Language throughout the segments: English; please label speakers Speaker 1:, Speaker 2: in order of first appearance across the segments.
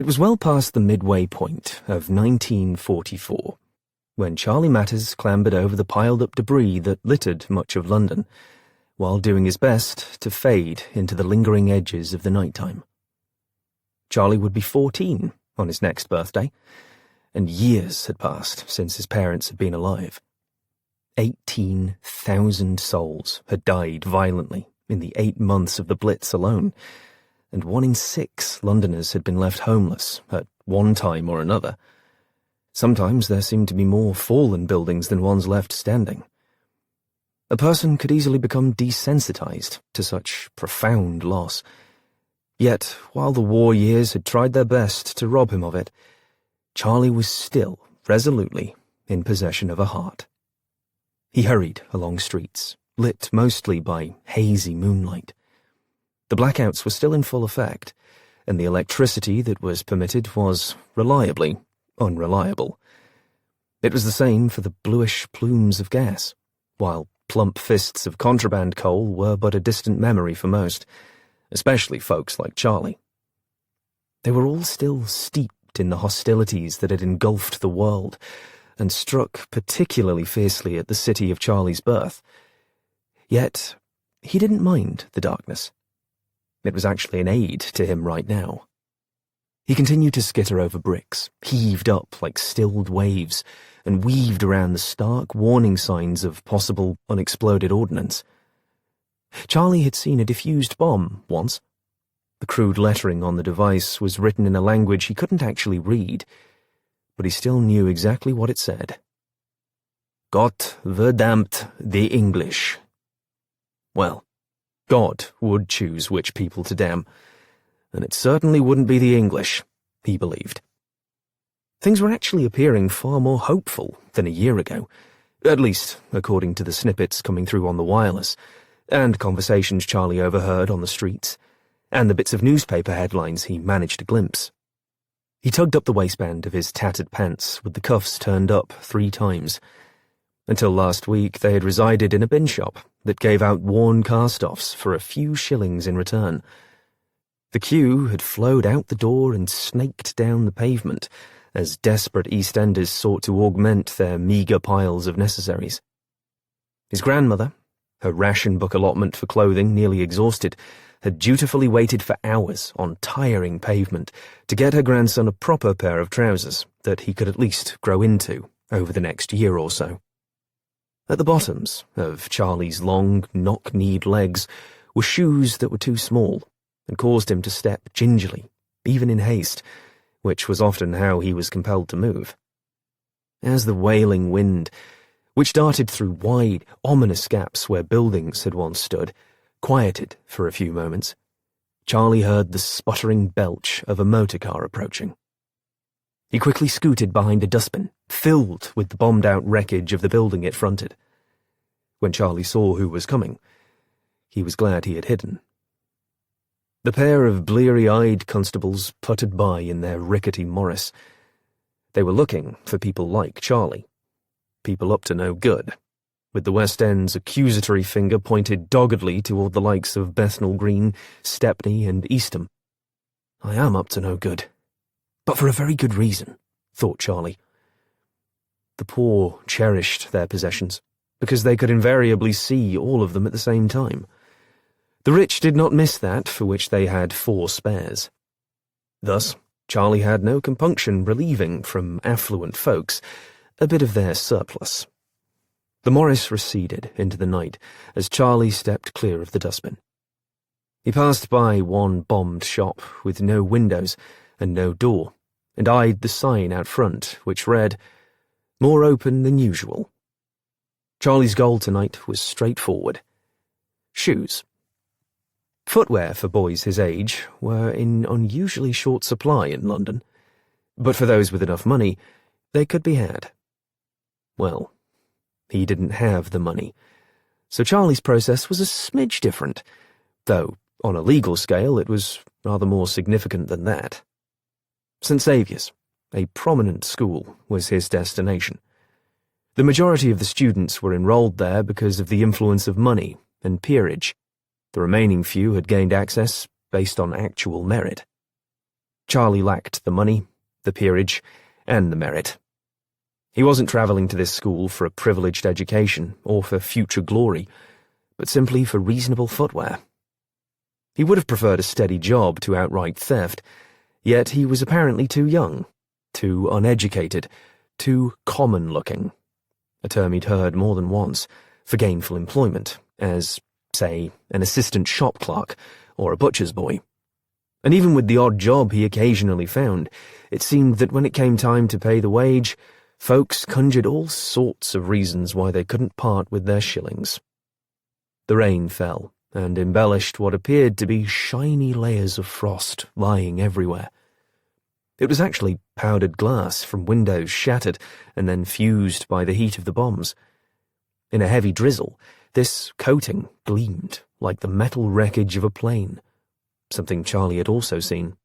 Speaker 1: It was well past the midway point of 1944, when Charlie Matters clambered over the piled-up debris that littered much of London, while doing his best to fade into the lingering edges of the nighttime. Charlie would be 14 on his next birthday, and years had passed since his parents had been alive. 18,000 souls had died violently in the 8 months of the Blitz alone, and 1 in 6 Londoners had been left homeless at one time or another. Sometimes there seemed to be more fallen buildings than ones left standing. A person could easily become desensitized to such profound loss. Yet, while the war years had tried their best to rob him of it, Charlie was still resolutely in possession of a heart. He hurried along streets, lit mostly by hazy moonlight. The blackouts were still in full effect, and the electricity that was permitted was reliably unreliable. It was the same for the bluish plumes of gas, while plump fists of contraband coal were but a distant memory for most, especially folks like Charlie. They were all still steeped in the hostilities that had engulfed the world, and struck particularly fiercely at the city of Charlie's birth. Yet he didn't mind the darkness. It was actually an aid to him right now. He continued to skitter over bricks, heaved up like stilled waves, and weaved around the stark warning signs of possible unexploded ordnance. Charlie had seen a defused bomb once. The crude lettering on the device was written in a language he couldn't actually read, but he still knew exactly what it said. Gott verdammt die English. Well, God would choose which people to damn, and it certainly wouldn't be the English, he believed. Things were actually appearing far more hopeful than a year ago, at least according to the snippets coming through on the wireless, and conversations Charlie overheard on the streets, and the bits of newspaper headlines he managed to glimpse. He tugged up the waistband of his tattered pants with the cuffs turned up 3 times. Until last week they had resided in a bin shop that gave out worn cast-offs for a few shillings in return. The queue had flowed out the door and snaked down the pavement as desperate EastEnders sought to augment their meagre piles of necessaries. His grandmother, her ration book allotment for clothing nearly exhausted, had dutifully waited for hours on tiring pavement to get her grandson a proper pair of trousers that he could at least grow into over the next year or so. At the bottoms of Charlie's long, knock-kneed legs were shoes that were too small and caused him to step gingerly, even in haste, which was often how he was compelled to move. As the wailing wind, which darted through wide, ominous gaps where buildings had once stood, quieted for a few moments, Charlie heard the sputtering belch of a motorcar approaching. He quickly scooted behind a dustbin, filled with the bombed-out wreckage of the building it fronted. When Charlie saw who was coming, he was glad he had hidden. The pair of bleary-eyed constables puttered by in their rickety Morris. They were looking for people like Charlie, people up to no good, with the West End's accusatory finger pointed doggedly toward the likes of Bethnal Green, Stepney, and Eastham. I am up to no good. But for a very good reason, thought Charlie. The poor cherished their possessions, because they could invariably see all of them at the same time. The rich did not miss that for which they had 4 spares. Thus, Charlie had no compunction relieving from affluent folks a bit of their surplus. The Morris receded into the night as Charlie stepped clear of the dustbin. He passed by one bombed shop with no windows and no door, and eyed the sign out front, which read, "More open than usual." Charlie's goal tonight was straightforward. Shoes. Footwear for boys his age were in unusually short supply in London, but for those with enough money, they could be had. Well, he didn't have the money, so Charlie's process was a smidge different, though on a legal scale it was rather more significant than that. St. Saviour's, a prominent school, was his destination. The majority of the students were enrolled there because of the influence of money and peerage. The remaining few had gained access based on actual merit. Charlie lacked the money, the peerage, and the merit. He wasn't travelling to this school for a privileged education or for future glory, but simply for reasonable footwear. He would have preferred a steady job to outright theft, yet he was apparently too young, too uneducated, too common-looking, a term he'd heard more than once, for gainful employment, as, say, an assistant shop clerk or a butcher's boy. And even with the odd job he occasionally found, it seemed that when it came time to pay the wage, folks conjured all sorts of reasons why they couldn't part with their shillings. The rain fell and embellished what appeared to be shiny layers of frost lying everywhere. It was actually powdered glass from windows shattered and then fused by the heat of the bombs. In a heavy drizzle, this coating gleamed like the metal wreckage of a plane, something Charlie had also seen.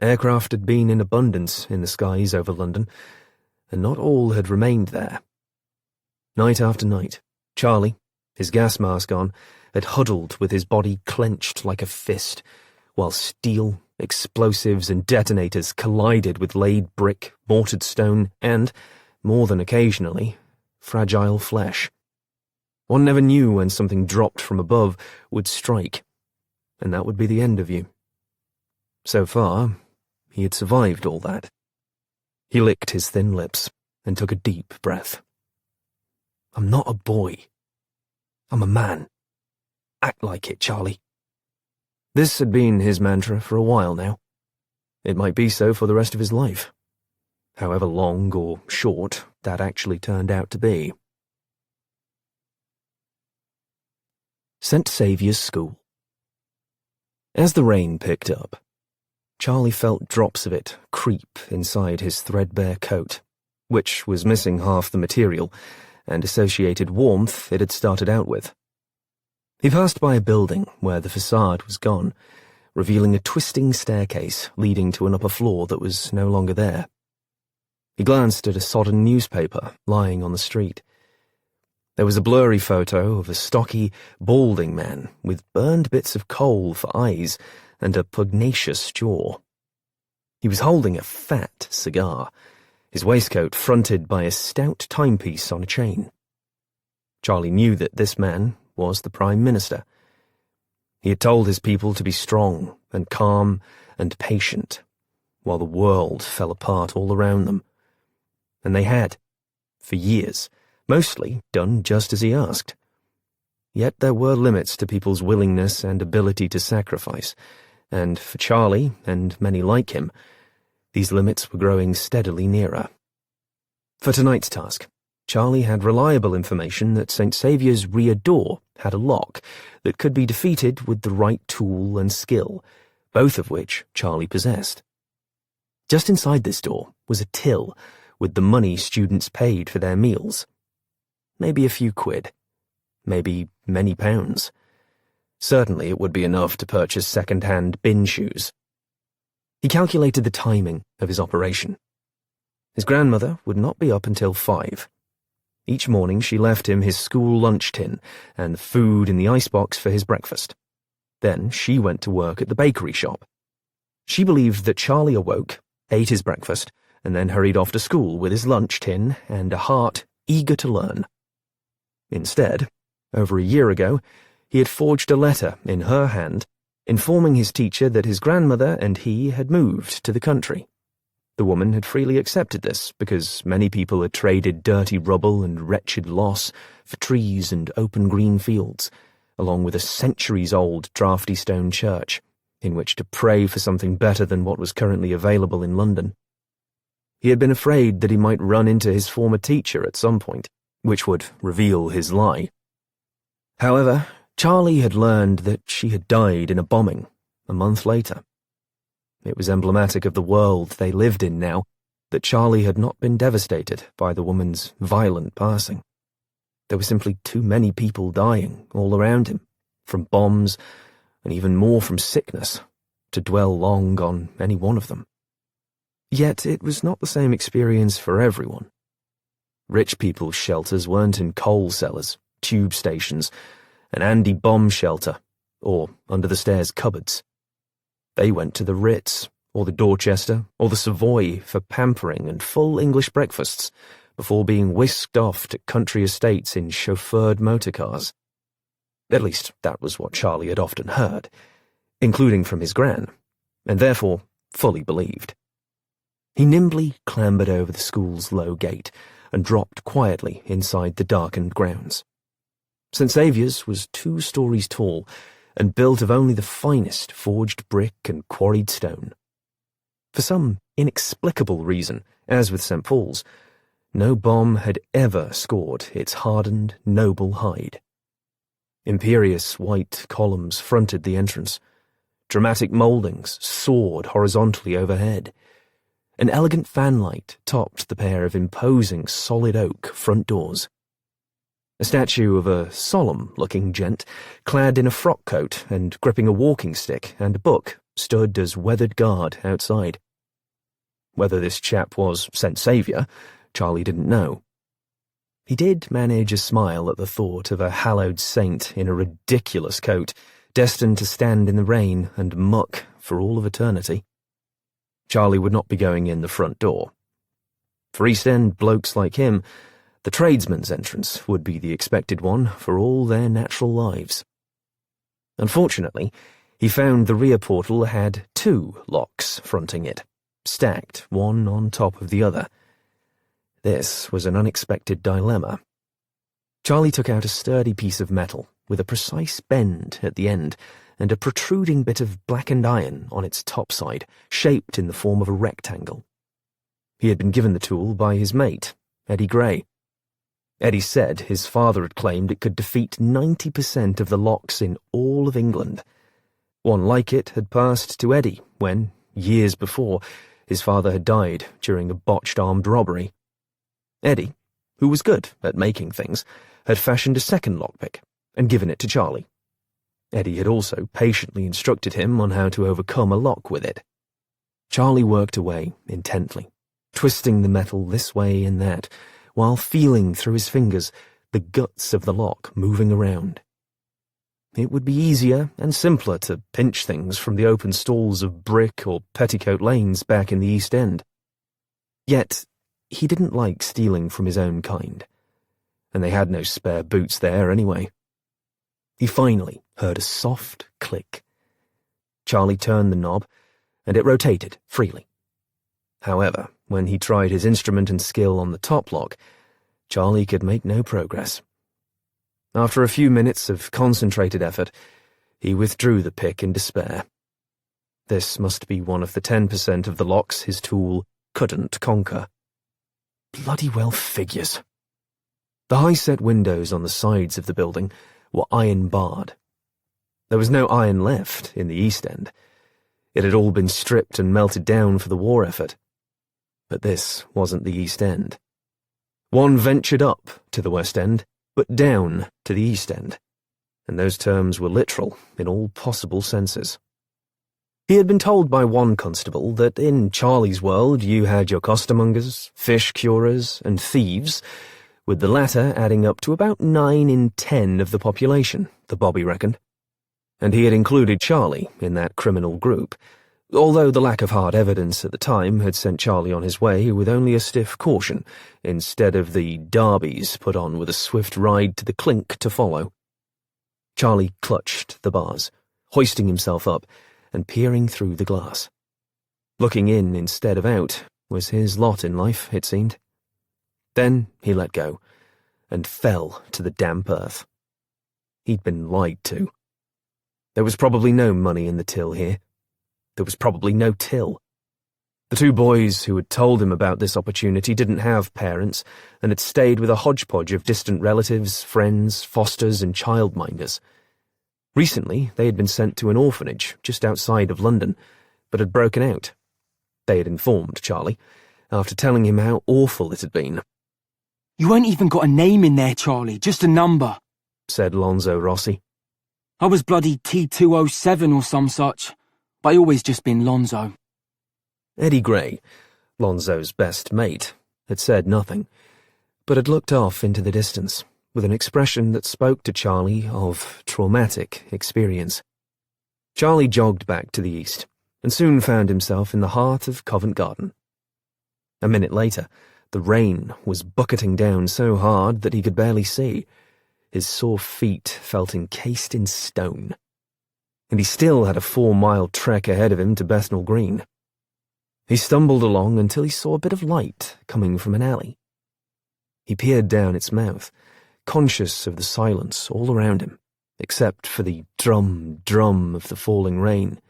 Speaker 1: Aircraft had been in abundance in the skies over London, and not all had remained there. Night after night, Charlie, his gas mask on, had huddled with his body clenched like a fist, while steel, explosives and detonators collided with laid brick, mortared stone, and, more than occasionally, fragile flesh. One never knew when something dropped from above would strike, and that would be the end of you. So far, he had survived all that. He licked his thin lips and took a deep breath. I'm not a boy. I'm a man. Act like it, Charlie. This had been his mantra for a while now. It might be so for the rest of his life, however long or short that actually turned out to be. St. Saviour's School. As the rain picked up, Charlie felt drops of it creep inside his threadbare coat, which was missing half the material and associated warmth it had started out with. He passed by a building where the facade was gone, revealing a twisting staircase leading to an upper floor that was no longer there. He glanced at a sodden newspaper lying on the street. There was a blurry photo of a stocky, balding man with burned bits of coal for eyes and a pugnacious jaw. He was holding a fat cigar, his waistcoat fronted by a stout timepiece on a chain. Charlie knew that this man was the Prime Minister. He had told his people to be strong and calm and patient, while the world fell apart all around them. And they had, for years, mostly done just as he asked. Yet there were limits to people's willingness and ability to sacrifice, and for Charlie, and many like him, these limits were growing steadily nearer. For tonight's task, Charlie had reliable information that St. Saviour's rear door had a lock that could be defeated with the right tool and skill, both of which Charlie possessed. Just inside this door was a till with the money students paid for their meals. Maybe a few quid. Maybe many pounds. Certainly it would be enough to purchase second-hand bin shoes. He calculated the timing of his operation. His grandmother would not be up until 5. Each morning she left him his school lunch tin and food in the icebox for his breakfast. Then she went to work at the bakery shop. She believed that Charlie awoke, ate his breakfast, and then hurried off to school with his lunch tin and a heart eager to learn. Instead, over a year ago, he had forged a letter in her hand informing his teacher that his grandmother and he had moved to the country. The woman had freely accepted this because many people had traded dirty rubble and wretched loss for trees and open green fields, along with a centuries-old draughty stone church in which to pray for something better than what was currently available in London. He had been afraid that he might run into his former teacher at some point, which would reveal his lie. However, Charlie had learned that she had died in a bombing a month later. It was emblematic of the world they lived in now that Charlie had not been devastated by the woman's violent passing. There were simply too many people dying all around him, from bombs and even more from sickness, to dwell long on any one of them. Yet it was not the same experience for everyone. Rich people's shelters weren't in coal cellars, tube stations, an anti-bomb shelter, or under-the-stairs cupboards. They went to the Ritz, or the Dorchester, or the Savoy for pampering and full English breakfasts before being whisked off to country estates in chauffeured motorcars. At least that was what Charlie had often heard, including from his Gran, and therefore fully believed. He nimbly clambered over the school's low gate and dropped quietly inside the darkened grounds. St. Saviour's was 2 stories tall and built of only the finest forged brick and quarried stone. For some inexplicable reason, as with St. Paul's, no bomb had ever scored its hardened, noble hide. Imperious white columns fronted the entrance. Dramatic mouldings soared horizontally overhead. An elegant fanlight topped the pair of imposing solid oak front doors. A statue of a solemn-looking gent, clad in a frock coat and gripping a walking stick and a book, stood as weathered guard outside. Whether this chap was St. Saviour, Charlie didn't know. He did manage a smile at the thought of a hallowed saint in a ridiculous coat, destined to stand in the rain and muck for all of eternity. Charlie would not be going in the front door. For East End blokes like him, the tradesman's entrance would be the expected one for all their natural lives. Unfortunately, he found the rear portal had 2 locks fronting it, stacked one on top of the other. This was an unexpected dilemma. Charlie took out a sturdy piece of metal with a precise bend at the end and a protruding bit of blackened iron on its top side, shaped in the form of a rectangle. He had been given the tool by his mate, Eddie Gray. Eddie said his father had claimed it could defeat 90% of the locks in all of England. One like it had passed to Eddie when, years before, his father had died during a botched armed robbery. Eddie, who was good at making things, had fashioned a second lockpick and given it to Charlie. Eddie had also patiently instructed him on how to overcome a lock with it. Charlie worked away intently, twisting the metal this way and that, while feeling through his fingers the guts of the lock moving around. It would be easier and simpler to pinch things from the open stalls of Brick or Petticoat Lanes back in the East End. Yet, he didn't like stealing from his own kind, and they had no spare boots there anyway. He finally heard a soft click. Charlie turned the knob, and it rotated freely. However, when he tried his instrument and skill on the top lock, Charlie could make no progress. After a few minutes of concentrated effort, he withdrew the pick in despair. This must be one of the 10% of the locks his tool couldn't conquer. Bloody well figures. The high-set windows on the sides of the building were iron-barred. There was no iron left in the East End. It had all been stripped and melted down for the war effort. But this wasn't the East End. One ventured up to the West End, but down to the East End, and those terms were literal in all possible senses. He had been told by one constable that in Charlie's world you had your costermongers, fish curers, and thieves, with the latter adding up to about 9 in 10 of the population, the bobby reckoned. And he had included Charlie in that criminal group, although the lack of hard evidence at the time had sent Charlie on his way with only a stiff caution, instead of the derbies put on with a swift ride to the clink to follow. Charlie clutched the bars, hoisting himself up and peering through the glass. Looking in instead of out was his lot in life, it seemed. Then he let go, and fell to the damp earth. He'd been lied to. There was probably no money in the till here. There was probably no till. The 2 boys who had told him about this opportunity didn't have parents and had stayed with a hodgepodge of distant relatives, friends, fosters, and childminders. Recently, they had been sent to an orphanage just outside of London, but had broken out. They had informed Charlie, after telling him how awful it had been.
Speaker 2: "You ain't even got a name in there, Charlie, just a number,"
Speaker 1: said Lonzo Rossi.
Speaker 2: "I was bloody T207 or some such, but I always just been Lonzo."
Speaker 1: Eddie Gray, Lonzo's best mate, had said nothing, but had looked off into the distance, with an expression that spoke to Charlie of traumatic experience. Charlie jogged back to the east, and soon found himself in the heart of Covent Garden. A minute later, the rain was bucketing down so hard that he could barely see. His sore feet felt encased in stone. And he still had a 4-mile trek ahead of him to Bethnal Green. He stumbled along until he saw a bit of light coming from an alley. He peered down its mouth, conscious of the silence all around him, except for the drum of the falling rain.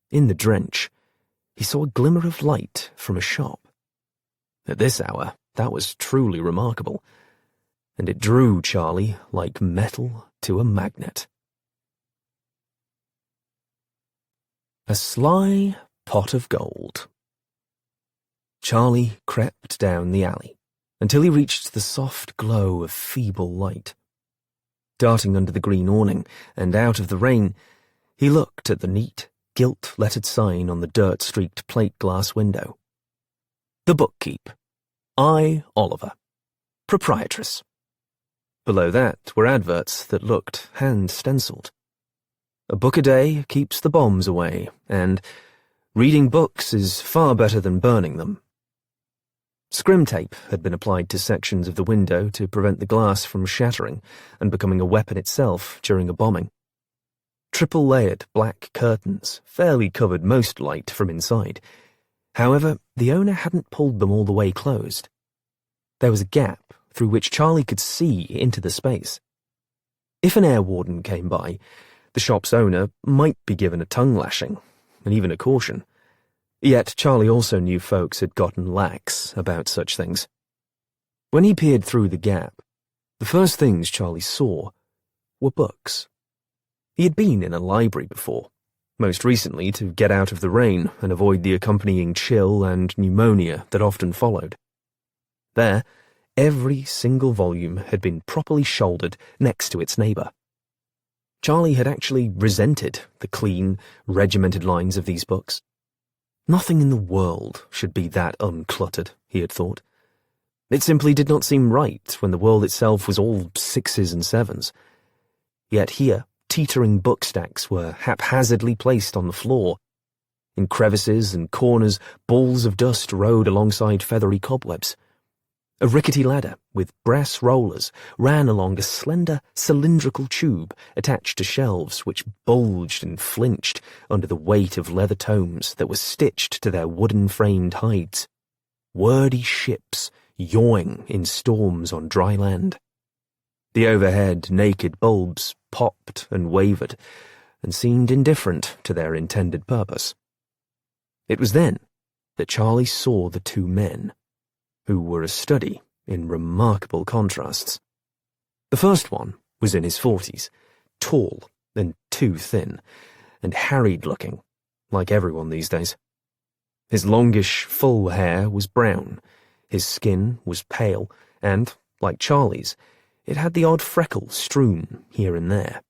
Speaker 1: In the drench, he saw a glimmer of light from a shop. At this hour, that was truly remarkable, and it drew Charlie like metal to a magnet. A sly pot of gold. Charlie crept down the alley until he reached the soft glow of feeble light. Darting under the green awning and out of the rain, he looked at the neat, gilt-lettered sign on the dirt-streaked plate glass window. The Bookkeep. I, Oliver. Proprietress. Below that were adverts that looked hand-stenciled. A book a day keeps the bombs away, and reading books is far better than burning them. Scrim tape had been applied to sections of the window to prevent the glass from shattering and becoming a weapon itself during a bombing. Triple-layered black curtains fairly covered most light from inside. However, the owner hadn't pulled them all the way closed. There was a gap through which Charlie could see into the space. If an air warden came by, the shop's owner might be given a tongue-lashing, and even a caution. Yet Charlie also knew folks had gotten lax about such things. When he peered through the gap, the first things Charlie saw were books. He had been in a library before, most recently to get out of the rain and avoid the accompanying chill and pneumonia that often followed. There, every single volume had been properly shouldered next to its neighbour. Charlie had actually resented the clean, regimented lines of these books. Nothing in the world should be that uncluttered, he had thought. It simply did not seem right when the world itself was all 6s and 7s. Yet here, teetering book stacks were haphazardly placed on the floor. In crevices and corners, balls of dust rode alongside feathery cobwebs. A rickety ladder with brass rollers ran along a slender, cylindrical tube attached to shelves which bulged and flinched under the weight of leather tomes that were stitched to their wooden-framed hides. Wordy ships yawing in storms on dry land. The overhead naked bulbs popped and wavered and seemed indifferent to their intended purpose. It was then that Charlie saw the two men, who were a study in remarkable contrasts. The first one was in his 40s, tall and too thin, and harried-looking, like everyone these days. His longish, full hair was brown, his skin was pale, and, like Charlie's, it had the odd freckle strewn here and there.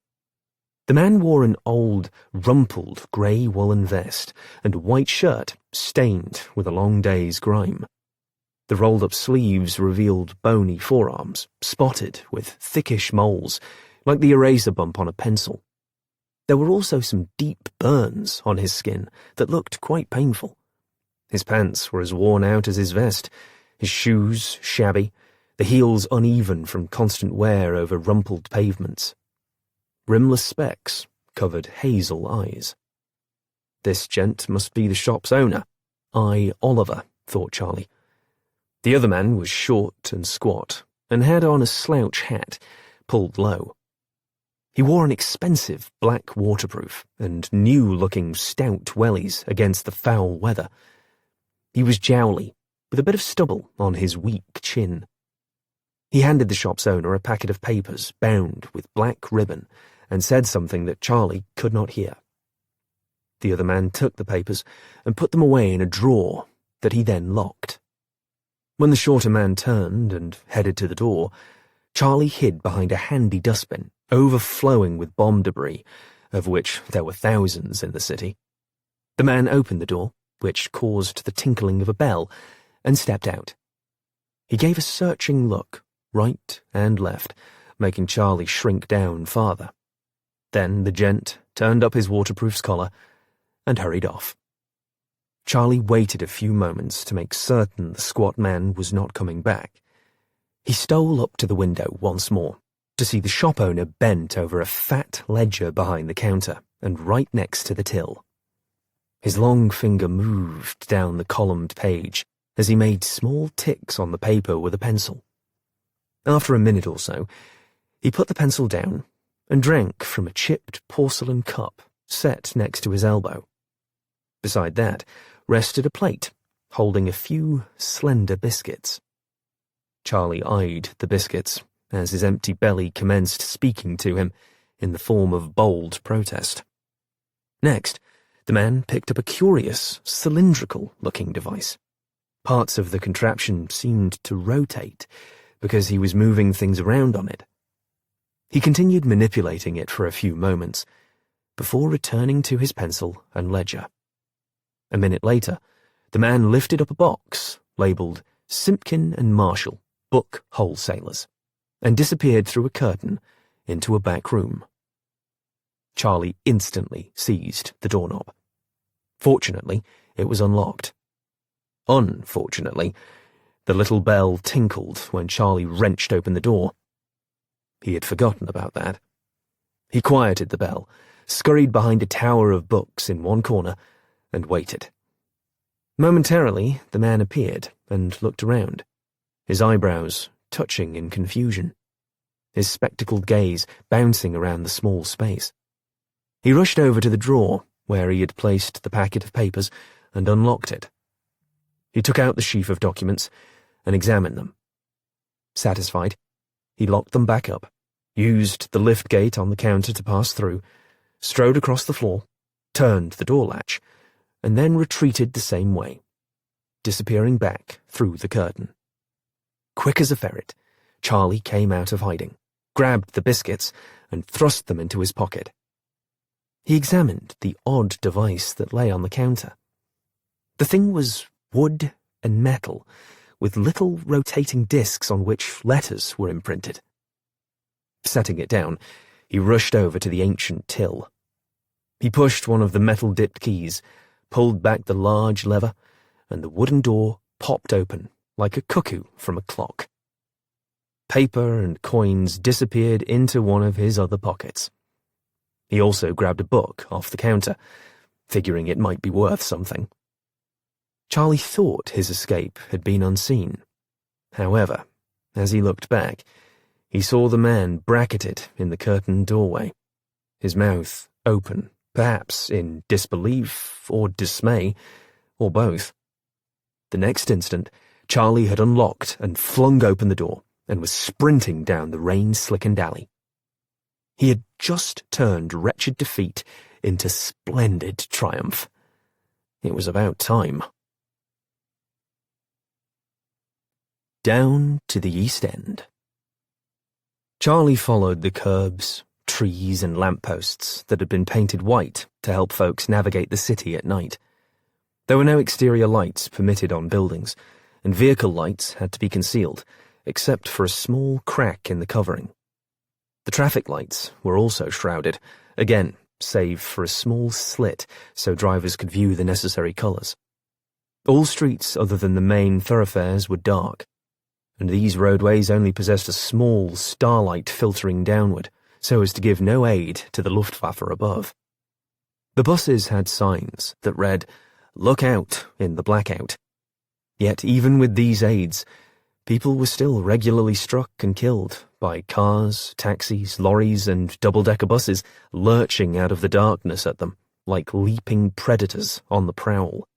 Speaker 1: The man wore an old, rumpled grey woolen vest and white shirt stained with a long day's grime. The rolled-up sleeves revealed bony forearms, spotted with thickish moles, like the eraser bump on a pencil. There were also some deep burns on his skin that looked quite painful. His pants were as worn out as his vest, his shoes shabby, the heels uneven from constant wear over rumpled pavements. Rimless specs covered hazel eyes. This gent must be the shop's owner. I, Oliver, thought Charlie. The other man was short and squat, and had on a slouch hat, pulled low. He wore an expensive black waterproof and new-looking stout wellies against the foul weather. He was jowly, with a bit of stubble on his weak chin. He handed the shop's owner a packet of papers bound with black ribbon and said something that Charlie could not hear. The other man took the papers and put them away in a drawer that he then locked. When the shorter man turned and headed to the door, Charlie hid behind a handy dustbin, overflowing with bomb debris, of which there were thousands in the city. The man opened the door, which caused the tinkling of a bell, and stepped out. He gave a searching look, right and left, making Charlie shrink down farther. Then the gent turned up his waterproof's collar and hurried off. Charlie waited a few moments to make certain the squat man was not coming back. He stole up to the window once more to see the shop owner bent over a fat ledger behind the counter and right next to the till. His long finger moved down the columned page as he made small ticks on the paper with a pencil. After a minute or so, he put the pencil down and drank from a chipped porcelain cup set next to his elbow. Beside that rested a plate holding a few slender biscuits. Charlie eyed the biscuits as his empty belly commenced speaking to him in the form of bold protest. Next, the man picked up a curious, cylindrical-looking device. Parts of the contraption seemed to rotate because he was moving things around on it. He continued manipulating it for a few moments before returning to his pencil and ledger. A minute later, the man lifted up a box labelled Simpkin and Marshall, Book Wholesalers, and disappeared through a curtain into a back room. Charlie instantly seized the doorknob. Fortunately, it was unlocked. Unfortunately, the little bell tinkled when Charlie wrenched open the door. He had forgotten about that. He quieted the bell, scurried behind a tower of books in one corner, and waited. Momentarily, the man appeared and looked around, his eyebrows touching in confusion, his spectacled gaze bouncing around the small space. He rushed over to the drawer where he had placed the packet of papers and unlocked it. He took out the sheaf of documents and examined them. Satisfied, he locked them back up, used the lift gate on the counter to pass through, strode across the floor, turned the door latch, and then retreated the same way, disappearing back through the curtain. Quick as a ferret, Charlie came out of hiding, grabbed the biscuits, and thrust them into his pocket. He examined the odd device that lay on the counter. The thing was wood and metal, with little rotating discs on which letters were imprinted. Setting it down, he rushed over to the ancient till. He pushed one of the metal-dipped keys, pulled back the large lever, and the wooden door popped open like a cuckoo from a clock. Paper and coins disappeared into one of his other pockets. He also grabbed a book off the counter, figuring it might be worth something. Charlie thought his escape had been unseen. However, as he looked back, he saw the man bracketed in the curtained doorway, his mouth open, perhaps in disbelief or dismay, or both. The next instant, Charlie had unlocked and flung open the door and was sprinting down the rain-slickened alley. He had just turned wretched defeat into splendid triumph. It was about time. Down to the East End. Charlie followed the curbs, trees and lampposts that had been painted white to help folks navigate the city at night. There were no exterior lights permitted on buildings, and vehicle lights had to be concealed, except for a small crack in the covering. The traffic lights were also shrouded, again, save for a small slit so drivers could view the necessary colours. All streets other than the main thoroughfares were dark, and these roadways only possessed a small starlight filtering downward, so as to give no aid to the Luftwaffe above. The buses had signs that read, "Look out" in the blackout. Yet even with these aids, people were still regularly struck and killed by cars, taxis, lorries, and double-decker buses lurching out of the darkness at them, like leaping predators on the prowl.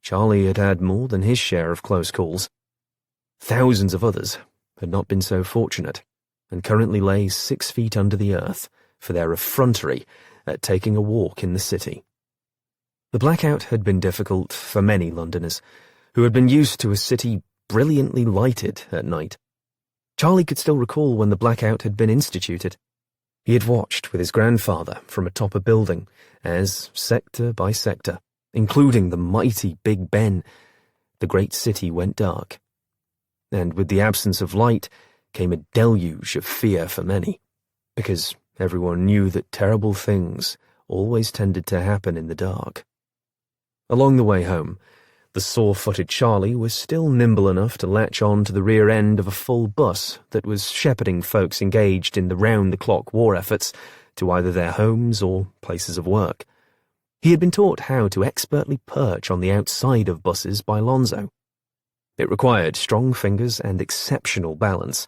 Speaker 1: Charlie had had more than his share of close calls. Thousands of others had not been so fortunate, and currently lay 6 feet under the earth for their effrontery at taking a walk in the city. The blackout had been difficult for many Londoners, who had been used to a city brilliantly lighted at night. Charlie could still recall when the blackout had been instituted. He had watched with his grandfather from atop a building as, sector by sector, including the mighty Big Ben, the great city went dark. And with the absence of light came a deluge of fear for many, because everyone knew that terrible things always tended to happen in the dark. Along the way home, the sore-footed Charlie was still nimble enough to latch on to the rear end of a full bus that was shepherding folks engaged in the round-the-clock war efforts to either their homes or places of work. He had been taught how to expertly perch on the outside of buses by Lonzo. It required strong fingers and exceptional balance,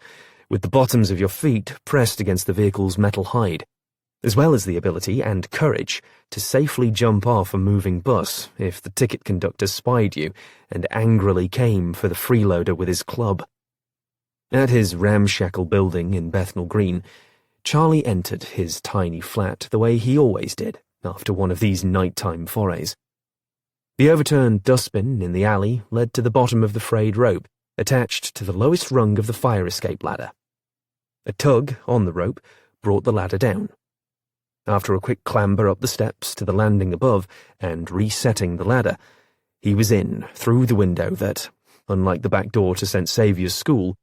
Speaker 1: with the bottoms of your feet pressed against the vehicle's metal hide, as well as the ability and courage to safely jump off a moving bus if the ticket conductor spied you and angrily came for the freeloader with his club. At his ramshackle building in Bethnal Green, Charlie entered his tiny flat the way he always did after one of these nighttime forays. The overturned dustbin in the alley led to the bottom of the frayed rope, attached to the lowest rung of the fire escape ladder. A tug on the rope brought the ladder down. After a quick clamber up the steps to the landing above and resetting the ladder, he was in through the window that, unlike the back door to St. Saviour's School,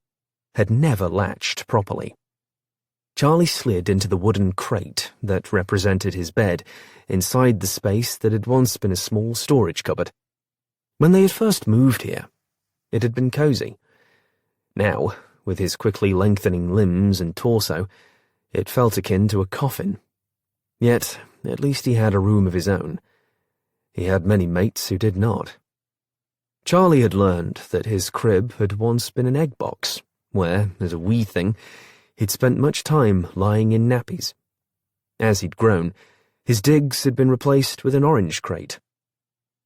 Speaker 1: had never latched properly. Charlie slid into the wooden crate that represented his bed inside the space that had once been a small storage cupboard. When they had first moved here, it had been cosy. Now, with his quickly lengthening limbs and torso, it felt akin to a coffin. Yet, at least he had a room of his own. He had many mates who did not. Charlie had learned that his crib had once been an egg box, where, as a wee thing, he'd spent much time lying in nappies. As he'd grown, his digs had been replaced with an orange crate.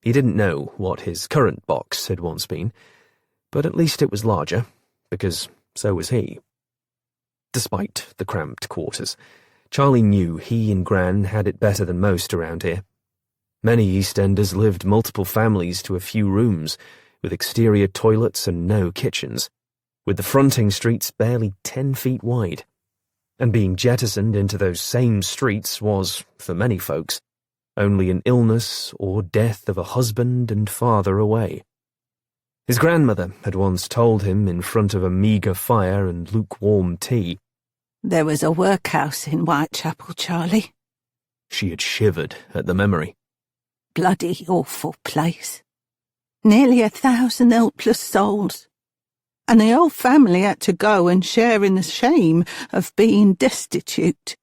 Speaker 1: He didn't know what his current box had once been, but at least it was larger, because so was he. Despite the cramped quarters, Charlie knew he and Gran had it better than most around here. Many East Enders lived multiple families to a few rooms, with exterior toilets and no kitchens, with the fronting streets barely 10 feet wide. And being jettisoned into those same streets was, for many folks, only an illness or death of a husband and father away. His grandmother had once told him in front of a meagre fire and lukewarm tea,
Speaker 3: "There was a workhouse in Whitechapel, Charlie."
Speaker 1: She had shivered at the memory.
Speaker 3: "Bloody awful place. Nearly 1,000 helpless souls. And the whole family had to go and share in the shame of being destitute.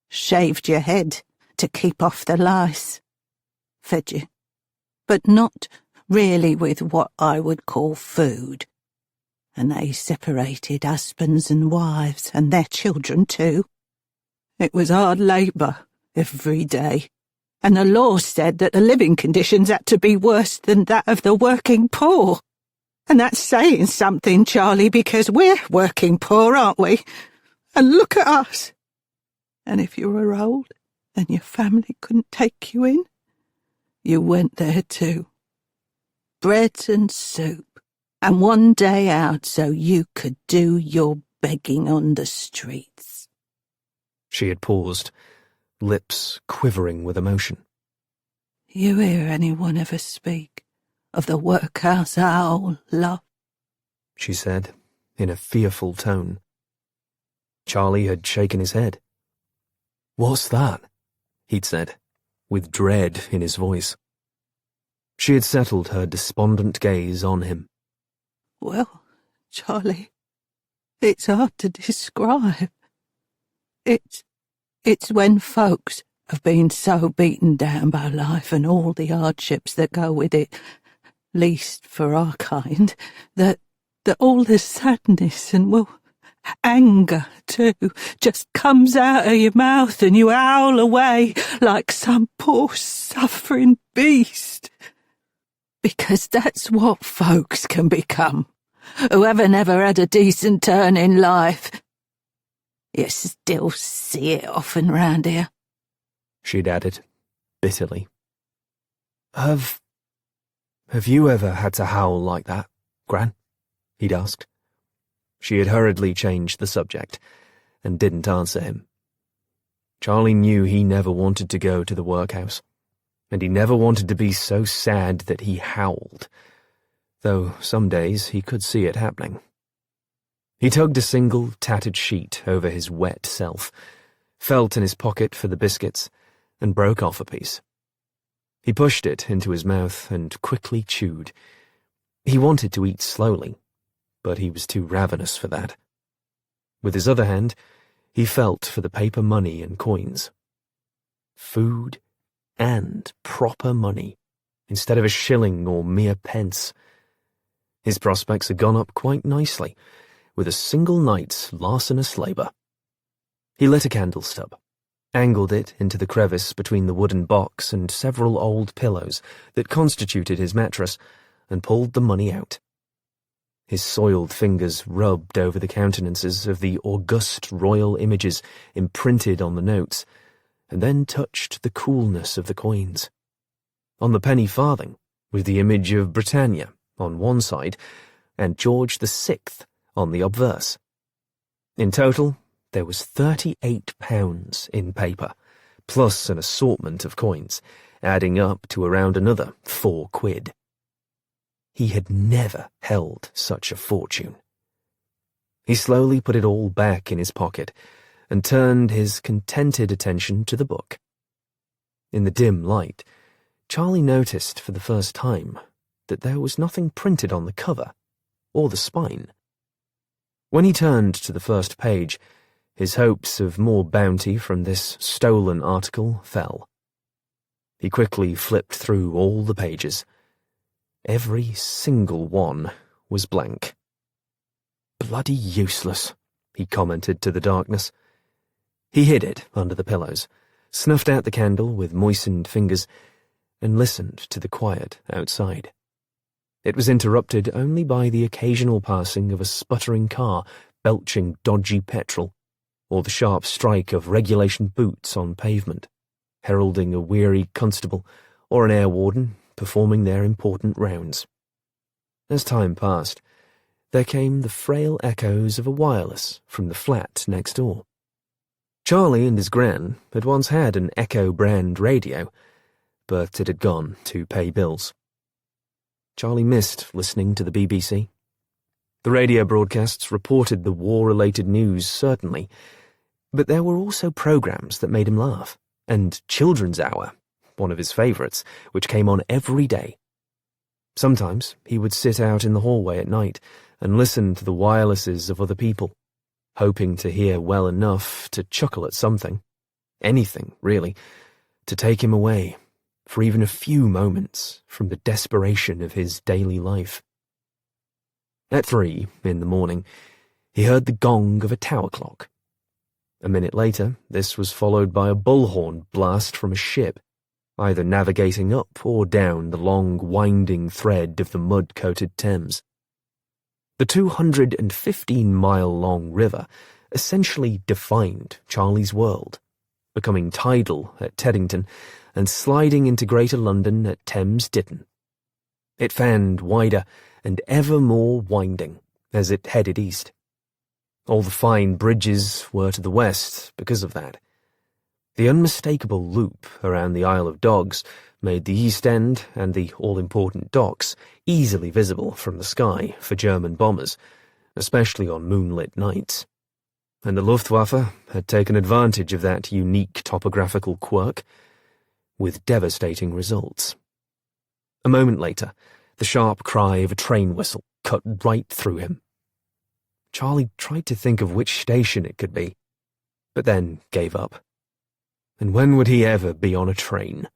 Speaker 3: Shaved your head to keep off the lice. Fed you. But not really with what I would call food. And they separated husbands and wives, and their children too. It was hard labour every day, and the law said that the living conditions had to be worse than that of the working poor. And that's saying something, Charlie, because we're working poor, aren't we? And look at us. And if you were old and your family couldn't take you in, you went there too. Bread and soup, and one day out so you could do your begging on the streets."
Speaker 1: She had paused, lips quivering with emotion.
Speaker 3: "You hear anyone ever speak of the workhouse owl, love?"
Speaker 1: she said, in a fearful tone. Charlie had shaken his head. "What's that?" he'd said, with dread in his voice. She had settled her despondent gaze on him.
Speaker 3: "Well, Charlie, it's hard to describe. It's when folks have been so beaten down by life and all the hardships that go with it, least for our kind, that all the sadness and, well, anger too, just comes out of your mouth and you howl away like some poor suffering beast. Because that's what folks can become, who haven't ever had a decent turn in life. You still see it often round here,"
Speaker 1: she'd added, bitterly. Have you ever had to howl like that, Gran?" he'd asked. She had hurriedly changed the subject, and didn't answer him. Charlie knew he never wanted to go to the workhouse, and he never wanted to be so sad that he howled, though some days he could see it happening. He tugged a single tattered sheet over his wet self, felt in his pocket for the biscuits, and broke off a piece. He pushed it into his mouth and quickly chewed. He wanted to eat slowly, but he was too ravenous for that. With his other hand, he felt for the paper money and coins. Food and proper money, instead of a shilling or mere pence. His prospects had gone up quite nicely, with a single night's larcenous labour. He lit a candle stub, angled it into the crevice between the wooden box and several old pillows that constituted his mattress, and pulled the money out. His soiled fingers rubbed over the countenances of the august royal images imprinted on the notes, and then touched the coolness of the coins. On the penny farthing was the image of Britannia on one side and George VI on the obverse. In total, there was £38 in paper, plus an assortment of coins, adding up to around another £4. He had never held such a fortune. He slowly put it all back in his pocket and turned his contented attention to the book. In the dim light, Charlie noticed for the first time that there was nothing printed on the cover or the spine. When he turned to the first page, his hopes of more bounty from this stolen article fell. He quickly flipped through all the pages. Every single one was blank. "Bloody useless," he commented to the darkness. He hid it under the pillows, snuffed out the candle with moistened fingers, and listened to the quiet outside. It was interrupted only by the occasional passing of a sputtering car belching dodgy petrol, or the sharp strike of regulation boots on pavement, heralding a weary constable or an air warden performing their important rounds. As time passed, there came the frail echoes of a wireless from the flat next door. Charlie and his Gran had once had an Echo brand radio, but it had gone to pay bills. Charlie missed listening to the BBC. The radio broadcasts reported the war-related news, certainly, but there were also programmes that made him laugh, and Children's Hour, one of his favourites, which came on every day. Sometimes he would sit out in the hallway at night and listen to the wirelesses of other people, hoping to hear well enough to chuckle at something, anything, really, to take him away, for even a few moments, from the desperation of his daily life. At 3 in the morning, he heard the gong of a tower clock. A minute later, this was followed by a bullhorn blast from a ship, either navigating up or down the long, winding thread of the mud-coated Thames. The 215-mile-long river essentially defined Charlie's world, becoming tidal at Teddington and sliding into Greater London at Thames Ditton. It fanned wider and ever more winding as it headed east. All the fine bridges were to the west because of that. The unmistakable loop around the Isle of Dogs made the East End and the all-important docks easily visible from the sky for German bombers, especially on moonlit nights. And the Luftwaffe had taken advantage of that unique topographical quirk, with devastating results. A moment later, the sharp cry of a train whistle cut right through him. Charlie tried to think of which station it could be, but then gave up. And when would he ever be on a train?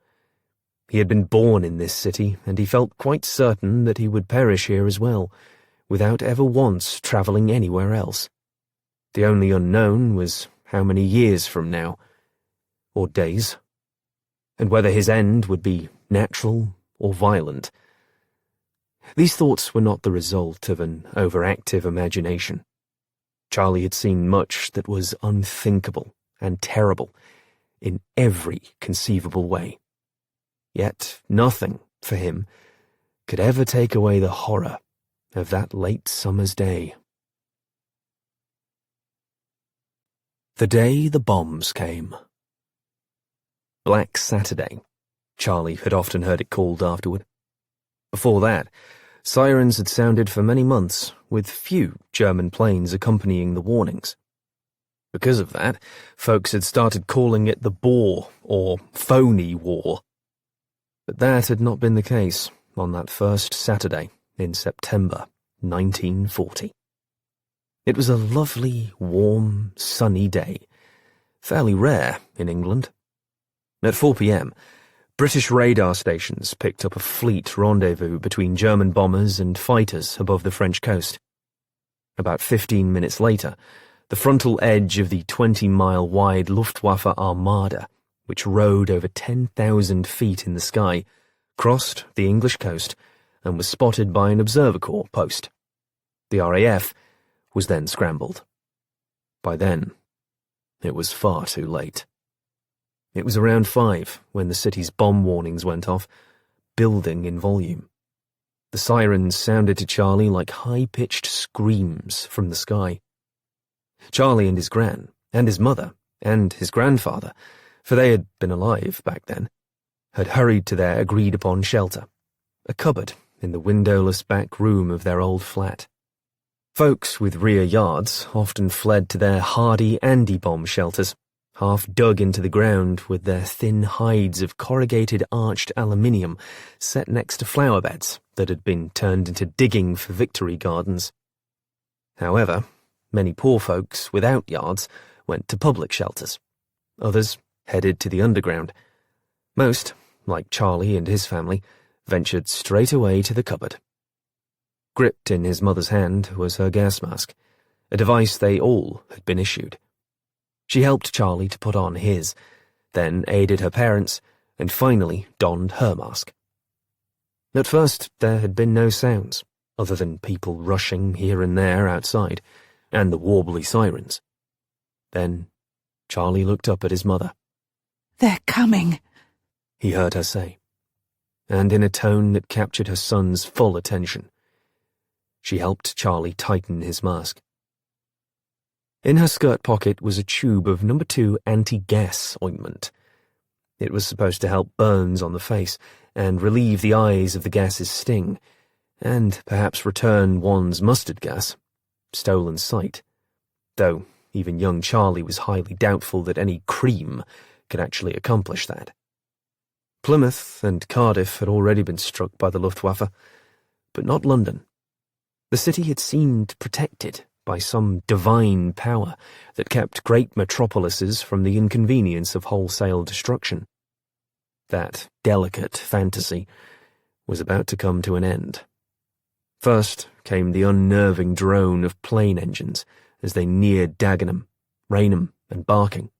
Speaker 1: He had been born in this city, and he felt quite certain that he would perish here as well, without ever once travelling anywhere else. The only unknown was how many years from now, or days, and whether his end would be natural or violent. These thoughts were not the result of an overactive imagination. Charlie had seen much that was unthinkable and terrible in every conceivable way. Yet nothing, for him, could ever take away the horror of that late summer's day. The day the bombs came. Black Saturday, Charlie had often heard it called afterward. Before that, sirens had sounded for many months, with few German planes accompanying the warnings. Because of that, folks had started calling it the Boer, or Phony War. But that had not been the case on that first Saturday in September 1940. It was a lovely, warm, sunny day, fairly rare in England. At 4 p.m, British radar stations picked up a fleet rendezvous between German bombers and fighters above the French coast. About 15 minutes later, the frontal edge of the 20-mile-wide Luftwaffe Armada, which rode over 10,000 feet in the sky, crossed the English coast and was spotted by an Observer Corps post. The RAF was then scrambled. By then, it was far too late. It was around 5 when the city's bomb warnings went off, building in volume. The sirens sounded to Charlie like high-pitched screams from the sky. Charlie and his Gran, and his mother, and his grandfather, for they had been alive back then, had hurried to their agreed-upon shelter, a cupboard in the windowless back room of their old flat. Folks with rear yards often fled to their hardy anti-bomb shelters, half dug into the ground with their thin hides of corrugated arched aluminium set next to flower beds that had been turned into digging for victory gardens. However, many poor folks without yards went to public shelters. Others headed to the underground. Most, like Charlie and his family, ventured straight away to the cupboard. Gripped in his mother's hand was her gas mask, a device they all had been issued. She helped Charlie to put on his, then aided her parents, and finally donned her mask. At first, there had been no sounds, other than people rushing here and there outside, and the warbly sirens. Then, Charlie looked up at his mother.
Speaker 3: "They're coming,"
Speaker 1: he heard her say, and in a tone that captured her son's full attention. She helped Charlie tighten his mask. In her skirt pocket was a tube of No. 2 anti-gas ointment. It was supposed to help burns on the face and relieve the eyes of the gas's sting, and perhaps return one's mustard gas, stolen sight, though even young Charlie was highly doubtful that any cream could actually accomplish that. Plymouth and Cardiff had already been struck by the Luftwaffe, but not London. The city had seemed protected by some divine power that kept great metropolises from the inconvenience of wholesale destruction. That delicate fantasy was about to come to an end. First came the unnerving drone of plane engines as they neared Dagenham, Rainham, and Barking.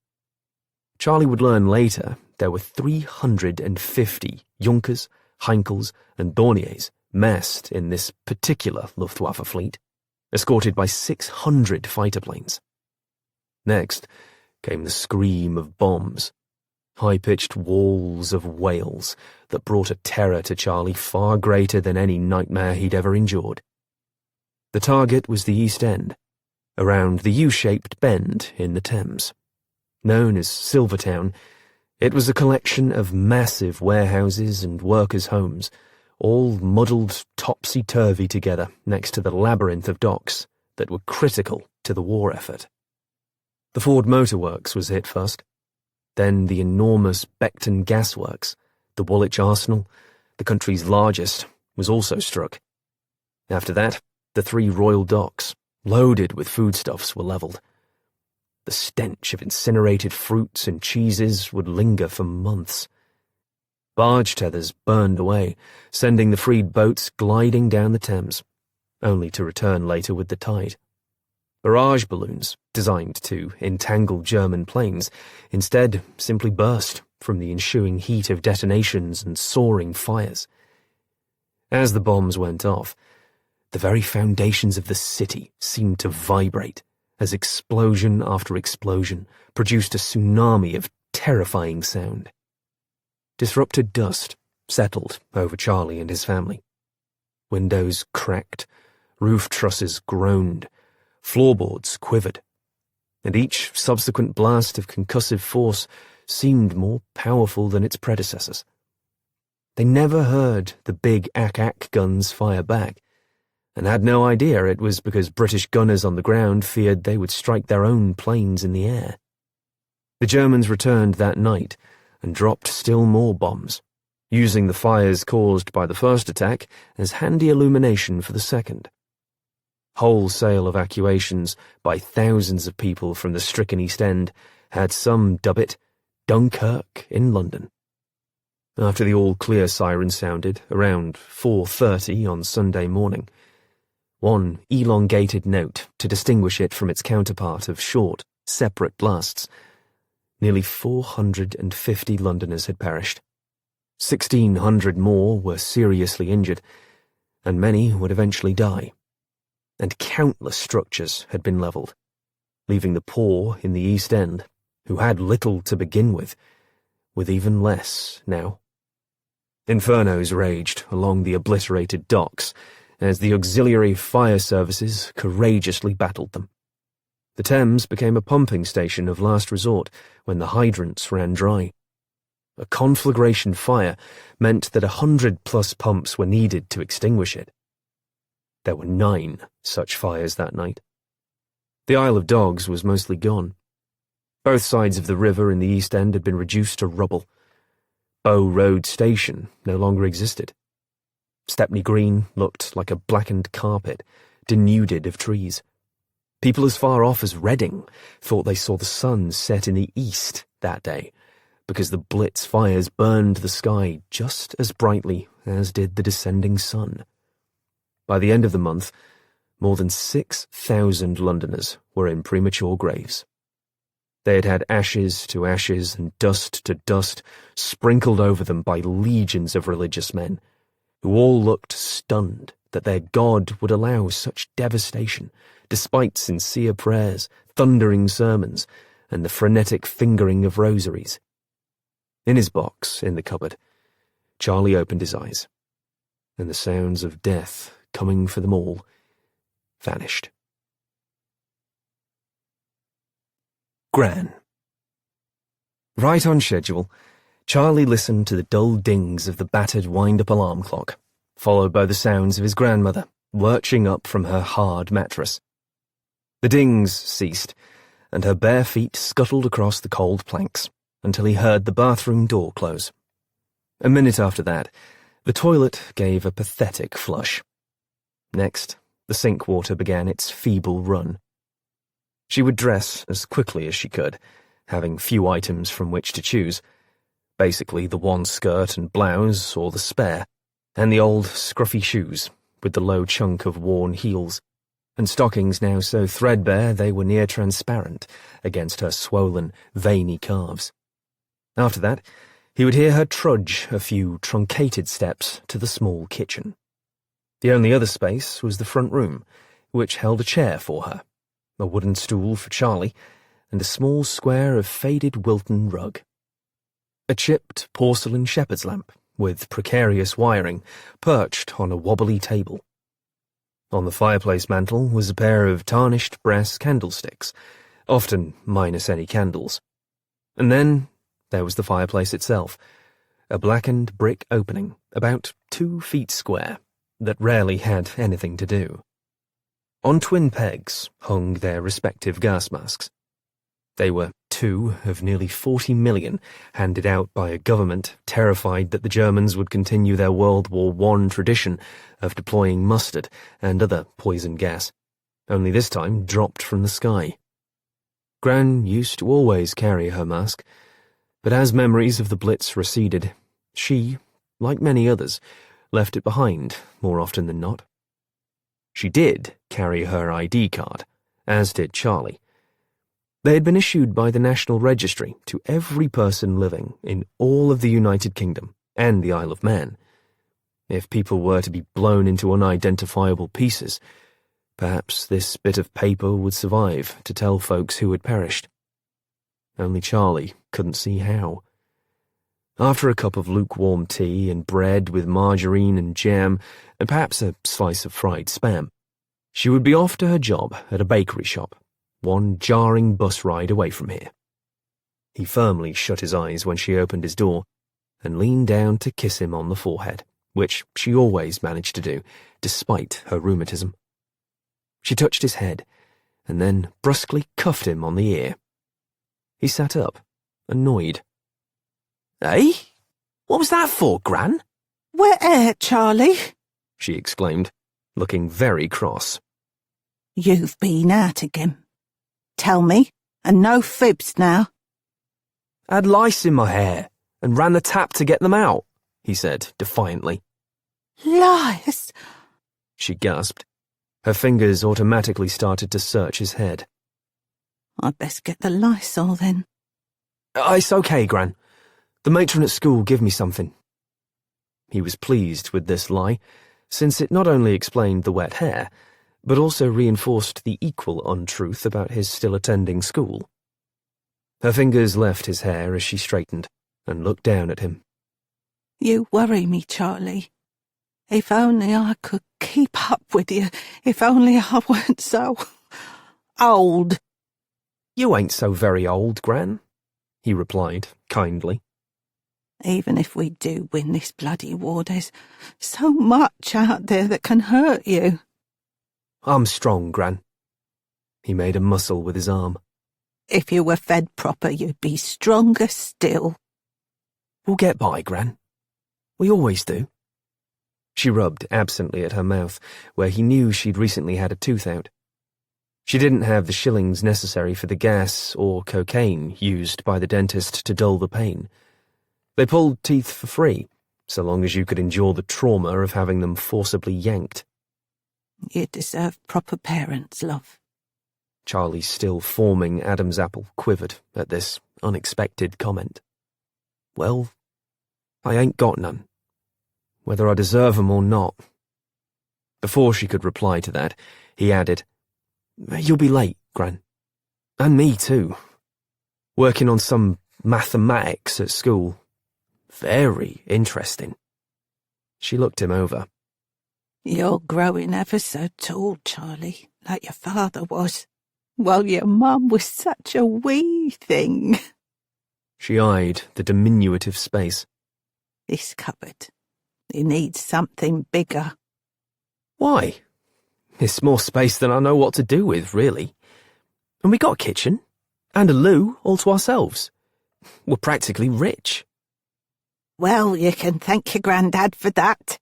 Speaker 1: Charlie would learn later there were 350 Junkers, Heinkels, and Dorniers massed in this particular Luftwaffe fleet, escorted by 600 fighter planes. Next came the scream of bombs, high-pitched walls of wails that brought a terror to Charlie far greater than any nightmare he'd ever endured. The target was the East End, around the U-shaped bend in the Thames. Known as Silvertown, it was a collection of massive warehouses and workers' homes, all muddled topsy-turvy together next to the labyrinth of docks that were critical to the war effort. The Ford Motor Works was hit first, then the enormous Beckton Gas Works, the Woolwich Arsenal, the country's largest, was also struck. After that, the 3 royal docks, loaded with foodstuffs, were levelled. The stench of incinerated fruits and cheeses would linger for months. Barge tethers burned away, sending the freed boats gliding down the Thames, only to return later with the tide. Barrage balloons, designed to entangle German planes, instead simply burst from the ensuing heat of detonations and soaring fires. As the bombs went off, the very foundations of the city seemed to vibrate as explosion after explosion produced a tsunami of terrifying sound. Disrupted dust settled over Charlie and his family. Windows cracked, roof trusses groaned, floorboards quivered, and each subsequent blast of concussive force seemed more powerful than its predecessors. They never heard the big ack-ack guns fire back, and had no idea it was because British gunners on the ground feared they would strike their own planes in the air. The Germans returned that night and dropped still more bombs, using the fires caused by the first attack as handy illumination for the second. Wholesale evacuations by thousands of people from the stricken East End had some dub it Dunkirk in London. After the all-clear siren sounded around 4:30 on Sunday morning, one elongated note to distinguish it from its counterpart of short, separate blasts, nearly 450 Londoners had perished. 1,600 more were seriously injured, and many would eventually die. And countless structures had been levelled, leaving the poor in the East End, who had little to begin with even less now. Infernos raged along the obliterated docks as the auxiliary fire services courageously battled them. The Thames became a pumping station of last resort when the hydrants ran dry. A conflagration fire meant that 100+ pumps were needed to extinguish it. There were 9 such fires that night. The Isle of Dogs was mostly gone. Both sides of the river in the East End had been reduced to rubble. Bow Road Station no longer existed. Stepney Green looked like a blackened carpet, denuded of trees. People as far off as Reading thought they saw the sun set in the east that day, because the Blitz fires burned the sky just as brightly as did the descending sun. By the end of the month, more than 6,000 Londoners were in premature graves. They had had ashes to ashes and dust to dust sprinkled over them by legions of religious men, who all looked stunned that their God would allow such devastation, despite sincere prayers, thundering sermons, and the frenetic fingering of rosaries. In his box in the cupboard, Charlie opened his eyes, and the sounds of death coming for them all vanished. Gran. Right on schedule, Charlie listened to the dull dings of the battered wind-up alarm clock, followed by the sounds of his grandmother lurching up from her hard mattress. The dings ceased, and her bare feet scuttled across the cold planks until he heard the bathroom door close. A minute after that, the toilet gave a pathetic flush. Next, the sink water began its feeble run. She would dress as quickly as she could, having few items from which to choose. Basically the one skirt and blouse or the spare, and the old scruffy shoes with the low chunk of worn heels, and stockings now so threadbare they were near transparent against her swollen, veiny calves. After that, he would hear her trudge a few truncated steps to the small kitchen. The only other space was the front room, which held a chair for her, a wooden stool for Charlie, and a small square of faded Wilton rug. A chipped porcelain shepherd's lamp, with precarious wiring, perched on a wobbly table. On the fireplace mantel was a pair of tarnished brass candlesticks, often minus any candles. And then there was the fireplace itself, a blackened brick opening, about 2 feet square, that rarely had anything to do. On twin pegs hung their respective gas masks. They were 2 of nearly 40 million handed out by a government terrified that the Germans would continue their World War I tradition of deploying mustard and other poison gas, only this time dropped from the sky. Gran used to always carry her mask, but as memories of the Blitz receded, she, like many others, left it behind more often than not. She did carry her ID card, as did Charlie. They had been issued by the National Registry to every person living in all of the United Kingdom and the Isle of Man. If people were to be blown into unidentifiable pieces, perhaps this bit of paper would survive to tell folks who had perished. Only Charlie couldn't see how. After a cup of lukewarm tea and bread with margarine and jam, and perhaps a slice of fried spam, she would be off to her job at a bakery shop, one jarring bus ride away from here. He firmly shut his eyes when she opened his door, and leaned down to kiss him on the forehead, which she always managed to do, despite her rheumatism. She touched his head, and then brusquely cuffed him on the ear. He sat up, annoyed. "Eh? What was that for, Gran?"
Speaker 3: Wet air, Charlie.
Speaker 1: She exclaimed, looking very cross.
Speaker 3: You've been out again. Tell me, and no fibs now.
Speaker 1: "I had lice in my hair, and ran the tap to get them out," he said defiantly.
Speaker 3: Lies!
Speaker 1: She gasped. Her fingers automatically started to search his head.
Speaker 3: I'd best get the Lysol then.
Speaker 1: "It's okay, Gran. The matron at school gave me something." He was pleased with this lie, since it not only explained the wet hair, but also reinforced the equal untruth about his still attending school. Her fingers left his hair as she straightened and looked down at him.
Speaker 3: You worry me, Charlie. If only I could keep up with you. If only I weren't so old.
Speaker 1: "You ain't so very old, Gran," he replied kindly.
Speaker 3: Even if we do win this bloody war, there's so much out there that can hurt you.
Speaker 1: "I'm strong, Gran." He made a muscle with his arm.
Speaker 3: If you were fed proper, you'd be stronger still.
Speaker 1: "We'll get by, Gran. We always do." She rubbed absently at her mouth, where he knew she'd recently had a tooth out. She didn't have the shillings necessary for the gas or cocaine used by the dentist to dull the pain. They pulled teeth for free, so long as you could endure the trauma of having them forcibly yanked.
Speaker 3: You deserve proper parents, love.
Speaker 1: Charlie's still forming Adam's apple quivered at this unexpected comment. "Well, I ain't got none, whether I deserve 'em or not." Before she could reply to that, he added, "You'll be late, Gran. And me too. Working on some mathematics at school. Very interesting." She looked him over.
Speaker 3: You're growing ever so tall, Charlie, like your father was, while your mum was such a wee thing.
Speaker 1: She eyed the diminutive space.
Speaker 3: This cupboard, it needs something bigger.
Speaker 1: "Why? It's more space than I know what to do with, really. And we got a kitchen, and a loo all to ourselves. We're practically rich."
Speaker 3: Well, you can thank your granddad for that.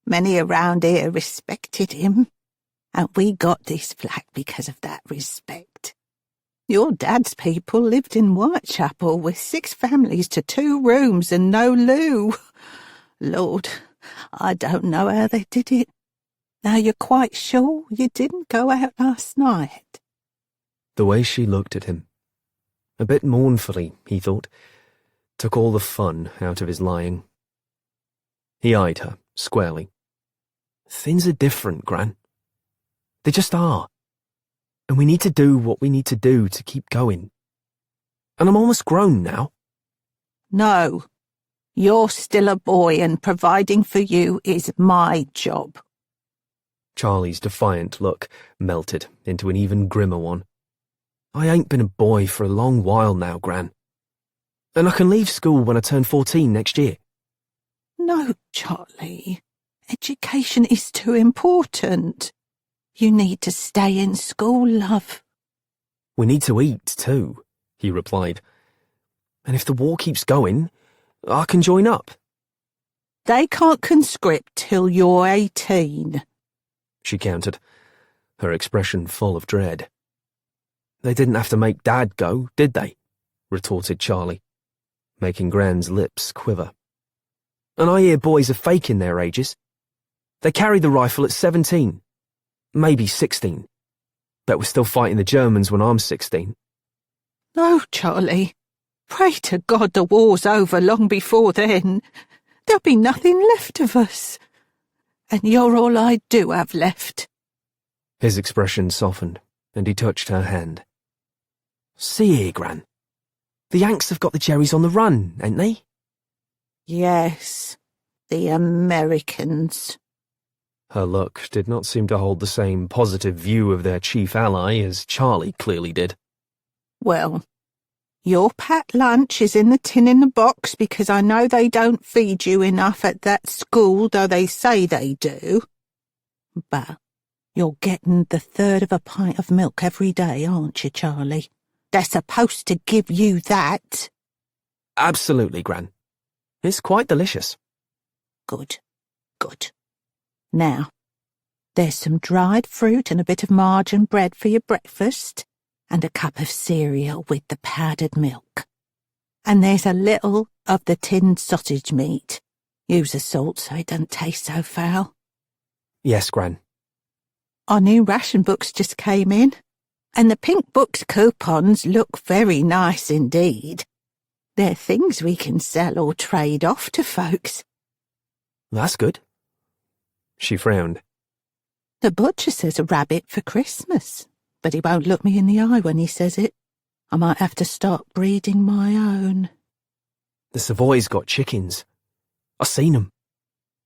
Speaker 3: Many around here respected him, and we got this flat because of that respect. Your dad's people lived in Whitechapel with 6 families to 2 rooms and no loo. Lord, I don't know how they did it. Now you're quite sure you didn't go out last night?
Speaker 1: The way she looked at him, a bit mournfully, he thought, took all the fun out of his lying. He eyed her squarely. "Things are different, Gran. They just are. And we need to do what we need to do to keep going. And I'm almost grown now."
Speaker 3: No, you're still a boy, and providing for you is my job.
Speaker 1: Charlie's defiant look melted into an even grimmer one. "I ain't been a boy for a long while now, Gran. And I can leave school when I turn 14 next year."
Speaker 3: No, Charlie. Education is too important. You need to stay in school, love.
Speaker 1: "We need to eat, too," he replied. "And if the war keeps going, I can join up."
Speaker 3: They can't conscript till you're 18.
Speaker 1: She countered, her expression full of dread. "They didn't have to make Dad go, did they?" retorted Charlie, making Gran's lips quiver. "And I hear boys are faking their ages. They carry the rifle at 17, maybe 16. Bet we're still fighting the Germans when I'm 16.
Speaker 3: No, Charlie. Pray to God the war's over long before then. There'll be nothing left of us. And you're all I do have left."
Speaker 1: His expression softened, and he touched her hand. "See here, Gran. The Yanks have got the Jerrys on the run, ain't they?"
Speaker 3: Yes, the Americans.
Speaker 1: Her look did not seem to hold the same positive view of their chief ally as Charlie clearly did.
Speaker 3: Well, Your packed lunch is in the tin in the box because I know they don't feed you enough at that school, though they say they do. But you're getting the third of a pint of milk every day, aren't you, Charlie? They're supposed to give you that.
Speaker 1: Absolutely, Gran. It's quite delicious.
Speaker 3: Good, good. Now, there's some dried fruit and a bit of margarine bread for your breakfast, and a cup of cereal with the powdered milk. And there's a little of the tinned sausage meat. Use the salt so it doesn't taste so foul.
Speaker 1: Yes, Gran.
Speaker 3: Our new ration books just came in, and the pink books coupons look very nice indeed. They're things we can sell or trade off to folks.
Speaker 1: That's good. She frowned.
Speaker 3: The butcher says a rabbit for Christmas, but he won't look me in the eye when he says it. I might have to start breeding my own.
Speaker 1: The Savoy's got chickens. I've seen 'em.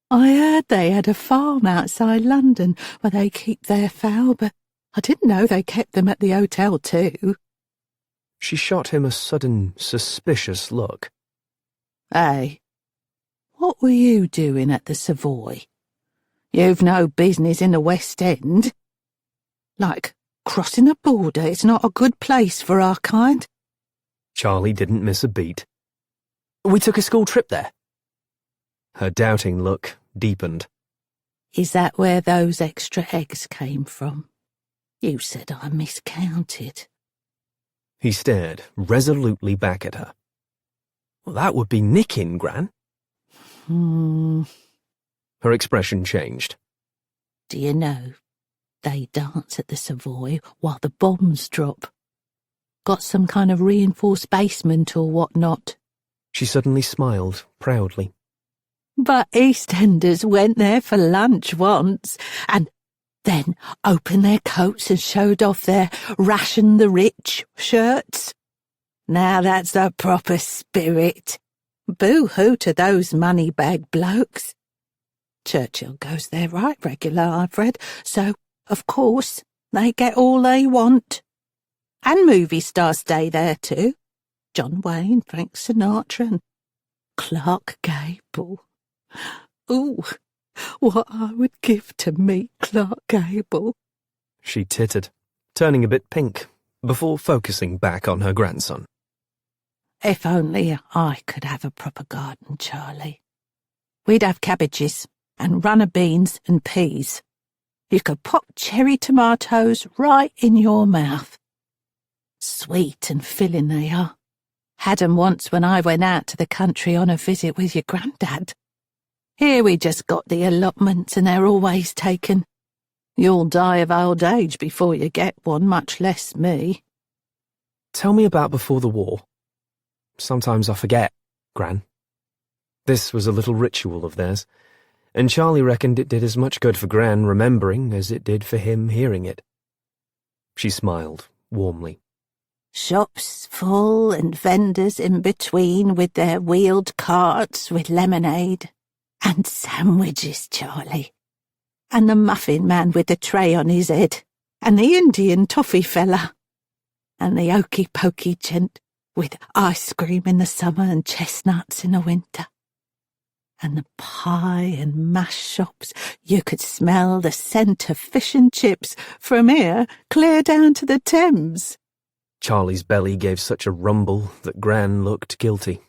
Speaker 3: I heard they had a farm outside London where they keep their fowl, but I didn't know they kept them at the hotel too.
Speaker 1: She shot him a sudden, suspicious look.
Speaker 3: Hey, what were you doing at the Savoy? You've no business in the West End. Like, crossing a border is not a good place for our kind.
Speaker 1: Charlie didn't miss a beat. We took a school trip there. Her doubting look deepened.
Speaker 3: Is that where those extra eggs came from? You said I miscounted.
Speaker 1: He stared resolutely back at her. Well, that would be nicking, Gran. Her expression changed.
Speaker 3: Do you know, they dance at the Savoy while the bombs drop. Got some kind of reinforced basement or whatnot.
Speaker 1: She suddenly smiled proudly.
Speaker 3: But EastEnders went there for lunch once, and then opened their coats and showed off their ration the rich shirts. Now that's the proper spirit. Boo-hoo to those money-bag blokes. Churchill goes there right regular, I've read, so, of course, they get all they want. And movie stars stay there too. John Wayne, Frank Sinatra, and Clark Gable. Ooh, what I would give to meet Clark Gable.
Speaker 1: She tittered, turning a bit pink, before focusing back on her grandson.
Speaker 3: If only I could have a proper garden, Charlie. We'd have cabbages and runner beans and peas. You could pop cherry tomatoes right in your mouth. Sweet and filling they are. Had 'em once when I went out to the country on a visit with your granddad. Here we just got the allotments and they're always taken. You'll die of old age before you get one, much less me.
Speaker 1: Tell me about before the war. Sometimes I forget, Gran. This was a little ritual of theirs, and Charlie reckoned it did as much good for Gran remembering as it did for him hearing it. She smiled warmly.
Speaker 3: Shops full and vendors in between with their wheeled carts with lemonade. And sandwiches, Charlie. And the muffin man with the tray on his head. And the Indian toffee fella. And the okey-pokey gent with ice cream in the summer and chestnuts in the winter. And the pie and mash shops, you could smell the scent of fish and chips from here clear down to the Thames.
Speaker 1: Charlie's belly gave such a rumble that Gran looked guilty.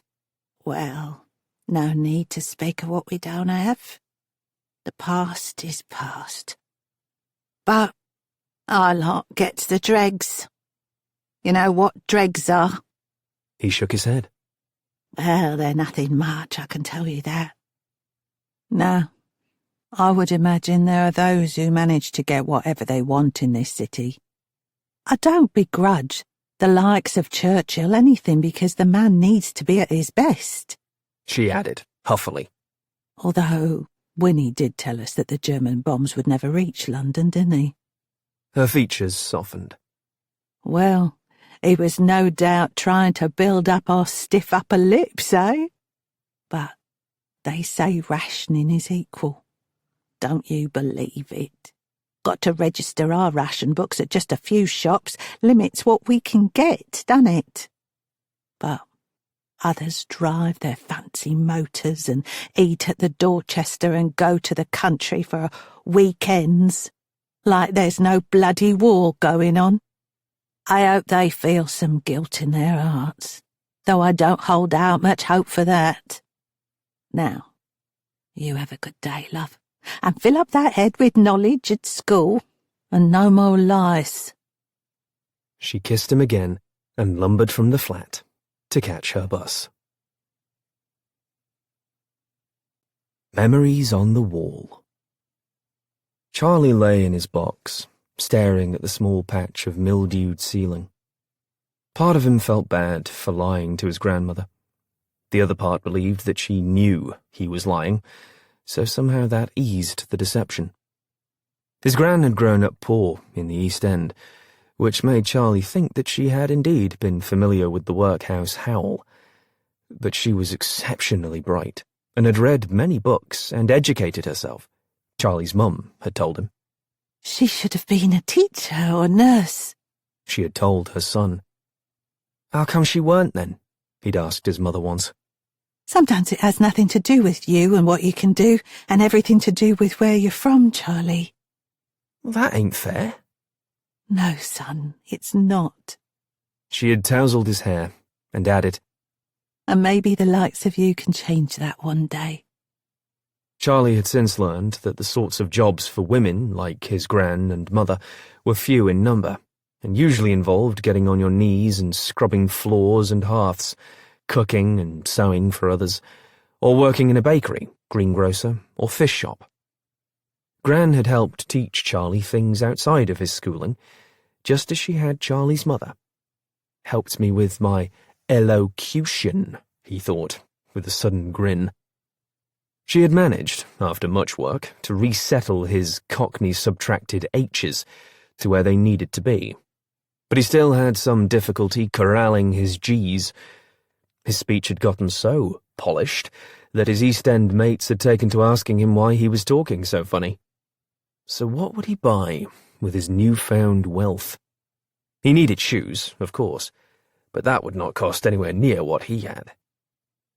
Speaker 3: Well, no need to speak of what we don't have. The past is past. But our lot gets the dregs. You know what dregs are?
Speaker 1: He shook his head.
Speaker 3: Well, they're nothing much, I can tell you that. No, I would imagine there are those who manage to get whatever they want in this city. I don't begrudge the likes of Churchill anything because the man needs to be at his best.
Speaker 1: She added, huffily.
Speaker 3: Although Winnie did tell us that the German bombs would never reach London, didn't he?
Speaker 1: Her features softened.
Speaker 3: Well, he was no doubt trying to build up our stiff upper lips, eh? But they say rationing is equal. Don't you believe it? Got to register our ration books at just a few shops limits what we can get, doesn't it? but others drive their fancy motors and eat at the Dorchester and go to the country for weekends, like there's no bloody war going on. I hope they feel some guilt in their hearts, though I don't hold out much hope for that. Now, you have a good day, love, and fill up that head with knowledge at school, and no more lies.
Speaker 1: She kissed him again and lumbered from the flat to catch her bus. Memories on the wall. Charlie lay in his box, staring at the small patch of mildewed ceiling. Part of him felt bad for lying to his grandmother. The other part believed that she knew he was lying, so somehow that eased the deception. His Gran had grown up poor in the East End, which made Charlie think that she had indeed been familiar with the workhouse howl. But she was exceptionally bright, and had read many books and educated herself, Charlie's mum had told him.
Speaker 3: She should have been a teacher or nurse,
Speaker 1: she had told her son. How come she weren't then? He'd asked his mother once.
Speaker 3: Sometimes it has nothing to do with you and what you can do, and everything to do with where you're from, Charlie.
Speaker 1: Well, that ain't fair.
Speaker 3: No, son, it's not.
Speaker 1: She had tousled his hair and added,
Speaker 3: And maybe the likes of you can change that one day.
Speaker 1: Charlie had since learned that the sorts of jobs for women, like his Gran and mother, were few in number, and usually involved getting on your knees and scrubbing floors and hearths, cooking and sewing for others, or working in a bakery, greengrocer, or fish shop. Gran had helped teach Charlie things outside of his schooling, just as she had Charlie's mother. Helped me with my elocution, he thought, with a sudden grin. She had managed, after much work, to resettle his Cockney-subtracted H's to where they needed to be. But he still had some difficulty corralling his G's. His speech had gotten so polished that his East End mates had taken to asking him why he was talking so funny. So what would he buy with his newfound wealth? He needed shoes, of course, but that would not cost anywhere near what he had.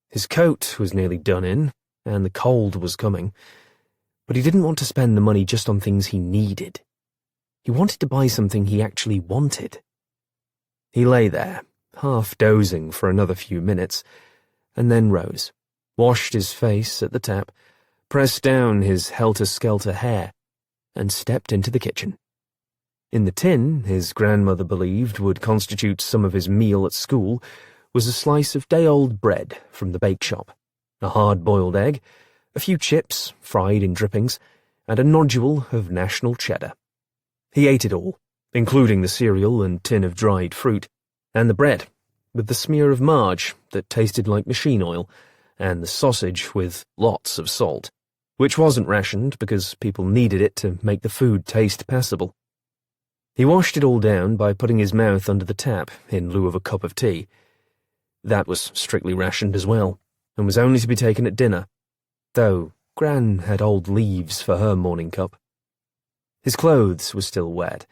Speaker 1: His coat was nearly done in, and the cold was coming, but he didn't want to spend the money just on things he needed. He wanted to buy something he actually wanted. He lay there, half dozing for another few minutes, and then rose, washed his face at the tap, pressed down his helter-skelter hair, and stepped into the kitchen. In the tin his grandmother believed would constitute some of his meal at school was a slice of day-old bread from the bake shop, a hard-boiled egg, a few chips fried in drippings, and a nodule of national cheddar. He ate it all, including the cereal and tin of dried fruit, and the bread, with the smear of marge that tasted like machine oil, and the sausage with lots of salt, which wasn't rationed because people needed it to make the food taste passable. He washed it all down by putting his mouth under the tap in lieu of a cup of tea. That was strictly rationed as well, and was only to be taken at dinner, though Gran had old leaves for her morning cup. His clothes were still wet,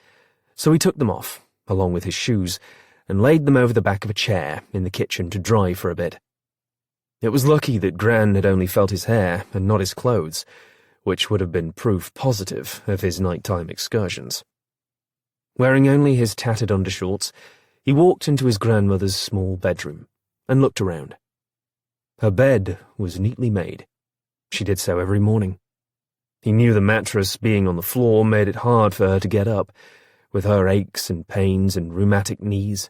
Speaker 1: so he took them off, along with his shoes, and laid them over the back of a chair in the kitchen to dry for a bit. It was lucky that Gran had only felt his hair and not his clothes, which would have been proof positive of his nighttime excursions. Wearing only his tattered undershorts, he walked into his grandmother's small bedroom and looked around. Her bed was neatly made. She did so every morning. He knew the mattress being on the floor made it hard for her to get up, with her aches and pains and rheumatic knees.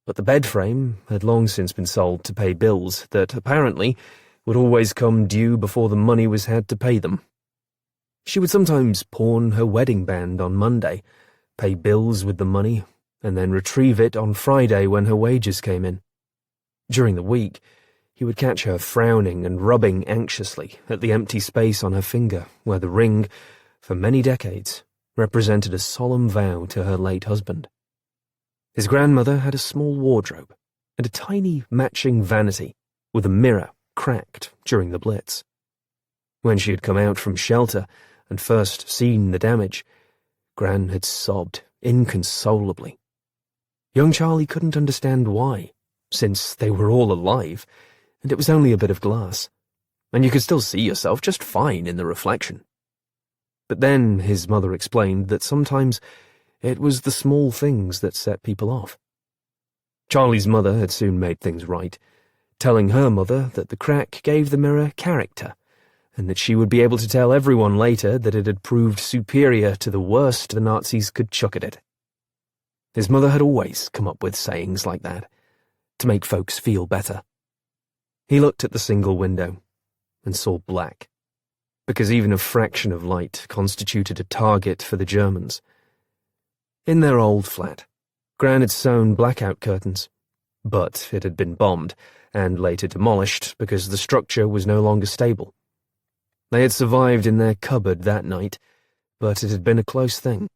Speaker 1: But the bed frame had long since been sold to pay bills that, apparently, would always come due before the money was had to pay them. She would sometimes pawn her wedding band on Monday, pay bills with the money, and then retrieve it on Friday when her wages came in. During the week, he would catch her frowning and rubbing anxiously at the empty space on her finger where the ring, for many decades, represented a solemn vow to her late husband. His grandmother had a small wardrobe and a tiny matching vanity with a mirror cracked during the Blitz. When she had come out from shelter and first seen the damage, Gran had sobbed inconsolably. Young Charlie couldn't understand why, since they were all alive, and it was only a bit of glass, and you could still see yourself just fine in the reflection. But then his mother explained that sometimes it was the small things that set people off. Charlie's mother had soon made things right, telling her mother that the crack gave the mirror character, and that she would be able to tell everyone later that it had proved superior to the worst the Nazis could chuck at it. His mother had always come up with sayings like that, to make folks feel better. He looked at the single window and saw black, because even a fraction of light constituted a target for the Germans. In their old flat, Gran had sewn blackout curtains, but it had been bombed and later demolished because the structure was no longer stable. They had survived in their cupboard that night, but it had been a close thing.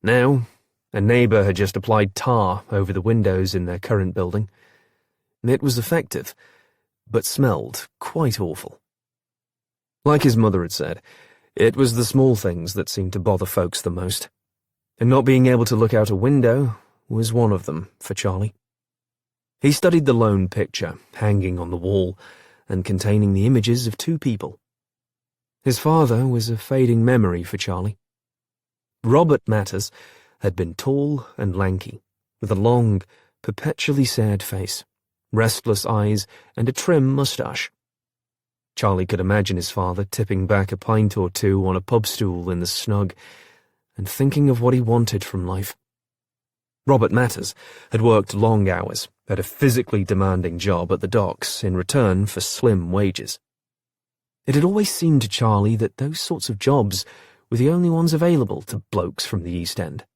Speaker 1: Now, a neighbour had just applied tar over the windows in their current building. It was effective, but smelled quite awful. Like his mother had said, it was the small things that seemed to bother folks the most, and not being able to look out a window was one of them for Charlie. He studied the lone picture hanging on the wall and containing the images of two people. His father was a fading memory for Charlie. Robert Matters had been tall and lanky, with a long, perpetually sad face, restless eyes, and a trim moustache. Charlie could imagine his father tipping back a pint or two on a pub stool in the snug and thinking of what he wanted from life. Robert Matters had worked long hours at a physically demanding job at the docks in return for slim wages. It had always seemed to Charlie that those sorts of jobs were the only ones available to blokes from the East End.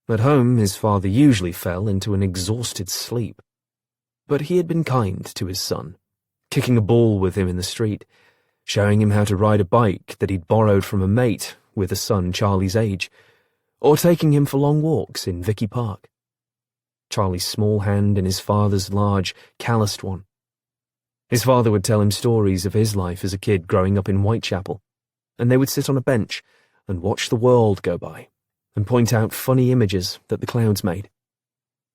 Speaker 1: At home, his father usually fell into an exhausted sleep. But he had been kind to his son, kicking a ball with him in the street, showing him how to ride a bike that he'd borrowed from a mate with a son Charlie's age, or taking him for long walks in Vicky Park. Charlie's small hand in his father's large, calloused one. His father would tell him stories of his life as a kid growing up in Whitechapel, and they would sit on a bench and watch the world go by and point out funny images that the clouds made.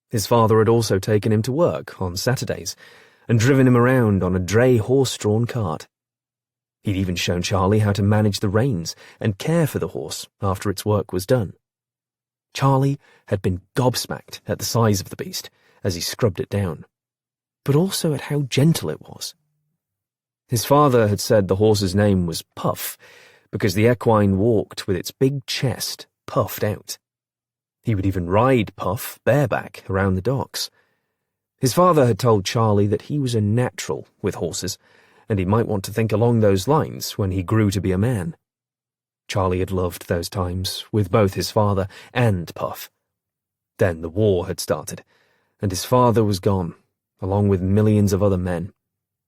Speaker 1: His father had also taken him to work on Saturdays and driven him around on a dray horse-drawn cart. He'd even shown Charlie how to manage the reins and care for the horse after its work was done. Charlie had been gobsmacked at the size of the beast as he scrubbed it down, but also at how gentle it was. His father had said the horse's name was Puff because the equine walked with its big chest puffed out. He would even ride Puff bareback around the docks. His father had told Charlie that he was a natural with horses, and he might want to think along those lines when he grew to be a man. Charlie had loved those times with both his father and Puff. Then the war had started, and his father was gone, along with millions of other men,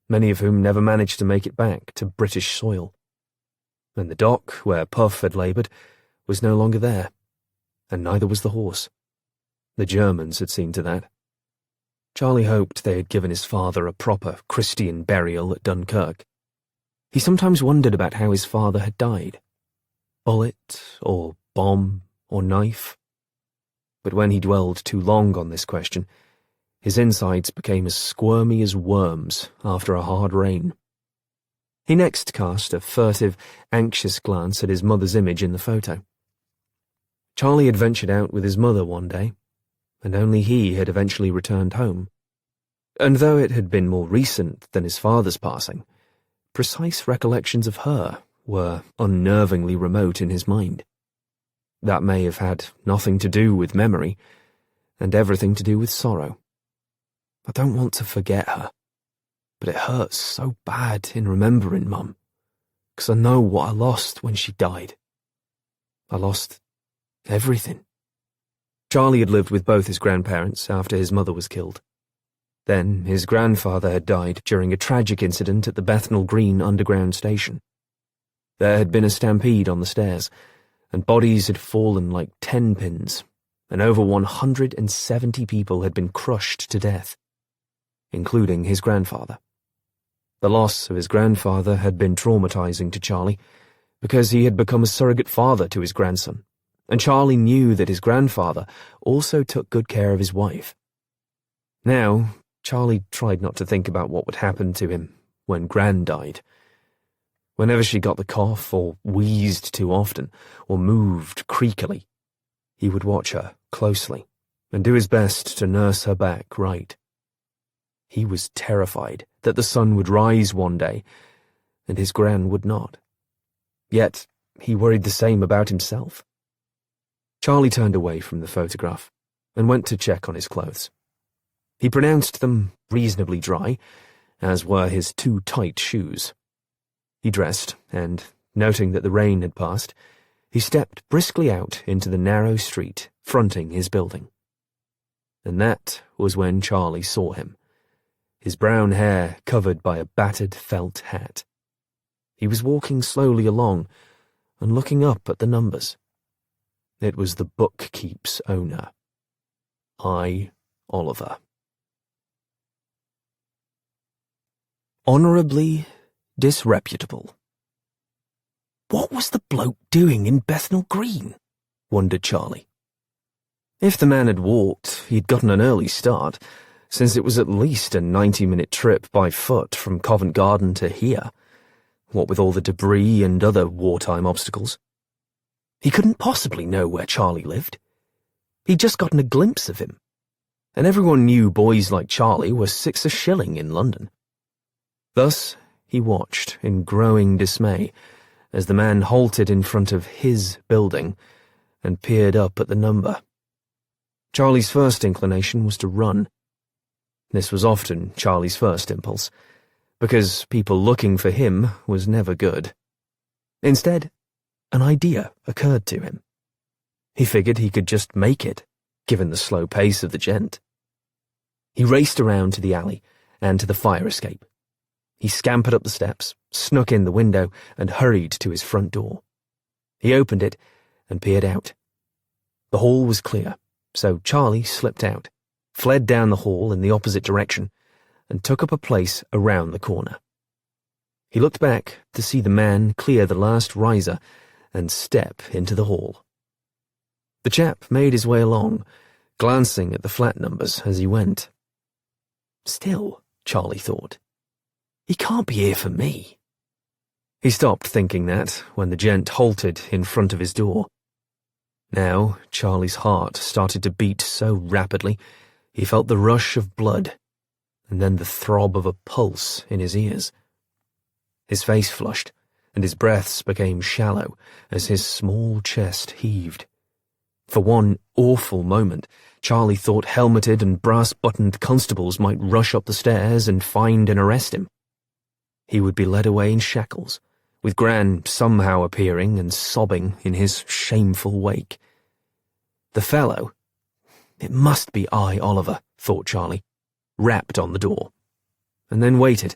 Speaker 1: many of whom never managed to make it back to British soil. And the dock where Puff had laboured was no longer there, and neither was the horse. The Germans had seen to that. Charlie hoped they had given his father a proper Christian burial at Dunkirk. He sometimes wondered about how his father had died. Bullet, or bomb, or knife. But when he dwelled too long on this question, his insides became as squirmy as worms after a hard rain. He next cast a furtive, anxious glance at his mother's image in the photo. Charlie had ventured out with his mother one day, and only he had eventually returned home. And though it had been more recent than his father's passing, precise recollections of her were unnervingly remote in his mind. That may have had nothing to do with memory, and everything to do with sorrow. I don't want to forget her, but it hurts so bad in remembering Mum, 'cause I know what I lost when she died. I lost everything. Charlie had lived with both his grandparents after his mother was killed. Then his grandfather had died during a tragic incident at the Bethnal Green Underground station. There had been a stampede on the stairs, and bodies had fallen like 10 pins, and over 170 people had been crushed to death, including his grandfather. The loss of his grandfather had been traumatizing to Charlie, because he had become a surrogate father to his grandson, and Charlie knew that his grandfather also took good care of his wife. Now, Charlie tried not to think about what would happen to him when Gran died. Whenever she got the cough, or wheezed too often, or moved creakily, he would watch her closely and do his best to nurse her back right. He was terrified that the sun would rise one day and his Gran would not. Yet he worried the same about himself. Charlie turned away from the photograph and went to check on his clothes. He pronounced them reasonably dry, as were his too tight shoes. He dressed, and, noting that the rain had passed, he stepped briskly out into the narrow street fronting his building. And that was when Charlie saw him, his brown hair covered by a battered felt hat. He was walking slowly along and looking up at the numbers. It was the bookkeep's owner, Oliver. Honourably disreputable. What was the bloke doing in Bethnal Green? Wondered Charlie. If the man had walked, he'd gotten an early start, since it was at least a 90-minute trip by foot from Covent Garden to here, what with all the debris and other wartime obstacles. He couldn't possibly know where Charlie lived. He'd just gotten a glimpse of him, and everyone knew boys like Charlie were 6 a shilling in London. Thus, he watched in growing dismay as the man halted in front of his building and peered up at the number. Charlie's first inclination was to run. This was often Charlie's first impulse, because people looking for him was never good. Instead, an idea occurred to him. He figured he could just make it, given the slow pace of the gent. He raced around to the alley and to the fire escape. He scampered up the steps, snuck in the window, and hurried to his front door. He opened it and peered out. The hall was clear, so Charlie slipped out, fled down the hall in the opposite direction, and took up a place around the corner. He looked back to see the man clear the last riser and step into the hall. The chap made his way along, glancing at the flat numbers as he went. Still, Charlie thought, he can't be here for me. He stopped thinking that when the gent halted in front of his door. Now, Charlie's heart started to beat so rapidly, he felt the rush of blood, and then the throb of a pulse in his ears. His face flushed, and his breaths became shallow as his small chest heaved. For one awful moment, Charlie thought helmeted and brass-buttoned constables might rush up the stairs and find and arrest him. He would be led away in shackles, with Gran somehow appearing and sobbing in his shameful wake. The fellow, it must be Oliver, thought Charlie, rapped on the door, and then waited,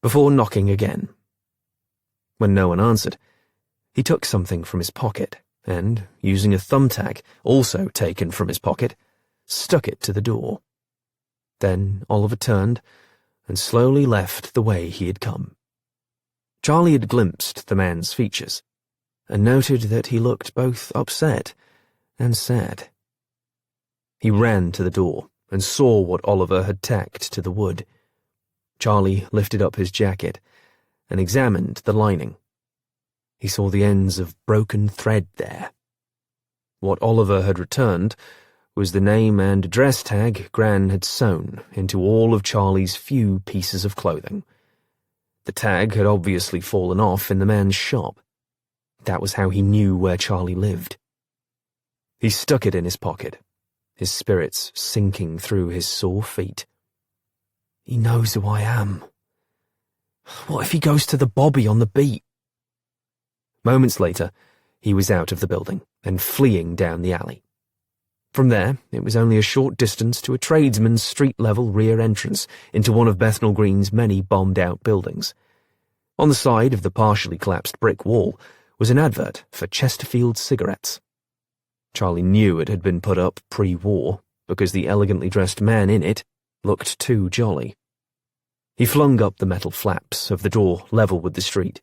Speaker 1: before knocking again. When no one answered, he took something from his pocket and, using a thumbtack, also taken from his pocket, stuck it to the door. Then Oliver turned and slowly left the way he had come. Charlie had glimpsed the man's features, and noted that he looked both upset and sad. He ran to the door and saw what Oliver had tacked to the wood. Charlie lifted up his jacket and examined the lining. He saw the ends of broken thread there. What Oliver had returned was the name and address tag Gran had sewn into all of Charlie's few pieces of clothing. The tag had obviously fallen off in the man's shop. That was how he knew where Charlie lived. He stuck it in his pocket, his spirits sinking through his sore feet. He knows who I am. What if he goes to the bobby on the beat? Moments later, he was out of the building and fleeing down the alley. From there, it was only a short distance to a tradesman's street-level rear entrance into one of Bethnal Green's many bombed-out buildings. On the side of the partially collapsed brick wall was an advert for Chesterfield cigarettes. Charlie knew it had been put up pre-war because the elegantly dressed man in it looked too jolly. He flung up the metal flaps of the door level with the street,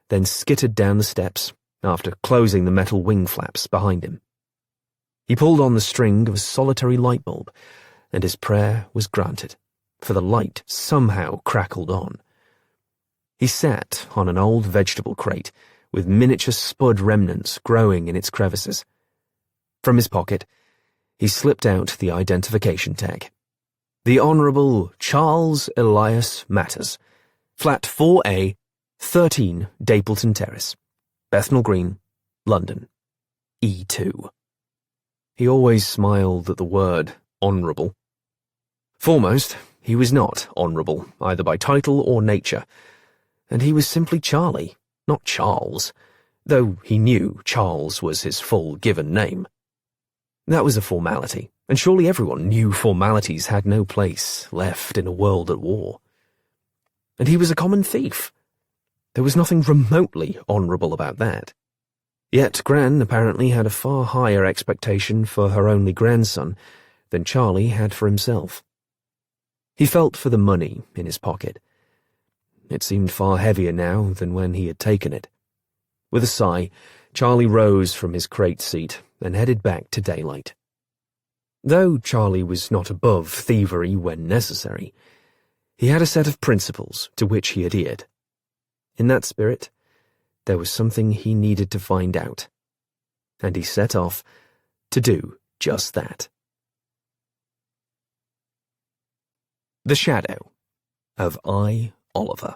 Speaker 1: then skittered down the steps after closing the metal wing flaps behind him. He pulled on the string of a solitary light bulb, and his prayer was granted. for the light somehow crackled on. He sat on an old vegetable crate with miniature spud remnants growing in its crevices. From his pocket, he slipped out the identification tag. The Honourable Charles Elias Matters, Flat 4A, 13 Dapleton Terrace, Bethnal Green, London, E2. He always smiled at the word honourable. Foremost, he was not honourable, either by title or nature, and he was simply Charlie, not Charles, though he knew Charles was his full given name. That was a formality, and surely everyone knew formalities had no place left in a world at war. And he was a common thief. There was nothing remotely honourable about that. Yet Gran apparently had a far higher expectation for her only grandson than Charlie had for himself. He felt for the money in his pocket. It seemed far heavier now than when he had taken it. With a sigh, Charlie rose from his crate seat and headed back to daylight. Though Charlie was not above thievery when necessary, he had a set of principles to which he adhered. In that spirit, there was something he needed to find out, and he set off to do just that. The Shadow of I. Oliver.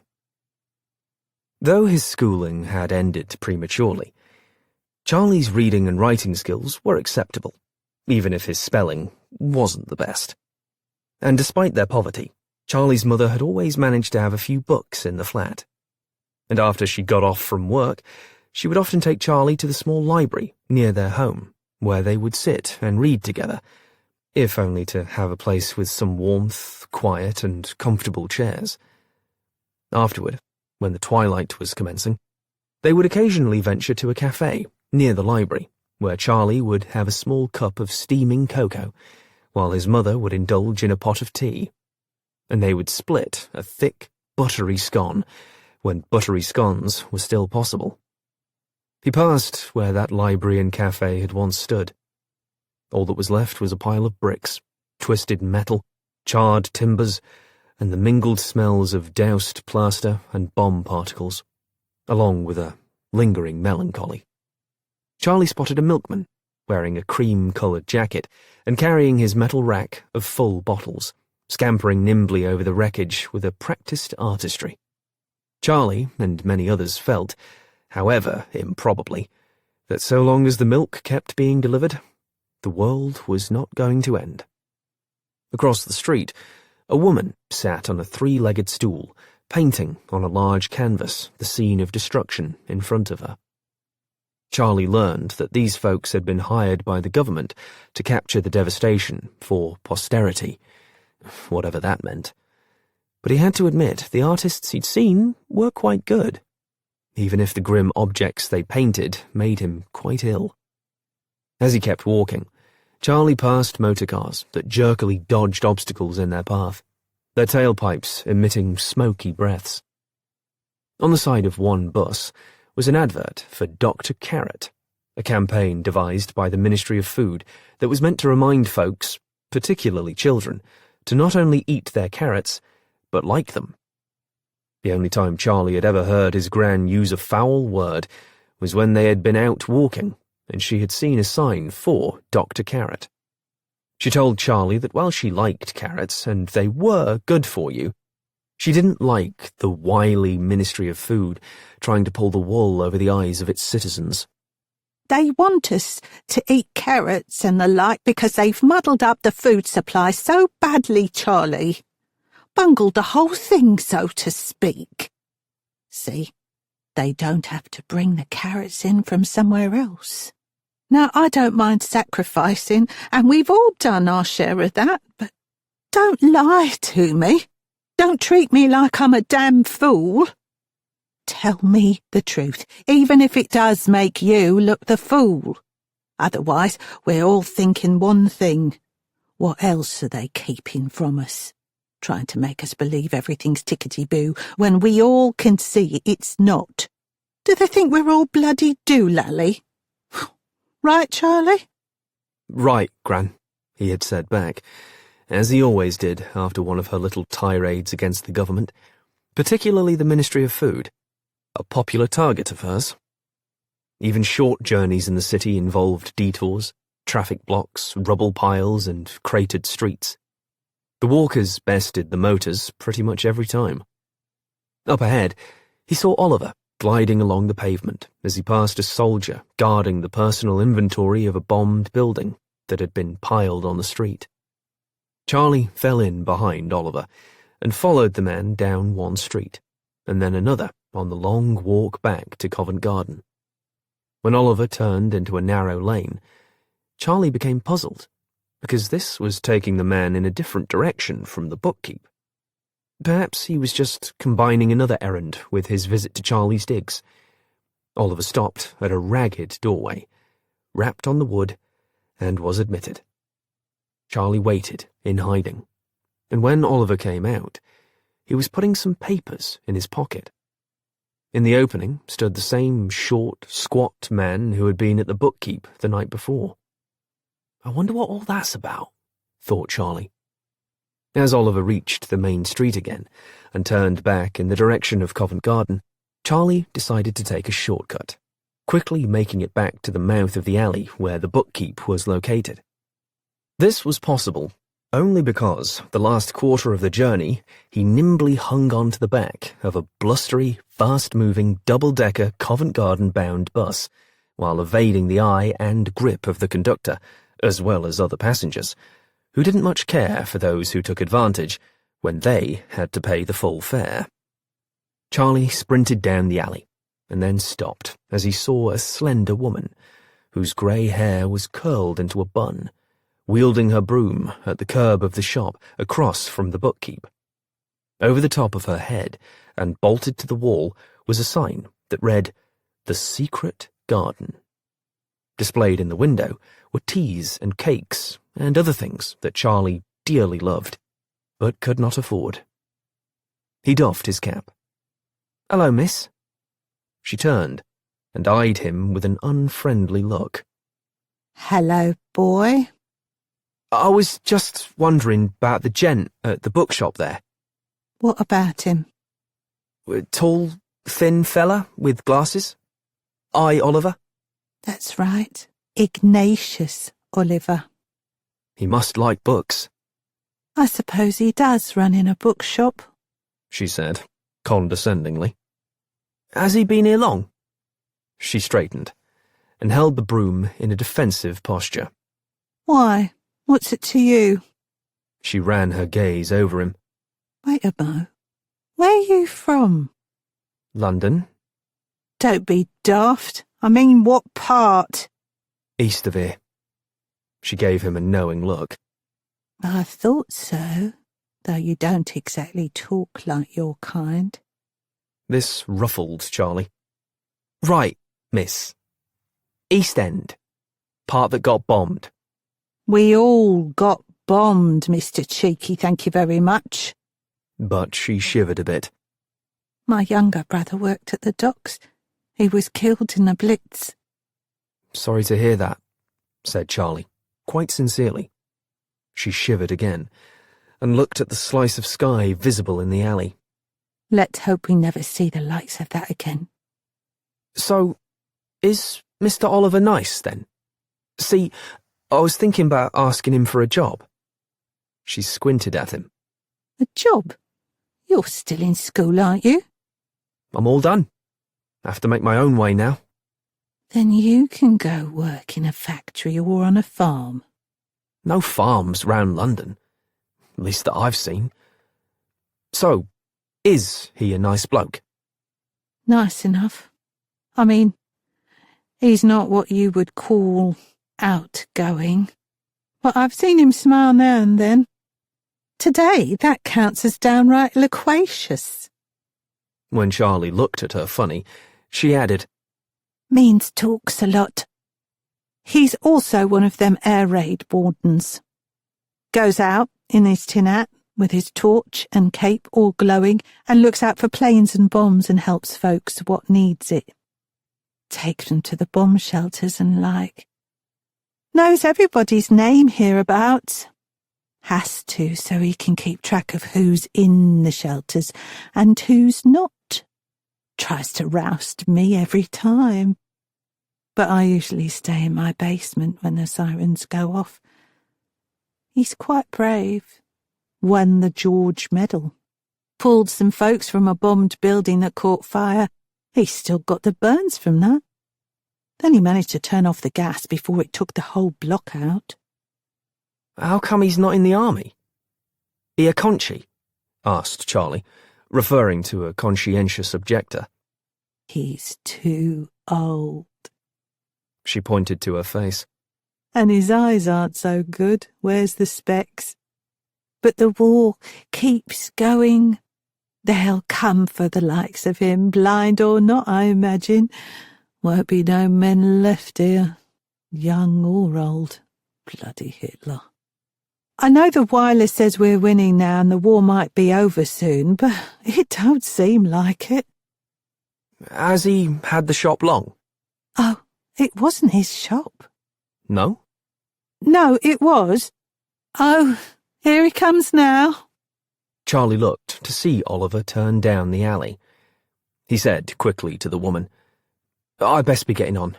Speaker 1: Though his schooling had ended prematurely, Charlie's reading and writing skills were acceptable, even if his spelling wasn't the best. And despite their poverty, Charlie's mother had always managed to have a few books in the flat. And after she got off from work, she would often take Charlie to the small library near their home, where they would sit and read together, if only to have a place with some warmth, quiet, and comfortable chairs. Afterward, when the twilight was commencing, they would occasionally venture to a cafe near the library, where Charlie would have a small cup of steaming cocoa, while his mother would indulge in a pot of tea, and they would split a thick, buttery scone, when buttery scones were still possible. He passed where that library and cafe had once stood. All that was left was a pile of bricks, twisted metal, charred timbers, and the mingled smells of doused plaster and bomb particles, along with a lingering melancholy. Charlie spotted a milkman, wearing a cream-coloured jacket and carrying his metal rack of full bottles, scampering nimbly over the wreckage with a practised artistry. Charlie and many others felt, however improbably, that so long as the milk kept being delivered, the world was not going to end. Across the street, a woman sat on a three-legged stool, painting on a large canvas the scene of destruction in front of her. Charlie learned that these folks had been hired by the government to capture the devastation for posterity, whatever that meant. But he had to admit the artists he'd seen were quite good, even if the grim objects they painted made him quite ill. As he kept walking, Charlie passed motor cars that jerkily dodged obstacles in their path, their tailpipes emitting smoky breaths. On the side of one bus was an advert for Dr. Carrot, a campaign devised by the Ministry of Food that was meant to remind folks, particularly children, to not only eat their carrots, but like them. The only time Charlie had ever heard his Gran use a foul word was when they had been out walking and she had seen a sign for Dr. Carrot. She told Charlie that while she liked carrots and they were good for you, she didn't like the wily Ministry of Food trying to pull the wool over the eyes of its citizens.
Speaker 3: They want us to eat carrots and the like because they've muddled up the food supply so badly, Charlie. Bungled the whole thing, so to speak. See, they don't have to bring the carrots in from somewhere else. Now, I don't mind sacrificing, and we've all done our share of that, but don't lie to me. Don't treat me like I'm a damn fool. Tell me the truth, even if it does make you look the fool. Otherwise, we're all thinking one thing. What else are they keeping from us? Trying to make us believe everything's tickety-boo when we all can see it's not. Do they think we're all bloody doolally? Right, Charlie?
Speaker 1: Right, Gran, he had said back, as he always did after one of her little tirades against the government, particularly the Ministry of Food, a popular target of hers. Even short journeys in the city involved detours, traffic blocks, rubble piles, and cratered streets. The walkers bested the motors pretty much every time. Up ahead, he saw Oliver gliding along the pavement as he passed a soldier guarding the personal inventory of a bombed building that had been piled on the street. Charlie fell in behind Oliver and followed the man down one street, and then another on the long walk back to Covent Garden. When Oliver turned into a narrow lane, Charlie became puzzled, because this was taking the man in a different direction from the bookkeep. Perhaps he was just combining another errand with his visit to Charlie's digs. Oliver stopped at a ragged doorway, rapped on the wood, and was admitted. Charlie waited in hiding, and when Oliver came out, he was putting some papers in his pocket. In the opening stood the same short, squat man who had been at the bookkeep the night before. I wonder what all that's about, thought Charlie. As Oliver reached the main street again and turned back in the direction of Covent Garden, Charlie decided to take a shortcut, quickly making it back to the mouth of the alley where the bookkeep was located. This was possible only because the last quarter of the journey he nimbly hung on to the back of a blustery, fast-moving double-decker Covent Garden-bound bus while evading the eye and grip of the conductor, as well as other passengers, who didn't much care for those who took advantage when they had to pay the full fare. Charlie sprinted down the alley and then stopped as he saw a slender woman whose grey hair was curled into a bun, wielding her broom at the curb of the shop across from the bookkeep. Over the top of her head and bolted to the wall was a sign that read, "The Secret Garden." Displayed in the window were teas and cakes and other things that Charlie dearly loved, but could not afford. He doffed his cap. "Hello, miss." She turned and eyed him with an unfriendly look.
Speaker 3: Hello, boy.
Speaker 1: "I was just wondering about the gent at the bookshop there.
Speaker 3: What about him?
Speaker 1: Tall, thin fella with glasses? I, Oliver?"
Speaker 3: That's right. Ignatius Oliver.
Speaker 1: "He must like books,"
Speaker 3: I suppose he does run in a bookshop.
Speaker 1: she said, condescendingly. "Has he been here long?" She straightened and held the broom in a defensive posture.
Speaker 3: Why? What's it to you?
Speaker 1: She ran her gaze over him.
Speaker 3: Wait a mo. Where are you from?
Speaker 1: "London,
Speaker 3: Don't be daft. I mean, what part?
Speaker 1: east of here." She gave him a knowing look.
Speaker 3: I thought so, though you don't exactly talk like your kind.
Speaker 1: This ruffled Charlie. "Right, miss. East End. Part that got bombed."
Speaker 3: We all got bombed, Mr. Cheeky, thank you very much.
Speaker 1: But she shivered a bit.
Speaker 3: My younger brother worked at the docks. He was killed in the Blitz.
Speaker 1: "Sorry to hear that," said Charlie, quite sincerely. She shivered again and looked at the slice of sky visible in the alley.
Speaker 3: Let's hope we never see the likes of that again.
Speaker 1: "So, is Mr. Oliver nice, then? See, I was thinking about asking him for a job." She squinted at him.
Speaker 3: A job? You're still in school, aren't you?
Speaker 1: "I'm all done. Have to make my own way now."
Speaker 3: Then you can go work in a factory or on a farm.
Speaker 1: No farms round London, at least that I've seen. So, is he a nice bloke?
Speaker 3: Nice enough. I mean, he's not what you would call outgoing, but I've seen him smile now and then. Today, that counts as downright loquacious.
Speaker 1: When Charlie looked at her funny, she added,
Speaker 3: Means talks a lot. He's also one of them air raid wardens. Goes out in his tin hat with his torch and cape all glowing and looks out for planes and bombs and helps folks what needs it. Takes them to the bomb shelters and like. Knows everybody's name hereabouts. Has to, so he can keep track of who's in the shelters and who's not. Tries to roust me every time. But I usually stay in my basement when the sirens go off. He's quite brave. Won the George Medal. Pulled some folks from a bombed building that caught fire. He's still got the burns from that. Then he managed to turn off the gas before it took the whole block out.
Speaker 1: How come he's not in the army? He a conchi? Asked Charlie, referring to a conscientious objector.
Speaker 3: He's too old.
Speaker 1: She pointed to her face.
Speaker 3: And his eyes aren't so good. Where's the specs? But the war keeps going. They'll come for the likes of him, blind or not, I imagine. Won't be no men left here, young or old. Bloody Hitler. I know the wireless says we're winning now and the war might be over soon, but it don't seem like it.
Speaker 1: Has he had the shop long?
Speaker 3: Oh, it wasn't his shop.
Speaker 1: No?
Speaker 3: No, it was. Oh, here he comes now.
Speaker 1: Charlie looked to see Oliver turn down the alley. He said quickly to the woman, "I'd best be getting on."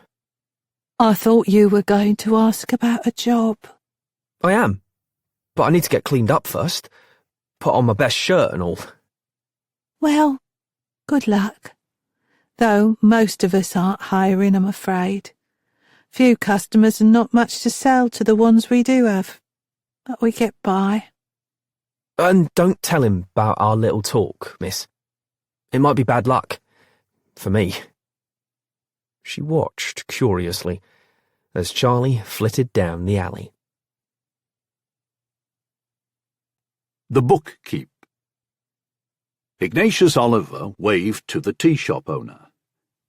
Speaker 3: I thought you were going to ask about a job.
Speaker 1: I am, but I need to get cleaned up first. Put on my best shirt and all.
Speaker 3: Well, good luck. Though most of us aren't hiring, I'm afraid. Few customers and not much to sell to the ones we do have. But we get by.
Speaker 1: And don't tell him about our little talk, miss. It might be bad luck. For me. She watched curiously as Charlie flitted down the alley.
Speaker 4: The bookkeep. Ignatius Oliver waved to the tea shop owner.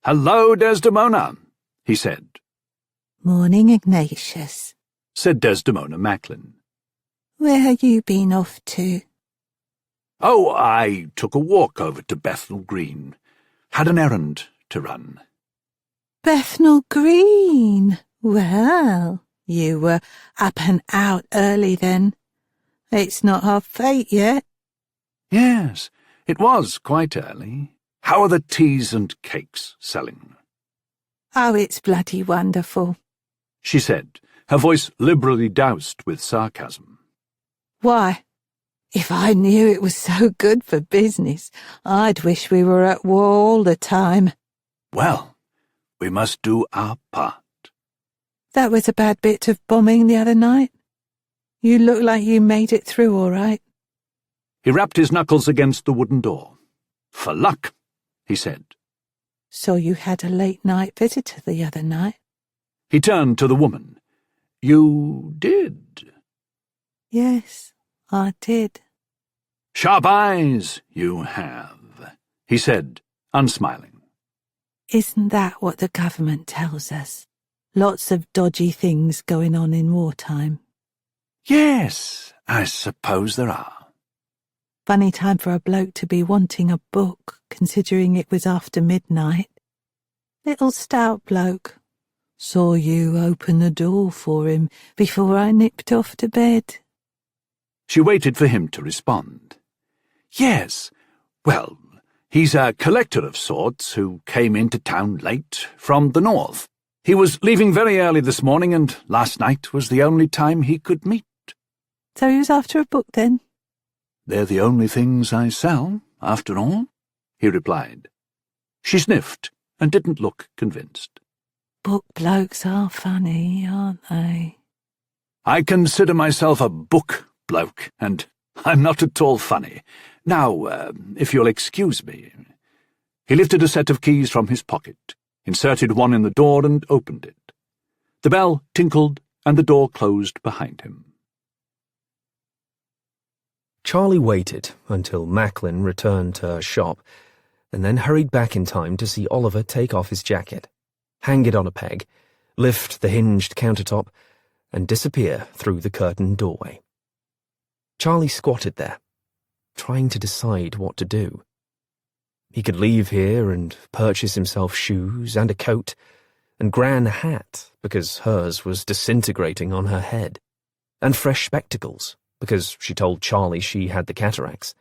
Speaker 4: "Hello, Desdemona," he said.
Speaker 3: Morning, Ignatius.
Speaker 4: Said Desdemona Macklin.
Speaker 3: Where have you been off to?
Speaker 4: Oh, I took a walk over to Bethnal Green. Had an errand to run.
Speaker 3: Bethnal Green. Well, you were up and out early then. It's not half 8 yet.
Speaker 4: Yes, it was quite early. How are the teas and cakes selling?
Speaker 3: Oh, it's bloody wonderful.
Speaker 4: She said, her voice liberally doused with sarcasm.
Speaker 3: Why? If I knew it was so good for business, I'd wish we were at war all the time.
Speaker 4: Well, we must do our part.
Speaker 3: That was a bad bit of bombing the other night. You look like you made it through all right.
Speaker 4: He rapped his knuckles against the wooden door. For luck, he said.
Speaker 3: So you had a late-night visitor the other night?
Speaker 4: He turned to the woman. You did?
Speaker 3: Yes, I did.
Speaker 4: Sharp eyes you have, he said, unsmiling.
Speaker 3: Isn't that what the government tells us? Lots of dodgy things going on in wartime.
Speaker 4: Yes, I suppose there are.
Speaker 3: Funny time for a bloke to be wanting a book, considering it was after midnight. Little stout bloke. Saw you open the door for him before I nipped off to bed.
Speaker 4: She waited for him to respond. Yes, well, he's a collector of sorts who came into town late from the north. He was leaving very early this morning, and last night was the only time he could meet.
Speaker 3: So he was after a book then?
Speaker 4: They're the only things I sell, after all, he replied. She sniffed and didn't look convinced.
Speaker 3: Book blokes are funny, aren't they?
Speaker 4: I consider myself a book bloke, and I'm not at all funny. Now, if you'll excuse me. He lifted a set of keys from his pocket, inserted one in the door and opened it. The bell tinkled and the door closed behind him.
Speaker 1: Charlie waited until Macklin returned to her shop, and then hurried back in time to see Oliver take off his jacket, hang it on a peg, lift the hinged countertop, and disappear through the curtained doorway. Charlie squatted there, trying to decide what to do. He could leave here and purchase himself shoes and a coat, and Gran a hat, because hers was disintegrating on her head, and fresh spectacles, because she told Charlie she had the cataracts.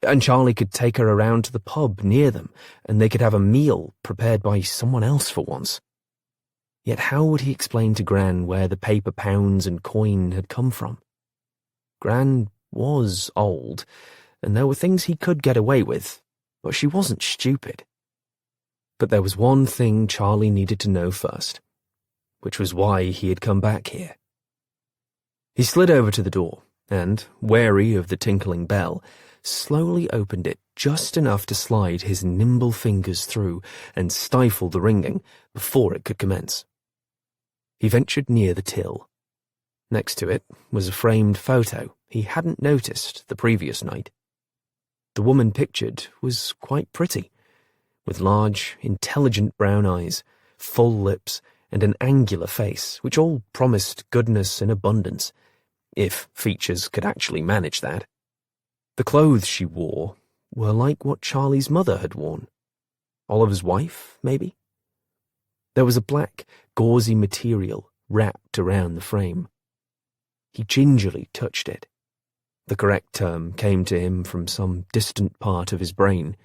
Speaker 1: And Charlie could take her around to the pub near them, and they could have a meal prepared by someone else for once. Yet how would he explain to Gran where the paper pounds and coin had come from? Gran was old, and there were things he could get away with, but she wasn't stupid. But there was one thing Charlie needed to know first, which was why he had come back here. He slid over to the door, and, wary of the tinkling bell, slowly opened it just enough to slide his nimble fingers through and stifle the ringing before it could commence. He ventured near the till. Next to it was a framed photo he hadn't noticed the previous night. The woman pictured was quite pretty, with large, intelligent brown eyes, full lips, and an angular face, which all promised goodness and abundance, if features could actually manage that. The clothes she wore were like what Charlie's mother had worn. Oliver's wife, maybe? There was a black, gauzy material wrapped around the frame. He gingerly touched it. The correct term came to him from some distant part of his brain.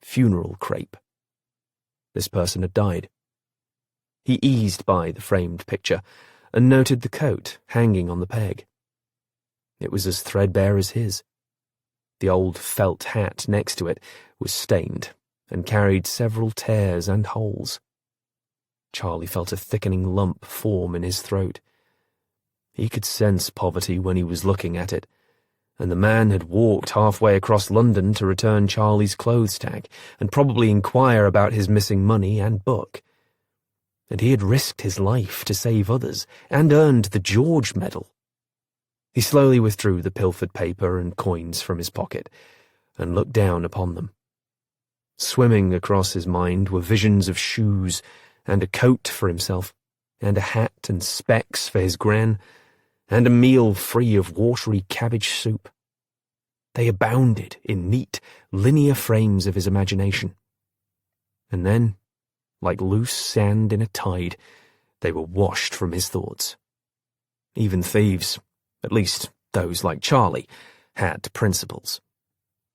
Speaker 1: Funeral crepe. This person had died. He eased by the framed picture and noted the coat hanging on the peg. It was as threadbare as his. The old felt hat next to it was stained and carried several tears and holes. Charlie felt a thickening lump form in his throat. He could sense poverty when he was looking at it, and the man had walked halfway across London to return Charlie's clothes tag and probably inquire about his missing money and book. And he had risked his life to save others and earned the George Medal. He slowly withdrew the pilfered paper and coins from his pocket and looked down upon them. Swimming across his mind were visions of shoes and a coat for himself, and a hat and specs for his Gran, and a meal free of watery cabbage soup. They abounded in neat, linear frames of his imagination. And then, like loose sand in a tide, they were washed from his thoughts. Even thieves, at least those like Charlie, had principles.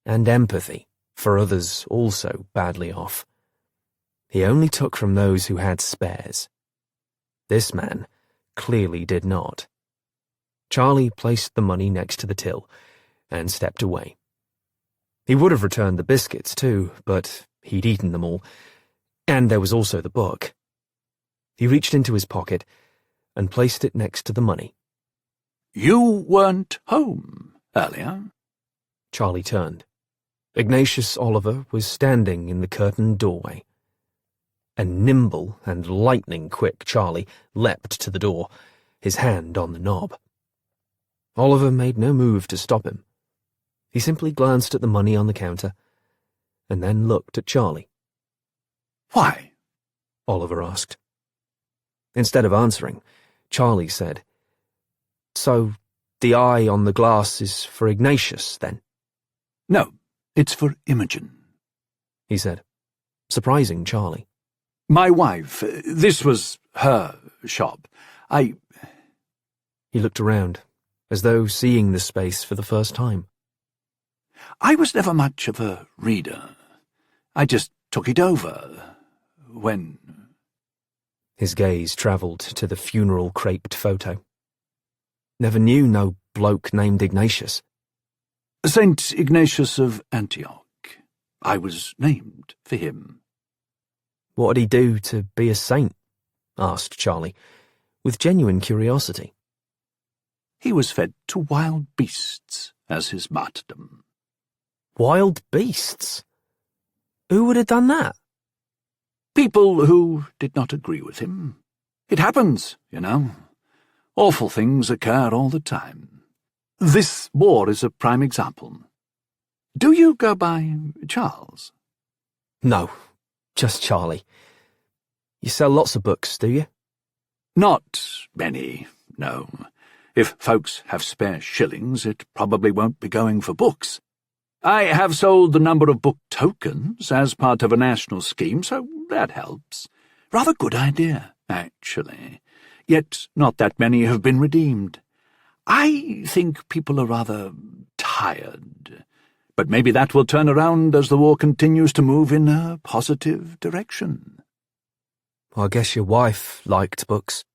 Speaker 1: And empathy for others also badly off. He only took from those who had spares. This man clearly did not. Charlie placed the money next to the till and stepped away. He would have returned the biscuits too, but he'd eaten them all, and there was also the book. He reached into his pocket and placed it next to the money.
Speaker 4: "You weren't home earlier?"
Speaker 1: Charlie turned. Ignatius Oliver was standing in the curtained doorway. A nimble and lightning-quick Charlie leapt to the door, his hand on the knob. Oliver made no move to stop him. He simply glanced at the money on the counter, and then looked at Charlie.
Speaker 4: "Why?"
Speaker 1: Oliver asked. Instead of answering, Charlie said, "So, the eye on the glass is for Ignatius, then?"
Speaker 4: "No, it's for Imogen,"
Speaker 1: he said, surprising Charlie.
Speaker 4: "My wife. This was her shop.
Speaker 1: He looked around, as though seeing the space for the first time.
Speaker 4: I was never much of a reader. I just took it over when—"
Speaker 1: His gaze travelled to the funeral-craped photo. "Never knew no bloke named Ignatius."
Speaker 4: "St. Ignatius of Antioch. I was named for him."
Speaker 1: "What did he do to be a saint?" asked Charlie, with genuine curiosity.
Speaker 4: "He was fed to wild beasts as his martyrdom."
Speaker 1: Wild beasts? Who would have done that?
Speaker 4: "People who did not agree with him. It happens, you know. Awful things occur all the time. This war is a prime example. Do you go by Charles?"
Speaker 1: No, just Charlie. You sell lots of books, do you?
Speaker 4: "Not many, no. If folks have spare shillings, it probably won't be going for books. I have sold the number of book tokens as part of a national scheme, so that helps. Rather good idea, actually. Yet not that many have been redeemed. I think people are rather tired, but maybe that will turn around as the war continues to move in a positive direction.
Speaker 1: I guess your wife liked books.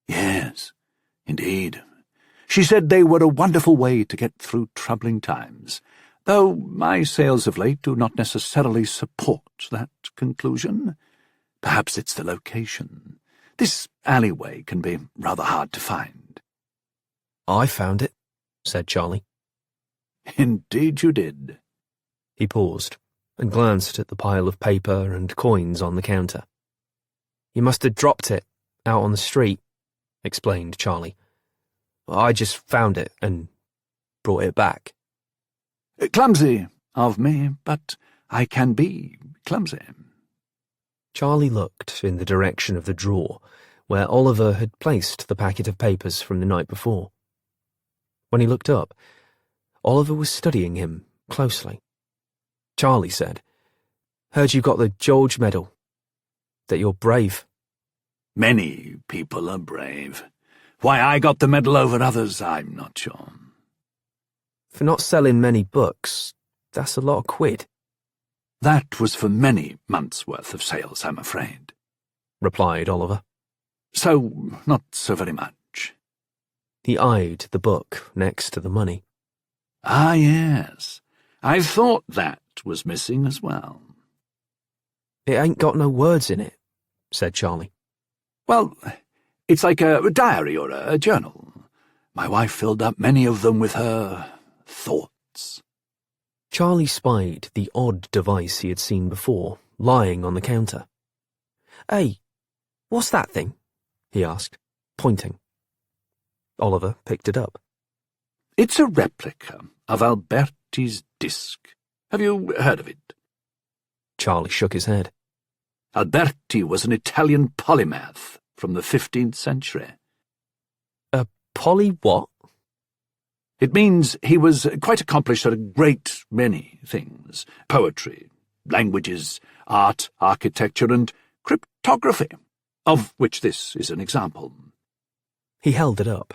Speaker 4: Yes, indeed. She said they were a wonderful way to get through troubling times, though my sales of late do not necessarily support that conclusion. Perhaps it's the location. This alleyway can be rather hard to find.
Speaker 1: I found it, said Charlie.
Speaker 4: Indeed you did.
Speaker 1: He paused and glanced at the pile of paper and coins on the counter. You must have dropped it out on the street, explained Charlie. I just found it and brought it back.
Speaker 4: Clumsy of me, but I can be clumsy.
Speaker 1: Charlie looked in the direction of the drawer where Oliver had placed the packet of papers from the night before. When he looked up, Oliver was studying him closely. Charlie said, "Heard you got the George Medal. That you're brave."
Speaker 4: Many people are brave. Why I got the medal over others, I'm not sure.
Speaker 1: For not selling many books, that's a lot of quid.
Speaker 4: That was for many months' worth of sales, I'm afraid,
Speaker 1: replied Oliver.
Speaker 4: So, not so very much.
Speaker 1: He eyed the book next to the money.
Speaker 4: Ah, yes. I thought that was missing as well.
Speaker 1: It ain't got no words in it, said Charlie.
Speaker 4: Well, it's like a diary or a journal. My wife filled up many of them with her thoughts.
Speaker 1: Charlie spied the odd device he had seen before, lying on the counter. Hey, what's that thing? He asked, pointing. Oliver picked it up.
Speaker 4: It's a replica of Alberti's disc. Have you heard of it?
Speaker 1: Charlie shook his head.
Speaker 4: Alberti was an Italian polymath from the 15th century.
Speaker 1: A poly what?
Speaker 4: It means he was quite accomplished at a great many things. Poetry, languages, art, architecture, and cryptography, of which this is an example.
Speaker 1: He held it up.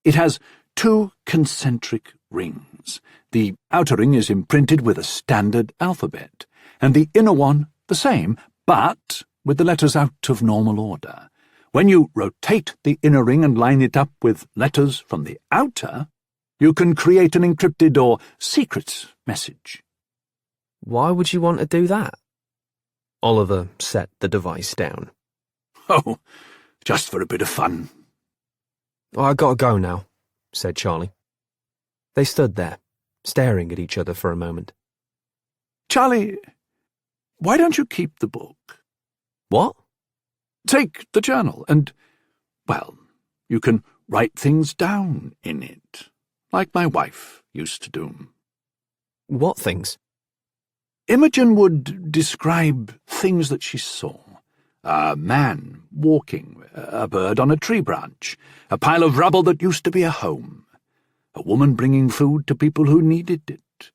Speaker 4: It has 2 concentric rings. The outer ring is imprinted with a standard alphabet, and the inner one the same, but with the letters out of normal order. When you rotate the inner ring and line it up with letters from the outer, you can create an encrypted or secret message.
Speaker 1: Why would you want to do that? Oliver set the device down.
Speaker 4: Oh, just for a bit of fun.
Speaker 1: I gotta go now, said Charlie. They stood there, staring at each other for a moment.
Speaker 4: Charlie, why don't you keep the book?
Speaker 1: What?
Speaker 4: Take the journal and, well, you can write things down in it, like my wife used to do.
Speaker 1: What things?
Speaker 4: Imogen would describe things that she saw. A man walking, a bird on a tree branch, a pile of rubble that used to be a home, a woman bringing food to people who needed it,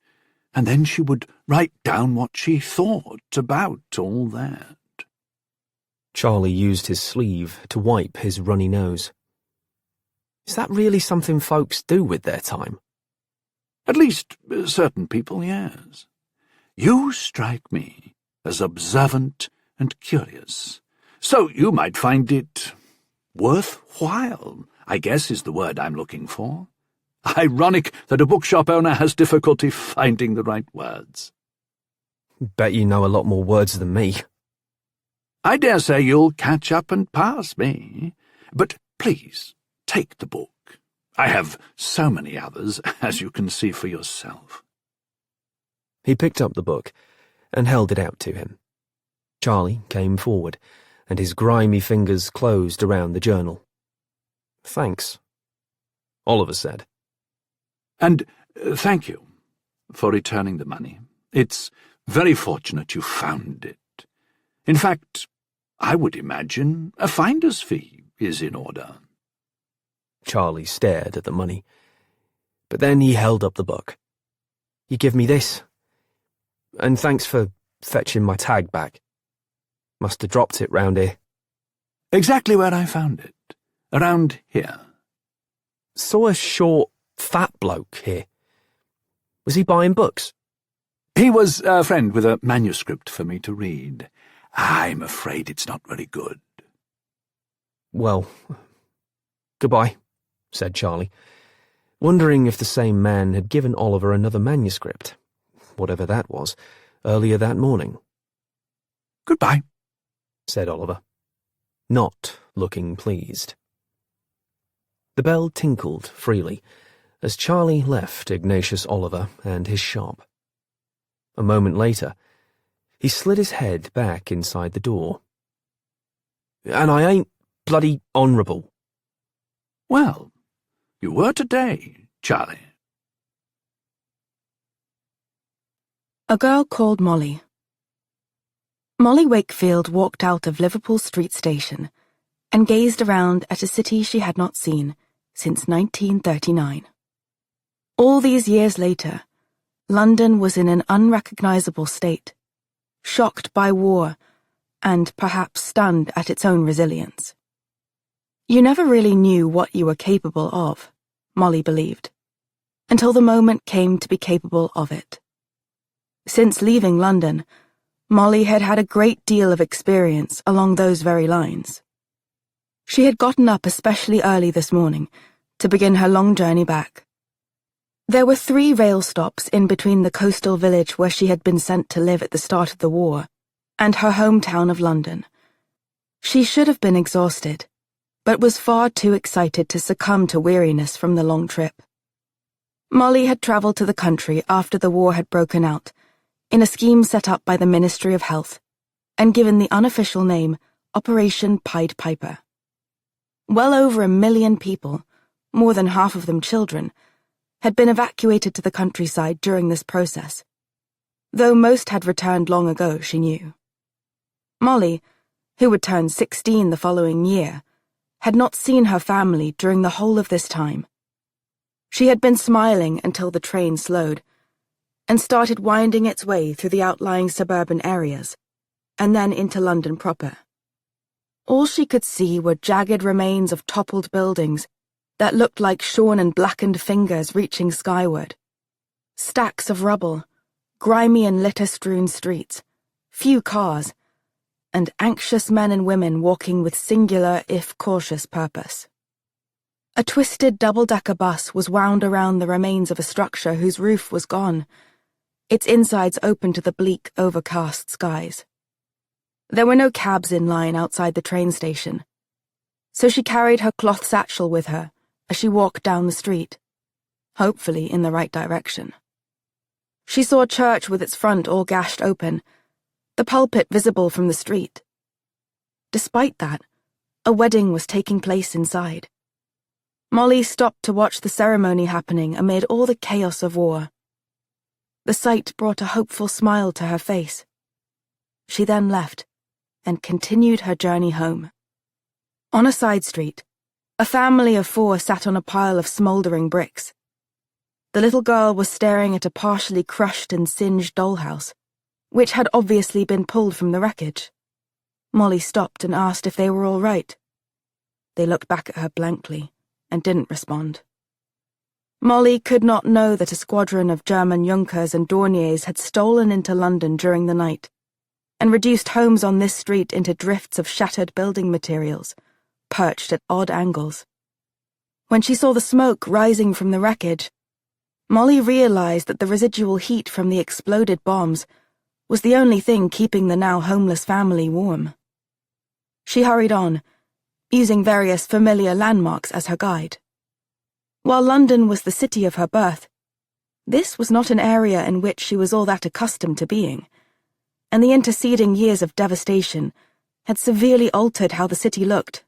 Speaker 4: and then she would write down what she thought about all that.
Speaker 1: Charlie used his sleeve to wipe his runny nose. Is that really something folks do with their time?
Speaker 4: At least certain people, yes. You strike me as observant and curious, so you might find it worthwhile, I guess is the word I'm looking for. Ironic that a bookshop owner has difficulty finding the right words.
Speaker 1: Bet you know a lot more words than me.
Speaker 4: I dare say you'll catch up and pass me, but please take the book. I have so many others, as you can see for yourself.
Speaker 1: He picked up the book and held it out to him. Charlie came forward, and his grimy fingers closed around the journal. Thanks, Oliver said.
Speaker 4: And thank you for returning the money. It's very fortunate you found it. In fact, I would imagine a finder's fee is in order.
Speaker 1: Charlie stared at the money, but then he held up the book. You give me this? And thanks for fetching my tag back. Must have dropped it round here.
Speaker 4: Exactly where I found it. Around here.
Speaker 1: saw a short, fat bloke here. Was he buying books?
Speaker 4: He was a friend with a manuscript for me to read. I'm afraid it's not very good.
Speaker 1: Well, goodbye, said Charlie, wondering if the same man had given Oliver another manuscript, whatever that was, earlier that morning.
Speaker 4: Goodbye,
Speaker 1: said Oliver, not looking pleased. The bell tinkled freely as Charlie left Ignatius Oliver and his shop. A moment later, he slid his head back inside the door. And I ain't bloody honourable.
Speaker 4: Well, you were today, Charlie.
Speaker 5: A girl called Molly. Molly Wakefield walked out of Liverpool Street Station and gazed around at a city she had not seen since 1939. All these years later, London was in an unrecognisable state, shocked by war and perhaps stunned at its own resilience. You never really knew what you were capable of, Molly believed, until the moment came to be capable of it. Since leaving London, Molly had had a great deal of experience along those very lines. She had gotten up especially early this morning to begin her long journey back. There were 3 rail stops in between the coastal village where she had been sent to live at the start of the war and her hometown of London. She should have been exhausted, but was far too excited to succumb to weariness from the long trip. Molly had travelled to the country after the war had broken out, in a scheme set up by the Ministry of Health, and given the unofficial name Operation Pied Piper. Well over 1 million people, more than half of them children, had been evacuated to the countryside during this process, though most had returned long ago, she knew. Molly, who would turn 16 the following year, had not seen her family during the whole of this time. She had been smiling until the train slowed, and started winding its way through the outlying suburban areas, and then into London proper. All she could see were jagged remains of toppled buildings that looked like shorn and blackened fingers reaching skyward. Stacks of rubble, grimy and litter-strewn streets, few cars, and anxious men and women walking with singular, if cautious, purpose. A twisted double-decker bus was wound around the remains of a structure whose roof was gone, its insides open to the bleak, overcast skies. There were no cabs in line outside the train station, so she carried her cloth satchel with her as she walked down the street, hopefully in the right direction. She saw a church with its front all gashed open, the pulpit visible from the street. Despite that, a wedding was taking place inside. Molly stopped to watch the ceremony happening amid all the chaos of war. The sight brought a hopeful smile to her face. She then left and continued her journey home. On a side street, a family of 4 sat on a pile of smouldering bricks. The little girl was staring at a partially crushed and singed dollhouse, which had obviously been pulled from the wreckage. Molly stopped and asked if they were all right. They looked back at her blankly and didn't respond. Molly could not know that a squadron of German Junkers and Dorniers had stolen into London during the night and reduced homes on this street into drifts of shattered building materials, perched at odd angles. When she saw the smoke rising from the wreckage, Molly realized that the residual heat from the exploded bombs was the only thing keeping the now homeless family warm. She hurried on, using various familiar landmarks as her guide. While London was the city of her birth, this was not an area in which she was all that accustomed to being, and the interceding years of devastation had severely altered how the city looked,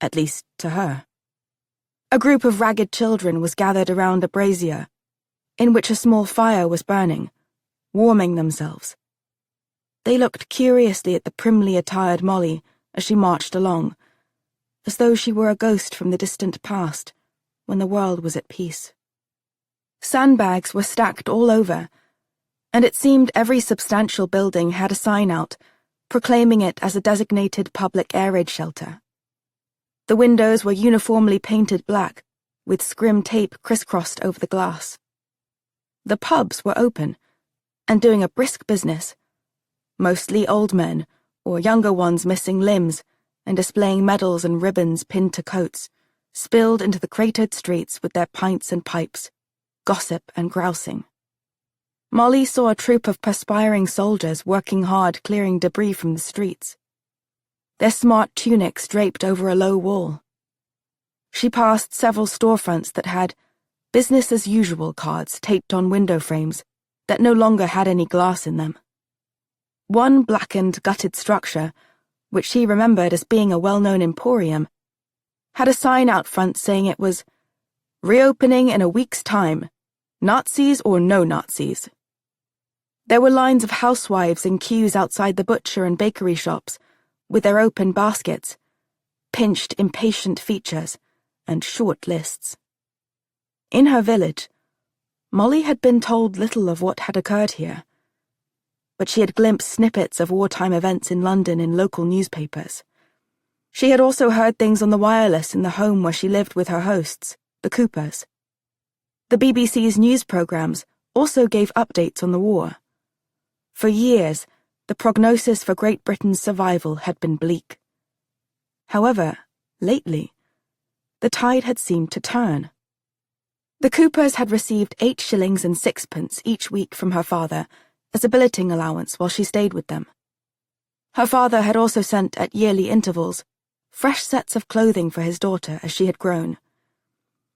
Speaker 5: at least to her. A group of ragged children was gathered around a brazier, in which a small fire was burning, warming themselves. They looked curiously at the primly attired Molly as she marched along, as though she were a ghost from the distant past, when the world was at peace. Sandbags were stacked all over, and it seemed every substantial building had a sign out, proclaiming it as a designated public air raid shelter. The windows were uniformly painted black, with scrim tape crisscrossed over the glass. The pubs were open, and doing a brisk business, mostly old men, or younger ones missing limbs and displaying medals and ribbons pinned to coats, spilled into the cratered streets with their pints and pipes, gossip and grousing. Molly saw a troop of perspiring soldiers working hard clearing debris from the streets, their smart tunics draped over a low wall. She passed several storefronts that had business as usual cards taped on window frames that no longer had any glass in them. One blackened, gutted structure, which she remembered as being a well-known emporium, had a sign out front saying it was reopening in a week's time, Nazis or no Nazis. There were lines of housewives in queues outside the butcher and bakery shops, with their open baskets, pinched, impatient features, and short lists. In her village, Molly had been told little of what had occurred here, but she had glimpsed snippets of wartime events in London in local newspapers. She had also heard things on the wireless in the home where she lived with her hosts, the Coopers. The BBC's news programmes also gave updates on the war. For years, the prognosis for Great Britain's survival had been bleak. However, lately, the tide had seemed to turn. The Coopers had received 8 shillings and 6pence each week from her father as a billeting allowance while she stayed with them. Her father had also sent at yearly intervals fresh sets of clothing for his daughter as she had grown.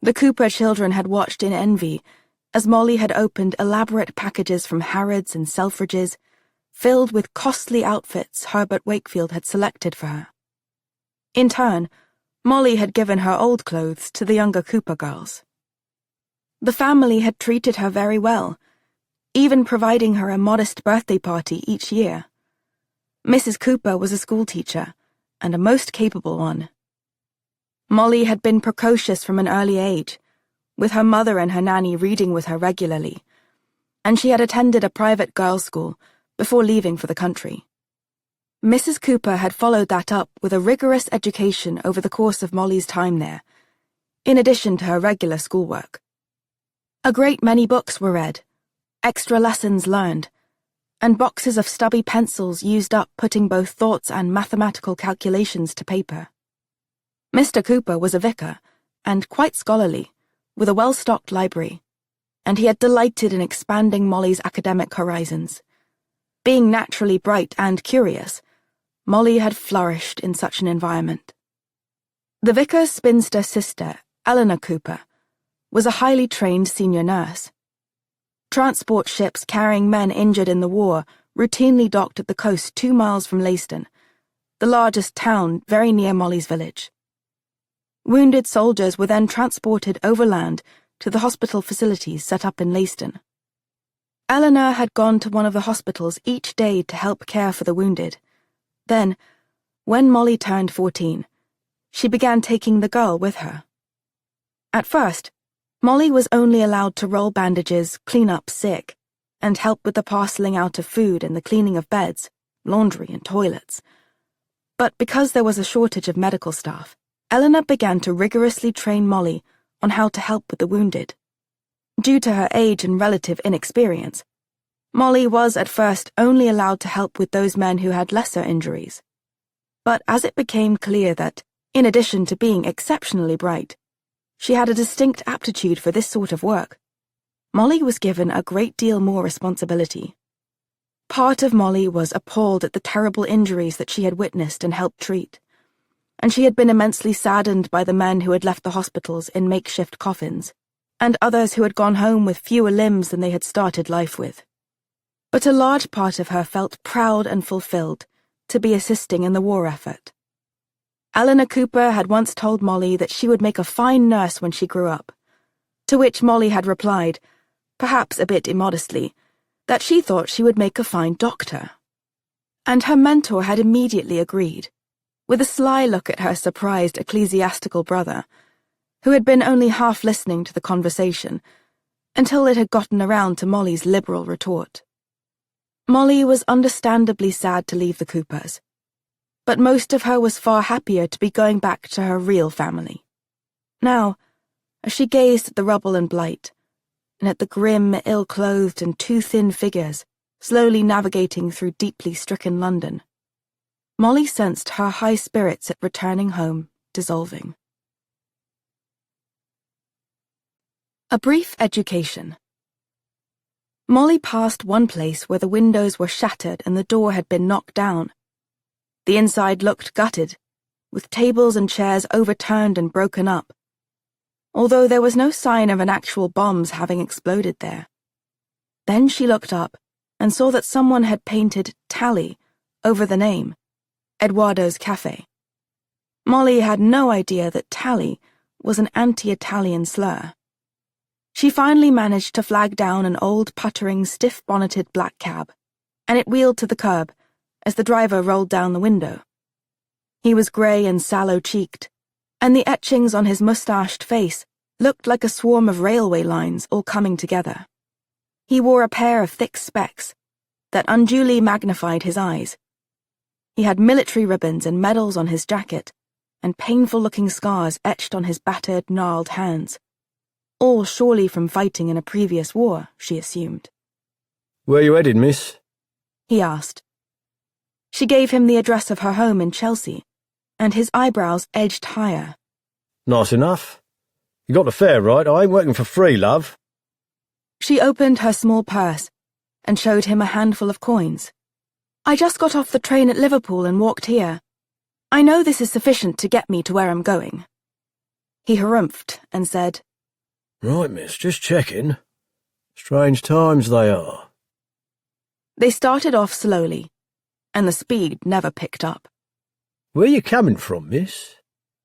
Speaker 5: The Cooper children had watched in envy as Molly had opened elaborate packages from Harrods and Selfridges filled with costly outfits Herbert Wakefield had selected for her. In turn, Molly had given her old clothes to the younger Cooper girls. The family had treated her very well, even providing her a modest birthday party each year. Mrs. Cooper was a schoolteacher, and a most capable one. Molly had been precocious from an early age, with her mother and her nanny reading with her regularly, and she had attended a private girls' school before leaving for the country. Mrs. Cooper had followed that up with a rigorous education over the course of Molly's time there, in addition to her regular schoolwork. A great many books were read, extra lessons learned, and boxes of stubby pencils used up putting both thoughts and mathematical calculations to paper. Mr. Cooper was a vicar, and quite scholarly, with a well-stocked library, and he had delighted in expanding Molly's academic horizons. Being naturally bright and curious, Molly had flourished in such an environment. The vicar's spinster sister, Eleanor Cooper, was a highly trained senior nurse. Transport ships carrying men injured in the war routinely docked at the coast 2 miles from Leiston, the largest town very near Molly's village. Wounded soldiers were then transported overland to the hospital facilities set up in Leiston. Eleanor had gone to one of the hospitals each day to help care for the wounded. Then, when Molly turned 14, she began taking the girl with her. At first, Molly was only allowed to roll bandages, clean up sick, and help with the parceling out of food and the cleaning of beds, laundry and toilets. But because there was a shortage of medical staff, Eleanor began to rigorously train Molly on how to help with the wounded. Due to her age and relative inexperience, Molly was at first only allowed to help with those men who had lesser injuries. But as it became clear that, in addition to being exceptionally bright, she had a distinct aptitude for this sort of work, Molly was given a great deal more responsibility. Part of Molly was appalled at the terrible injuries that she had witnessed and helped treat, and she had been immensely saddened by the men who had left the hospitals in makeshift coffins, and others who had gone home with fewer limbs than they had started life with. But a large part of her felt proud and fulfilled to be assisting in the war effort. Eleanor Cooper had once told Molly that she would make a fine nurse when she grew up, to which Molly had replied, perhaps a bit immodestly, that she thought she would make a fine doctor. And her mentor had immediately agreed, with a sly look at her surprised ecclesiastical brother, who had been only half listening to the conversation, until it had gotten around to Molly's liberal retort. Molly was understandably sad to leave the Coopers, but most of her was far happier to be going back to her real family. Now, as she gazed at the rubble and blight, and at the grim, ill-clothed and too thin figures slowly navigating through deeply stricken London. Molly sensed her high spirits at returning home dissolving. A brief education. Molly passed one place where the windows were shattered and the door had been knocked down. The inside looked gutted, with tables and chairs overturned and broken up, although there was no sign of an actual bombs having exploded there. Then she looked up and saw that someone had painted Tally over the name, Eduardo's Cafe. Molly had no idea that Tally was an anti-Italian slur. She finally managed to flag down an old, puttering, stiff-bonneted black cab, and it wheeled to the curb as the driver rolled down the window. He was grey and sallow-cheeked, and the etchings on his moustached face looked like a swarm of railway lines all coming together. He wore a pair of thick specs that unduly magnified his eyes. He had military ribbons and medals on his jacket, and painful-looking scars etched on his battered, gnarled hands. All surely from fighting in a previous war, she assumed.
Speaker 6: "Where you headed, miss?"
Speaker 5: he asked. She gave him the address of her home in Chelsea, and his eyebrows edged higher.
Speaker 6: "Nice enough. You got the fare right. I ain't working for free, love."
Speaker 5: She opened her small purse and showed him a handful of coins. "I just got off the train at Liverpool and walked here. I know this is sufficient to get me to where I'm going." He harumphed and said,
Speaker 6: "Right, miss, just checking. Strange times they are."
Speaker 5: They started off slowly, and the speed never picked up.
Speaker 6: "Where you coming from, miss?"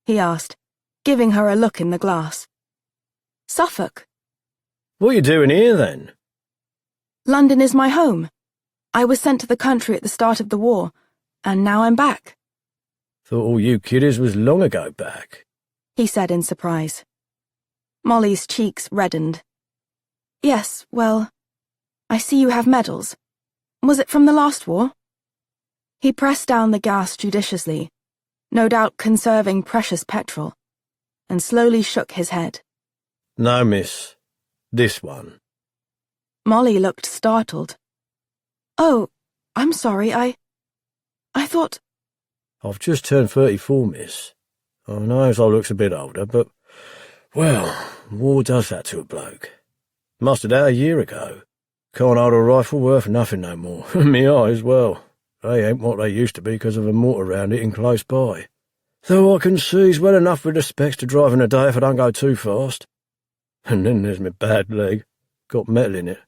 Speaker 5: he asked, giving her a look in the glass. "Suffolk."
Speaker 6: "What you doing here, then?"
Speaker 5: "London is my home. I was sent to the country at the start of the war, and now I'm back,"
Speaker 6: "Thought all you kiddies was long ago back,"
Speaker 5: he said in surprise. Molly's cheeks reddened. "Yes, well, I see you have medals. Was it from the last war?" He pressed down the gas judiciously, no doubt conserving precious petrol, and slowly shook his head.
Speaker 6: "No, miss. This one."
Speaker 5: Molly looked startled. "Oh, I'm sorry, I thought—"
Speaker 6: "I've just turned 34, miss. I knows I looks a bit older, but, well, war does that to a bloke. Mustered out a year ago. Can't hold a rifle worth nothing no more. Me eyes, well, they ain't what they used to be because of a mortar round hitting close by. Though I can see's well enough with the specs to drive in a day if I don't go too fast. And then there's my bad leg. Got metal in it.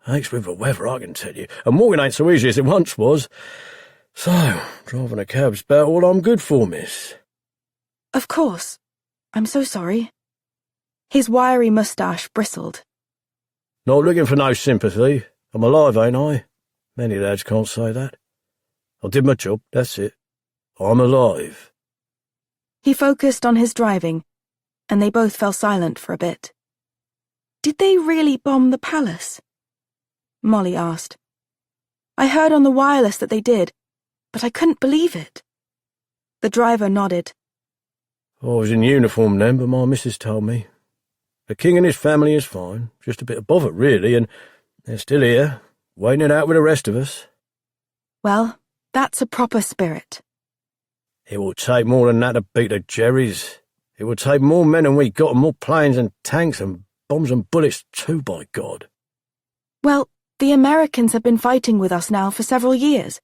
Speaker 6: Aches with the weather, I can tell you, and walking ain't so easy as it once was. So, driving a cab's about all I'm good for, miss."
Speaker 5: "Of course. I'm so sorry." His wiry moustache bristled.
Speaker 6: "Not looking for no sympathy. I'm alive, ain't I? Many lads can't say that. I did my job, that's it. I'm alive."
Speaker 5: He focused on his driving, and they both fell silent for a bit. "Did they really bomb the palace?" Molly asked. "I heard on the wireless that they did, but I couldn't believe it." The driver nodded.
Speaker 6: "I was in uniform then, but my missus told me. The king and his family is fine, just a bit of bother, really, and they're still here, waiting it out with the rest of us."
Speaker 5: "Well, that's a proper spirit."
Speaker 6: "It will take more than that to beat the Jerrys. It will take more men than we got, and more planes and tanks and bombs and bullets too, by God."
Speaker 5: "Well, the Americans have been fighting with us now for several years.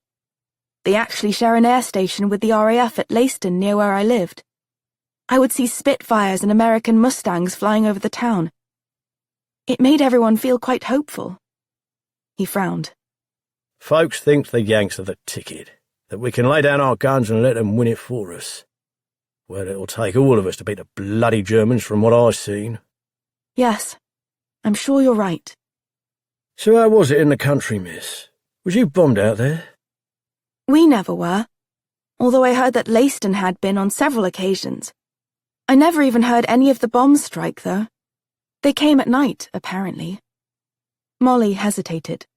Speaker 5: They actually share an air station with the RAF at Leiston near where I lived. I would see Spitfires and American Mustangs flying over the town. It made everyone feel quite hopeful." He frowned.
Speaker 6: "Folks think the Yanks are the ticket, that we can lay down our guns and let them win it for us. Well, it'll take all of us to beat the bloody Germans from what I've seen."
Speaker 5: "Yes, I'm sure you're right."
Speaker 6: "So how was it in the country, miss? Was you bombed out there?"
Speaker 5: "We never were, although I heard that Leiston had been on several occasions. I never even heard any of the bombs strike, though. They came at night, apparently." Molly hesitated.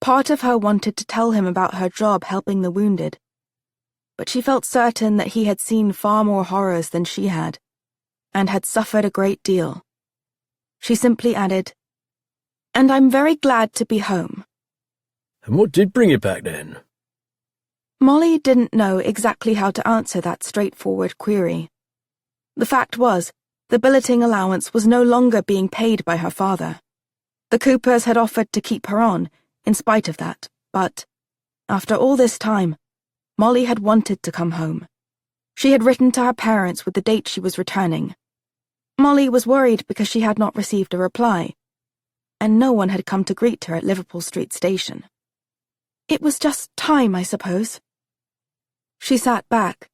Speaker 5: Part of her wanted to tell him about her job helping the wounded, but she felt certain that he had seen far more horrors than she had, and had suffered a great deal. She simply added, "And I'm very glad to be home."
Speaker 6: And what did bring you back then?
Speaker 5: Molly didn't know exactly how to answer that straightforward query. The fact was, the billeting allowance was no longer being paid by her father. The Coopers had offered to keep her on, in spite of that, but, after all this time, Molly had wanted to come home. She had written to her parents with the date she was returning. Molly was worried because she had not received a reply, and no one had come to greet her at Liverpool Street Station. It was just time, I suppose. She sat back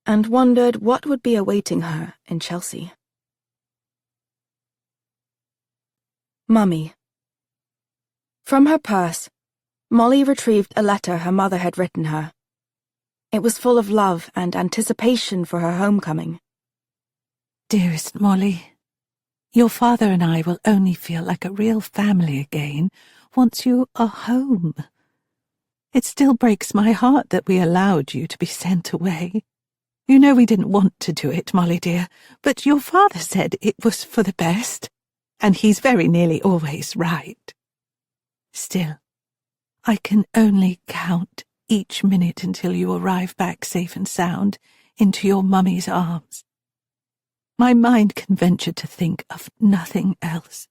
Speaker 5: and wondered what would be awaiting her in Chelsea. Mummy. From her purse, Molly retrieved a letter her mother had written her. It was full of love and anticipation for her homecoming.
Speaker 3: Dearest Molly, your father and I will only feel like a real family again once you are home. It still breaks my heart that we allowed you to be sent away. You know we didn't want to do it, Molly dear, but your father said it was for the best, and he's very nearly always right. Still, I can only count each minute until you arrive back safe and sound into your mummy's arms. My mind can venture to think of nothing else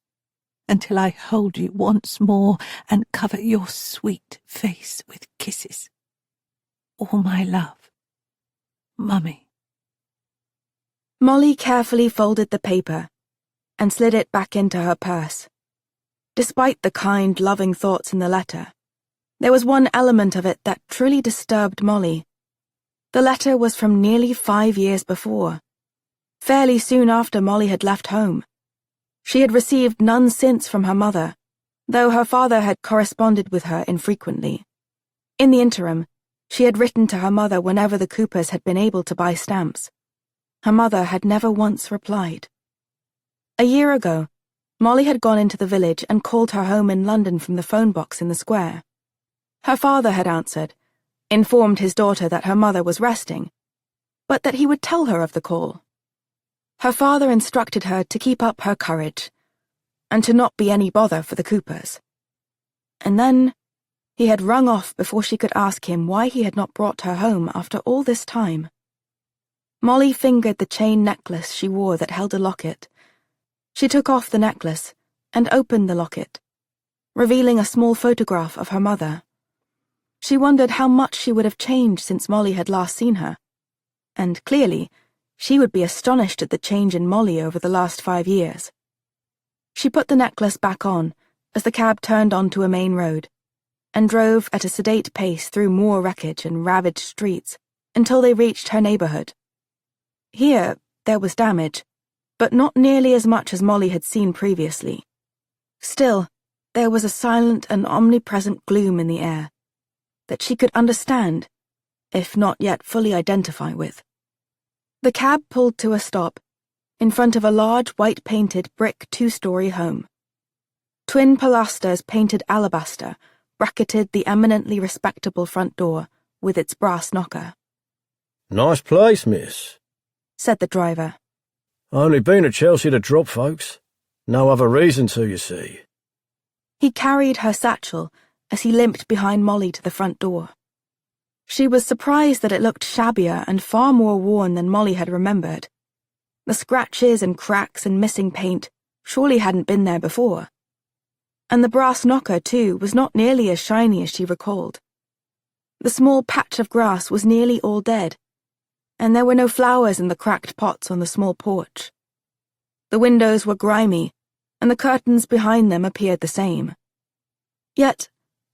Speaker 3: until I hold you once more and cover your sweet face with kisses. All my love, Mummy.
Speaker 5: Molly carefully folded the paper and slid it back into her purse. Despite the kind, loving thoughts in the letter, there was one element of it that truly disturbed Molly. The letter was from nearly 5 years before, fairly soon after Molly had left home. She had received none since from her mother, though her father had corresponded with her infrequently. In the interim, she had written to her mother whenever the Coopers had been able to buy stamps. Her mother had never once replied. A year ago, Molly had gone into the village and called her home in London from the phone box in the square. Her father had answered, informed his daughter that her mother was resting, but that he would tell her of the call. Her father instructed her to keep up her courage, and to not be any bother for the Coopers. And then, he had rung off before she could ask him why he had not brought her home after all this time. Molly fingered the chain necklace she wore that held a locket. She took off the necklace and opened the locket, revealing a small photograph of her mother. She wondered how much she would have changed since Molly had last seen her, and clearly, she would be astonished at the change in Molly over the last 5 years. She put the necklace back on as the cab turned onto a main road, and drove at a sedate pace through more wreckage and ravaged streets until they reached her neighbourhood. Here, there was damage, but not nearly as much as Molly had seen previously. Still, there was a silent and omnipresent gloom in the air that she could understand, if not yet fully identify with. The cab pulled to a stop in front of a large white-painted brick 2-story home. Twin pilasters painted alabaster bracketed the eminently respectable front door with its brass knocker.
Speaker 6: Nice place, miss,
Speaker 5: Said the driver.
Speaker 6: Only been to Chelsea to drop folks. No other reason to, you see.
Speaker 5: He carried her satchel as he limped behind Molly to the front door. She was surprised that it looked shabbier and far more worn than Molly had remembered. The scratches and cracks and missing paint surely hadn't been there before. And the brass knocker, too, was not nearly as shiny as she recalled. The small patch of grass was nearly all dead, and there were no flowers in the cracked pots on the small porch. The windows were grimy, and the curtains behind them appeared the same. Yet,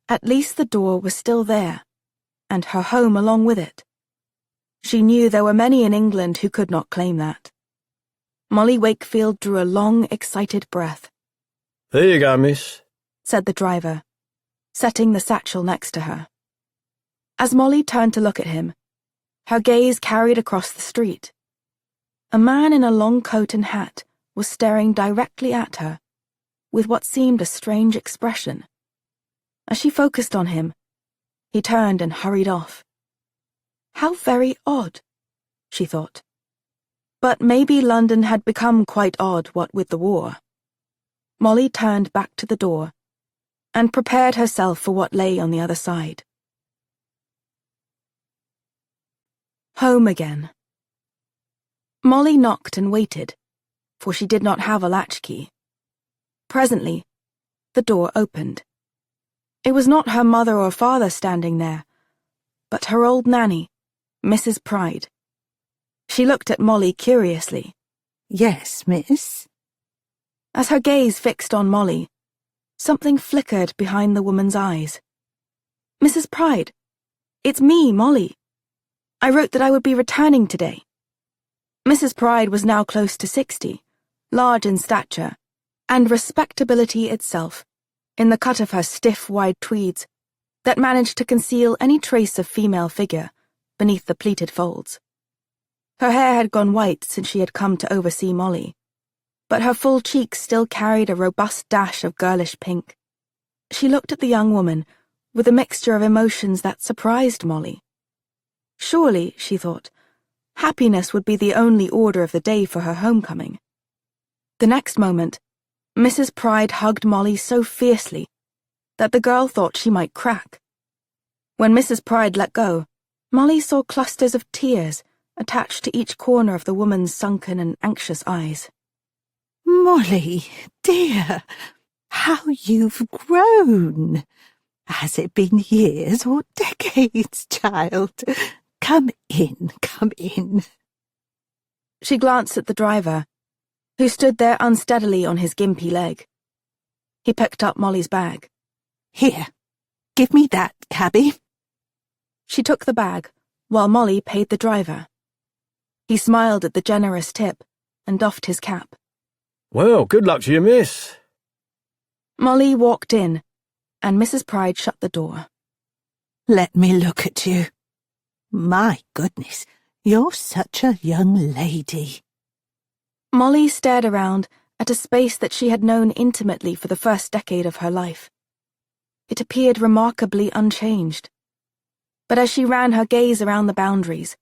Speaker 5: at least the door was still there, and her home along with it. She knew there were many in England who could not claim that. Molly Wakefield drew a long, excited breath.
Speaker 6: Here you go, miss,
Speaker 5: Said the driver, setting the satchel next to her. As Molly turned to look at him, her gaze carried across the street. A man in a long coat and hat was staring directly at her, with what seemed a strange expression. As she focused on him, he turned and hurried off. How very odd, she thought. But maybe London had become quite odd, what with the war. Molly turned back to the door and prepared herself for what lay on the other side. Home again. Molly knocked and waited, for she did not have a latchkey. Presently, the door opened. It was not her mother or father standing there, but her old nanny, Mrs. Pride. She looked at Molly curiously.
Speaker 3: Yes, miss?
Speaker 5: As her gaze fixed on Molly, something flickered behind the woman's eyes. Mrs. Pride, it's me, Molly. I wrote that I would be returning today. Mrs. Pride was now close to 60, large in stature, and respectability itself, in the cut of her stiff, wide tweeds that managed to conceal any trace of female figure beneath the pleated folds. Her hair had gone white since she had come to oversee Molly, but her full cheeks still carried a robust dash of girlish pink. She looked at the young woman with a mixture of emotions that surprised Molly. Surely, she thought, happiness would be the only order of the day for her homecoming. The next moment, Mrs. Pride hugged Molly so fiercely that the girl thought she might crack. When Mrs. Pride let go, Molly saw clusters of tears attached to each corner of the woman's sunken and anxious eyes.
Speaker 3: Molly, dear, how you've grown. Has it been years or decades, child? Come in, come in.
Speaker 5: She glanced at the driver, who stood there unsteadily on his gimpy leg. He picked up Molly's bag.
Speaker 3: Here, give me that, cabby.
Speaker 5: She took the bag, while Molly paid the driver. He smiled at the generous tip and doffed his cap.
Speaker 6: Well, good luck to you, miss.
Speaker 5: Molly walked in, and Mrs. Pride shut the door.
Speaker 3: Let me look at you. My goodness, you're such a young lady.
Speaker 5: Molly stared around at a space that she had known intimately for the first decade of her life. It appeared remarkably unchanged. But as she ran her gaze around the boundaries,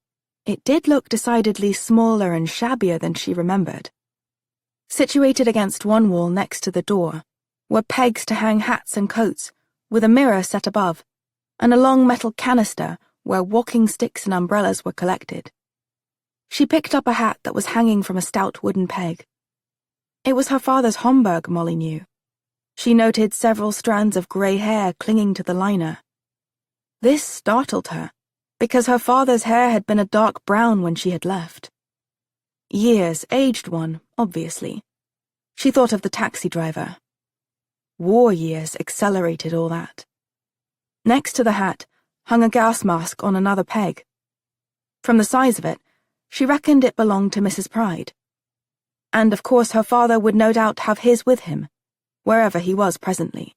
Speaker 5: it did look decidedly smaller and shabbier than she remembered. Situated against one wall next to the door were pegs to hang hats and coats, with a mirror set above, and a long metal canister where walking sticks and umbrellas were collected. She picked up a hat that was hanging from a stout wooden peg. It was her father's Homburg, Molly knew. She noted several strands of grey hair clinging to the liner. This startled her, because her father's hair had been a dark brown when she had left. Years aged one, obviously. She thought of the taxi driver. War years accelerated all that. Next to the hat hung a gas mask on another peg. From the size of it, she reckoned it belonged to Mrs. Pride. And of course her father would no doubt have his with him, wherever he was presently.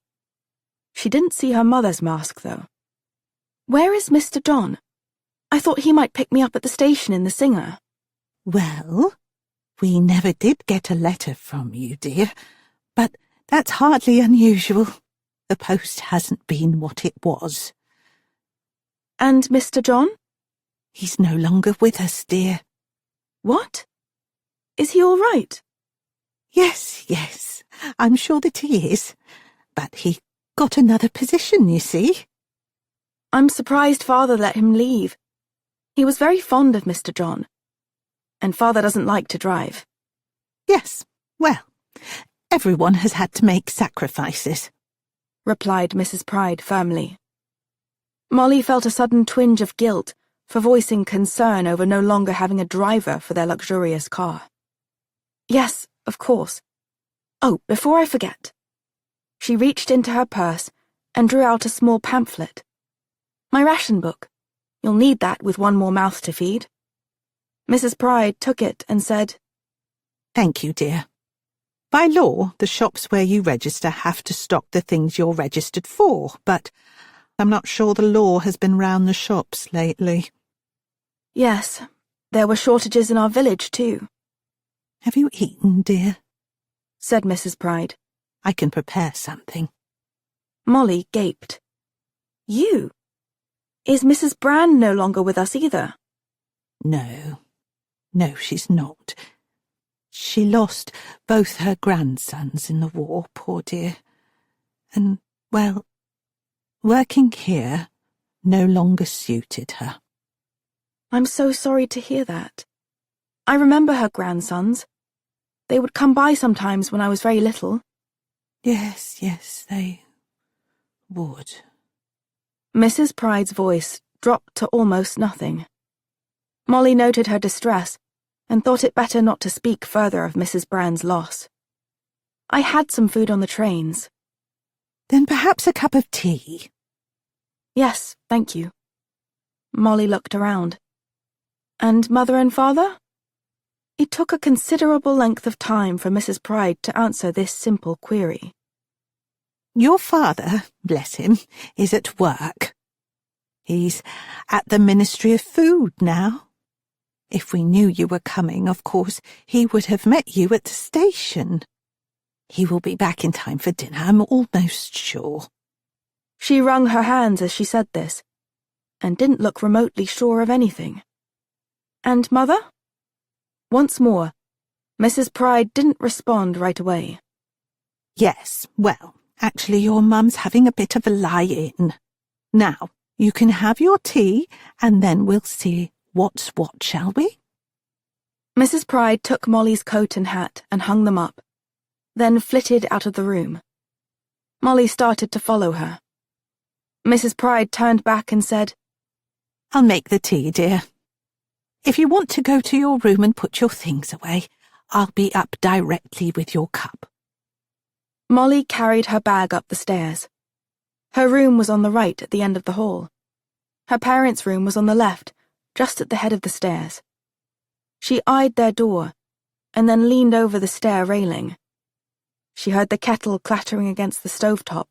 Speaker 5: She didn't see her mother's mask, though. Where is Mr. John? I thought he might pick me up at the station in the Singer.
Speaker 3: Well, we never did get a letter from you, dear, but that's hardly unusual. The post hasn't been what it was.
Speaker 5: And Mr. John?
Speaker 3: He's no longer with us, dear.
Speaker 5: What? Is he all right?
Speaker 3: Yes, I'm sure that he is. But he got another position, you see.
Speaker 5: I'm surprised Father let him leave. He was very fond of Mr. John. And Father doesn't like to drive.
Speaker 3: Yes, well, everyone has had to make sacrifices,
Speaker 5: replied Mrs. Pride firmly. Molly felt a sudden twinge of guilt for voicing concern over no longer having a driver for their luxurious car. Yes, of course. Oh, before I forget. She reached into her purse and drew out a small pamphlet. My ration book. You'll need that with one more mouth to feed. Mrs. Pride took it and said,
Speaker 3: Thank you, dear. By law, the shops where you register have to stock the things you're registered for, but I'm not sure the law has been round the shops lately.
Speaker 5: Yes, there were shortages in our village, too.
Speaker 3: Have you eaten, dear?
Speaker 5: Said Mrs. Pride.
Speaker 3: I can prepare something.
Speaker 5: Molly gaped. You? Is Mrs. Bran no longer with us either?
Speaker 3: No. No, she's not. She lost both her grandsons in the war, poor dear. And, well, working here no longer suited her.
Speaker 5: I'm so sorry to hear that. I remember her grandsons. They would come by sometimes when I was very little.
Speaker 3: Yes, they would.
Speaker 5: Mrs. Pride's voice dropped to almost nothing. Molly noted her distress and thought it better not to speak further of Mrs. Brand's loss. I had some food on the trains.
Speaker 3: Then perhaps a cup of tea?
Speaker 5: Yes, thank you. Molly looked around. And Mother and Father? It took a considerable length of time for Mrs. Pride to answer this simple query.
Speaker 3: Your father, bless him, is at work. He's at the Ministry of Food now. If we knew you were coming, of course, he would have met you at the station. He will be back in time for dinner, I'm almost sure.
Speaker 5: She wrung her hands as she said this, and didn't look remotely sure of anything. And Mother? Once more, Mrs. Pride didn't respond right away.
Speaker 3: Yes, well, actually your mum's having a bit of a lie-in. Now, you can have your tea, and then we'll see what's what, shall we?
Speaker 5: Mrs. Pride took Molly's coat and hat and hung them up, then flitted out of the room. Molly started to follow her. Mrs. Pride turned back and said,
Speaker 3: I'll make the tea, dear. If you want to go to your room and put your things away, I'll be up directly with your cup.
Speaker 5: Molly carried her bag up the stairs. Her room was on the right at the end of the hall. Her parents' room was on the left, just at the head of the stairs. She eyed their door, and then leaned over the stair railing. She heard the kettle clattering against the stovetop,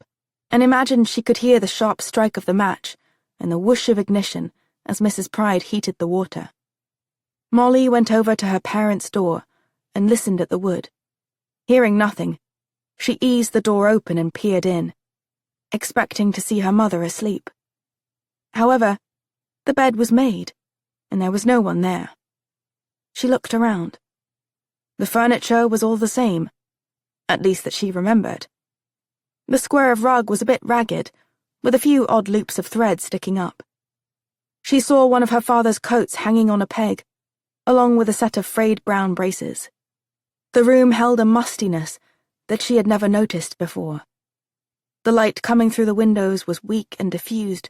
Speaker 5: and imagined she could hear the sharp strike of the match and the whoosh of ignition as Mrs. Pride heated the water. Molly went over to her parents' door and listened at the wood. Hearing nothing, she eased the door open and peered in, expecting to see her mother asleep. However, the bed was made, and there was no one there. She looked around. The furniture was all the same, at least that she remembered. The square of rug was a bit ragged, with a few odd loops of thread sticking up. She saw one of her father's coats hanging on a peg, along with a set of frayed brown braces. The room held a mustiness that she had never noticed before. The light coming through the windows was weak and diffused,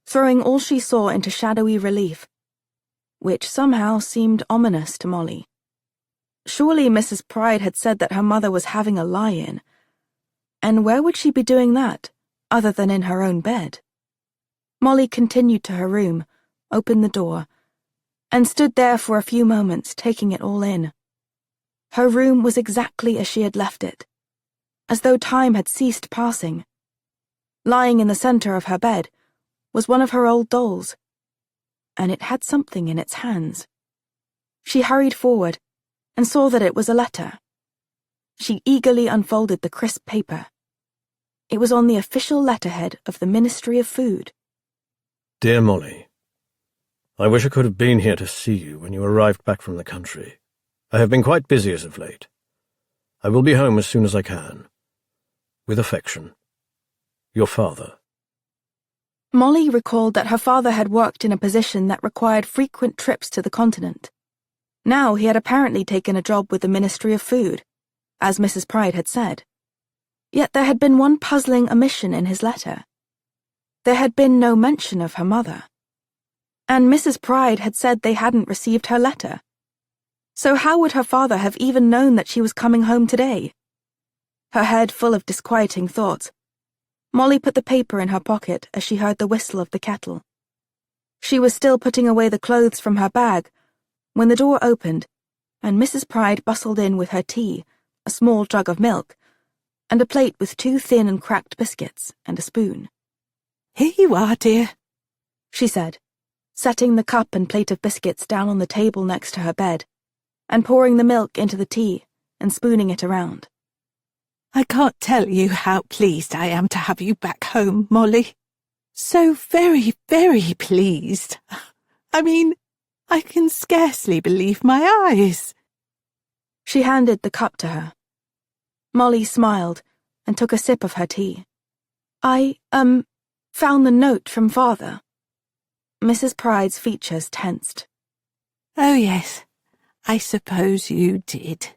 Speaker 5: throwing all she saw into shadowy relief, which somehow seemed ominous to Molly. Surely Mrs. Pride had said that her mother was having a lie-in, and where would she be doing that, other than in her own bed? Molly continued to her room, opened the door, and stood there for a few moments taking it all in. Her room was exactly as she had left it, as though time had ceased passing. Lying in the center of her bed was one of her old dolls, and it had something in its hands. She hurried forward and saw that it was a letter. She eagerly unfolded the crisp paper. It was on the official letterhead of the Ministry of Food.
Speaker 6: Dear Molly, I wish I could have been here to see you when you arrived back from the country. I have been quite busy as of late. I will be home as soon as I can. With affection, your father.
Speaker 5: Molly recalled that her father had worked in a position that required frequent trips to the continent. Now he had apparently taken a job with the Ministry of Food, as Mrs. Pride had said. Yet there had been one puzzling omission in his letter. There had been no mention of her mother. And Mrs. Pride had said they hadn't received her letter. So how would her father have even known that she was coming home today? Her head full of disquieting thoughts, Molly put the paper in her pocket as she heard the whistle of the kettle. She was still putting away the clothes from her bag when the door opened and Mrs. Pride bustled in with her tea, a small jug of milk, and a plate with 2 thin and cracked biscuits and a spoon.
Speaker 3: Here you are, dear,
Speaker 5: she said, setting the cup and plate of biscuits down on the table next to her bed, and pouring the milk into the tea and spooning it around.
Speaker 3: I can't tell you how pleased I am to have you back home, Molly. So very, very pleased. I mean, I can scarcely believe my eyes.
Speaker 5: She handed the cup to her. Molly smiled and took a sip of her tea. I, found the note from Father. Mrs. Pride's features tensed.
Speaker 3: Oh, yes, I suppose you did.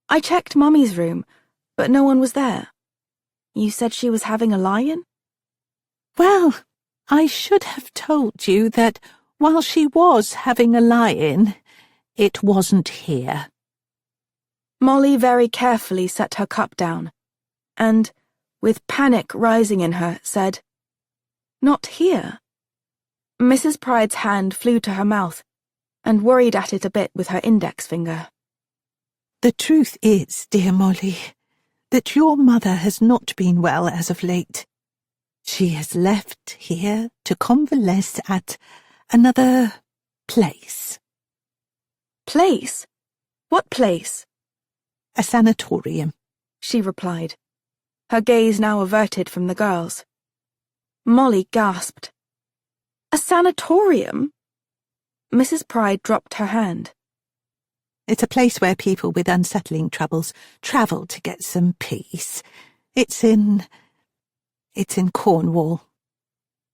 Speaker 5: I checked Mummy's room, but no one was there. You said she was having a lie-in?
Speaker 3: Well, I should have told you that while she was having a lie-in, it wasn't here.
Speaker 5: Molly very carefully set her cup down, and, with panic rising in her, said, "Not here." Mrs. Pride's hand flew to her mouth, and worried at it a bit with her index finger.
Speaker 3: The truth is, dear Molly, that your mother has not been well as of late. She has left here to convalesce at another place.
Speaker 5: Place? What place?
Speaker 3: A sanatorium,
Speaker 5: she replied, her gaze now averted from the girls. Molly gasped. A sanatorium? Mrs. Pride dropped her hand.
Speaker 3: It's a place where people with unsettling troubles travel to get some peace. It's in Cornwall.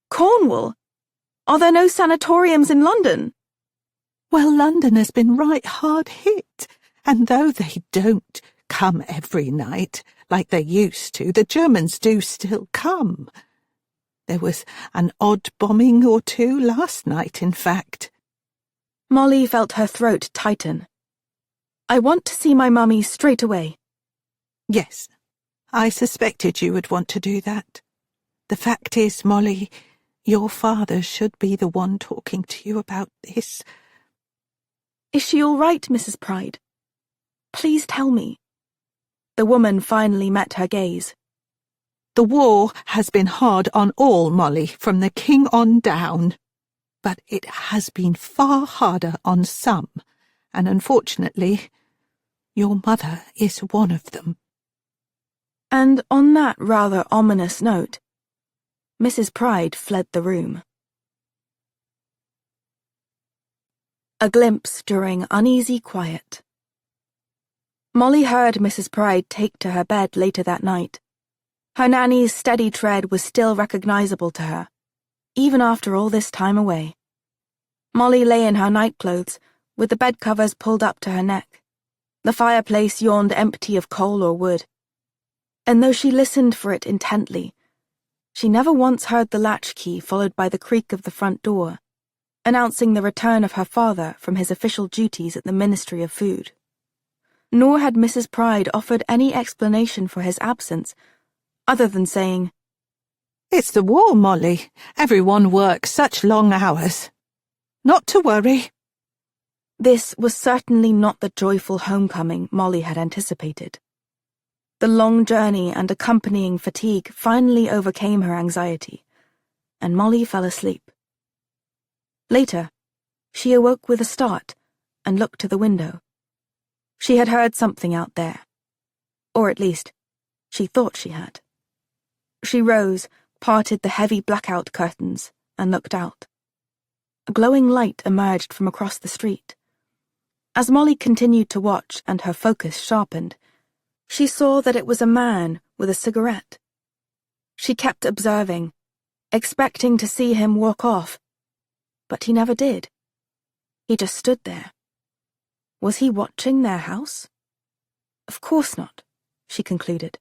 Speaker 5: Cornwall? Are there no sanatoriums in London?
Speaker 3: Well, London has been right hard hit, and though they don't come every night like they used to, the Germans do still come. There was an odd bombing or two last night, in fact.
Speaker 5: Molly felt her throat tighten. I want to see my mummy straight away.
Speaker 3: Yes, I suspected you would want to do that. The fact is, Molly, your father should be the one talking to you about this.
Speaker 5: Is she all right, Mrs. Pride? Please tell me. The woman finally met her gaze.
Speaker 3: The war has been hard on all, Molly, from the king on down. But it has been far harder on some, and unfortunately, your mother is one of them.
Speaker 5: And on that rather ominous note, Mrs. Pride fled the room. A glimpse during uneasy quiet. Molly heard Mrs. Pride take to her bed later that night. Her nanny's steady tread was still recognizable to her, even after all this time away. Molly lay in her nightclothes, with the bedcovers pulled up to her neck. The fireplace yawned empty of coal or wood. And though she listened for it intently, she never once heard the latchkey followed by the creak of the front door, announcing the return of her father from his official duties at the Ministry of Food. Nor had Mrs. Pride offered any explanation for his absence, other than saying,
Speaker 3: It's the war, Molly. Everyone works such long hours. Not to worry.
Speaker 5: This was certainly not the joyful homecoming Molly had anticipated. The long journey and accompanying fatigue finally overcame her anxiety, and Molly fell asleep. Later, she awoke with a start and looked to the window. She had heard something out there, or at least, she thought she had. She rose, parted the heavy blackout curtains, and looked out. A glowing light emerged from across the street. As Molly continued to watch and her focus sharpened, she saw that it was a man with a cigarette. She kept observing, expecting to see him walk off, but he never did. He just stood there. Was he watching their house? Of course not, she concluded.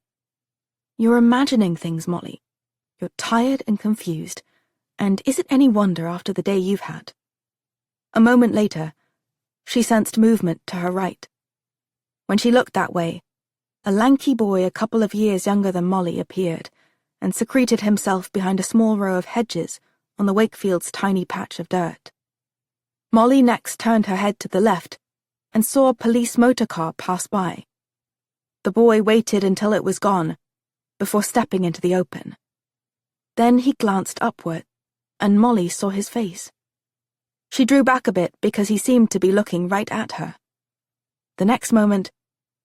Speaker 5: You're imagining things, Molly. You're tired and confused, and is it any wonder after the day you've had? A moment later, she sensed movement to her right. When she looked that way, a lanky boy a couple of years younger than Molly appeared and secreted himself behind a small row of hedges on the Wakefield's tiny patch of dirt. Molly next turned her head to the left and saw a police motor car pass by. The boy waited until it was gone before stepping into the open. Then he glanced upward, and Molly saw his face. She drew back a bit because he seemed to be looking right at her. The next moment,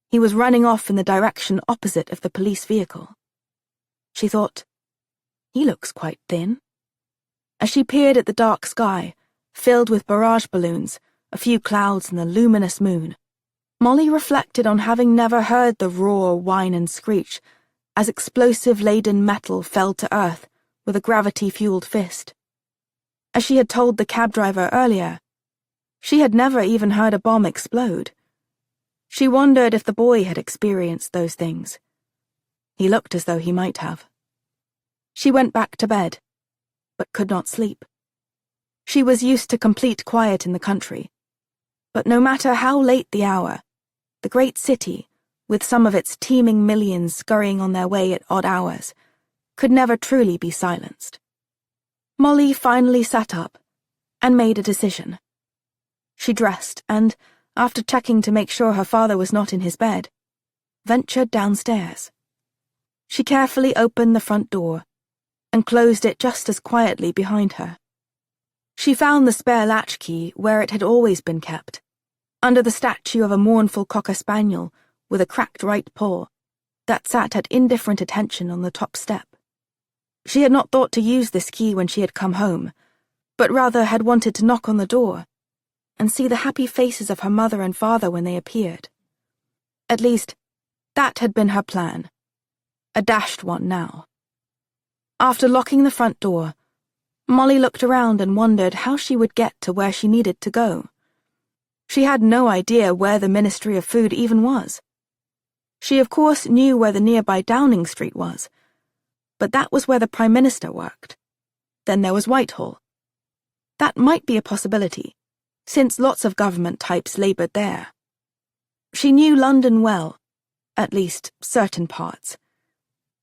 Speaker 5: he was running off in the direction opposite of the police vehicle. She thought, he looks quite thin. As she peered at the dark sky, filled with barrage balloons, a few clouds and the luminous moon. Molly reflected on having never heard the roar, whine and screech as explosive-laden metal fell to earth with a gravity-fueled fist. As she had told the cab driver earlier, she had never even heard a bomb explode. She wondered if the boy had experienced those things. He looked as though he might have. She went back to bed, but could not sleep. She was used to complete quiet in the country, but no matter how late the hour, the great city, with some of its teeming millions scurrying on their way at odd hours, could never truly be silenced. Molly finally sat up and made a decision. She dressed and, after checking to make sure her father was not in his bed, ventured downstairs. She carefully opened the front door and closed it just as quietly behind her. She found the spare latchkey where it had always been kept, under the statue of a mournful cocker spaniel with a cracked right paw that sat at indifferent attention on the top step. She had not thought to use this key when she had come home, but rather had wanted to knock on the door and see the happy faces of her mother and father when they appeared. At least, that had been her plan. A dashed one now. After locking the front door, Molly looked around and wondered how she would get to where she needed to go. She had no idea where the Ministry of Food even was. She of course knew where the nearby Downing Street was, but that was where the Prime Minister worked. Then there was Whitehall. That might be a possibility, since lots of government types laboured there. She knew London well, at least certain parts.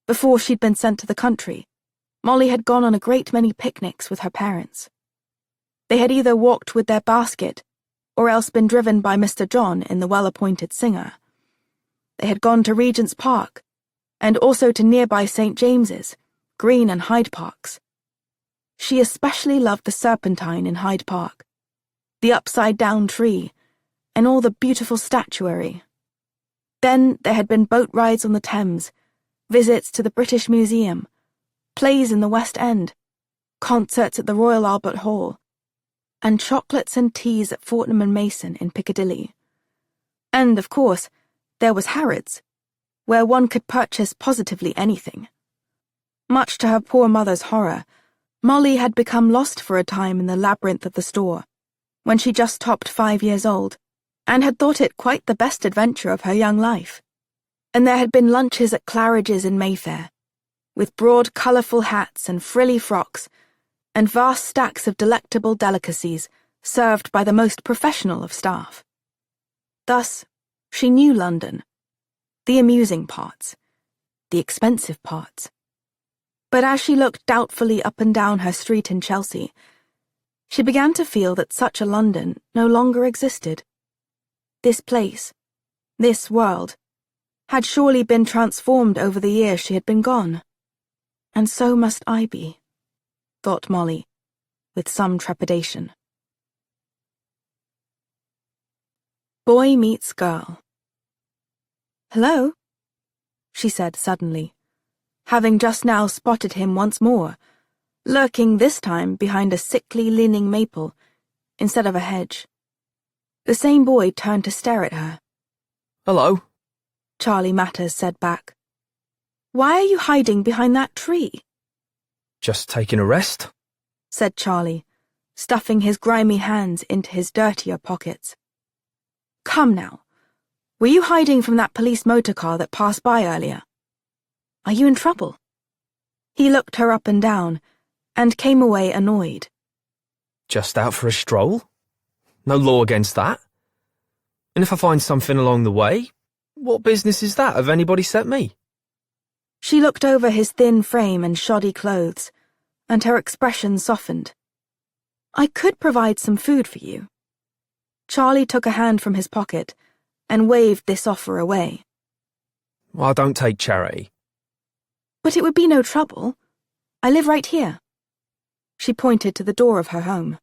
Speaker 5: Before she'd been sent to the country, Molly had gone on a great many picnics with her parents. They had either walked with their basket or else been driven by Mr. John in the well-appointed Singer. They had gone to Regent's Park, and also to nearby St. James's, Green and Hyde Parks. She especially loved the Serpentine in Hyde Park, the upside-down tree, and all the beautiful statuary. Then there had been boat rides on the Thames, visits to the British Museum, plays in the West End, concerts at the Royal Albert Hall, and chocolates and teas at Fortnum and Mason in Piccadilly. And, of course, there was Harrods, where one could purchase positively anything. Much to her poor mother's horror, Molly had become lost for a time in the labyrinth of the store, when she just topped 5 years old, and had thought it quite the best adventure of her young life. And there had been lunches at Claridge's in Mayfair, with broad, colourful hats and frilly frocks, and vast stacks of delectable delicacies served by the most professional of staff. Thus, she knew London, the amusing parts, the expensive parts. But as she looked doubtfully up and down her street in Chelsea, she began to feel that such a London no longer existed. This place, this world, had surely been transformed over the years she had been gone. And so must I be, thought Molly, with some trepidation. Boy meets girl. "Hello," she said suddenly, having just now spotted him once more, lurking this time behind a sickly leaning maple instead of a hedge. The same boy turned to stare at her.
Speaker 1: Hello.
Speaker 5: Charlie Matters said back. "Why are you hiding behind that tree?"
Speaker 1: Just taking a rest?
Speaker 5: Said Charlie, stuffing his grimy hands into his dirtier pockets. "Come now, were you hiding from that police motor car that passed by earlier? Are you in trouble?" He looked her up and down, and came away annoyed.
Speaker 1: Just out for a stroll? No law against that. And if I find something along the way, what business is that of anybody set me?
Speaker 5: She looked over his thin frame and shoddy clothes, and her expression softened. "I could provide some food for you." Charlie took a hand from his pocket and waved this offer away.
Speaker 1: Well, I don't take charity.
Speaker 5: "But it would be no trouble. I live right here." She pointed to the door of her home.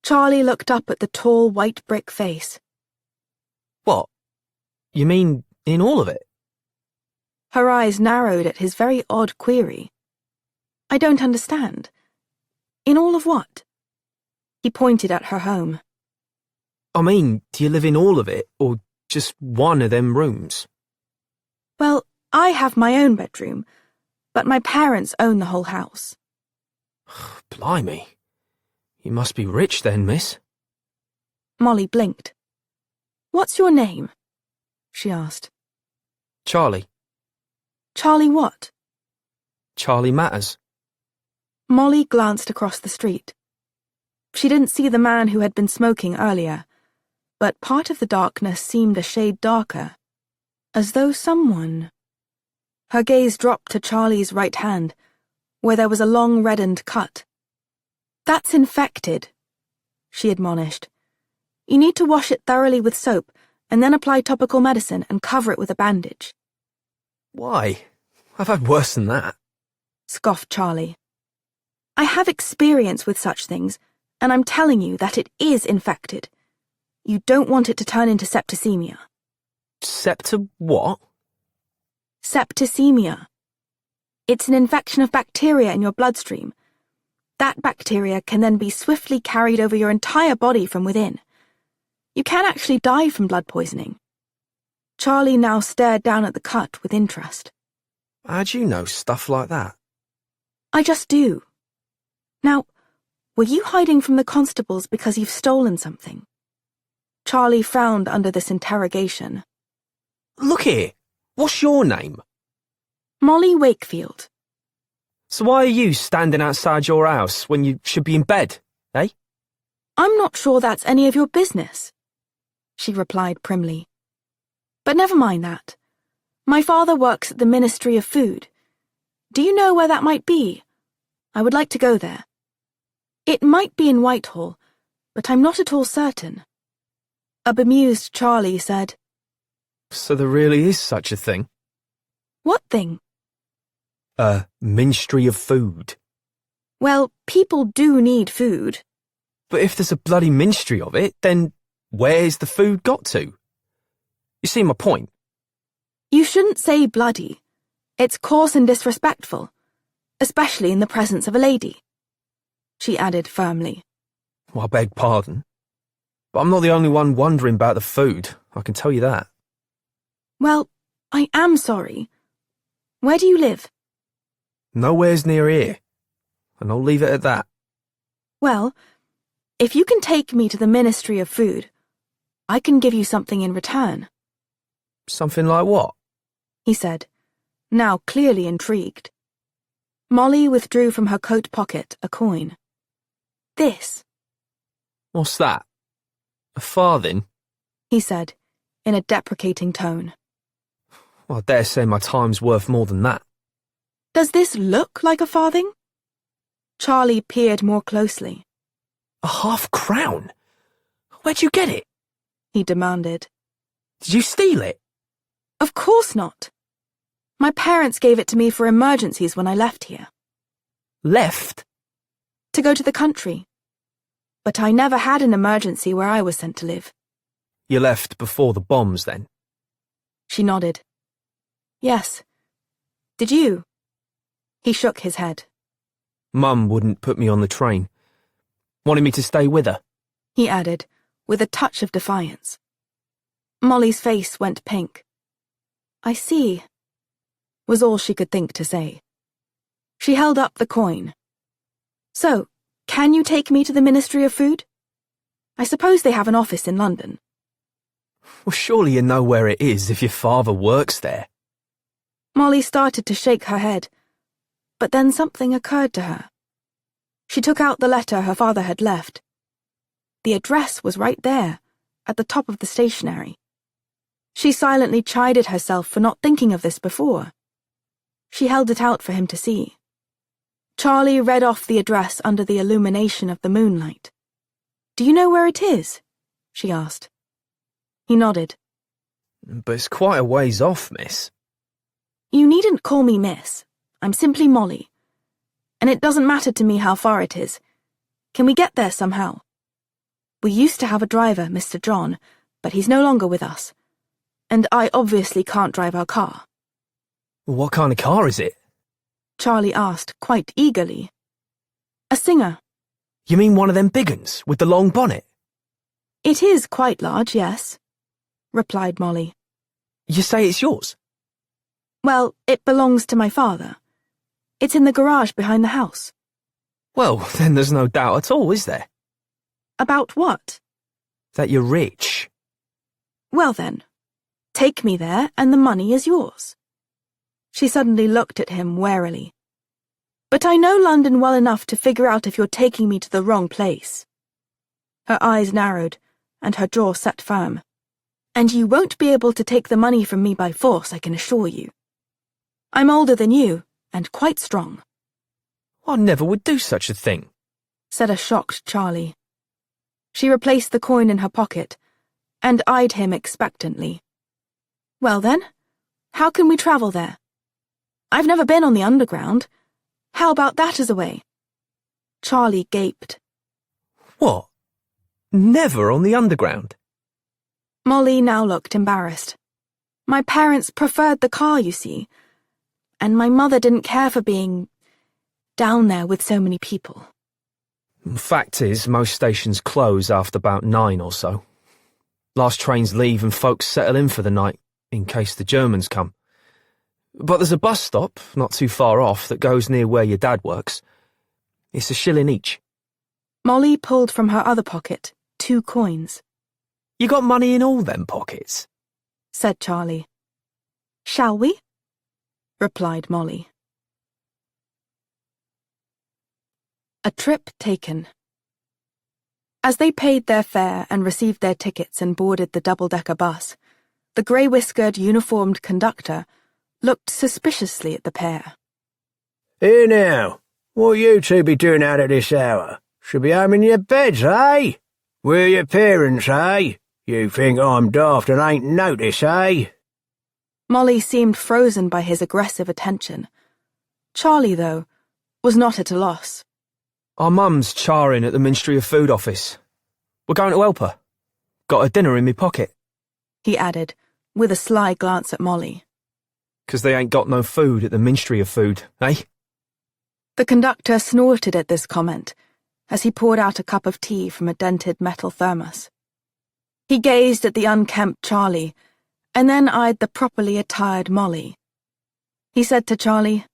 Speaker 5: Charlie looked up at the tall white brick face.
Speaker 1: What? You mean in all of it?
Speaker 5: Her eyes narrowed at his very odd query. "I don't understand. In all of what?" He pointed at her home.
Speaker 1: I mean, do you live in all of it, or just one of them rooms?
Speaker 5: Well, I have my own bedroom, but my parents own the whole house.
Speaker 1: Blimey. You must be rich then, miss.
Speaker 5: Molly blinked. What's your name? She asked.
Speaker 1: Charlie.
Speaker 5: Charlie what?
Speaker 1: Charlie Matters.
Speaker 5: Molly glanced across the street. She didn't see the man who had been smoking earlier, but part of the darkness seemed a shade darker, as though someone... Her gaze dropped to Charlie's right hand, where there was a long reddened cut. That's infected, she admonished. You need to wash it thoroughly with soap, and then apply topical medicine and cover it with a bandage.
Speaker 1: Why? I've had worse than that.
Speaker 5: Scoffed Charlie. I have experience with such things, and I'm telling you that it is infected. You don't want it to turn into septicemia.
Speaker 1: Septa what?
Speaker 5: Septicemia. It's an infection of bacteria in your bloodstream. That bacteria can then be swiftly carried over your entire body from within. You can actually die from blood poisoning. Charlie now stared down at the cut with interest.
Speaker 1: How do you know stuff like that?
Speaker 5: I just do. Now, were you hiding from the constables because you've stolen something? Charlie frowned under this interrogation.
Speaker 1: Look here. What's your name?
Speaker 5: Molly Wakefield.
Speaker 1: So why are you standing outside your house when you should be in bed, eh?
Speaker 5: I'm not sure that's any of your business, she replied primly. But never mind that. My father works at the Ministry of Food. Do you know where that might be? I would like to go there. It might be in Whitehall, but I'm not at all certain. A bemused Charlie said,
Speaker 1: So there really is such a thing?
Speaker 5: What thing?
Speaker 1: A Ministry of Food.
Speaker 5: Well, people do need food.
Speaker 1: But if there's a bloody ministry of it, then where's the food got to? You see my point?
Speaker 5: You shouldn't say bloody. It's coarse and disrespectful, especially in the presence of a lady, she added firmly.
Speaker 1: Well, I beg pardon. But I'm not the only one wondering about the food, I can tell you that.
Speaker 5: Well, I am sorry. Where do you live?
Speaker 1: Nowhere's near here, and I'll leave it at that.
Speaker 5: Well, if you can take me to the Ministry of Food, I can give you something in return.
Speaker 1: Something like what?
Speaker 5: He said, now clearly intrigued. Molly withdrew from her coat pocket a coin. This.
Speaker 1: What's that? A farthing?
Speaker 5: He said, in a deprecating tone.
Speaker 1: Well, I dare say my time's worth more than that.
Speaker 5: Does this look like a farthing? Charlie peered more closely.
Speaker 1: A half-crown? Where'd you get it?
Speaker 5: He demanded.
Speaker 1: Did you steal it?
Speaker 5: Of course not. My parents gave it to me for emergencies when I left here.
Speaker 1: Left?
Speaker 5: To go to the country. But I never had an emergency where I was sent to live.
Speaker 1: You left before the bombs, then?
Speaker 5: She nodded. Yes. Did you? He shook his head.
Speaker 1: Mum wouldn't put me on the train. Wanted me to stay with her.
Speaker 5: He added, with a touch of defiance. Molly's face went pink. I see, was all she could think to say. She held up the coin. So, can you take me to the Ministry of Food? I suppose they have an office in London.
Speaker 1: Well, surely you know where it is if your father works there.
Speaker 5: Molly started to shake her head, but then something occurred to her. She took out the letter her father had left. The address was right there, at the top of the stationery. She silently chided herself for not thinking of this before. She held it out for him to see. Charlie read off the address under the illumination of the moonlight. Do you know where it is? She asked. He nodded.
Speaker 1: But it's quite a ways off, miss.
Speaker 5: You needn't call me miss. I'm simply Molly. And it doesn't matter to me how far it is. Can we get there somehow? We used to have a driver, Mr. John, but he's no longer with us. And I obviously can't drive our car.
Speaker 1: What kind of car is it?
Speaker 5: Charlie asked quite eagerly. A Singer.
Speaker 1: You mean one of them big uns with the long bonnet?
Speaker 5: It is quite large, yes, replied Molly.
Speaker 1: You say it's yours?
Speaker 5: Well, it belongs to my father. It's in the garage behind the house.
Speaker 1: Well, then there's no doubt at all, is there?
Speaker 5: About what?
Speaker 1: That you're rich.
Speaker 5: Well then, take me there and the money is yours. She suddenly looked at him warily. But I know London well enough to figure out if you're taking me to the wrong place. Her eyes narrowed, and her jaw set firm. And you won't be able to take the money from me by force, I can assure you. I'm older than you, and quite strong.
Speaker 1: I never would do such a thing,
Speaker 5: said a shocked Charlie. She replaced the coin in her pocket, and eyed him expectantly. Well then, how can we travel there? I've never been on the underground. How about that as a way? Charlie gaped.
Speaker 1: What? Never on the underground?
Speaker 5: Molly now looked embarrassed. My parents preferred the car, you see, and my mother didn't care for being down there with so many people.
Speaker 1: Fact is, most stations close after about 9 or so. Last trains leave and folks settle in for the night, in case the Germans come. But there's a bus stop, not too far off, that goes near where your dad works. It's a shilling each.
Speaker 5: Molly pulled from her other pocket 2 coins.
Speaker 1: You got money in all them pockets?
Speaker 5: Said Charlie. Shall we? Replied Molly. A trip taken. As they paid their fare and received their tickets and boarded the double-decker bus, the grey-whiskered, uniformed conductor looked suspiciously at the pair.
Speaker 6: Here now, what you two be doing out at this hour? Should be home in your beds, eh? Where your parents, eh? You think I'm daft and ain't noticed, eh?
Speaker 5: Molly seemed frozen by his aggressive attention. Charlie, though, was not at a loss.
Speaker 1: Our mum's charring at the Ministry of Food office. We're going to help her. Got a dinner in me pocket.
Speaker 5: He added, with a sly glance at Molly.
Speaker 1: 'Cause they ain't got no food at the Ministry of Food, eh?
Speaker 5: The conductor snorted at this comment as he poured out a cup of tea from a dented metal thermos. He gazed at the unkempt Charlie and then eyed the properly attired Molly. He said to Charlie,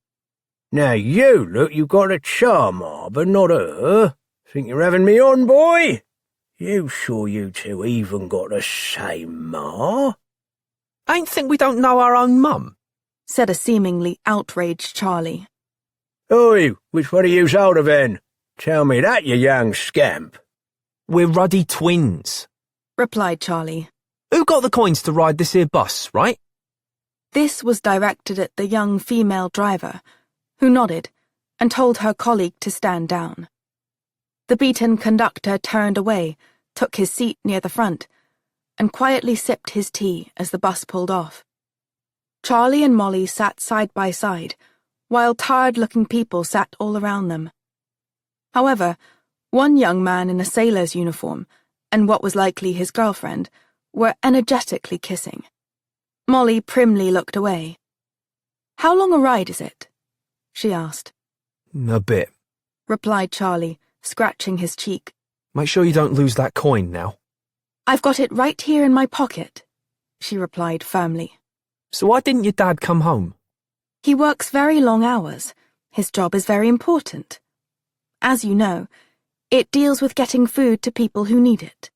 Speaker 6: Now you look you've got a charm, but not her. Think you're having me on, boy? You sure you two even got the same ma?
Speaker 1: Ain't think we don't know our own mum?
Speaker 5: said a seemingly outraged Charlie.
Speaker 6: Oi, which one of you's older then? Tell me that, you young scamp.
Speaker 1: We're ruddy twins,
Speaker 5: replied Charlie.
Speaker 1: Who got the coins to ride this here bus, right?
Speaker 5: This was directed at the young female driver, who nodded and told her colleague to stand down. The beaten conductor turned away, took his seat near the front, and quietly sipped his tea as the bus pulled off. Charlie and Molly sat side by side, while tired-looking people sat all around them. However, one young man in a sailor's uniform, and what was likely his girlfriend, were energetically kissing. Molly primly looked away. How long a ride is it? She asked.
Speaker 1: A bit,
Speaker 5: replied Charlie, scratching his cheek.
Speaker 1: Make sure you don't lose that coin now.
Speaker 5: I've got it right here in my pocket, she replied firmly.
Speaker 1: So why didn't your dad come home?
Speaker 5: He works very long hours. His job is very important. As you know, it deals with getting food to people who need it.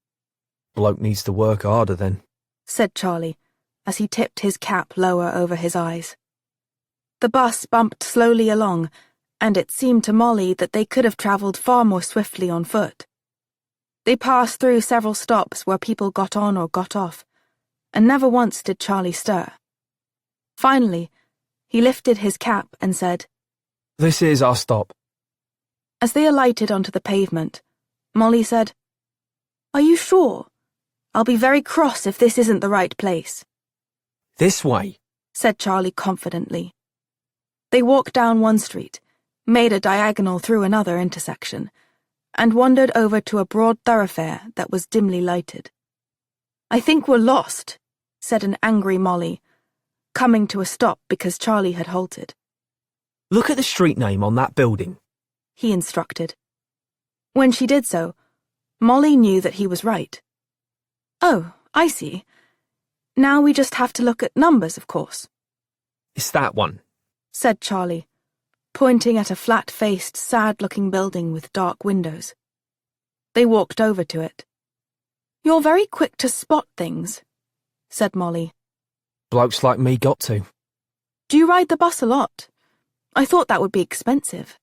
Speaker 1: Bloke needs to work harder then,
Speaker 5: said Charlie, as he tipped his cap lower over his eyes. The bus bumped slowly along, and it seemed to Molly that they could have travelled far more swiftly on foot. They passed through several stops where people got on or got off, and never once did Charlie stir. Finally, he lifted his cap and said,
Speaker 1: This is our stop.
Speaker 5: As they alighted onto the pavement, Molly said, Are you sure? I'll be very cross if this isn't the right place.
Speaker 1: This way,
Speaker 5: said Charlie confidently. They walked down one street, made a diagonal through another intersection, and wandered over to a broad thoroughfare that was dimly lighted. I think we're lost, said an angry Molly, coming to a stop because Charlie had halted.
Speaker 1: Look at the street name on that building,
Speaker 5: he instructed. When she did so, Molly knew that he was right. Oh, I see. Now we just have to look at numbers, of course,
Speaker 1: It's that one.
Speaker 5: said Charlie, pointing at a flat-faced, sad-looking building with dark windows. They walked over to it. You're very quick to spot things, said Molly.
Speaker 1: Blokes like me got to.
Speaker 5: Do you ride the bus a lot? I thought that would be expensive.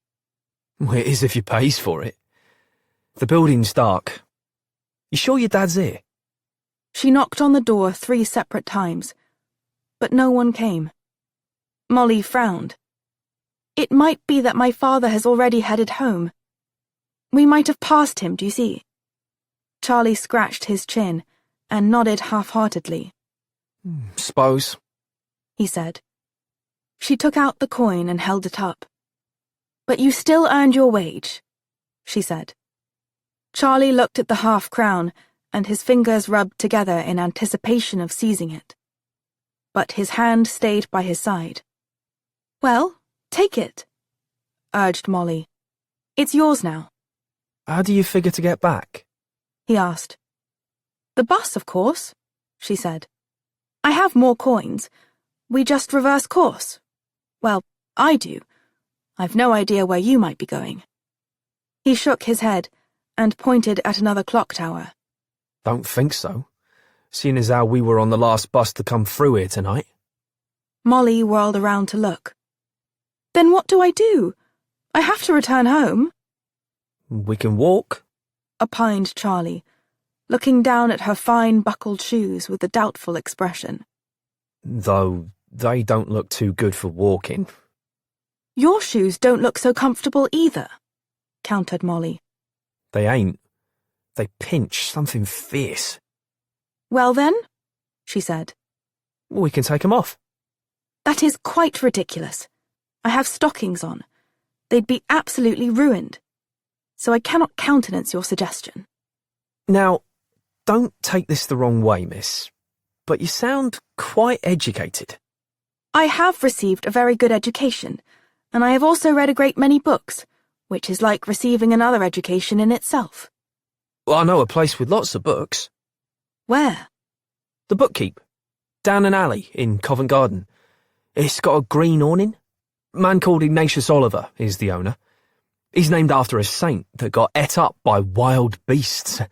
Speaker 1: Well, it is if you pays for it. The building's dark. You sure your dad's here?
Speaker 5: She knocked on the door 3 separate times, but no one came. Molly frowned. It might be that my father has already headed home. We might have passed him, do you see? Charlie scratched his chin and nodded half-heartedly.
Speaker 1: Suppose.
Speaker 5: He said. She took out the coin and held it up. But you still earned your wage, she said. Charlie looked at the half-crown, and his fingers rubbed together in anticipation of seizing it. But his hand stayed by his side. Well, take it, urged Molly. It's yours now.
Speaker 1: How do you figure to get back?
Speaker 5: He asked. The bus, of course, she said. I have more coins. We just reverse course. Well, I do. I've no idea where you might be going. He shook his head and pointed at another clock tower.
Speaker 1: Don't think so. Seeing as how we were on the last bus to come through here tonight.
Speaker 5: Molly whirled around to look. Then what do I do? I have to return home,
Speaker 1: We can walk.
Speaker 5: opined Charlie, looking down at her fine buckled shoes with a doubtful expression.
Speaker 1: Though they don't look too good for walking.
Speaker 5: Your shoes don't look so comfortable either, countered Molly.
Speaker 1: They ain't. They pinch something fierce.
Speaker 5: Well then, she said.
Speaker 1: We can take 'em off.
Speaker 5: That is quite ridiculous. I have stockings on. They'd be absolutely ruined. So I cannot countenance your suggestion.
Speaker 1: Now, don't take this the wrong way, miss, but you sound quite educated.
Speaker 5: I have received a very good education, and I have also read a great many books, which is like receiving another education in itself.
Speaker 1: Well, I know a place with lots of books.
Speaker 5: Where?
Speaker 1: The bookkeep. Down an alley in Covent Garden. It's got a green awning. A man called Ignatius Oliver is the owner. He's named after a saint that got ate up by wild beasts. At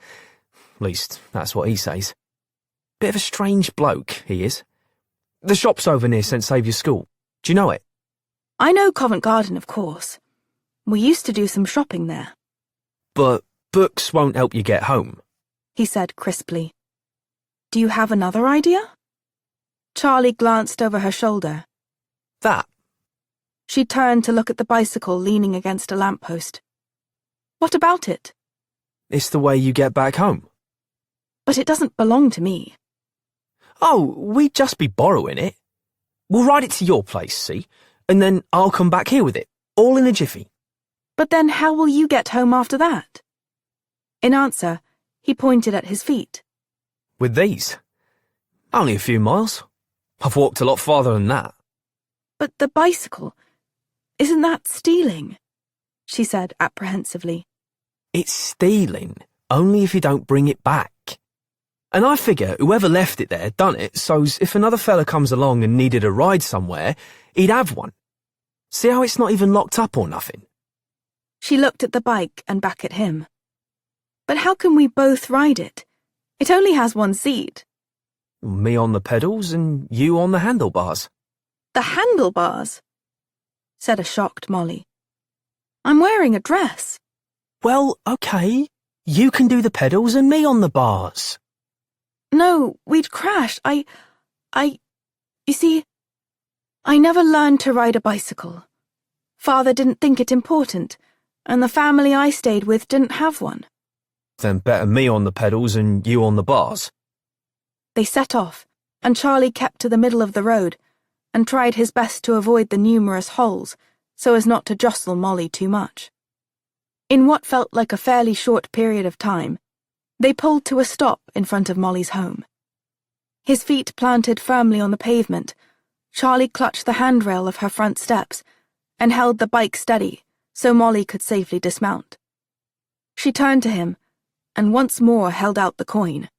Speaker 1: least, that's what he says. Bit of a strange bloke, he is. The shop's over near St Saviour's School. Do you know it?
Speaker 5: I know Covent Garden, of course. We used to do some shopping there,
Speaker 1: But books won't help you get home.
Speaker 5: he said crisply. Do you have another idea? Charlie glanced over her shoulder.
Speaker 1: That.
Speaker 5: She turned to look at the bicycle leaning against a lamppost. What about it?
Speaker 1: It's the way you get back home.
Speaker 5: But it doesn't belong to me.
Speaker 1: Oh, we'd just be borrowing it. We'll ride it to your place, see? And then I'll come back here with it, all in a jiffy.
Speaker 5: But then how will you get home after that? In answer, he pointed at his feet.
Speaker 1: With these? Only a few miles. I've walked a lot farther than that.
Speaker 5: But the bicycle, isn't that stealing? She said apprehensively.
Speaker 1: It's stealing, only if you don't bring it back. And I figure whoever left it there done it so's if another fella comes along and needed a ride somewhere, he'd have one. See how it's not even locked up or nothing?
Speaker 5: She looked at the bike and back at him. But how can we both ride it? It only has one seat.
Speaker 1: Me on the pedals and you on the handlebars.
Speaker 5: The handlebars, said a shocked Molly. I'm wearing a dress.
Speaker 1: Well, okay. You can do the pedals and me on the bars.
Speaker 5: No, we'd crash. You see, I never learned to ride a bicycle. Father didn't think it important, and the family I stayed with didn't have one.
Speaker 1: Then better me on the pedals and you on the bars.
Speaker 5: They set off, and Charlie kept to the middle of the road and tried his best to avoid the numerous holes so as not to jostle Molly too much. In what felt like a fairly short period of time, they pulled to a stop in front of Molly's home. His feet planted firmly on the pavement, Charlie clutched the handrail of her front steps and held the bike steady so Molly could safely dismount. She turned to him, and once more held out the coin.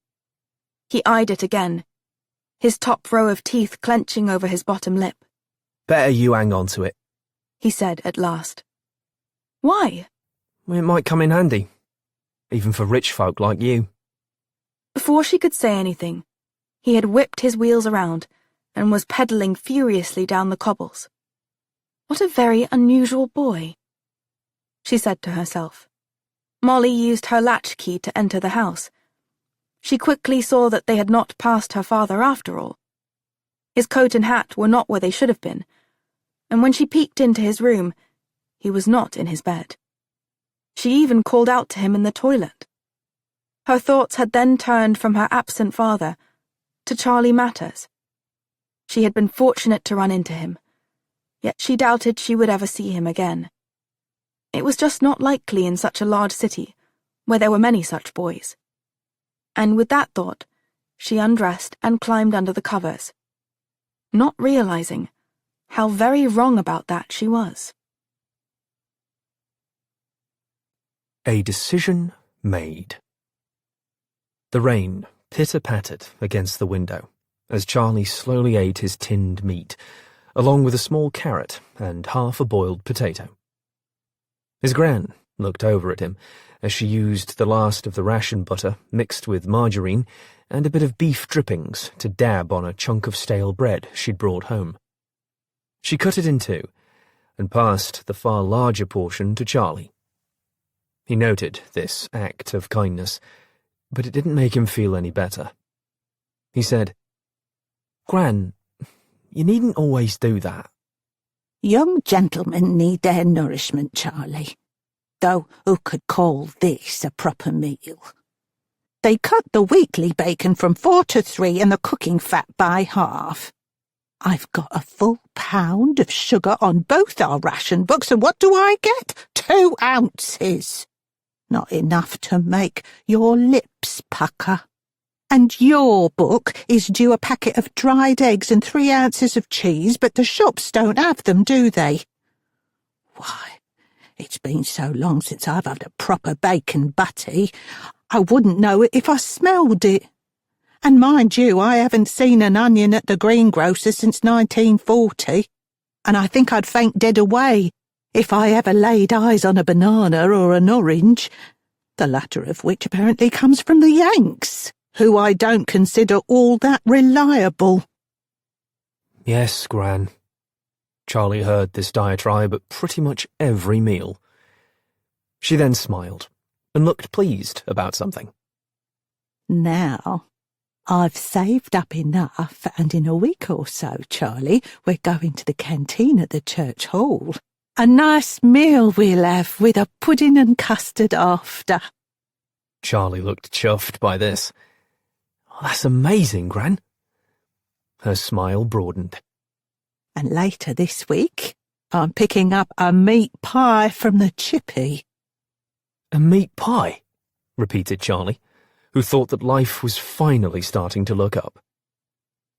Speaker 5: He eyed it again, his top row of teeth clenching over his bottom lip.
Speaker 1: Better you hang on to it,
Speaker 5: he said at last. Why?
Speaker 1: It might come in handy, even for rich folk like you.
Speaker 5: Before she could say anything, he had whipped his wheels around and was pedalling furiously down the cobbles. What a very unusual boy, she said to herself. Molly used her latchkey to enter the house. She quickly saw that they had not passed her father after all. His coat and hat were not where they should have been, and when she peeked into his room, he was not in his bed. She even called out to him in the toilet. Her thoughts had then turned from her absent father to Charlie Matters. She had been fortunate to run into him, yet she doubted she would ever see him again. It was just not likely in such a large city, where there were many such boys. And with that thought, she undressed and climbed under the covers, not realizing how very wrong about that she was.
Speaker 1: A decision made. The rain pitter-pattered against the window as Charlie slowly ate his tinned meat, along with a small carrot and half a boiled potato. His Gran looked over at him as she used the last of the ration butter mixed with margarine and a bit of beef drippings to dab on a chunk of stale bread she'd brought home. She cut it in two and passed the far larger portion to Charlie. He noted this act of kindness, but it didn't make him feel any better. He said, "Gran, you needn't always do that."
Speaker 3: Young gentlemen need their nourishment, Charlie, though who could call this a proper meal? They cut the weekly bacon from 4 to 3 and the cooking fat by half. I've got a full pound of sugar on both our ration books, and what do I get? 2 ounces. Not enough to make your lips pucker. And your book is due a packet of dried eggs and 3 ounces of cheese, but the shops don't have them, do they? Why, it's been so long since I've had a proper bacon butty, I wouldn't know it if I smelled it. And mind you, I haven't seen an onion at the greengrocer's since 1940, and I think I'd faint dead away if I ever laid eyes on a banana or an orange, the latter of which apparently comes from the Yanks, who I don't consider all that reliable.
Speaker 1: Yes, Gran. Charlie heard this diatribe at pretty much every meal. She then smiled and looked pleased about something.
Speaker 3: Now, I've saved up enough, and in a week or so, Charlie, we're going to the canteen at the church hall. A nice meal we'll have, with a pudding and custard after.
Speaker 1: Charlie looked chuffed by this. "Oh, that's amazing, Gran." Her smile broadened.
Speaker 3: And later this week, I'm picking up a meat pie from the chippy.
Speaker 1: "A meat pie?" repeated Charlie, who thought that life was finally starting to look up.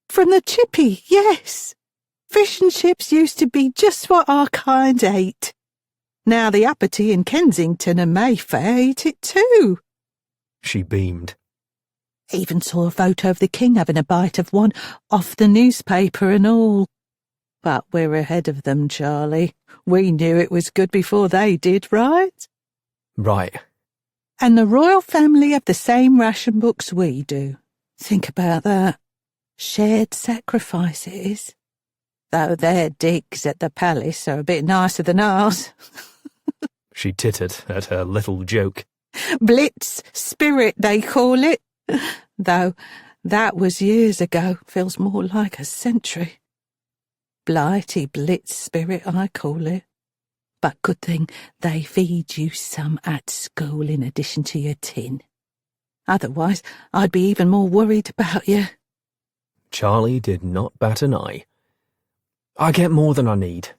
Speaker 3: From the chippy, yes. Fish and chips used to be just what our kind ate. Now the uppity in Kensington and Mayfair eat it too.
Speaker 1: She beamed.
Speaker 3: Even saw a photo of the king having a bite of one off the newspaper and all. But we're ahead of them, Charlie. We knew it was good before they did, right?
Speaker 1: Right.
Speaker 3: And the royal family have the same ration books we do. Think about that. Shared sacrifice it is. Though their digs at the palace are a bit nicer than ours.
Speaker 1: She tittered at her little joke.
Speaker 3: Blitz spirit, they call it. Though that was years ago, feels more like a century. Blighty Blitz spirit, I call it. But good thing they feed you some at school in addition to your tin. Otherwise, I'd be even more worried about you.
Speaker 1: Charlie did not bat an eye. "I get more than I need.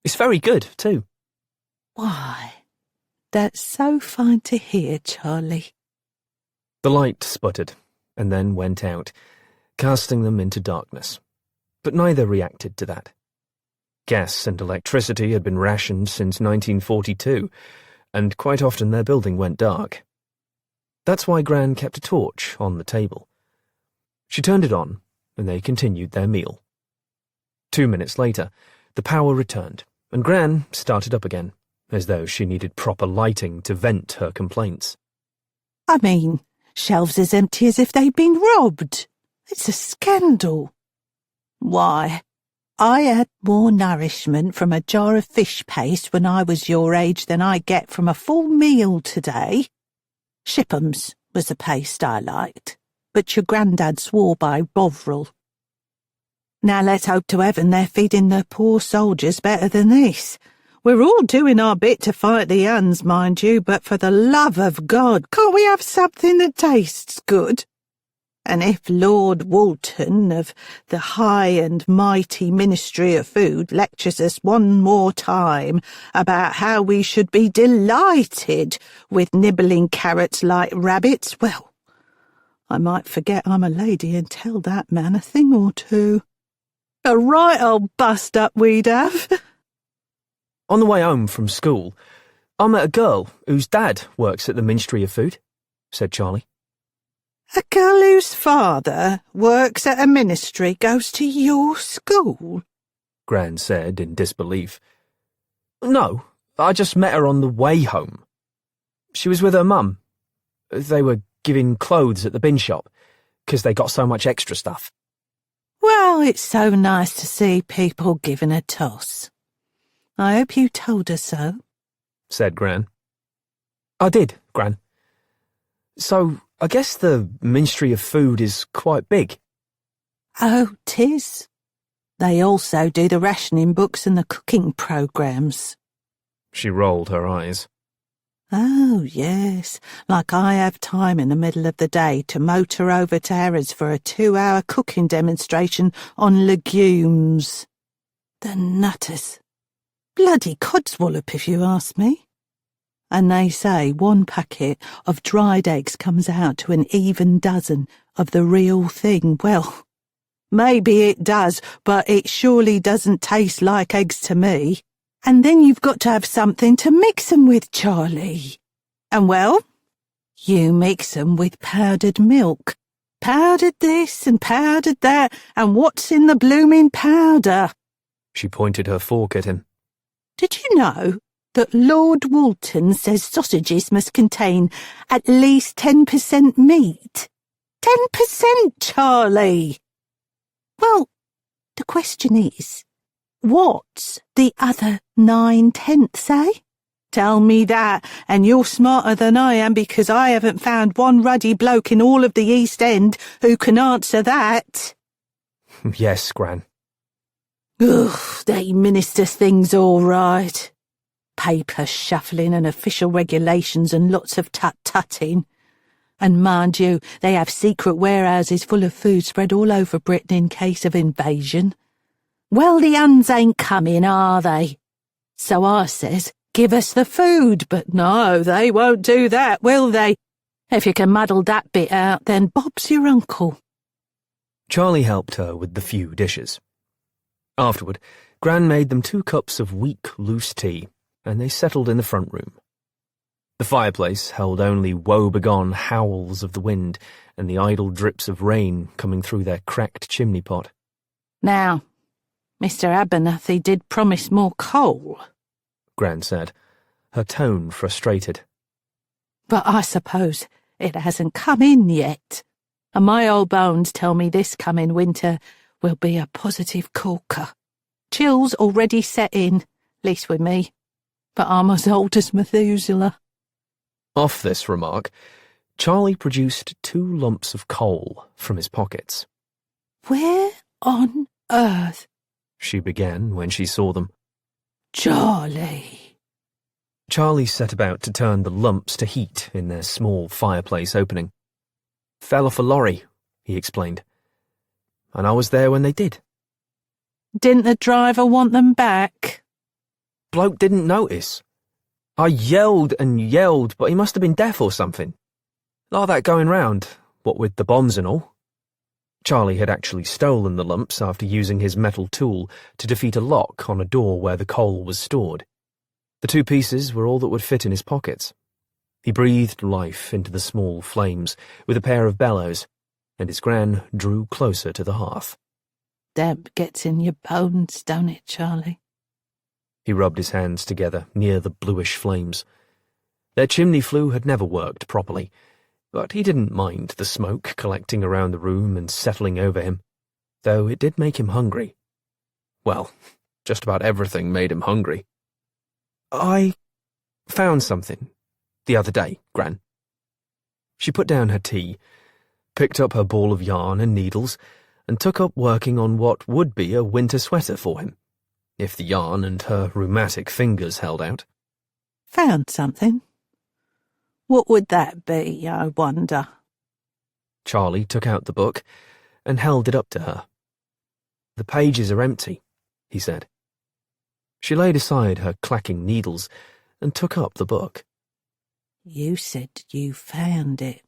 Speaker 1: It's very good, too."
Speaker 3: Why? That's so fine to hear, Charlie.
Speaker 1: The light sputtered and then went out, casting them into darkness. But neither reacted to that. Gas and electricity had been rationed since 1942, and quite often their building went dark. That's why Gran kept a torch on the table. She turned it on, and they continued their meal. 2 minutes later, the power returned, and Gran started up again, as though she needed proper lighting to vent her complaints.
Speaker 3: I mean, shelves as empty as if they'd been robbed. It's a scandal. Why, I had more nourishment from a jar of fish paste when I was your age than I get from a full meal today. Shipham's was the paste I liked, but your grandad swore by Bovril. Now let's hope to heaven they're feeding the poor soldiers better than this. We're all doing our bit to fight the Huns, mind you, but for the love of God, can't we have something that tastes good? And if Lord Walton of the high and mighty Ministry of Food lectures us one more time about how we should be delighted with nibbling carrots like rabbits, well, I might forget I'm a lady and tell that man a thing or two. A right old bust-up we'd have.
Speaker 1: On the way home from school, I met a girl whose dad works at the Ministry of Food, said Charlie.
Speaker 3: A girl whose father works at a ministry goes to your school?
Speaker 1: Gran said in disbelief. No, I just met her on the way home. She was with her mum. They were giving clothes at the bin shop, 'cause they got so much extra stuff.
Speaker 3: Well, it's so nice to see people giving a toss. I hope you told her so,
Speaker 1: said Gran. I did, Gran. So, I guess the Ministry of Food is quite big.
Speaker 3: Oh, 'tis. They also do the rationing books and the cooking programmes.
Speaker 1: She rolled her eyes.
Speaker 3: Oh, yes, like I have time in the middle of the day to motor over to Harrods for a 2-hour cooking demonstration on legumes. The nutters. Bloody codswallop, if you ask me. And they say 1 packet of dried eggs comes out to an even dozen of the real thing. Well, maybe it does, but it surely doesn't taste like eggs to me. And then you've got to have something to mix 'em with, Charlie. And well, you mix 'em with powdered milk. Powdered this and powdered that, and what's in the blooming powder?
Speaker 1: She pointed her fork at him.
Speaker 3: Did you know that Lord Walton says sausages must contain at least 10% meat? 10%, Charlie! Well, the question is, what's the other 9/10, eh? Tell me that, and you're smarter than I am because I haven't found one ruddy bloke in all of the East End who can answer that.
Speaker 1: Yes, Gran.
Speaker 3: Ugh, they minister things all right. Paper shuffling and official regulations and lots of tut-tutting. And mind you, they have secret warehouses full of food spread all over Britain in case of invasion. Well, the Huns ain't coming, are they? So I says, give us the food, but no, they won't do that, will they? If you can muddle that bit out, then Bob's your uncle.
Speaker 1: Charlie helped her with the few dishes. Afterward, Gran made them 2 cups of weak, loose tea, and they settled in the front room. The fireplace held only woe-begone howls of the wind and the idle drips of rain coming through their cracked chimney pot.
Speaker 3: Now, Mr. Abernathy did promise more coal,
Speaker 1: Gran said, her tone frustrated.
Speaker 3: but I suppose it hasn't come in yet. And my old bones tell me this coming winter will be a positive corker. Chills already set in, least with me, but I'm as old as Methuselah.
Speaker 1: Off this remark, Charlie produced 2 lumps of coal from his pockets.
Speaker 3: Where on earth?
Speaker 1: She began when she saw them.
Speaker 3: Charlie.
Speaker 1: Charlie set about to turn the lumps to heat in their small fireplace opening. Fell off a lorry, he explained. And I was there when they did.
Speaker 3: Didn't the driver want them back?
Speaker 1: Bloke didn't notice. I yelled and yelled, but he must have been deaf or something. Like that going round, what with the bombs and all. Charlie had actually stolen the lumps after using his metal tool to defeat a lock on a door where the coal was stored. The 2 pieces were all that would fit in his pockets. He breathed life into the small flames with a pair of bellows, and his Gran drew closer to the hearth.
Speaker 3: Damp gets in your bones, don't it, Charlie?
Speaker 1: He rubbed his hands together near the bluish flames. Their chimney flue had never worked properly, but he didn't mind the smoke collecting around the room and settling over him, though it did make him hungry. Well, just about everything made him hungry. I found something the other day, Gran. She put down her tea, picked up her ball of yarn and needles, and took up working on what would be a winter sweater for him, if the yarn and her rheumatic fingers held out.
Speaker 3: Found something? What would that be, I wonder?
Speaker 1: Charlie took out the book and held it up to her. The pages are empty, he said. She laid aside her clacking needles and took up the book.
Speaker 3: You said you found it.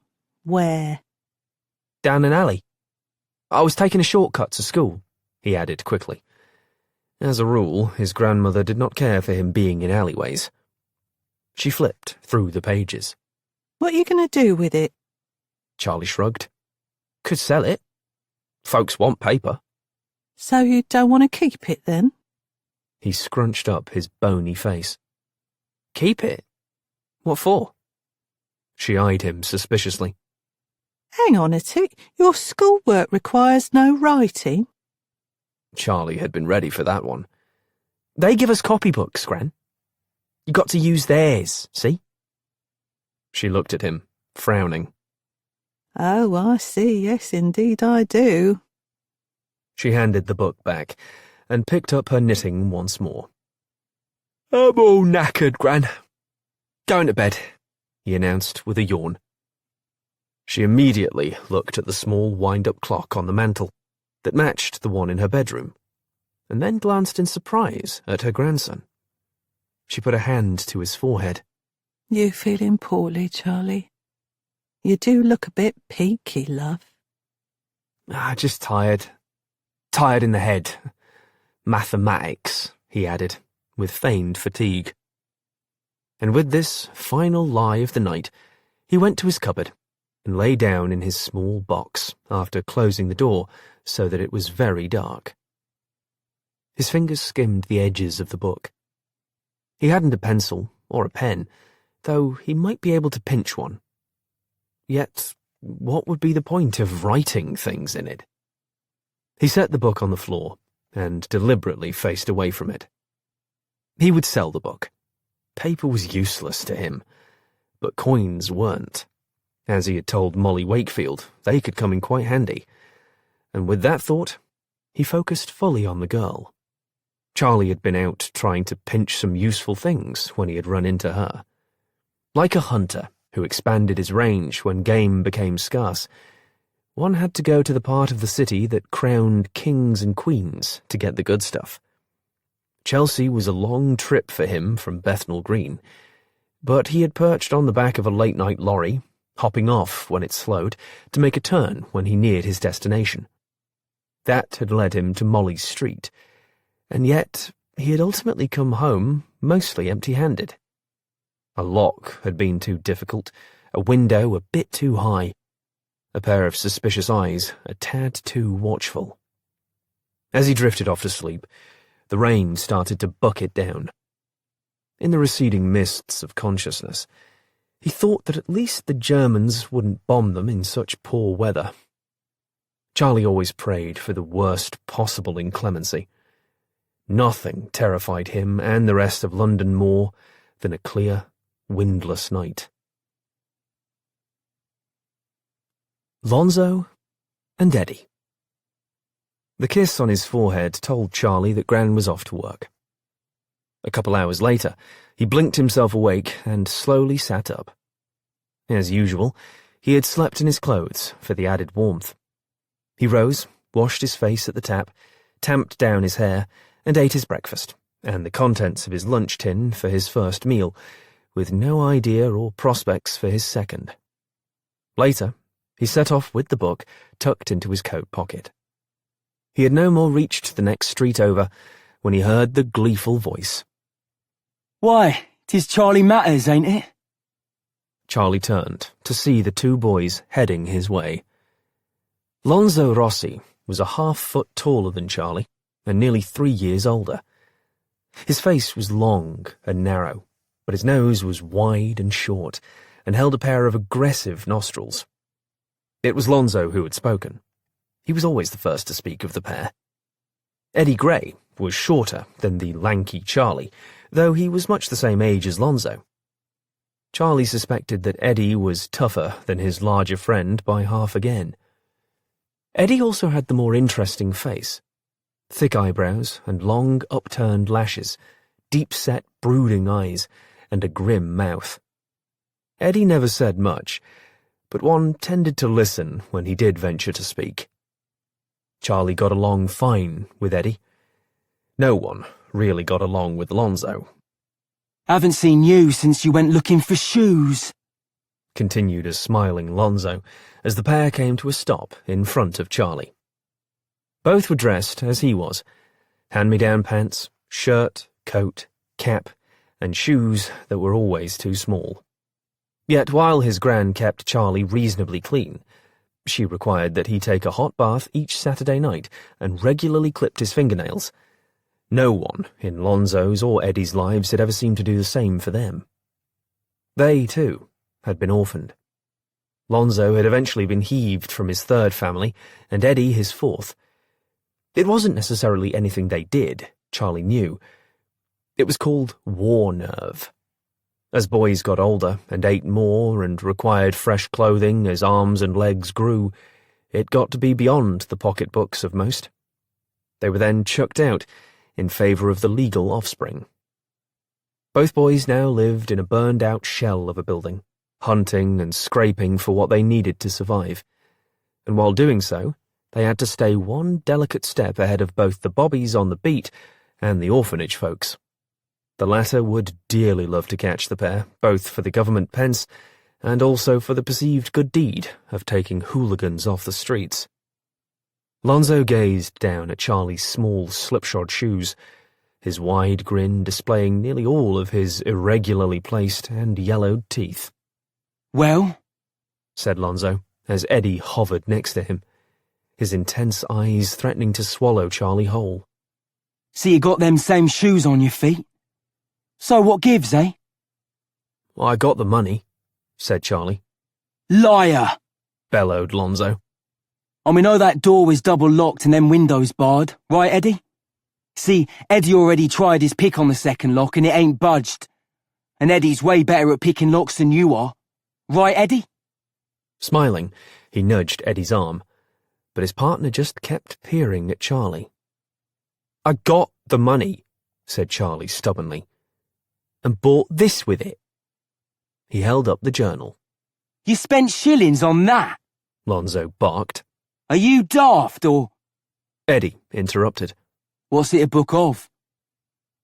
Speaker 3: Where?
Speaker 1: Down an alley. I was taking a shortcut to school, he added quickly. As a rule, his grandmother did not care for him being in alleyways. She flipped through the pages.
Speaker 3: What are you going to do with it?
Speaker 1: Charlie shrugged. Could sell it. Folks want paper.
Speaker 3: So you don't want to keep it, then?
Speaker 1: He scrunched up his bony face. Keep it? What for? She eyed him suspiciously.
Speaker 3: Hang on a tick. Your schoolwork requires no writing.
Speaker 1: Charlie had been ready for that one. They give us copybooks, Gran. You got to use theirs, see? She looked at him, frowning.
Speaker 3: Oh, I see. Yes, indeed I do.
Speaker 1: She handed the book back and picked up her knitting once more. I'm all knackered, Gran. Going to bed, he announced with a yawn. She immediately looked at the small wind-up clock on the mantel that matched the one in her bedroom, and then glanced in surprise at her grandson. She put a hand to his forehead.
Speaker 3: You feeling poorly, Charlie? You do look a bit peaky, love.
Speaker 1: Just tired. Tired in the head. Mathematics, he added, with feigned fatigue. And with this final lie of the night, he went to his cupboard and lay down in his small box after closing the door so that it was very dark. His fingers skimmed the edges of the book. He hadn't a pencil or a pen, though he might be able to pinch one. Yet, what would be the point of writing things in it? He set the book on the floor and deliberately faced away from it. He would sell the book. Paper was useless to him, but coins weren't. As he had told Molly Wakefield, they could come in quite handy. And with that thought, he focused fully on the girl. Charlie had been out trying to pinch some useful things when he had run into her. Like a hunter who expanded his range when game became scarce, one had to go to the part of the city that crowned kings and queens to get the good stuff. Chelsea was a long trip for him from Bethnal Green, but he had perched on the back of a late-night lorry, hopping off when it slowed, to make a turn when he neared his destination. That had led him to Molly's Street, and yet he had ultimately come home mostly empty-handed. A lock had been too difficult, a window a bit too high, a pair of suspicious eyes a tad too watchful. As he drifted off to sleep, the rain started to bucket down. In the receding mists of consciousness, he thought that at least the Germans wouldn't bomb them in such poor weather. Charlie always prayed for the worst possible inclemency. Nothing terrified him and the rest of London more than a clear, windless night. Lonzo and Eddie. The kiss on his forehead told Charlie that Gran was off to work. A couple hours later, he blinked himself awake and slowly sat up. As usual, he had slept in his clothes for the added warmth. He rose, washed his face at the tap, tamped down his hair, and ate his breakfast, and the contents of his lunch tin for his first meal, with no idea or prospects for his second. Later, he set off with the book tucked into his coat pocket. He had no more reached the next street over when he heard the gleeful voice.
Speaker 2: Why, 'tis Charlie Matters, ain't it?
Speaker 1: Charlie turned to see the two boys heading his way. Lonzo Rossi was a half-foot taller than Charlie and nearly 3 years older. His face was long and narrow, but his nose was wide and short and held a pair of aggressive nostrils. It was Lonzo who had spoken. He was always the first to speak of the pair. Eddie Gray was shorter than the lanky Charlie, though he was much the same age as Lonzo. Charlie suspected that Eddie was tougher than his larger friend by half again. Eddie also had the more interesting face. Thick eyebrows and long upturned lashes, deep-set brooding eyes, and a grim mouth. Eddie never said much, but one tended to listen when he did venture to speak. Charlie got along fine with Eddie. No one really got along with Lonzo.
Speaker 2: Haven't seen you since you went looking for shoes,
Speaker 1: continued a smiling Lonzo as the pair came to a stop in front of Charlie. Both were dressed as he was, hand-me-down pants, shirt, coat, cap, and shoes that were always too small. Yet while his Gran kept Charlie reasonably clean, she required that he take a hot bath each Saturday night and regularly clipped his fingernails. No one in Lonzo's or Eddie's lives had ever seemed to do the same for them. They, too, had been orphaned. Lonzo had eventually been heaved from his third family, and Eddie his fourth. It wasn't necessarily anything they did, Charlie knew. It was called war nerve. As boys got older and ate more and required fresh clothing as arms and legs grew, it got to be beyond the pocketbooks of most. They were then chucked out in favour of the legal offspring. Both boys now lived in a burned-out shell of a building, hunting and scraping for what they needed to survive. And while doing so, they had to stay one delicate step ahead of both the bobbies on the beat and the orphanage folks. The latter would dearly love to catch the pair, both for the government pence and also for the perceived good deed of taking hooligans off the streets. Lonzo gazed down at Charlie's small slipshod shoes, his wide grin displaying nearly all of his irregularly placed and yellowed teeth.
Speaker 2: Well,
Speaker 1: said Lonzo, as Eddie hovered next to him, his intense eyes threatening to swallow Charlie whole.
Speaker 2: see you got them same shoes on your feet. So what gives, eh?
Speaker 1: I got the money, said Charlie.
Speaker 2: Liar,
Speaker 1: bellowed Lonzo.
Speaker 2: We know that door was double locked and them windows barred, right, Eddie? See, Eddie already tried his pick on the second lock and it ain't budged. And Eddie's way better at picking locks than you are. Right, Eddie?
Speaker 1: Smiling, he nudged Eddie's arm, but his partner just kept peering at Charlie. I got the money, said Charlie stubbornly, and bought this with it. He held up the journal.
Speaker 2: You spent shillings on that?
Speaker 1: Lonzo barked.
Speaker 2: Are you daft, or...
Speaker 1: Eddie interrupted.
Speaker 2: What's it a book of?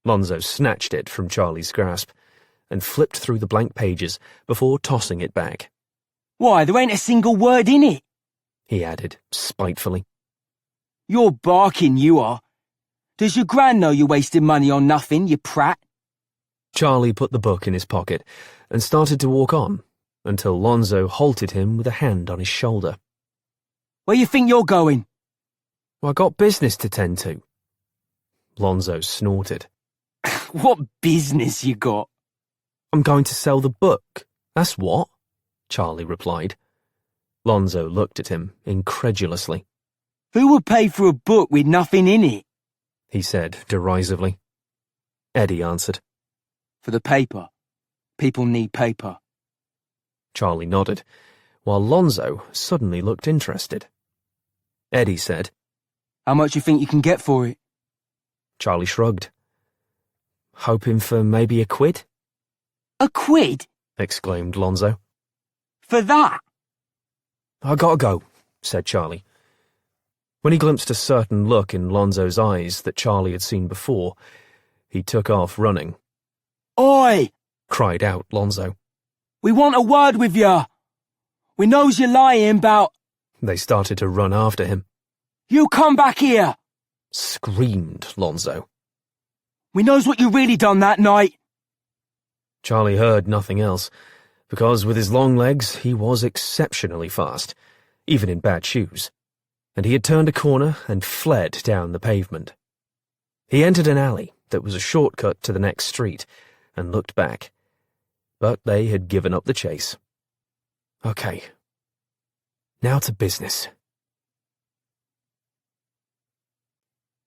Speaker 1: Lonzo snatched it from Charlie's grasp and flipped through the blank pages before tossing it back.
Speaker 2: Why, there ain't a single word in it,
Speaker 1: he added spitefully.
Speaker 2: You're barking, you are. Does your gran know you're wasting money on nothing, you prat?
Speaker 1: Charlie put the book in his pocket and started to walk on until Lonzo halted him with a hand on his shoulder.
Speaker 2: Where you think you're going?
Speaker 1: I got business to tend to. Lonzo snorted.
Speaker 2: What business you got?
Speaker 1: I'm going to sell the book, that's what, Charlie replied. Lonzo looked at him incredulously.
Speaker 2: Who would pay for a book with nothing in it?
Speaker 1: He said derisively. Eddie answered.
Speaker 2: For the paper. People need paper.
Speaker 1: Charlie nodded, while Lonzo suddenly looked interested. Eddie said,
Speaker 2: How much you think you can get for it?
Speaker 1: Charlie shrugged. Hoping for maybe a quid?
Speaker 2: A quid?
Speaker 1: Exclaimed Lonzo.
Speaker 2: For that?
Speaker 1: I gotta go, said Charlie. When he glimpsed a certain look in Lonzo's eyes that Charlie had seen before, he took off running.
Speaker 2: Oi!
Speaker 1: Cried out Lonzo.
Speaker 2: We want a word with you. We knows you're lying about...
Speaker 1: They started to run after him.
Speaker 2: You come back here!
Speaker 1: Screamed Lonzo.
Speaker 2: We knows what you really done that night.
Speaker 1: Charlie heard nothing else, because with his long legs he was exceptionally fast, even in bad shoes, and he had turned a corner and fled down the pavement. He entered an alley that was a shortcut to the next street and looked back, but they had given up the chase. Okay, now to business.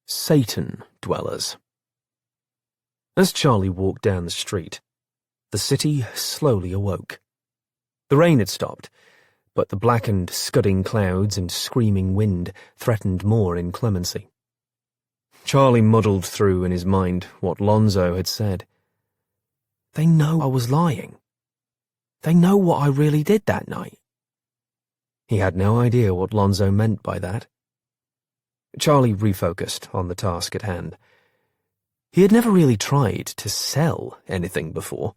Speaker 1: Satan dwellers. As Charlie walked down the street, the city slowly awoke. The rain had stopped, but the blackened, scudding clouds and screaming wind threatened more inclemency. Charlie muddled through in his mind what Lonzo had said. They know I was lying. They know what I really did that night. He had no idea what Lonzo meant by that. Charlie refocused on the task at hand. He had never really tried to sell anything before.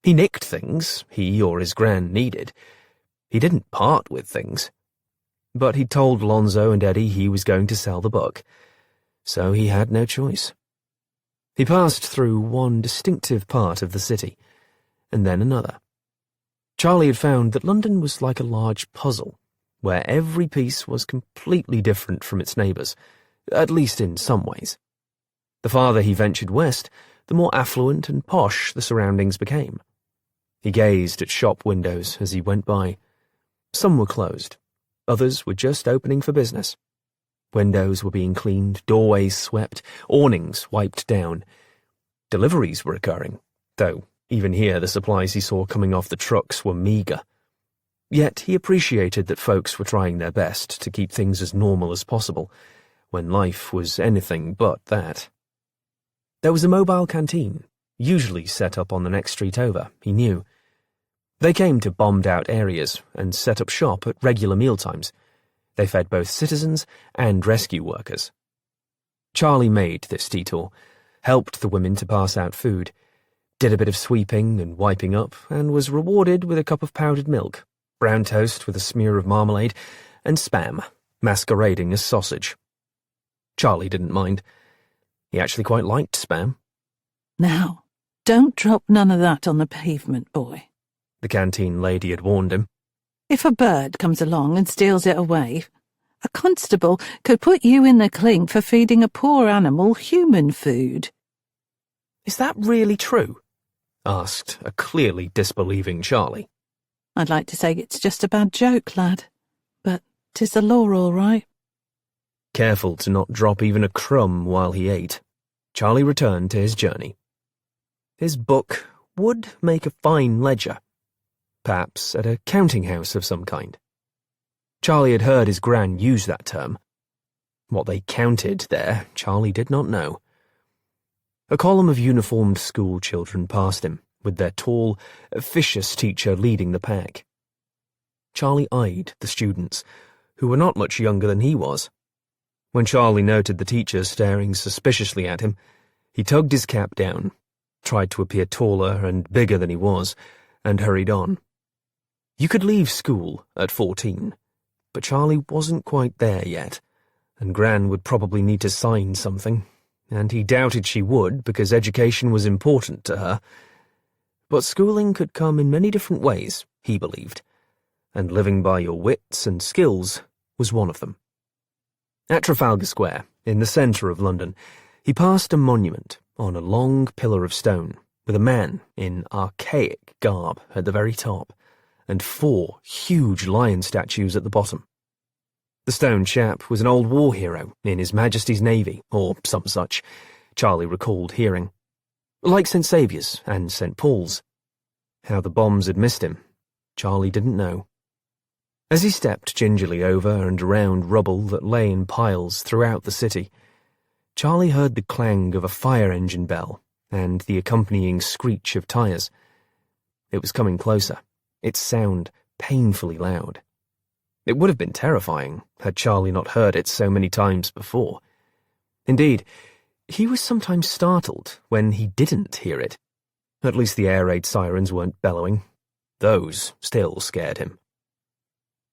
Speaker 1: He nicked things he or his Gran needed. He didn't part with things. But he'd told Lonzo and Eddie he was going to sell the book, so he had no choice. He passed through one distinctive part of the city, and then another. Charlie had found that London was like a large puzzle, where every piece was completely different from its neighbours, at least in some ways. The farther he ventured west, the more affluent and posh the surroundings became. He gazed at shop windows as he went by. Some were closed, others were just opening for business. Windows were being cleaned, doorways swept, awnings wiped down. Deliveries were occurring, though even here the supplies he saw coming off the trucks were meagre. Yet he appreciated that folks were trying their best to keep things as normal as possible, when life was anything but that. There was a mobile canteen, usually set up on the next street over, he knew. They came to bombed-out areas and set up shop at regular mealtimes. They fed both citizens and rescue workers. Charlie made this detour, helped the women to pass out food, did a bit of sweeping and wiping up, and was rewarded with a cup of powdered milk, brown toast with a smear of marmalade, and spam, masquerading as sausage. Charlie didn't mind. He actually quite liked spam.
Speaker 3: Now, don't drop none of that on the pavement, boy,
Speaker 1: the canteen lady had warned him.
Speaker 3: If a bird comes along and steals it away, a constable could put you in the clink for feeding a poor animal human food.
Speaker 1: Is that really true? Asked a clearly disbelieving Charlie.
Speaker 3: I'd like to say it's just a bad joke, lad, but 'tis the law all right.
Speaker 1: Careful to not drop even a crumb while he ate, Charlie returned to his journey. His book would make a fine ledger, perhaps at a counting house of some kind. Charlie had heard his Gran use that term. What they counted there, Charlie did not know. A column of uniformed school children passed him, with their tall, officious teacher leading the pack. Charlie eyed the students, who were not much younger than he was. When Charlie noted the teacher staring suspiciously at him, he tugged his cap down, tried to appear taller and bigger than he was, and hurried on. You could leave school at 14, but Charlie wasn't quite there yet, and Gran would probably need to sign something, and he doubted she would because education was important to her. But schooling could come in many different ways, he believed, and living by your wits and skills was one of them. At Trafalgar Square, in the centre of London, he passed a monument on a long pillar of stone with a man in archaic garb at the very top, and 4 huge lion statues at the bottom. The stone chap was an old war hero in His Majesty's Navy, or some such, Charlie recalled hearing. Like St. Saviour's and St. Paul's. How the bombs had missed him, Charlie didn't know. As he stepped gingerly over and around rubble that lay in piles throughout the city, Charlie heard the clang of a fire engine bell and the accompanying screech of tyres. It was coming closer, its sound painfully loud. It would have been terrifying had Charlie not heard it so many times before. Indeed, he was sometimes startled when he didn't hear it. At least the air raid sirens weren't bellowing. Those still scared him.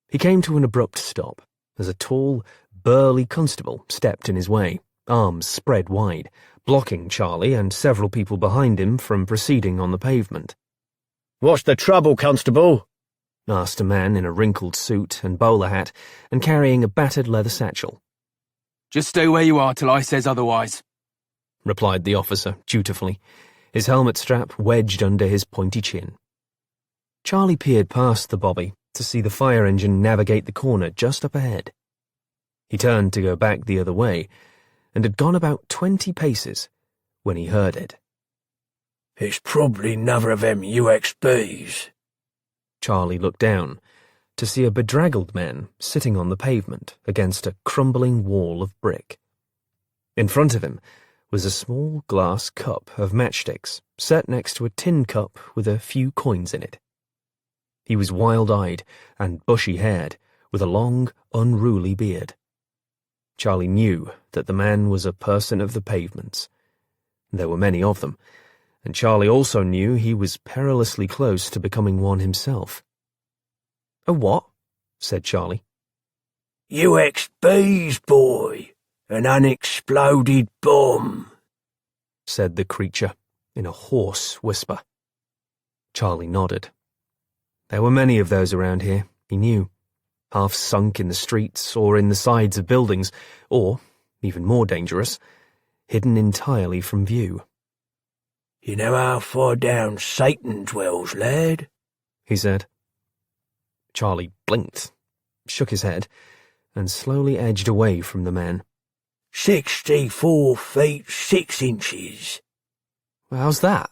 Speaker 1: He came to an abrupt stop as a tall, burly constable stepped in his way, arms spread wide, blocking Charlie and several people behind him from proceeding on the pavement.
Speaker 6: What's the trouble, constable?
Speaker 1: asked a man in a wrinkled suit and bowler hat and carrying a battered leather satchel.
Speaker 2: Just stay where you are till I says otherwise,
Speaker 1: replied the officer dutifully, his helmet strap wedged under his pointy chin. Charlie peered past the bobby to see the fire engine navigate the corner just up ahead. He turned to go back the other way and had gone about 20 paces when he heard it.
Speaker 6: It's probably another of them UXBs.
Speaker 1: Charlie looked down to see a bedraggled man sitting on the pavement against a crumbling wall of brick. In front of him was a small glass cup of matchsticks set next to a tin cup with a few coins in it. He was wild-eyed and bushy-haired, with a long, unruly beard. Charlie knew that the man was a person of the pavements. There were many of them, and Charlie also knew he was perilously close to becoming one himself. "A what?" said Charlie.
Speaker 6: UXBs, boy. An unexploded bomb,
Speaker 1: said the creature in a hoarse whisper. Charlie nodded. There were many of those around here, he knew, half sunk in the streets or in the sides of buildings, or, even more dangerous, hidden entirely from view.
Speaker 6: You know how far down Satan dwells, lad?
Speaker 1: He said. Charlie blinked, shook his head, and slowly edged away from the man.
Speaker 6: 64 feet 6 inches.
Speaker 1: How's that?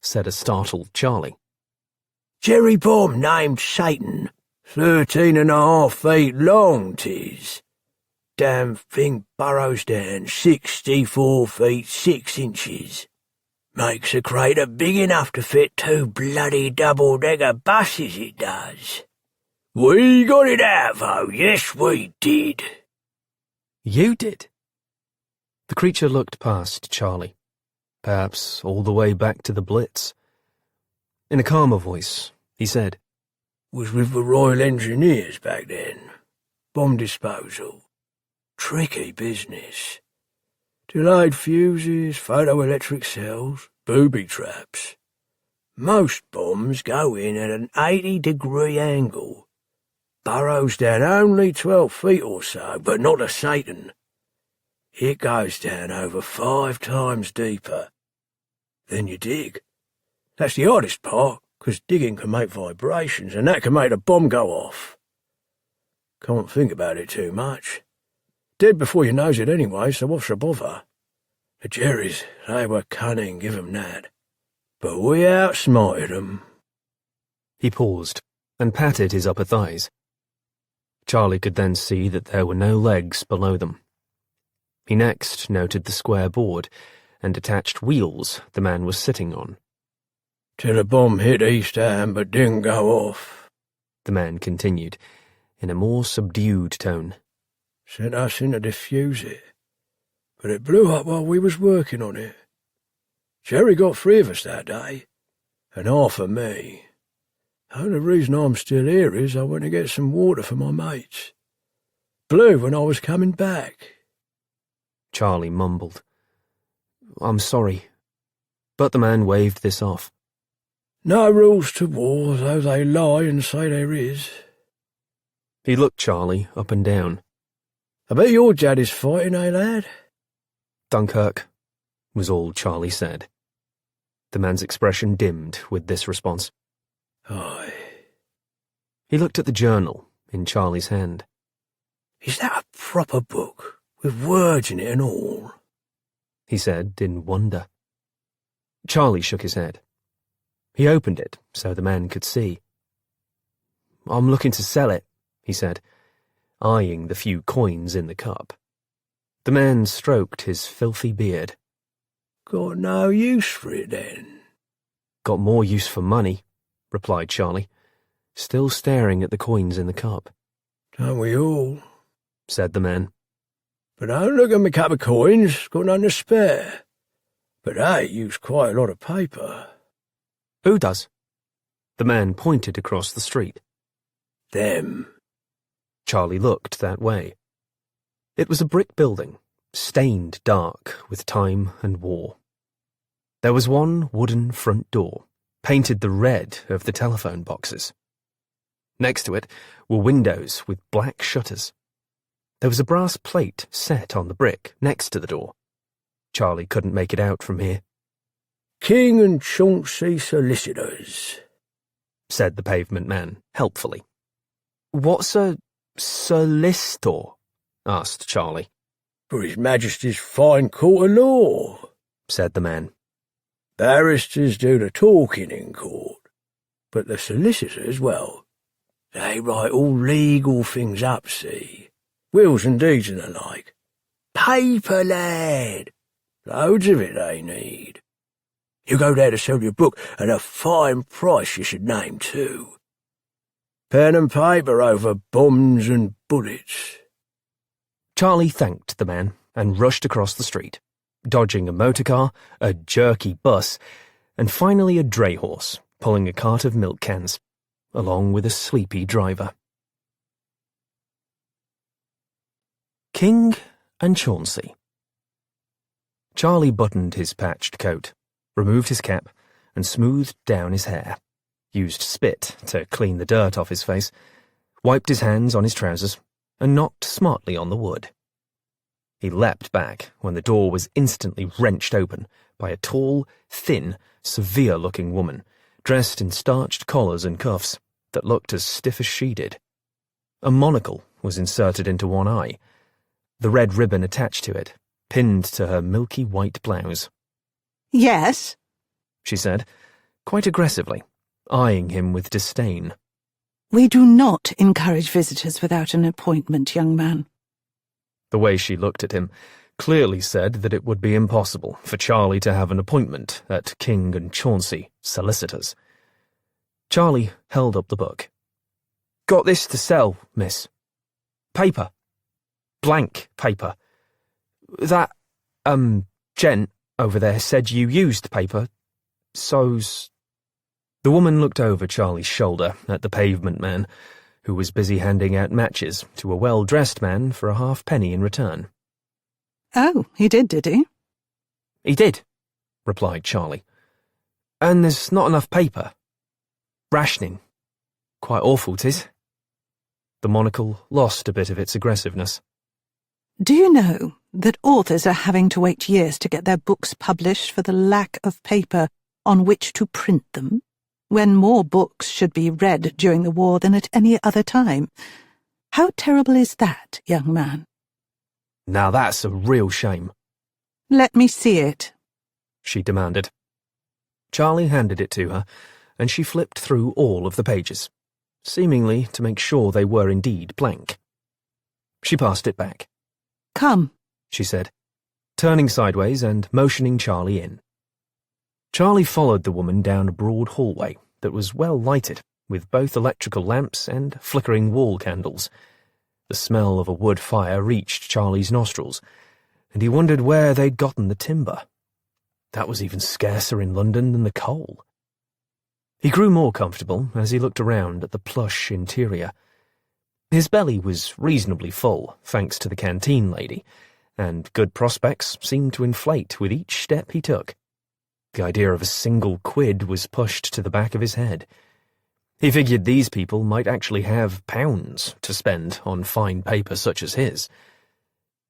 Speaker 1: Said a startled Charlie.
Speaker 6: Jerry bomb named Satan, 13.5 feet long, 'tis. Damn thing burrows down 64 feet 6 inches. Makes a crater big enough to fit 2 bloody double-decker buses, it does. We got it out, though, yes we did.
Speaker 1: You did? The creature looked past Charlie, perhaps all the way back to the Blitz. In a calmer voice, he said,
Speaker 6: Was with the Royal Engineers back then. Bomb disposal. Tricky business. Delayed fuses, photoelectric cells, booby traps. Most bombs go in at an 80-degree angle. Burrows down only 12 feet or so, but not a Satan. It goes down over 5 times deeper. Then you dig. That's the hardest part, 'cause digging can make vibrations, and that can make the bomb go off. Can't think about it too much. Dead before you knows it anyway, so what's the bother? The Jerrys, they were cunning, give 'em that. But we outsmarted 'em.
Speaker 1: He paused and patted his upper thighs. Charlie could then see that there were no legs below them. He next noted the square board and detached wheels the man was sitting on.
Speaker 6: Till the bomb hit East Ham but didn't go off,
Speaker 1: the man continued, in a more subdued tone.
Speaker 6: Sent us in to defuse it, but it blew up while we was working on it. Jerry got 3 of us that day, and half of me. Only reason I'm still here is I went to get some water for my mates. Blew when I was coming back.
Speaker 1: Charlie mumbled. I'm sorry. But the man waved this off.
Speaker 6: No rules to war, though they lie and say there is.
Speaker 1: He looked Charlie up and down.
Speaker 6: I bet your dad is fighting, eh, lad?
Speaker 1: Dunkirk, was all Charlie said. The man's expression dimmed with this response.
Speaker 6: Aye.
Speaker 1: He looked at the journal in Charlie's hand.
Speaker 6: Is that a proper book, with words in it and all?
Speaker 1: He said in wonder. Charlie shook his head. He opened it so the man could see. I'm looking to sell it, he said, eyeing the few coins in the cup. The man stroked his filthy beard.
Speaker 6: Got no use for it, then?
Speaker 1: Got more use for money, replied Charlie, still staring at the coins in the cup.
Speaker 6: Don't we all?
Speaker 1: Said the man.
Speaker 6: But don't look at my cup of coins, got none to spare. But they use quite a lot of paper.
Speaker 1: Who does? The man pointed across the street.
Speaker 6: Them.
Speaker 1: Charlie looked that way. It was a brick building, stained dark with time and war. There was one wooden front door, painted the red of the telephone boxes. Next to it were windows with black shutters. There was a brass plate set on the brick next to the door. Charlie couldn't make it out from here.
Speaker 6: King and Chauncey Solicitors,
Speaker 1: said the pavement man, helpfully. What's a solicitor? Asked Charlie.
Speaker 6: For His Majesty's fine court of law,
Speaker 1: said the man.
Speaker 6: Barristers do the talking in court, but the solicitors, well, they write all legal things up, see? Wills and deeds and the like. Paper, lad! Loads of it they need. You go there to sell your book at a fine price you should name, too. Pen and paper over bombs and bullets.
Speaker 1: Charlie thanked the man and rushed across the street, dodging a motor car, a jerky bus, and finally a dray horse pulling a cart of milk cans, along with a sleepy driver. King and Chauncey. Charlie buttoned his patched coat, removed his cap, and smoothed down his hair, used spit to clean the dirt off his face, wiped his hands on his trousers, and knocked smartly on the wood. He leapt back when the door was instantly wrenched open by a tall, thin, severe-looking woman, dressed in starched collars and cuffs that looked as stiff as she did. A monocle was inserted into one eye, the red ribbon attached to it, pinned to her milky white blouse.
Speaker 3: Yes,
Speaker 1: she said, quite aggressively, eyeing him with disdain.
Speaker 3: We do not encourage visitors without an appointment, young man.
Speaker 1: The way she looked at him clearly said that it would be impossible for Charlie to have an appointment at King and Chauncey Solicitors. Charlie held up the book. Got this to sell, miss. Paper. Blank paper. That, gent over there said you used paper, so's... The woman looked over Charlie's shoulder at the pavement man, who was busy handing out matches to a well-dressed man for a halfpenny in return.
Speaker 3: Oh, he did he?
Speaker 1: He did, replied Charlie. And there's not enough paper. Rationing. Quite awful, 'tis. The monocle lost a bit of its aggressiveness.
Speaker 3: Do you know that authors are having to wait years to get their books published for the lack of paper on which to print them, when more books should be read during the war than at any other time? How terrible is that, young man?
Speaker 1: Now that's a real shame.
Speaker 3: Let me see it,
Speaker 1: she demanded. Charlie handed it to her, and she flipped through all of the pages, seemingly to make sure they were indeed blank. She passed it back.
Speaker 3: Come,
Speaker 1: she said, turning sideways and motioning Charlie in. Charlie followed the woman down a broad hallway that was well lighted, with both electrical lamps and flickering wall candles. The smell of a wood fire reached Charlie's nostrils, and he wondered where they'd gotten the timber. That was even scarcer in London than the coal. He grew more comfortable as he looked around at the plush interior. His belly was reasonably full, thanks to the canteen lady, and good prospects seemed to inflate with each step he took. The idea of a single quid was pushed to the back of his head. He figured these people might actually have pounds to spend on fine paper such as his.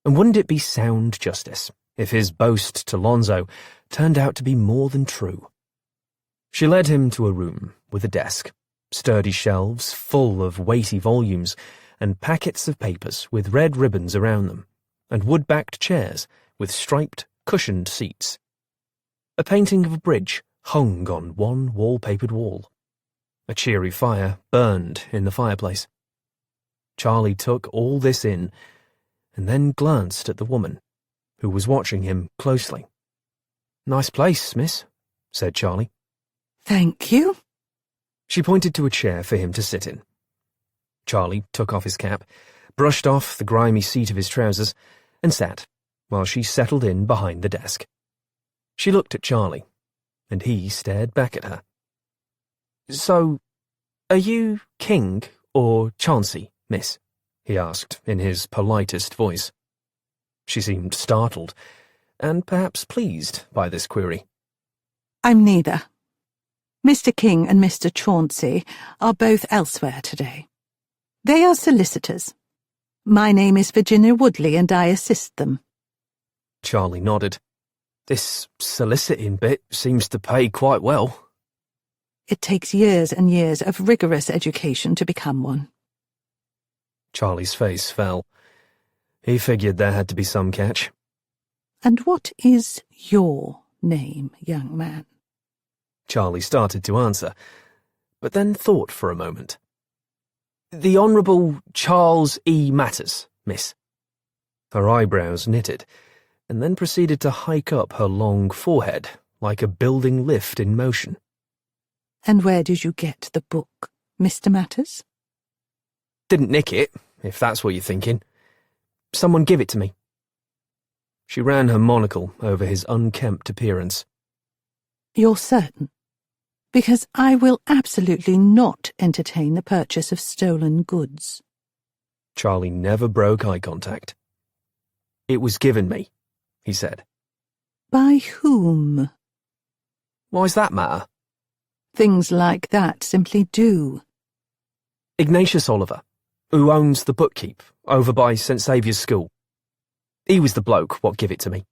Speaker 1: And wouldn't it be sound justice if his boast to Lonzo turned out to be more than true? She led him to a room with a desk, sturdy shelves full of weighty volumes, and packets of papers with red ribbons around them, and wood-backed chairs with striped, cushioned seats. A painting of a bridge hung on one wall-papered wall. A cheery fire burned in the fireplace. Charlie took all this in, and then glanced at the woman, who was watching him closely. "Nice place, miss," said Charlie.
Speaker 3: Thank you.
Speaker 1: She pointed to a chair for him to sit in. Charlie took off his cap, brushed off the grimy seat of his trousers, and sat, while she settled in behind the desk. She looked at Charlie, and he stared back at her. "So, are you King or Chauncey, miss?" he asked in his politest voice. She seemed startled, and perhaps pleased by this query.
Speaker 3: I'm neither. Mr. King and Mr. Chauncey are both elsewhere today. They are solicitors. My name is Virginia Woodley and I assist them.
Speaker 1: Charlie nodded. This soliciting bit seems to pay quite well.
Speaker 3: It takes years and years of rigorous education to become one.
Speaker 1: Charlie's face fell. He figured there had to be some catch.
Speaker 3: And what is your name, young man?
Speaker 1: Charlie started to answer, but then thought for a moment. The Honourable Charles E. Matters, miss. Her eyebrows knitted, and then proceeded to hike up her long forehead like a building lift in motion.
Speaker 3: And where did you get the book, Mr. Matters?
Speaker 1: Didn't nick it, if that's what you're thinking. Someone give it to me. She ran her monocle over his unkempt appearance.
Speaker 3: You're certain? Because I will absolutely not entertain the purchase of stolen goods.
Speaker 1: Charlie never broke eye contact. It was given me, he said.
Speaker 3: By whom?
Speaker 1: Why's that matter?
Speaker 3: Things like that simply do.
Speaker 1: Ignatius Oliver, who owns the bookkeep over by St. Saviour's School. He was the bloke what give it to me.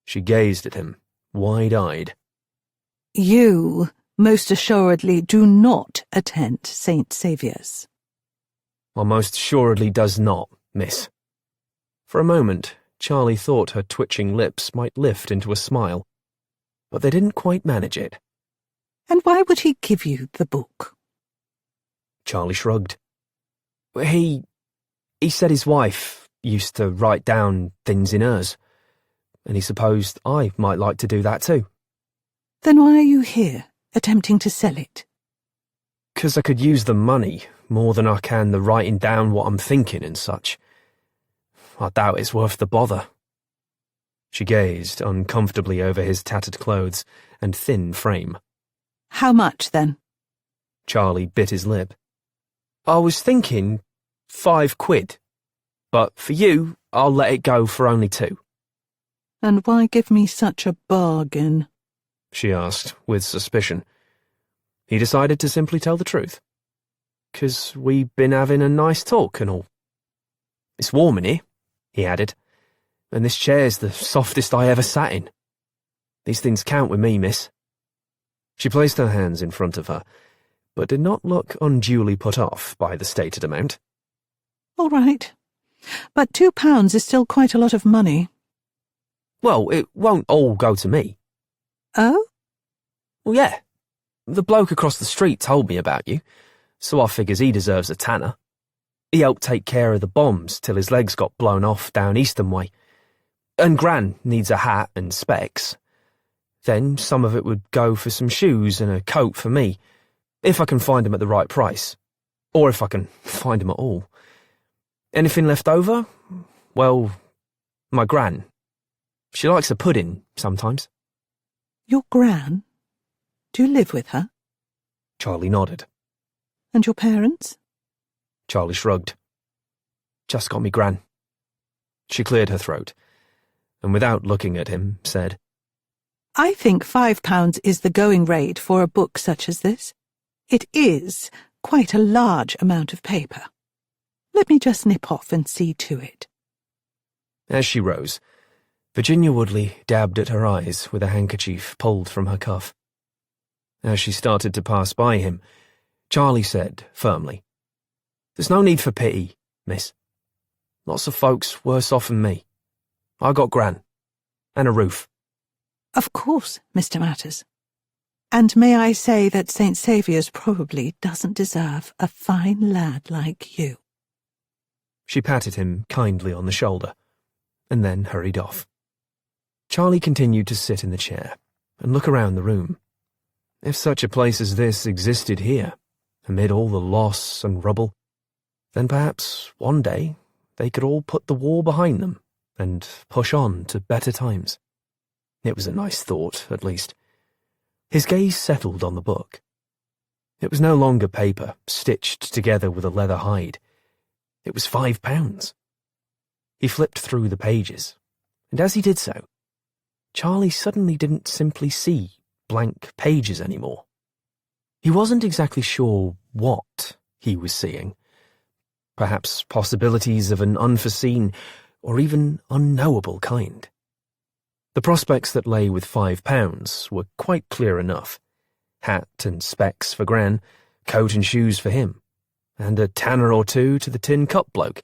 Speaker 1: She gazed at him, wide-eyed.
Speaker 3: You, most assuredly, do not attend St. Saviour's.
Speaker 1: Well, most assuredly does not, miss. For a moment, Charlie thought her twitching lips might lift into a smile, but they didn't quite manage it.
Speaker 3: And why would he give you the book?
Speaker 1: Charlie shrugged. He said his wife used to write down things in hers, and he supposed I might like to do that too.
Speaker 3: Then why are you here, attempting to sell it?
Speaker 1: 'Cause I could use the money more than I can the writing down what I'm thinking and such. I doubt it's worth the bother. She gazed uncomfortably over his tattered clothes and thin frame.
Speaker 3: How much, then?
Speaker 1: Charlie bit his lip. I was thinking £5, but for you, I'll let it go for only £2.
Speaker 3: And why give me such a bargain?
Speaker 1: She asked, with suspicion. He decided to simply tell the truth. 'Cause we've been having a nice talk and all. It's warm in here, he added, and this chair's the softest I ever sat in. These things count with me, miss. She placed her hands in front of her, but did not look unduly put off by the stated amount.
Speaker 3: All right, but £2 is still quite a lot of money.
Speaker 1: Well, it won't all go to me.
Speaker 3: Oh?
Speaker 1: Well, yeah. The bloke across the street told me about you, so I figures he deserves a tanner. He helped take care of the bombs till his legs got blown off down Easton way. And Gran needs a hat and specs. Then some of it would go for some shoes and a coat for me, if I can find them at the right price. Or if I can find them at all. Anything left over? Well, my Gran. She likes a pudding sometimes.
Speaker 3: Your Gran? Do you live with her?
Speaker 1: Charlie nodded.
Speaker 3: And your parents?
Speaker 1: Charlie shrugged. Just got me Gran. She cleared her throat, and without looking at him, said,
Speaker 3: I think £5 is the going rate for a book such as this. It is quite a large amount of paper. Let me just nip off and see to it.
Speaker 1: As she rose, Virginia Woodley dabbed at her eyes with a handkerchief pulled from her cuff. As she started to pass by him, Charlie said firmly, There's no need for pity, miss. Lots of folks worse off than me. I got Gran, and a roof.
Speaker 3: Of course, Mr. Matters. And may I say that St. Saviour's probably doesn't deserve a fine lad like you.
Speaker 1: She patted him kindly on the shoulder, and then hurried off. Charlie continued to sit in the chair and look around the room. If such a place as this existed here, amid all the loss and rubble, then perhaps one day they could all put the war behind them and push on to better times. It was a nice thought, at least. His gaze settled on the book. It was no longer paper stitched together with a leather hide. It was £5. He flipped through the pages, and as he did so, Charlie suddenly didn't simply see blank pages anymore. He wasn't exactly sure what he was seeing. Perhaps possibilities of an unforeseen or even unknowable kind. The prospects that lay with £5 were quite clear enough. Hat and specs for Gran, coat and shoes for him, and a tanner or two to the tin cup bloke,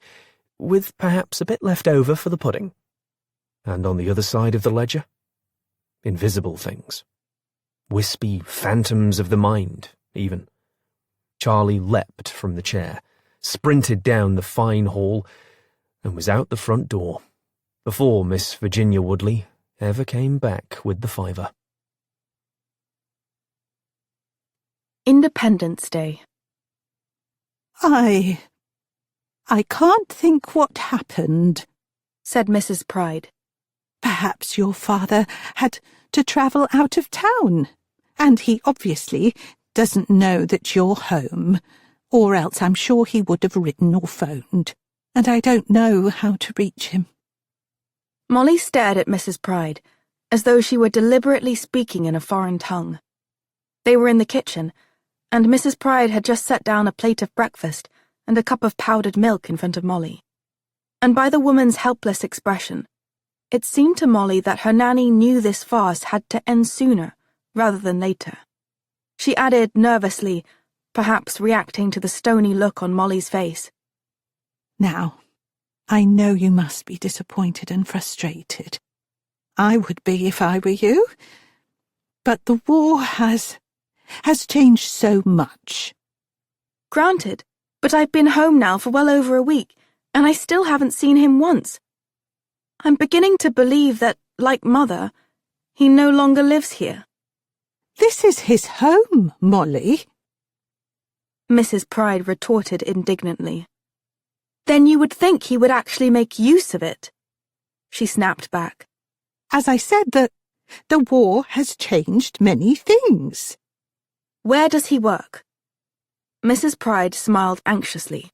Speaker 1: with perhaps a bit left over for the pudding. And on the other side of the ledger, invisible things. Wispy phantoms of the mind, even. Charlie leapt from the chair, sprinted down the fine hall, and was out the front door, before Miss Virginia Woodley ever came back with the £5.
Speaker 5: Independence Day.
Speaker 3: I can't think what happened,
Speaker 5: said Mrs. Pride.
Speaker 3: Perhaps your father had to travel out of town, and he obviously doesn't know that you're home, or else I'm sure he would have written or phoned, and I don't know how to reach him.
Speaker 5: Molly stared at Mrs. Pride, as though she were deliberately speaking in a foreign tongue. They were in the kitchen, and Mrs. Pride had just set down a plate of breakfast and a cup of powdered milk in front of Molly. And by the woman's helpless expression, it seemed to Molly that her nanny knew this farce had to end sooner rather than later. She added nervously, perhaps reacting to the stony look on Molly's face.
Speaker 3: Now, I know you must be disappointed and frustrated. I would be if I were you. But the war has changed so much.
Speaker 5: Granted, but I've been home now for well over a week, and I still haven't seen him once. I'm beginning to believe that, like Mother, he no longer lives here.
Speaker 3: This is his home, Molly.
Speaker 5: Mrs. Pride retorted indignantly. Then you would think he would actually make use of it. She snapped back.
Speaker 3: As I said, the war has changed many things.
Speaker 5: Where does he work? Mrs. Pride smiled anxiously.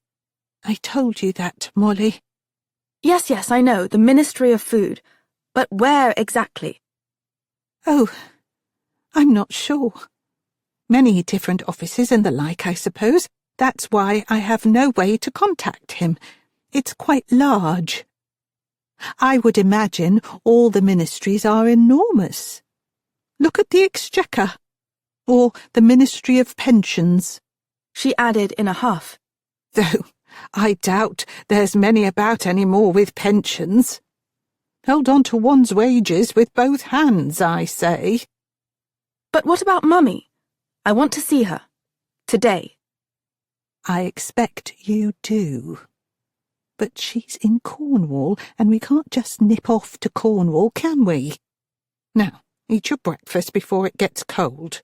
Speaker 3: I told you that, Molly.
Speaker 5: Yes, I know, the Ministry of Food. But where exactly?
Speaker 3: Oh, I'm not sure. Many different offices and the like, I suppose. That's why I have no way to contact him. It's quite large. I would imagine all the ministries are enormous. Look at the Exchequer, or the Ministry of Pensions.
Speaker 5: She added in a huff.
Speaker 3: Though I doubt there's many about any more with pensions. Hold on to one's wages with both hands, I say.
Speaker 5: But what about Mummy? I want to see her. Today.
Speaker 3: I expect you do. But she's in Cornwall, and we can't just nip off to Cornwall, can we? Now, eat your breakfast before it gets cold.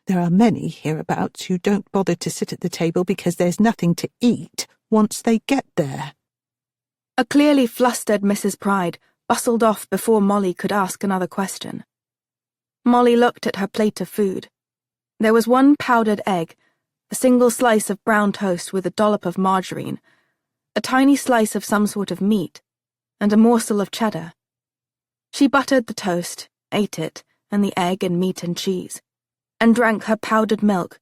Speaker 3: There are many hereabouts who don't bother to sit at the table because there's nothing to eat once they get there.
Speaker 5: A clearly flustered Mrs. Pride bustled off before Molly could ask another question. Molly looked at her plate of food. There was one powdered egg, a single slice of brown toast with a dollop of margarine, a tiny slice of some sort of meat, and a morsel of cheddar. She buttered the toast, ate it, and the egg and meat and cheese, and drank her powdered milk,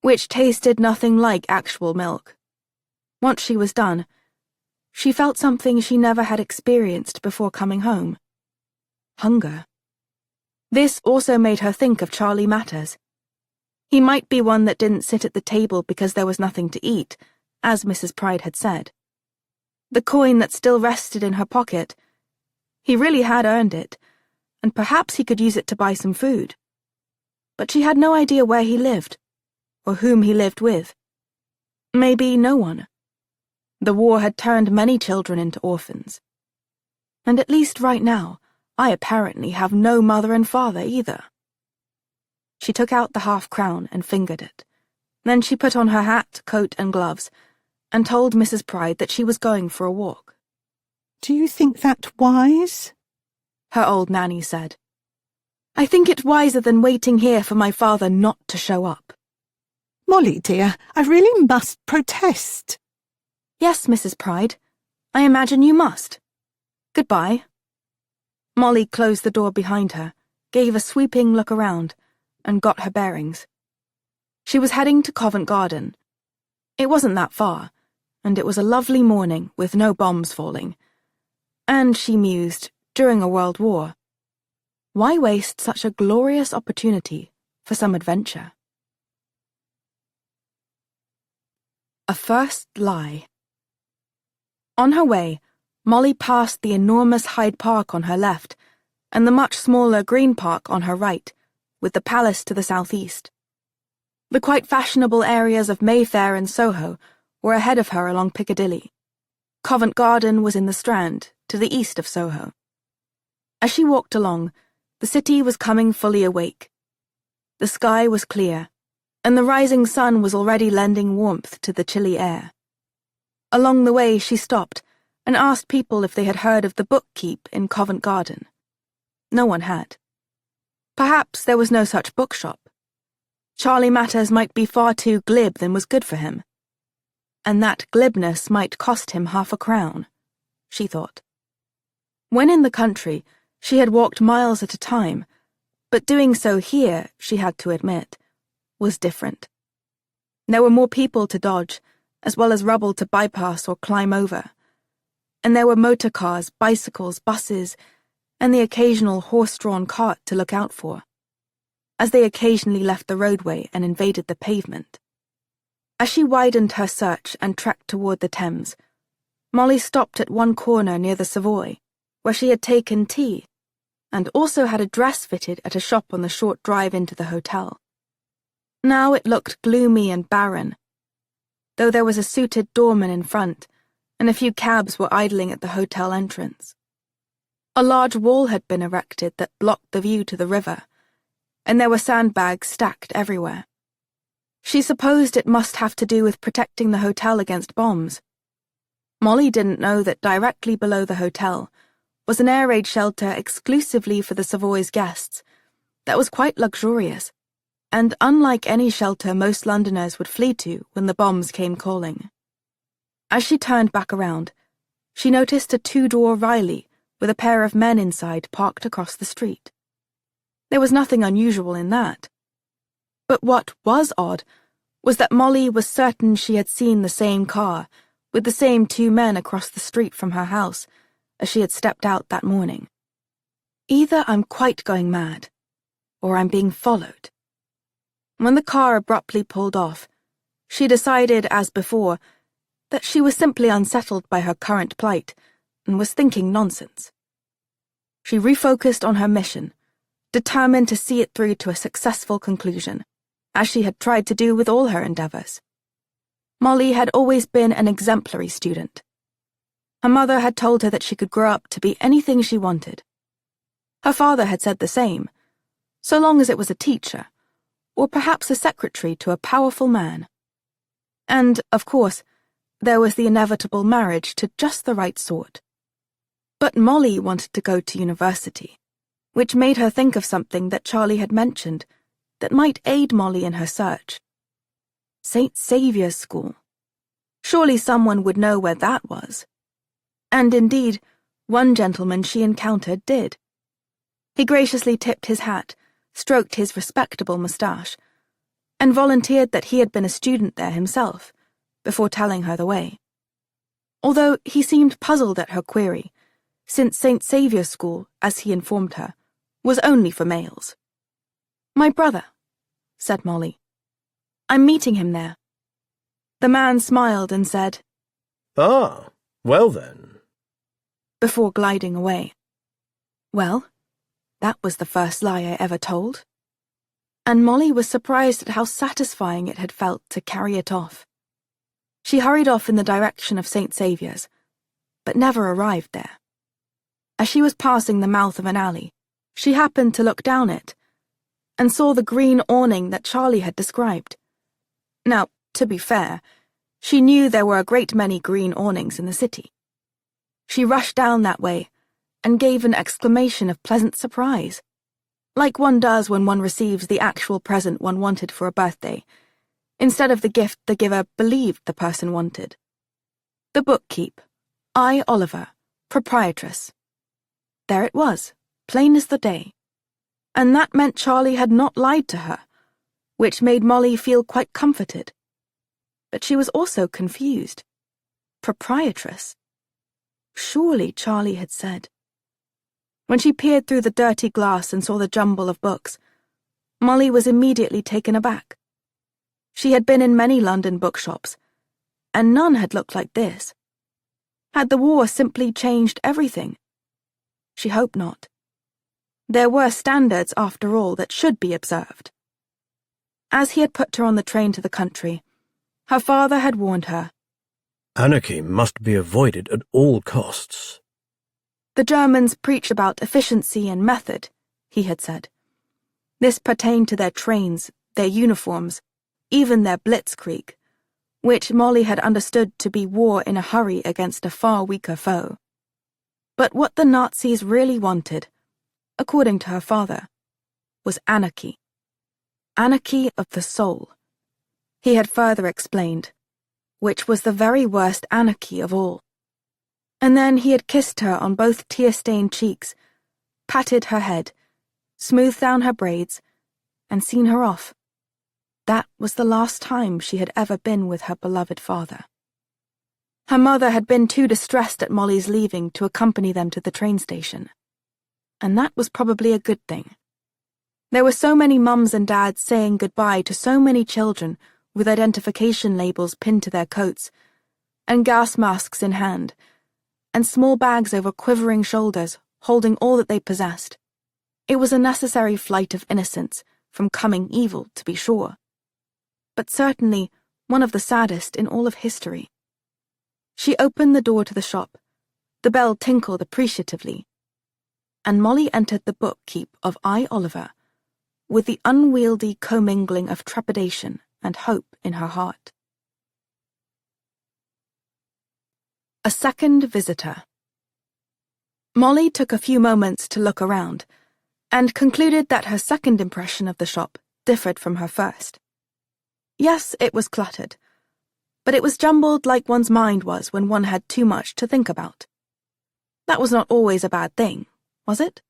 Speaker 5: which tasted nothing like actual milk. Once she was done, she felt something she never had experienced before coming home. Hunger. This also made her think of Charlie Matters. He might be one that didn't sit at the table because there was nothing to eat, as Mrs. Pride had said. The coin that still rested in her pocket, he really had earned it, and perhaps he could use it to buy some food. But she had no idea where he lived, or whom he lived with. Maybe no one. The war had turned many children into orphans. And at least right now, I apparently have no mother and father either. She took out the half-crown and fingered it. Then she put on her hat, coat, and gloves, and told Mrs. Pride that she was going for a walk.
Speaker 3: Do you think that wise?
Speaker 5: Her old nanny said. I think it wiser than waiting here for my father not to show up.
Speaker 3: Molly, dear, I really must protest.
Speaker 5: Yes, Mrs. Pride. I imagine you must. Goodbye. Molly closed the door behind her, gave a sweeping look around, and got her bearings. She was heading to Covent Garden. It wasn't that far, and it was a lovely morning with no bombs falling. And, she mused, during a world war. Why waste such a glorious opportunity for some adventure? A first lie. On her way, Molly passed the enormous Hyde Park on her left and the much smaller Green Park on her right, with the palace to the southeast. The quite fashionable areas of Mayfair and Soho were ahead of her along Piccadilly. Covent Garden was in the Strand, to the east of Soho. As she walked along, the city was coming fully awake. The sky was clear, and the rising sun was already lending warmth to the chilly air. Along the way, she stopped and asked people if they had heard of the bookkeep in Covent Garden. No one had. Perhaps there was no such bookshop. Charlie Matters might be far too glib than was good for him. And that glibness might cost him £0.50, she thought. When in the country, she had walked miles at a time, but doing so here, she had to admit, was different. There were more people to dodge, as well as rubble to bypass or climb over. And there were motor cars, bicycles, buses, and the occasional horse-drawn cart to look out for, as they occasionally left the roadway and invaded the pavement. As she widened her search and trekked toward the Thames, Molly stopped at one corner near the Savoy, where she had taken tea, and also had a dress fitted at a shop on the short drive into the hotel. Now it looked gloomy and barren, though there was a suited doorman in front, and a few cabs were idling at the hotel entrance. A large wall had been erected that blocked the view to the river, and there were sandbags stacked everywhere. She supposed it must have to do with protecting the hotel against bombs. Molly didn't know that directly below the hotel was an air raid shelter exclusively for the Savoy's guests that was quite luxurious, and unlike any shelter most Londoners would flee to when the bombs came calling. As she turned back around, she noticed a two-door Riley with a pair of men inside parked across the street. There was nothing unusual in that. But what was odd was that Molly was certain she had seen the same car with the same two men across the street from her house as she had stepped out that morning. Either I'm quite going mad, or I'm being followed. When the car abruptly pulled off, she decided, as before, that she was simply unsettled by her current plight and was thinking nonsense. She refocused on her mission, determined to see it through to a successful conclusion, as she had tried to do with all her endeavours. Molly had always been an exemplary student. Her mother had told her that she could grow up to be anything she wanted. Her father had said the same, so long as it was a teacher, or perhaps a secretary to a powerful man. And, of course, there was the inevitable marriage to just the right sort. But Molly wanted to go to university, which made her think of something that Charlie had mentioned that might aid Molly in her search. St. Saviour's School. Surely someone would know where that was. And indeed, one gentleman she encountered did. He graciously tipped his hat, stroked his respectable moustache, and volunteered that he had been a student there himself, before telling her the way. Although he seemed puzzled at her query, since St. Saviour's School, as he informed her, was only for males. "My brother," said Molly. "I'm meeting him there." The man smiled and said,
Speaker 6: Ah, well then.
Speaker 5: before gliding away. Well, that was the first lie I ever told. And Molly was surprised at how satisfying it had felt to carry it off. She hurried off in the direction of St. Saviour's, but never arrived there. As she was passing the mouth of an alley, she happened to look down it, and saw the green awning that Charlie had described. Now, to be fair, she knew there were a great many green awnings in the city. She rushed down that way, and gave an exclamation of pleasant surprise, like one does when one receives the actual present one wanted for a birthday, instead of the gift the giver believed the person wanted. The bookkeep, I. Oliver, proprietress. There it was, plain as the day. And that meant Charlie had not lied to her, which made Molly feel quite comforted. But she was also confused. Proprietress? Surely, Charlie had said. When she peered through the dirty glass and saw the jumble of books, Molly was immediately taken aback. She had been in many London bookshops, and none had looked like this. Had the war simply changed everything? She hoped not. There were standards, after all, that should be observed. As he had put her on the train to the country, her father had warned her.
Speaker 6: Anarchy must be avoided at all costs.
Speaker 5: The Germans preach about efficiency and method, he had said. This pertained to their trains, their uniforms, even their blitzkrieg, which Molly had understood to be war in a hurry against a far weaker foe. But what the Nazis really wanted, according to her father, was anarchy. Anarchy of the soul, he had further explained, which was the very worst anarchy of all. And then he had kissed her on both tear-stained cheeks, patted her head, smoothed down her braids, and seen her off. That was the last time she had ever been with her beloved father. Her mother had been too distressed at Molly's leaving to accompany them to the train station. And that was probably a good thing. There were so many mums and dads saying goodbye to so many children with identification labels pinned to their coats, and gas masks in hand, and small bags over quivering shoulders holding all that they possessed. It was a necessary flight of innocence from coming evil, to be sure, but certainly one of the saddest in all of history. She opened the door to the shop. The bell tinkled appreciatively, and Molly entered the bookkeep of I. Oliver with the unwieldy commingling of trepidation and hope in her heart. A second visitor. Molly took a few moments to look around, and concluded that her second impression of the shop differed from her first. Yes, it was cluttered, but it was jumbled like one's mind was when one had too much to think about. That was not always a bad thing, was it?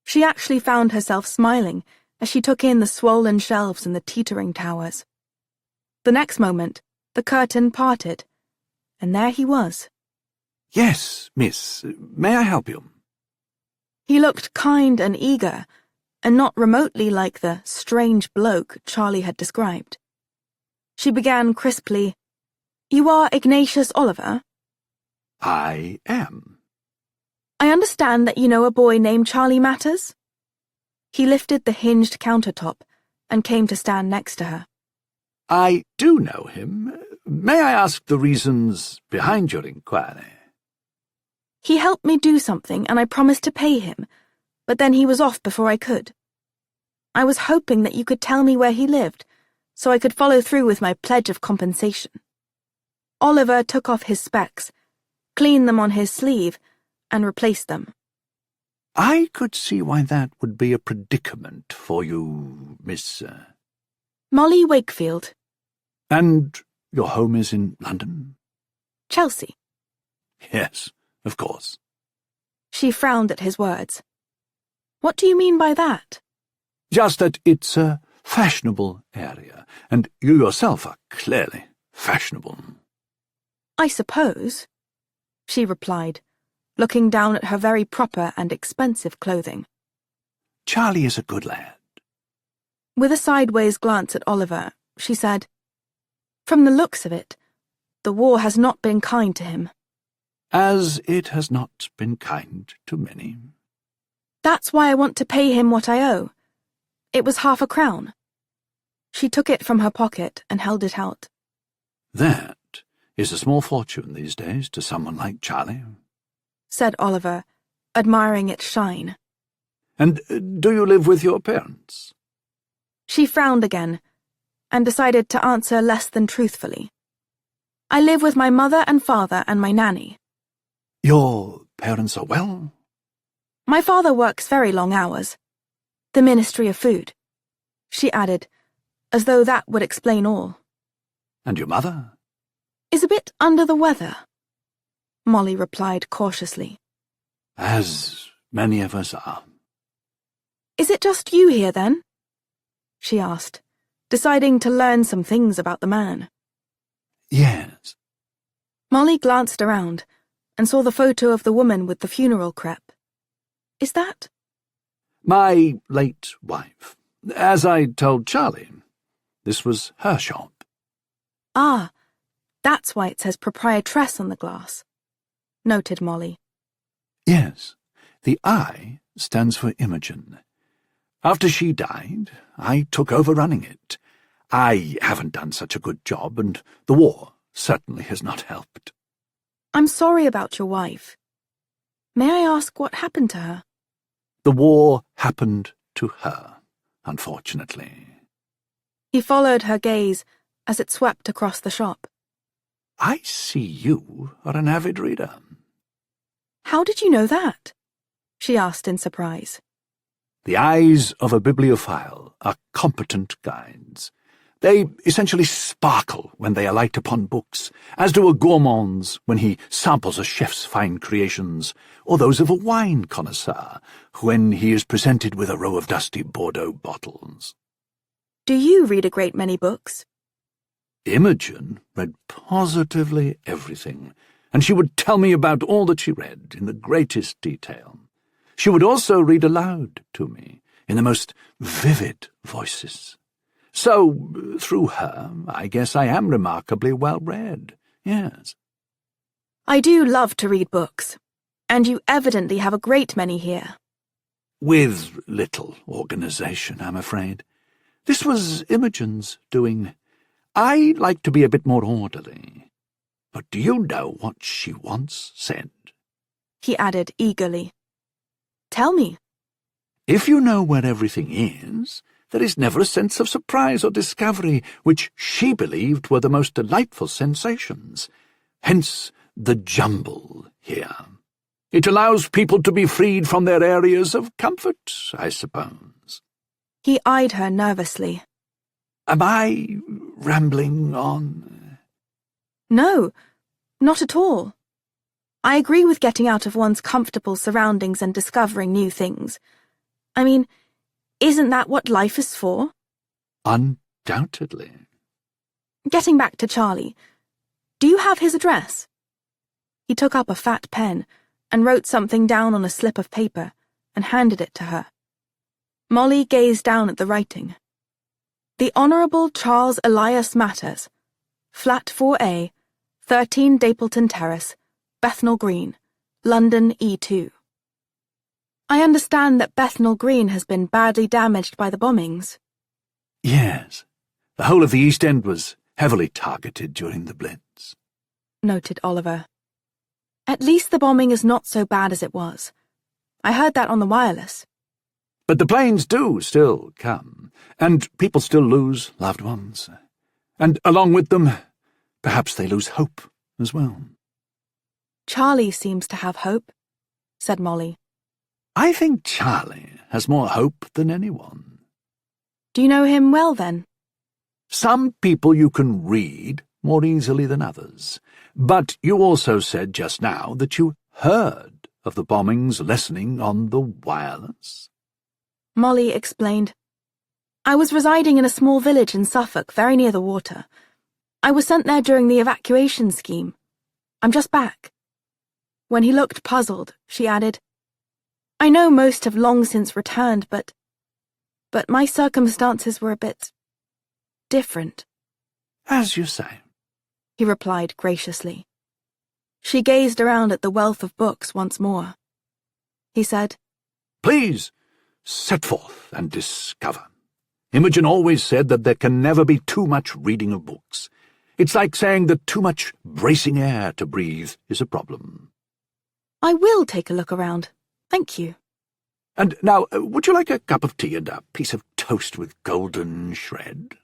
Speaker 5: She actually found herself smiling as she took in the swollen shelves and the teetering towers. The next moment, the curtain parted, and there he was.
Speaker 4: Yes, miss. May I help you?
Speaker 5: He looked kind and eager, and not remotely like the strange bloke Charlie had described. She began crisply, "You are Ignatius Oliver?"
Speaker 4: I am.
Speaker 5: "I understand that you know a boy named Charlie Matters?" He lifted the hinged countertop and came to stand next to her.
Speaker 4: I do know him. May I ask the reasons behind your inquiry?
Speaker 5: He helped me do something and I promised to pay him, but then he was off before I could. I was hoping that you could tell me where he lived, so I could follow through with my pledge of compensation. Oliver took off his specs, cleaned them on his sleeve, and replaced them.
Speaker 4: I could see why that would be a predicament for you, Miss...
Speaker 5: Molly Wakefield.
Speaker 4: And your home is in London?
Speaker 5: Chelsea.
Speaker 4: Yes, of course.
Speaker 5: She frowned at his words. What do you mean by that?
Speaker 4: Just that it's a fashionable area, and you yourself are clearly fashionable.
Speaker 5: I suppose, she replied, looking down at her very proper and expensive clothing.
Speaker 4: Charlie is a good lad.
Speaker 5: With a sideways glance at Oliver, she said, "From the looks of it, the war has not been kind to him."
Speaker 4: As it has not been kind to many.
Speaker 5: That's why I want to pay him what I owe. It was ½ a crown. She took it from her pocket and held it out.
Speaker 4: That is a small fortune these days to someone like Charlie,
Speaker 5: said Oliver, admiring its shine.
Speaker 4: And do you live with your parents?
Speaker 5: She frowned again, and decided to answer less than truthfully. I live with my mother and father and my nanny.
Speaker 4: Your parents are well?
Speaker 5: My father works very long hours. The Ministry of Food, she added, as though that would explain all.
Speaker 4: And your mother?
Speaker 5: Is a bit under the weather, Molly replied cautiously.
Speaker 4: As many of us are.
Speaker 5: Is it just you here, then? She asked, deciding to learn some things about the man.
Speaker 4: Yes.
Speaker 5: Molly glanced around and saw the photo of the woman with the funeral crepe. Is that?
Speaker 4: My late wife. As I told Charlie, this was her shop.
Speaker 5: Ah, that's why it says proprietress on the glass, noted Molly.
Speaker 4: Yes, the I stands for Imogen. After she died, I took over running it. I haven't done such a good job, and the war certainly has not helped.
Speaker 5: I'm sorry about your wife. May I ask what happened to her?
Speaker 4: The war happened to her, unfortunately.
Speaker 5: He followed her gaze as it swept across the shop.
Speaker 4: I see you are an avid reader.
Speaker 5: How did you know that? She asked in surprise.
Speaker 4: The eyes of a bibliophile are competent guides. They essentially sparkle when they alight upon books, as do a gourmand's when he samples a chef's fine creations, or those of a wine connoisseur when he is presented with a row of dusty Bordeaux bottles.
Speaker 5: Do you read a great many books?
Speaker 4: Imogen read positively everything, and she would tell me about all that she read in the greatest detail. She would also read aloud to me in the most vivid voices. So, through her, I guess I am remarkably well read, yes.
Speaker 5: I do love to read books, and you evidently have a great many here.
Speaker 4: With little organization, I'm afraid. This was Imogen's doing. I like to be a bit more orderly. But do you know what she once said?
Speaker 5: He added eagerly. Tell me.
Speaker 4: If you know where everything is, there is never a sense of surprise or discovery, which she believed were the most delightful sensations. Hence the jumble here. It allows people to be freed from their areas of comfort, I suppose.
Speaker 5: He eyed her nervously.
Speaker 4: Am I rambling on?
Speaker 5: No, not at all. I agree with getting out of one's comfortable surroundings and discovering new things. I mean, isn't that what life is for?
Speaker 4: Undoubtedly.
Speaker 5: Getting back to Charlie, do you have his address? He took up a fat pen and wrote something down on a slip of paper and handed it to her. Molly gazed down at the writing. The Honourable Charles Elias Matters, Flat 4A, 13 Dapleton Terrace, Bethnal Green, London E2. I understand that Bethnal Green has been badly damaged by the bombings.
Speaker 4: Yes. The whole of the East End was heavily targeted during the Blitz,
Speaker 5: noted Oliver. At least the bombing is not so bad as it was. I heard that on the wireless.
Speaker 4: But the planes do still come, and people still lose loved ones. And along with them, perhaps they lose hope as well.
Speaker 5: Charlie seems to have hope, said Molly.
Speaker 4: I think Charlie has more hope than anyone.
Speaker 5: Do you know him well, then?
Speaker 4: Some people you can read more easily than others. But you also said just now that you heard of the bombings lessening on the wireless.
Speaker 5: Molly explained. I was residing in a small village in Suffolk, very near the water. I was sent there during the evacuation scheme. I'm just back. When he looked puzzled, she added, I know most have long since returned, but my circumstances were a bit different.
Speaker 4: As you say,
Speaker 5: he replied graciously. She gazed around at the wealth of books once more. He said,
Speaker 4: Please, set forth and discover. Imogen always said that there can never be too much reading of books. It's like saying that too much bracing air to breathe is a problem.
Speaker 5: I will take a look around. Thank you.
Speaker 4: And now, would you like a cup of tea and a piece of toast with golden shred?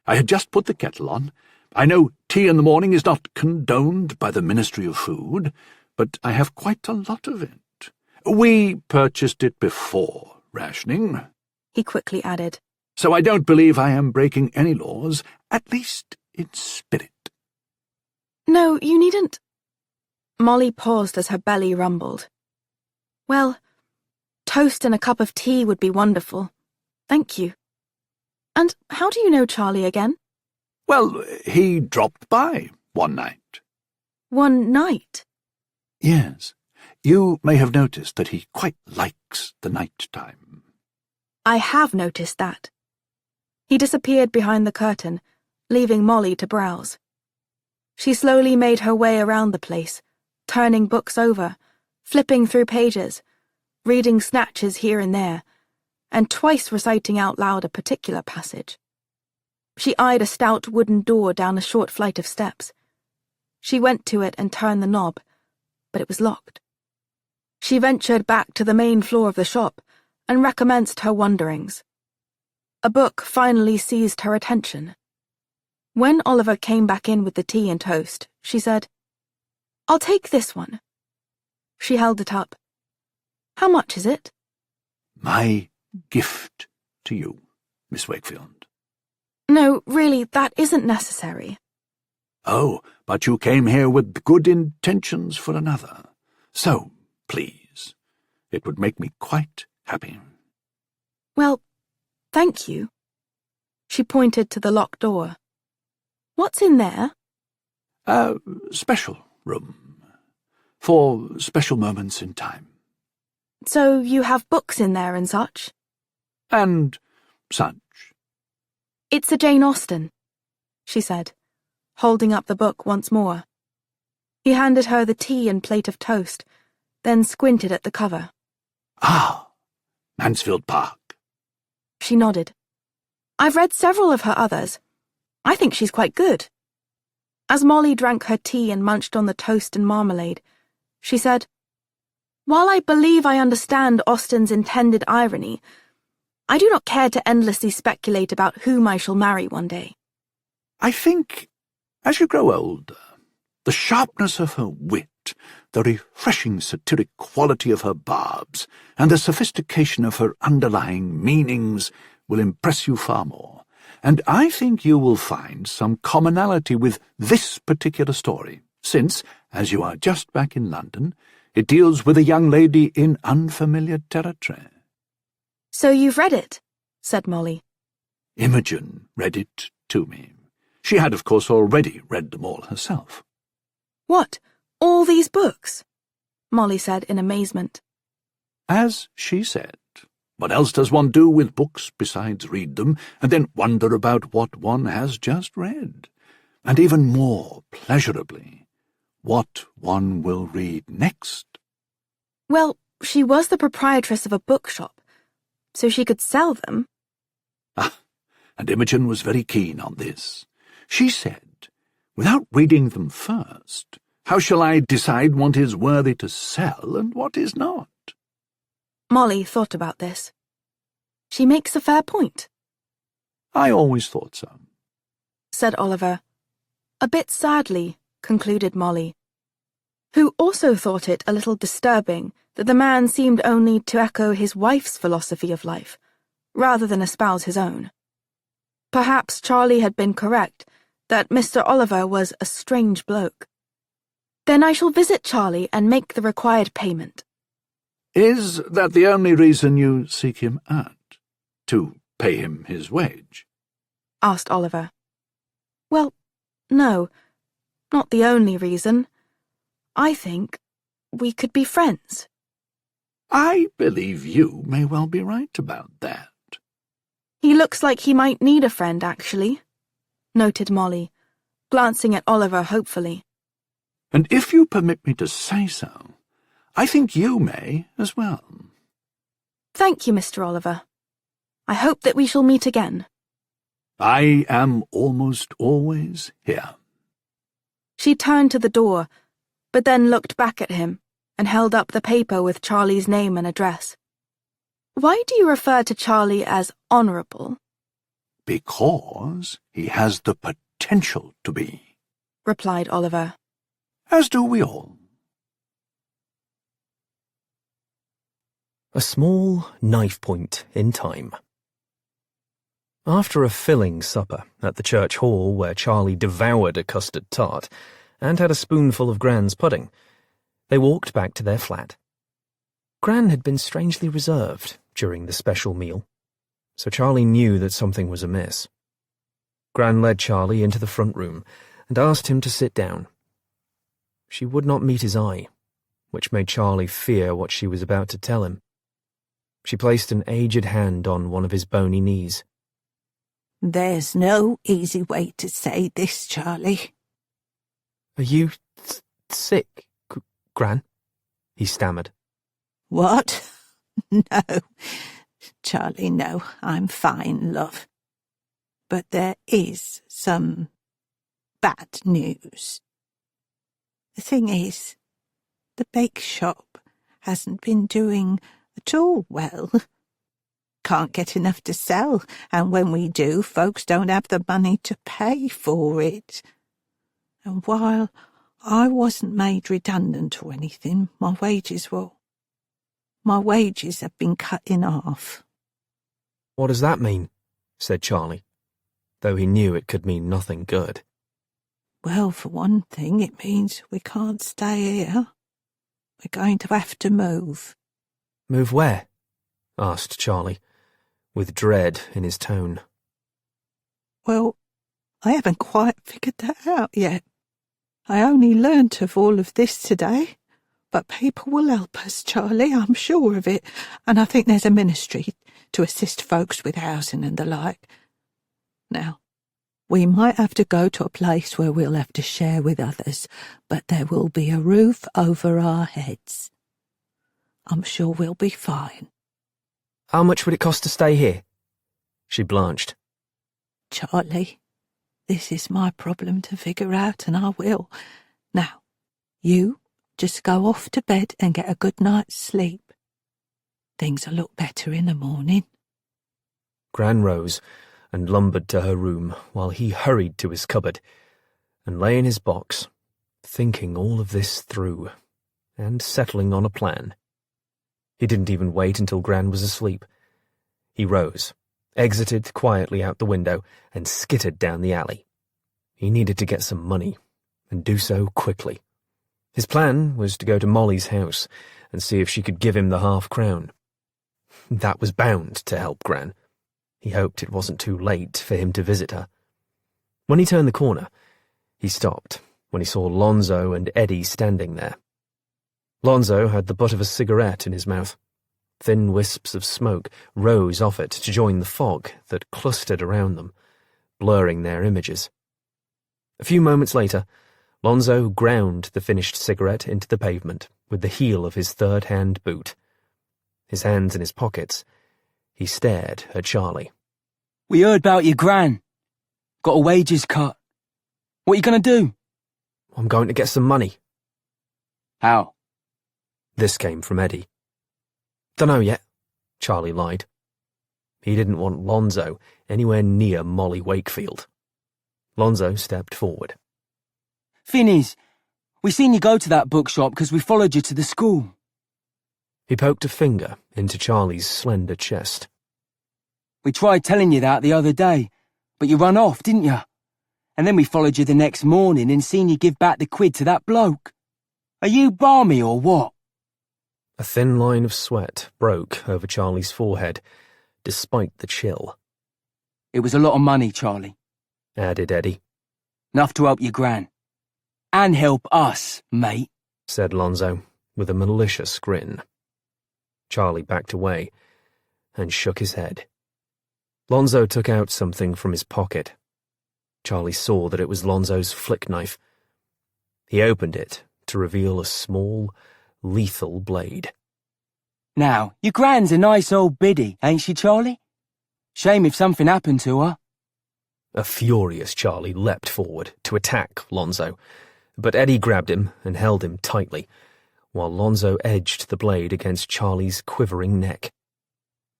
Speaker 4: I had just put the kettle on. I know tea in the morning is not condoned by the Ministry of Food, but I have quite a lot of it. We purchased it before rationing,
Speaker 5: he quickly added.
Speaker 4: So I don't believe I am breaking any laws, at least in spirit.
Speaker 5: No, you needn't. Molly paused as her belly rumbled. Well, toast and a cup of tea would be wonderful. Thank you. And how do you know Charlie again?
Speaker 4: Well, he dropped by one night.
Speaker 5: One night?
Speaker 4: Yes. You may have noticed that he quite likes the night time.
Speaker 5: I have noticed that. He disappeared behind the curtain, leaving Molly to browse. She slowly made her way around the place, turning books over, flipping through pages, reading snatches here and there, and twice reciting out loud a particular passage. She eyed a stout wooden door down a short flight of steps. She went to it and turned the knob, but it was locked. She ventured back to the main floor of the shop and recommenced her wanderings. A book finally seized her attention. When Oliver came back in with the tea and toast, she said, "I'll take this one." She held it up. "How much is it?"
Speaker 4: My gift to you, Miss Wakefield.
Speaker 5: "No, really, that isn't necessary."
Speaker 4: Oh, but you came here with good intentions for another. So, please, it would make me quite happy.
Speaker 5: "Well, thank you." She pointed to the locked door. "What's in there?"
Speaker 4: A special room. For special moments in time.
Speaker 5: "So you have books in there and such?"
Speaker 4: And such.
Speaker 5: "It's a Jane Austen," she said, holding up the book once more. He handed her the tea and plate of toast, then squinted at the cover.
Speaker 4: Ah, Mansfield Park.
Speaker 5: She nodded. "I've read several of her others. I think she's quite good." As Molly drank her tea and munched on the toast and marmalade, she said, "While I believe I understand Austen's intended irony, I do not care to endlessly speculate about whom I shall marry one day."
Speaker 4: I think, as you grow older, the sharpness of her wit, the refreshing satiric quality of her barbs, and the sophistication of her underlying meanings will impress you far more, and I think you will find some commonality with this particular story, since, as you are just back in London, it deals with a young lady in unfamiliar territory.
Speaker 5: "So you've read it?" said Molly.
Speaker 4: Imogen read it to me. She had, of course, already read them all herself.
Speaker 5: "What, all these books?" Molly said in amazement.
Speaker 4: As she said, what else does one do with books besides read them, and then wonder about what one has just read? And even more pleasurably, what one will read next.
Speaker 5: Well, she was the proprietress of a bookshop, so she could sell them.
Speaker 4: Ah, and Imogen was very keen on this. She said, without reading them first, how shall I decide what is worthy to sell and what is not?
Speaker 5: Molly thought about this. She makes a fair point.
Speaker 4: I always thought so,
Speaker 5: said Oliver. A bit sadly, concluded Molly, who also thought it a little disturbing that the man seemed only to echo his wife's philosophy of life, rather than espouse his own. Perhaps Charlie had been correct, that Mr. Oliver was a strange bloke. "Then I shall visit Charlie and make the required payment."
Speaker 4: Is that the only reason you seek him out? To pay him his wage?
Speaker 5: Asked Oliver. Well, no, not the only reason. I think we could be friends.
Speaker 4: I believe you may well be right about that.
Speaker 5: He looks like he might need a friend, actually, noted Molly, glancing at Oliver hopefully.
Speaker 4: And if you permit me to say so, I think you may as well.
Speaker 5: Thank you, Mr. Oliver. I hope that we shall meet again.
Speaker 4: I am almost always here.
Speaker 5: She turned to the door, but then looked back at him and held up the paper with Charlie's name and address. Why do you refer to Charlie as honourable?
Speaker 4: Because he has the potential to be,
Speaker 5: replied Oliver.
Speaker 4: As do we all.
Speaker 1: A small knife point in time. After a filling supper at the church hall where Charlie devoured a custard tart and had a spoonful of Gran's pudding, they walked back to their flat. Gran had been strangely reserved during the special meal. so Charlie knew that something was amiss. Gran led Charlie into the front room and asked him to sit down. She would not meet his eye, which made Charlie fear what she was about to tell him. She placed an aged hand on one of his bony knees.
Speaker 3: There's no easy way to say this, Charlie.
Speaker 1: Are you sick, Gran? He stammered.
Speaker 3: What? No. Charlie, no, I'm fine, love. But there is some bad news. The thing is, the bake shop hasn't been doing at all well. Can't get enough to sell, and when we do, folks don't have the money to pay for it. And while I wasn't made redundant or anything, my wages have been cut in half.
Speaker 1: What does that mean? Said Charlie, though he knew it could mean nothing good.
Speaker 3: Well, for one thing, it means we can't stay here. We're going to have to move.
Speaker 1: Move where? Asked Charlie, with dread in his tone.
Speaker 3: Well, I haven't quite figured that out yet. I only learnt of all of this today, but people will help us, Charlie, I'm sure of it, and I think there's a ministry to assist folks with housing and the like. Now, we might have to go to a place where we'll have to share with others, but there will be a roof over our heads. I'm sure we'll be fine.
Speaker 1: How much would it cost to stay here? She blanched.
Speaker 3: Charlie, this is my problem to figure out, and I will. Now, you just go off to bed and get a good night's sleep. Things will look better in the morning.
Speaker 1: Gran rose and lumbered to her room while he hurried to his cupboard and lay in his box, thinking all of this through and settling on a plan. He didn't even wait until Gran was asleep. He rose, exited quietly out the window, and skittered down the alley. He needed to get some money, and do so quickly. His plan was to go to Molly's house and see if she could give him the £5. That was bound to help Gran. He hoped it wasn't too late for him to visit her. When he turned the corner, he stopped when he saw Lonzo and Eddie standing there. Lonzo had the butt of a cigarette in his mouth. Thin wisps of smoke rose off it to join the fog that clustered around them, blurring their images. A few moments later, Lonzo ground the finished cigarette into the pavement with the heel of his third-hand boot. His hands in his pockets, he stared at Charlie.
Speaker 2: We heard about your Gran. Got a wages cut. What are you going to do?
Speaker 1: I'm going to get some money.
Speaker 2: How?
Speaker 1: This came from Eddie. Dunno yet, Charlie lied. He didn't want Lonzo anywhere near Molly Wakefield. Lonzo stepped forward.
Speaker 2: Thing is, we seen you go to that bookshop because we followed you to the school.
Speaker 1: He poked a finger into Charlie's slender chest.
Speaker 2: We tried telling you that the other day, but you run off, didn't you? And then we followed you the next morning and seen you give back the quid to that bloke. Are you balmy or what?
Speaker 1: A thin line of sweat broke over Charlie's forehead, despite the chill.
Speaker 2: It was a lot of money, Charlie,
Speaker 1: added Eddie.
Speaker 2: Enough to help your Gran. And help us, mate,
Speaker 1: said Lonzo, with a malicious grin. Charlie backed away and shook his head. Lonzo took out something from his pocket. Charlie saw that it was Lonzo's flick knife. He opened it to reveal a small, lethal blade.
Speaker 2: Now, your Gran's a nice old biddy, ain't she, Charlie? Shame if something happened to her.
Speaker 1: A furious Charlie leapt forward to attack Lonzo, but Eddie grabbed him and held him tightly, while Lonzo edged the blade against Charlie's quivering neck.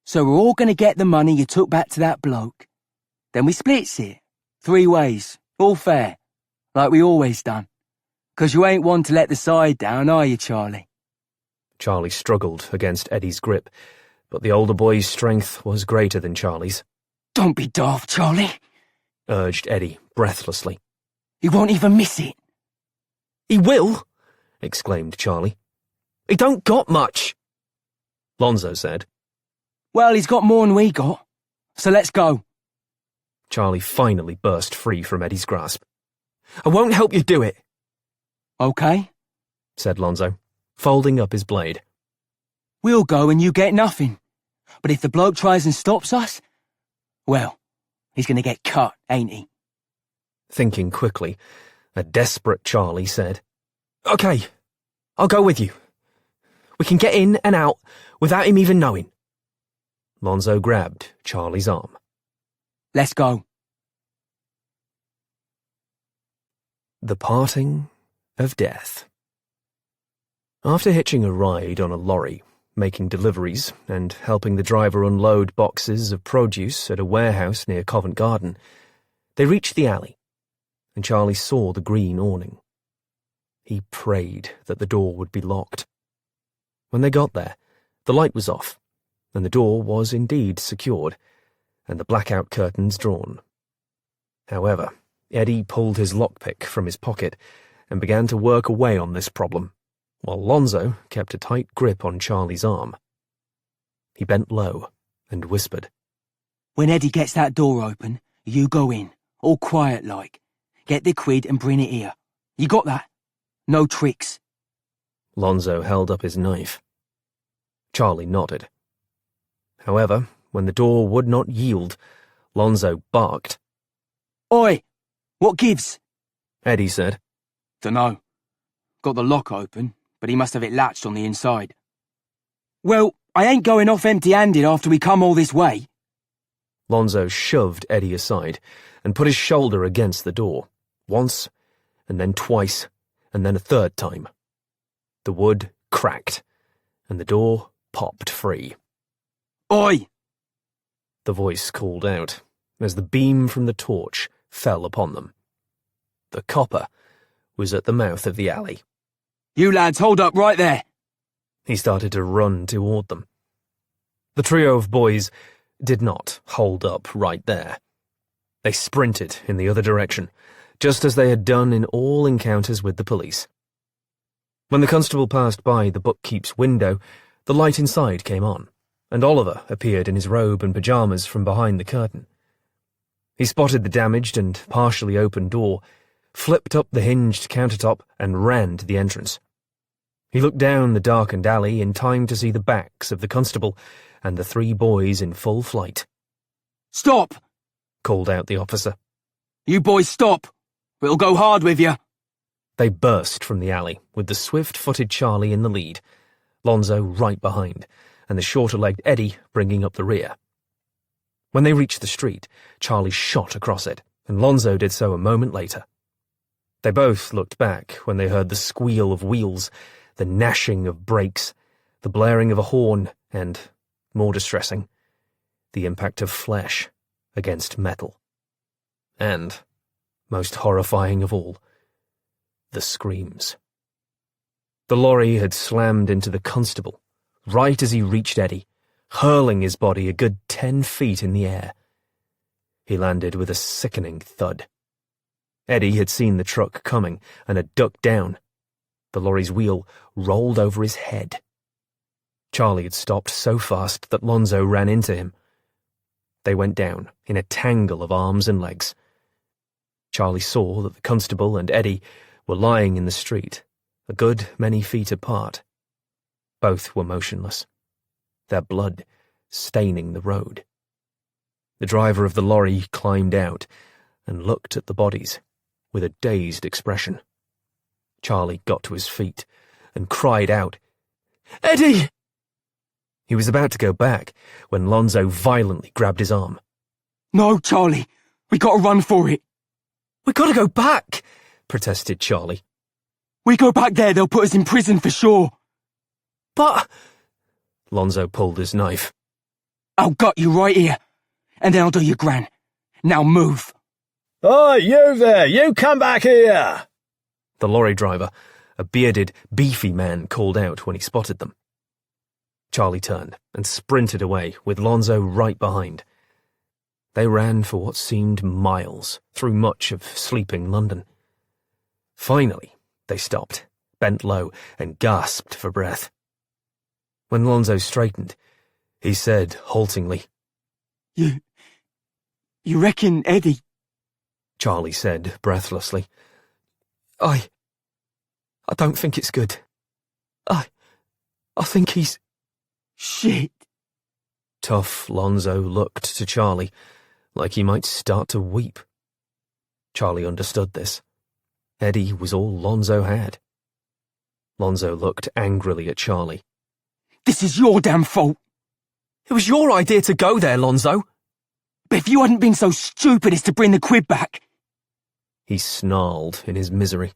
Speaker 2: So we're all going to get the money you took back to that bloke. Then we splits it. 3 ways. All fair. Like we always done. 'Cause you ain't one to let the side down, are you, Charlie?
Speaker 1: Charlie struggled against Eddie's grip, but the older boy's strength was greater than Charlie's.
Speaker 2: Don't be daft, Charlie,
Speaker 1: urged Eddie breathlessly.
Speaker 2: He won't even miss it.
Speaker 1: He will, exclaimed Charlie. He don't got much, Lonzo said.
Speaker 2: Well, he's got more'n we got. So let's go.
Speaker 1: Charlie finally burst free from Eddie's grasp. I won't help you do it,
Speaker 2: Okay?
Speaker 1: said Lonzo, folding up his blade.
Speaker 2: We'll go and you get nothing. But if the bloke tries and stops us, well, he's gonna get cut, ain't he?
Speaker 1: Thinking quickly, a desperate Charlie said, Okay, I'll go with you. We can get in and out without him even knowing. Lonzo grabbed Charlie's arm.
Speaker 2: Let's go.
Speaker 1: The Parting of Death. After hitching a ride on a lorry, making deliveries, and helping the driver unload boxes of produce at a warehouse near Covent Garden, they reached the alley, and Charlie saw the green awning. He prayed that the door would be locked. When they got there, the light was off, and the door was indeed secured, and the blackout curtains drawn. However, Eddie pulled his lockpick from his pocket and began to work away on this problem, while Lonzo kept a tight grip on Charlie's arm. He bent low and whispered,
Speaker 2: When Eddie gets that door open, you go in, all quiet like. Get the quid and bring it here. You got that? No tricks.
Speaker 1: Lonzo held up his knife. Charlie nodded. However, when the door would not yield, Lonzo barked.
Speaker 2: Oi! What gives?
Speaker 1: Eddie said.
Speaker 2: Dunno. Got the lock open, but he must have it latched on the inside. Well, I ain't going off empty-handed after we come all this way.
Speaker 1: Lonzo shoved Eddie aside and put his shoulder against the door, once, and then twice, and then a third time. The wood cracked, and the door popped free.
Speaker 2: Oi!
Speaker 1: The voice called out as the beam from the torch fell upon them. The copper was at the mouth of the alley.
Speaker 2: You lads hold up right there.
Speaker 1: He started to run toward them. The trio of boys did not hold up right there. They sprinted in the other direction, just as they had done in all encounters with the police. When the constable passed by the bookkeep's window, the light inside came on, and Oliver appeared in his robe and pyjamas from behind the curtain. He spotted the damaged and partially open door, flipped up the hinged countertop, and ran to the entrance. He looked down the darkened alley in time to see the backs of the constable and the three boys in full flight.
Speaker 2: Stop!
Speaker 1: Called out the officer.
Speaker 2: You boys stop! We'll go hard with you.
Speaker 1: They burst from the alley, with the swift-footed Charlie in the lead, Lonzo right behind, and the shorter-legged Eddie bringing up the rear. When they reached the street, Charlie shot across it, and Lonzo did so a moment later. They both looked back when they heard the squeal of wheels, the gnashing of brakes, the blaring of a horn, and, more distressing, the impact of flesh against metal. And, most horrifying of all, the screams. The lorry had slammed into the constable, right as he reached Eddie, hurling his body a good 10 feet in the air. He landed with a sickening thud. Eddie had seen the truck coming and had ducked down. The lorry's wheel rolled over his head. Charlie had stopped so fast that Lonzo ran into him. They went down in a tangle of arms and legs. Charlie saw that the constable and Eddie were lying in the street, a good many feet apart. Both were motionless, their blood staining the road. The driver of the lorry climbed out and looked at the bodies with a dazed expression. Charlie got to his feet and cried out, "Eddie!" He was about to go back when Lonzo violently grabbed his arm.
Speaker 2: No, Charlie, we gotta run for it.
Speaker 1: "We gotta go back," protested Charlie.
Speaker 2: We go back there, they'll put us in prison for sure.
Speaker 1: "But—" Lonzo pulled his knife.
Speaker 2: I'll gut you right here, and then I'll do your Gran. Now move.
Speaker 6: Oi, you there! You come back here!
Speaker 1: The lorry driver, a bearded, beefy man, called out when he spotted them. Charlie turned and sprinted away, with Lonzo right behind. They ran for what seemed miles through much of sleeping London. Finally, they stopped, bent low, and gasped for breath. When Lonzo straightened, he said haltingly,
Speaker 2: You reckon Eddie?
Speaker 1: Charlie said breathlessly. I don't think it's good. I think he's...
Speaker 2: Shit.
Speaker 1: Tough Lonzo looked to Charlie, like he might start to weep. Charlie understood this. Eddie was all Lonzo had. Lonzo looked angrily at Charlie.
Speaker 2: This is your damn fault.
Speaker 1: It was your idea to go there, Lonzo.
Speaker 2: But if you hadn't been so stupid as to bring the quid back...
Speaker 1: He snarled in his misery.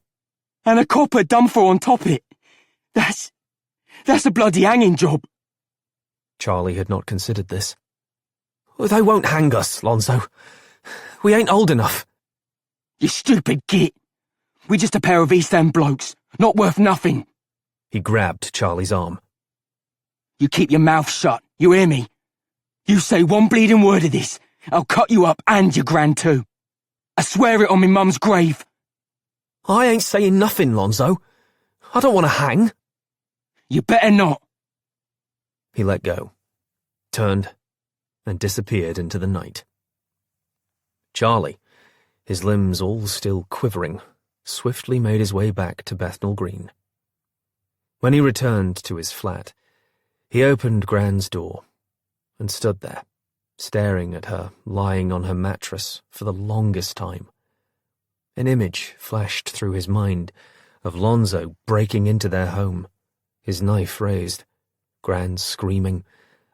Speaker 2: And a copper done for on top it. That's a bloody hanging job.
Speaker 1: Charlie had not considered this. They won't hang us, Lonzo. We ain't old enough.
Speaker 2: You stupid git. We're just a pair of East End blokes, not worth nothing.
Speaker 1: He grabbed Charlie's arm.
Speaker 2: You keep your mouth shut, you hear me? You say one bleeding word of this, I'll cut you up and your Gran too. I swear it on my mum's grave.
Speaker 1: I ain't saying nothing, Lonzo. I don't want to hang.
Speaker 2: You better not.
Speaker 1: He let go, turned, and disappeared into the night. Charlie, his limbs all still quivering, swiftly made his way back to Bethnal Green. When he returned to his flat, he opened Gran's door and stood there, staring at her lying on her mattress for the longest time. An image flashed through his mind of Lonzo breaking into their home, his knife raised, Gran screaming,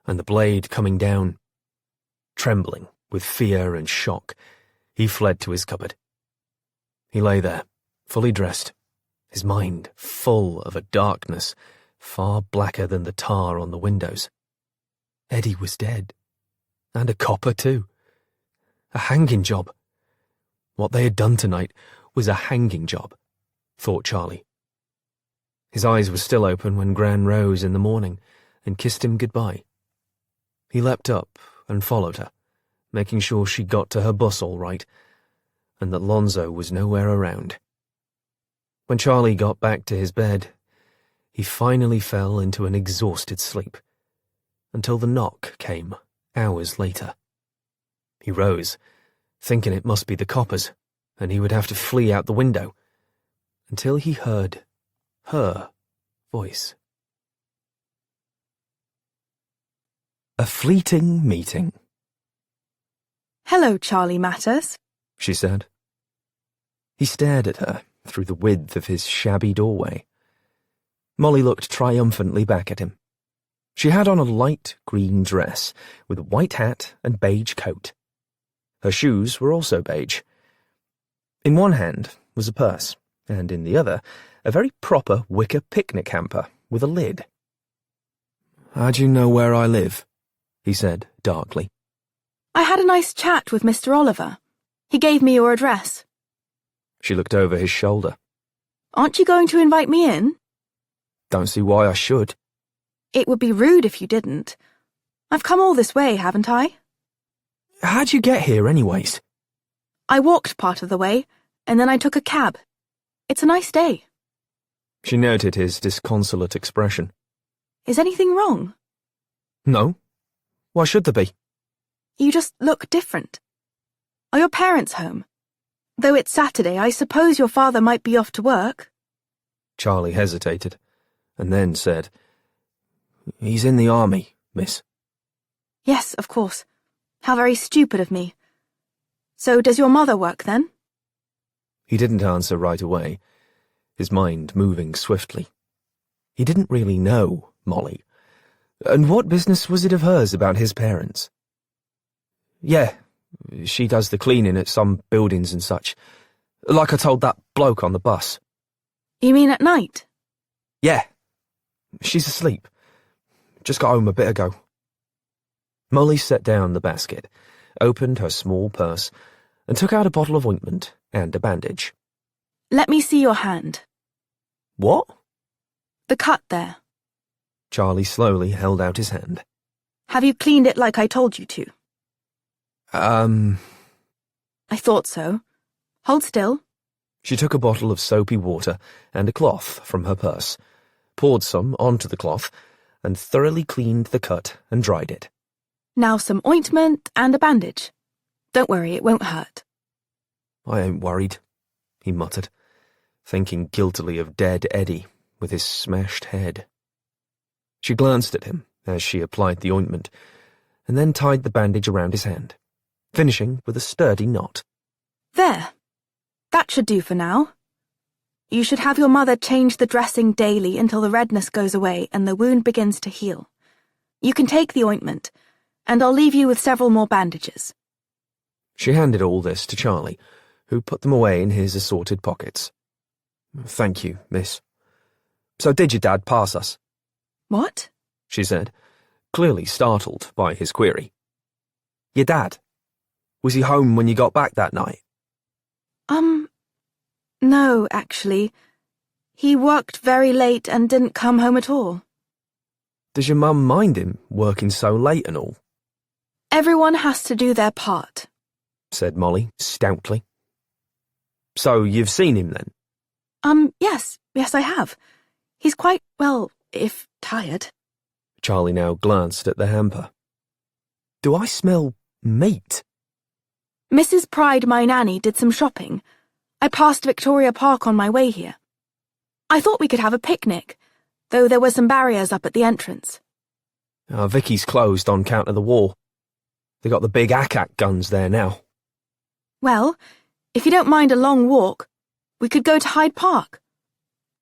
Speaker 1: and the blade coming down. Trembling with fear and shock, he fled to his cupboard. He lay there, fully dressed, his mind full of a darkness far blacker than the tar on the windows. Eddie was dead. And a copper, too. A hanging job. What they had done tonight was a hanging job, thought Charlie. His eyes were still open when Gran rose in the morning and kissed him goodbye. He leapt up and followed her, making sure she got to her bus all right, and that Lonzo was nowhere around. When Charlie got back to his bed, he finally fell into an exhausted sleep, until the knock came hours later. He rose, thinking it must be the coppers, and he would have to flee out the window, until he heard her voice. A fleeting meeting.
Speaker 5: Hello, Charlie Matters,
Speaker 1: She said. He stared at her through the width of his shabby doorway. Molly looked triumphantly back at him. She had on a light green dress with a white hat and beige coat. Her shoes were also beige. In one hand was a purse, and in the other a very proper wicker picnic hamper with a lid. "How do you know where I live?" he said darkly.
Speaker 5: I had a nice chat with Mr. Oliver. He gave me your address.
Speaker 1: She looked over his shoulder.
Speaker 5: Aren't you going to invite me in?
Speaker 1: "Don't see why I should."
Speaker 5: It would be rude if you didn't. I've come all this way, haven't I?
Speaker 1: "How'd you get here, anyways?"
Speaker 5: I walked part of the way, and then I took a cab. It's a nice day.
Speaker 1: She noted his disconsolate expression.
Speaker 5: Is anything wrong?
Speaker 1: "No. Why should there be?"
Speaker 5: You just look different. Are your parents home? Though it's Saturday, I suppose your father might be off to work.
Speaker 1: Charlie hesitated, and then said, "He's in the army, miss."
Speaker 5: Yes, of course. How very stupid of me. So does your mother work then?
Speaker 1: He didn't answer right away, his mind moving swiftly. He didn't really know Molly, and what business was it of hers about his parents? "Yeah, she does the cleaning at some buildings and such, like I told that bloke on the bus."
Speaker 5: You mean at night?
Speaker 1: "Yeah, she's asleep. Just got home a bit ago." Molly set down the basket, opened her small purse, and took out a bottle of ointment and a bandage.
Speaker 5: Let me see your hand.
Speaker 1: "What?"
Speaker 5: The cut there.
Speaker 1: Charlie slowly held out his hand.
Speaker 5: Have you cleaned it like I told you to?
Speaker 1: I
Speaker 5: thought so. Hold still.
Speaker 1: She took a bottle of soapy water and a cloth from her purse, poured some onto the cloth, and thoroughly cleaned the cut and dried it.
Speaker 5: Now some ointment and a bandage. Don't worry, it won't hurt.
Speaker 1: I ain't worried, he muttered, thinking guiltily of dead Eddie with his smashed head. She glanced at him as she applied the ointment, and then tied the bandage around his hand, finishing with a sturdy knot.
Speaker 5: There. That should do for now. You should have your mother change the dressing daily until the redness goes away and the wound begins to heal. You can take the ointment, and I'll leave you with several more bandages.
Speaker 1: She handed all this to Charlie, who put them away in his assorted pockets. Thank you, miss. So did your dad pass us?
Speaker 5: What?
Speaker 1: She said, clearly startled by his query. Your dad? Was he home when you got back that night?
Speaker 5: No, actually. He worked very late and didn't come home at all.
Speaker 1: Does your mum mind him working so late and all?
Speaker 5: Everyone has to do their part,
Speaker 1: said Molly stoutly. So you've seen him then?
Speaker 5: Yes, I have. He's quite, well, if tired.
Speaker 1: Charlie now glanced at the hamper. Do I smell meat?
Speaker 5: Mrs. Pride, my nanny, did some shopping. I passed Victoria Park on my way here. I thought we could have a picnic, though there were some barriers up at the entrance.
Speaker 1: Vicky's closed on account of the war. They got the big ACAC guns there now.
Speaker 5: Well, if you don't mind a long walk, we could go to Hyde Park.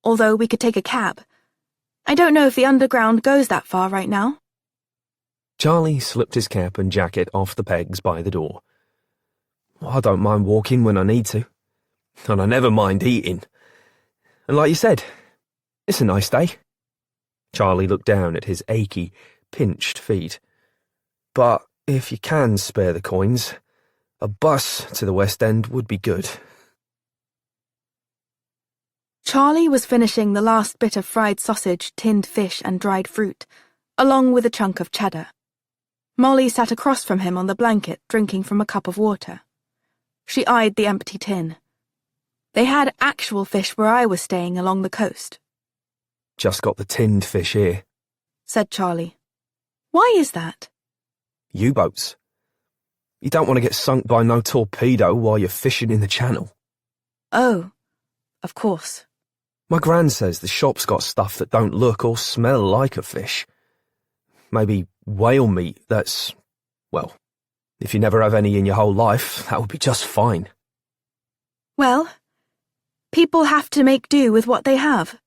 Speaker 5: Although we could take a cab. I don't know if the underground goes that far right now.
Speaker 1: Charlie slipped his cap and jacket off the pegs by the door. I don't mind walking when I need to. And I never mind eating. And like you said, it's a nice day. Charlie looked down at his achy, pinched feet. But if you can spare the coins, a bus to the West End would be good.
Speaker 5: Charlie was finishing the last bit of fried sausage, tinned fish and dried fruit, along with a chunk of cheddar. Molly sat across from him on the blanket, drinking from a cup of water. She eyed the empty tin. They had actual fish where I was staying along the coast.
Speaker 1: Just got the tinned fish here,
Speaker 5: said Charlie. Why is that?
Speaker 1: U-boats. You don't want to get sunk by no torpedo while you're fishing in the channel.
Speaker 5: Oh, of course.
Speaker 1: My Gran says the shop's got stuff that don't look or smell like a fish. Maybe whale meat that's, well, if you never have any in your whole life, that would be just fine.
Speaker 5: Well, people have to make do with what they have.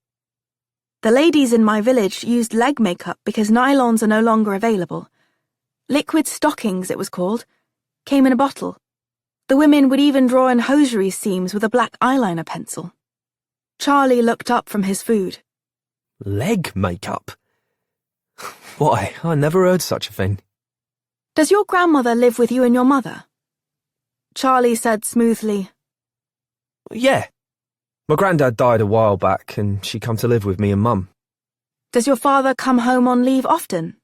Speaker 5: The ladies in my village used leg makeup because nylons are no longer available. Liquid stockings, it was called, came in a bottle. The women would even draw in hosiery seams with a black eyeliner pencil. Charlie looked up from his food.
Speaker 1: Leg makeup? Why, I never heard such a thing.
Speaker 5: Does your grandmother live with you and your mother? Charlie said smoothly.
Speaker 1: Yeah. My granddad died a while back and she come to live with me and Mum.
Speaker 5: Does your father come home on leave often?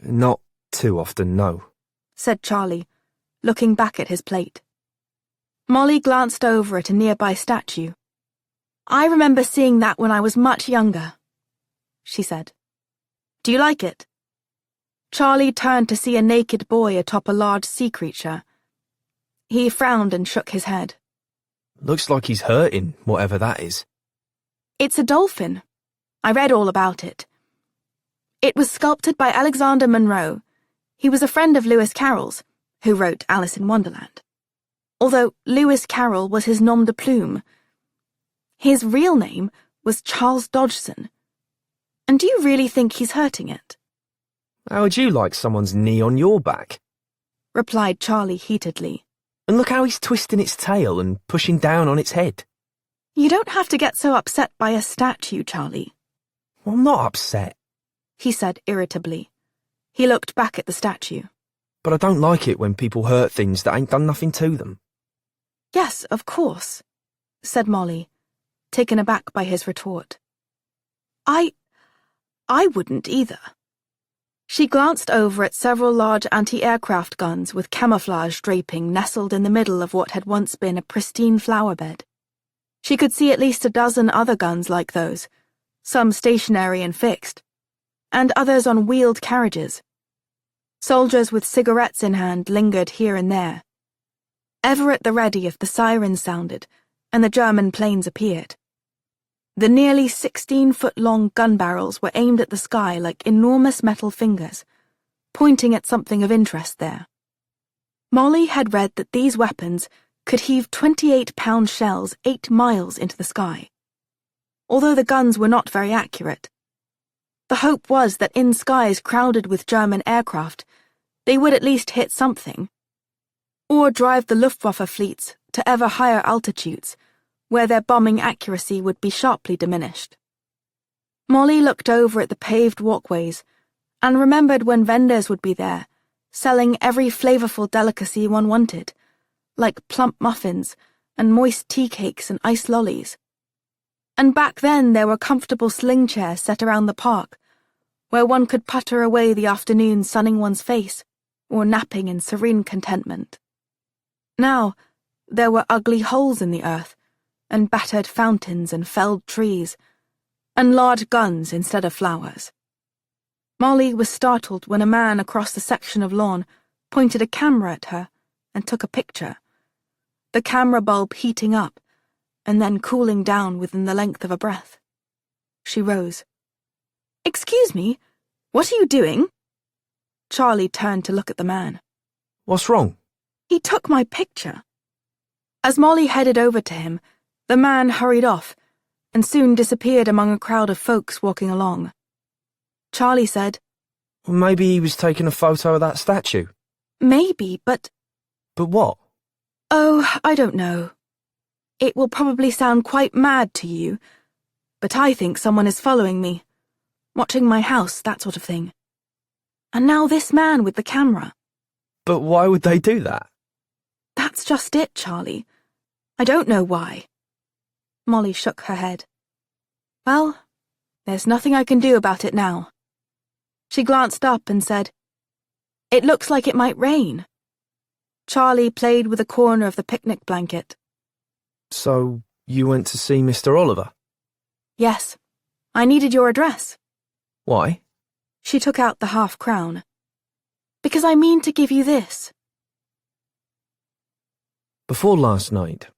Speaker 1: Not too often, no,
Speaker 5: said Charlie, looking back at his plate. Molly glanced over at a nearby statue. I remember seeing that when I was much younger, she said. Do you like it? Charlie turned to see a naked boy atop a large sea creature. He frowned and shook his head.
Speaker 1: Looks like he's hurting, whatever that is.
Speaker 5: It's a dolphin. I read all about it. It was sculpted by Alexander Monroe. He was a friend of Lewis Carroll's, who wrote Alice in Wonderland. Although Lewis Carroll was his nom de plume. His real name was Charles Dodgson. And do you really think he's hurting it?
Speaker 1: How would you like someone's knee on your back?
Speaker 5: Replied Charlie heatedly.
Speaker 1: And look how he's twisting its tail and pushing down on its head.
Speaker 5: You don't have to get so upset by a statue, Charlie.
Speaker 1: Well, I'm not upset,
Speaker 5: he said irritably. He looked back at the statue.
Speaker 1: But I don't like it when people hurt things that ain't done nothing to them.
Speaker 5: Yes, of course, said Molly, taken aback by his retort. I wouldn't either. She glanced over at several large anti-aircraft guns with camouflage draping nestled in the middle of what had once been a pristine flower bed. She could see at least a dozen other guns like those, some stationary and fixed, and others on wheeled carriages. Soldiers with cigarettes in hand lingered here and there, ever at the ready if the sirens sounded and the German planes appeared. The nearly 16-foot-long gun barrels were aimed at the sky like enormous metal fingers, pointing at something of interest there. Molly had read that these weapons could heave 28-pound shells 8 miles into the sky, although the guns were not very accurate. The hope was that in skies crowded with German aircraft, they would at least hit something, or drive the Luftwaffe fleets to ever higher altitudes, where their bombing accuracy would be sharply diminished. Molly looked over at the paved walkways and remembered when vendors would be there, selling every flavorful delicacy one wanted, like plump muffins and moist tea cakes and ice lollies. And back then there were comfortable sling chairs set around the park, where one could putter away the afternoon sunning one's face, or napping in serene contentment. Now, there were ugly holes in the earth, and battered fountains and felled trees, and large guns instead of flowers. Molly was startled when a man across the section of lawn pointed a camera at her and took a picture, the camera bulb heating up and then cooling down within the length of a breath. She rose. "Excuse me, what are you doing?" Charlie turned to look at the man.
Speaker 1: What's wrong?
Speaker 5: "He took my picture." As Molly headed over to him, the man hurried off and soon disappeared among a crowd of folks walking along. Charlie said,
Speaker 1: Maybe he was taking a photo of that statue.
Speaker 5: "Maybe, but—"
Speaker 1: But what?
Speaker 5: "Oh, I don't know. It will probably sound quite mad to you, but I think someone is following me, watching my house, that sort of thing. And now this man with the camera."
Speaker 1: But why would they do that?
Speaker 5: "That's just it, Charlie. I don't know why." Molly shook her head. "Well, there's nothing I can do about it now." She glanced up and said, "It looks like it might rain." Charlie played with a corner of the picnic blanket.
Speaker 1: So, you went to see Mr. Oliver?
Speaker 5: "Yes. I needed your address."
Speaker 1: Why?
Speaker 5: She took out the half-crown. "Because I mean to give you this."
Speaker 1: Before last night,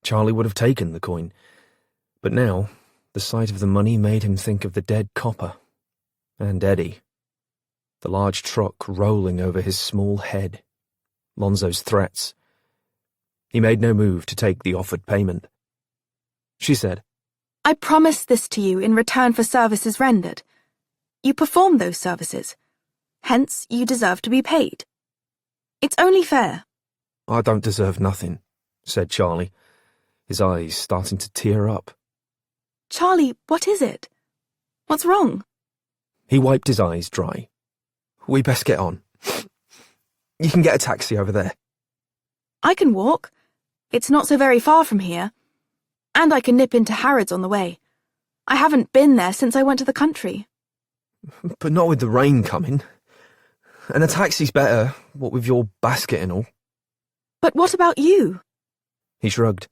Speaker 1: Charlie would have taken the coin, but now the sight of the money made him think of the dead copper, and Eddie, the large truck rolling over his small head, Lonzo's threats. He made no move to take the offered payment. She said,
Speaker 5: "I promised this to you in return for services rendered. You performed those services. Hence, you deserve to be paid. It's only fair."
Speaker 1: I don't deserve nothing, said Charlie, his eyes starting to tear up.
Speaker 5: "Charlie, what is it? What's wrong?"
Speaker 1: He wiped his eyes dry. We best get on. You can get a taxi over there.
Speaker 5: "I can walk. It's not so very far from here. And I can nip into Harrods on the way. I haven't been there since I went to the country."
Speaker 1: But not with the rain coming. And a taxi's better, what with your basket and all.
Speaker 5: "But what about you?"
Speaker 1: He shrugged.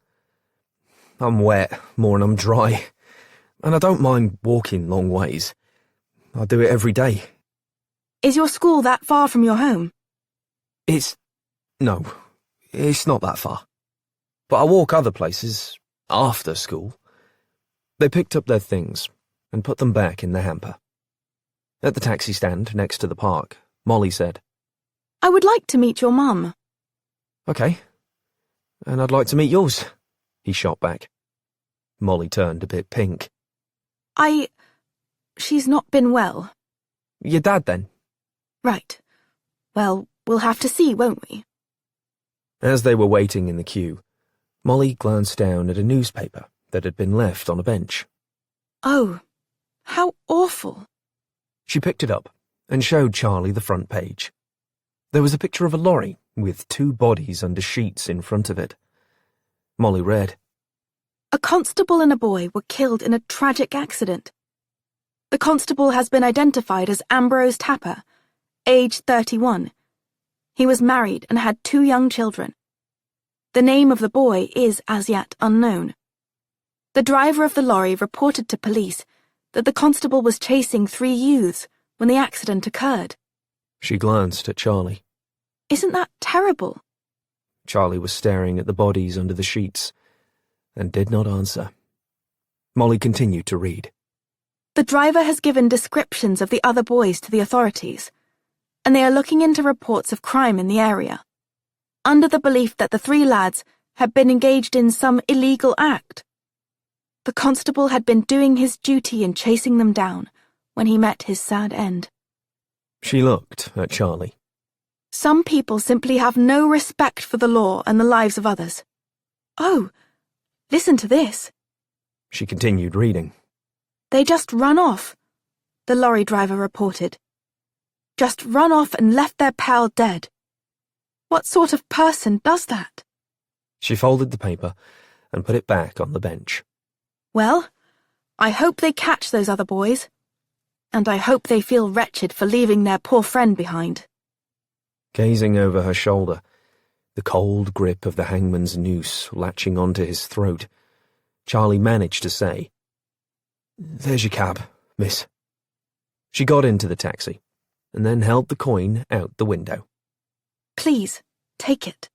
Speaker 1: I'm wet more than I'm dry, and I don't mind walking long ways. I do it every day.
Speaker 5: "Is your school that far from your home?"
Speaker 1: No, it's not that far. But I walk other places after school. They picked up their things and put them back in the hamper. At the taxi stand next to the park, Molly said,
Speaker 5: "I would like to meet your mum."
Speaker 1: Okay, and I'd like to meet yours, he shot back. Molly turned a bit pink.
Speaker 5: She's not been well."
Speaker 1: Your dad, then?
Speaker 5: "Right. Well, we'll have to see, won't we?"
Speaker 1: As they were waiting in the queue, Molly glanced down at a newspaper that had been left on a bench.
Speaker 5: "Oh, how awful."
Speaker 1: She picked it up and showed Charlie the front page. There was a picture of a lorry with 2 bodies under sheets in front of it. Molly read,
Speaker 5: "A constable and a boy were killed in a tragic accident. The constable has been identified as Ambrose Tapper, age 31. He was married and had 2 young children. The name of the boy is as yet unknown. The driver of the lorry reported to police that the constable was chasing 3 youths when the accident occurred."
Speaker 1: She glanced at Charlie.
Speaker 5: "Isn't that terrible?"
Speaker 1: Charlie was staring at the bodies under the sheets and did not answer. Molly continued to read.
Speaker 5: The driver has given descriptions of the other boys to the authorities, and they are looking into reports of crime in the area, under the belief that the 3 lads had been engaged in some illegal act. The constable had been doing his duty in chasing them down when he met his sad end.
Speaker 1: She looked at Charlie.
Speaker 5: Some people simply have no respect for the law and the lives of others. Oh, listen to this.
Speaker 1: She continued reading.
Speaker 5: They just run off, the lorry driver reported. Just run off and left their pal dead. What sort of person does that?
Speaker 1: She folded the paper and put it back on the bench.
Speaker 5: Well, I hope they catch those other boys. And I hope they feel wretched for leaving their poor friend behind.
Speaker 1: Gazing over her shoulder, the cold grip of the hangman's noose latching onto his throat, Charlie managed to say, "There's your cab, miss." She got into the taxi, and then held the coin out the window.
Speaker 5: Please, take it.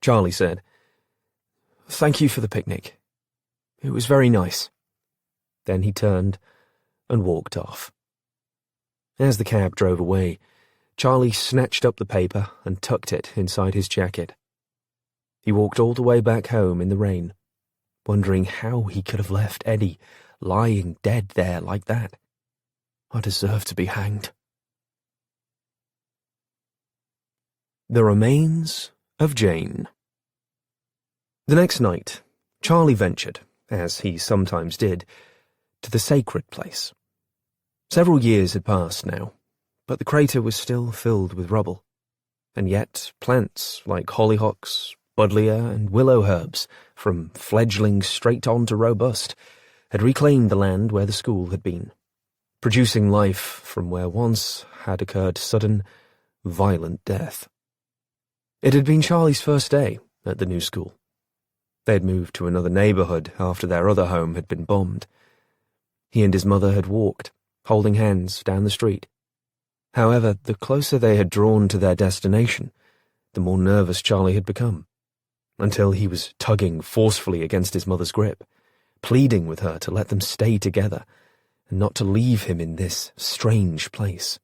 Speaker 1: Charlie said, "Thank you for the picnic. It was very nice." Then he turned and walked off. As the cab drove away, Charlie snatched up the paper and tucked it inside his jacket. He walked all the way back home in the rain, wondering how he could have left Eddie lying dead there like that. I deserve to be hanged. The Remains of Jane. The next night, Charlie ventured, as he sometimes did, to the sacred place. Several years had passed now, but the crater was still filled with rubble, and yet plants like hollyhocks, buddleia, and willow herbs, from fledgling straight on to robust, had reclaimed the land where the school had been, producing life from where once had occurred sudden, violent death. It had been Charlie's first day at the new school. They had moved to another neighbourhood after their other home had been bombed. He and his mother had walked, holding hands, down the street. However, the closer they had drawn to their destination, the more nervous Charlie had become, until he was tugging forcefully against his mother's grip, pleading with her to let them stay together and not to leave him in this strange place.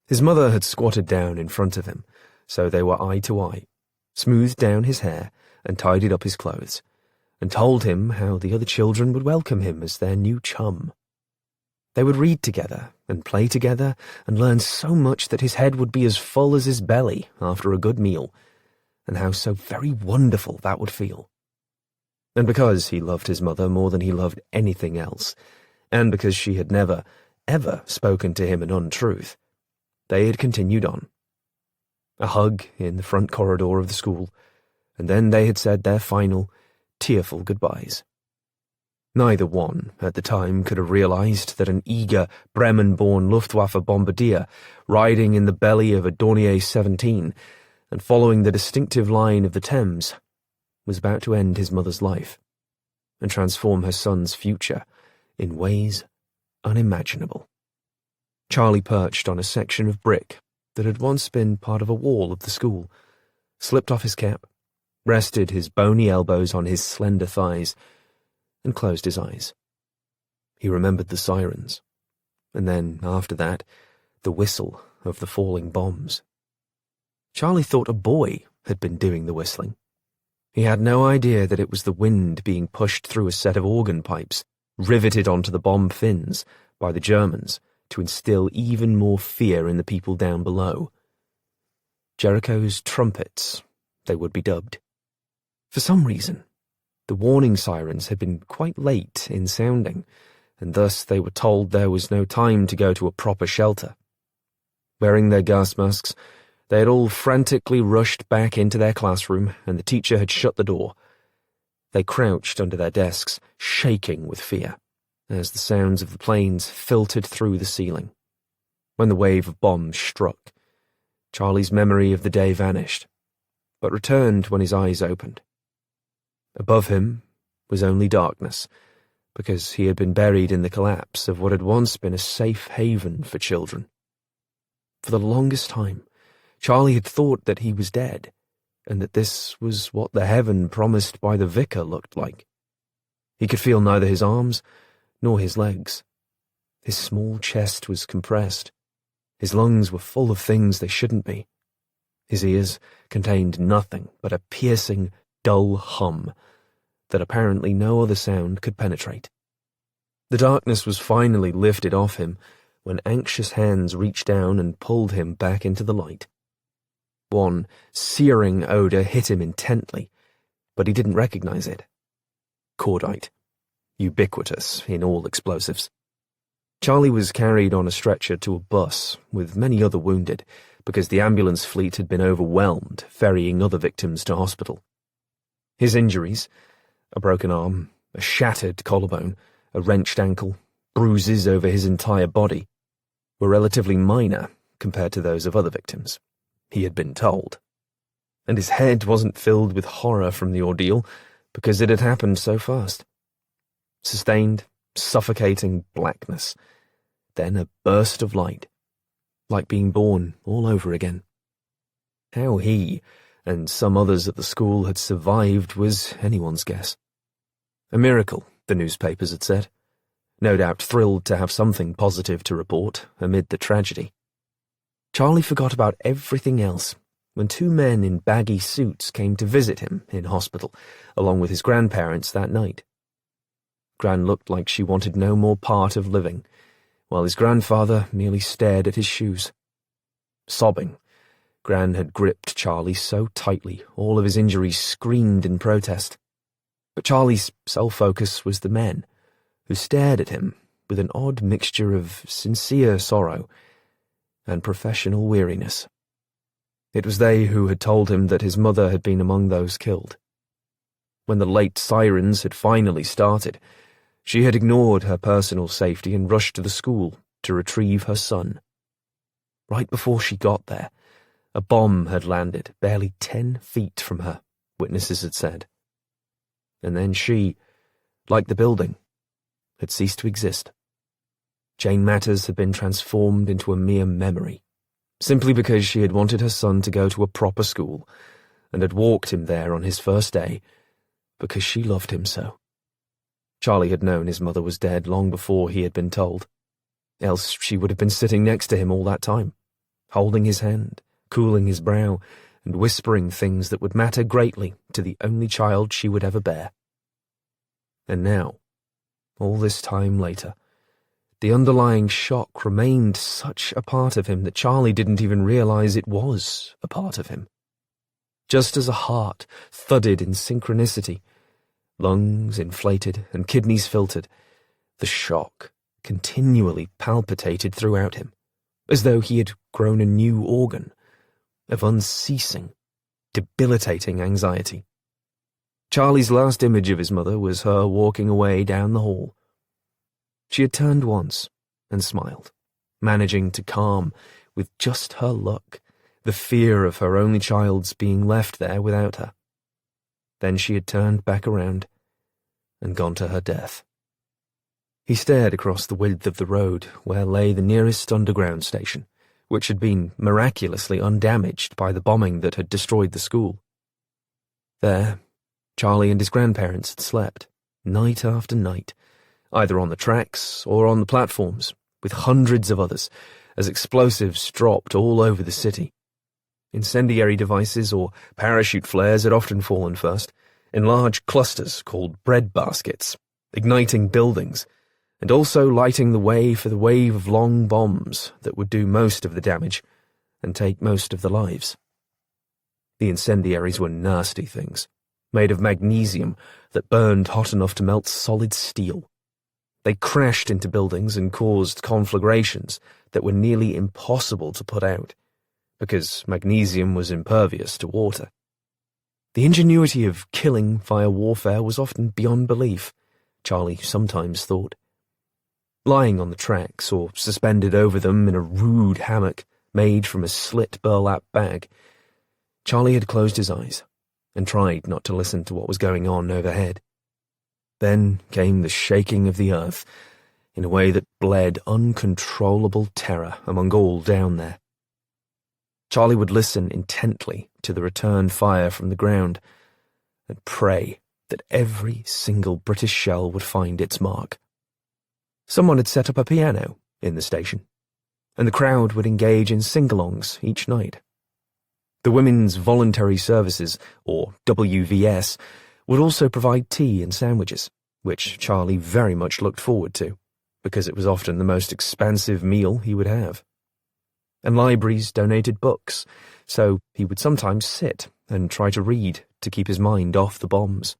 Speaker 1: His mother had squatted down in front of him, so they were eye to eye, smoothed down his hair and tidied up his clothes, and told him how the other children would welcome him as their new chum. They would read together and play together and learn so much that his head would be as full as his belly after a good meal, and how so very wonderful that would feel. And because he loved his mother more than he loved anything else, and because she had never, ever spoken to him an untruth, they had continued on. A hug in the front corridor of the school, and then they had said their final, tearful goodbyes. Neither one, at the time, could have realized that an eager, Bremen-born Luftwaffe bombardier, riding in the belly of a Dornier 17 and following the distinctive line of the Thames, was about to end his mother's life and transform her son's future in ways unimaginable. Charlie perched on a section of brick that had once been part of a wall of the school, slipped off his cap, rested his bony elbows on his slender thighs, and closed his eyes. He remembered the sirens, and then, after that, the whistle of the falling bombs. Charlie thought a boy had been doing the whistling. He had no idea that it was the wind being pushed through a set of organ pipes, riveted onto the bomb fins by the Germans to instill even more fear in the people down below. Jericho's trumpets, they would be dubbed. For some reason, the warning sirens had been quite late in sounding, and thus they were told there was no time to go to a proper shelter. Wearing their gas masks, they had all frantically rushed back into their classroom, and the teacher had shut the door. They crouched under their desks, shaking with fear, as the sounds of the planes filtered through the ceiling. When the wave of bombs struck, Charlie's memory of the day vanished, but returned when his eyes opened. Above him was only darkness, because he had been buried in the collapse of what had once been a safe haven for children. For the longest time, Charlie had thought that he was dead, and that this was what the heaven promised by the vicar looked like. He could feel neither his arms nor his legs. His small chest was compressed. His lungs were full of things they shouldn't be. His ears contained nothing but a piercing, dull hum that apparently no other sound could penetrate. The darkness was finally lifted off him when anxious hands reached down and pulled him back into the light. One searing odour hit him intently, but he didn't recognize it. Cordite, ubiquitous in all explosives. Charlie was carried on a stretcher to a bus with many other wounded because the ambulance fleet had been overwhelmed ferrying other victims to hospital. His injuries, a broken arm, a shattered collarbone, a wrenched ankle, bruises over his entire body, were relatively minor compared to those of other victims, he had been told. And his head wasn't filled with horror from the ordeal because it had happened so fast. Sustained, suffocating blackness, then a burst of light, like being born all over again. How he and some others at the school had survived was anyone's guess. A miracle, the newspapers had said, no doubt thrilled to have something positive to report amid the tragedy. Charlie forgot about everything else when two men in baggy suits came to visit him in hospital, along with his grandparents that night. Gran looked like she wanted no more part of living, while his grandfather merely stared at his shoes. Sobbing, Gran had gripped Charlie so tightly all of his injuries screamed in protest. But Charlie's sole focus was the men, who stared at him with an odd mixture of sincere sorrow and professional weariness. It was they who had told him that his mother had been among those killed. When the late sirens had finally started, she had ignored her personal safety and rushed to the school to retrieve her son. Right before she got there, a bomb had landed barely 10 feet from her, witnesses had said. And then she, like the building, had ceased to exist. Jane Matters had been transformed into a mere memory, simply because she had wanted her son to go to a proper school and had walked him there on his first day because she loved him so. Charlie had known his mother was dead long before he had been told, else she would have been sitting next to him all that time, holding his hand, cooling his brow, and whispering things that would matter greatly to the only child she would ever bear. And now, all this time later, the underlying shock remained such a part of him that Charlie didn't even realize it was a part of him. Just as a heart thudded in synchronicity, lungs inflated and kidneys filtered, the shock continually palpitated throughout him, as though he had grown a new organ of unceasing, debilitating anxiety. Charlie's last image of his mother was her walking away down the hall. She had turned once and smiled, managing to calm, with just her luck, the fear of her only child's being left there without her. Then she had turned back around and gone to her death. He stared across the width of the road where lay the nearest underground station, which had been miraculously undamaged by the bombing that had destroyed the school. There, Charlie and his grandparents had slept, night after night, either on the tracks or on the platforms, with hundreds of others, as explosives dropped all over the city. Incendiary devices or parachute flares had often fallen first, in large clusters called bread baskets, igniting buildings, and also lighting the way for the wave of long bombs that would do most of the damage and take most of the lives. The incendiaries were nasty things, made of magnesium that burned hot enough to melt solid steel. They crashed into buildings and caused conflagrations that were nearly impossible to put out, because magnesium was impervious to water. The ingenuity of killing via warfare was often beyond belief, Charlie sometimes thought. Lying on the tracks or suspended over them in a rude hammock made from a slit burlap bag, Charlie had closed his eyes and tried not to listen to what was going on overhead. Then came the shaking of the earth in a way that bled uncontrollable terror among all down there. Charlie would listen intently to the return fire from the ground and pray that every single British shell would find its mark. Someone had set up a piano in the station, and the crowd would engage in sing-alongs each night. The Women's Voluntary Services, or WVS, would also provide tea and sandwiches, which Charlie very much looked forward to, because it was often the most expansive meal he would have. And libraries donated books, so he would sometimes sit and try to read to keep his mind off the bombs.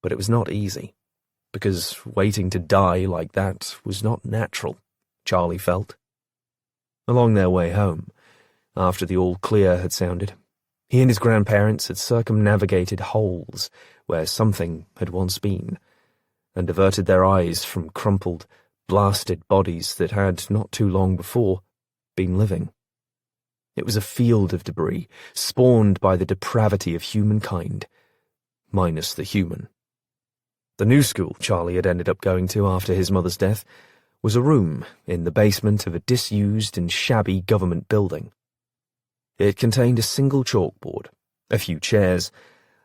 Speaker 1: But it was not easy, because waiting to die like that was not natural, Charlie felt. Along their way home, after the all-clear had sounded, he and his grandparents had circumnavigated holes where something had once been, and diverted their eyes from crumpled, blasted bodies that had, not too long before, been living. It was a field of debris, spawned by the depravity of humankind, minus the human. The new school Charlie had ended up going to after his mother's death was a room in the basement of a disused and shabby government building. It contained a single chalkboard, a few chairs,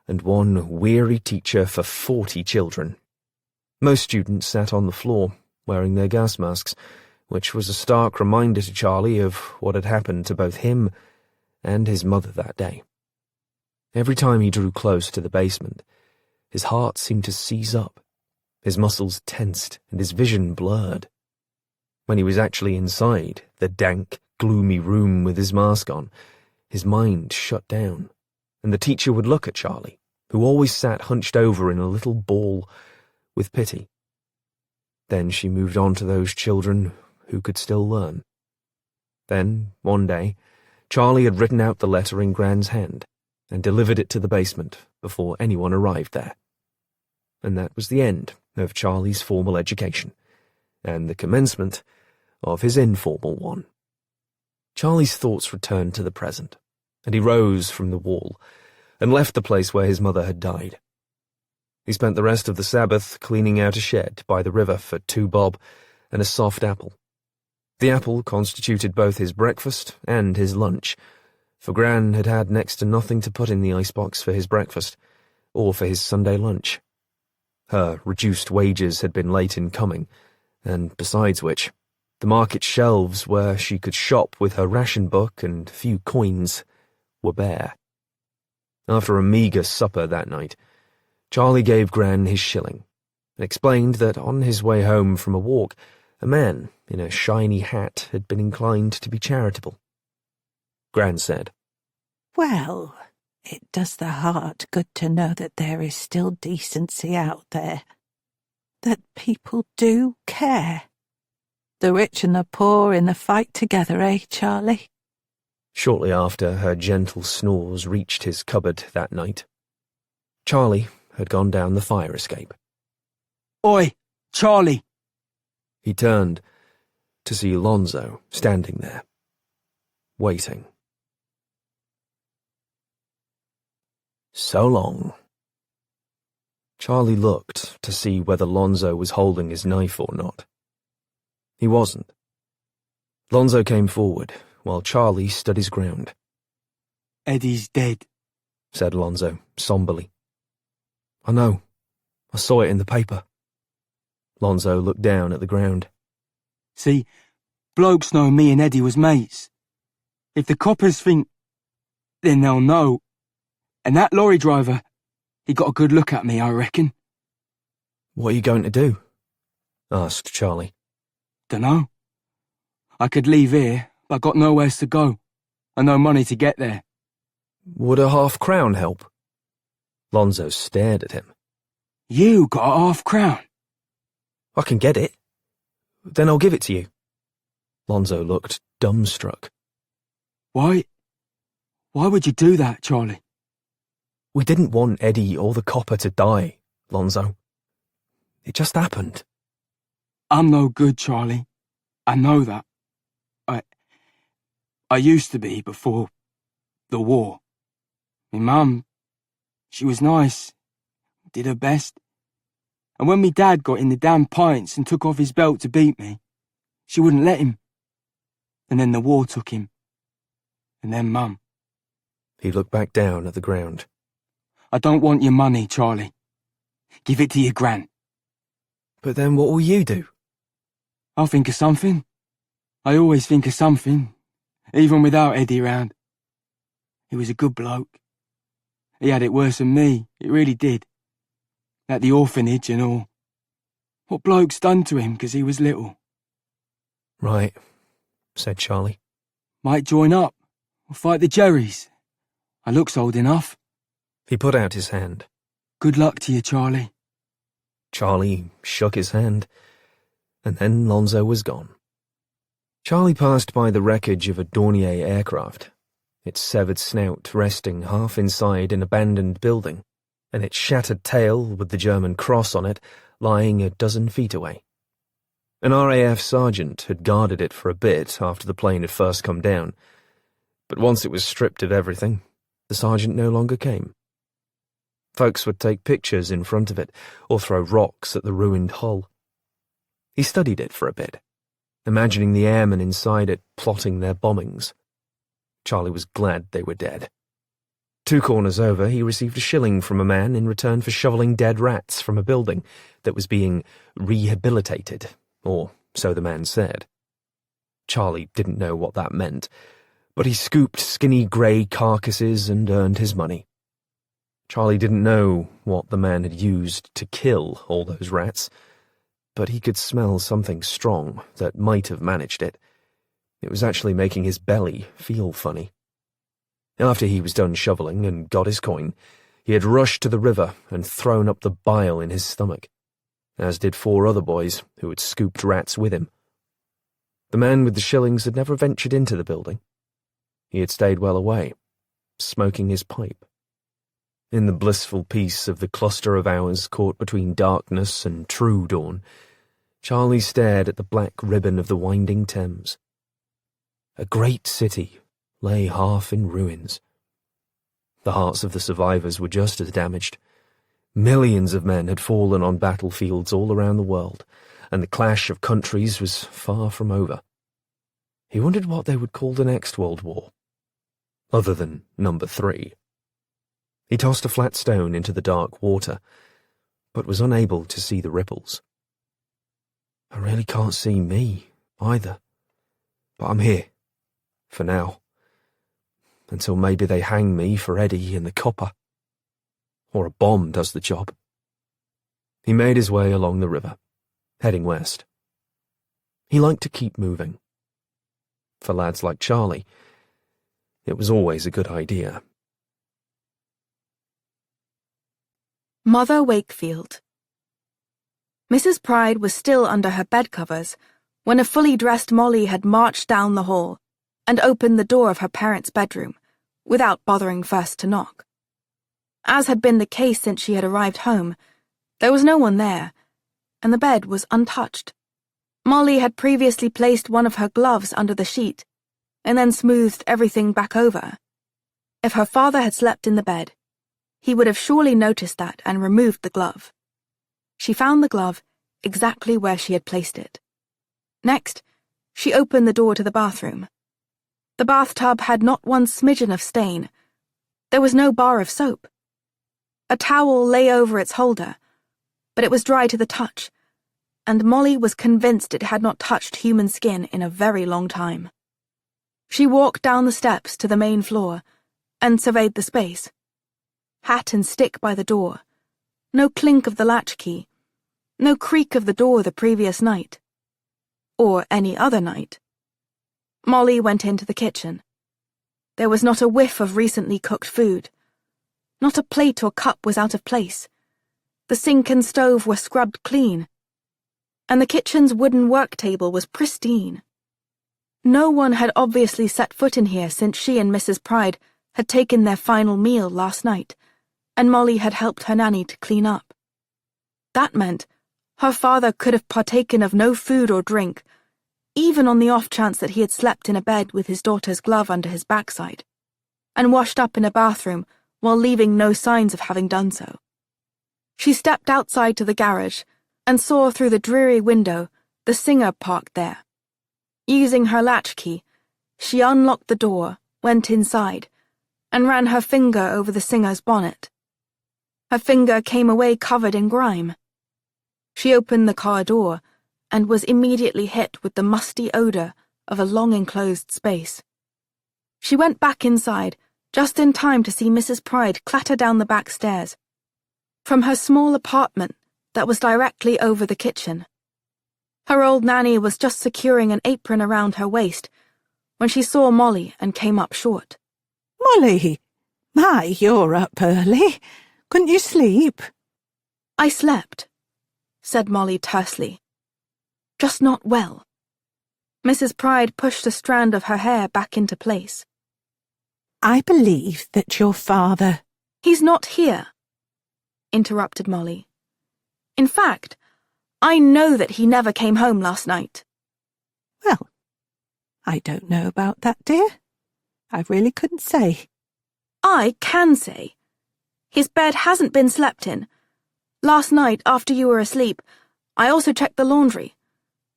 Speaker 1: and one weary teacher for 40 children. Most students sat on the floor, wearing their gas masks, which was a stark reminder to Charlie of what had happened to both him and his mother that day. Every time he drew close to the basement, his heart seemed to seize up, his muscles tensed, and his vision blurred. When he was actually inside the dank, gloomy room with his mask on, his mind shut down, and the teacher would look at Charlie, who always sat hunched over in a little ball, with pity. Then she moved on to those children who could still learn. Then, one day, Charlie had written out the letter in Gran's hand and delivered it to the basement before anyone arrived there. And that was the end of Charlie's formal education, and the commencement of his informal one. Charlie's thoughts returned to the present, and he rose from the wall and left the place where his mother had died. He spent the rest of the Sabbath cleaning out a shed by the river for 2 bob and a soft apple. The apple constituted both his breakfast and his lunch, for Gran had had next to nothing to put in the icebox for his breakfast, or for his Sunday lunch. Her reduced wages had been late in coming, and besides which, the market shelves where she could shop with her ration book and few coins were bare. After a meagre supper that night, Charlie gave Gran his shilling, and explained that on his way home from a walk, a man in a shiny hat had been inclined to be charitable. Gran said,
Speaker 3: Well, it does the heart good to know that there is still decency out there, that people do care. The rich and the poor in the fight together, eh, Charlie?
Speaker 1: Shortly after her gentle snores reached his cupboard that night, Charlie had gone down the fire escape.
Speaker 2: Oi, Charlie!
Speaker 1: He turned to see Lonzo standing there, waiting. So long. Charlie looked to see whether Lonzo was holding his knife or not. He wasn't. Lonzo came forward, while Charlie stood his ground.
Speaker 2: Eddie's dead,
Speaker 1: said Lonzo, somberly. I know. I saw it in the paper. Lonzo looked down at the ground.
Speaker 2: See, blokes know me and Eddie was mates. If the coppers think, then they'll know. And that lorry driver, he got a good look at me, I reckon.
Speaker 1: What are you going to do? Asked Charlie.
Speaker 2: Dunno. I could leave here, but got nowheres to go, and no money to get there.
Speaker 1: Would a half-crown help? Lonzo stared at him.
Speaker 2: You got a half-crown?
Speaker 1: I can get it. Then I'll give it to you. Lonzo looked dumbstruck.
Speaker 2: Why would you do that, Charlie?
Speaker 1: We didn't want Eddie or the copper to die, Lonzo. It just happened.
Speaker 2: I'm no good, Charlie. I know that. I used to be before the war. My mum, she was nice, did her best. And when me dad got in the damn pints and took off his belt to beat me, she wouldn't let him. And then the war took him. and then Mum.
Speaker 1: He looked back down at the ground.
Speaker 2: I don't want your money, Charlie. Give it to your Gran.
Speaker 1: But then what will you do?
Speaker 2: I'll think of something. I always think of something, even without Eddie round. He was a good bloke. He had it worse than me, it really did. At the orphanage and all. What blokes done to him 'cause he was little.
Speaker 1: Right, said Charlie.
Speaker 2: Might join up, or fight the Jerrys. I looks old enough.
Speaker 1: He put out his hand.
Speaker 2: Good luck to you, Charlie.
Speaker 1: Charlie shook his hand, and then Lonzo was gone. Charlie passed by the wreckage of a Dornier aircraft, its severed snout resting half inside an abandoned building, and its shattered tail with the German cross on it lying a dozen feet away. An RAF sergeant had guarded it for a bit after the plane had first come down, but once it was stripped of everything, the sergeant no longer came. Folks would take pictures in front of it or throw rocks at the ruined hull. He studied it for a bit, imagining the airmen inside it plotting their bombings. Charlie was glad they were dead. 2 corners over, he received a shilling from a man in return for shoveling dead rats from a building that was being rehabilitated, or so the man said. Charlie didn't know what that meant, but he scooped skinny grey carcasses and earned his money. Charlie didn't know what the man had used to kill all those rats, but he could smell something strong that might have managed it. It was actually making his belly feel funny. After he was done shoveling and got his coin, he had rushed to the river and thrown up the bile in his stomach, as did 4 other boys who had scooped rats with him. The man with the shillings had never ventured into the building. He had stayed well away, smoking his pipe. In the blissful peace of the cluster of hours caught between darkness and true dawn, Charlie stared at the black ribbon of the winding Thames. A great city lay half in ruins. The hearts of the survivors were just as damaged. Millions of men had fallen on battlefields all around the world, and the clash of countries was far from over. He wondered what they would call the next World War, other than number 3. He tossed a flat stone into the dark water, but was unable to see the ripples. I really can't see me, either. But I'm here, for now. Until maybe they hang me for Eddie in the copper. Or a bomb does the job. He made his way along the river, heading west. He liked to keep moving. For lads like Charlie, it was always a good idea.
Speaker 5: Mother Wakefield. Mrs. Pride was still under her bedcovers when a fully dressed Molly had marched down the hall and opened the door of her parents' bedroom, without bothering first to knock. As had been the case since she had arrived home, there was no one there, and the bed was untouched. Molly had previously placed one of her gloves under the sheet, and then smoothed everything back over. If her father had slept in the bed, he would have surely noticed that and removed the glove. She found the glove exactly where she had placed it. Next, she opened the door to the bathroom. The bathtub had not one smidgen of stain. There was no bar of soap. A towel lay over its holder, but it was dry to the touch, and Molly was convinced it had not touched human skin in a very long time. She walked down the steps to the main floor and surveyed the space. Hat and stick by the door, no clink of the latchkey, no creak of the door the previous night. Or any other night. Molly went into the kitchen. There was not a whiff of recently cooked food. Not a plate or cup was out of place. The sink and stove were scrubbed clean, and the kitchen's wooden work table was pristine. No one had obviously set foot in here since she and Mrs. Pride had taken their final meal last night, and Molly had helped her nanny to clean up. That meant her father could have partaken of no food or drink, even on the off chance that he had slept in a bed with his daughter's glove under his backside, and washed up in a bathroom while leaving no signs of having done so. She stepped outside to the garage and saw through the dreary window the Singer parked there. Using her latchkey, she unlocked the door went inside and ran her finger over the singer's bonnet. Her finger came away covered in grime. She opened the car door and was immediately hit with the musty odour of a long enclosed space. She went back inside just in time to see Mrs. Pride clatter down the back stairs from her small apartment that was directly over the kitchen. Her old nanny was just securing an apron around her waist when she saw Molly and came up short.
Speaker 3: Molly, my, you're up early. Couldn't you sleep?
Speaker 5: I slept, said Molly tersely. Just not well. Mrs. Pride pushed a strand of her hair back into place.
Speaker 3: I believe that your father...
Speaker 5: He's not here, interrupted Molly. In fact, I know that he never came home last night.
Speaker 3: Well, I don't know about that, dear. I really couldn't say.
Speaker 5: I can say. His bed hasn't been slept in. Last night, after you were asleep, I also checked the laundry.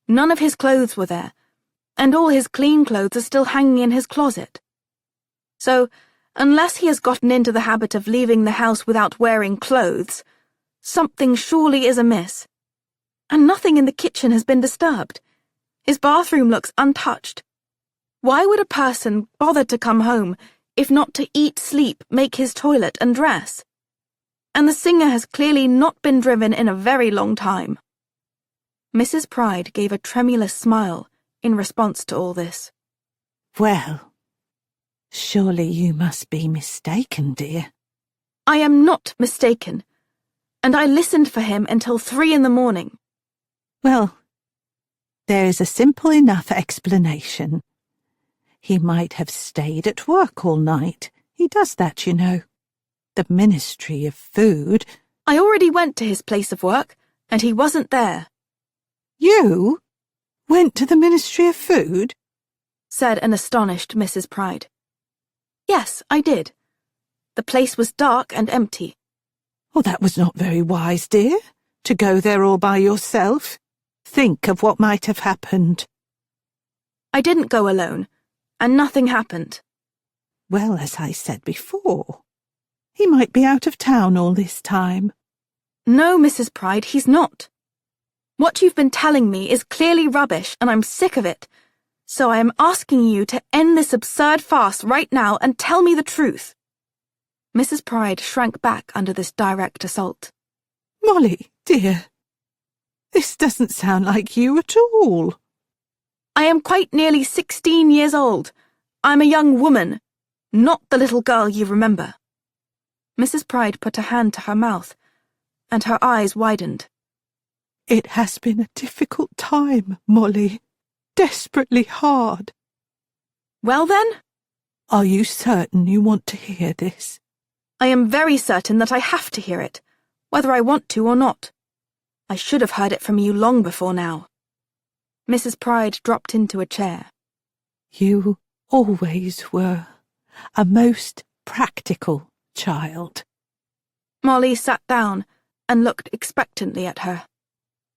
Speaker 5: None of his clothes were there, and all his clean clothes are still hanging in his closet. So, unless he has gotten into the habit of leaving the house without wearing clothes, something surely is amiss. And nothing in the kitchen has been disturbed. His bathroom looks untouched. Why would a person bother to come home if not to eat, sleep, make his toilet and dress? And the singer has clearly not been driven in a very long time. Mrs. Pride gave a tremulous smile in response to all this.
Speaker 3: Well, surely you must be mistaken, dear.
Speaker 5: I am not mistaken, and I listened for him until 3 a.m.
Speaker 3: Well, there is a simple enough explanation. He might have stayed at work all night. He does that, you know. The Ministry of Food...
Speaker 5: I already went to his place of work, and he wasn't there.
Speaker 3: You went to the Ministry of Food?
Speaker 5: Said an astonished Mrs. Pride. Yes, I did. The place was dark and empty.
Speaker 3: Oh, that was not very wise, dear, to go there all by yourself. Think of what might have happened.
Speaker 5: I didn't go alone, and nothing happened.
Speaker 3: Well, as I said before, he might be out of town all this time.
Speaker 5: No, Mrs. Pride, he's not. What you've been telling me is clearly rubbish, and I'm sick of it. So I am asking you to end this absurd farce right now and tell me the truth. Mrs. Pride shrank back under this direct assault.
Speaker 3: Molly, dear, this doesn't sound like you at all.
Speaker 5: I am quite nearly 16 years old. I'm a young woman, not the little girl you remember. Mrs. Pride put a hand to her mouth, and her eyes widened.
Speaker 3: It has been a difficult time, Molly. Desperately hard.
Speaker 5: Well then?
Speaker 3: Are you certain you want to hear this?
Speaker 5: I am very certain that I have to hear it, whether I want to or not. I should have heard it from you long before now. Mrs. Pride dropped into a chair.
Speaker 3: You always were a most practical child.
Speaker 5: Molly sat down and looked expectantly at her.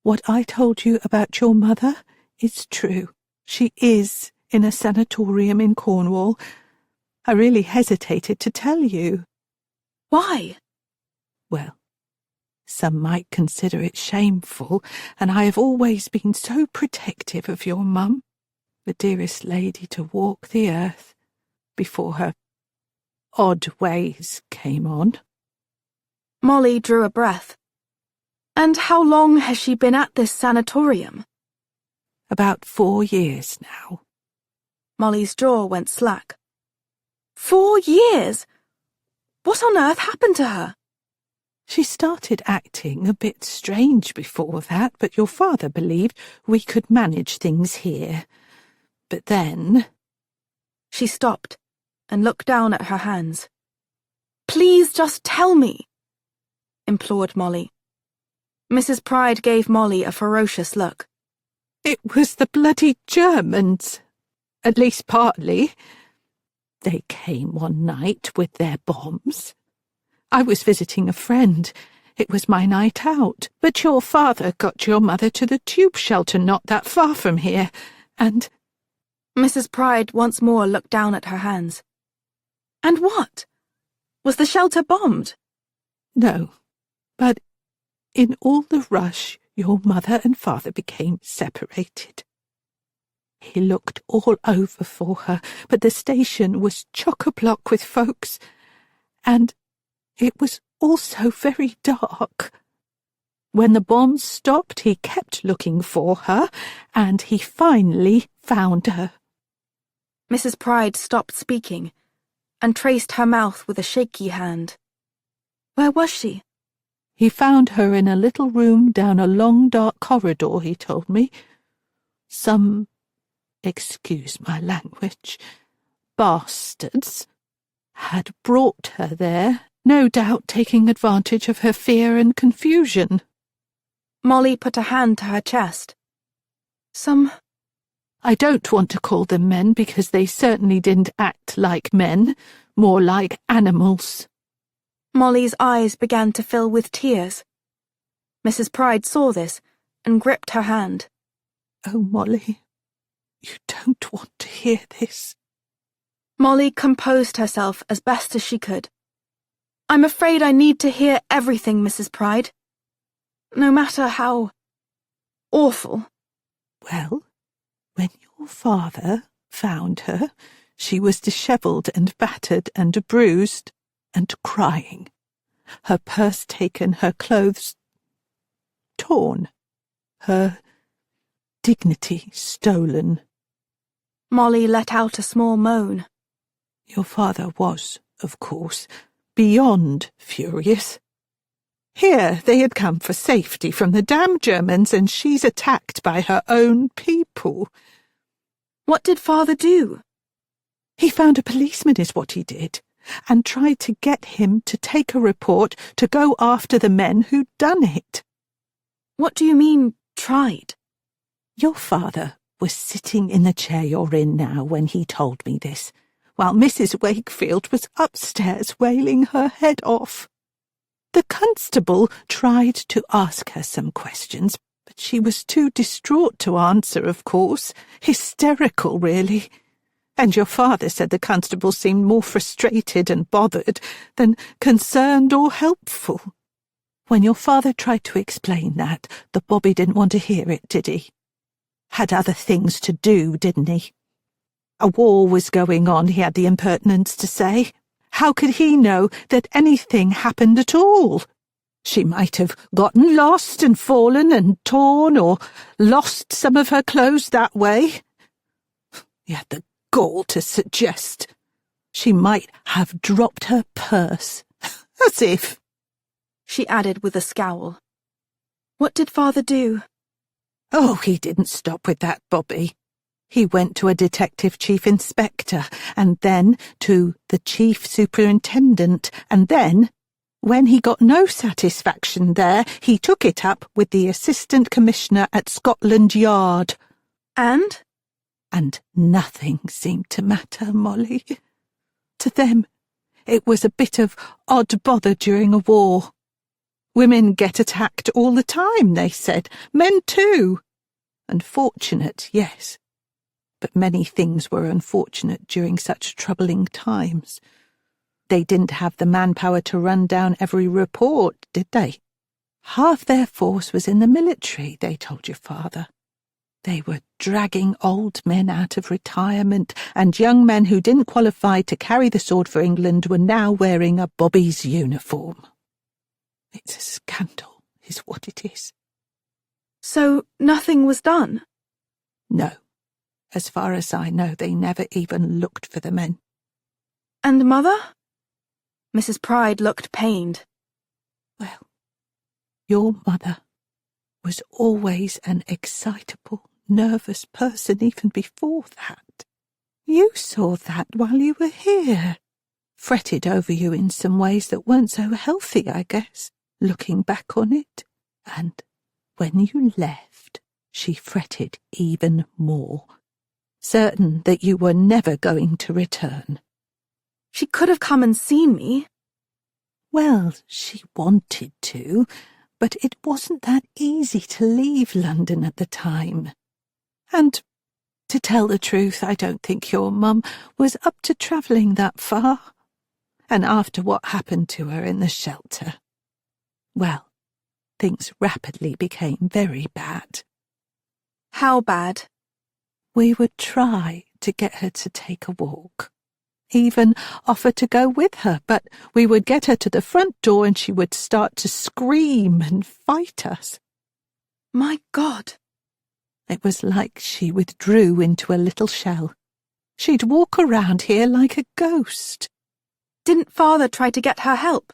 Speaker 3: What I told you about your mother is true. She is in a sanatorium in Cornwall. I really hesitated to tell you.
Speaker 5: Why?
Speaker 3: Well, some might consider it shameful, and I have always been so protective of your mum, the dearest lady to walk the earth, before her odd ways came on.
Speaker 5: Molly drew a breath. And how long has she been at this sanatorium?
Speaker 3: About 4 years now.
Speaker 5: Molly's jaw went slack. 4 years? What on earth happened to her?
Speaker 3: She started acting a bit strange before that, but your father believed we could manage things here. But then...
Speaker 5: She stopped and looked down at her hands. Please just tell me, implored Molly. Mrs. Pride gave Molly a ferocious look.
Speaker 3: It was the bloody Germans. At least partly. They came one night with their bombs. I was visiting a friend. It was my night out. But your father got your mother to the tube shelter not that far from here, and...
Speaker 5: Mrs. Pride once more looked down at her hands. And what? Was the shelter bombed?
Speaker 3: No, but in all the rush, your mother and father became separated. He looked all over for her, but the station was chock-a-block with folks, and it was also very dark. When the bombs stopped, he kept looking for her, and he finally found her.
Speaker 5: Mrs. Pride stopped speaking and traced her mouth with a shaky hand. Where was she?
Speaker 3: He found her in a little room down a long dark corridor, he told me. Some, excuse my language, bastards had brought her there, no doubt taking advantage of her fear and confusion.
Speaker 5: Molly put a hand to her chest.
Speaker 3: I don't want to call them men because they certainly didn't act like men, more like animals.
Speaker 5: Molly's eyes began to fill with tears. Mrs. Pride saw this and gripped her hand.
Speaker 3: Oh, Molly, you don't want to hear this.
Speaker 5: Molly composed herself as best as she could. I'm afraid I need to hear everything, Mrs. Pride. No matter how awful.
Speaker 3: Well, when your father found her, she was dishevelled and battered and bruised and crying. Her purse taken, her clothes torn, her dignity stolen.
Speaker 5: Molly let out a small moan.
Speaker 3: Your father was, of course, beyond furious. Here they had come for safety from the damned Germans, and she's attacked by her own people.
Speaker 5: What did father do?
Speaker 3: He found a policeman is what he did, and tried to get him to take a report to go after the men who'd done it.
Speaker 5: What do you mean, tried?
Speaker 3: Your father was sitting in the chair you're in now when he told me this, while Mrs. Wakefield was upstairs wailing her head off. The constable tried to ask her some questions, but she was too distraught to answer, of course. Hysterical, really. And your father said the constable seemed more frustrated and bothered than concerned or helpful. When your father tried to explain that, the bobby didn't want to hear it, did he? Had other things to do, didn't he? A war was going on, he had the impertinence to say. How could he know that anything happened at all? She might have gotten lost and fallen and torn, or lost some of her clothes that way. He had the gall to suggest she might have dropped her purse. As if.
Speaker 5: She added with a scowl. What did father do?
Speaker 3: Oh, he didn't stop with that, Bobby. He went to a detective chief inspector, and then to the chief superintendent, and then, when he got no satisfaction there, he took it up with the assistant commissioner at Scotland Yard.
Speaker 5: And?
Speaker 3: And nothing seemed to matter, Molly. To them, it was a bit of odd bother during a war. Women get attacked all the time, they said. Men too. Unfortunate, yes. But many things were unfortunate during such troubling times. They didn't have the manpower to run down every report, did they? Half their force was in the military, they told your father. They were dragging old men out of retirement, and young men who didn't qualify to carry the sword for England were now wearing a bobby's uniform. It's a scandal, is what it is.
Speaker 5: So nothing was done?
Speaker 3: No. As far as I know, they never even looked for the men.
Speaker 5: And mother? Mrs. Pride looked pained.
Speaker 3: Well, your mother was always an excitable, nervous person even before that. You saw that while you were here. Fretted over you in some ways that weren't so healthy, I guess, looking back on it. And when you left, she fretted even more, certain that you were never going to return.
Speaker 5: She could have come and seen me.
Speaker 3: Well, she wanted to, but it wasn't that easy to leave London at the time. And, to tell the truth, I don't think your mum was up to travelling that far. And after what happened to her in the shelter, well, things rapidly became very bad.
Speaker 5: How bad?
Speaker 3: We would try to get her to take a walk, even offer to go with her, but we would get her to the front door and she would start to scream and fight us.
Speaker 5: My God!
Speaker 3: It was like she withdrew into a little shell. She'd walk around here like a ghost.
Speaker 5: Didn't Father try to get her help?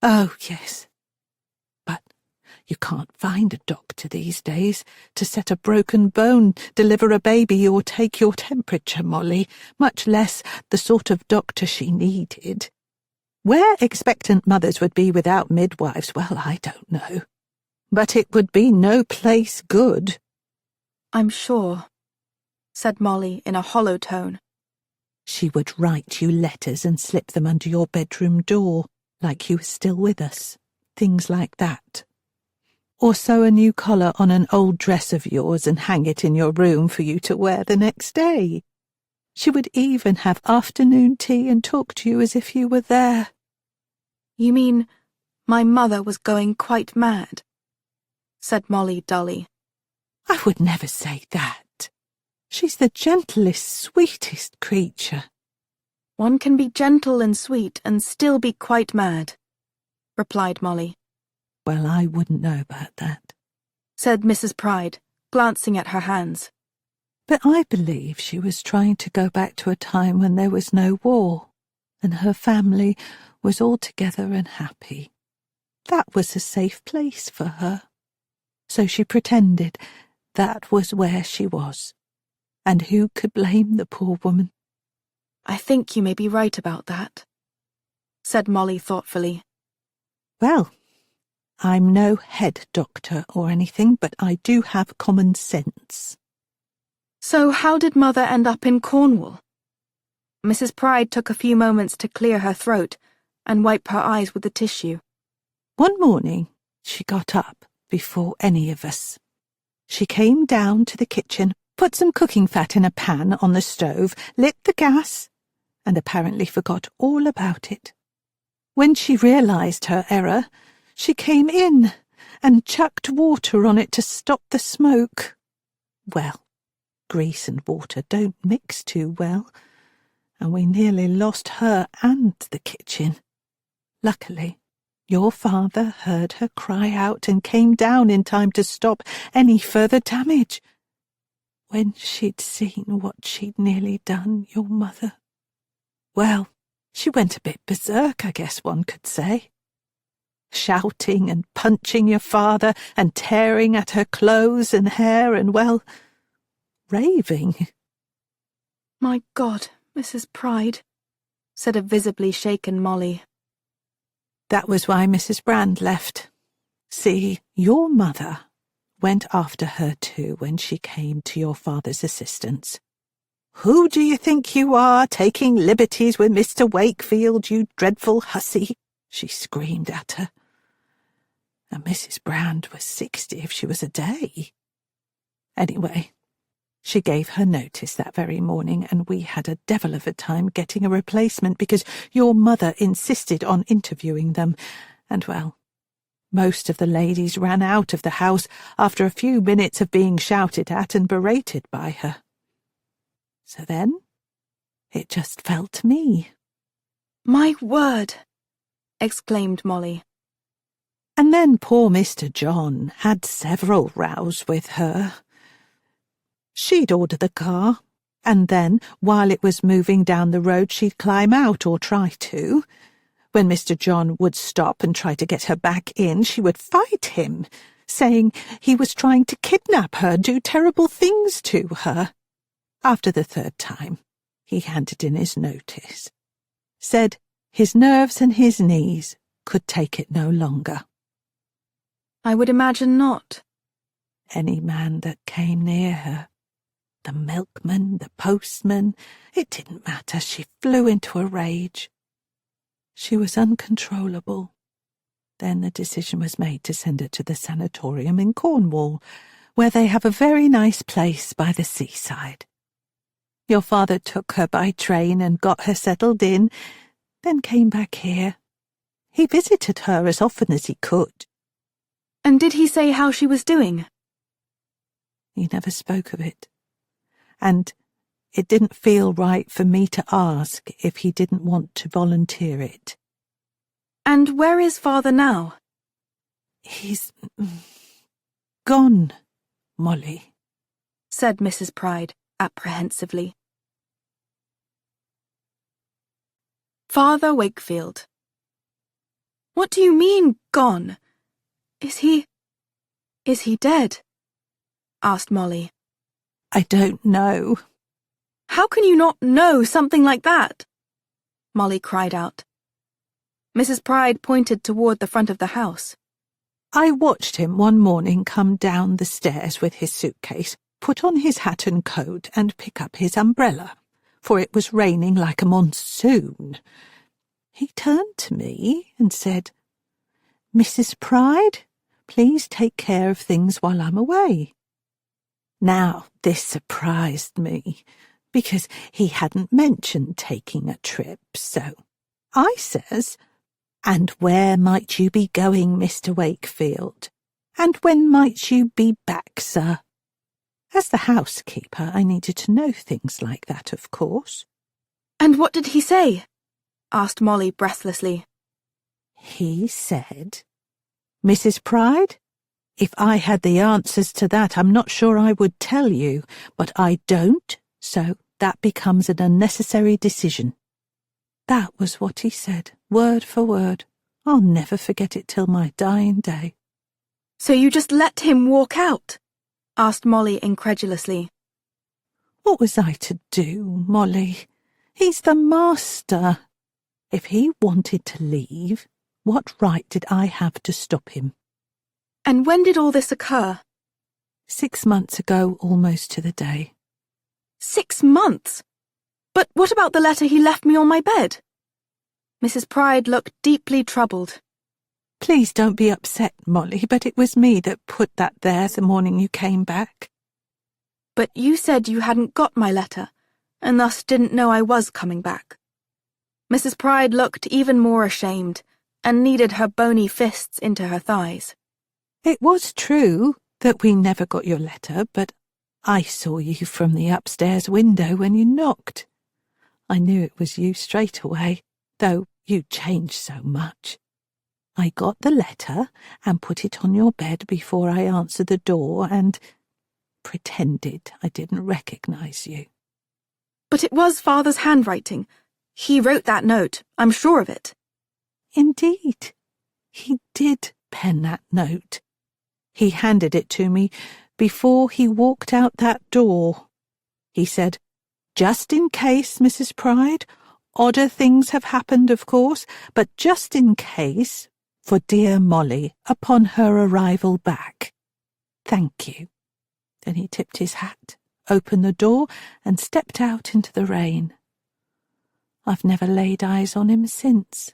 Speaker 3: Oh, yes. But you can't find a doctor these days to set a broken bone, deliver a baby, or take your temperature, Molly, much less the sort of doctor she needed. Where expectant mothers would be without midwives, well, I don't know. But it would be no place good.
Speaker 5: I'm sure, said Molly in a hollow tone.
Speaker 3: She would write you letters and slip them under your bedroom door, like you were still with us. Things like that. Or sew a new collar on an old dress of yours and hang it in your room for you to wear the next day. She would even have afternoon tea and talk to you as if you were there.
Speaker 5: You mean my mother was going quite mad? Said Molly dully.
Speaker 3: I would never say that. She's the gentlest, sweetest creature.
Speaker 5: One can be gentle and sweet and still be quite mad, replied Molly.
Speaker 3: Well, I wouldn't know about that,
Speaker 5: said Mrs. Pride, glancing at her hands.
Speaker 3: But I believe she was trying to go back to a time when there was no war, and her family was all together and happy. That was a safe place for her. So she pretended that was where she was. And who could blame the poor woman?
Speaker 5: I think you may be right about that, said Molly thoughtfully.
Speaker 3: Well, I'm no head doctor or anything, but I do have common sense.
Speaker 5: So how did Mother end up in Cornwall? Mrs. Pride took a few moments to clear her throat and wipe her eyes with the tissue.
Speaker 3: One morning, she got up before any of us. She came down to the kitchen, put some cooking fat in a pan on the stove, lit the gas, and apparently forgot all about it. When she realised her error, she came in and chucked water on it to stop the smoke. Well, grease and water don't mix too well, and we nearly lost her and the kitchen. Luckily, your father heard her cry out and came down in time to stop any further damage. When she'd seen what she'd nearly done, your mother, well, she went a bit berserk, I guess one could say. Shouting and punching your father and tearing at her clothes and hair and, well, raving.
Speaker 5: My God, Mrs. Pride, said a visibly shaken Molly.
Speaker 3: That was why Mrs. Brand left. See, your mother went after her too when she came to your father's assistance. Who do you think you are, taking liberties with Mr. Wakefield, you dreadful hussy? She screamed at her. And Mrs. Brand was 60 if she was a day. Anyway, she gave her notice that very morning, and we had a devil of a time getting a replacement because your mother insisted on interviewing them. And, well, most of the ladies ran out of the house after a few minutes of being shouted at and berated by her. So then, it just fell to me.
Speaker 5: My word! Exclaimed Molly.
Speaker 3: And then poor Mr. John had several rows with her. She'd order the car, and then, while it was moving down the road, she'd climb out or try to. When Mr. John would stop and try to get her back in, she would fight him, saying he was trying to kidnap her, do terrible things to her. After the third time, he handed in his notice. Said his nerves and his knees could take it no longer.
Speaker 5: I would imagine not.
Speaker 3: Any man that came near her, the milkman, the postman, it didn't matter, she flew into a rage. She was uncontrollable. Then the decision was made to send her to the sanatorium in Cornwall, where they have a very nice place by the seaside. Your father took her by train and got her settled in. then came back here. He visited her as often as he could.
Speaker 5: And did he say how she was doing?
Speaker 3: He never spoke of it. And it didn't feel right for me to ask if he didn't want to volunteer it.
Speaker 5: And where is father now?
Speaker 3: He's gone, Molly,
Speaker 5: said Mrs. Pride apprehensively. Father Wakefield. What do you mean, gone? Is he dead? Asked Molly.
Speaker 3: I don't know.
Speaker 5: How can you not know something like that? Molly cried out. Mrs. Pride pointed toward the front of the house.
Speaker 3: I watched him one morning come down the stairs with his suitcase, put on his hat and coat, and pick up his umbrella, for it was raining like a monsoon. He turned to me and said, "Mrs. Pride, please take care of things while I'm away." Now, this surprised me, because he hadn't mentioned taking a trip, so I says, "And where might you be going, Mr. Wakefield? And when might you be back, sir?" As the housekeeper, I needed to know things like that, of course.
Speaker 5: And what did he say? Asked Molly breathlessly.
Speaker 3: He said, "Mrs. Pride, if I had the answers to that, I'm not sure I would tell you, but I don't, so that becomes an unnecessary decision." That was what he said, word for word. I'll never forget it till my dying day.
Speaker 5: So you just let him walk out? Asked Molly incredulously.
Speaker 3: What was I to do, Molly? He's the master. If he wanted to leave, what right did I have to stop him?
Speaker 5: And when did all this occur?
Speaker 3: 6 months ago, almost to the day.
Speaker 5: 6 months? But what about the letter he left me on my bed? Mrs. Pride looked deeply troubled.
Speaker 3: Please don't be upset, Molly, but it was me that put that there the morning you came back.
Speaker 5: But you said you hadn't got my letter, and thus didn't know I was coming back. Mrs. Pride looked even more ashamed, and kneaded her bony fists into her thighs.
Speaker 3: It was true that we never got your letter, but I saw you from the upstairs window when you knocked. I knew it was you straight away, though you changed so much. I got the letter and put it on your bed before I answered the door and pretended I didn't recognize you.
Speaker 5: But it was father's handwriting. He wrote that note, I'm sure of it.
Speaker 3: Indeed, he did pen that note. He handed it to me before he walked out that door. He said, "Just in case, Mrs. Pride, odder things have happened, of course, but just in case, for dear Molly upon her arrival back. Thank you." Then he tipped his hat, opened the door, and stepped out into the rain. I've never laid eyes on him since.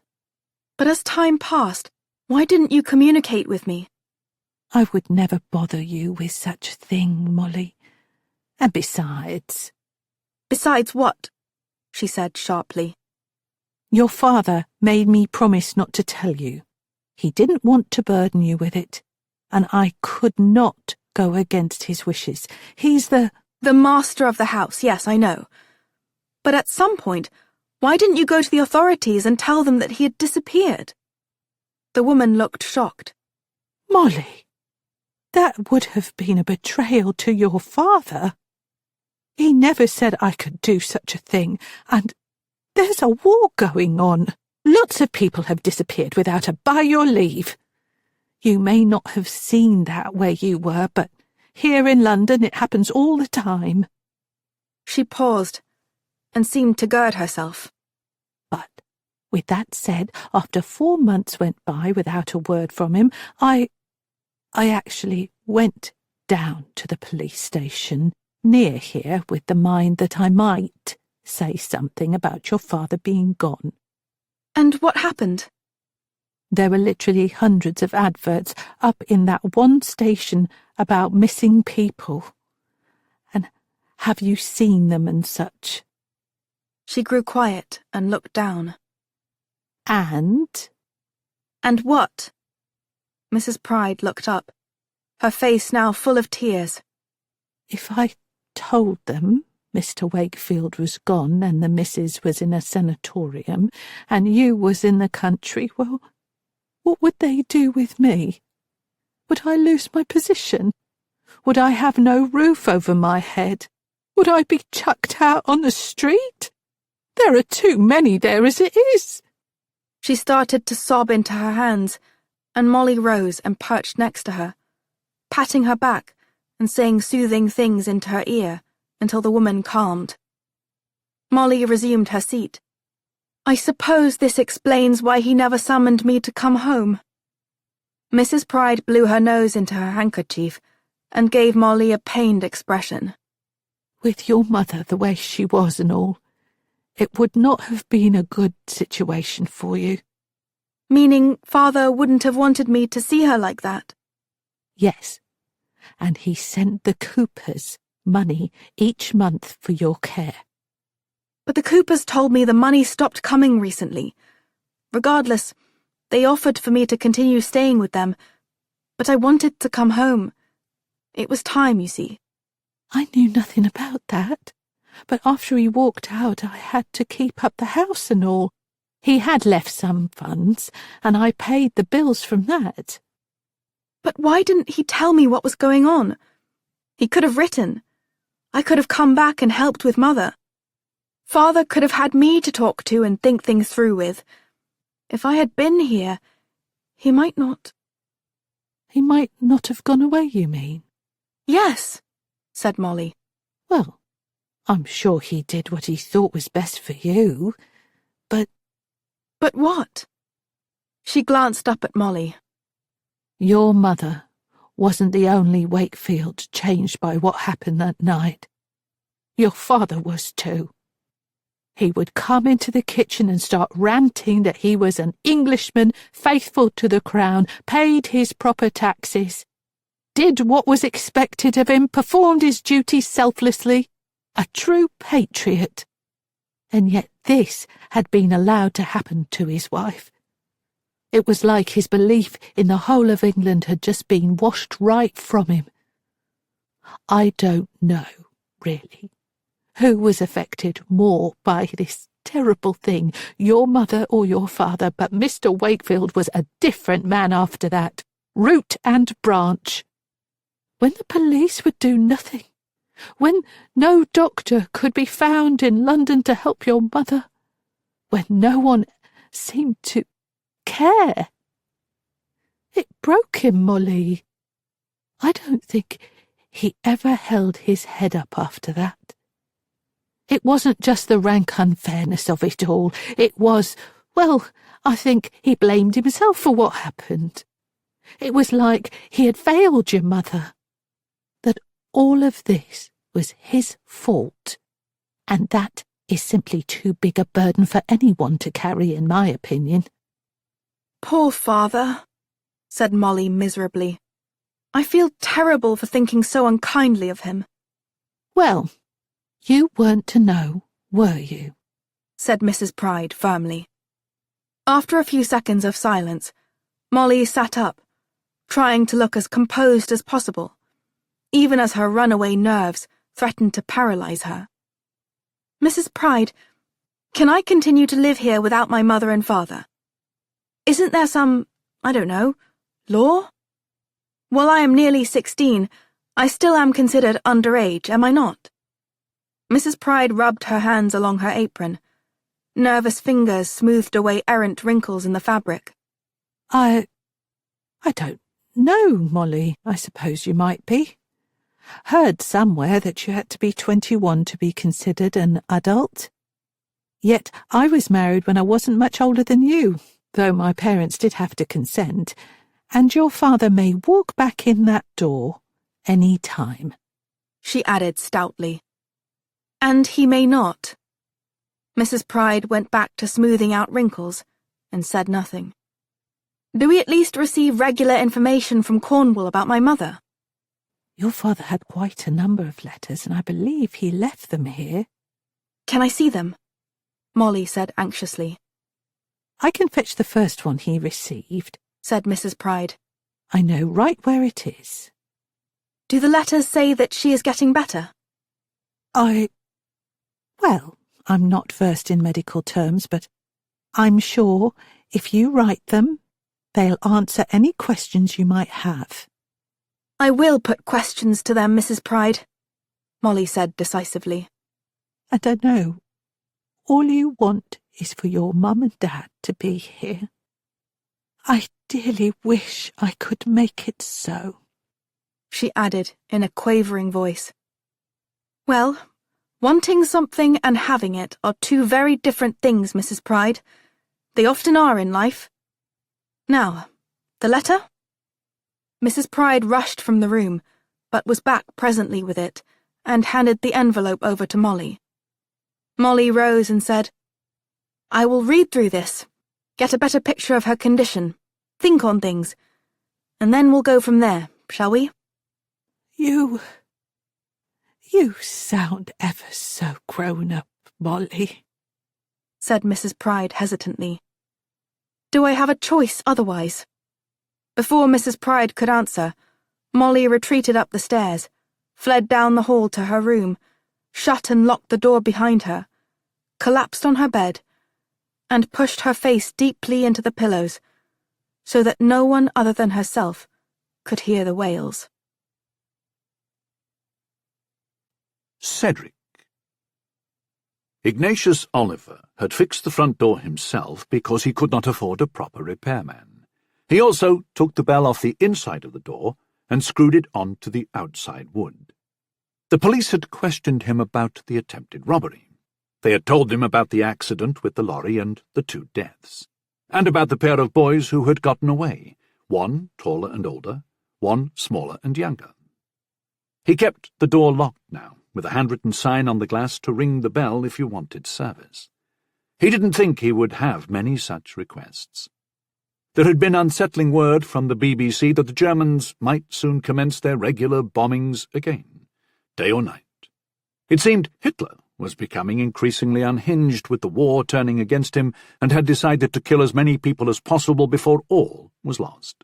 Speaker 5: But as time passed, why didn't you communicate with me?
Speaker 3: I would never bother you with such a thing, Molly. And besides...
Speaker 5: Besides what? She said sharply.
Speaker 3: Your father made me promise not to tell you. He didn't want to burden you with it, and I could not go against his wishes. He's the
Speaker 5: master of the house, yes, I know. But at some point, why didn't you go to the authorities and tell them that he had disappeared? The woman looked shocked.
Speaker 3: Molly, that would have been a betrayal to your father. He never said I could do such a thing, and there's a war going on. Lots of people have disappeared without a by your leave. You may not have seen that where you were, but here in London it happens all the time.
Speaker 5: She paused and seemed to gird herself.
Speaker 3: But, with that said, after 4 months went by without a word from him, I actually went down to the police station near here with the mind that I might say something about your father being gone.
Speaker 5: And what happened?
Speaker 3: There were literally hundreds of adverts up in that one station about missing people. And have you seen them and such?
Speaker 5: She grew quiet and looked down.
Speaker 3: And?
Speaker 5: And what? Mrs. Pride looked up, her face now full of tears.
Speaker 3: If I told them Mr. Wakefield was gone and the missus was in a sanatorium and you was in the country, well, what would they do with me? Would I lose my position? Would I have no roof over my head? Would I be chucked out on the street? There are too many there as it is.
Speaker 5: She started to sob into her hands, and Molly rose and perched next to her, patting her back and saying soothing things into her ear until the woman calmed. Molly resumed her seat. I suppose this explains why he never summoned me to come home. Mrs. Pride blew her nose into her handkerchief and gave Molly a pained expression.
Speaker 3: With your mother the way she was and all, it would not have been a good situation for you.
Speaker 5: Meaning Father wouldn't have wanted me to see her like that?
Speaker 3: Yes, and he sent the Coopers money each month for your care.
Speaker 5: But the Coopers told me the money stopped coming recently. Regardless, they offered for me to continue staying with them, but I wanted to come home. It was time, you see.
Speaker 3: I knew nothing about that, but after he walked out I had to keep up the house and all. He had left some funds, and I paid the bills from that.
Speaker 5: But why didn't he tell me what was going on? He could have written. I could have come back and helped with Mother. Father could have had me to talk to and think things through with. If I had been here, he might not...
Speaker 3: He might not have gone away, you mean?
Speaker 5: Yes, said Molly.
Speaker 3: Well, I'm sure he did what he thought was best for you, but...
Speaker 5: But what? She glanced up at Molly.
Speaker 3: Your mother wasn't the only Wakefield changed by what happened that night. Your father was too. He would come into the kitchen and start ranting that he was an Englishman, faithful to the crown, paid his proper taxes, did what was expected of him, performed his duties selflessly, a true patriot. And yet this had been allowed to happen to his wife. It was like his belief in the whole of England had just been washed right from him. I don't know, really, who was affected more by this terrible thing, your mother or your father, but Mr. Wakefield was a different man after that, root and branch. When the police would do nothing, when no doctor could be found in London to help your mother, when no one seemed to care. It broke him, Molly. I don't think he ever held his head up after that. It wasn't just the rank unfairness of it all. It was, well, I think he blamed himself for what happened. It was like he had failed your mother. That all of this was his fault, and that is simply too big a burden for anyone to carry, in my opinion.
Speaker 5: Poor father, said Molly miserably. I feel terrible for thinking so unkindly of him.
Speaker 3: Well, you weren't to know, were you?
Speaker 5: Said Mrs. Pride firmly. After a few seconds of silence, Molly sat up, trying to look as composed as possible, even as her runaway nerves threatened to paralyze her. Mrs. Pride, can I continue to live here without my mother and father? Isn't there some, I don't know, law? While I am nearly 16, I still am considered underage, am I not? Mrs. Pride rubbed her hands along her apron. Nervous fingers smoothed away errant wrinkles in the fabric.
Speaker 3: I don't know, Molly. I suppose you might be. Heard somewhere that you had to be 21 to be considered an adult. Yet I was married when I wasn't much older than you, though my parents did have to consent, and your father may walk back in that door any time,
Speaker 5: she added stoutly. And he may not. Mrs. Pride went back to smoothing out wrinkles and said nothing. Do we at least receive regular information from Cornwall about my mother?
Speaker 3: Your father had quite a number of letters, and I believe he left them here.
Speaker 5: Can I see them? Molly said anxiously.
Speaker 3: I can fetch the first one he received,
Speaker 5: said Mrs. Pride.
Speaker 3: I know right where it is.
Speaker 5: Do the letters say that she is getting better?
Speaker 3: Well, I'm not versed in medical terms, but I'm sure if you write them, they'll answer any questions you might have.
Speaker 5: I will put questions to them, Mrs. Pride, Molly said decisively.
Speaker 3: And I know all you want is for your mum and dad to be here. I dearly wish I could make it so,
Speaker 5: she added in a quavering voice. Well, wanting something and having it are two very different things, Mrs. Pride. They often are in life. Now, the letter? Mrs. Pride rushed from the room, but was back presently with it, and handed the envelope over to Molly. Molly rose and said, I will read through this, get a better picture of her condition, think on things, and then we'll go from there, shall we?
Speaker 3: You sound ever so grown up, Molly,
Speaker 5: said Mrs. Pride hesitantly. Do I have a choice otherwise? Before Mrs. Pride could answer, Molly retreated up the stairs, fled down the hall to her room, shut and locked the door behind her, collapsed on her bed, and pushed her face deeply into the pillows, so that no one other than herself could hear the wails.
Speaker 4: Cedric. Ignatius Oliver had fixed the front door himself because he could not afford a proper repairman. He also took the bell off the inside of the door and screwed it onto the outside wood. The police had questioned him about the attempted robbery. They had told him about the accident with the lorry and the 2 deaths, and about the pair of boys who had gotten away, one taller and older, one smaller and younger. He kept the door locked now, with a handwritten sign on the glass to ring the bell if you wanted service. He didn't think he would have many such requests. There had been unsettling word from the BBC that the Germans might soon commence their regular bombings again, day or night. It seemed Hitler was becoming increasingly unhinged with the war turning against him and had decided to kill as many people as possible before all was lost.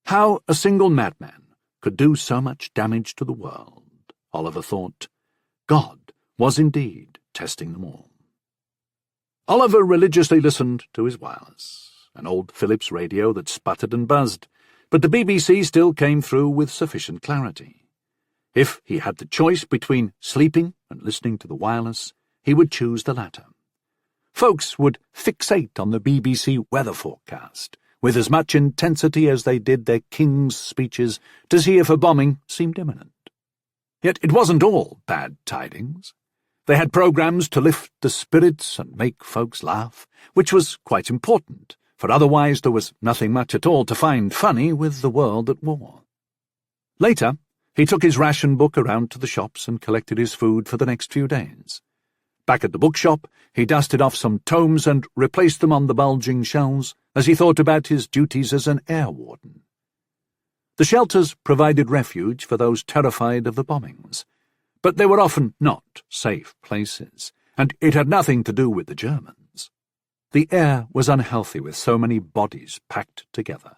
Speaker 4: How a single madman could do so much damage to the world, Oliver thought. God was indeed testing them all. Oliver religiously listened to his wireless, an old Philips radio that sputtered and buzzed, but the BBC still came through with sufficient clarity. If he had the choice between sleeping and listening to the wireless, he would choose the latter. Folks would fixate on the BBC weather forecast with as much intensity as they did their king's speeches to see if a bombing seemed imminent. Yet it wasn't all bad tidings. They had programs to lift the spirits and make folks laugh, which was quite important, for otherwise there was nothing much at all to find funny with the world at war. Later, he took his ration book around to the shops and collected his food for the next few days. Back at the bookshop, he dusted off some tomes and replaced them on the bulging shelves as he thought about his duties as an air warden. The shelters provided refuge for those terrified of the bombings, but they were often not safe places, and it had nothing to do with the Germans. The air was unhealthy with so many bodies packed together.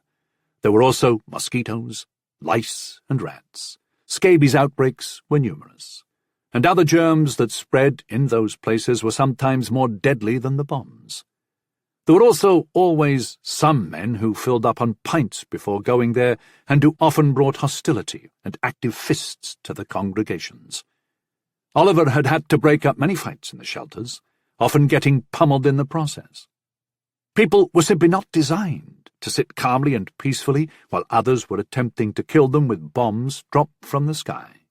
Speaker 4: There were also mosquitoes, lice, and rats. Scabies outbreaks were numerous, and other germs that spread in those places were sometimes more deadly than the bombs. There were also always some men who filled up on pints before going there and who often brought hostility and active fists to the congregations. Oliver had had to break up many fights in the shelters, often getting pummeled in the process. People were simply not designed to sit calmly and peacefully while others were attempting to kill them with bombs dropped from the sky.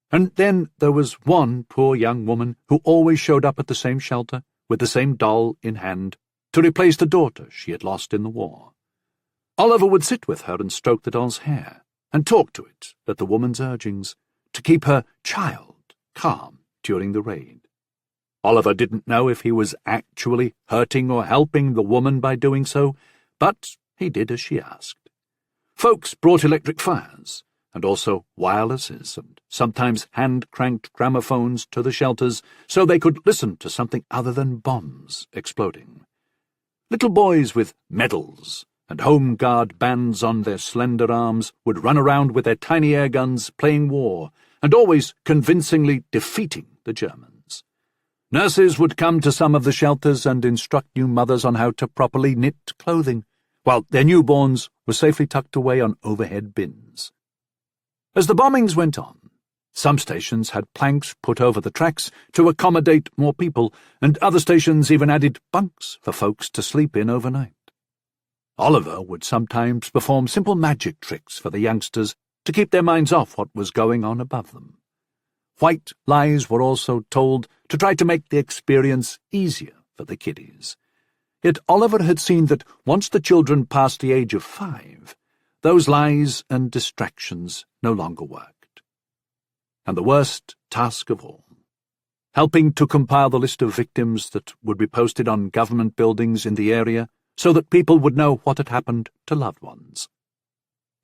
Speaker 4: And then there was one poor young woman who always showed up at the same shelter with the same doll in hand to replace the daughter she had lost in the war. Oliver would sit with her and stroke the doll's hair and talk to it at the woman's urgings to keep her child calm during the raid. Oliver didn't know if he was actually hurting or helping the woman by doing so, but he did as she asked. Folks brought electric fires, and also wirelesses and sometimes hand-cranked gramophones to the shelters so they could listen to something other than bombs exploding. Little boys with medals and Home Guard bands on their slender arms would run around with their tiny air guns playing war and always convincingly defeating the Germans. Nurses would come to some of the shelters and instruct new mothers on how to properly knit clothing, while their newborns were safely tucked away on overhead bins. As the bombings went on, some stations had planks put over the tracks to accommodate more people, and other stations even added bunks for folks to sleep in overnight. Oliver would sometimes perform simple magic tricks for the youngsters to keep their minds off what was going on above them. White lies were also told to try to make the experience easier for the kiddies. Yet Oliver had seen that once the children passed the age of 5, those lies and distractions no longer worked. And the worst task of all, helping to compile the list of victims that would be posted on government buildings in the area so that people would know what had happened to loved ones.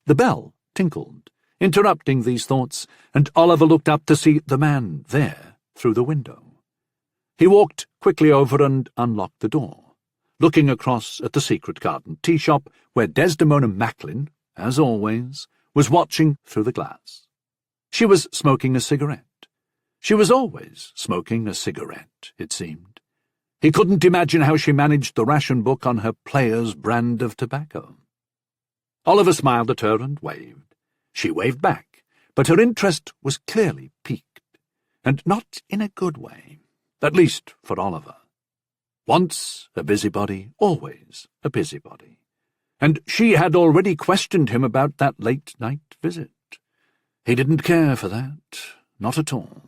Speaker 4: The bell tinkled, interrupting these thoughts, and Oliver looked up to see the man there through the window. He walked quickly over and unlocked the door, looking across at the secret garden tea shop where Desdemona Macklin, as always, was watching through the glass. She was smoking a cigarette. She was always smoking a cigarette, it seemed. He couldn't imagine how she managed the ration book on her player's brand of tobacco. Oliver smiled at her and waved. She waved back, but her interest was clearly piqued, and not in a good way, at least for Oliver. Once a busybody, always a busybody. And she had already questioned him about that late-night visit. He didn't care for that, not at all.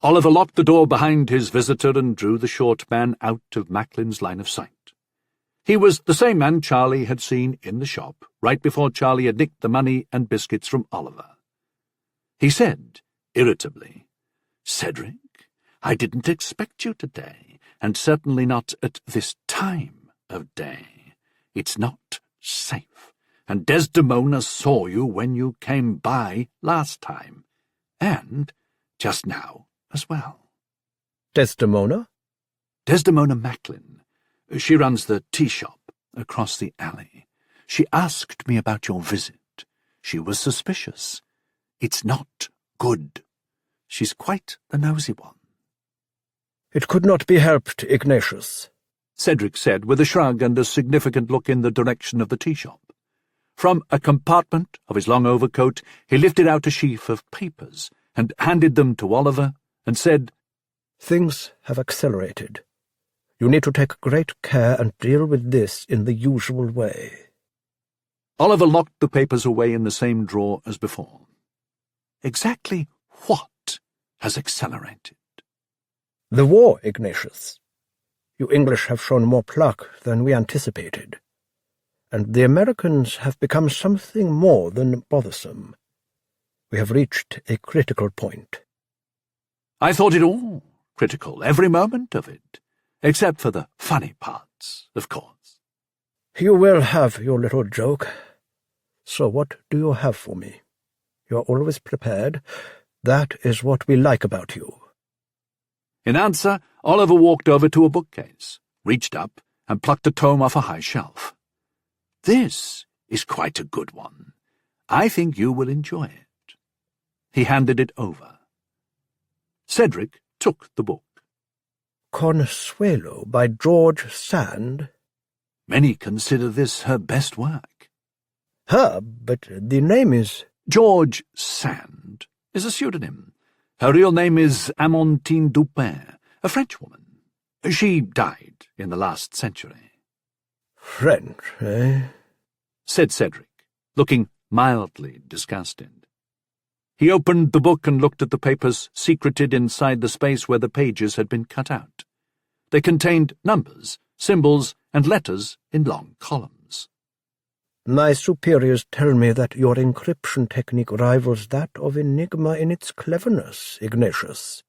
Speaker 4: Oliver locked the door behind his visitor and drew the short man out of Macklin's line of sight. He was the same man Charlie had seen in the shop right before Charlie had nicked the money and biscuits from Oliver. He said, irritably, "Cedric, I didn't expect you today, and certainly not at this time of day. It's not safe. And Desdemona saw you when you came by last time, and just now as well."
Speaker 6: Desdemona?
Speaker 4: Desdemona Macklin. She runs the tea shop across the alley. She asked me about your visit. She was suspicious. It's not good. She's quite the nosy one.
Speaker 6: It could not be helped, Ignatius,
Speaker 4: Cedric said with a shrug and a significant look in the direction of the tea shop. From a compartment of his long overcoat he lifted out a sheaf of papers and handed them to Oliver and said,
Speaker 6: "Things have accelerated. You need to take great care and deal with this in the usual way."
Speaker 4: Oliver locked the papers away in the same drawer as before. Exactly what has accelerated?
Speaker 6: The war, Ignatius. You English have shown more pluck than we anticipated, and the Americans have become something more than bothersome. We have reached a critical point.
Speaker 4: I thought it all critical, every moment of it, except for the funny parts, of course.
Speaker 6: You will have your little joke. So what do you have for me? You are always prepared. That is what we like about you.
Speaker 4: In answer, Oliver walked over to a bookcase, reached up, and plucked a tome off a high shelf. "This is quite a good one. I think you will enjoy it." He handed it over. Cedric took the book.
Speaker 6: Consuelo by George Sand?
Speaker 4: Many consider this her best work.
Speaker 6: Her, but the name is...
Speaker 4: George Sand is a pseudonym. Her real name is Amandine Dupin, a Frenchwoman. She died in the last century.
Speaker 6: French, eh?
Speaker 4: Said Cedric, looking mildly disgusted. He opened the book and looked at the papers secreted inside the space where the pages had been cut out. They contained numbers, symbols, and letters in long columns.
Speaker 6: My superiors tell me that your encryption technique rivals that of Enigma in its cleverness, Ignatius.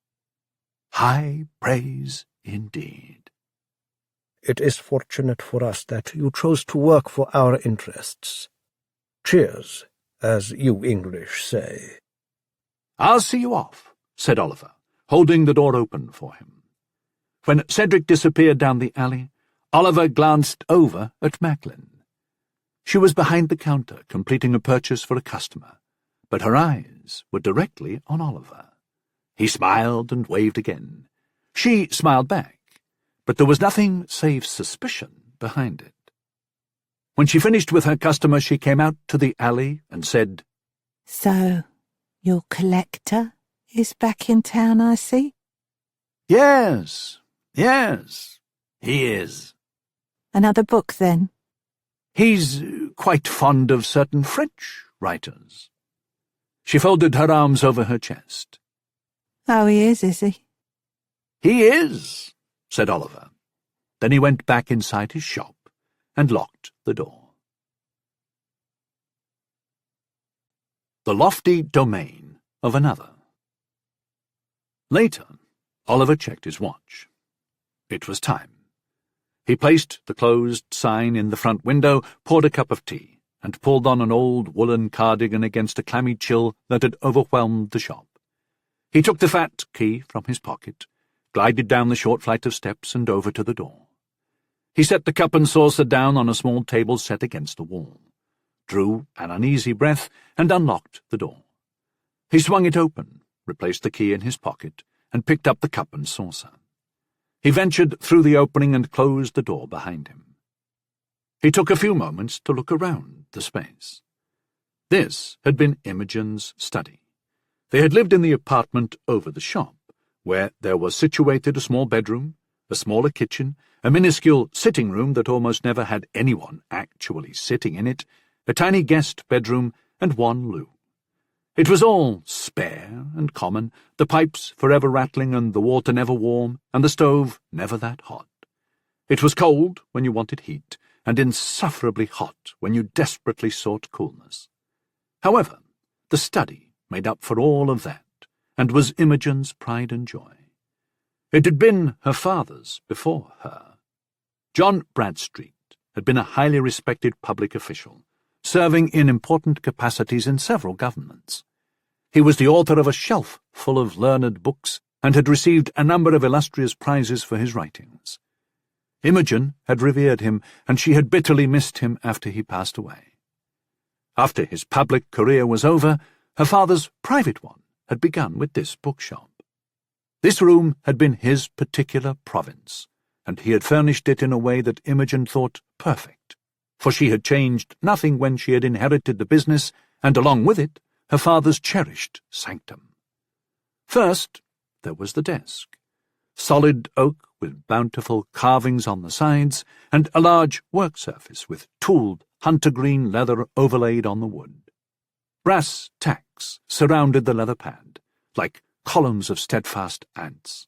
Speaker 4: High praise indeed.
Speaker 6: It is fortunate for us that you chose to work for our interests. Cheers, as you English say.
Speaker 4: "I'll see you off," said Oliver, holding the door open for him. When Cedric disappeared down the alley, Oliver glanced over at Macklin. She was behind the counter, completing a purchase for a customer, but her eyes were directly on Oliver. He smiled and waved again. She smiled back, but there was nothing save suspicion behind it. When she finished with her customer, she came out to the alley and said,
Speaker 3: "So, your collector is back in town, I see?"
Speaker 4: Yes, he is.
Speaker 3: "Another book, then?"
Speaker 4: He's quite fond of certain French writers." She folded her arms over her chest.
Speaker 3: "Oh, he is he?"
Speaker 4: "He is," said Oliver. Then he went back inside his shop and locked the door. The lofty domain of another. Later, Oliver checked his watch. It was time. He placed the closed sign in the front window, poured a cup of tea, and pulled on an old woolen cardigan against a clammy chill that had overwhelmed the shop. He took the fat key from his pocket, glided down the short flight of steps and over to the door. He set the cup and saucer down on a small table set against the wall, drew an uneasy breath, and unlocked the door. He swung it open, replaced the key in his pocket, and picked up the cup and saucer. He ventured through the opening and closed the door behind him. He took a few moments to look around the space. This had been Imogen's study. They had lived in the apartment over the shop, where there was situated a small bedroom, a smaller kitchen, a minuscule sitting room that almost never had anyone actually sitting in it, a tiny guest bedroom, and one loo. It was all spare and common, the pipes forever rattling and the water never warm, and the stove never that hot. It was cold when you wanted heat, and insufferably hot when you desperately sought coolness. However, the study made up for all of that, and was Imogen's pride and joy. It had been her father's before her. John Bradstreet had been a highly respected public official, serving in important capacities in several governments. He was the author of a shelf full of learned books and had received a number of illustrious prizes for his writings. Imogen had revered him, and she had bitterly missed him after he passed away. After his public career was over, her father's private one had begun with this bookshop. This room had been his particular province, and he had furnished it in a way that Imogen thought perfect, for she had changed nothing when she had inherited the business, and along with it, her father's cherished sanctum. First, there was the desk, solid oak with bountiful carvings on the sides, and a large work surface with tooled hunter-green leather overlaid on the wood. Brass tacks surrounded the leather pad, like columns of steadfast ants.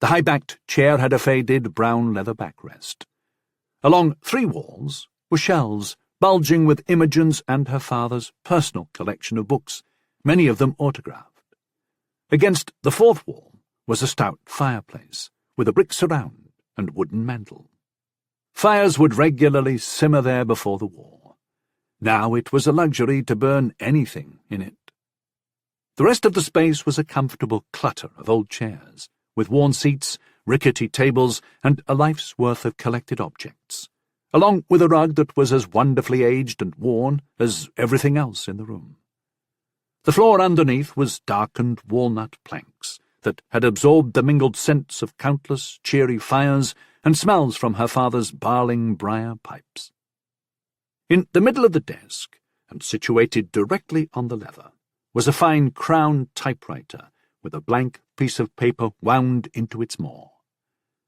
Speaker 4: The high-backed chair had a faded brown leather backrest. Along 3 walls were shelves bulging with Imogen's and her father's personal collection of books, many of them autographed. Against the 4th wall was a stout fireplace, with a brick surround and wooden mantel. Fires would regularly simmer there before the war. Now it was a luxury to burn anything in it. The rest of the space was a comfortable clutter of old chairs, with worn seats, rickety tables, and a life's worth of collected objects, along with a rug that was as wonderfully aged and worn as everything else in the room. The floor underneath was darkened walnut planks that had absorbed the mingled scents of countless cheery fires and smells from her father's barling briar pipes. In the middle of the desk, and situated directly on the lever, was a fine crown typewriter with a blank piece of paper wound into its maw.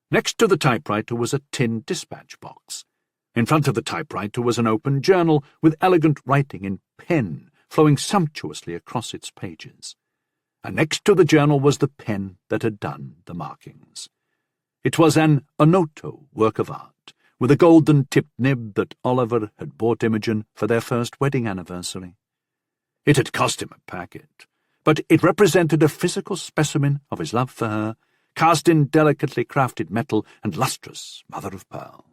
Speaker 4: Next to the typewriter was a tin dispatch box. In front of the typewriter was an open journal with elegant writing in pen flowing sumptuously across its pages. And next to the journal was the pen that had done the markings. It was an Onoto work of art, with a golden-tipped nib that Oliver had bought Imogen for their first wedding anniversary. It had cost him a packet, but it represented a physical specimen of his love for her, cast in delicately crafted metal and lustrous mother-of-pearl.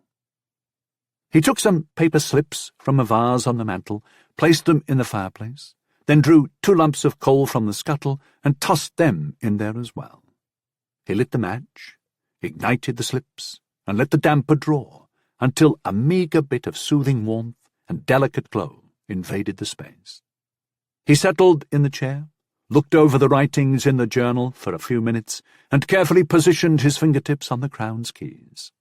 Speaker 4: He took some paper slips from a vase on the mantel, placed them in the fireplace, then drew 2 lumps of coal from the scuttle and tossed them in there as well. He lit the match, ignited the slips, and let the damper draw until a meagre bit of soothing warmth and delicate glow invaded the space. He settled in the chair, looked over the writings in the journal for a few minutes, and carefully positioned his fingertips on the crown's keys.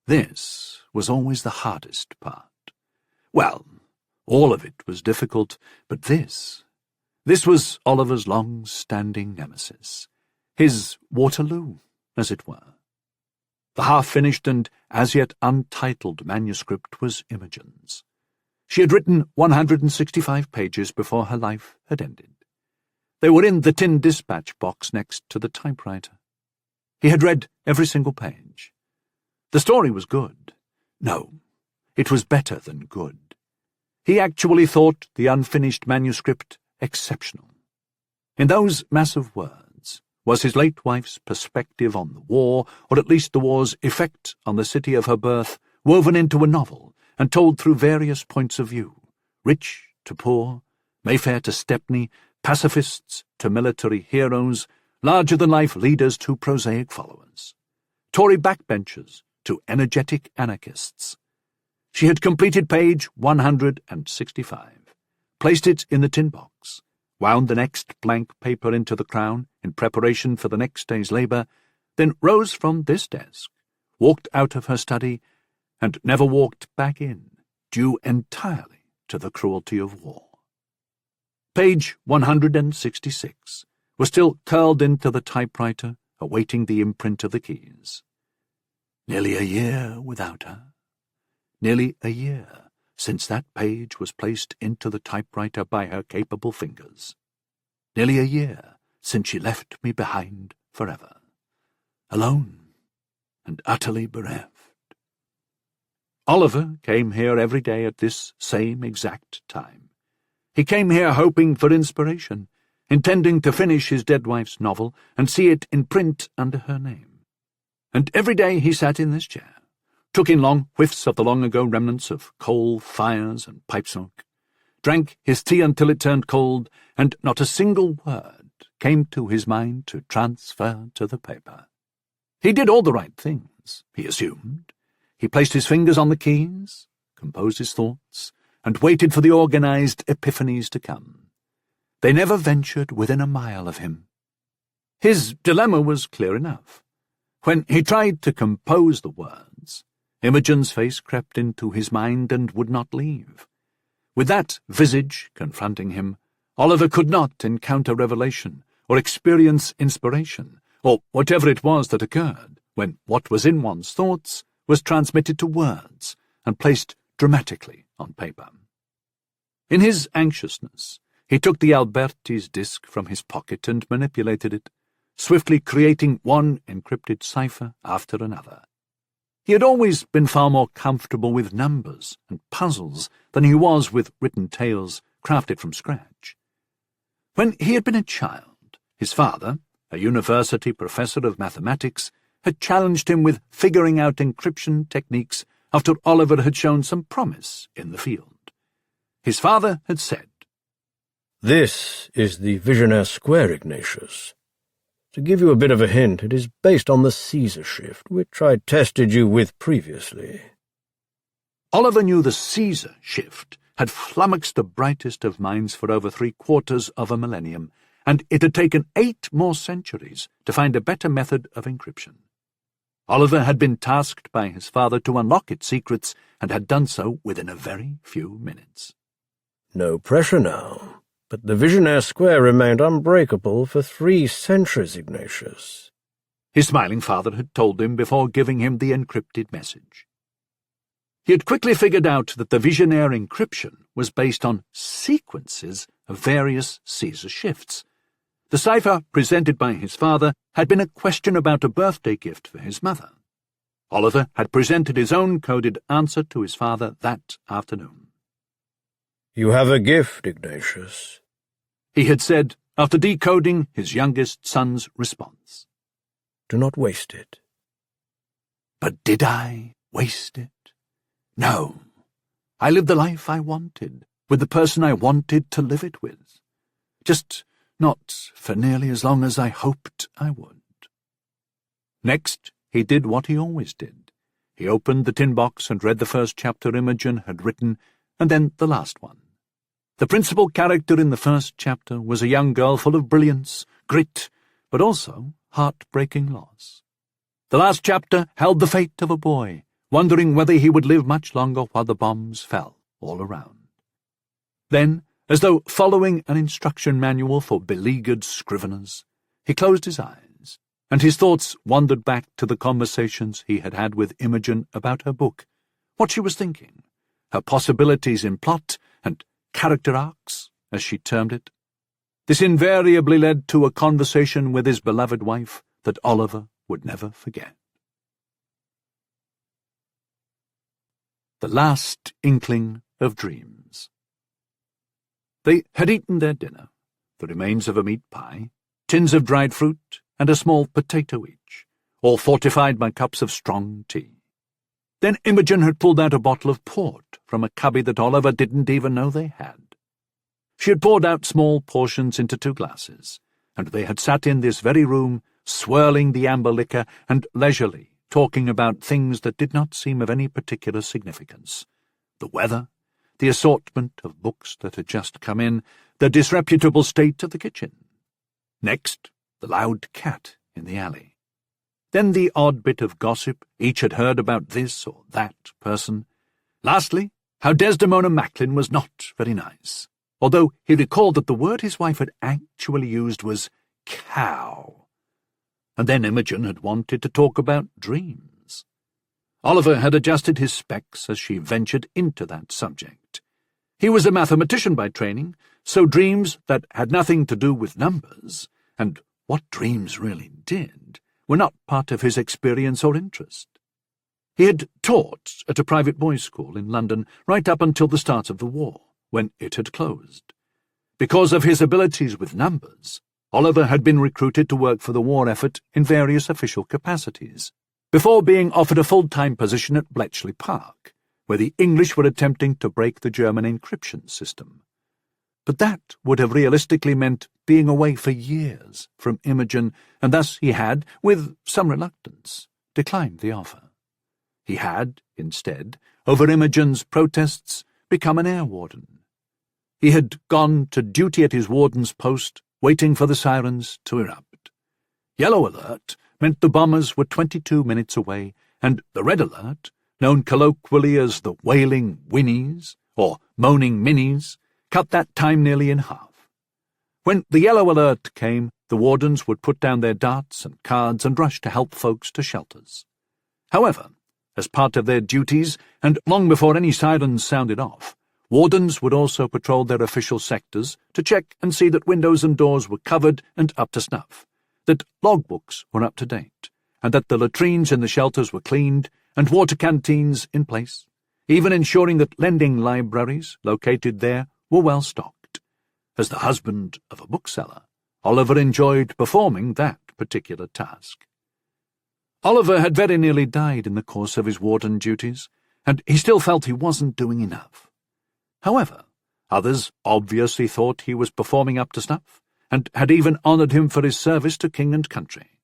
Speaker 4: This was always the hardest part. Well, all of it was difficult, but this was Oliver's long-standing nemesis, his Waterloo, as it were. The half-finished and as-yet untitled manuscript was Imogen's. She had written 165 pages before her life had ended. They were in the tin dispatch box next to the typewriter. He had read every single page. The story was good. No, it was better than good. He actually thought the unfinished manuscript exceptional. In those massive words was his late wife's perspective on the war, or at least the war's effect on the city of her birth, woven into a novel and told through various points of view, rich to poor, Mayfair to Stepney, pacifists to military heroes, larger-than-life leaders to prosaic followers, Tory backbenchers to energetic anarchists. She had completed page 165, placed it in the tin box, wound the next blank paper into the crown in preparation for the next day's labour, then rose from this desk, walked out of her study, and never walked back in, due entirely to the cruelty of war. Page 166 was still curled into the typewriter, awaiting the imprint of the keys. Nearly a year without her. Nearly a year since that page was placed into the typewriter by her capable fingers. Nearly a year since she left me behind forever, alone and utterly bereft. Oliver came here every day at this same exact time. He came here hoping for inspiration, intending to finish his dead wife's novel and see it in print under her name. And every day he sat in this chair, took in long whiffs of the long-ago remnants of coal, fires, and pipe smoke, drank his tea until it turned cold, and not a single word came to his mind to transfer to the paper. He did all the right things, he assumed. He placed his fingers on the keys, composed his thoughts, and waited for the organized epiphanies to come. They never ventured within a mile of him. His dilemma was clear enough. When he tried to compose the words, Imogen's face crept into his mind and would not leave. With that visage confronting him, Oliver could not encounter revelation or experience inspiration, or whatever it was that occurred when what was in one's thoughts was transmitted to words and placed dramatically on paper. In his anxiousness, he took the Alberti's disc from his pocket and manipulated it, swiftly creating one encrypted cipher after another. He had always been far more comfortable with numbers and puzzles than he was with written tales crafted from scratch. When he had been a child, his father, a university professor of mathematics, had challenged him with figuring out encryption techniques after Oliver had shown some promise in the field. His father had said,
Speaker 6: "This is the Visionaire Square, Ignatius. To give you a bit of a hint, it is based on the Caesar shift, which I tested you with previously."
Speaker 4: Oliver knew the Caesar shift had flummoxed the brightest of minds for over 3/4 of a millennium, and it had taken 8 more centuries to find a better method of encryption. Oliver had been tasked by his father to unlock its secrets, and had done so within a very few minutes.
Speaker 6: No pressure now, but the Visionaire Square remained unbreakable for 3 centuries, Ignatius.
Speaker 4: His smiling father had told him before giving him the encrypted message. He had quickly figured out that the Visionaire encryption was based on sequences of various Caesar shifts. The cipher presented by his father had been a question about a birthday gift for his mother. Oliver had presented his own coded answer to his father that afternoon.
Speaker 6: "You have a gift, Ignatius,"
Speaker 4: he had said after decoding his youngest son's response.
Speaker 6: "Do not waste it."
Speaker 4: But did I waste it? No. I lived the life I wanted, with the person I wanted to live it with. Just not for nearly as long as I hoped I would. Next, he did what he always did. He opened the tin box and read the first chapter Imogen had written, and then the last one. The principal character in the first chapter was a young girl full of brilliance, grit, but also heartbreaking loss. The last chapter held the fate of a boy, wondering whether he would live much longer while the bombs fell all around. Then, as though following an instruction manual for beleaguered scriveners, he closed his eyes, and his thoughts wandered back to the conversations he had had with Imogen about her book, what she was thinking, her possibilities in plot and character arcs, as she termed it. This invariably led to a conversation with his beloved wife that Oliver would never forget. The last inkling of dreams. They had eaten their dinner, the remains of a meat pie, tins of dried fruit, and a small potato each, all fortified by cups of strong tea. Then Imogen had pulled out a bottle of port from a cubby that Oliver didn't even know they had. She had poured out small portions into 2 glasses, and they had sat in this very room, swirling the amber liquor and leisurely talking about things that did not seem of any particular significance. The weather, the assortment of books that had just come in, the disreputable state of the kitchen. Next, the loud cat in the alley. Then the odd bit of gossip each had heard about this or that person. Lastly, how Desdemona Macklin was not very nice, although he recalled that the word his wife had actually used was cow. And then Imogen had wanted to talk about dreams. Oliver had adjusted his specs as she ventured into that subject. He was a mathematician by training, so dreams that had nothing to do with numbers, and what dreams really did, were not part of his experience or interest. He had taught at a private boys' school in London right up until the start of the war, when it had closed. Because of his abilities with numbers, Oliver had been recruited to work for the war effort in various official capacities, before being offered a full-time position at Bletchley Park, where the English were attempting to break the German encryption system. But that would have realistically meant being away for years from Imogen, and thus he had, with some reluctance, declined the offer. He had, instead, over Imogen's protests, become an air warden. He had gone to duty at his warden's post, waiting for the sirens to erupt. Yellow alert meant the bombers were 22 minutes away, and the red alert, known colloquially as the wailing Winnies, or moaning Minnies, cut that time nearly in half. When the yellow alert came, the wardens would put down their darts and cards and rush to help folks to shelters. However, as part of their duties, and long before any sirens sounded off, wardens would also patrol their official sectors to check and see that windows and doors were covered and up to snuff, that logbooks were up to date, and that the latrines in the shelters were cleaned and water canteens in place, even ensuring that lending libraries located there were well stocked. As the husband of a bookseller, Oliver enjoyed performing that particular task. Oliver had very nearly died in the course of his warden duties, and he still felt he wasn't doing enough. However, others obviously thought he was performing up to snuff, and had even honoured him for his service to king and country.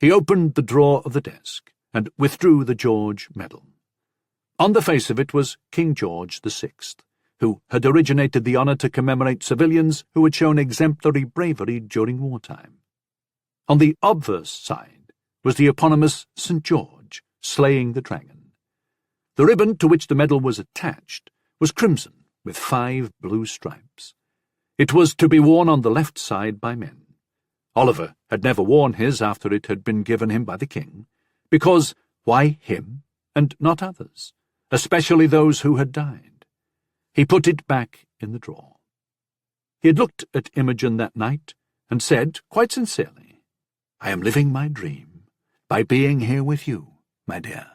Speaker 4: He opened the drawer of the desk, and withdrew the George medal. On the face of it was King George VI, who had originated the honour to commemorate civilians who had shown exemplary bravery during wartime. On the obverse side was the eponymous St. George, slaying the dragon. The ribbon to which the medal was attached was crimson with 5 blue stripes. It was to be worn on the left side by men. Oliver had never worn his after it had been given him by the king, because why him and not others, especially those who had died? He put it back in the drawer. He had looked at Imogen that night and said, quite sincerely, "I am living my dream by being here with you, my dear."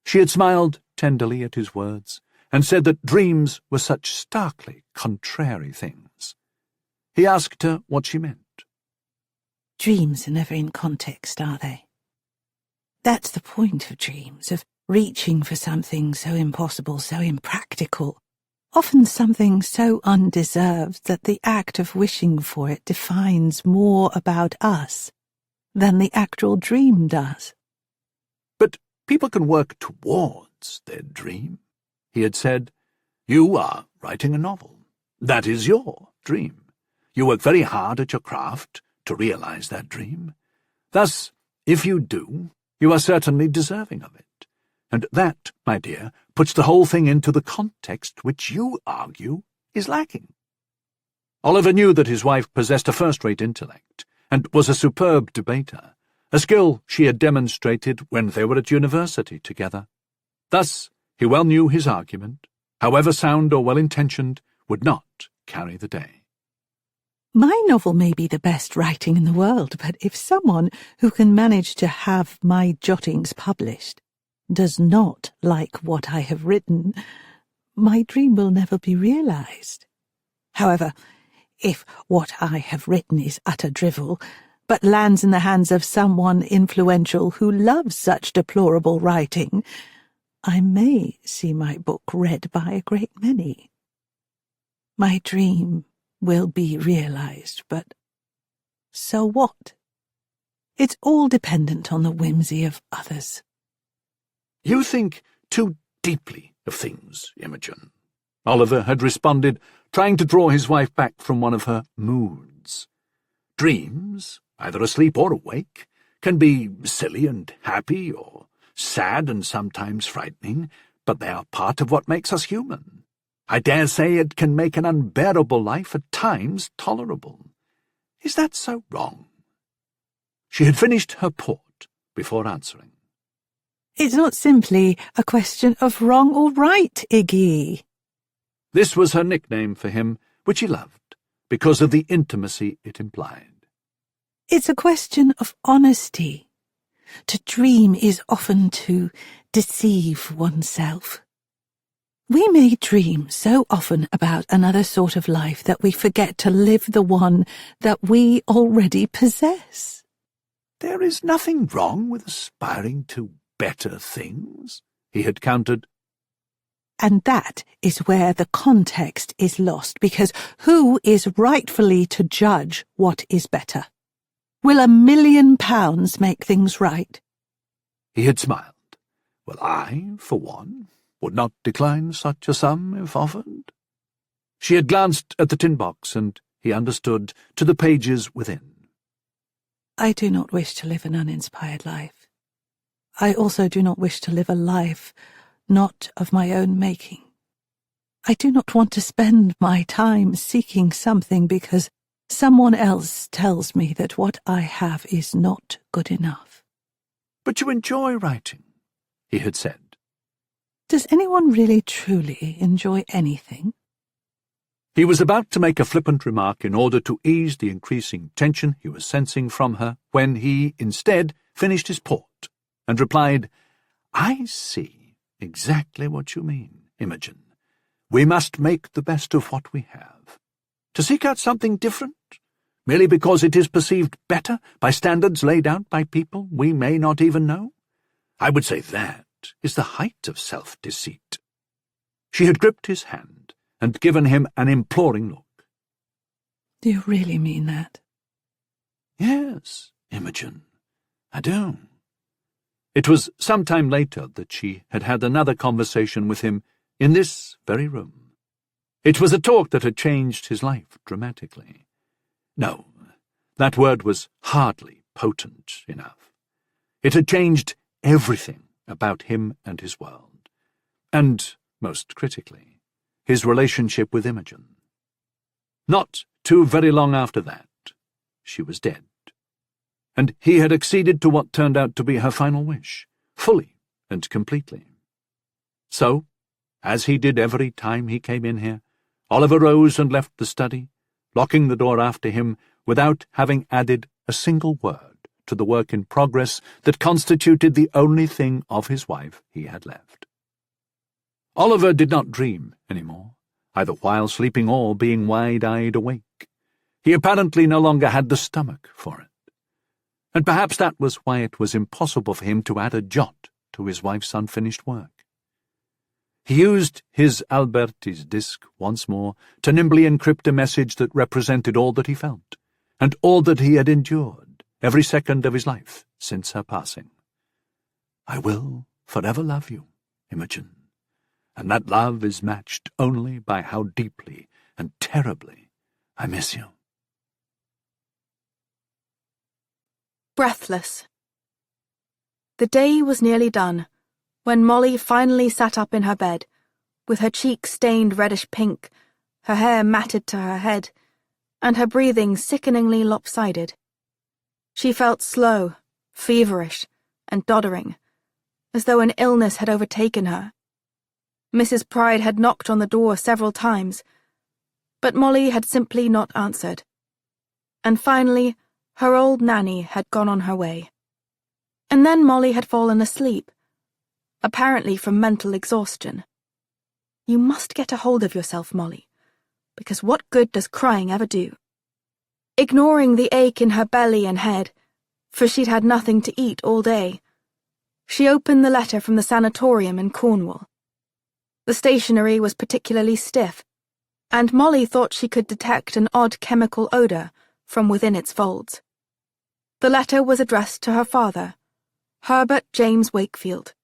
Speaker 4: She had smiled tenderly at his words, and said that dreams were such starkly contrary things. He asked her what she meant.
Speaker 3: Dreams are never in context, are they? That's the point of dreams, of reaching for something so impossible, so impractical, often something so undeserved that the act of wishing for it defines more about us than the actual dream does.
Speaker 4: But People can work towards their dream. He had said, "You are writing a novel. That is your dream. You work very hard at your craft to realize that dream. Thus, if you do, you are certainly deserving of it. And that, my dear, puts the whole thing into the context which you argue is lacking." Oliver knew that his wife possessed a first-rate intellect and was a superb debater, a skill she had demonstrated when they were at university together. Thus, he well knew his argument, however sound or well-intentioned, would not carry the day.
Speaker 3: My novel may be the best writing in the world, but if someone who can manage to have my jottings published does not like what I have written, my dream will never be realized. However, if what I have written is utter drivel, but lands in the hands of someone influential who loves such deplorable writing, I may see my book read by a great many. My dream will be realized, but so what? It's all dependent on the whimsy of others.
Speaker 4: "You think too deeply of things, Imogen," Oliver had responded, trying to draw his wife back from one of her moods. "Dreams, either asleep or awake, can be silly and happy, or sad and sometimes frightening, but they are part of what makes us human. I dare say it can make an unbearable life at times tolerable. Is that so wrong?" She had finished her port before answering.
Speaker 3: It's not simply a question of wrong or right, Iggy.
Speaker 4: This was her nickname for him, which he loved, because of the intimacy it implied.
Speaker 3: It's a question of honesty. To dream is often to deceive oneself. We may dream so often about another sort of life that we forget to live the one that we already possess.
Speaker 4: "There is nothing wrong with aspiring to better things," he had countered.
Speaker 3: And that is where the context is lost, because who is rightfully to judge what is better? Will £1,000,000 make things right?
Speaker 4: He had smiled. "Well, I, for one, would not decline such a sum if offered." She had glanced at the tin box, and he understood, to the pages within.
Speaker 3: I do not wish to live an uninspired life. I also do not wish to live a life not of my own making. I do not want to spend my time seeking something because someone else tells me that what I have is not good enough.
Speaker 4: "But you enjoy writing," he had said.
Speaker 3: Does anyone really truly enjoy anything?
Speaker 4: He was about to make a flippant remark in order to ease the increasing tension he was sensing from her, when he, instead, finished his port and replied, "I see exactly what you mean, Imogen. We must make the best of what we have. To seek out something different, merely because it is perceived better by standards laid out by people we may not even know, I would say that is the height of self-deceit." She had gripped his hand and given him an imploring look.
Speaker 3: Do you really mean that?
Speaker 4: "Yes, Imogen, I do." It was some time later that she had had another conversation with him in this very room. It was a talk that had changed his life dramatically. No, that word was hardly potent enough. It had changed everything about him and his world, and, most critically, his relationship with Imogen. Not too very long after that, she was dead, and he had acceded to what turned out to be her final wish, fully and completely. So, as he did every time he came in here, Oliver rose and left the study, locking the door after him without having added a single word to the work in progress that constituted the only thing of his wife he had left. Oliver did not dream any more, either while sleeping or being wide-eyed awake. He apparently no longer had the stomach for it. And perhaps that was why it was impossible for him to add a jot to his wife's unfinished work. He used his Alberti's disk once more to nimbly encrypt a message that represented all that he felt, and all that he had endured every second of his life since her passing. "I will forever love you, Imogen, and that love is matched only by how deeply and terribly I miss you.
Speaker 5: Breathless. The day was nearly done when Molly finally sat up in her bed, with her cheeks stained reddish pink, her hair matted to her head, and her breathing sickeningly lopsided. She felt slow, feverish, and doddering, as though an illness had overtaken her. Mrs. Pride had knocked on the door several times, but Molly had simply not answered. And finally, her old nanny had gone on her way. And then Molly had fallen asleep, apparently from mental exhaustion. You must get a hold of yourself, Molly, because what good does crying ever do? Ignoring the ache in her belly and head, for she'd had nothing to eat all day, she opened the letter from the sanatorium in Cornwall. The stationery was particularly stiff, and Molly thought she could detect an odd chemical odour from within its folds. The letter was addressed to her father, Herbert James Wakefield.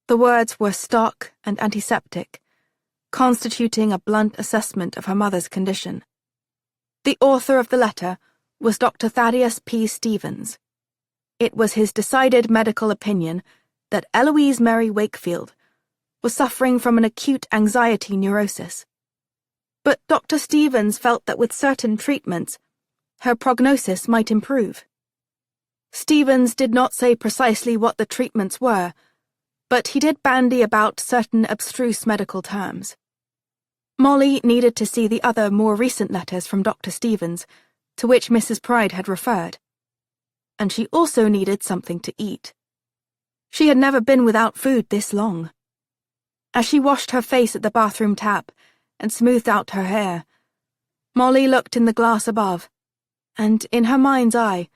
Speaker 5: The words were stark and antiseptic, constituting a blunt assessment of her mother's condition. The author of the letter was Dr. Thaddeus P. Stevens. It was his decided medical opinion that Eloise Mary Wakefield was suffering from an acute anxiety neurosis. But Dr. Stevens felt that with certain treatments, her prognosis might improve. Stevens did not say precisely what the treatments were, but he did bandy about certain abstruse medical terms. Molly needed to see the other more recent letters from Dr. Stevens, to which Mrs. Pride had referred. And she also needed something to eat. She had never been without food this long. As she washed her face at the bathroom tap and smoothed out her hair, Molly looked in the glass above, and in her mind's eye,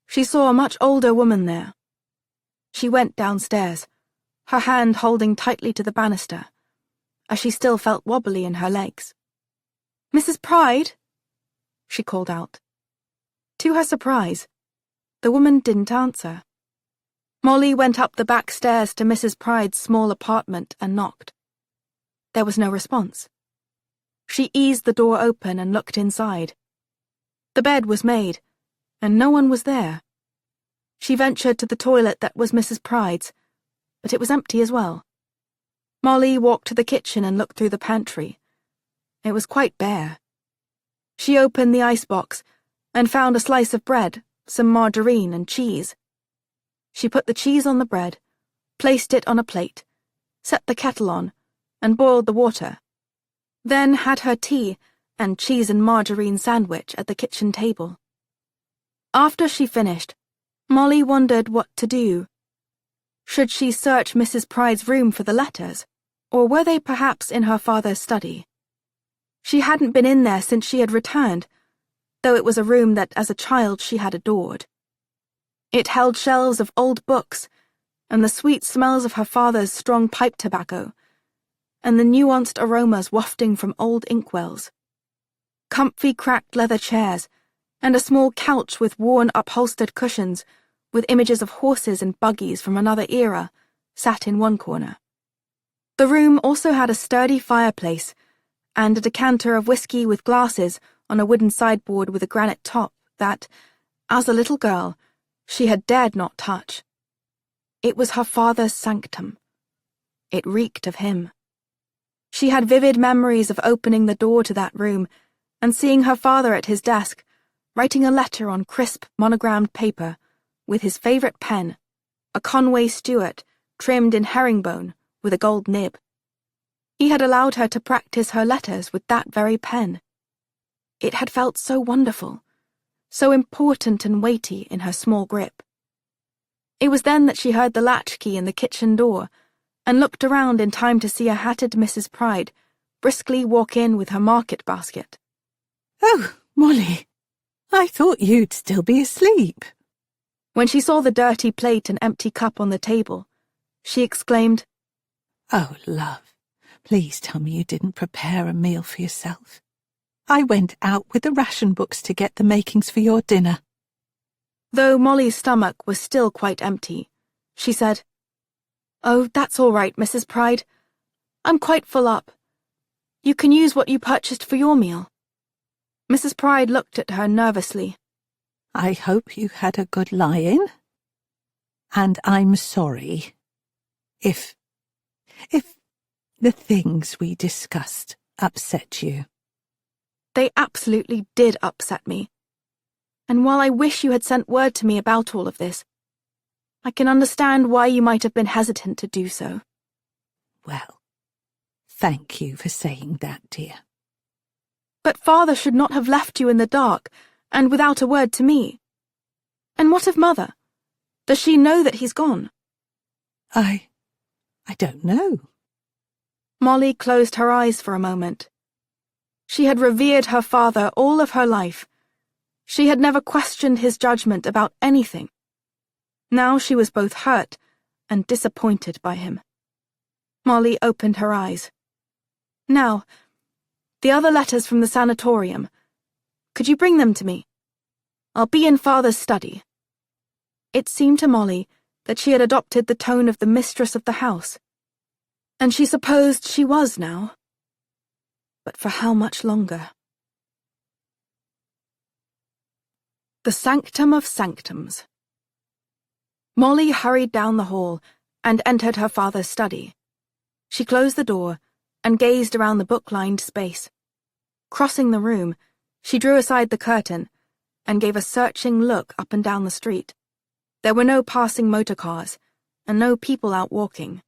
Speaker 5: she saw a much older woman there. She went downstairs, her hand holding tightly to the banister, as she still felt wobbly in her legs. "Mrs. Pride?" she called out. To her surprise, the woman didn't answer. Molly went up the back stairs to Mrs. Pride's small apartment and knocked. There was no response. She eased the door open and looked inside. The bed was made, and no one was there. She ventured to the toilet that was Mrs. Pride's, but it was empty as well. Molly walked to the kitchen and looked through the pantry. It was quite bare. She opened the icebox and found a slice of bread, some margarine and cheese. She put the cheese on the bread, placed it on a plate, set the kettle on, and boiled the water. Then had her tea and cheese and margarine sandwich at the kitchen table. After she finished, Molly wondered what to do. Should she search Mrs. Pride's room for the letters, or were they perhaps in her father's study? She hadn't been in there since she had returned, though it was a room that as a child she had adored. It held shelves of old books, and the sweet smells of her father's strong pipe tobacco, and the nuanced aromas wafting from old inkwells. Comfy cracked leather chairs, and a small couch with worn upholstered cushions, with images of horses and buggies from another era, sat in one corner. The room also had a sturdy fireplace, and a decanter of whiskey with glasses on a wooden sideboard with a granite top that, as a little girl, she had dared not touch. It was her father's sanctum. It reeked of him. She had vivid memories of opening the door to that room and seeing her father at his desk, writing a letter on crisp, monogrammed paper, with his favourite pen, a Conway Stewart trimmed in herringbone with a gold nib. He had allowed her to practice her letters with that very pen. It had felt so wonderful, so important and weighty in her small grip. It was then that she heard the latchkey in the kitchen door and looked around in time to see a hatted Mrs. Pride briskly walk in with her market basket.
Speaker 3: "Oh, Molly, I thought you'd still be asleep."
Speaker 5: When she saw the dirty plate and empty cup on the table, she exclaimed,
Speaker 3: "Oh, love, please tell me you didn't prepare a meal for yourself. I went out with the ration books to get the makings for your dinner."
Speaker 5: Though Molly's stomach was still quite empty, she said, Oh, that's all right, Mrs. Pride. I'm quite full up. You can use what you purchased for your meal. Mrs. Pride looked at her nervously.
Speaker 3: I hope you had a good lie-in. And I'm sorry if the things we discussed upset you.
Speaker 5: They absolutely did upset me. And while I wish you had sent word to me about all of this, I can understand why you might have been hesitant to do so.
Speaker 3: Well, thank you for saying that, dear.
Speaker 5: But Father should not have left you in the dark, and without a word to me. And what of Mother? Does she know that he's gone?
Speaker 3: I don't know.
Speaker 5: Molly closed her eyes for a moment. She had revered her father all of her life. She had never questioned his judgment about anything. Now she was both hurt and disappointed by him. Molly opened her eyes. Now, the other letters from the sanatorium. Could you bring them to me? I'll be in Father's study. It seemed to Molly that she had adopted the tone of the mistress of the house, and she supposed she was now. But for how much longer? The sanctum of sanctums. Molly hurried down the hall and entered her father's study. She closed the door and gazed around the book-lined space. Crossing the room, she drew aside the curtain and gave a searching look up and down the street. There were no passing motor cars and no people out walking.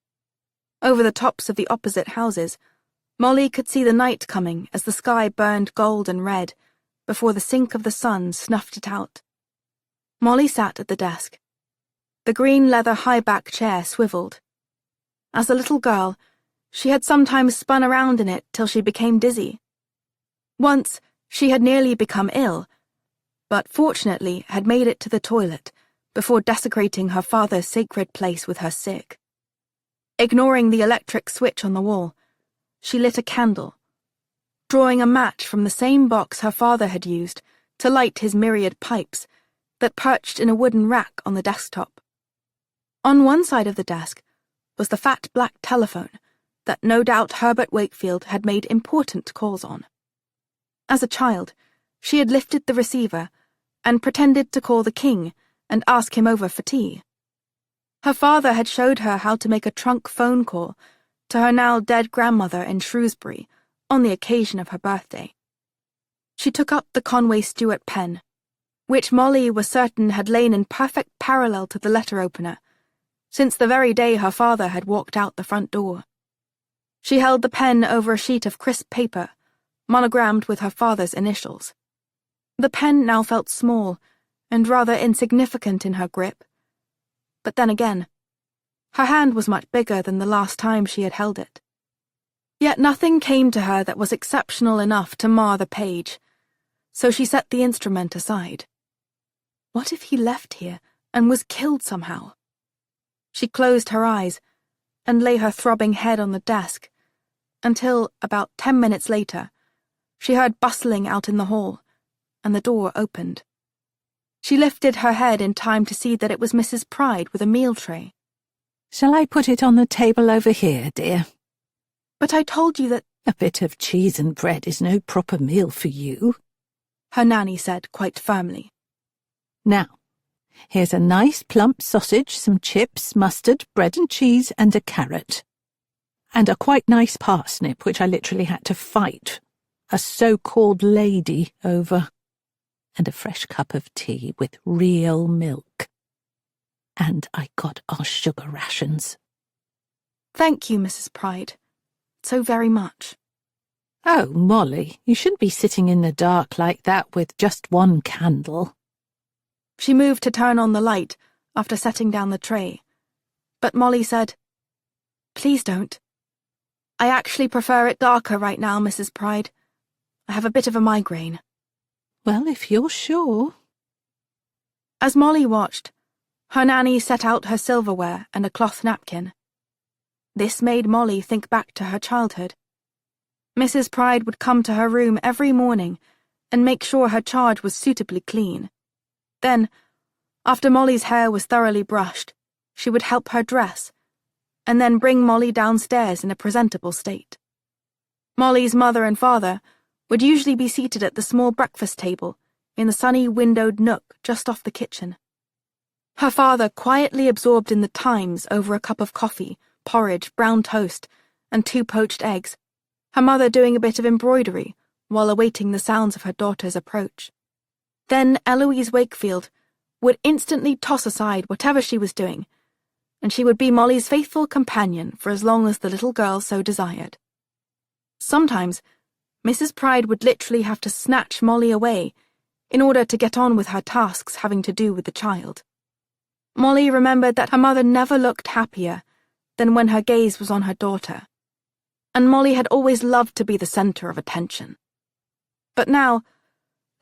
Speaker 5: Over the tops of the opposite houses, Molly could see the night coming as the sky burned gold and red before the sink of the sun snuffed it out. Molly sat at the desk. The green leather high-back chair swiveled. As a little girl, she had sometimes spun around in it till she became dizzy. Once, she had nearly become ill, but fortunately had made it to the toilet before desecrating her father's sacred place with her sick. Ignoring the electric switch on the wall, she lit a candle, drawing a match from the same box her father had used to light his myriad pipes that perched in a wooden rack on the desktop. On one side of the desk was the fat black telephone that no doubt Herbert Wakefield had made important calls on. As a child, she had lifted the receiver and pretended to call the king and ask him over for tea. Her father had showed her how to make a trunk phone call to her now dead grandmother in Shrewsbury on the occasion of her birthday. She took up the Conway Stewart pen, which Molly was certain had lain in perfect parallel to the letter opener since the very day her father had walked out the front door. She held the pen over a sheet of crisp paper, monogrammed with her father's initials. The pen now felt small and rather insignificant in her grip. But then again, her hand was much bigger than the last time she had held it. Yet nothing came to her that was exceptional enough to mar the page, so she set the instrument aside. What if he left here and was killed somehow? She closed her eyes and lay her throbbing head on the desk until, about 10 minutes later, she heard bustling out in the hall, and the door opened. She lifted her head in time to see that it was Mrs. Pride with a meal tray.
Speaker 3: Shall I put it on the table over here, dear?
Speaker 5: But I told you that—
Speaker 3: A bit of cheese and bread is no proper meal for you,
Speaker 5: her nanny said quite firmly.
Speaker 3: Now, here's a nice plump sausage, some chips, mustard, bread and cheese, and a carrot. And a quite nice parsnip, which I literally had to fight a so-called lady over. And a fresh cup of tea with real milk. And I got our sugar rations.
Speaker 5: Thank you, Mrs. Pride, so very much.
Speaker 3: Oh, Molly, you shouldn't be sitting in the dark like that with just one candle.
Speaker 5: She moved to turn on the light after setting down the tray, but Molly said, "Please don't. I actually prefer it darker right now, Mrs. Pride. I have a bit of a migraine."
Speaker 3: Well, if you're sure.
Speaker 5: As Molly watched, her nanny set out her silverware and a cloth napkin. This made Molly think back to her childhood. Mrs. Pride would come to her room every morning and make sure her charge was suitably clean. Then, after Molly's hair was thoroughly brushed, she would help her dress, and then bring Molly downstairs in a presentable state. Molly's mother and father would usually be seated at the small breakfast table in the sunny windowed nook just off the kitchen. Her father quietly absorbed in the Times over a cup of coffee, porridge, brown toast, and 2 poached eggs, her mother doing a bit of embroidery while awaiting the sounds of her daughter's approach. Then Eloise Wakefield would instantly toss aside whatever she was doing, and she would be Molly's faithful companion for as long as the little girl so desired. Sometimes, Mrs. Pride would literally have to snatch Molly away in order to get on with her tasks having to do with the child. Molly remembered that her mother never looked happier than when her gaze was on her daughter, and Molly had always loved to be the center of attention. But now,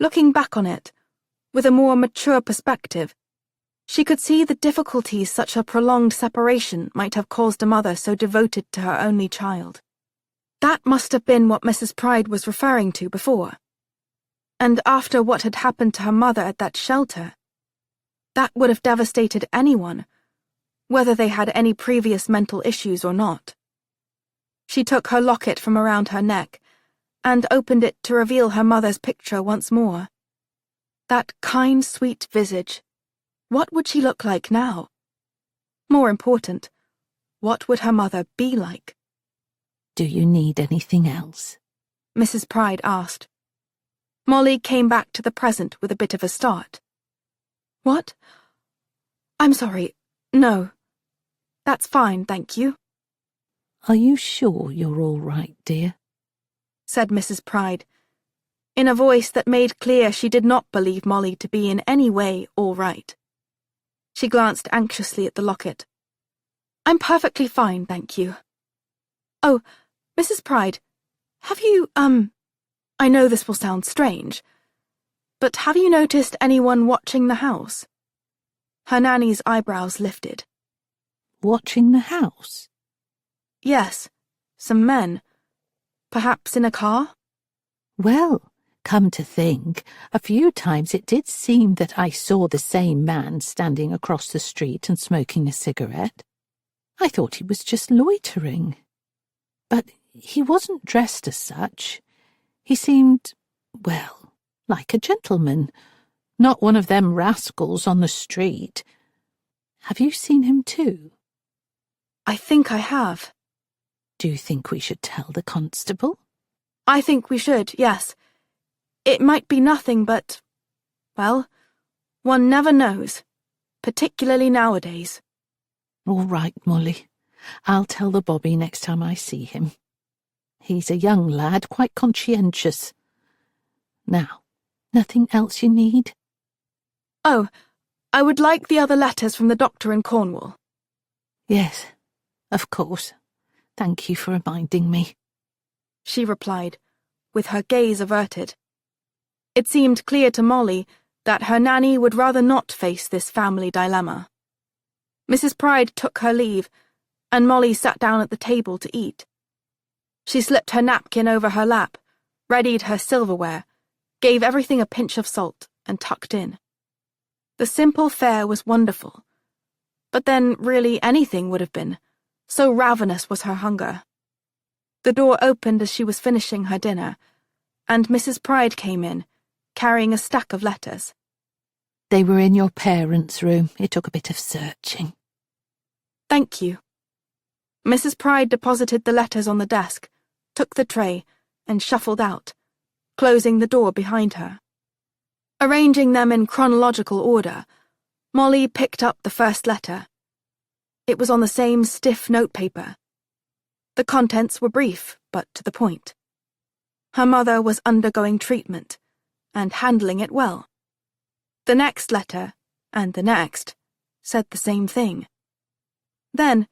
Speaker 5: looking back on it, with a more mature perspective, she could see the difficulties such a prolonged separation might have caused a mother so devoted to her only child. That must have been what Mrs. Pride was referring to before. And after what had happened to her mother at that shelter, that would have devastated anyone, whether they had any previous mental issues or not. She took her locket from around her neck and opened it to reveal her mother's picture once more. That kind, sweet visage. What would she look like now? More important, what would her mother be like?
Speaker 3: Do you need anything else?
Speaker 5: Mrs. Pride asked. Molly came back to the present with a bit of a start. What? I'm sorry. No. That's fine, thank you.
Speaker 3: Are you sure you're all right, dear?
Speaker 5: Said Mrs. Pride, in a voice that made clear she did not believe Molly to be in any way all right. She glanced anxiously at the locket. I'm perfectly fine, thank you. Oh, Mrs. Pride, have you, I know this will sound strange, but have you noticed anyone watching the house? Her nanny's eyebrows lifted.
Speaker 3: Watching the house?
Speaker 5: Yes, some men. Perhaps in a car?
Speaker 3: Well, come to think, a few times it did seem that I saw the same man standing across the street and smoking a cigarette. I thought he was just loitering. But he wasn't dressed as such. He seemed, well, like a gentleman, not one of them rascals on the street. Have you seen him too?
Speaker 5: I think I have.
Speaker 3: Do you think we should tell the constable?
Speaker 5: I think we should, yes. It might be nothing, but, well, one never knows, particularly nowadays.
Speaker 3: All right, Molly. I'll tell the Bobby next time I see him. He's a young lad, quite conscientious. Now, nothing else you need?
Speaker 5: Oh, I would like the other letters from the doctor in Cornwall.
Speaker 3: Yes, of course. Thank you for reminding me,
Speaker 5: she replied, with her gaze averted. It seemed clear to Molly that her nanny would rather not face this family dilemma. Mrs. Pride took her leave, and Molly sat down at the table to eat. She slipped her napkin over her lap, readied her silverware, gave everything a pinch of salt, and tucked in. The simple fare was wonderful, but then really anything would have been, so ravenous was her hunger. The door opened as she was finishing her dinner, and Mrs. Pride came in, carrying a stack of letters.
Speaker 3: They were in your parents' room. It took a bit of searching.
Speaker 5: Thank you. Mrs. Pride deposited the letters on the desk, took the tray, and shuffled out, closing the door behind her. Arranging them in chronological order, Molly picked up the first letter. It was on the same stiff notepaper. The contents were brief, but to the point. Her mother was undergoing treatment, and handling it well. The next letter, and the next, said the same thing. Then,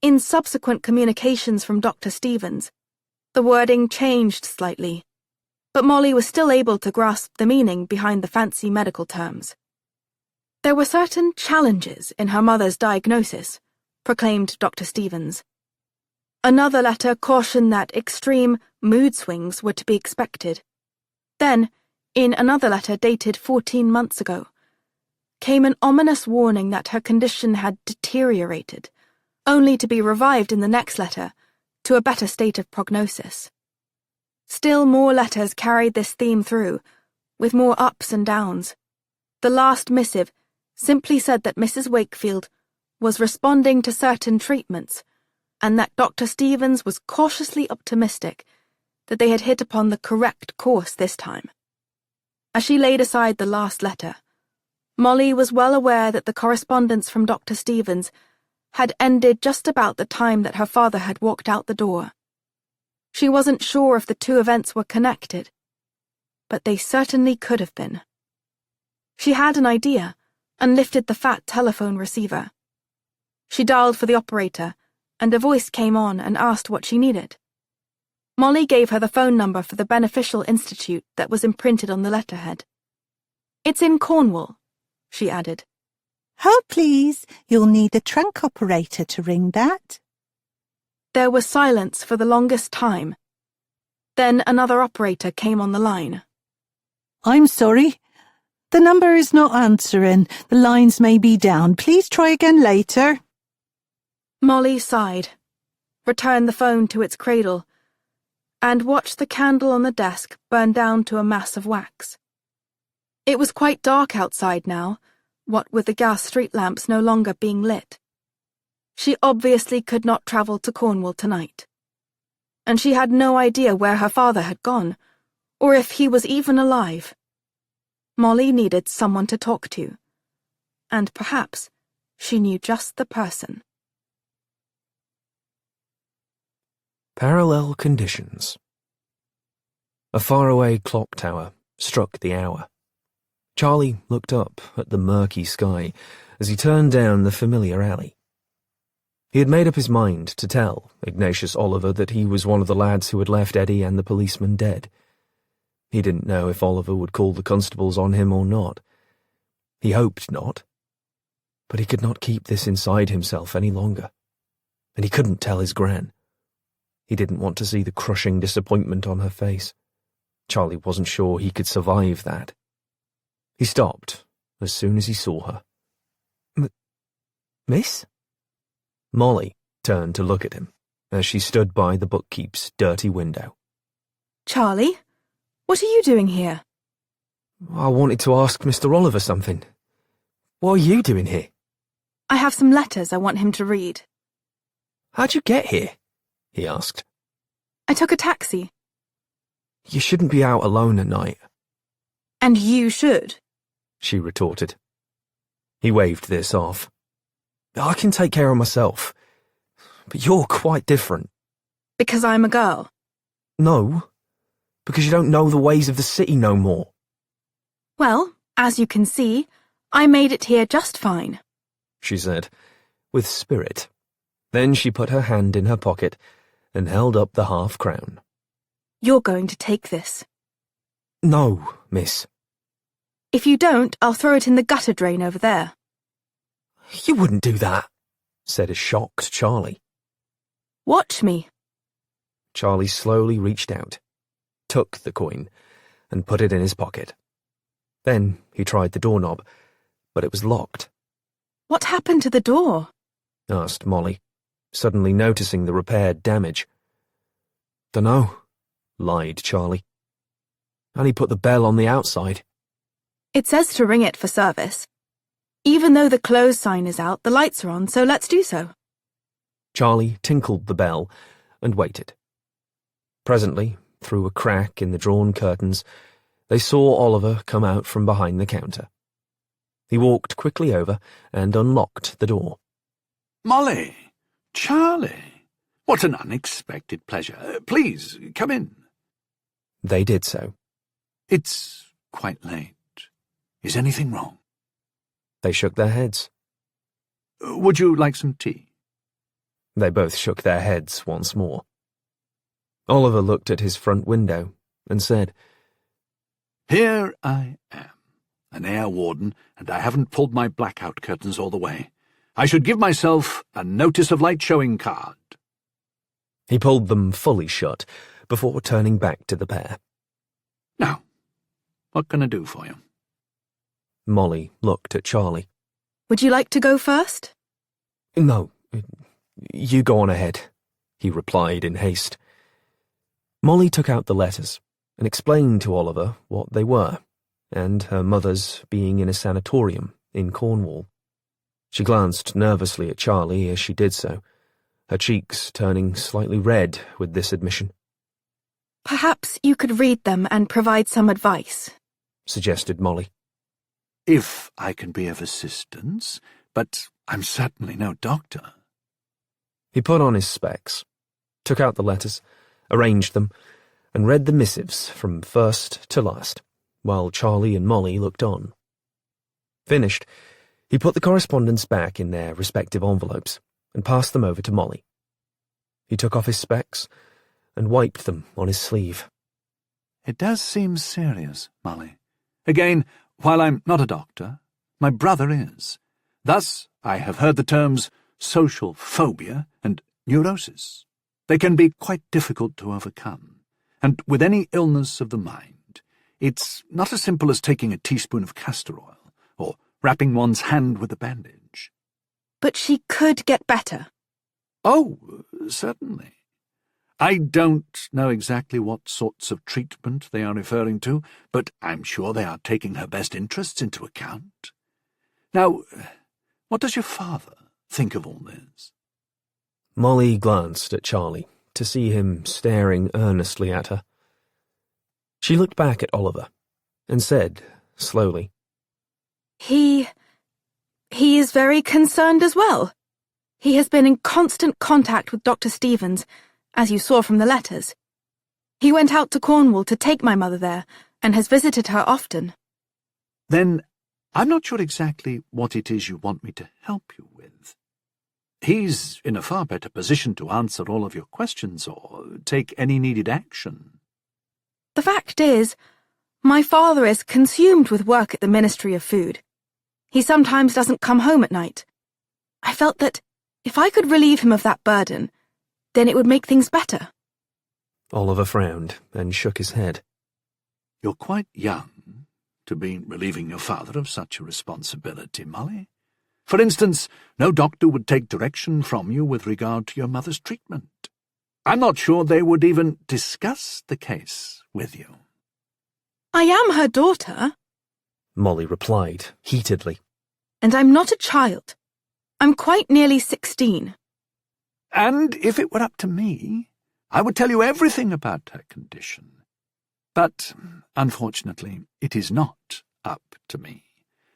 Speaker 5: in subsequent communications from Dr. Stevens, the wording changed slightly, but Molly was still able to grasp the meaning behind the fancy medical terms. There were certain challenges in her mother's diagnosis, proclaimed Dr. Stevens. Another letter cautioned that extreme mood swings were to be expected. Then, in another letter dated 14 months ago, came an ominous warning that her condition had deteriorated, only to be revived in the next letter to a better state of prognosis. Still more letters carried this theme through, with more ups and downs. The last missive simply said that Mrs. Wakefield was responding to certain treatments, and that Dr. Stevens was cautiously optimistic that they had hit upon the correct course this time. As she laid aside the last letter, Molly was well aware that the correspondence from Dr. Stevens had ended just about the time that her father had walked out the door. She wasn't sure if the two events were connected, but they certainly could have been. She had an idea and lifted the fat telephone receiver. She dialed for the operator, and a voice came on and asked what she needed. Molly gave her the phone number for the Beneficial Institute that was imprinted on the letterhead. "It's in Cornwall," she added.
Speaker 3: "Oh, please, you'll need a trunk operator to ring that."
Speaker 5: There was silence for the longest time. Then another operator came on the line.
Speaker 3: "I'm sorry. The number is not answering. The lines may be down. Please try again later."
Speaker 5: Molly sighed, returned the phone to its cradle, and watched the candle on the desk burn down to a mass of wax. It was quite dark outside now, what with the gas street lamps no longer being lit. She obviously could not travel to Cornwall tonight. And she had no idea where her father had gone, or if he was even alive. Molly needed someone to talk to, and perhaps she knew just the person.
Speaker 1: Parallel conditions. A faraway clock tower struck the hour. Charlie looked up at the murky sky as he turned down the familiar alley. He had made up his mind to tell Ignatius Oliver that he was one of the lads who had left Eddie and the policeman dead. He didn't know if Oliver would call the constables on him or not. He hoped not. But he could not keep this inside himself any longer. And he couldn't tell his Gran. He didn't want to see the crushing disappointment on her face. Charlie wasn't sure he could survive that. He stopped as soon as he saw her. Miss? Molly turned to look at him as she stood by the bookkeep's dirty window.
Speaker 5: "Charlie, what are you doing here?"
Speaker 1: "I wanted to ask Mr. Oliver something. What are you doing here?"
Speaker 5: "I have some letters I want him to read."
Speaker 1: "How'd you get here?" he asked.
Speaker 5: "I took a taxi."
Speaker 1: "You shouldn't be out alone at night."
Speaker 5: "And you should,"
Speaker 1: she retorted. He waved this off. "I can take care of myself. But you're quite different."
Speaker 5: "Because I'm a girl."
Speaker 1: "No, because you don't know the ways of the city no more."
Speaker 5: "Well, as you can see, I made it here just fine,"
Speaker 1: she said, with spirit. Then she put her hand in her pocket and held up the half-crown.
Speaker 5: "You're going to take this."
Speaker 1: "No, miss."
Speaker 5: "If you don't, I'll throw it in the gutter drain over there."
Speaker 1: "You wouldn't do that," said a shocked Charlie.
Speaker 5: "Watch me."
Speaker 1: Charlie slowly reached out, took the coin, and put it in his pocket. Then he tried the doorknob, but it was locked.
Speaker 5: "What happened to the door?"
Speaker 1: asked Molly, suddenly noticing the repaired damage. "Dunno," lied Charlie. "Only put the bell on the outside."
Speaker 5: "It says to ring it for service. Even though the close sign is out, the lights are on, so let's do so."
Speaker 1: Charlie tinkled the bell and waited. Presently, through a crack in the drawn curtains, they saw Oliver come out from behind the counter. He walked quickly over and unlocked the door.
Speaker 4: "Molly! Charlie! What an unexpected pleasure. Please, come in."
Speaker 1: They did so.
Speaker 4: "It's quite late. Is anything wrong?"
Speaker 1: They shook their heads.
Speaker 4: "Would you like some tea?"
Speaker 1: They both shook their heads once more. Oliver looked at his front window and said,
Speaker 4: "Here I am, an air warden, and I haven't pulled my blackout curtains all the way. I should give myself a notice of light showing card."
Speaker 1: He pulled them fully shut before turning back to the pair.
Speaker 4: "Now, what can I do for you?"
Speaker 1: Molly looked at Charlie.
Speaker 5: "Would you like to go first?"
Speaker 1: "No, You go on ahead, he replied in haste. Molly took out the letters and explained to Oliver what they were, and her mother's being in a sanatorium in Cornwall. She glanced nervously at Charlie as she did so, her cheeks turning slightly red with this admission.
Speaker 5: Perhaps you could read them and provide some advice,
Speaker 1: suggested Molly.
Speaker 4: If I can be of assistance, but I'm certainly no doctor.
Speaker 1: He put on his specs, took out the letters, arranged them, and read the missives from first to last, while Charlie and Molly looked on. Finished, he put the correspondence back in their respective envelopes and passed them over to Molly. He took off his specs and wiped them on his sleeve.
Speaker 4: It does seem serious, Molly. Again, while I'm not a doctor, my brother is. Thus, I have heard the terms social phobia and neurosis. They can be quite difficult to overcome, and with any illness of the mind, it's not as simple as taking a teaspoon of castor oil or wrapping one's hand with a bandage.
Speaker 5: but she could get better.
Speaker 4: Oh, certainly. I don't know exactly what sorts of treatment they are referring to, but I'm sure they are taking her best interests into account. Now, what does your father think of all this?
Speaker 1: Molly glanced at Charlie to see him staring earnestly at her. She looked back at Oliver and said, slowly,
Speaker 5: He is very concerned as well. He has been in constant contact with Dr. Stevens, as you saw from the letters. He went out to Cornwall to take my mother there, and has visited her often.
Speaker 4: Then I'm not sure exactly what it is you want me to help you with. He's in a far better position to answer all of your questions or take any needed action.
Speaker 5: The fact is, my father is consumed with work at the Ministry of Food. He sometimes doesn't come home at night. I felt that if I could relieve him of that burden, then it would make things better.
Speaker 1: Oliver frowned and shook his head.
Speaker 4: You're quite young to be relieving your father of such a responsibility, Molly. For instance, no doctor would take direction from you with regard to your mother's treatment. I'm not sure they would even discuss the case with you.
Speaker 5: I am her daughter,
Speaker 1: Molly replied heatedly.
Speaker 5: and I'm not a child. I'm quite nearly 16.
Speaker 4: And if it were up to me, I would tell you everything about her condition. But, unfortunately, it is not up to me.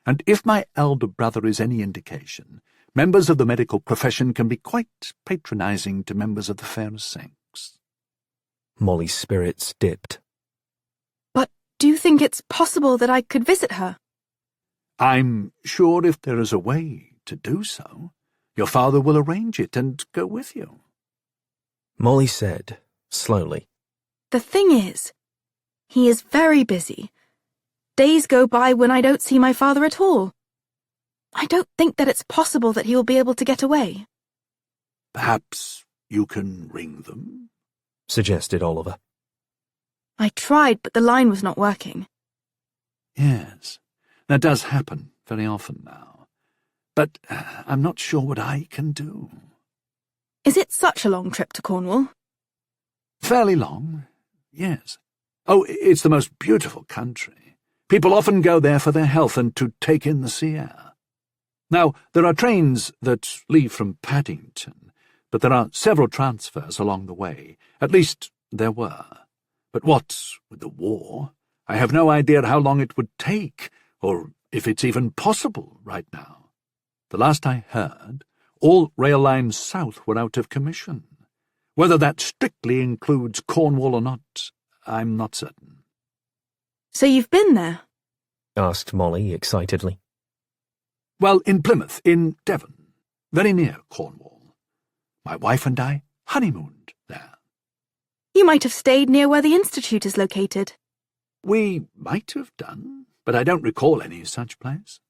Speaker 4: And if my elder brother is any indication, members of the medical profession can be quite patronizing to members of the fairer sex.
Speaker 1: Molly's spirits dipped.
Speaker 5: But do you think it's possible that I could visit her?
Speaker 4: I'm sure if there is a way to do so, your father will arrange it and go with you.
Speaker 1: Molly said, slowly.
Speaker 5: The thing is, he is very busy. Days go by when I don't see my father at all. I don't think that it's possible that he will be able to get away.
Speaker 4: Perhaps you can ring them?
Speaker 1: Suggested Oliver.
Speaker 5: I tried, but the line was not working.
Speaker 4: Yes, that does happen very often now. But I'm not sure what I can do.
Speaker 5: Is it such a long trip to Cornwall?
Speaker 4: Fairly long, yes. Oh, it's the most beautiful country. People often go there for their health and to take in the sea air. Now, there are trains that leave from Paddington, but there are several transfers along the way. At least, there were. But what with the war, I have no idea how long it would take, or if it's even possible right now. The last I heard, all rail lines south were out of commission. Whether that strictly includes Cornwall or not, I'm not certain.
Speaker 5: So you've been there?
Speaker 1: Asked Molly excitedly.
Speaker 4: Well, in Plymouth, in Devon, very near Cornwall. My wife and I honeymooned there.
Speaker 5: You might have stayed near where the Institute is located.
Speaker 4: We might have done, but I don't recall any such place.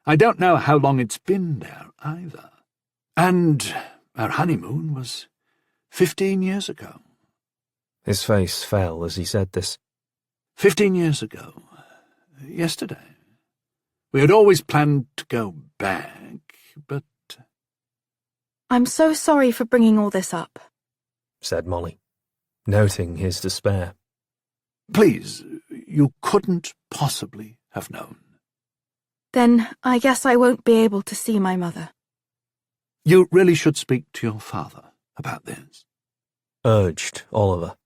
Speaker 4: I don't know how long it's been there, either. And our honeymoon was 15 years ago.
Speaker 1: His face fell as he said this.
Speaker 4: 15 years ago. Yesterday. We had always planned to go back, but...
Speaker 5: I'm so sorry for bringing all this up,
Speaker 1: said Molly, noting his despair.
Speaker 4: Please, you couldn't possibly have known.
Speaker 5: Then I guess I won't be able to see my mother.
Speaker 4: You really should speak to your father about this,
Speaker 1: urged Oliver.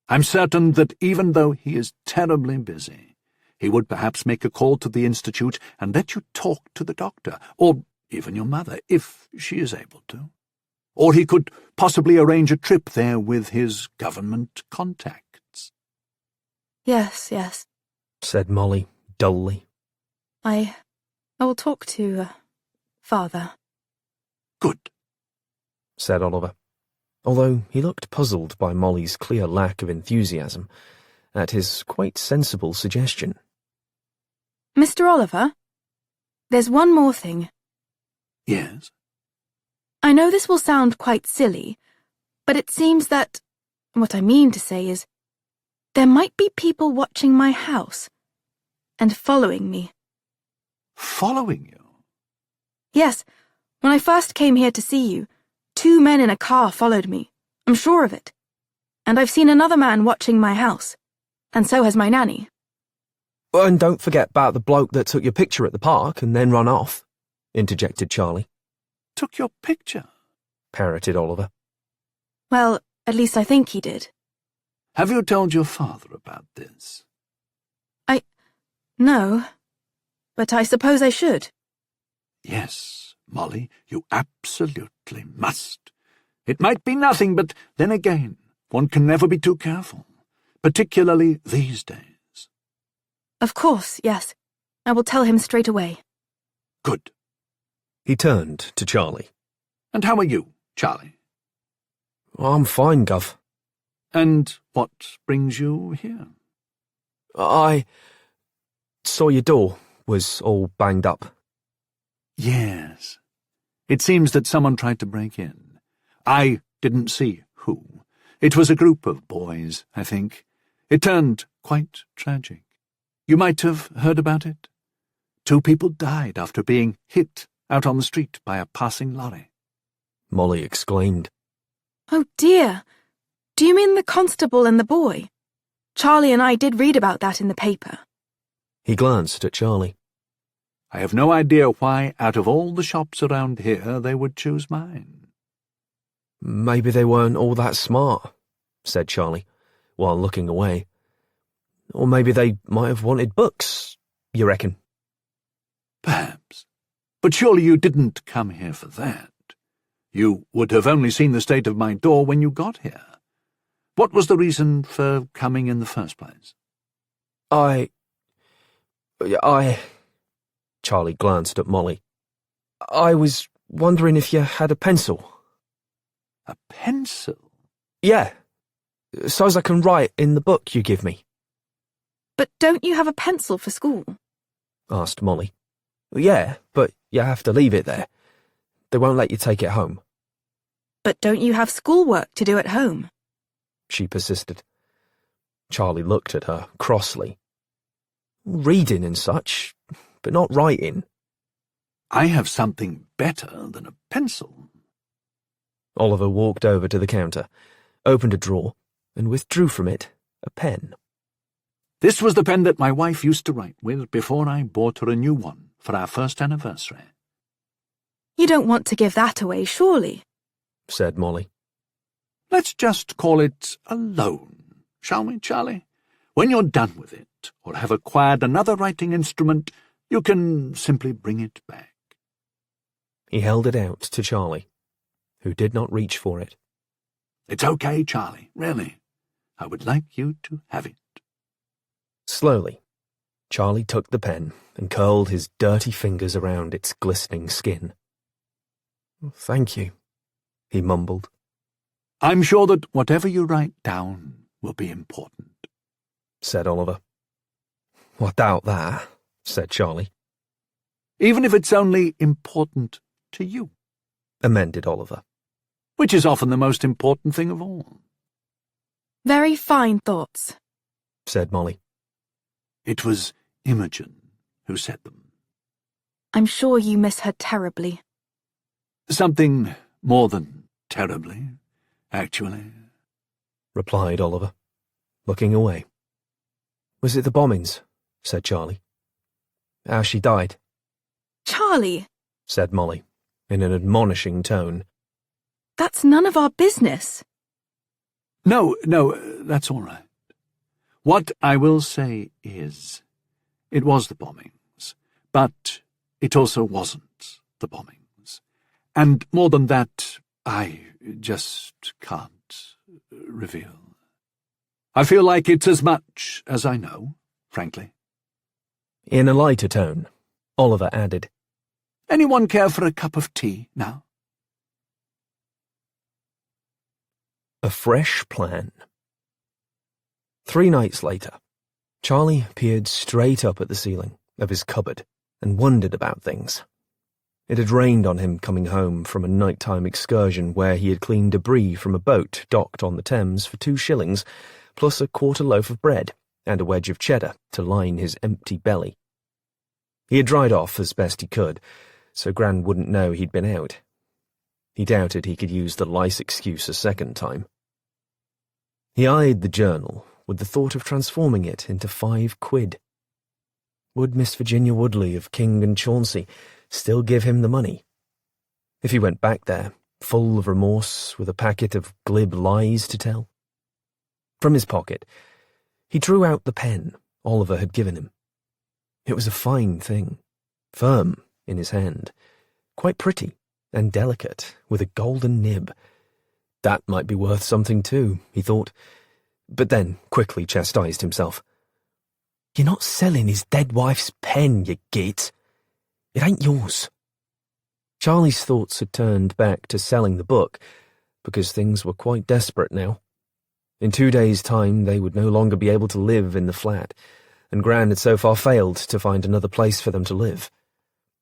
Speaker 4: I'm certain that even though he is terribly busy, he would perhaps make a call to the Institute and let you talk to the doctor, or even your mother, if she is able to. Or he could possibly arrange a trip there with his government contacts.
Speaker 5: Yes,
Speaker 1: said Molly dully.
Speaker 5: I will talk to, Father.
Speaker 4: Good,
Speaker 1: said Oliver, although he looked puzzled by Molly's clear lack of enthusiasm at his quite sensible suggestion.
Speaker 5: Mr. Oliver, there's one more thing.
Speaker 4: Yes?
Speaker 5: I know this will sound quite silly, but it seems that, what I mean to say is, there might be people watching my house and following me.
Speaker 4: Following you?
Speaker 5: Yes, when I first came here to see you, 2 men in a car followed me. I'm sure of it. And I've seen another man watching my house. And so has my nanny.
Speaker 1: And don't forget about the bloke that took your picture at the park and then run off, interjected Charlie.
Speaker 4: Took your picture?
Speaker 1: Parroted Oliver.
Speaker 5: Well, at least I think he did.
Speaker 4: Have you told your father about this?
Speaker 5: No. But I suppose I should.
Speaker 4: Yes, Molly, you absolutely must. It might be nothing, but then again, one can never be too careful, particularly these days.
Speaker 5: Of course, yes. I will tell him straight away.
Speaker 4: Good.
Speaker 1: He turned to Charlie.
Speaker 4: And how are you, Charlie?
Speaker 1: I'm fine, Gov.
Speaker 4: And what brings you here?
Speaker 1: I saw your door was all banged up.
Speaker 4: Yes. It seems that someone tried to break in. I didn't see who. It was a group of boys, I think. It turned quite tragic. You might have heard about it. 2 people died after being hit out on the street by a passing lorry.
Speaker 1: Molly exclaimed.
Speaker 5: Oh dear. Do you mean the constable and the boy? Charlie and I did read about that in the paper.
Speaker 1: He glanced at Charlie.
Speaker 4: I have no idea why, out of all the shops around here, they would choose mine.
Speaker 1: Maybe they weren't all that smart, said Charlie, while looking away. Or maybe they might have wanted books, you reckon?
Speaker 4: Perhaps. But surely you didn't come here for that. You would have only seen the state of my door when you got here. What was the reason for coming in the first place?
Speaker 1: Charlie glanced at Molly. I was wondering if you had a pencil.
Speaker 4: A pencil?
Speaker 1: Yeah, so's I can write in the book you give me.
Speaker 5: But don't you have a pencil for school?
Speaker 1: Asked Molly. Yeah, but you have to leave it there. They won't let you take it home.
Speaker 5: But don't you have schoolwork to do at home?
Speaker 1: She persisted. Charlie looked at her crossly. Reading and such, but not writing.
Speaker 4: I have something better than a pencil.
Speaker 1: Oliver walked over to the counter, opened a drawer, and withdrew from it a pen.
Speaker 4: This was the pen that my wife used to write with before I bought her a new one for our first anniversary.
Speaker 5: You don't want to give that away, surely?
Speaker 1: Said Molly.
Speaker 4: Let's just call it a loan, shall we, Charlie? When you're done with it, or have acquired another writing instrument, you can simply bring it back.
Speaker 1: He held it out to Charlie, who did not reach for it.
Speaker 4: It's okay, Charlie, really. I would like you to have it.
Speaker 1: Slowly, Charlie took the pen and curled his dirty fingers around its glistening skin. Thank you, he mumbled.
Speaker 4: I'm sure that whatever you write down will be important,
Speaker 1: said Oliver. I doubt that, said Charlie.
Speaker 4: Even if it's only important to you,
Speaker 1: amended Oliver.
Speaker 4: Which is often the most important thing of all.
Speaker 5: Very fine thoughts,
Speaker 1: said Molly.
Speaker 4: It was Imogen who said them.
Speaker 5: I'm sure you miss her terribly.
Speaker 4: Something More than terribly, actually,"
Speaker 1: replied Oliver, looking away. "Was it the bombings?" said Charlie. "How she died?"
Speaker 5: Charlie,
Speaker 1: said Molly, in an admonishing tone.
Speaker 5: that's none of our business.
Speaker 4: No, that's all right. What I will say is, it was the bombings, but it also wasn't the bombings. And more than that, I just can't reveal. I feel like it's as much as I know, frankly."
Speaker 1: In a lighter tone, Oliver added,
Speaker 4: "Anyone care for a cup of tea now?"
Speaker 1: A fresh plan. 3 nights later, Charlie peered straight up at the ceiling of his cupboard and wondered about things. It had rained on him coming home from a nighttime excursion where he had cleaned debris from a boat docked on the Thames for 2 shillings, plus a quarter loaf of bread and a wedge of cheddar to line his empty belly. He had dried off as best he could, so Gran wouldn't know he'd been out. He doubted he could use the lice excuse a second time. He eyed the journal with the thought of transforming it into 5 quid. Would Miss Virginia Woodley of King and Chauncey still give him the money? If he went back there, full of remorse, with a packet of glib lies to tell? From his pocket, he drew out the pen Oliver had given him. It was a fine thing, firm in his hand, quite pretty and delicate, with a golden nib. That might be worth something too, he thought, but then quickly chastised himself. "You're not selling his dead wife's pen, you git. It ain't yours." Charlie's thoughts had turned back to selling the book, because things were quite desperate now. In 2 days' time they would no longer be able to live in the flat, and Gran had so far failed to find another place for them to live.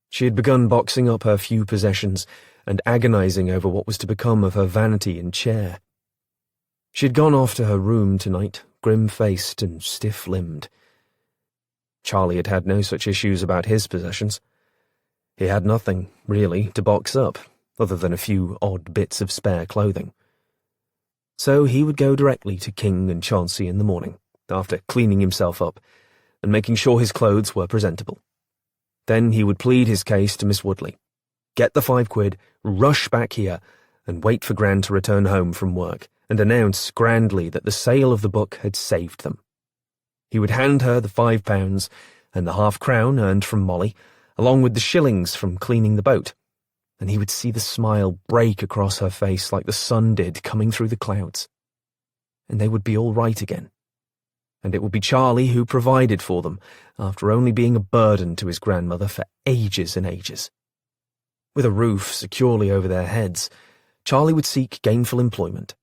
Speaker 1: She had begun boxing up her few possessions and agonizing over what was to become of her vanity and chair. She had gone off to her room tonight, grim-faced and stiff-limbed. Charlie had had no such issues about his possessions. He had nothing, really, to box up, other than a few odd bits of spare clothing. So he would go directly to King and Chauncey in the morning, after cleaning himself up and making sure his clothes were presentable. Then he would plead his case to Miss Woodley, get the 5 quid, rush back here, and wait for Gran to return home from work, and announce grandly that the sale of the book had saved them. He would hand her the £5 and the half-crown earned from Molly, along with the shillings from cleaning the boat, and he would see the smile break across her face like the sun did coming through the clouds. And they would be all right again. And it would be Charlie who provided for them, after only being a burden to his grandmother for ages and ages. With a roof securely over their heads, Charlie would seek gainful employment.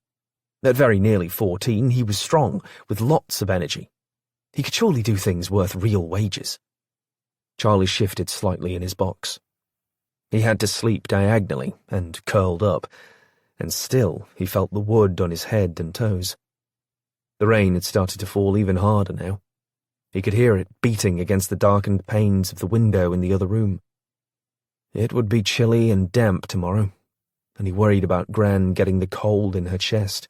Speaker 1: At very nearly 14, he was strong, with lots of energy. He could surely do things worth real wages. Charlie shifted slightly in his box. He had to sleep diagonally and curled up, and still he felt the wood on his head and toes. The rain had started to fall even harder now. He could hear it beating against the darkened panes of the window in the other room. It would be chilly and damp tomorrow, and he worried about Gran getting the cold in her chest.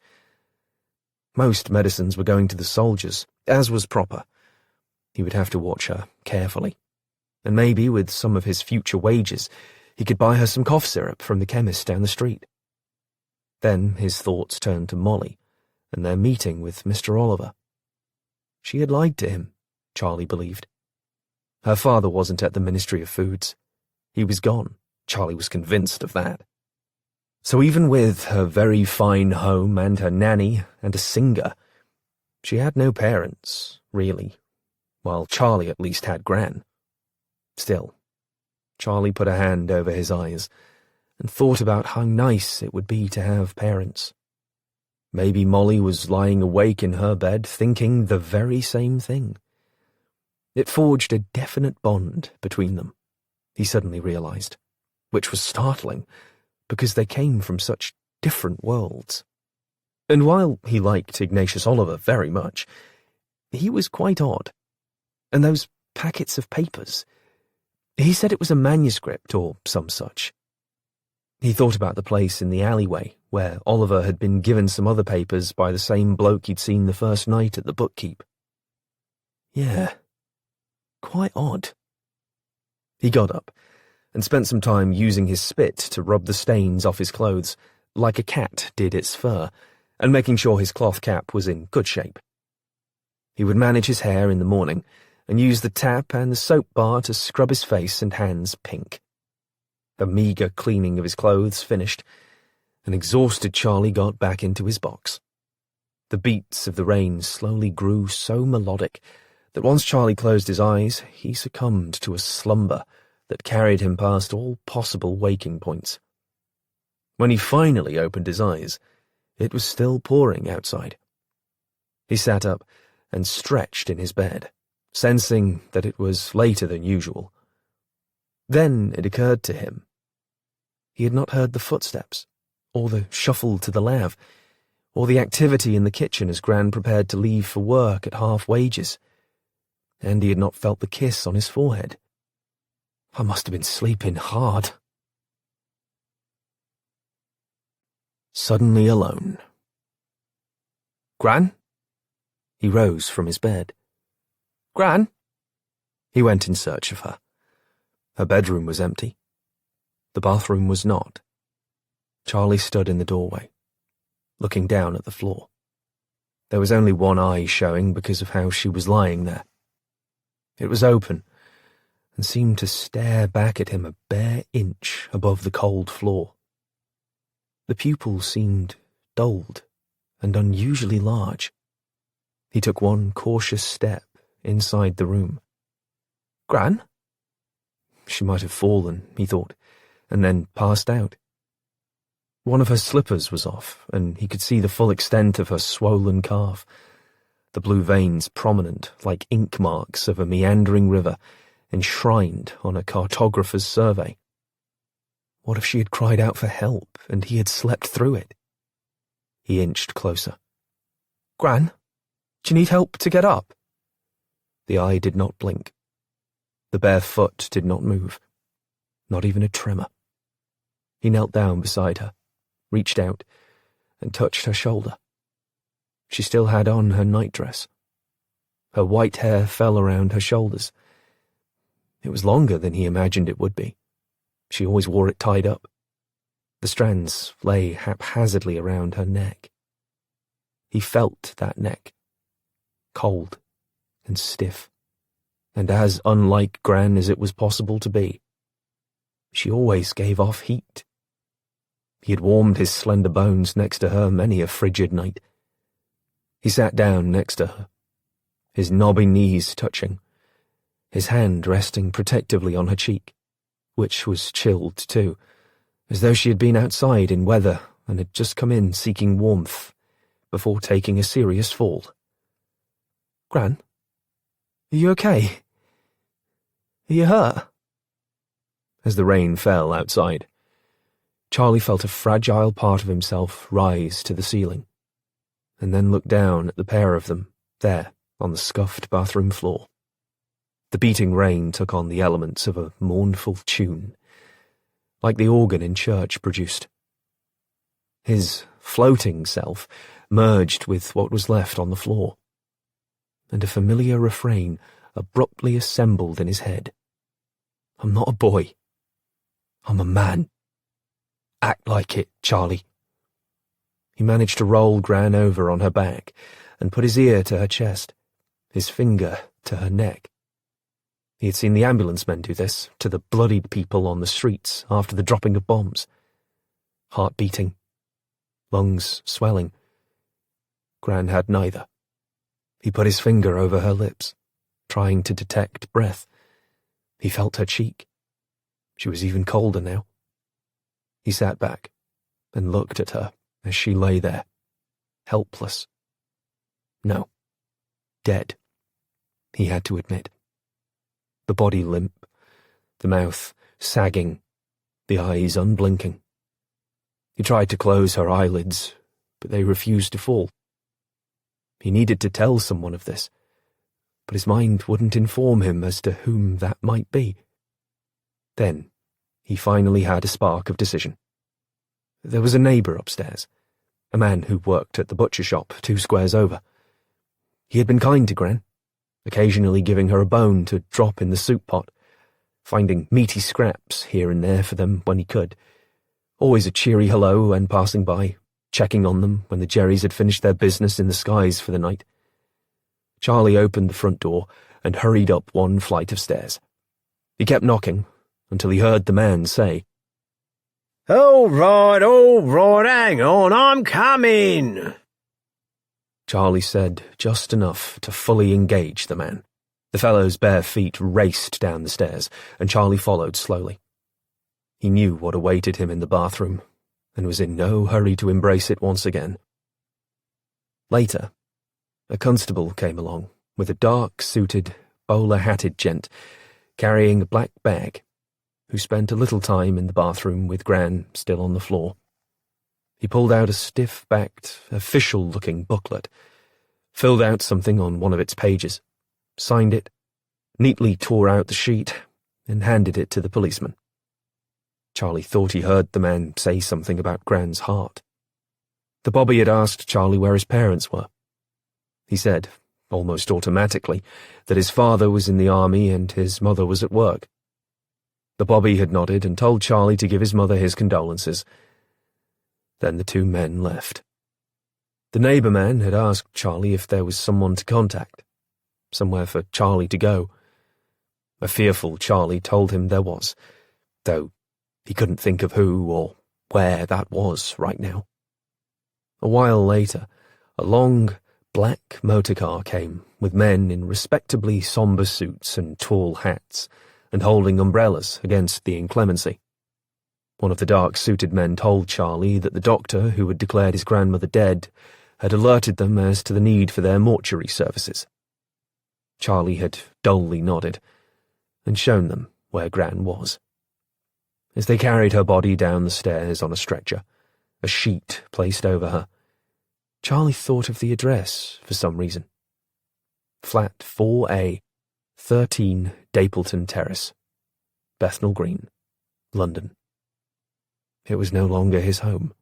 Speaker 1: Most medicines were going to the soldiers, as was proper. He would have to watch her carefully, and maybe with some of his future wages he could buy her some cough syrup from the chemist down the street. Then his thoughts turned to Molly and their meeting with Mr. Oliver. She had lied to him, Charlie believed. Her father wasn't at the Ministry of Foods. He was gone. Charlie was convinced of that. So even with her very fine home and her nanny and a singer, she had no parents, really, while Charlie at least had Gran. Still, Charlie put a hand over his eyes and thought about how nice it would be to have parents. Maybe Molly was lying awake in her bed thinking the very same thing. It forged a definite bond between them, he suddenly realized, which was startling, because they came from such different worlds. And while he liked Ignatius Oliver very much, he was quite odd. And those packets of papers, he said it was a manuscript or some such. He thought about the place in the alleyway where Oliver had been given some other papers by the same bloke he'd seen the first night at the bookkeep. Yeah, quite odd. He got up and spent some time using his spit to rub the stains off his clothes, like a cat did its fur, and making sure his cloth cap was in good shape. He would manage his hair in the morning and use the tap and the soap bar to scrub his face and hands pink. The meagre cleaning of his clothes finished, an exhausted Charlie got back into his box. The beats of the rain slowly grew so melodic that once Charlie closed his eyes, he succumbed to a slumber that carried him past all possible waking points. When he finally opened his eyes, it was still pouring outside. He sat up and stretched in his bed, sensing that it was later than usual. Then it occurred to him. He had not heard the footsteps, or the shuffle to the lav, or the activity in the kitchen as Gran prepared to leave for work at half wages, and he had not felt the kiss on his forehead. I must have been sleeping hard. Suddenly alone. Gran? He rose from his bed. Gran? He went in search of her. Her bedroom was empty. The bathroom was not. Charlie stood in the doorway, looking down at the floor. There was only one eye showing because of how she was lying there. It was open and seemed to stare back at him a bare inch above the cold floor. The pupils seemed dulled and unusually large. He took one cautious step inside the room. Gran? She might have fallen, he thought, and then passed out. One of her slippers was off, and he could see the full extent of her swollen calf, the blue veins prominent like ink marks of a meandering river enshrined on a cartographer's survey. What if she had cried out for help and he had slept through it? He inched closer. Gran, do you need help to get up? The eye did not blink. The bare foot did not move, not even a tremor. He knelt down beside her, reached out, and touched her shoulder. She still had on her nightdress. Her white hair fell around her shoulders. It was longer than he imagined it would be. She always wore it tied up. The strands lay haphazardly around her neck. He felt that neck, cold and stiff, and as unlike Gran as it was possible to be. She always gave off heat. He had warmed his slender bones next to her many a frigid night. He sat down next to her, his knobby knees touching, his hand resting protectively on her cheek, which was chilled too, as though she had been outside in weather and had just come in seeking warmth before taking a serious fall. Gran, are you okay? Are you hurt? As the rain fell outside, Charlie felt a fragile part of himself rise to the ceiling, and then looked down at the pair of them, there on the scuffed bathroom floor. The beating rain took on the elements of a mournful tune, like the organ in church produced. His floating self merged with what was left on the floor, and a familiar refrain abruptly assembled in his head. I'm not a boy. I'm a man. Act like it, Charlie. He managed to roll Gran over on her back and put his ear to her chest, his finger to her neck. He had seen the ambulance men do this to the bloodied people on the streets after the dropping of bombs. Heart beating, lungs swelling. Gran had neither. He put his finger over her lips, trying to detect breath. He felt her cheek. She was even colder now. He sat back and looked at her as she lay there, helpless. No, dead, he had to admit. The body limp, the mouth sagging, the eyes unblinking. He tried to close her eyelids, but they refused to fall. He needed to tell someone of this, but his mind wouldn't inform him as to whom that might be. Then he finally had a spark of decision. There was a neighbour upstairs, a man who worked at the butcher shop 2 squares over. He had been kind to Gran, occasionally giving her a bone to drop in the soup pot, finding meaty scraps here and there for them when he could. Always a cheery hello when passing by, checking on them when the Jerrys had finished their business in the skies for the night. Charlie opened the front door and hurried up 1 flight of stairs. He kept knocking until he heard the man say,
Speaker 6: All right, hang on, I'm coming."
Speaker 1: Charlie said just enough to fully engage the man. The fellow's bare feet raced down the stairs, and Charlie followed slowly. He knew what awaited him in the bathroom, and was in no hurry to embrace it once again. Later, a constable came along with a dark-suited, bowler-hatted gent carrying a black bag, who spent a little time in the bathroom with Gran still on the floor. He pulled out a stiff-backed, official-looking booklet, filled out something on one of its pages, signed it, neatly tore out the sheet, and handed it to the policeman. Charlie thought he heard the man say something about Gran's heart. The bobby had asked Charlie where his parents were. He said, almost automatically, that his father was in the army and his mother was at work. The bobby had nodded and told Charlie to give his mother his condolences. Then the 2 men left. The neighbour man had asked Charlie if there was someone to contact, somewhere for Charlie to go. A fearful Charlie told him there was, though he couldn't think of who or where that was right now. A while later, a long, black motorcar came with men in respectably sombre suits and tall hats, and holding umbrellas against the inclemency. One of the dark-suited men told Charlie that the doctor who had declared his grandmother dead had alerted them as to the need for their mortuary services. Charlie had dully nodded and shown them where Gran was. As they carried her body down the stairs on a stretcher, a sheet placed over her, Charlie thought of the address for some reason. Flat 4A, 13 Dapleton Terrace, Bethnal Green, London. It was no longer his home.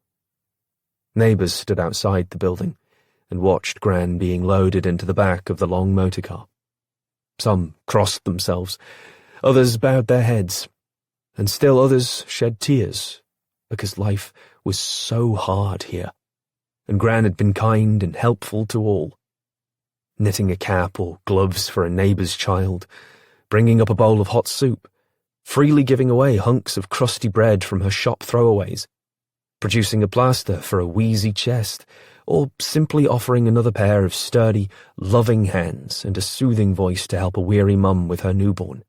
Speaker 1: Neighbours stood outside the building and watched Gran being loaded into the back of the long motorcar. Some crossed themselves, others bowed their heads, and still others shed tears, because life was so hard here, and Gran had been kind and helpful to all. Knitting a cap or gloves for a neighbour's child, bringing up a bowl of hot soup, freely giving away hunks of crusty bread from her shop throwaways, producing a plaster for a wheezy chest, or simply offering another pair of sturdy, loving hands and a soothing voice to help a weary mum with her newborn.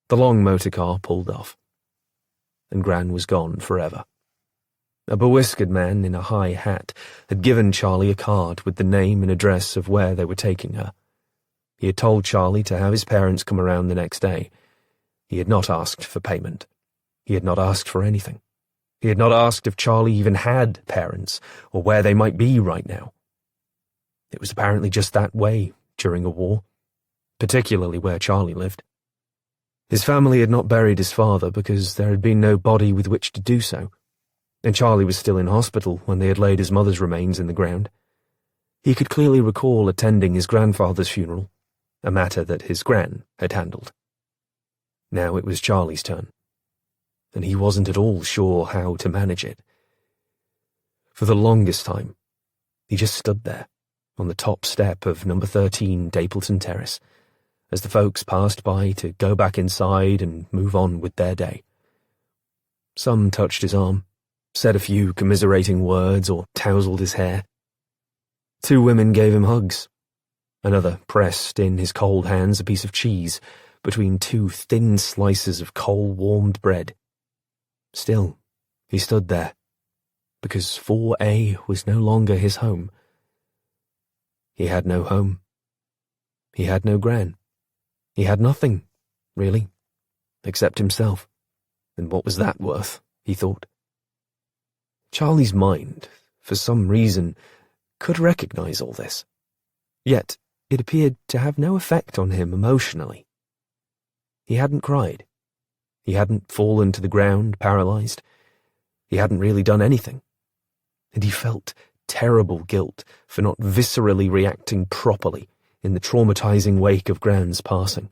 Speaker 1: The long motorcar pulled off, and Gran was gone forever. A bewhiskered man in a high hat had given Charlie a card with the name and address of where they were taking her. He had told Charlie to have his parents come around the next day. He had not asked for payment. He had not asked for anything. He had not asked if Charlie even had parents, or where they might be right now. It was apparently just that way during a war, particularly where Charlie lived. His family had not buried his father because there had been no body with which to do so, and Charlie was still in hospital when they had laid his mother's remains in the ground. He could clearly recall attending his grandfather's funeral, a matter that his Gran had handled. Now it was Charlie's turn, and he wasn't at all sure how to manage it. For the longest time, he just stood there, on the top step of number 13 Dapleton Terrace, as the folks passed by to go back inside and move on with their day. Some touched his arm, said a few commiserating words, or tousled his hair. 2 women gave him hugs. Another pressed in his cold hands a piece of cheese between 2 thin slices of coal-warmed bread. Still, he stood there, because 4A was no longer his home. He had no home. He had no Gran. He had nothing, really, except himself. And what was that worth, he thought. Charlie's mind, for some reason, could recognize all this. Yet it appeared to have no effect on him emotionally. He hadn't cried. He hadn't fallen to the ground, paralyzed. He hadn't really done anything, and he felt terrible guilt for not viscerally reacting properly in the traumatizing wake of Gran's passing.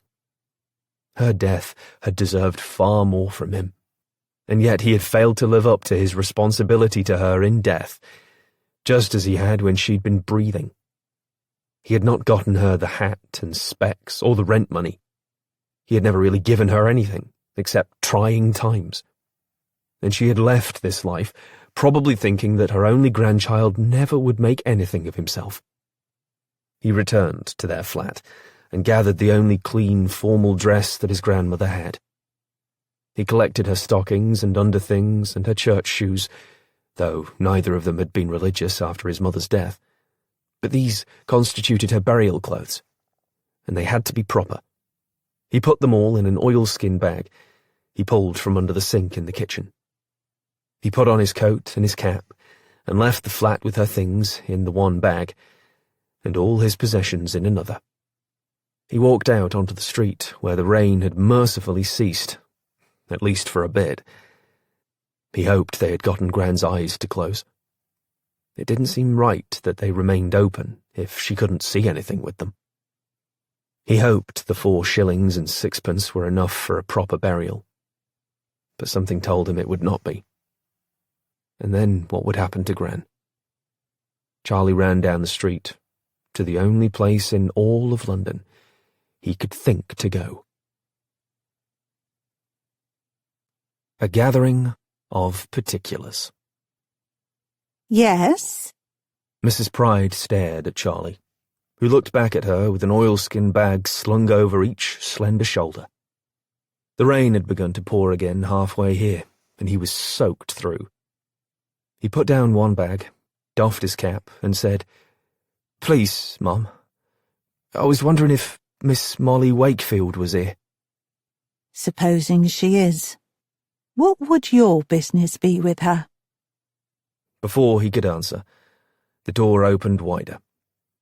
Speaker 1: Her death had deserved far more from him, and yet he had failed to live up to his responsibility to her in death, just as he had when she'd been breathing. He had not gotten her the hat and specs or the rent money. He had never really given her anything, except trying times. And she had left this life, probably thinking that her only grandchild never would make anything of himself. He returned to their flat and gathered the only clean, formal dress that his grandmother had. He collected her stockings and underthings and her church shoes, though neither of them had been religious after his mother's death. But these constituted her burial clothes, and they had to be proper. He put them all in an oilskin bag he pulled from under the sink in the kitchen. He put on his coat and his cap and left the flat with her things in the one bag and all his possessions in another. He walked out onto the street where the rain had mercifully ceased, at least for a bit. He hoped they had gotten Gran's eyes to close. It didn't seem right that they remained open if she couldn't see anything with them. He hoped the 4 shillings and 6pence were enough for a proper burial, but something told him it would not be. And then what would happen to Gran? Charlie ran down the street to the only place in all of London he could think to go. A gathering of particulars.
Speaker 3: Yes?
Speaker 1: Mrs. Pride stared at Charlie, who looked back at her with an oilskin bag slung over each slender shoulder. The rain had begun to pour again halfway here, and he was soaked through. He put down one bag, doffed his cap, and said, "Please, Mum, I was wondering if Miss Molly Wakefield was here."
Speaker 3: Supposing she is, what would your business be with her?
Speaker 1: Before he could answer, the door opened wider,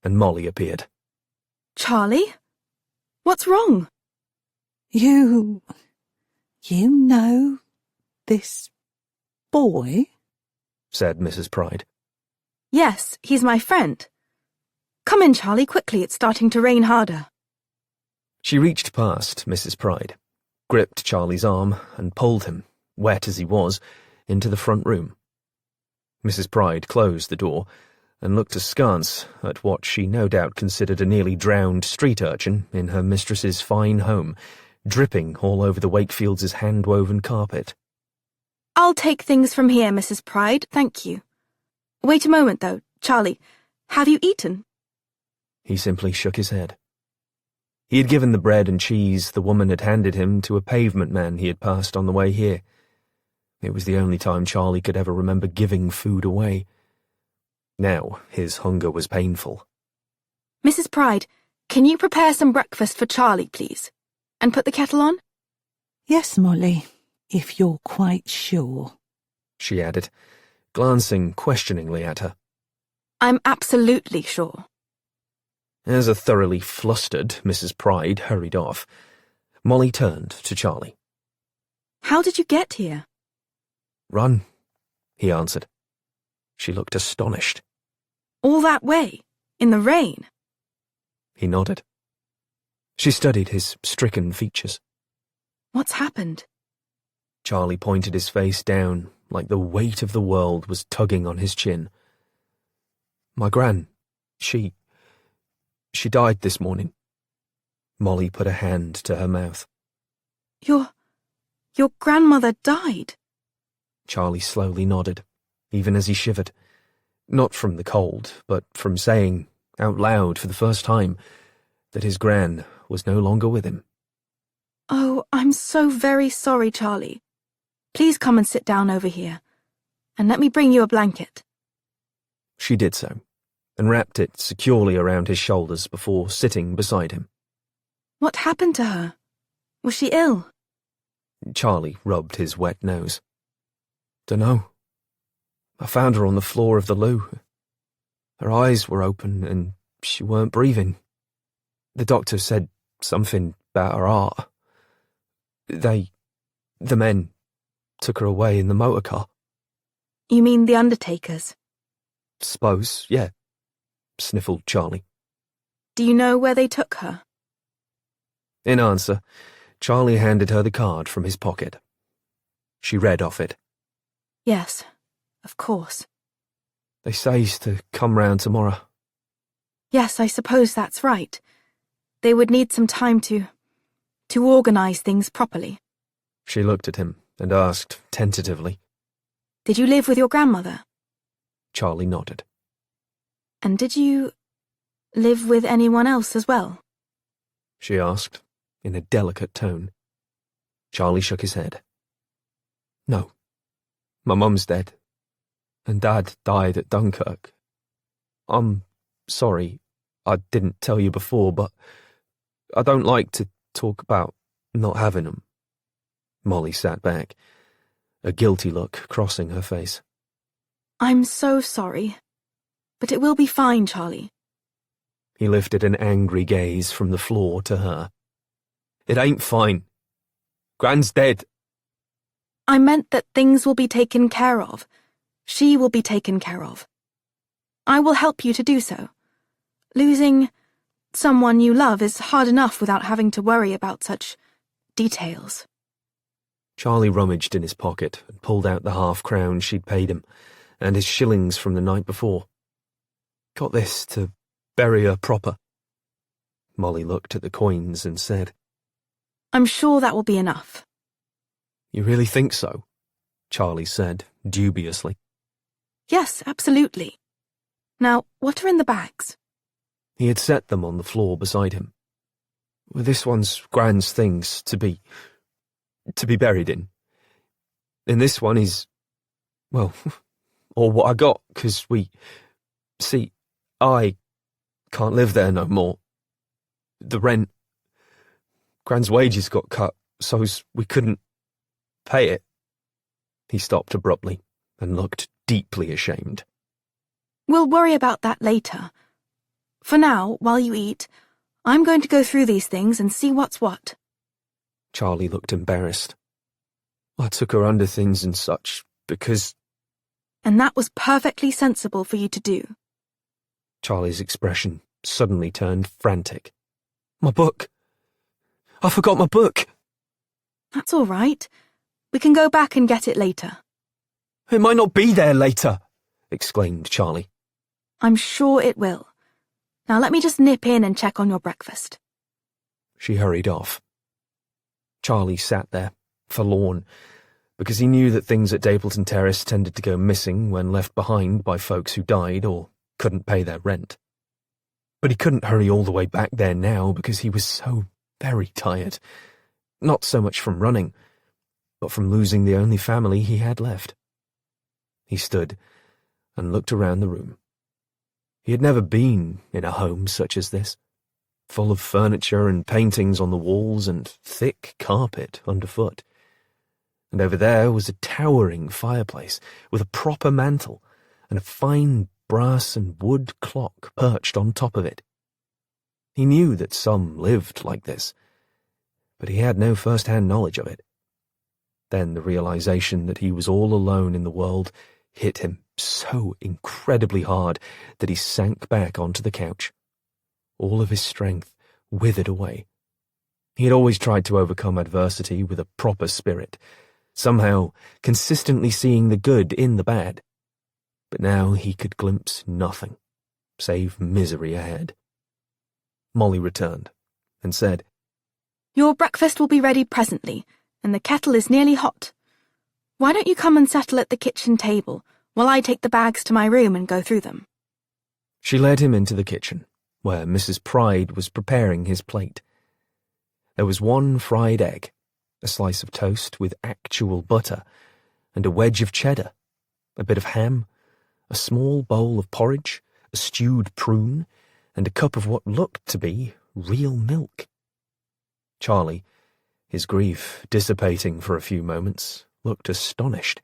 Speaker 1: and Molly appeared.
Speaker 5: Charlie? What's wrong?
Speaker 3: You know this boy?
Speaker 1: Said Mrs. Pride.
Speaker 5: Yes, he's my friend. Come in, Charlie, quickly, it's starting to rain harder.
Speaker 1: She reached past Mrs. Pride, gripped Charlie's arm, and pulled him, wet as he was, into the front room. Mrs. Pride closed the door and looked askance at what she no doubt considered a nearly drowned street urchin in her mistress's fine home, dripping all over the Wakefields' hand-woven carpet.
Speaker 5: I'll take things from here, Mrs. Pride, thank you. Wait a moment, though. Charlie, have you eaten?
Speaker 1: He simply shook his head. He had given the bread and cheese the woman had handed him to a pavement man he had passed on the way here. It was the only time Charlie could ever remember giving food away. Now his hunger was painful.
Speaker 5: Mrs. Pride, can you prepare some breakfast for Charlie, please? And put the kettle on?
Speaker 3: Yes, Molly, if you're quite sure,
Speaker 1: she added, glancing questioningly at her.
Speaker 5: I'm absolutely sure.
Speaker 1: As a thoroughly flustered Mrs. Pride hurried off, Molly turned to Charlie.
Speaker 5: How did you get here?
Speaker 1: Run, he answered. She looked astonished.
Speaker 5: All that way? In the rain?
Speaker 1: He nodded. She studied his stricken features.
Speaker 5: What's happened?
Speaker 1: Charlie pointed his face down like the weight of the world was tugging on his chin. My Gran, she died this morning. Molly put a hand to her mouth.
Speaker 5: Your grandmother died?
Speaker 1: Charlie slowly nodded, even as he shivered. Not from the cold, but from saying, out loud for the first time, that his Gran was no longer with him.
Speaker 5: Oh, I'm so very sorry, Charlie. Please come and sit down over here, and let me bring you a blanket.
Speaker 1: She did so, and wrapped it securely around his shoulders before sitting beside him.
Speaker 5: What happened to her? Was she ill?
Speaker 1: Charlie rubbed his wet nose. Dunno. I found her on the floor of the loo. Her eyes were open and she weren't breathing. The doctor said something about her heart. The men, took her away in the motor car.
Speaker 5: You mean the undertakers?
Speaker 1: Suppose, yeah, sniffled Charlie.
Speaker 5: Do you know where they took her?
Speaker 1: In answer, Charlie handed her the card from his pocket. She read off it.
Speaker 5: Yes, of course.
Speaker 1: They says to come round tomorrow.
Speaker 5: Yes, I suppose that's right. They would need some time to organise things properly.
Speaker 1: She looked at him and asked tentatively.
Speaker 5: Did you live with your grandmother?
Speaker 1: Charlie nodded.
Speaker 5: And did you live with anyone else as well?
Speaker 1: She asked, in a delicate tone. Charlie shook his head. No. My mum's dead. And Dad died at Dunkirk. I'm sorry I didn't tell you before, but I don't like to talk about not having them. Molly sat back, a guilty look crossing her face.
Speaker 5: I'm so sorry. But it will be fine, Charlie.
Speaker 1: He lifted an angry gaze from the floor to her. It ain't fine. Gran's dead.
Speaker 5: I meant that things will be taken care of. She will be taken care of. I will help you to do so. Losing someone you love is hard enough without having to worry about such details.
Speaker 1: Charlie rummaged in his pocket and pulled out the half-crown she'd paid him, and his shillings from the night before. Got this to bury her proper. Molly looked at the coins and said,
Speaker 5: I'm sure that will be enough.
Speaker 1: You really think so? Charlie said, dubiously.
Speaker 5: Yes, absolutely. Now, what are in the bags?
Speaker 1: He had set them on the floor beside him. Well, this one's Gran's things to be buried in. And this one is, well, or what I got, 'cause see, I can't live there no more. The rent, Gran's wages got cut, so's we couldn't pay it. He stopped abruptly and looked deeply ashamed.
Speaker 5: We'll worry about that later. For now, while you eat, I'm going to go through these things and see what's what.
Speaker 1: Charlie looked embarrassed. I took her under things and such, because...
Speaker 5: And that was perfectly sensible for you to do.
Speaker 1: Charlie's expression suddenly turned frantic. My book! I forgot my book!
Speaker 5: That's all right. We can go back and get it later.
Speaker 1: It might not be there later, exclaimed Charlie.
Speaker 5: I'm sure it will. Now let me just nip in and check on your breakfast.
Speaker 1: She hurried off. Charlie sat there, forlorn, because he knew that things at Dapleton Terrace tended to go missing when left behind by folks who died or couldn't pay their rent. But he couldn't hurry all the way back there now because he was so very tired, not so much from running, but from losing the only family he had left. He stood and looked around the room. He had never been in a home such as this, full of furniture and paintings on the walls and thick carpet underfoot. And over there was a towering fireplace with a proper mantel and a fine brass and wood clock perched on top of it. He knew that some lived like this, but he had no first-hand knowledge of it. Then the realization that he was all alone in the world hit him so incredibly hard that he sank back onto the couch. All of his strength withered away. He had always tried to overcome adversity with a proper spirit, somehow consistently seeing the good in the bad. But now he could glimpse nothing, save misery ahead. Molly returned and said,
Speaker 5: Your breakfast will be ready presently, and the kettle is nearly hot. Why don't you come and settle at the kitchen table while I take the bags to my room and go through them?
Speaker 1: She led him into the kitchen, where Mrs. Pride was preparing his plate. There was one fried egg, a slice of toast with actual butter, and a wedge of cheddar, a bit of ham, a small bowl of porridge, a stewed prune, and a cup of what looked to be real milk. Charlie, his grief dissipating for a few moments, looked astonished.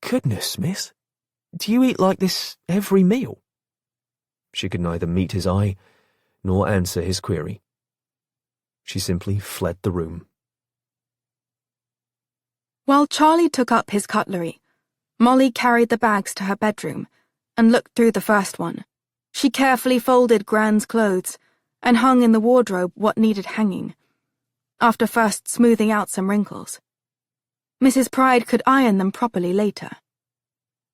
Speaker 1: Goodness, miss, do you eat like this every meal? She could neither meet his eye nor answer his query. She simply fled the room.
Speaker 5: While Charlie took up his cutlery, Molly carried the bags to her bedroom and looked through the first one. She carefully folded Gran's clothes and hung in the wardrobe what needed hanging, after first smoothing out some wrinkles. Mrs. Pride could iron them properly later.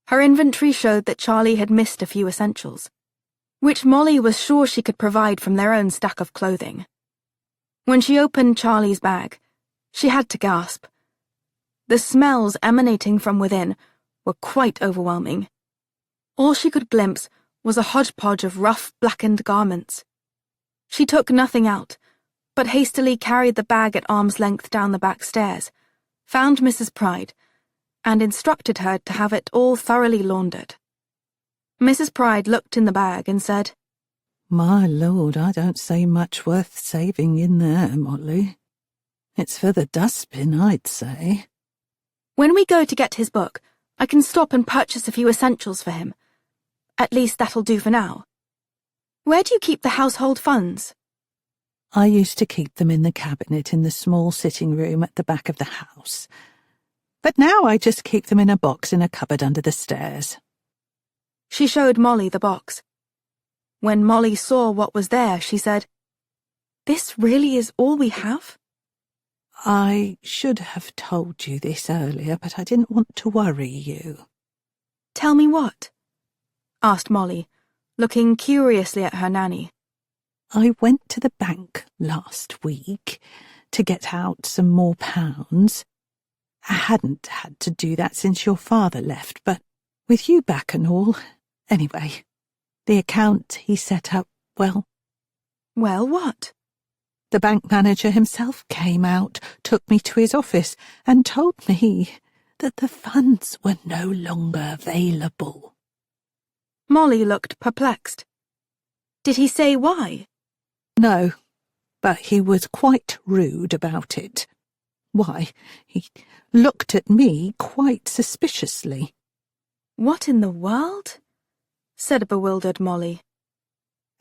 Speaker 5: Her inventory showed that Charlie had missed a few essentials, which Molly was sure she could provide from their own stack of clothing. When she opened Charlie's bag, she had to gasp. The smells emanating from within were quite overwhelming. All she could glimpse was a hodgepodge of rough, blackened garments. She took nothing out, but hastily carried the bag at arm's length down the back stairs, found Mrs. Pride, and instructed her to have it all thoroughly laundered. Mrs. Pride looked in the bag and said,
Speaker 3: My lord, I don't see much worth saving in there, Molly. It's for the dustbin, I'd say.
Speaker 5: When we go to get his book, I can stop and purchase a few essentials for him. At least that'll do for now. Where do you keep the household funds?
Speaker 3: I used to keep them in the cabinet in the small sitting room at the back of the house. But now I just keep them in a box in a cupboard under the stairs.
Speaker 5: She showed Molly the box. When Molly saw what was there, she said, This really is all we have?
Speaker 3: I should have told you this earlier, but I didn't want to worry you.
Speaker 5: Tell me what? Asked Molly, looking curiously at her nanny.
Speaker 3: I went to the bank last week to get out some more pounds. I hadn't had to do that since your father left, but with you back and all, anyway, the account he set up, well...
Speaker 5: Well, what?
Speaker 3: The bank manager himself came out, took me to his office, and told me that the funds were no longer available.
Speaker 5: Molly looked perplexed. Did he say why?
Speaker 3: No, but he was quite rude about it. Why, he looked at me quite suspiciously.
Speaker 5: What in the world? Said a bewildered Molly.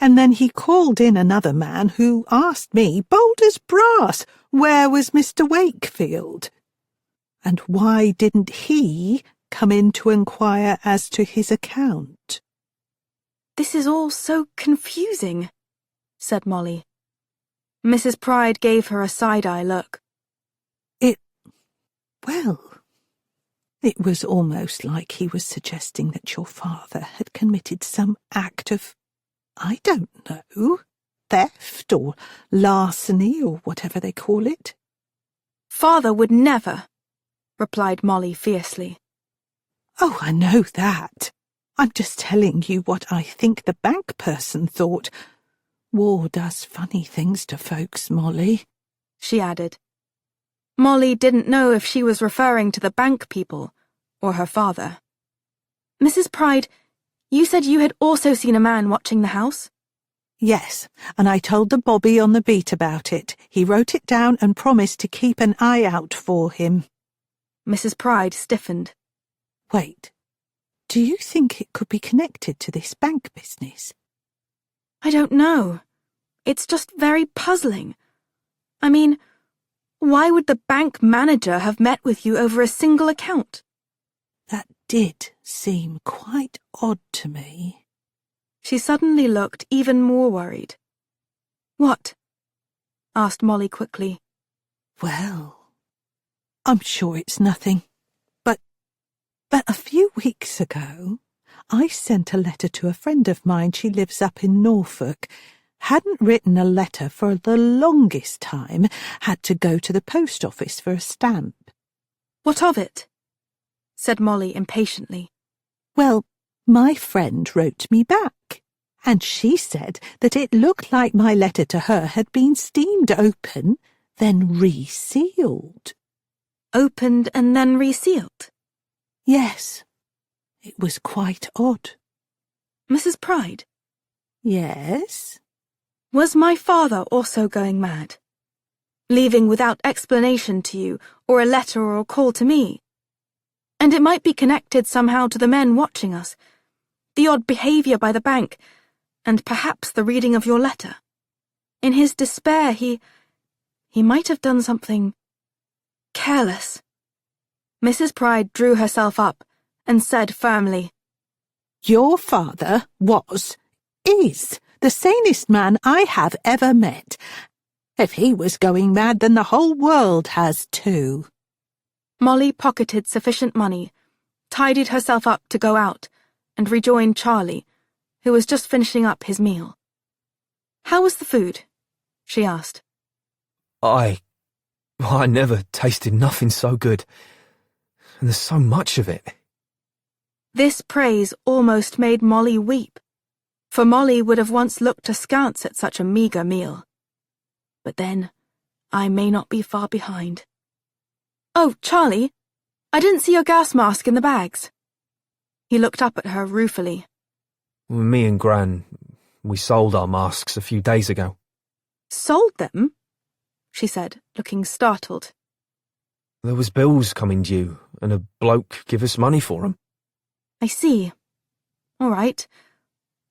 Speaker 3: And then he called in another man who asked me, bold as brass, where was Mr. Wakefield? And why didn't he come in to inquire as to his account?
Speaker 5: This is all so confusing, said Molly. Mrs. Pride gave her a side-eye look.
Speaker 3: It was almost like he was suggesting that your father had committed some act of, I don't know, theft or larceny or whatever they call it.
Speaker 5: Father would never, replied Molly fiercely.
Speaker 3: Oh, I know that. I'm just telling you what I think the bank person thought. War does funny things to folks, Molly,
Speaker 5: she added. Molly didn't know if she was referring to the bank people or her father. Mrs. Pride, you said you had also seen a man watching the house?
Speaker 3: Yes, and I told the bobby on the beat about it. He wrote it down and promised to keep an eye out for him.
Speaker 5: Mrs. Pride stiffened.
Speaker 3: Wait, do you think it could be connected to this bank business?
Speaker 5: I don't know. It's just very puzzling. I mean, why would the bank manager have met with you over a single account?
Speaker 3: That did seem quite odd to me.
Speaker 5: She suddenly looked even more worried. What? Asked Molly quickly.
Speaker 3: Well, I'm sure it's nothing. But a few weeks ago, I sent a letter to a friend of mine. She lives up in Norfolk. Hadn't written a letter for the longest time. Had to go to the post office for a stamp.
Speaker 5: What of it? Said Molly impatiently.
Speaker 3: Well, my friend wrote me back, and she said that it looked like my letter to her had been steamed open, then resealed.
Speaker 5: Opened and then resealed?
Speaker 3: Yes. It was quite odd.
Speaker 5: Mrs. Pride?
Speaker 3: Yes?
Speaker 5: Was my father also going mad? Leaving without explanation to you, or a letter or a call to me? And it might be connected somehow to the men watching us, the odd behaviour by the bank, and perhaps the reading of your letter. In his despair, he might have done something careless. Mrs. Pride drew herself up and said firmly,
Speaker 3: Your father is the sanest man I have ever met. If he was going mad, then the whole world has too.
Speaker 5: Molly pocketed sufficient money, tidied herself up to go out, and rejoined Charlie, who was just finishing up his meal. How was the food? She asked.
Speaker 1: I never tasted nothing so good. And there's so much of it.
Speaker 5: This praise almost made Molly weep, for Molly would have once looked askance at such a meagre meal. But then, I may not be far behind. Oh, Charlie, I didn't see your gas mask in the bags. He looked up at her ruefully.
Speaker 1: Me and Gran, we sold our masks a few days ago.
Speaker 5: Sold them? She said, looking startled.
Speaker 1: There was bills coming due, and a bloke give us money for 'em.
Speaker 5: I see. All right.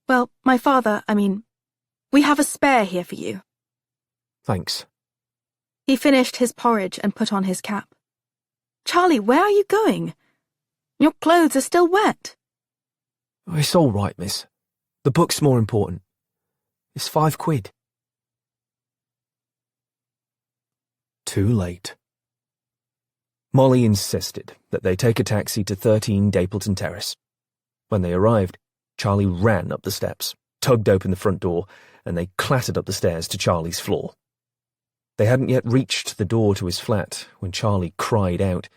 Speaker 5: Well, we have a spare here for you.
Speaker 1: Thanks.
Speaker 5: He finished his porridge and put on his cap. Charlie, where are you going? Your clothes are still wet.
Speaker 1: It's all right, miss. The book's more important. It's £5. Too late. Molly insisted that they take a taxi to 13 Dapleton Terrace. When they arrived, Charlie ran up the steps, tugged open the front door, and they clattered up the stairs to Charlie's floor. They hadn't yet reached the door to his flat when Charlie cried out,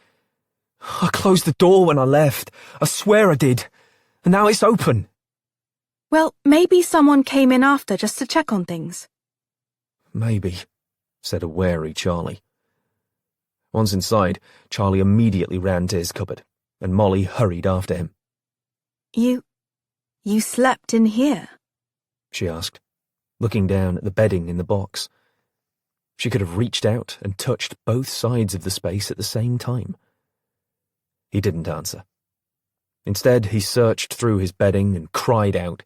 Speaker 1: I closed the door when I left. I swear I did. And now it's open.
Speaker 5: Well, maybe someone came in after just to check on things.
Speaker 1: Maybe, said a wary Charlie. Once inside, Charlie immediately ran to his cupboard, and Molly hurried after him.
Speaker 5: You slept in here?
Speaker 1: She asked, looking down at the bedding in the box. She could have reached out and touched both sides of the space at the same time. He didn't answer. Instead, he searched through his bedding and cried out,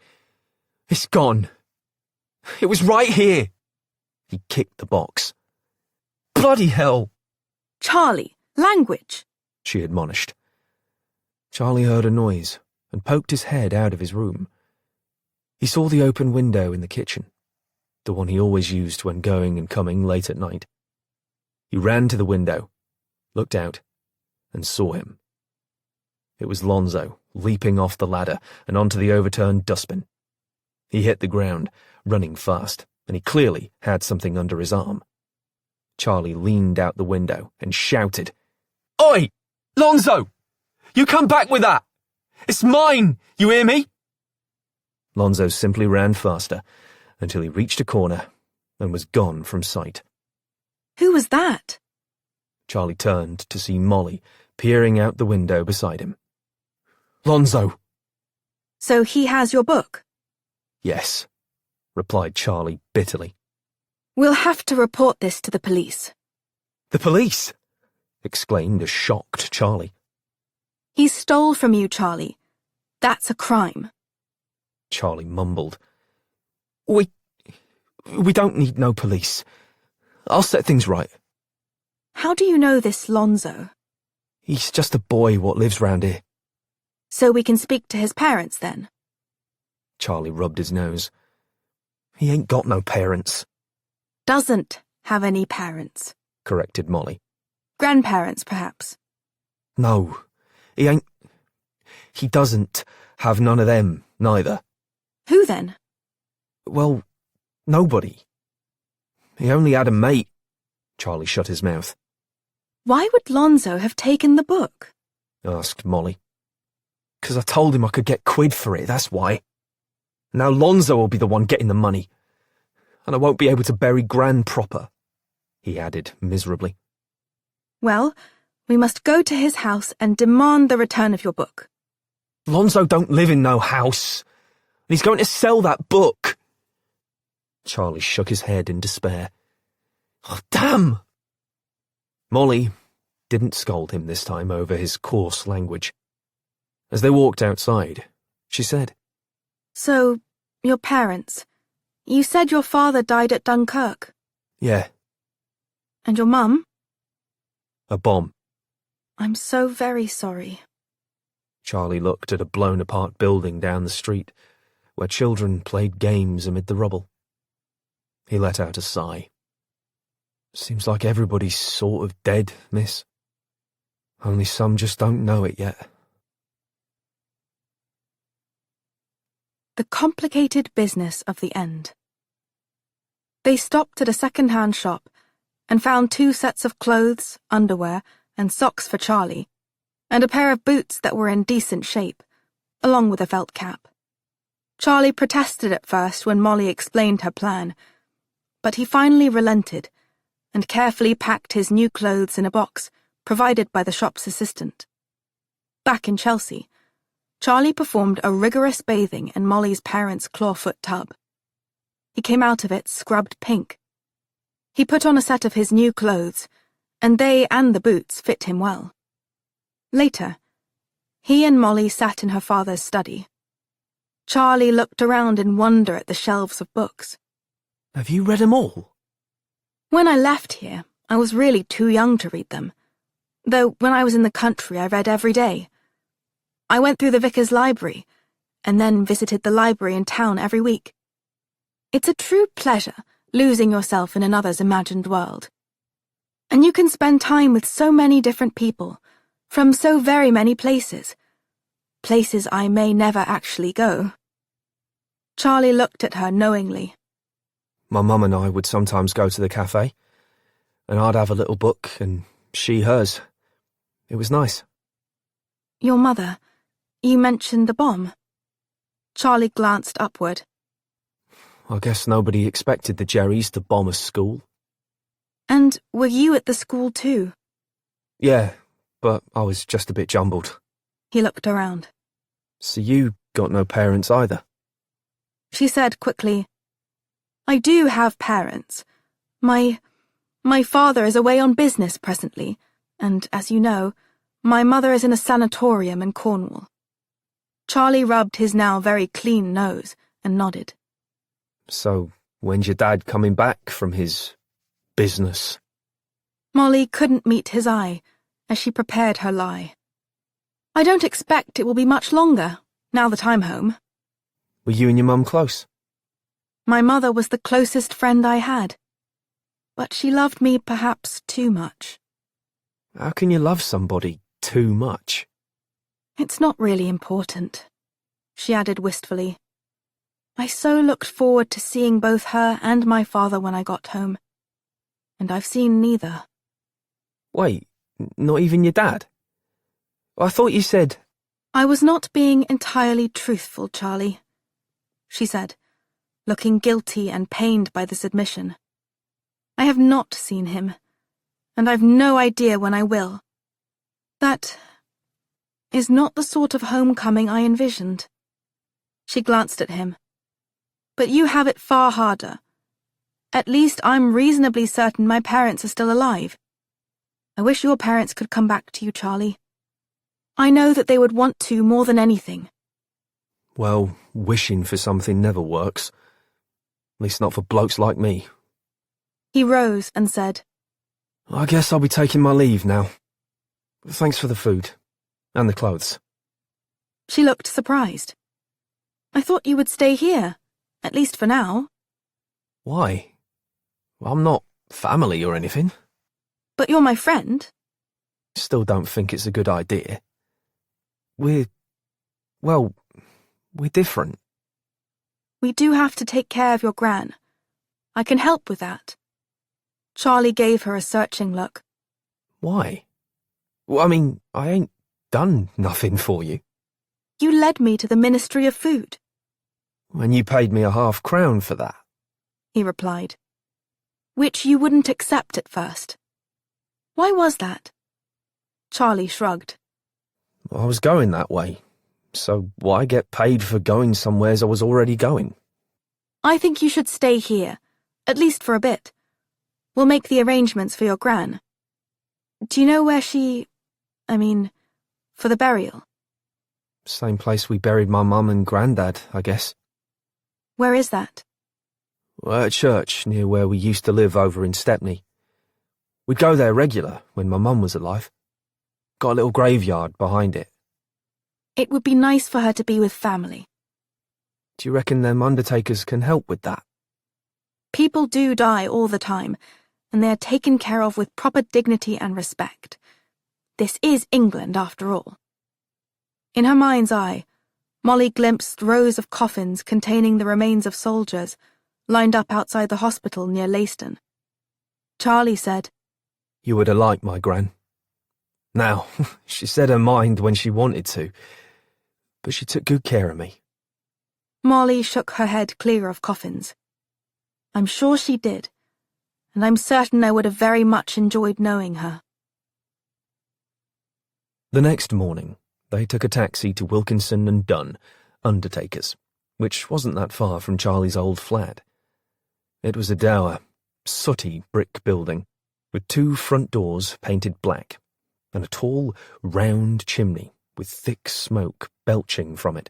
Speaker 1: It's gone! It was right here! He kicked the box. Bloody hell!
Speaker 5: Charlie, language!
Speaker 1: She admonished. Charlie heard a noise and poked his head out of his room. He saw the open window in the kitchen, the one he always used when going and coming late at night. He ran to the window, looked out, and saw him. It was Lonzo, leaping off the ladder and onto the overturned dustbin. He hit the ground, running fast, and he clearly had something under his arm. Charlie leaned out the window and shouted, Oi! Lonzo! You come back with that! It's mine! You hear me? Lonzo simply ran faster until he reached a corner and was gone from sight.
Speaker 5: Who was that?
Speaker 1: Charlie turned to see Molly peering out the window beside him. Lonzo!
Speaker 5: So he has your book?
Speaker 1: Yes, replied Charlie bitterly.
Speaker 5: We'll have to report this to the police.
Speaker 1: The police? Exclaimed a shocked Charlie.
Speaker 5: He stole from you, Charlie. That's a crime.
Speaker 1: Charlie mumbled. We don't need no police. I'll set things right.
Speaker 5: How do you know this Lonzo?
Speaker 1: He's just a boy what lives round here.
Speaker 5: So we can speak to his parents, then?
Speaker 1: Charlie rubbed his nose. He ain't got no parents.
Speaker 5: Doesn't have any parents,
Speaker 1: corrected Molly.
Speaker 5: Grandparents, perhaps.
Speaker 1: No, he doesn't have none of them, neither.
Speaker 5: Who then?
Speaker 1: Well, nobody. He only had a mate. Charlie shut his mouth.
Speaker 5: Why would Lonzo have taken the book?
Speaker 1: Asked Molly. 'Cause I told him I could get quid for it, that's why. Now Lonzo will be the one getting the money. And I won't be able to bury Gran proper, he added miserably.
Speaker 5: Well, we must go to his house and demand the return of your book.
Speaker 1: Lonzo don't live in no house. And he's going to sell that book. Charlie shook his head in despair. Oh, damn! Molly didn't scold him this time over his coarse language. As they walked outside, she said,
Speaker 5: So, your parents. You said your father died at Dunkirk.
Speaker 1: Yeah.
Speaker 5: And your mum?
Speaker 1: A bomb.
Speaker 5: I'm so very sorry.
Speaker 1: Charlie looked at a blown-apart building down the street, where children played games amid the rubble. He let out a sigh. Seems like everybody's sort of dead, miss. Only some just don't know it yet.
Speaker 5: The complicated business of the end. They stopped at a second-hand shop and found 2 sets of clothes, underwear, and socks for Charlie, and a pair of boots that were in decent shape, along with a felt cap. Charlie protested at first when Molly explained her plan, but he finally relented and carefully packed his new clothes in a box provided by the shop's assistant. Back in Chelsea, Charlie performed a rigorous bathing in Molly's parents' clawfoot tub. He came out of it scrubbed pink. He put on a set of his new clothes, and they and the boots fit him well. Later, he and Molly sat in her father's study. Charlie looked around in wonder at the shelves of books.
Speaker 1: Have you read 'em all?
Speaker 5: When I left here, I was really too young to read them, though when I was in the country I read every day. I went through the vicar's library, and then visited the library in town every week. It's a true pleasure losing yourself in another's imagined world. And you can spend time with so many different people, from so very many places. Places I may never actually go. Charlie looked at her knowingly.
Speaker 1: My mum and I would sometimes go to the cafe, and I'd have a little book, and she hers. It was nice.
Speaker 5: Your mother, you mentioned the bomb. Charlie glanced upward.
Speaker 1: I guess nobody expected the Jerrys to bomb a school.
Speaker 5: And were you at the school too?
Speaker 1: Yeah, but I was just a bit jumbled.
Speaker 5: He looked around.
Speaker 1: So you got no parents either?
Speaker 5: She said quickly, I do have parents. My father is away on business presently, and as you know, my mother is in a sanatorium in Cornwall. Charlie rubbed his now very clean nose and nodded.
Speaker 1: So, when's your dad coming back from his business?
Speaker 5: Molly couldn't meet his eye as she prepared her lie. I don't expect it will be much longer, now that I'm home.
Speaker 1: Were you and your mum close?
Speaker 5: My mother was the closest friend I had, but she loved me perhaps too much.
Speaker 1: How can you love somebody too much?
Speaker 5: It's not really important, she added wistfully. I so looked forward to seeing both her and my father when I got home, and I've seen neither.
Speaker 1: Wait, not even your dad? I thought you said...
Speaker 5: I was not being entirely truthful, Charlie, she said, looking guilty and pained by this admission. I have not seen him, and I've no idea when I will. That is not the sort of homecoming I envisioned. She glanced at him. But you have it far harder. At least I'm reasonably certain my parents are still alive. I wish your parents could come back to you, Charlie. I know that they would want to more than anything.
Speaker 1: Well, wishing for something never works. At least not for blokes like me.
Speaker 5: He rose and said,
Speaker 1: I guess I'll be taking my leave now. Thanks for the food. And the clothes.
Speaker 5: She looked surprised. I thought you would stay here, at least for now.
Speaker 1: Why? I'm not family or anything.
Speaker 5: But you're my friend.
Speaker 1: Still don't think it's a good idea. We're different.
Speaker 5: We do have to take care of your Gran. I can help with that. Charlie gave her a searching look.
Speaker 1: Why? Well, I mean, I ain't done nothing for you.
Speaker 5: You led me to the Ministry of Food.
Speaker 1: And you paid me a £0.5 for that.
Speaker 5: He replied. Which you wouldn't accept at first. Why was that? Charlie shrugged.
Speaker 1: I was going that way, so why get paid for going somewheres I was already going?
Speaker 5: I think you should stay here, at least for a bit. We'll make the arrangements for your Gran. Do you know where for the burial?
Speaker 1: Same place we buried my mum and granddad, I guess.
Speaker 5: Where is that?
Speaker 1: At a church near where we used to live over in Stepney. We'd go there regular when my mum was alive. Got a little graveyard behind it.
Speaker 5: It would be nice for her to be with family.
Speaker 1: Do you reckon them undertakers can help with that?
Speaker 5: People do die all the time, and they are taken care of with proper dignity and respect. This is England, after all. In her mind's eye, Molly glimpsed rows of coffins containing the remains of soldiers, lined up outside the hospital near Leiston. Charlie said,
Speaker 1: You would have liked my Gran. Now, she said her mind when she wanted to, but she took good care of me.
Speaker 5: Molly shook her head clear of coffins. I'm sure she did, and I'm certain I would have very much enjoyed knowing her.
Speaker 1: The next morning, they took a taxi to Wilkinson and Dunn, undertakers, which wasn't that far from Charlie's old flat. It was a dour, sooty brick building, with 2 front doors painted black, and a tall, round chimney with thick smoke belching from it.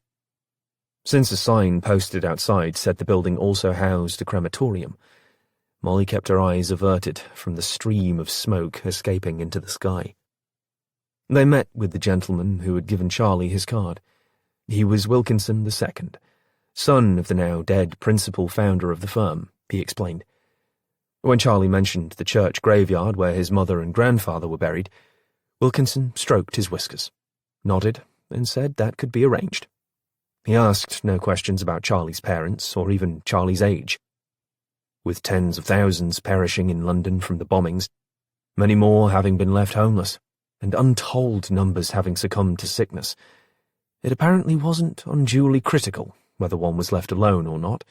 Speaker 1: Since a sign posted outside said the building also housed a crematorium, Molly kept her eyes averted from the stream of smoke escaping into the sky. They met with the gentleman who had given Charlie his card. He was Wilkinson II, son of the now dead principal founder of the firm, he explained. When Charlie mentioned the church graveyard where his mother and grandfather were buried, Wilkinson stroked his whiskers, nodded, and said that could be arranged. He asked no questions about Charlie's parents or even Charlie's age. With tens of thousands perishing in London from the bombings, many more having been left homeless, and untold numbers having succumbed to sickness, it apparently wasn't unduly critical whether one was left alone or not,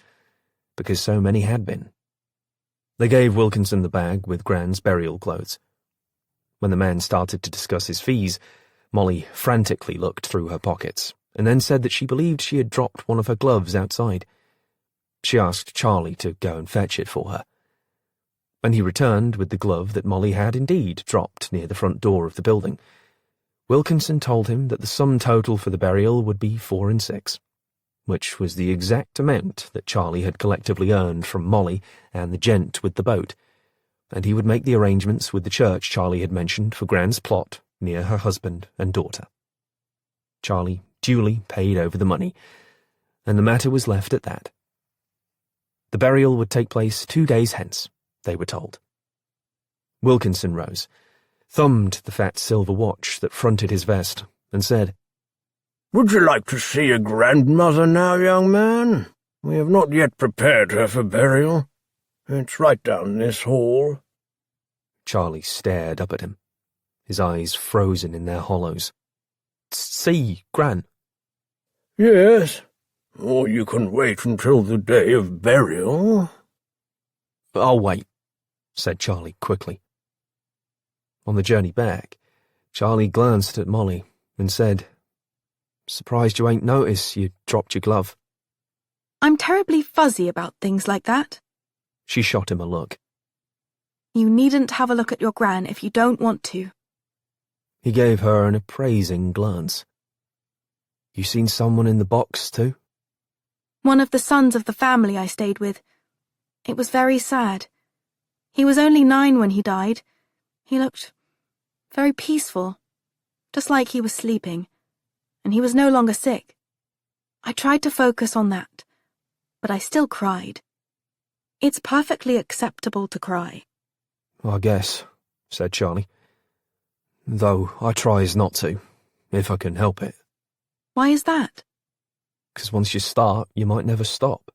Speaker 1: because so many had been. They gave Wilkinson the bag with Gran's burial clothes. When the man started to discuss his fees, Molly frantically looked through her pockets, and then said that she believed she had dropped one of her gloves outside. She asked Charlie to go and fetch it for her. When he returned with the glove that Molly had indeed dropped near the front door of the building, Wilkinson told him that the sum total for the burial would be 4 and 6, which was the exact amount that Charlie had collectively earned from Molly and the gent with the boat, and he would make the arrangements with the church Charlie had mentioned for Gran's plot near her husband and daughter. Charlie duly paid over the money, and the matter was left at that. The burial would take place 2 days hence, they were told. Wilkinson rose, thumbed the fat silver watch that fronted his vest, and said,
Speaker 6: Would you like to see your grandmother now, young man? We have not yet prepared her for burial. It's right down this hall.
Speaker 1: Charlie stared up at him, his eyes frozen in their hollows. See, Gran?
Speaker 6: Yes, or you can wait until the day of burial.
Speaker 1: I'll wait, said Charlie quickly. On the journey back, Charlie glanced at Molly and said, Surprised you ain't noticed you dropped your glove.
Speaker 5: I'm terribly fuzzy about things like that.
Speaker 1: She shot him a look.
Speaker 5: You needn't have a look at your Gran if you don't want to.
Speaker 1: He gave her an appraising glance. You seen someone in the box, too?
Speaker 5: One of the sons of the family I stayed with. It was very sad. He was only 9 when he died. He looked very peaceful, just like he was sleeping, and he was no longer sick. I tried to focus on that, but I still cried. It's perfectly acceptable to cry.
Speaker 1: I guess, said Charlie. Though I tries not to, if I can help it.
Speaker 5: Why is that?
Speaker 1: 'Cause once you start, you might never stop.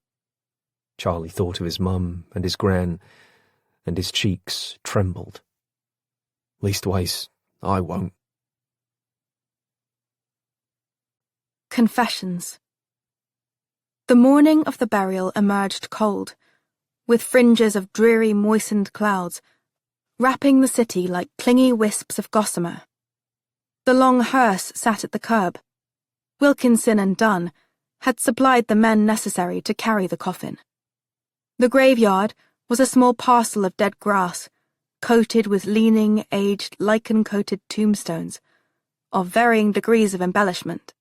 Speaker 1: Charlie thought of his mum and his Gran, and his cheeks trembled. Leastways, I won't.
Speaker 5: Confessions. The morning of the burial emerged cold, with fringes of dreary moistened clouds, wrapping the city like clingy wisps of gossamer. The long hearse sat at the curb. Wilkinson and Dunn had supplied the men necessary to carry the coffin. The graveyard was a small parcel of dead grass, coated with leaning, aged, lichen-coated tombstones, of varying degrees of embellishment.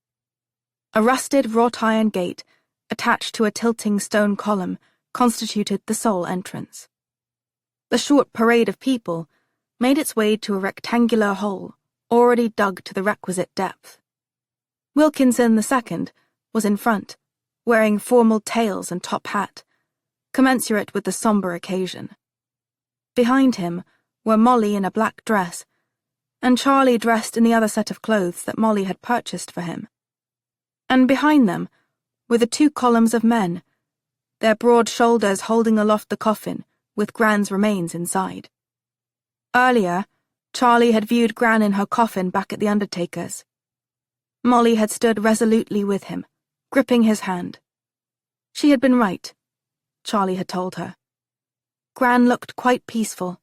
Speaker 5: A rusted wrought-iron gate, attached to a tilting stone column, constituted the sole entrance. The short parade of people made its way to a rectangular hole, already dug to the requisite depth. Wilkinson II was in front, wearing formal tails and top hat, commensurate with the sombre occasion. Behind him were Molly in a black dress, and Charlie dressed in the other set of clothes that Molly had purchased for him. And behind them were the two columns of men, their broad shoulders holding aloft the coffin with Gran's remains inside. Earlier, Charlie had viewed Gran in her coffin back at the undertaker's. Molly had stood resolutely with him, gripping his hand. She had been right, Charlie had told her. Gran looked quite peaceful,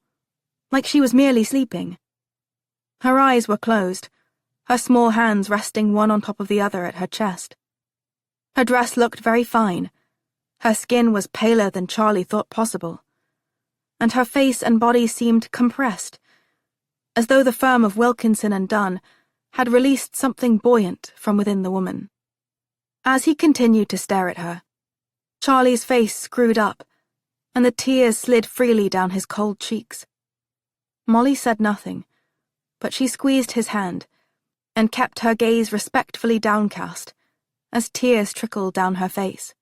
Speaker 5: like she was merely sleeping. Her eyes were closed, her small hands resting one on top of the other at her chest. Her dress looked very fine. Her skin was paler than Charlie thought possible, and her face and body seemed compressed, as though the firm of Wilkinson and Dunn had released something buoyant from within the woman. As he continued to stare at her, Charlie's face screwed up, and the tears slid freely down his cold cheeks. Molly said nothing, but she squeezed his hand and kept her gaze respectfully downcast as tears trickled down her face.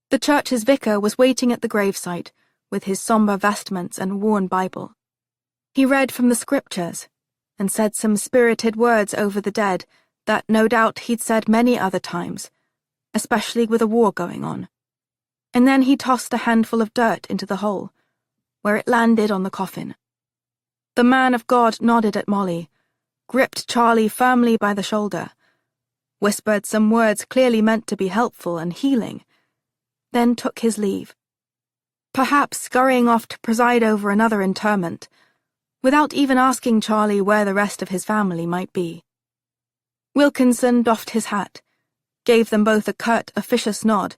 Speaker 5: The church's vicar was waiting at the gravesite with his sombre vestments and worn Bible. He read from the scriptures and said some spirited words over the dead that no doubt he'd said many other times, especially with a war going on. And then he tossed a handful of dirt into the hole, where it landed on the coffin. The man of God nodded at Molly, gripped Charlie firmly by the shoulder, whispered some words clearly meant to be helpful and healing, then took his leave, perhaps scurrying off to preside over another interment, without even asking Charlie where the rest of his family might be. Wilkinson doffed his hat, gave them both a curt, officious nod,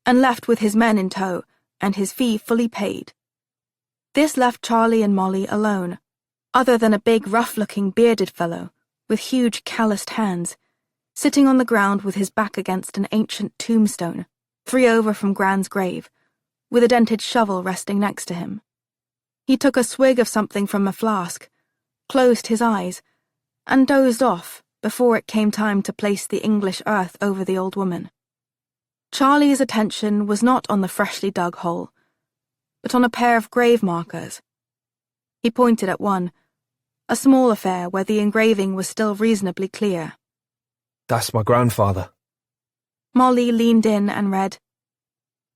Speaker 5: and left with his men in tow and his fee fully paid. This left Charlie and Molly alone, other than a big, rough-looking, bearded fellow with huge, calloused hands, sitting on the ground with his back against an ancient tombstone, 3 over from Gran's grave, with a dented shovel resting next to him. He took a swig of something from a flask, closed his eyes, and dozed off before it came time to place the English earth over the old woman. Charlie's attention was not on the freshly dug hole, but on a pair of grave markers. He pointed at one, a small affair where the engraving was still reasonably clear.
Speaker 1: That's my grandfather.
Speaker 5: Molly leaned in and read,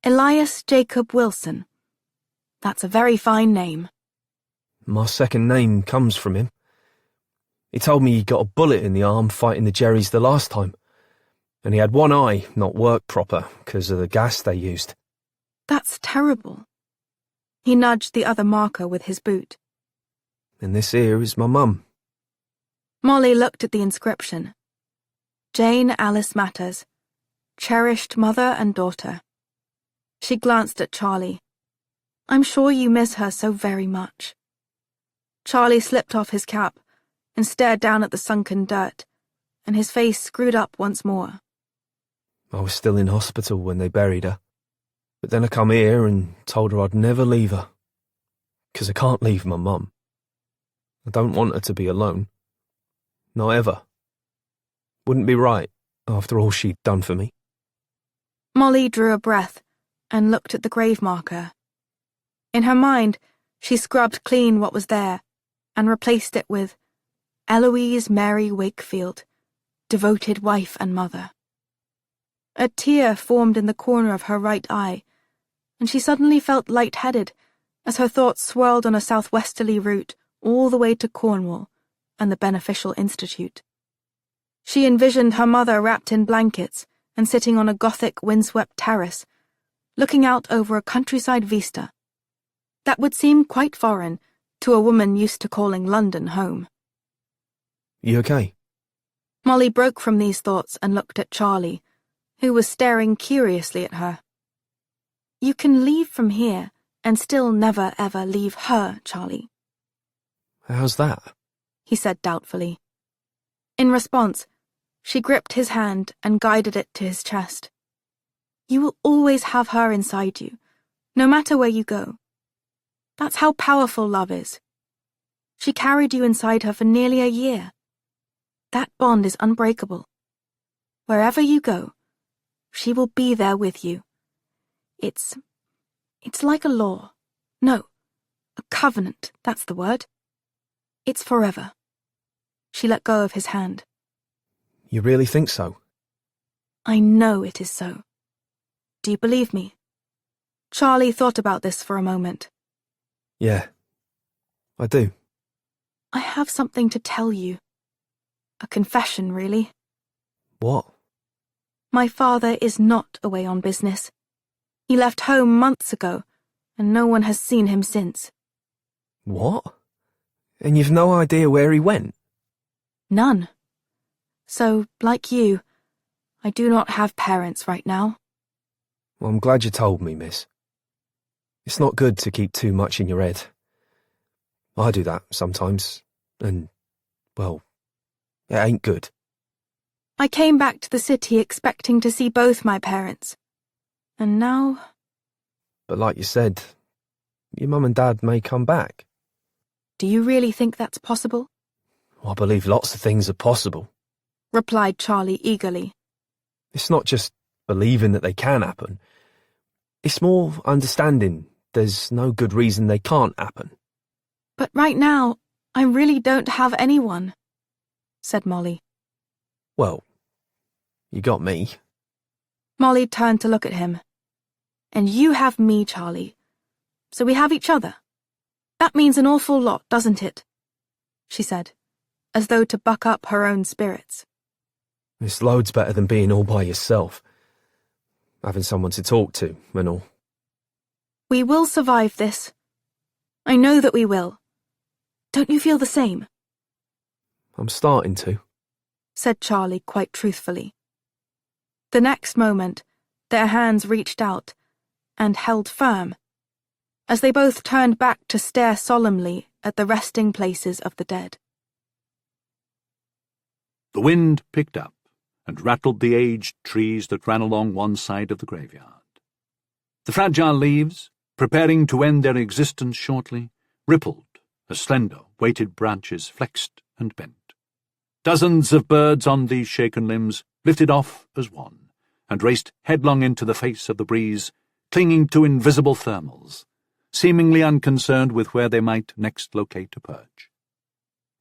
Speaker 5: Elias Jacob Wilson. That's a very fine name.
Speaker 1: My second name comes from him. He told me he got a bullet in the arm fighting the Jerrys the last time, and he had one eye not work proper because of the gas they used.
Speaker 5: That's terrible. He nudged the other marker with his boot.
Speaker 1: And this here is my mum.
Speaker 5: Molly looked at the inscription. Jane Alice Matters, cherished mother and daughter. She glanced at Charlie. I'm sure you miss her so very much. Charlie slipped off his cap and stared down at the sunken dirt, and his face screwed up once more.
Speaker 1: I was still in hospital when they buried her, but then I come here and told her I'd never leave her, 'cause I can't leave my mum. I don't want her to be alone. Not ever. Wouldn't be right after all she'd done for me.
Speaker 5: Molly drew a breath and looked at the grave marker. In her mind, she scrubbed clean what was there and replaced it with Eloise Mary Wakefield, devoted wife and mother. A tear formed in the corner of her right eye, and she suddenly felt light-headed as her thoughts swirled on a southwesterly route all the way to Cornwall and the Beneficial Institute. She envisioned her mother wrapped in blankets and sitting on a Gothic windswept terrace, looking out over a countryside vista that would seem quite foreign to a woman used to calling London home.
Speaker 1: You okay?
Speaker 5: Molly broke from these thoughts and looked at Charlie, who was staring curiously at her. You can leave from here and still never ever leave her, Charlie.
Speaker 1: How's that?
Speaker 5: He said doubtfully. In response, she gripped his hand and guided it to his chest. You will always have her inside you, no matter where you go. That's how powerful love is. She carried you inside her for nearly a year. That bond is unbreakable. Wherever you go, she will be there with you. It's like a law. No, a covenant, that's the word. It's forever. She let go of his hand.
Speaker 1: You really think so?
Speaker 5: I know it is so. Do you believe me? Charlie thought about this for a moment.
Speaker 1: Yeah, I do.
Speaker 5: I have something to tell you. A confession, really.
Speaker 1: What?
Speaker 5: My father is not away on business. He left home months ago, and no one has seen him since.
Speaker 1: What? And you've no idea where he went?
Speaker 5: None. So, like you, I do not have parents right now.
Speaker 1: Well, I'm glad you told me, miss. It's not good to keep too much in your head. I do that sometimes, and, well, it ain't good.
Speaker 5: I came back to the city expecting to see both my parents. And now...
Speaker 1: But like you said, your mum and dad may come back.
Speaker 5: Do you really think that's possible?
Speaker 1: I believe lots of things are possible.
Speaker 5: Replied Charlie eagerly.
Speaker 1: It's not just believing that they can happen. It's more understanding there's no good reason they can't happen.
Speaker 5: But right now, I really don't have anyone, said Molly.
Speaker 1: Well, you got me.
Speaker 5: Molly turned to look at him. And you have me, Charlie. So we have each other. That means an awful lot, doesn't it? She said, as though to buck up her own spirits.
Speaker 1: It's loads better than being all by yourself. Having someone to talk to and all.
Speaker 5: We will survive this. I know that we will. Don't you feel the same?
Speaker 1: I'm starting to,
Speaker 5: said Charlie quite truthfully. The next moment, their hands reached out and held firm, as they both turned back to stare solemnly at the resting places of the dead.
Speaker 4: The wind picked up and rattled the aged trees that ran along one side of the graveyard. The fragile leaves, preparing to end their existence shortly, rippled as slender, weighted branches flexed and bent. Dozens of birds on these shaken limbs lifted off as one and raced headlong into the face of the breeze, clinging to invisible thermals, seemingly unconcerned with where they might next locate a perch.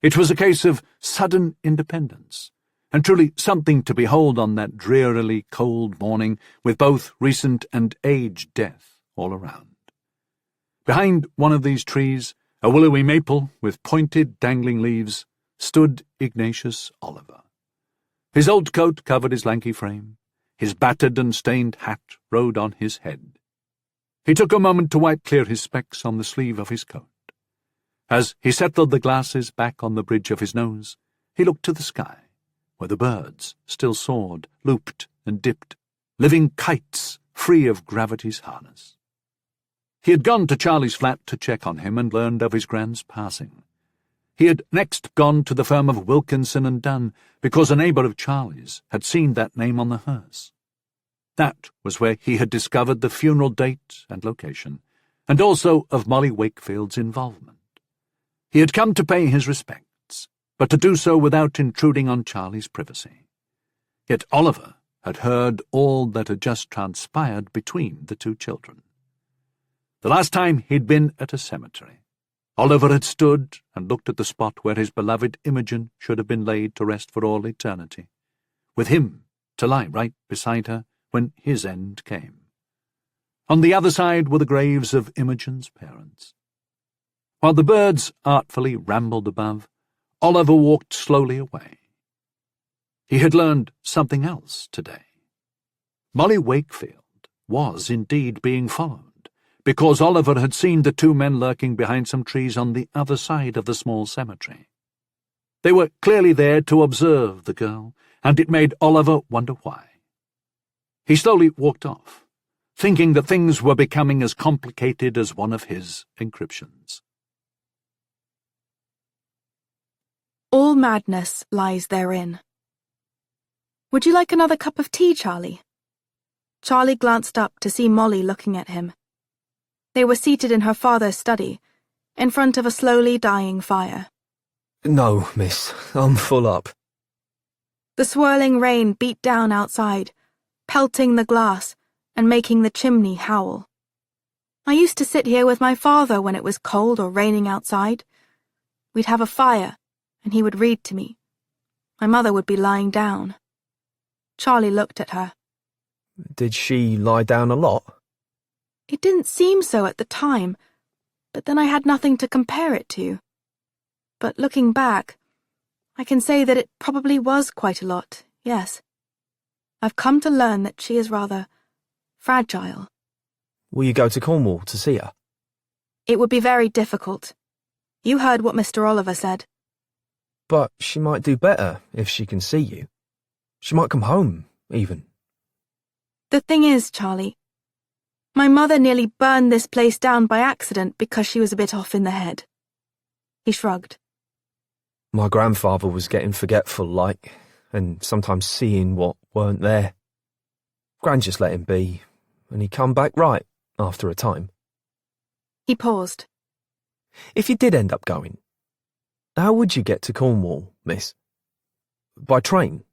Speaker 4: It was a case of sudden independence, and truly something to behold on that drearily cold morning, with both recent and aged death all around. Behind one of these trees, a willowy maple with pointed, dangling leaves, stood Ignatius Oliver. His old coat covered his lanky frame. His battered and stained hat rode on his head. He took a moment to wipe clear his specks on the sleeve of his coat. As he settled the glasses back on the bridge of his nose, he looked to the sky, where the birds still soared, looped and dipped, living kites free of gravity's harness. He had gone to Charlie's flat to check on him and learned of his Gran's passing. He had next gone to the firm of Wilkinson and Dunn because a neighbour of Charlie's had seen that name on the hearse. That was where he had discovered the funeral date and location, and also of Molly Wakefield's involvement. He had come to pay his respects, but to do so without intruding on Charlie's privacy. Yet Oliver had heard all that had just transpired between the two children. The last time he'd been at a cemetery, Oliver had stood and looked at the spot where his beloved Imogen should have been laid to rest for all eternity, with him to lie right beside her when his end came. On the other side were the graves of Imogen's parents. While the birds artfully rambled above, Oliver walked slowly away. He had learned something else today. Molly Wakefield was indeed being followed, because Oliver had seen the two men lurking behind some trees on the other side of the small cemetery. They were clearly there to observe the girl, and it made Oliver wonder why. He slowly walked off, thinking that things were becoming as complicated as one of his encryptions.
Speaker 5: All madness lies therein. Would you like another cup of tea, Charlie? Charlie glanced up to see Molly looking at him. They were seated in her father's study, in front of a slowly dying fire.
Speaker 1: No, miss, I'm full up.
Speaker 5: The swirling rain beat down outside, pelting the glass and making the chimney howl. I used to sit here with my father when it was cold or raining outside. We'd have a fire, and he would read to me. My mother would be lying down. Charlie looked at her.
Speaker 1: Did she lie down a lot?
Speaker 5: It didn't seem so at the time, but then I had nothing to compare it to. But looking back, I can say that it probably was quite a lot, yes. I've come to learn that she is rather fragile.
Speaker 1: Will you go to Cornwall to see her?
Speaker 5: It would be very difficult. You heard what Mr. Oliver said.
Speaker 1: But she might do better if she can see you. She might come home, even.
Speaker 5: The thing is, Charlie, my mother nearly burned this place down by accident because she was a bit off in the head. He shrugged.
Speaker 1: My grandfather was getting forgetful, like, and sometimes seeing what weren't there. Gran just let him be, and he come back right after a time.
Speaker 5: He paused.
Speaker 1: If you did end up going, how would you get to Cornwall, miss? By train,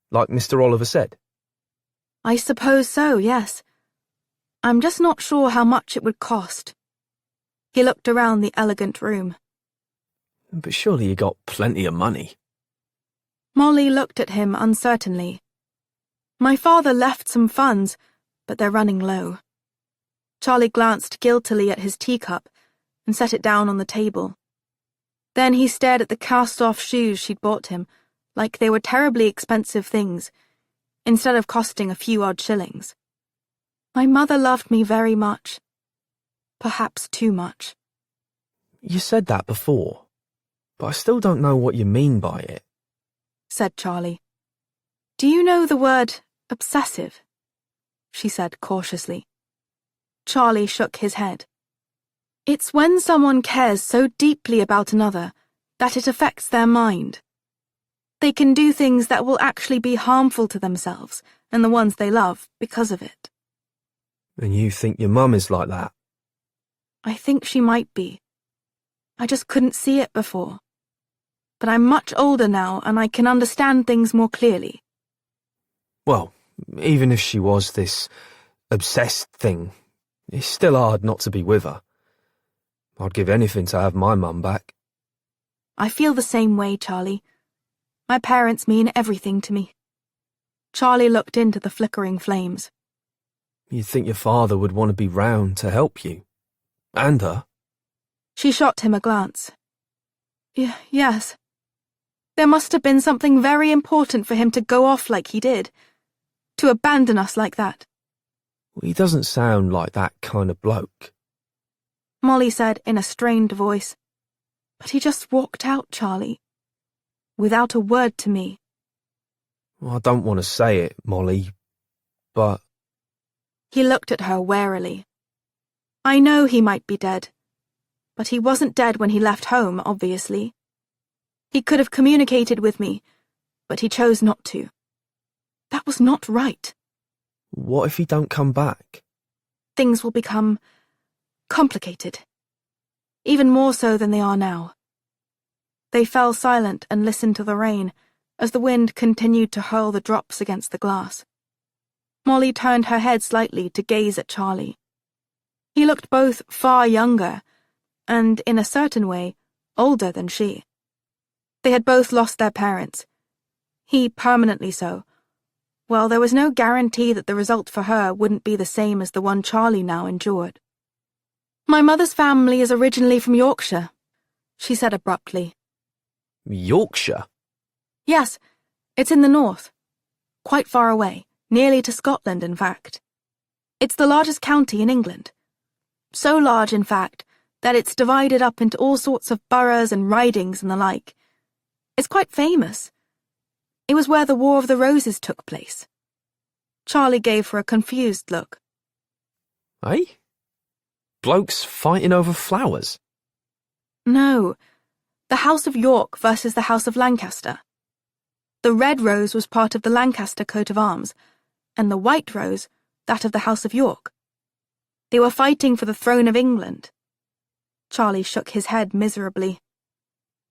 Speaker 1: like Mr. Oliver said?
Speaker 5: I suppose so, yes. I'm just not sure how much it would cost. He looked around the elegant room.
Speaker 1: But surely you got plenty of money.
Speaker 5: Molly looked at him uncertainly. My father left some funds, but they're running low. Charlie glanced guiltily at his teacup and set it down on the table. Then he stared at the cast-off shoes she'd bought him, like they were terribly expensive things, instead of costing a few odd shillings. My mother loved me very much. Perhaps too much.
Speaker 1: You said that before, but I still don't know what you mean by it,
Speaker 5: said Charlie. Do you know the word obsessive? She said cautiously. Charlie shook his head. It's when someone cares so deeply about another that it affects their mind. They can do things that will actually be harmful to themselves and the ones they love because of it.
Speaker 1: And you think your mum is like that?
Speaker 5: I think she might be. I just couldn't see it before. But I'm much older now and I can understand things more clearly.
Speaker 1: Well, even if she was this obsessed thing, it's still hard not to be with her. I'd give anything to have my mum back.
Speaker 5: I feel the same way, Charlie. My parents mean everything to me. Charlie looked into the flickering flames.
Speaker 1: You'd think your father would want to be round to help you. And her.
Speaker 5: She shot him a glance. Yes. There must have been something very important for him to go off like he did. To abandon us like that.
Speaker 1: He doesn't sound like that kind of bloke.
Speaker 5: Molly said in a strained voice. But he just walked out, Charlie. Without a word to me.
Speaker 1: I don't want to say it, Molly, but...
Speaker 5: He looked at her warily. I know he might be dead. But he wasn't dead when he left home, obviously. He could have communicated with me, but he chose not to. That was not right.
Speaker 1: What if he don't come back?
Speaker 5: Things will become complicated. Even more so than they are now. They fell silent and listened to the rain as the wind continued to hurl the drops against the glass. Molly turned her head slightly to gaze at Charlie. He looked both far younger and, in a certain way, older than she. They had both lost their parents. He permanently so. Well, there was no guarantee that the result for her wouldn't be the same as the one Charlie now endured. My mother's family is originally from Yorkshire, she said abruptly.
Speaker 1: Yorkshire?
Speaker 5: Yes, it's in the north. Quite far away, nearly to Scotland, in fact. It's the largest county in England. So large, in fact, that it's divided up into all sorts of boroughs and ridings and the like. It's quite famous. It was where the War of the Roses took place. Charlie gave her a confused look.
Speaker 1: Eh? Blokes fighting over flowers?
Speaker 5: No, the House of York versus the House of Lancaster. The red rose was part of the Lancaster coat of arms, and the white rose that of the House of York. They were fighting for the throne of England. Charlie shook his head miserably.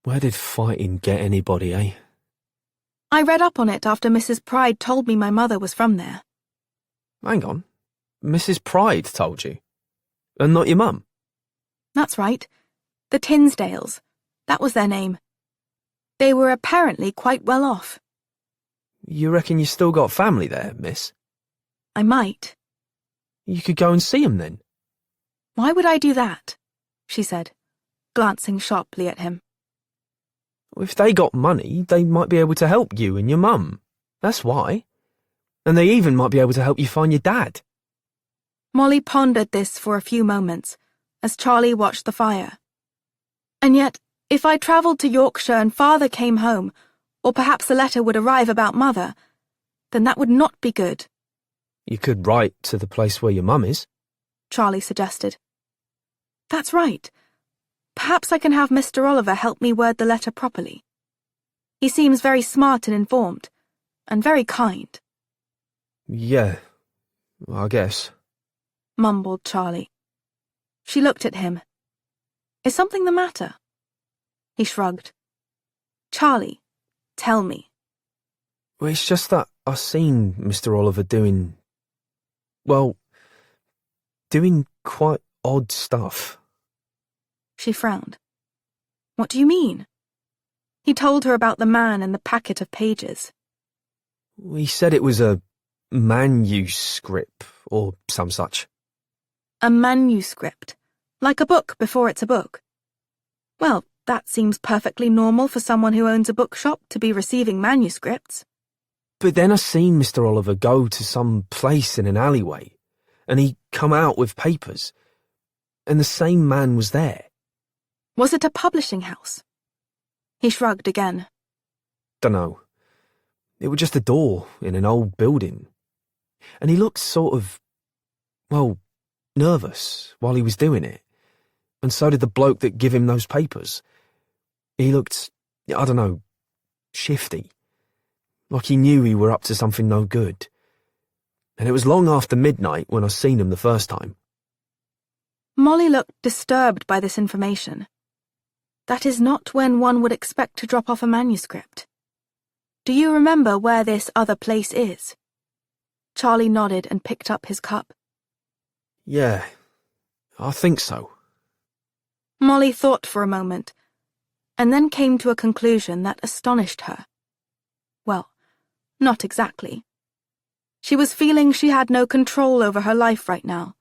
Speaker 1: Where did fighting get anybody, eh?
Speaker 5: I read up on it after Mrs. Pride told me my mother was from there.
Speaker 1: Hang on. Mrs. Pride told you? And not your mum?
Speaker 5: That's right. The Tinsdales. That was their name. They were apparently quite well off.
Speaker 1: You reckon you still got family there, miss?
Speaker 5: I might.
Speaker 1: You could go and see 'em then.
Speaker 5: Why would I do that? She said, glancing sharply at him.
Speaker 1: If they got money, they might be able to help you and your mum. That's why. And they even might be able to help you find your dad.
Speaker 5: Molly pondered this for a few moments, as Charlie watched the fire. And yet, if I travelled to Yorkshire and Father came home, or perhaps a letter would arrive about Mother, then that would not be good.
Speaker 1: You could write to the place where your mum is.
Speaker 5: Charlie suggested. That's right. Perhaps I can have Mr. Oliver help me word the letter properly. He seems very smart and informed, and very kind.
Speaker 1: Yeah, I guess,
Speaker 5: mumbled Charlie. She looked at him. Is something the matter? He shrugged. Charlie, tell me.
Speaker 1: Well, it's just that I seen Mr. Oliver doing quite odd stuff.
Speaker 5: She frowned. What do you mean? He told her about the man and the packet of pages.
Speaker 1: He said it was a manuscript or some such.
Speaker 5: A manuscript, like a book before it's a book. Well, that seems perfectly normal for someone who owns a bookshop to be receiving manuscripts.
Speaker 1: But then I seen Mr. Oliver go to some place in an alleyway, and he come out with papers, and the same man was there.
Speaker 5: Was it a publishing house? He shrugged again.
Speaker 1: Dunno. It was just a door in an old building. And he looked sort of, nervous while he was doing it. And so did the bloke that give him those papers. He looked, I dunno, shifty. Like he knew he were up to something no good. And it was long after midnight when I seen him the first time.
Speaker 5: Molly looked disturbed by this information. That is not when one would expect to drop off a manuscript. Do you remember where this other place is? Charlie nodded and picked up his cup.
Speaker 1: Yeah, I think so.
Speaker 5: Molly thought for a moment, and then came to a conclusion that astonished her. Well, not exactly. She was feeling she had no control over her life right now.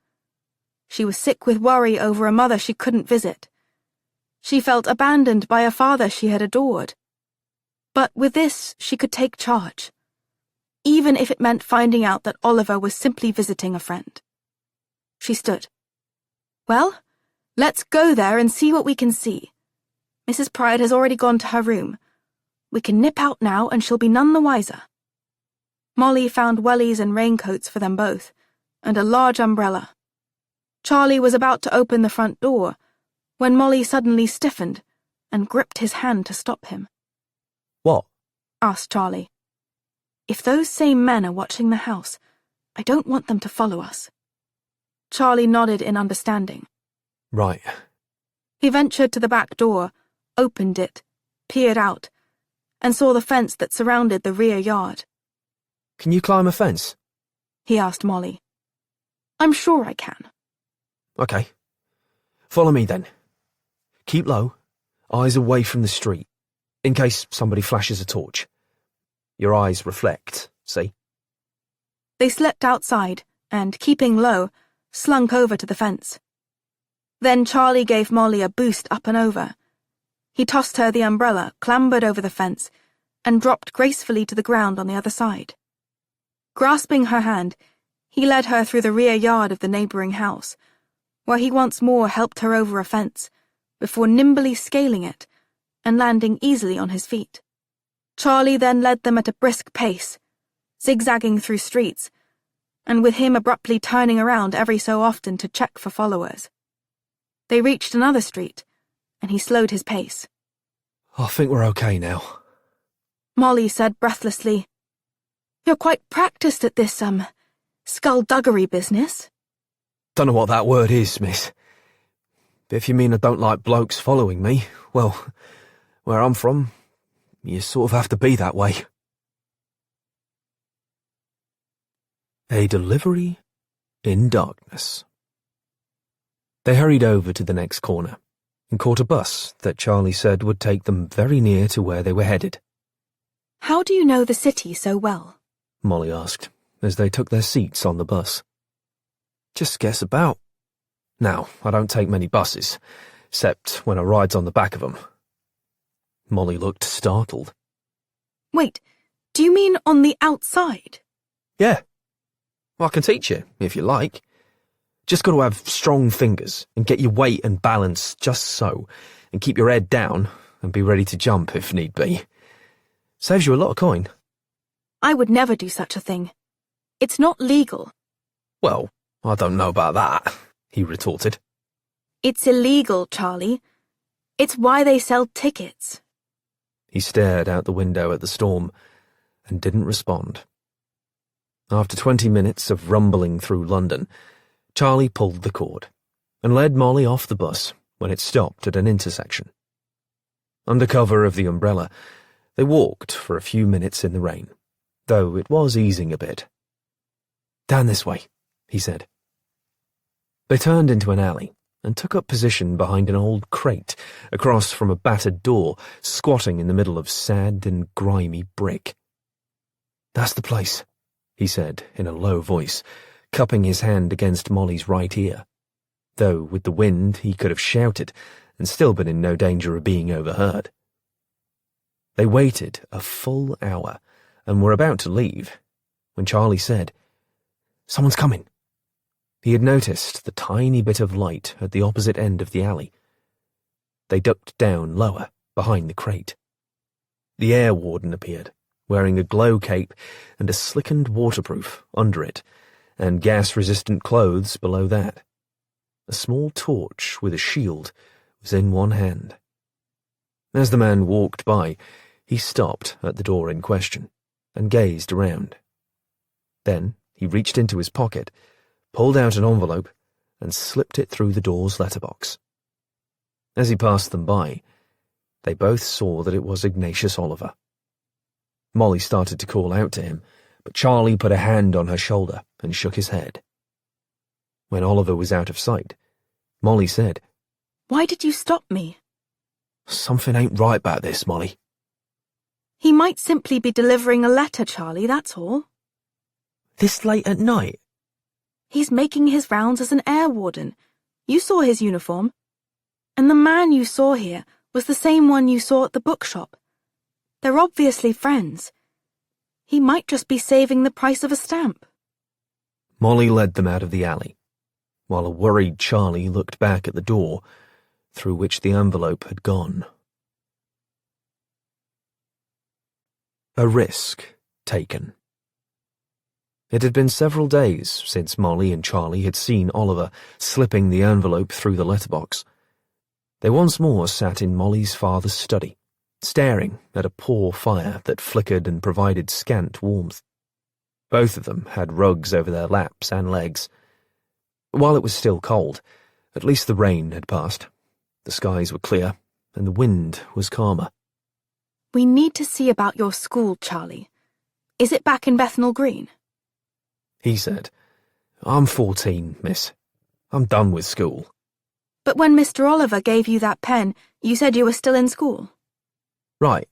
Speaker 5: She was sick with worry over a mother she couldn't visit. She felt abandoned by a father she had adored. But with this, she could take charge, even if it meant finding out that Oliver was simply visiting a friend. She stood. Well, let's go there and see what we can see. Mrs. Pride has already gone to her room. We can nip out now and she'll be none the wiser. Molly found wellies and raincoats for them both, and a large umbrella. Charlie was about to open the front door, when Molly suddenly stiffened and gripped his hand to stop him.
Speaker 1: What?
Speaker 5: Asked Charlie. If those same men are watching the house, I don't want them to follow us. Charlie nodded in understanding.
Speaker 1: Right.
Speaker 5: He ventured to the back door, opened it, peered out, and saw the fence that surrounded the rear yard.
Speaker 1: Can you climb a fence?
Speaker 5: He asked Molly. I'm sure I can.
Speaker 1: Okay. Follow me then. Keep low, eyes away from the street, in case somebody flashes a torch. Your eyes reflect, see?
Speaker 5: They slipped outside and, keeping low, slunk over to the fence. Then Charlie gave Molly a boost up and over. He tossed her the umbrella, clambered over the fence, and dropped gracefully to the ground on the other side. Grasping her hand, he led her through the rear yard of the neighbouring house, where he once more helped her over a fence, before nimbly scaling it and landing easily on his feet. Charlie then led them at a brisk pace, zigzagging through streets, and with him abruptly turning around every so often to check for followers. They reached another street, and he slowed his pace.
Speaker 1: I think we're okay now.
Speaker 5: Molly said breathlessly, You're quite practised at this, skullduggery business.
Speaker 1: Don't know what that word is, miss. But if you mean I don't like blokes following me, well, where I'm from, you sort of have to be that way. A delivery in darkness. They hurried over to the next corner and caught a bus that Charlie said would take them very near to where they were headed.
Speaker 5: How do you know the city so well?
Speaker 1: Molly asked as they took their seats on the bus. Just guess about. Now, I don't take many buses, except when I rides on the back of them. Molly looked startled.
Speaker 5: Wait, do you mean on the outside?
Speaker 1: Yeah. Well, I can teach you, if you like. Just got to have strong fingers and get your weight and balance just so, and keep your head down and be ready to jump if need be. Saves you a lot of coin.
Speaker 5: I would never do such a thing. It's not legal.
Speaker 1: Well, I don't know about that, he retorted.
Speaker 5: It's illegal, Charlie. It's why they sell tickets.
Speaker 1: He stared out the window at the storm and didn't respond. After 20 minutes of rumbling through London, Charlie pulled the cord and led Molly off the bus when it stopped at an intersection. Under cover of the umbrella, they walked for a few minutes in the rain, though it was easing a bit. Down this way, he said. They turned into an alley and took up position behind an old crate across from a battered door squatting in the middle of sad and grimy brick. That's the place, he said in a low voice, cupping his hand against Molly's right ear, though with the wind he could have shouted and still been in no danger of being overheard. They waited a full hour and were about to leave when Charlie said, "Someone's coming." He had noticed the tiny bit of light at the opposite end of the alley. They ducked down lower, behind the crate. The air warden appeared, wearing a glow cape and a slickened waterproof under it, and gas-resistant clothes below that. A small torch with a shield was in one hand. As the man walked by, he stopped at the door in question and gazed around. Then he reached into his pocket, pulled out an envelope, and slipped it through the door's letterbox. As he passed them by, they both saw that it was Ignatius Oliver. Molly started to call out to him, but Charlie put a hand on her shoulder and shook his head. When Oliver was out of sight, Molly said,
Speaker 5: Why did you stop me?
Speaker 1: Something ain't right about this, Molly.
Speaker 5: He might simply be delivering a letter, Charlie, that's all.
Speaker 1: This late at night?
Speaker 5: He's making his rounds as an air warden. You saw his uniform. And the man you saw here was the same one you saw at the bookshop. They're obviously friends. He might just be saving the price of a stamp.
Speaker 1: Molly led them out of the alley, while a worried Charlie looked back at the door through which the envelope had gone. A risk taken. It had been several days since Molly and Charlie had seen Oliver slipping the envelope through the letterbox. They once more sat in Molly's father's study, staring at a poor fire that flickered and provided scant warmth. Both of them had rugs over their laps and legs. While it was still cold, at least the rain had passed. The skies were clear, and the wind was calmer.
Speaker 5: We need to see about your school, Charlie. Is it back in Bethnal Green?
Speaker 1: He said, I'm 14, miss. I'm done with school.
Speaker 5: But when Mr. Oliver gave you that pen, you said you were still in school.
Speaker 1: Right.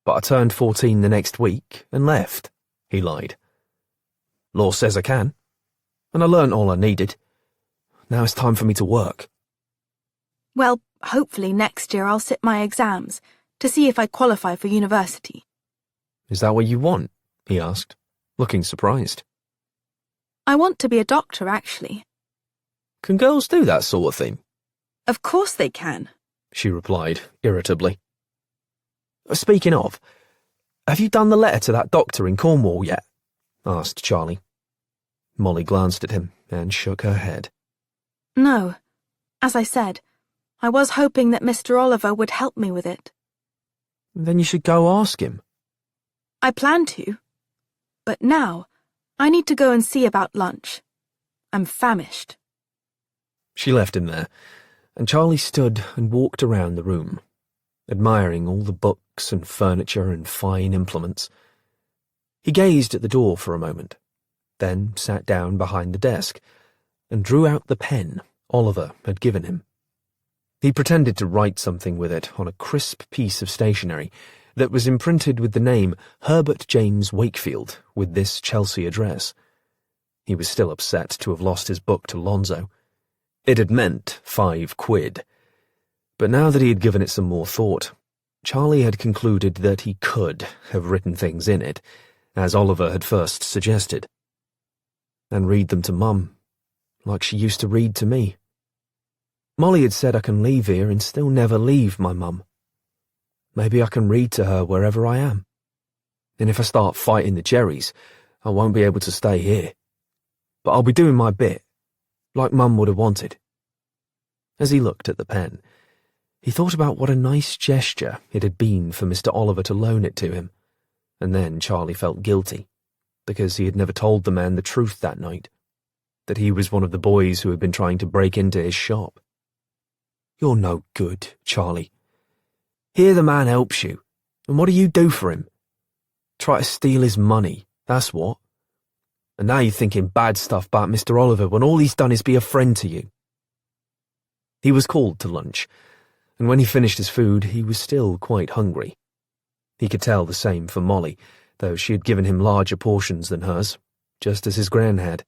Speaker 1: But I turned 14 the next week and left, he lied. Law says I can. And I learnt all I needed. Now it's time for me to work.
Speaker 5: Well, hopefully next year I'll sit my exams to see if I qualify for university.
Speaker 1: Is that what you want? He asked, looking surprised.
Speaker 5: I want to be a doctor, actually.
Speaker 1: Can girls do that sort of thing?
Speaker 5: Of course they can,
Speaker 1: she replied irritably. Speaking of, have you done the letter to that doctor in Cornwall yet? Asked Charlie. Molly glanced at him and shook her head.
Speaker 5: No. As I said, I was hoping that Mr. Oliver would help me with it.
Speaker 1: Then you should go ask him.
Speaker 5: I plan to. But now, I need to go and see about lunch. I'm famished.
Speaker 1: She left him there, and Charlie stood and walked around the room, admiring all the books and furniture and fine implements. He gazed at the door for a moment, then sat down behind the desk and drew out the pen Oliver had given him. He pretended to write something with it on a crisp piece of stationery that was imprinted with the name Herbert James Wakefield with this Chelsea address. He was still upset to have lost his book to Lonzo. It had meant £5. But now that he had given it some more thought, Charlie had concluded that he could have written things in it, as Oliver had first suggested, and read them to Mum, like she used to read to me. Molly had said I can leave here and still never leave my mum. Maybe I can read to her wherever I am. And if I start fighting the Jerrys, I won't be able to stay here. But I'll be doing my bit, like Mum would have wanted. As he looked at the pen, he thought about what a nice gesture it had been for Mr. Oliver to loan it to him, and then Charlie felt guilty, because he had never told the man the truth that night, that he was one of the boys who had been trying to break into his shop. You're no good, Charlie. Here the man helps you, and what do you do for him? Try to steal his money, that's what. And now you're thinking bad stuff about Mr. Oliver when all he's done is be a friend to you. He was called to lunch, and when he finished his food, he was still quite hungry. He could tell the same for Molly, though she had given him larger portions than hers, just as his Gran had.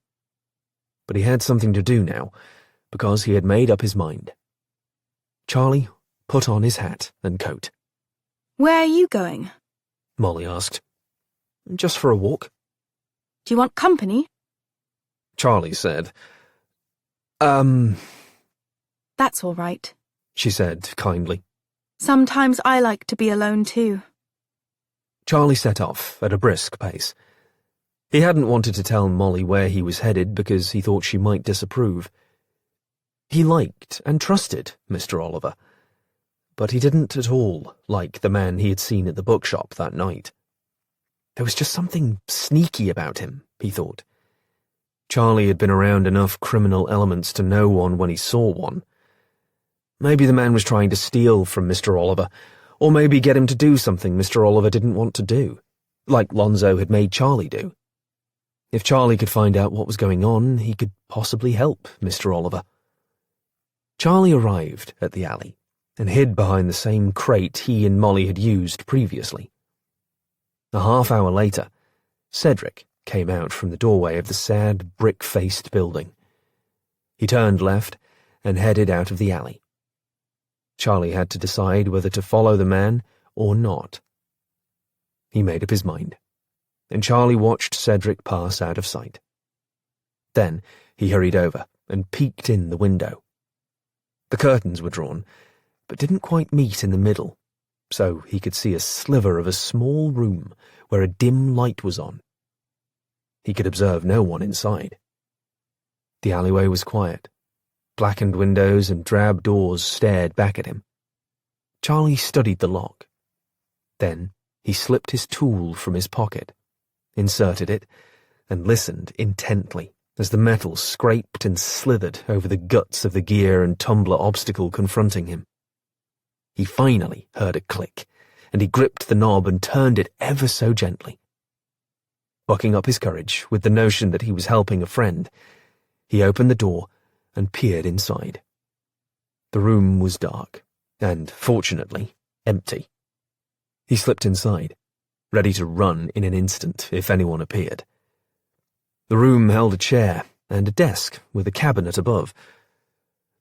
Speaker 1: But he had something to do now, because he had made up his mind. Charlie put on his hat and coat.
Speaker 5: Where are you going?
Speaker 1: Molly asked. Just for a walk.
Speaker 5: Do you want company?
Speaker 1: Charlie said.
Speaker 5: That's all right,
Speaker 1: she said kindly.
Speaker 5: Sometimes I like to be alone too.
Speaker 1: Charlie set off at a brisk pace. He hadn't wanted to tell Molly where he was headed because he thought she might disapprove. He liked and trusted Mr. Oliver, but he didn't at all like the man he had seen at the bookshop that night. There was just something sneaky about him, he thought. Charlie had been around enough criminal elements to know one when he saw one. Maybe the man was trying to steal from Mr. Oliver, or maybe get him to do something Mr. Oliver didn't want to do, like Lonzo had made Charlie do. If Charlie could find out what was going on, he could possibly help Mr. Oliver. Charlie arrived at the alley and hid behind the same crate he and Molly had used previously. A half-hour later, Cedric came out from the doorway of the sad, brick-faced building. He turned left and headed out of the alley. Charlie had to decide whether to follow the man or not. He made up his mind, and Charlie watched Cedric pass out of sight. Then he hurried over and peeked in the window. The curtains were drawn, but didn't quite meet in the middle, so he could see a sliver of a small room where a dim light was on. He could observe no one inside. The alleyway was quiet. Blackened windows and drab doors stared back at him. Charlie studied the lock. Then he slipped his tool from his pocket, inserted it, and listened intently as the metal scraped and slithered over the guts of the gear and tumbler obstacle confronting him. He finally heard a click, and he gripped the knob and turned it ever so gently. Bucking up his courage with the notion that he was helping a friend, he opened the door and peered inside. The room was dark, and, fortunately, empty. He slipped inside, ready to run in an instant if anyone appeared. The room held a chair and a desk with a cabinet above.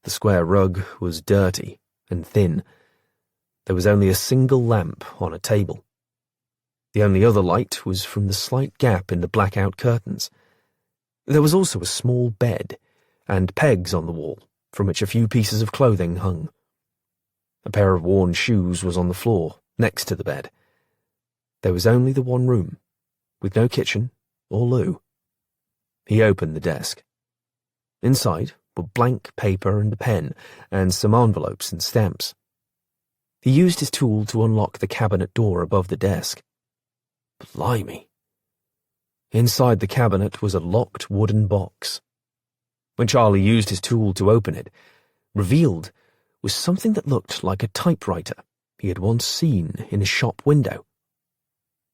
Speaker 1: The square rug was dirty and thin. There was only a single lamp on a table. The only other light was from the slight gap in the blackout curtains. There was also a small bed and pegs on the wall from which a few pieces of clothing hung. A pair of worn shoes was on the floor next to the bed. There was only the one room, with no kitchen or loo. He opened the desk. Inside were blank paper and a pen, and some envelopes and stamps. He used his tool to unlock the cabinet door above the desk. Blimey. Inside the cabinet was a locked wooden box. When Charlie used his tool to open it, revealed was something that looked like a typewriter he had once seen in a shop window.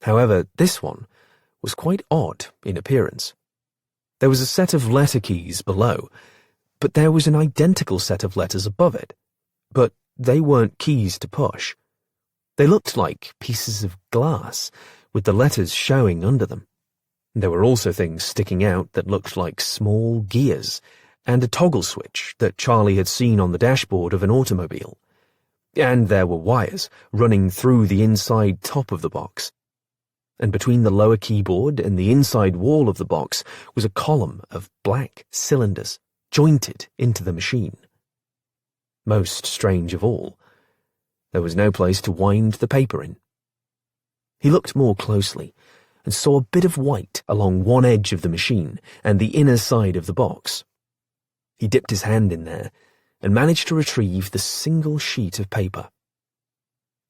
Speaker 1: However, this one was quite odd in appearance. There was a set of letter keys below, but there was an identical set of letters above it. But they weren't keys to push. They looked like pieces of glass, with the letters showing under them. There were also things sticking out that looked like small gears, and a toggle switch that Charlie had seen on the dashboard of an automobile. And there were wires running through the inside top of the box. And between the lower keyboard and the inside wall of the box was a column of black cylinders jointed into the machine. Most strange of all, there was no place to wind the paper in. He looked more closely and saw a bit of white along one edge of the machine and the inner side of the box. He dipped his hand in there and managed to retrieve the single sheet of paper.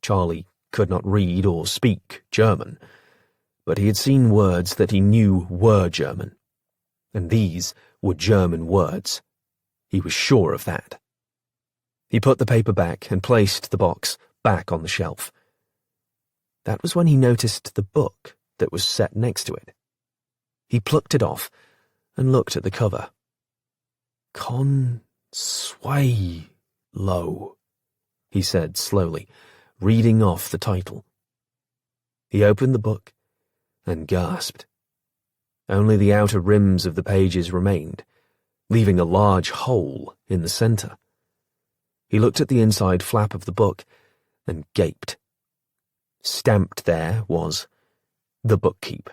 Speaker 1: Charlie could not read or speak German, but he had seen words that he knew were German, and these were German words. He was sure of that. He put the paper back and placed the box back on the shelf. That was when he noticed the book that was set next to it. He plucked it off and looked at the cover. Consuelo, he said slowly, reading off the title. He opened the book and gasped. Only the outer rims of the pages remained, leaving a large hole in the centre. He looked at the inside flap of the book and gaped. Stamped there was The Bookkeep,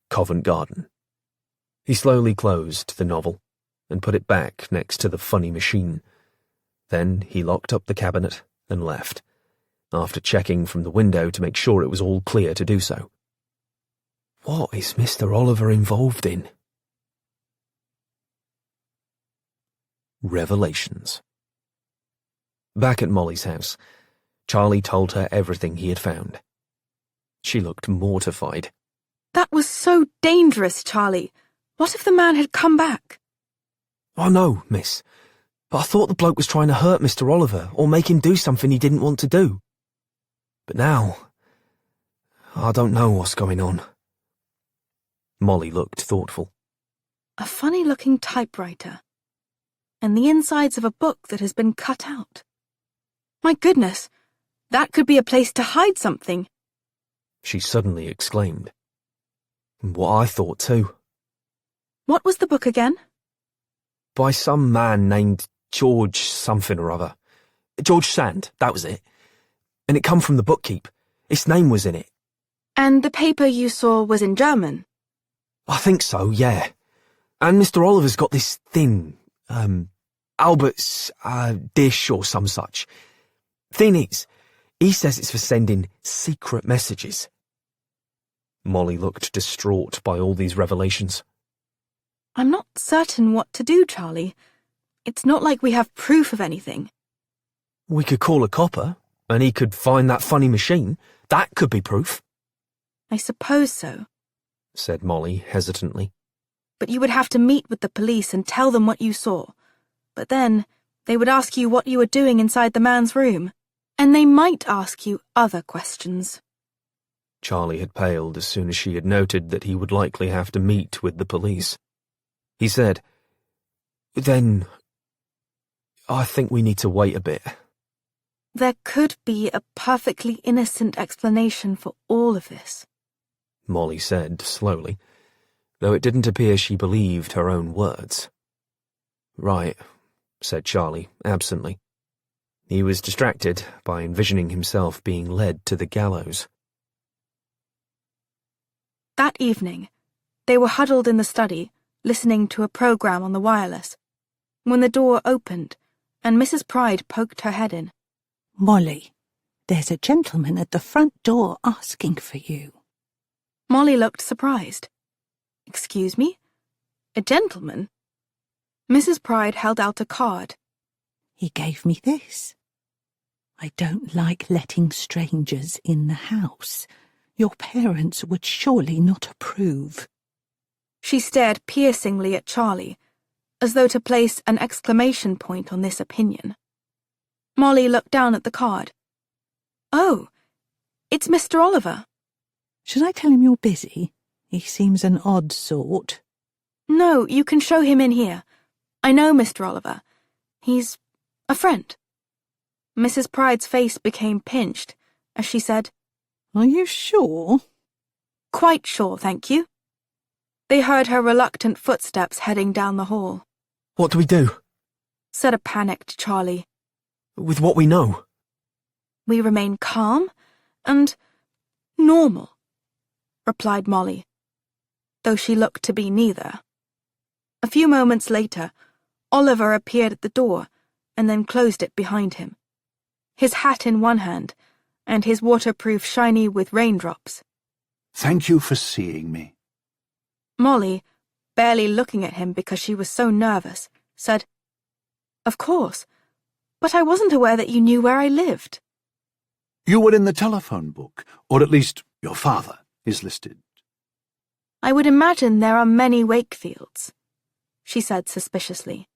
Speaker 1: Covent Garden. He slowly closed the novel and put it back next to the funny machine. Then he locked up the cabinet and left, after checking from the window to make sure it was all clear to do so. What is Mr. Oliver involved in? Revelations. Back at Molly's house, Charlie told her everything he had found. She looked mortified.
Speaker 5: That was so dangerous, Charlie. What if the man had come back?
Speaker 1: I know, miss, but I thought the bloke was trying to hurt Mr. Oliver or make him do something he didn't want to do. But now, I don't know what's going on. Molly looked thoughtful.
Speaker 5: A funny-looking typewriter. And the insides of a book that has been cut out. My goodness, that could be a place to hide something.
Speaker 1: She suddenly exclaimed. What I thought too.
Speaker 5: What was the book again?
Speaker 1: By some man named George something or other. George Sand, that was it. And it come from the bookkeep. Its name was in it.
Speaker 5: And the paper you saw was in German?
Speaker 1: I think so, yeah. And Mr. Oliver's got this thing, Albert's, dish or some such. Thing is, he says it's for sending secret messages. Molly looked distraught by all these revelations.
Speaker 5: I'm not certain what to do, Charlie. It's not like we have proof of anything.
Speaker 1: We could call a copper, and he could find that funny machine. That could be proof.
Speaker 5: I suppose so,
Speaker 1: said Molly hesitantly.
Speaker 5: But you would have to meet with the police and tell them what you saw. But then, they would ask you what you were doing inside the man's room. And they might ask you other questions.
Speaker 1: Charlie had paled as soon as she had noted that he would likely have to meet with the police. He said, Then, I think we need to wait a bit.
Speaker 5: There could be a perfectly innocent explanation for all of this,
Speaker 1: Molly said slowly, though it didn't appear she believed her own words. Right, said Charlie absently. He was distracted by envisioning himself being led to the gallows.
Speaker 5: That evening, they were huddled in the study, listening to a program on the wireless, when the door opened and Mrs. Pride poked her head in.
Speaker 3: Molly, there's a gentleman at the front door asking for you.
Speaker 5: Molly looked surprised. Excuse me? A gentleman? Mrs. Pride held out a card.
Speaker 3: He gave me this. I don't like letting strangers in the house. Your parents would surely not approve.
Speaker 5: She stared piercingly at Charlie, as though to place an exclamation point on this opinion. Molly looked down at the card. Oh, it's Mr. Oliver.
Speaker 3: Should I tell him you're busy? He seems an odd sort.
Speaker 5: No, you can show him in here. I know Mr. Oliver. He's a friend. Mrs. Pride's face became pinched as she said,
Speaker 3: Are you sure?
Speaker 5: Quite sure, thank you. They heard her reluctant footsteps heading down the hall.
Speaker 1: What do we do?
Speaker 5: Said a panicked Charlie.
Speaker 1: With what we know?
Speaker 5: We remain calm and normal, replied Molly, though she looked to be neither. A few moments later, Oliver appeared at the door and then closed it behind him, his hat in one hand and his waterproof shiny with raindrops.
Speaker 4: Thank you for seeing me.
Speaker 5: Molly, barely looking at him because she was so nervous, said, Of course, but I wasn't aware that you knew where I lived.
Speaker 4: You were in the telephone book, or at least your father is listed.
Speaker 5: I would imagine there are many Wakefields, she said suspiciously.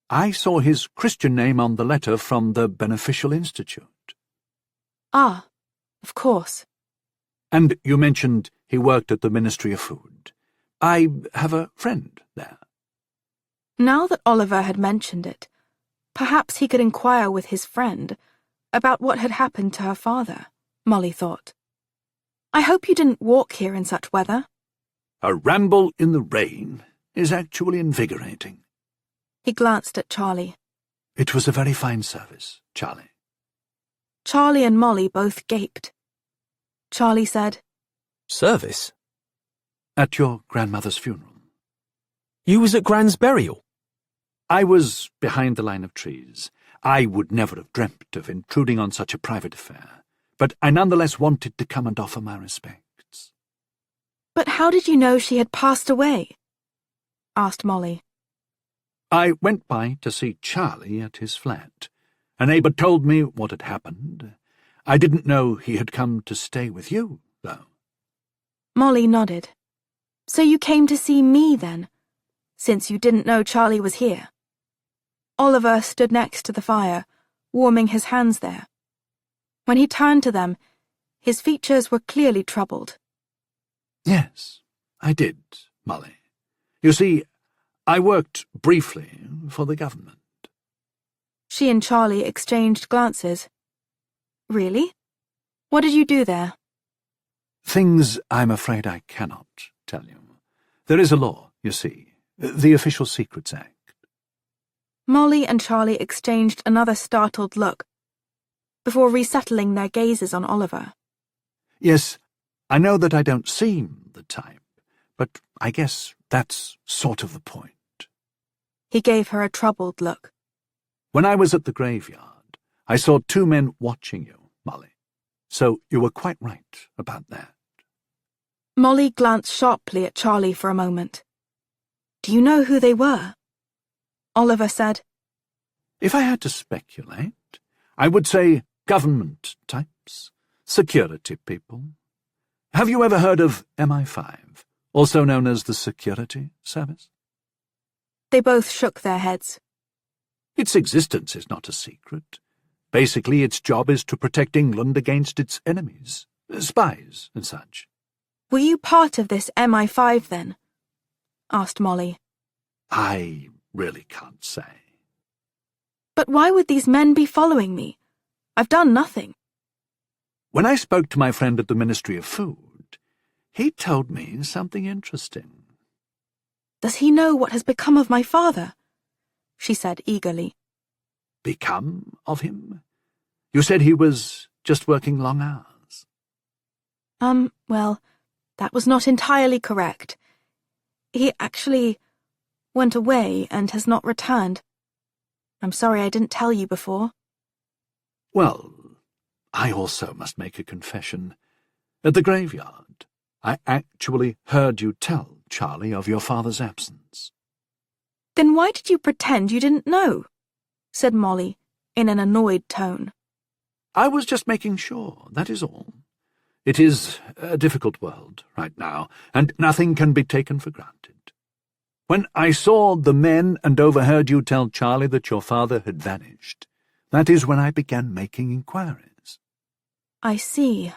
Speaker 4: I saw his Christian name on the letter from the Beneficial Institute.
Speaker 5: Ah, of course.
Speaker 4: And you mentioned he worked at the Ministry of Food. I have a friend there.
Speaker 5: Now that Oliver had mentioned it, perhaps he could inquire with his friend about what had happened to her father, Molly thought. I hope you didn't walk here in such weather.
Speaker 4: A ramble in the rain is actually invigorating.
Speaker 5: He glanced at Charlie.
Speaker 4: It was a very fine service, Charlie.
Speaker 5: Charlie and Molly both gaped. Charlie said,
Speaker 1: Service?
Speaker 4: At your grandmother's funeral.
Speaker 1: You was at Gran's burial?
Speaker 4: I was behind the line of trees. I would never have dreamt of intruding on such a private affair, but I nonetheless wanted to come and offer my respects.
Speaker 5: But how did you know she had passed away? Asked Molly.
Speaker 4: I went by to see Charlie at his flat. A neighbour told me what had happened. I didn't know he had come to stay with you, though.
Speaker 5: Molly nodded. So you came to see me, then, since you didn't know Charlie was here? Oliver stood next to the fire, warming his hands there. When he turned to them, his features were clearly troubled.
Speaker 4: Yes, I did, Molly. You see, I worked briefly for the government.
Speaker 5: She and Charlie exchanged glances. Really? What did you do there?
Speaker 4: Things I'm afraid I cannot tell you. There is a law, you see, the Official Secrets Act.
Speaker 5: Molly and Charlie exchanged another startled look, before resettling their gazes on Oliver.
Speaker 4: Yes, I know that I don't seem the type, but I guess that's sort of the point.
Speaker 5: He gave her a troubled look.
Speaker 4: When I was at the graveyard, I saw two men watching you, Molly. So you were quite right about that.
Speaker 5: Molly glanced sharply at Charlie for a moment. Do you know who they were? Oliver said,
Speaker 4: If I had to speculate, I would say government types, security people. Have you ever heard of MI5, also known as the Security Service?
Speaker 5: They both shook their heads.
Speaker 4: Its existence is not a secret. Basically, its job is to protect England against its enemies, spies and such.
Speaker 5: Were you part of this MI5 then? Asked Molly.
Speaker 4: I really can't say.
Speaker 5: But why would these men be following me? I've done nothing.
Speaker 4: When I spoke to my friend at the Ministry of Food, he told me something interesting.
Speaker 5: Does he know what has become of my father? She said eagerly.
Speaker 4: Become of him? You said he was just working long hours.
Speaker 5: Well, that was not entirely correct. He actually went away and has not returned. I'm sorry I didn't tell you before.
Speaker 4: Well, I also must make a confession. At the graveyard, I actually heard you tell Charlie of your father's absence.
Speaker 5: Then why did you pretend you didn't know? Said Molly, in an annoyed tone.
Speaker 4: I was just making sure, that is all. It is a difficult world right now, and nothing can be taken for granted. When I saw the men and overheard you tell Charlie that your father had vanished, that is when I began making inquiries.
Speaker 5: I see,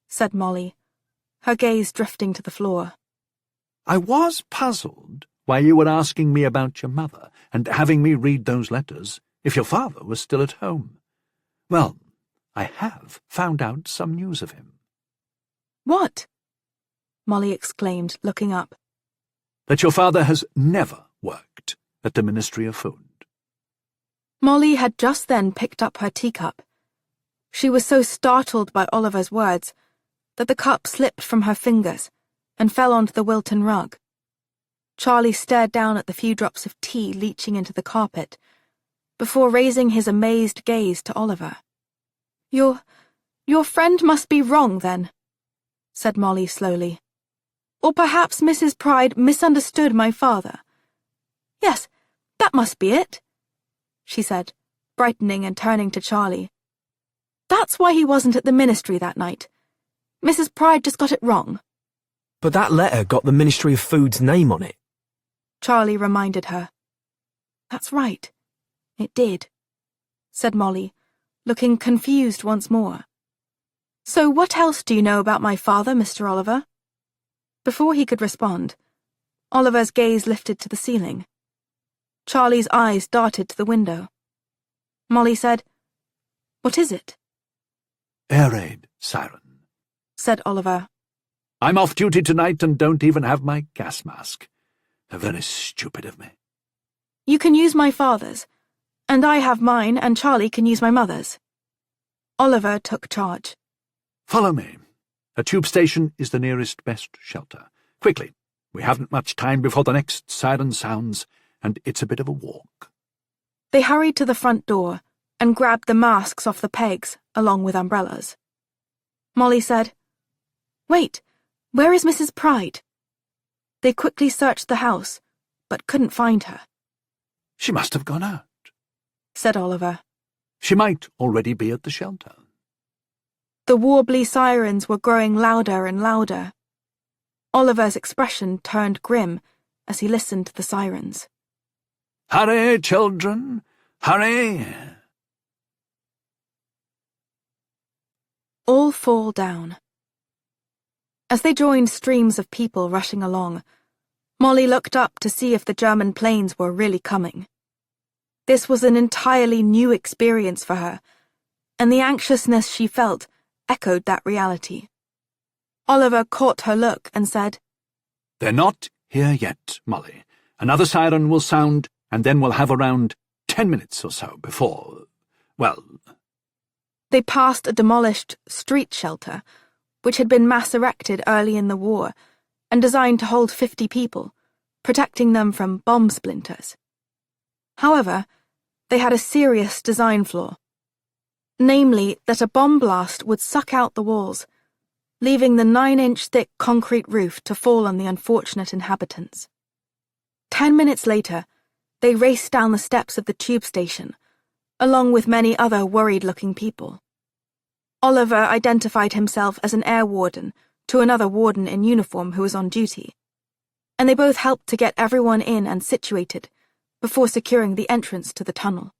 Speaker 5: said Molly, her gaze drifting to the floor.
Speaker 4: I was puzzled why you were asking me about your mother and having me read those letters if your father was still at home. Well, I have found out some news of him.
Speaker 5: What? Molly exclaimed, looking up.
Speaker 4: That your father has never worked at the Ministry of Food.
Speaker 5: Molly had just then picked up her teacup. She was so startled by Oliver's words that the cup slipped from her fingers and fell onto the Wilton rug. Charlie stared down at the few drops of tea leaching into the carpet before raising his amazed gaze to Oliver. Your friend must be wrong, then," said Molly slowly. "Or perhaps Mrs. Pride misunderstood my father. Yes, that must be it," she said, brightening and turning to Charlie. "That's why he wasn't at the ministry that night. Mrs. Pride just got it wrong."
Speaker 1: But that letter got the Ministry of Food's name on it.
Speaker 5: Charlie reminded her. "That's right, it did," said Molly, looking confused once more. "So what else do you know about my father, Mr. Oliver?" Before he could respond, Oliver's gaze lifted to the ceiling. Charlie's eyes darted to the window. Molly said, "What is it?"
Speaker 4: Air raid siren,
Speaker 5: said Oliver.
Speaker 4: I'm off duty tonight and don't even have my gas mask. Very stupid of me.
Speaker 5: "You can use my father's, and I have mine, and Charlie can use my mother's." Oliver took charge.
Speaker 4: Follow me. A tube station is the nearest best shelter. Quickly, we haven't much time before the next siren sounds, and it's a bit of a walk.
Speaker 5: They hurried to the front door and grabbed the masks off the pegs, along with umbrellas. Molly said, "Wait, where is Mrs. Pride?" They quickly searched the house, but couldn't find her.
Speaker 4: She must have gone out,
Speaker 5: said Oliver.
Speaker 4: She might already be at the shelter.
Speaker 5: The warbly sirens were growing louder and louder. Oliver's expression turned grim as he listened to the sirens.
Speaker 4: Hurry, children, hurry!
Speaker 5: All fall down. As they joined streams of people rushing along, Molly looked up to see if the German planes were really coming. This was an entirely new experience for her, and the anxiousness she felt echoed that reality. Oliver caught her look and said,
Speaker 4: They're not here yet, Molly. Another siren will sound, and then we'll have around 10 minutes or so before, well...
Speaker 5: They passed a demolished street shelter, which had been mass-erected early in the war and designed to hold 50 people, protecting them from bomb splinters. However, they had a serious design flaw, namely that a bomb blast would suck out the walls, leaving the 9-inch-thick concrete roof to fall on the unfortunate inhabitants. 10 minutes later, they raced down the steps of the tube station, along with many other worried-looking people. Oliver identified himself as an air warden to another warden in uniform who was on duty, and they both helped to get everyone in and situated before securing the entrance to the tunnel.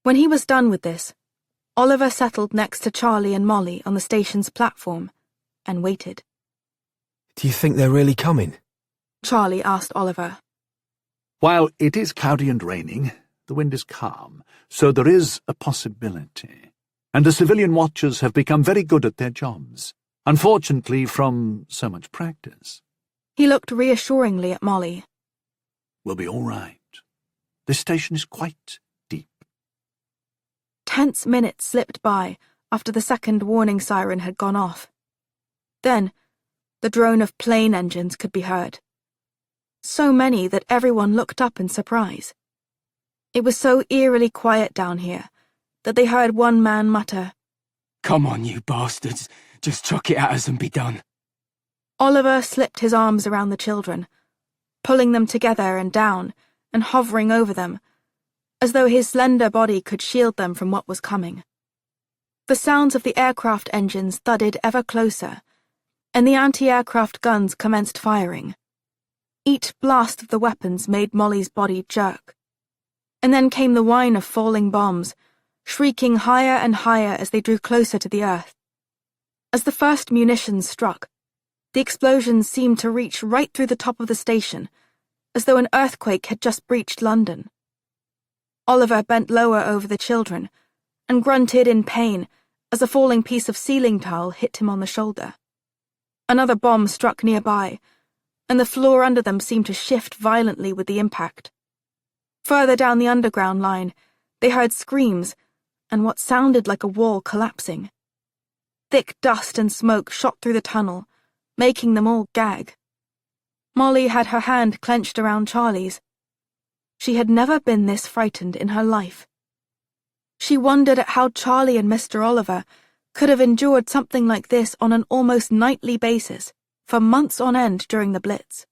Speaker 5: When he was done with this, Oliver settled next to Charlie and Molly on the station's platform and waited.
Speaker 1: Do you think they're really coming?
Speaker 5: Charlie asked Oliver.
Speaker 4: While it is cloudy and raining, the wind is calm, so there is a possibility. And the civilian watchers have become very good at their jobs, unfortunately from so much practice.
Speaker 5: He looked reassuringly at Molly.
Speaker 4: We'll be all right. This station is quite deep.
Speaker 5: Tense minutes slipped by after the second warning siren had gone off. Then, the drone of plane engines could be heard. So many that everyone looked up in surprise. It was so eerily quiet down here that they heard one man mutter,
Speaker 2: "Come on, you bastards. Just chuck it at us and be done."
Speaker 5: Oliver slipped his arms around the children, pulling them together and down and hovering over them, as though his slender body could shield them from what was coming. The sounds of the aircraft engines thudded ever closer, and the anti-aircraft guns commenced firing. Each blast of the weapons made Molly's body jerk. And then came the whine of falling bombs, shrieking higher and higher as they drew closer to the earth. As the first munitions struck, The explosions seemed to reach right through the top of the station, as though an earthquake had just breached London. Oliver bent lower over the children and grunted in pain as a falling piece of ceiling tile hit him on the shoulder. Another bomb struck nearby, and the floor under them seemed to shift violently with the impact. Further down the underground line, they heard screams and what sounded like a wall collapsing. Thick dust and smoke shot through the tunnel, making them all gag. Molly had her hand clenched around Charlie's. She had never been this frightened in her life. She wondered at how Charlie and Mr. Oliver could have endured something like this on an almost nightly basis for months on end during the Blitz.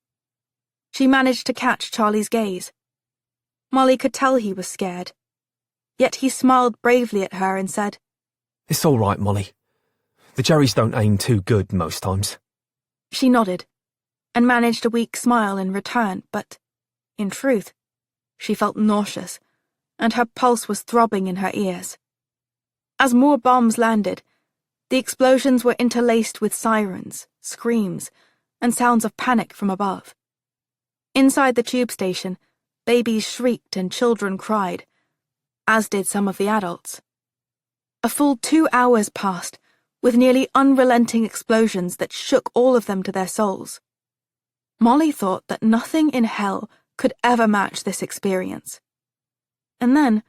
Speaker 5: She managed to catch Charlie's gaze. Molly could tell he was scared, yet he smiled bravely at her and said,
Speaker 1: "It's all right, Molly. The Jerrys don't aim too good most times."
Speaker 5: She nodded, and managed a weak smile in return, but, in truth, she felt nauseous, and her pulse was throbbing in her ears. As more bombs landed, the explosions were interlaced with sirens, screams, and sounds of panic from above. Inside the tube station, babies shrieked and children cried, as did some of the adults. A full 2 hours passed, with nearly unrelenting explosions that shook all of them to their souls. Molly thought that nothing in hell could ever match this experience. And then,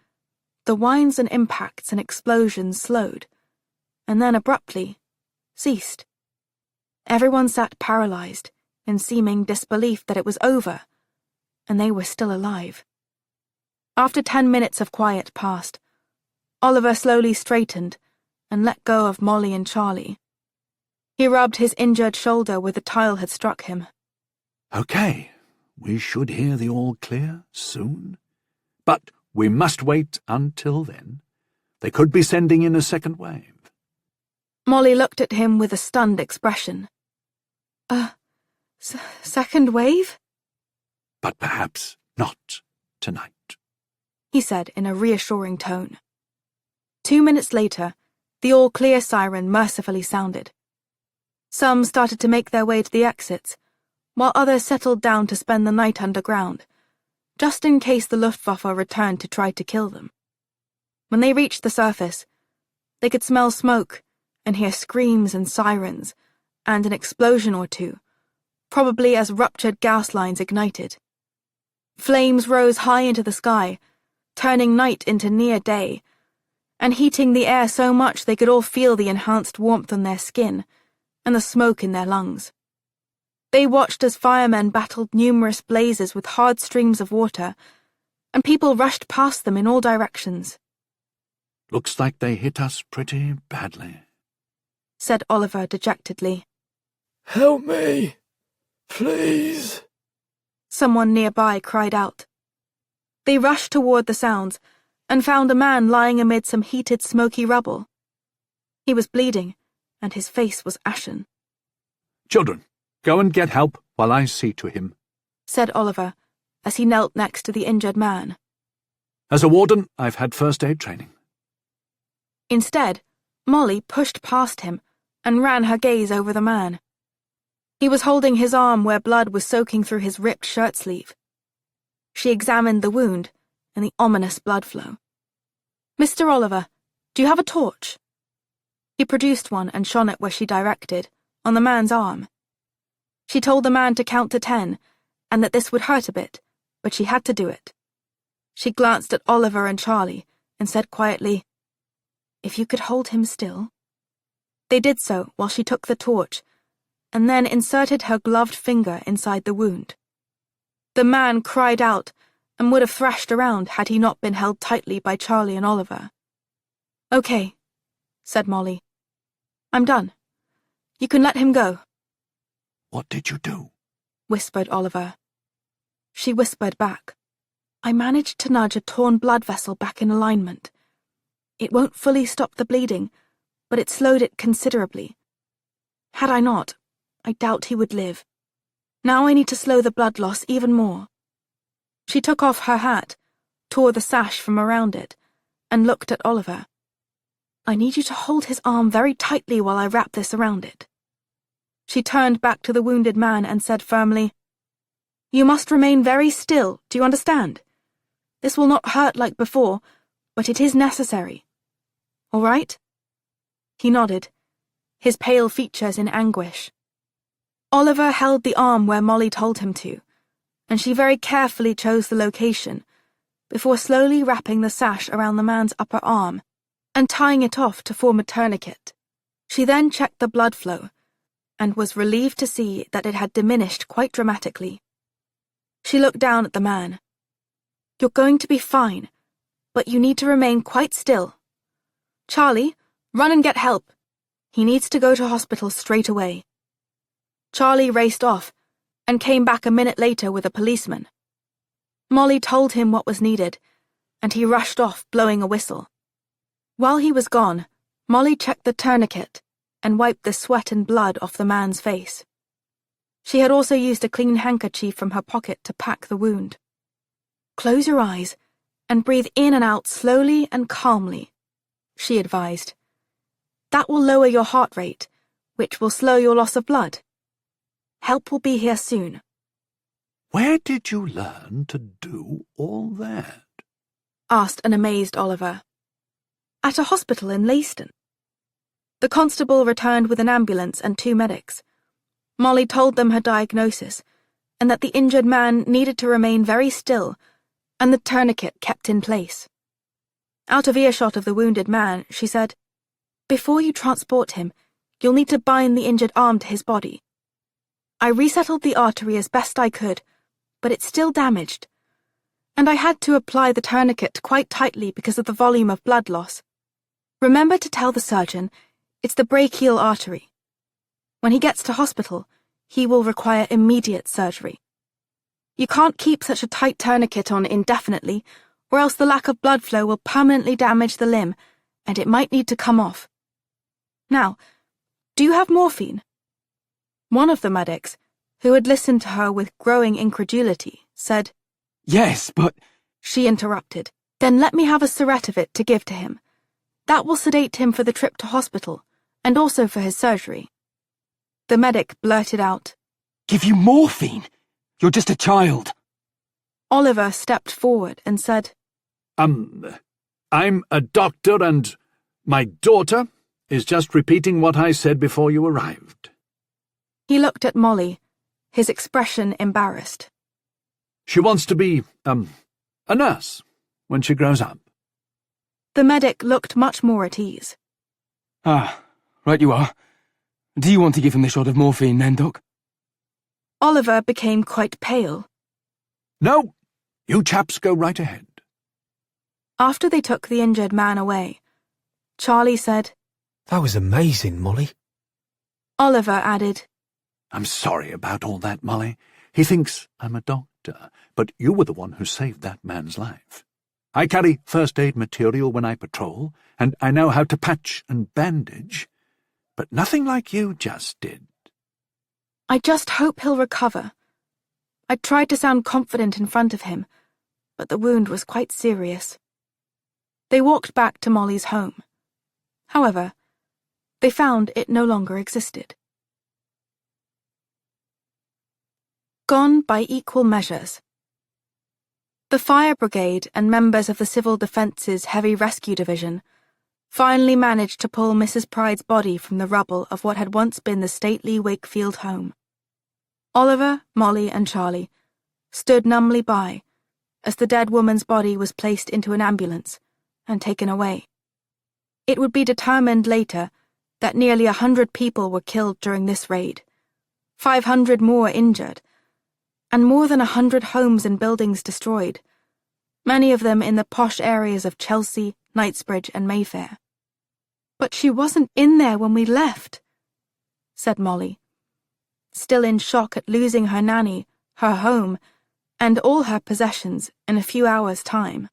Speaker 5: the whines and impacts and explosions slowed, and then abruptly ceased. Everyone sat paralyzed, in seeming disbelief that it was over, and they were still alive. After 10 minutes of quiet passed, Oliver slowly straightened and let go of Molly and Charlie. He rubbed his injured shoulder where the tile had struck him.
Speaker 4: Okay, we should hear the all clear soon. But we must wait until then. They could be sending in a second wave.
Speaker 5: Molly looked at him with a stunned expression. Second wave?
Speaker 4: But perhaps not tonight,
Speaker 5: he said in a reassuring tone. 2 minutes later, the all-clear siren mercifully sounded. Some started to make their way to the exits, while others settled down to spend the night underground, just in case the Luftwaffe returned to try to kill them. When they reached the surface, they could smell smoke and hear screams and sirens, and an explosion or two, probably as ruptured gas lines ignited. Flames rose high into the sky, turning night into near day, and heating the air so much they could all feel the enhanced warmth on their skin and the smoke in their lungs. They watched as firemen battled numerous blazes with hard streams of water, and people rushed past them in all directions.
Speaker 4: Looks like they hit us pretty badly,
Speaker 5: said Oliver dejectedly.
Speaker 6: Help me, please.
Speaker 5: Someone nearby cried out. They rushed toward the sounds and found a man lying amid some heated, smoky rubble. He was bleeding, and his face was ashen.
Speaker 4: Children, go and get help while I see to him,
Speaker 5: said Oliver, as he knelt next to the injured man.
Speaker 4: As a warden, I've had first aid training.
Speaker 5: Instead, Molly pushed past him and ran her gaze over the man. He was holding his arm where blood was soaking through his ripped shirt sleeve. She examined the wound and the ominous blood flow. Mr. Oliver, do you have a torch? He produced one and shone it where she directed, on the man's arm. She told the man to count to 10, and that this would hurt a bit, but she had to do it. She glanced at Oliver and Charlie and said quietly, "If you could hold him still." They did so while she took the torch, and then inserted her gloved finger inside the wound. The man cried out and would have thrashed around had he not been held tightly by Charlie and Oliver. "Okay," said Molly. "I'm done. You can let him go."
Speaker 4: What did you do?
Speaker 5: whispered Oliver. She whispered back, "I managed to nudge a torn blood vessel back in alignment. It won't fully stop the bleeding, but it slowed it considerably. Had I not, I doubt he would live. Now I need to slow the blood loss even more." She took off her hat, tore the sash from around it, and looked at Oliver. "I need you to hold his arm very tightly while I wrap this around it." She turned back to the wounded man and said firmly, "You must remain very still, do you understand? This will not hurt like before, but it is necessary. All right?" He nodded, his pale features in anguish. Oliver held the arm where Molly told him to, and she very carefully chose the location before slowly wrapping the sash around the man's upper arm and tying it off to form a tourniquet. She then checked the blood flow and was relieved to see that it had diminished quite dramatically. She looked down at the man. "You're going to be fine, but you need to remain quite still. Charlie, run and get help. He needs to go to hospital straight away." Charlie raced off and came back a minute later with a policeman. Molly told him what was needed, and he rushed off, blowing a whistle. While he was gone, Molly checked the tourniquet and wiped the sweat and blood off the man's face. She had also used a clean handkerchief from her pocket to pack the wound. "Close your eyes and breathe in and out slowly and calmly," she advised. "That will lower your heart rate, which will slow your loss of blood. Help will be here soon."
Speaker 4: Where did you learn to do all that?
Speaker 5: Asked an amazed Oliver. "At a hospital in Leiston." The constable returned with an ambulance and 2 medics. Molly told them her diagnosis, and that the injured man needed to remain very still, and the tourniquet kept in place. Out of earshot of the wounded man, she said, "Before you transport him, you'll need to bind the injured arm to his body. I resettled the artery as best I could, but it's still damaged, and I had to apply the tourniquet quite tightly because of the volume of blood loss. Remember to tell the surgeon it's the brachial artery. When he gets to hospital, he will require immediate surgery. You can't keep such a tight tourniquet on indefinitely, or else the lack of blood flow will permanently damage the limb, and it might need to come off. Now, do you have morphine?" One of the medics, who had listened to her with growing incredulity, said,
Speaker 2: "Yes, but—"
Speaker 5: She interrupted. "Then let me have a syringe of it to give to him. That will sedate him for the trip to hospital, and also for his surgery." The medic blurted out,
Speaker 2: "Give you morphine? You're just a child."
Speaker 5: Oliver stepped forward and said,
Speaker 4: I'm a doctor and my daughter is just repeating what I said before you arrived."
Speaker 5: He looked at Molly, his expression embarrassed.
Speaker 4: "She wants to be, a nurse when she grows up."
Speaker 5: The medic looked much more at ease.
Speaker 2: "Ah, right you are. Do you want to give him the shot of morphine then, Doc?"
Speaker 5: Oliver became quite pale.
Speaker 4: "No, you chaps go right ahead."
Speaker 5: After they took the injured man away, Charlie said,
Speaker 1: That was amazing, Molly.
Speaker 5: Oliver added,
Speaker 4: "I'm sorry about all that, Molly. He thinks I'm a doctor, but you were the one who saved that man's life. I carry first aid material when I patrol, and I know how to patch and bandage, but nothing like you just did."
Speaker 5: "I just hope he'll recover." I tried to sound confident in front of him, but the wound was quite serious. They walked back to Molly's home. However, they found it no longer existed. Gone by equal measures. The fire brigade and members of the Civil Defence's Heavy Rescue Division finally managed to pull Mrs. Pride's body from the rubble of what had once been the stately Wakefield home. Oliver, Molly, and Charlie stood numbly by as the dead woman's body was placed into an ambulance and taken away. It would be determined later that nearly 100 people were killed during this raid, 500 more injured, and more than 100 homes and buildings destroyed, many of them in the posh areas of Chelsea, Knightsbridge, and Mayfair. "But she wasn't in there when we left," said Molly, still in shock at losing her nanny, her home, and all her possessions in a few hours' time.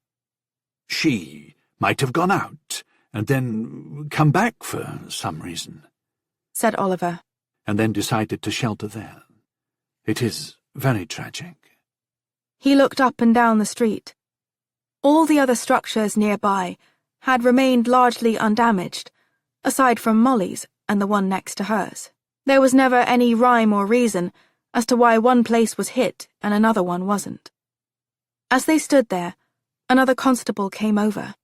Speaker 4: "She might have gone out and then come back for some reason,"
Speaker 5: said Oliver,
Speaker 4: "and then decided to shelter there. It is very tragic."
Speaker 5: He looked up and down the street. All the other structures nearby had remained largely undamaged, aside from Molly's and the one next to hers. There was never any rhyme or reason as to why one place was hit and another one wasn't. As they stood there, another constable came over.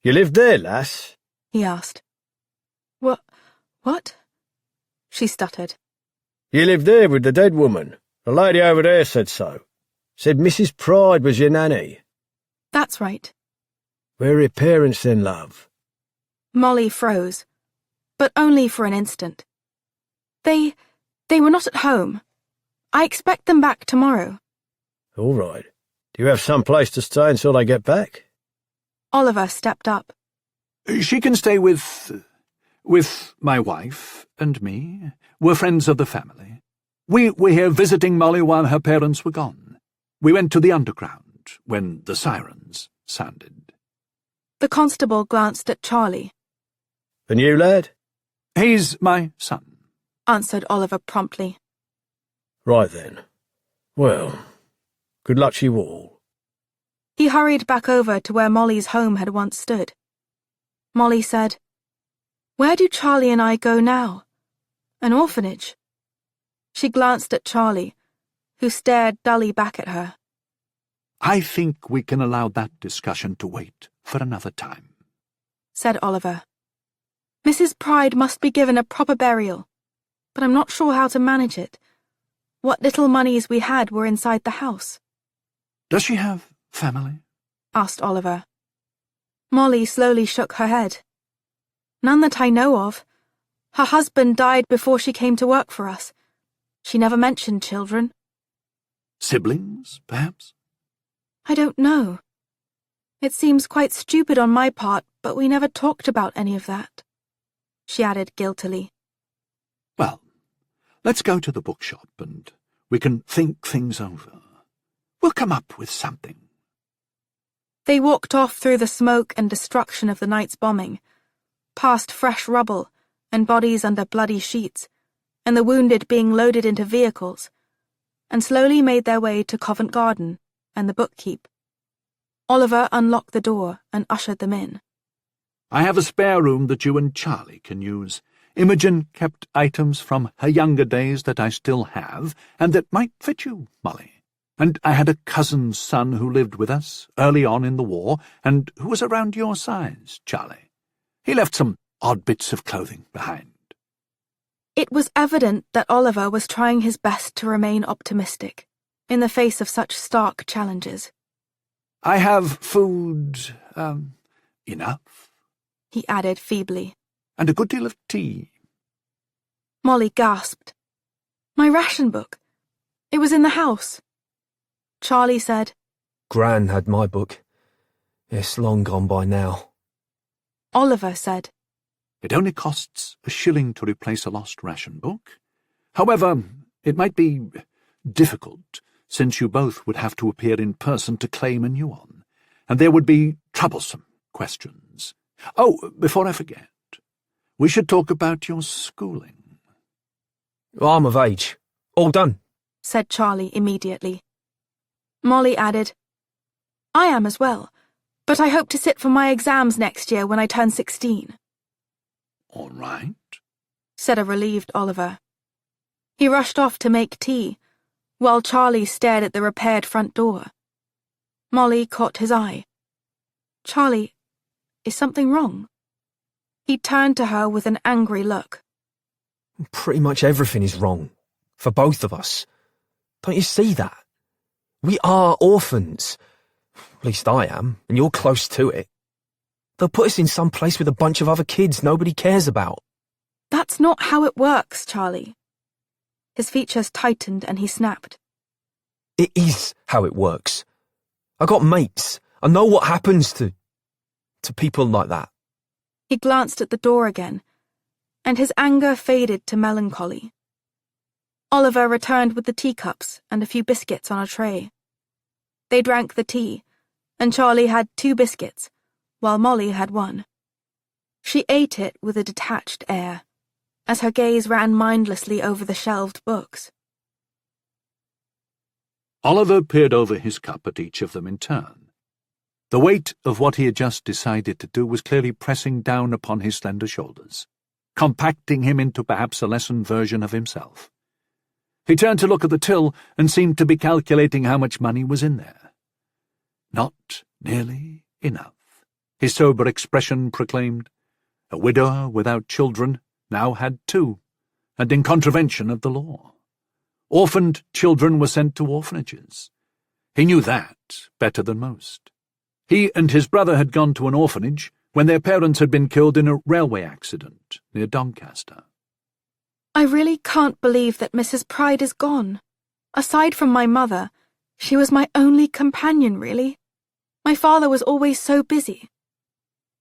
Speaker 6: You live there, lass?
Speaker 5: He asked. What? She stuttered.
Speaker 6: You live there with the dead woman. The lady over there said so. Said Mrs. Pride was your nanny.
Speaker 5: That's right.
Speaker 6: Where are your parents then, love?
Speaker 5: Molly froze, but only for an instant. They were not at home. I expect them back tomorrow.
Speaker 6: All right. Do you have some place to stay until they get back?
Speaker 5: Oliver stepped up.
Speaker 4: She can stay with my wife and me. We're friends of the family. We were here visiting Molly while her parents were gone. We went to the underground when the sirens sounded.
Speaker 5: The constable glanced at Charlie.
Speaker 6: And you, lad?
Speaker 4: He's my son,
Speaker 5: answered Oliver promptly.
Speaker 6: Right then. Well, good luck to you all.
Speaker 5: He hurried back over to where Molly's home had once stood. Molly said, "Where do Charlie and I go now? An orphanage?" She glanced at Charlie, who stared dully back at her.
Speaker 4: I think we can allow that discussion to wait for another time,
Speaker 5: said Oliver. Mrs. Pride must be given a proper burial, but I'm not sure how to manage it. What little moneys we had were inside the house.
Speaker 4: Does she have family?
Speaker 5: Asked Oliver. Molly slowly shook her head. None that I know of. Her husband died before she came to work for us. She never mentioned children.
Speaker 4: Siblings, perhaps?
Speaker 5: I don't know. It seems quite stupid on my part, but we never talked about any of that, she added guiltily.
Speaker 4: Well, let's go to the bookshop and we can think things over. We'll come up with something.
Speaker 5: They walked off through the smoke and destruction of the night's bombing, past fresh rubble and bodies under bloody sheets, and the wounded being loaded into vehicles, and slowly made their way to Covent Garden and the bookkeep. Oliver unlocked the door and ushered them in.
Speaker 4: I have a spare room that you and Charlie can use. Imogen kept items from her younger days that I still have, and that might fit you, Molly. And I had a cousin's son who lived with us early on in the war, and who was around your size, Charlie. He left some odd bits of clothing behind.
Speaker 5: It was evident that Oliver was trying his best to remain optimistic, in the face of such stark challenges.
Speaker 4: I have food, enough,
Speaker 5: he added feebly.
Speaker 4: And a good deal of tea.
Speaker 5: Molly gasped. My ration book. It was in the house. Charlie said,
Speaker 1: Gran had my book. It's long gone by now.
Speaker 5: Oliver said,
Speaker 4: It only costs a shilling to replace a lost ration book. However, it might be difficult, since you both would have to appear in person to claim a new one, and there would be troublesome questions. Oh, before I forget, we should talk about your schooling.
Speaker 1: I'm of age. All done,
Speaker 5: said Charlie immediately. Molly added, I am as well, but I hope to sit for my exams next year when I turn 16.
Speaker 4: All right,
Speaker 5: said a relieved Oliver. He rushed off to make tea, while Charlie stared at the repaired front door. Molly caught his eye. Charlie, is something wrong? He turned to her with an angry look.
Speaker 1: Pretty much everything is wrong. For both of us. Don't you see that? We are orphans. At least I am, and you're close to it. They'll put us in some place with a bunch of other kids nobody cares about.
Speaker 5: That's not how it works, Charlie. His features tightened and he snapped.
Speaker 1: It is how it works. I got mates. I know what happens to people like that.
Speaker 5: He glanced at the door again, and his anger faded to melancholy. Oliver returned with the teacups and a few biscuits on a tray. They drank the tea, and Charlie had 2 biscuits, while Molly had 1. She ate it with a detached air, as her gaze ran mindlessly over the shelved books.
Speaker 4: Oliver peered over his cup at each of them in turn. The weight of what he had just decided to do was clearly pressing down upon his slender shoulders. compacting him into perhaps a lessened version of himself. He turned to look at the till and seemed to be calculating how much money was in there. Not nearly enough, his sober expression proclaimed. A widower without children now had 2, and in contravention of the law. Orphaned children were sent to orphanages. He knew that better than most. He and his brother had gone to an orphanage when their parents had been killed in a railway accident near Doncaster.
Speaker 5: I really can't believe that Mrs. Pride is gone. Aside from my mother, she was my only companion, really. My father was always so busy.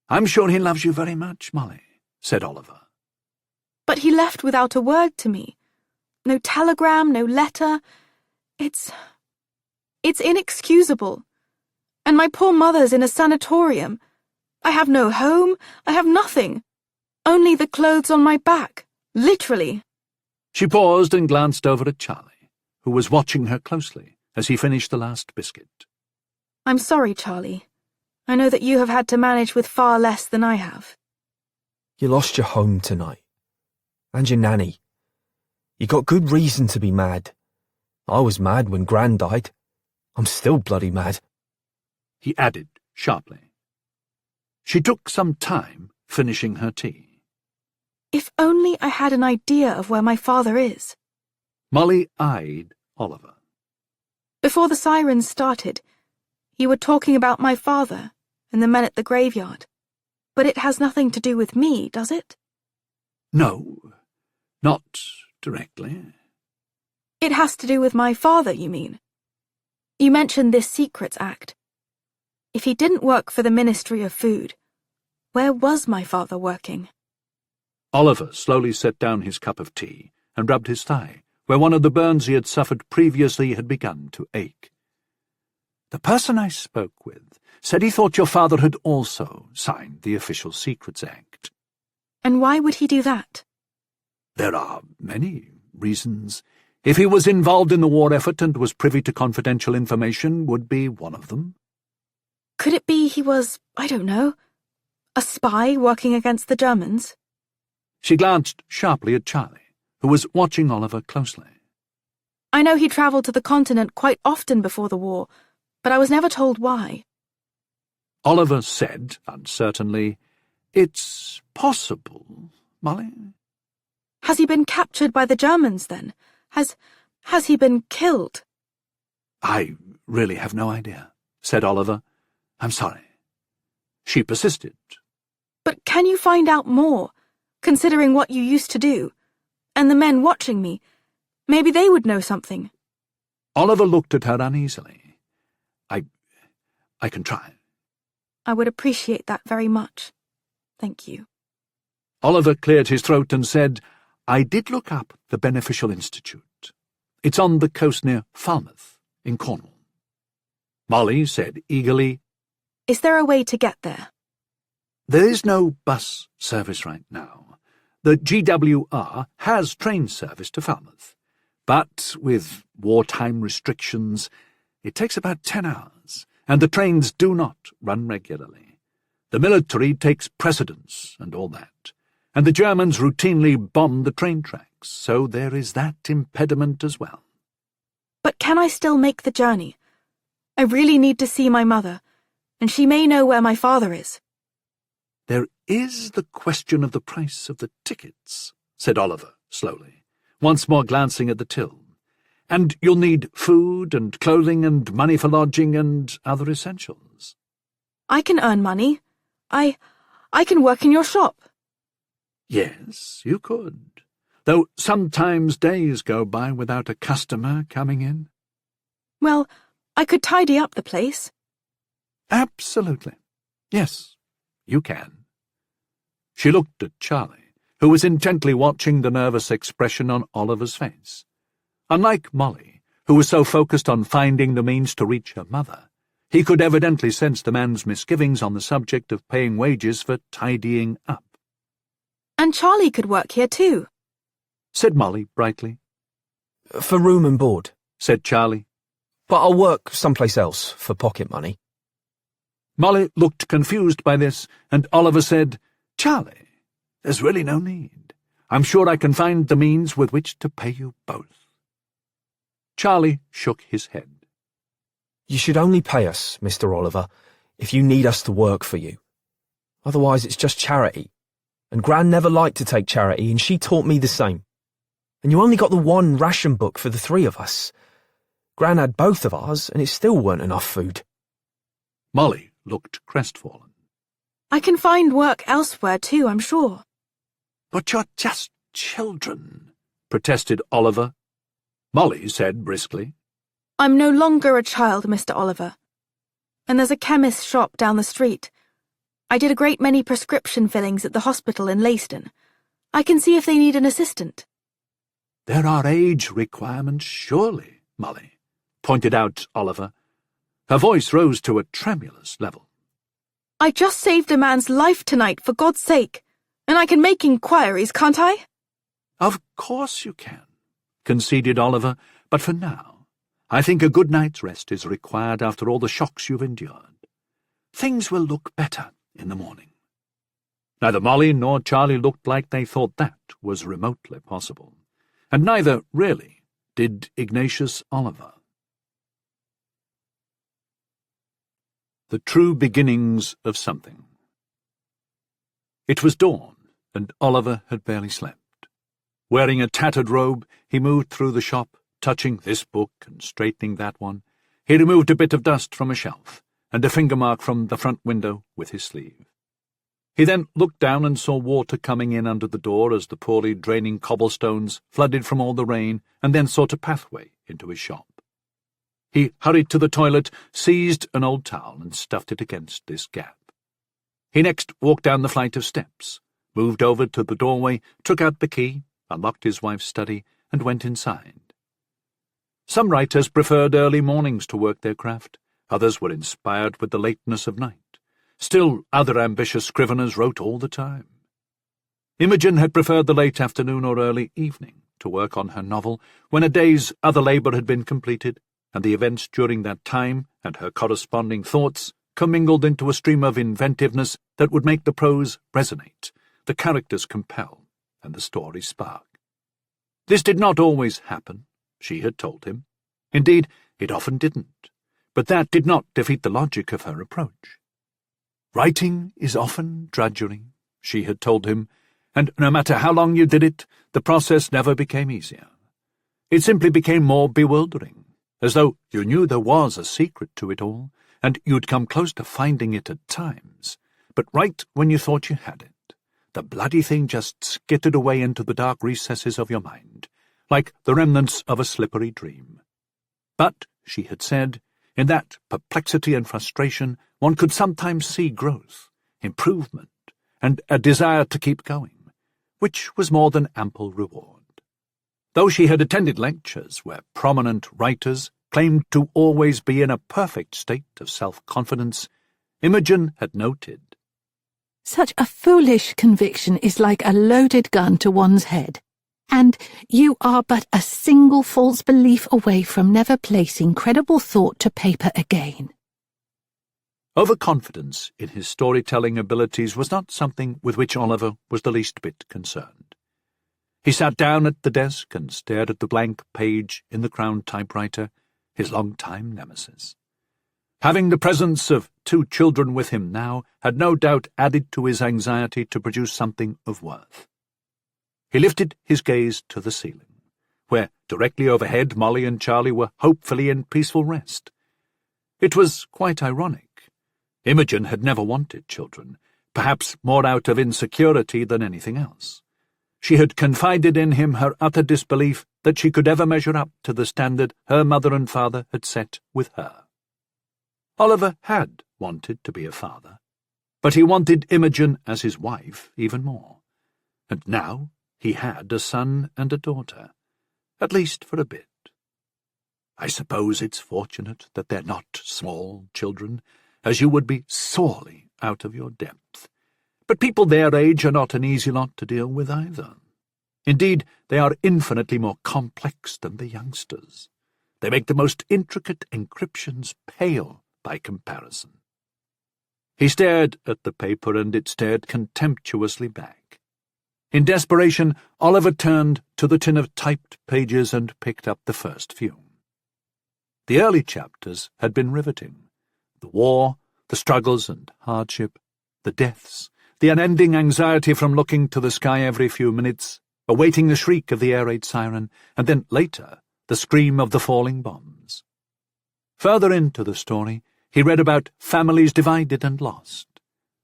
Speaker 4: I'm sure he loves you very much, Molly, said Oliver.
Speaker 5: But he left without a word to me. No telegram, no letter. It's inexcusable. And my poor mother's in a sanatorium. I have no home, I have nothing. Only the clothes on my back, literally.
Speaker 4: She paused and glanced over at Charlie, who was watching her closely as he finished the last biscuit.
Speaker 5: I'm sorry, Charlie. I know that you have had to manage with far less than I have.
Speaker 1: You lost your home tonight. And your nanny. You got good reason to be mad. I was mad when Gran died. I'm still bloody mad.
Speaker 4: He added sharply. She took some time finishing her tea.
Speaker 5: If only I had an idea of where my father is.
Speaker 4: Molly eyed Oliver.
Speaker 5: Before the sirens started, you were talking about my father and the men at the graveyard. But it has nothing to do with me, does it?
Speaker 4: No, not directly.
Speaker 5: It has to do with my father, you mean? You mentioned this Secrets Act. If he didn't work for the Ministry of Food, where was my father working?
Speaker 4: Oliver slowly set down his cup of tea and rubbed his thigh, where one of the burns he had suffered previously had begun to ache. The person I spoke with said he thought your father had also signed the Official Secrets Act.
Speaker 5: And why would he do that?
Speaker 4: There are many reasons. If he was involved in the war effort and was privy to confidential information, would be one of them.
Speaker 5: Could it be he was, I don't know, a spy working against the Germans?
Speaker 4: She glanced sharply at Charlie, who was watching Oliver closely.
Speaker 5: I know he travelled to the continent quite often before the war, but I was never told why.
Speaker 4: Oliver said, uncertainly, "It's possible, Molly."
Speaker 5: Has he been captured by the Germans, then? Has he been killed?
Speaker 4: I really have no idea, said Oliver. I'm sorry. She persisted.
Speaker 5: But can you find out more, considering what you used to do? And the men watching me, maybe they would know something.
Speaker 4: Oliver looked at her uneasily. I can try.
Speaker 5: I would appreciate that very much. Thank you.
Speaker 4: Oliver cleared his throat and said, I did look up the Beneficial Institute. It's on the coast near Falmouth, in Cornwall. Molly said eagerly,
Speaker 5: Is there a way to get there?
Speaker 4: There is no bus service right now. The GWR has train service to Falmouth, but with wartime restrictions, it takes about 10 hours, and the trains do not run regularly. The military takes precedence and all that, and the Germans routinely bomb the train tracks, so there is that impediment as well.
Speaker 5: But can I still make the journey? I really need to see my mother, and she may know where my father is.
Speaker 4: There is the question of the price of the tickets, said Oliver slowly, once more glancing at the till. And you'll need food and clothing and money for lodging and other essentials.
Speaker 5: I can earn money. I can work in your shop.
Speaker 4: Yes, you could, though sometimes days go by without a customer coming in.
Speaker 5: Well, I could tidy up the place.
Speaker 4: Absolutely. Yes, you can. She looked at Charlie, who was intently watching the nervous expression on Oliver's face. Unlike Molly, who was so focused on finding the means to reach her mother, he could evidently sense the man's misgivings on the subject of paying wages for tidying up.
Speaker 5: And Charlie could work here too,
Speaker 4: said Molly brightly.
Speaker 1: For room and board,
Speaker 4: said Charlie.
Speaker 1: But I'll work someplace else for pocket money.
Speaker 4: Molly looked confused by this, and Oliver said, Charlie, There's really no need. I'm sure I can find the means with which to pay you both." Charlie shook his head.
Speaker 1: You should only pay us, Mr. Oliver, if you need us to work for you. Otherwise it's just charity. And Gran never liked to take charity, and she taught me the same. And you only got the one ration book for the three of us. Gran had both of ours, and it still weren't enough food.
Speaker 4: Molly looked crestfallen.
Speaker 5: I can find work elsewhere too, I'm sure.
Speaker 4: "But you're just children," protested Oliver. Molly said briskly,
Speaker 5: I'm no longer a child, Mr. Oliver. And there's a chemist's shop down the street. I did a great many prescription fillings at the hospital in Leyston. I can see if they need an assistant.
Speaker 4: "There are age requirements, surely, Molly," pointed out Oliver. Her voice rose to a tremulous level.
Speaker 5: I just saved a man's life tonight, for God's sake. And I can make inquiries, can't I?
Speaker 4: "Of course you can," conceded Oliver, "but for now, I think a good night's rest is required after all the shocks you've endured. Things will look better in the morning." Neither Molly nor Charlie looked like they thought that was remotely possible, and neither, really, did Ignatius Oliver. The true beginnings of something. It was dawn, and Oliver had barely slept. Wearing a tattered robe, he moved through the shop, touching this book and straightening that one. He removed a bit of dust from a shelf, and a finger mark from the front window with his sleeve. He then looked down and saw water coming in under the door as the poorly draining cobblestones flooded from all the rain, and then sought a pathway into his shop. He hurried to the toilet, seized an old towel, and stuffed it against this gap. He next walked down the flight of steps, moved over to the doorway, took out the key, unlocked his wife's study, and went inside. Some writers preferred early mornings to work their craft. Others were inspired with the lateness of night. Still other ambitious scriveners wrote all the time. Imogen had preferred the late afternoon or early evening to work on her novel, when a day's other labour had been completed, and the events during that time and her corresponding thoughts commingled into a stream of inventiveness that would make the prose resonate, the characters compel, and the story spark. This did not always happen, she had told him. Indeed, it often didn't, but that did not defeat the logic of her approach. Writing is often drudgery, she had told him, and no matter how long you did it, the process never became easier. It simply became more bewildering, as though you knew there was a secret to it all, and you'd come close to finding it at times, but right when you thought you had it, the bloody thing just skittered away into the dark recesses of your mind, like the remnants of a slippery dream. But, she had said, in that perplexity and frustration one could sometimes see growth, improvement, and a desire to keep going, which was more than ample reward. Though she had attended lectures where prominent writers claimed to always be in a perfect state of self-confidence, Imogen had noted,
Speaker 3: Such a foolish conviction is like a loaded gun to one's head, and you are but a single false belief away from never placing credible thought to paper again.
Speaker 4: Overconfidence in his storytelling abilities was not something with which Oliver was the least bit concerned. He sat down at the desk and stared at the blank page in the Crown typewriter, his long-time nemesis. Having the presence of 2 children with him now had no doubt added to his anxiety to produce something of worth. He lifted his gaze to the ceiling, where directly overhead Molly and Charlie were hopefully in peaceful rest. It was quite ironic. Imogen had never wanted children, perhaps more out of insecurity than anything else. She had confided in him her utter disbelief that she could ever measure up to the standard her mother and father had set with her. Oliver had wanted to be a father, but he wanted Imogen as his wife even more. And now he had a son and a daughter, at least for a bit. I suppose it's fortunate that they're not small children, as you would be sorely out of your depth. But people their age are not an easy lot to deal with either. Indeed, they are infinitely more complex than the youngsters. They make the most intricate encryptions pale by comparison. He stared at the paper, and it stared contemptuously back. In desperation, Oliver turned to the tin of typed pages and picked up the first few. The early chapters had been riveting. The war, the struggles and hardship, the deaths, the unending anxiety from looking to the sky every few minutes, awaiting the shriek of the air raid siren, and then later the scream of the falling bombs. Further into the story, he read about families divided and lost,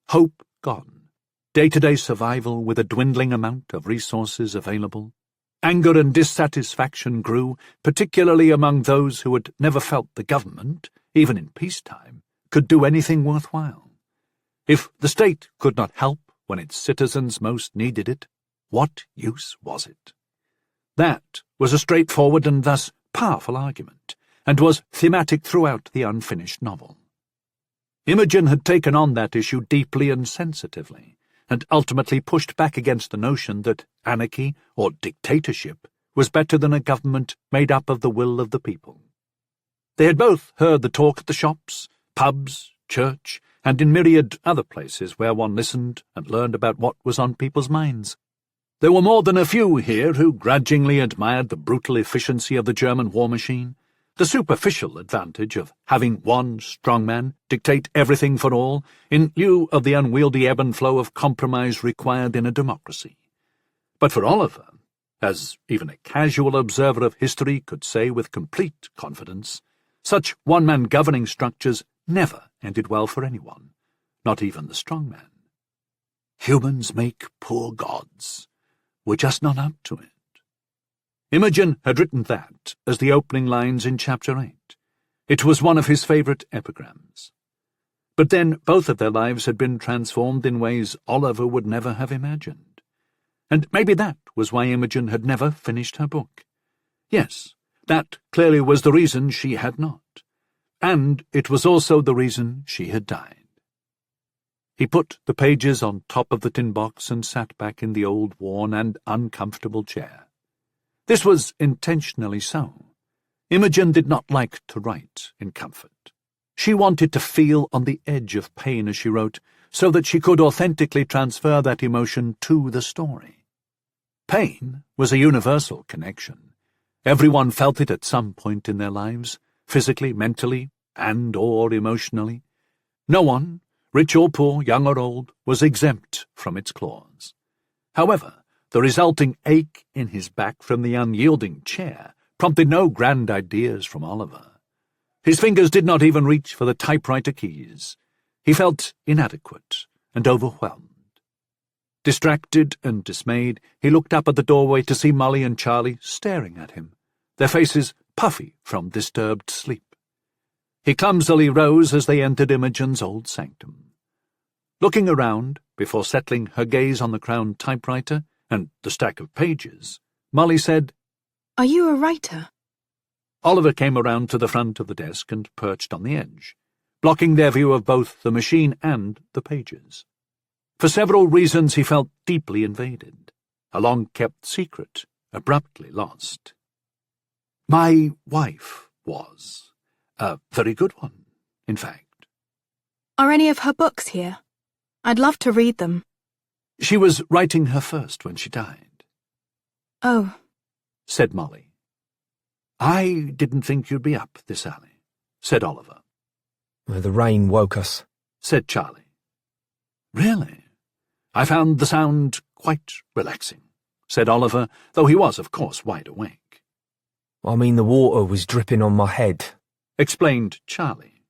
Speaker 4: hope gone, day-to-day survival with a dwindling amount of resources available. Anger and dissatisfaction grew, particularly among those who had never felt the government, even in peacetime, could do anything worthwhile. If the state could not help when its citizens most needed it, what use was it? That was a straightforward and thus powerful argument, and was thematic throughout the unfinished novel. Imogen had taken on that issue deeply and sensitively, and ultimately pushed back against the notion that anarchy or dictatorship was better than a government made up of the will of the people. They had both heard the talk at the shops, pubs, church, and in myriad other places where one listened and learned about what was on people's minds. There were more than a few here who grudgingly admired the brutal efficiency of the German war machine, the superficial advantage of having one strong man dictate everything for all, in lieu of the unwieldy ebb and flow of compromise required in a democracy. But for Oliver, as even a casual observer of history could say with complete confidence, such one-man governing structures never ended well for anyone, not even the strong man. Humans make poor gods. We're just not up to it. Imogen had written that as the opening lines in Chapter 8. It was one of his favourite epigrams. But then both of their lives had been transformed in ways Oliver would never have imagined. And maybe that was why Imogen had never finished her book. Yes, that clearly was the reason she had not. And it was also the reason she had died. He put the pages on top of the tin box and sat back in the old, worn and uncomfortable chair. This was intentionally so. Imogen did not like to write in comfort. She wanted to feel on the edge of pain as she wrote, so that she could authentically transfer that emotion to the story. Pain was a universal connection. Everyone felt it at some point in their lives, physically, mentally, and/or emotionally. No one, rich or poor, young or old, was exempt from its claws. However, the resulting ache in his back from the unyielding chair prompted no grand ideas from Oliver. His fingers did not even reach for the typewriter keys. He felt inadequate and overwhelmed. Distracted and dismayed, he looked up at the doorway to see Molly and Charlie staring at him, their faces puffy from disturbed sleep. He clumsily rose as they entered Imogen's old sanctum. Looking around, before settling her gaze on the crowned typewriter and the stack of pages, Molly said,
Speaker 5: "Are you a writer?"
Speaker 4: Oliver came around to the front of the desk and perched on the edge, blocking their view of both the machine and the pages. For several reasons he felt deeply invaded, a long-kept secret, abruptly lost. My wife was. A very good one, in fact.
Speaker 5: Are any of her books here? I'd love to read them.
Speaker 4: She was writing her first when she died.
Speaker 5: Oh,
Speaker 4: said Molly. I didn't think you'd be up this early, said Oliver.
Speaker 1: The rain woke us,
Speaker 4: said Charlie. Really? I found the sound quite relaxing, said Oliver, though he was, of course, wide awake.
Speaker 1: I mean, the water was dripping on my head,
Speaker 4: explained Charlie.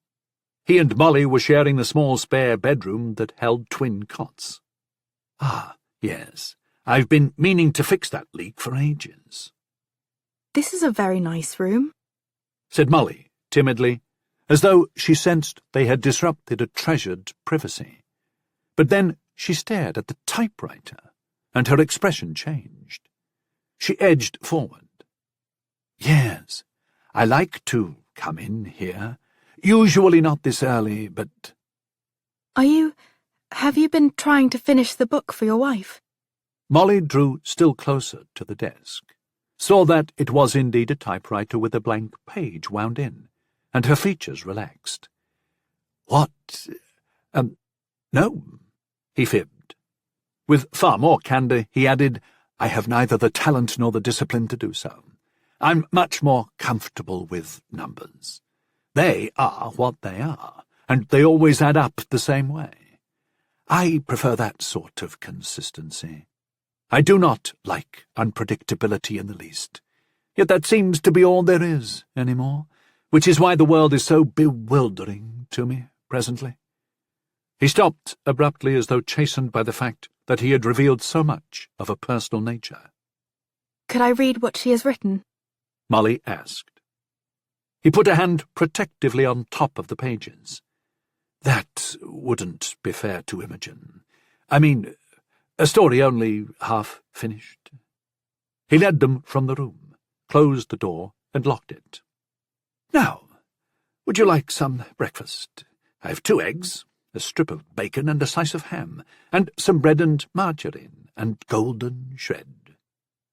Speaker 4: He and Molly were sharing the small spare bedroom that held twin cots. Ah, yes, I've been meaning to fix that leak for ages.
Speaker 5: this is a very nice room,
Speaker 4: said Molly, timidly, as though she sensed they had disrupted a treasured privacy. But then she stared at the typewriter, and her expression changed. She edged forward. Yes, I like to come in here. Usually not this early, but—
Speaker 5: Have you been trying to finish the book for your wife?
Speaker 4: Molly drew still closer to the desk, saw that it was indeed a typewriter with a blank page wound in, and her features relaxed. What? No, he fibbed. With far more candour, he added, "I have neither the talent nor the discipline to do so. I'm much more comfortable with numbers. They are what they are, and they always add up the same way. I prefer that sort of consistency. I do not like unpredictability in the least. Yet that seems to be all there is anymore, which is why the world is so bewildering to me presently." He stopped abruptly, as though chastened by the fact that he had revealed so much of a personal nature.
Speaker 5: Could I read what she has written?
Speaker 4: Molly asked. He put a hand protectively on top of the pages. That wouldn't be fair to Imogen. I mean, a story only half finished. He led them from the room, closed the door, and locked it. "Now, would you like some breakfast? I have 2 eggs, a strip of bacon and a slice of ham, and some bread and margarine, and golden shred.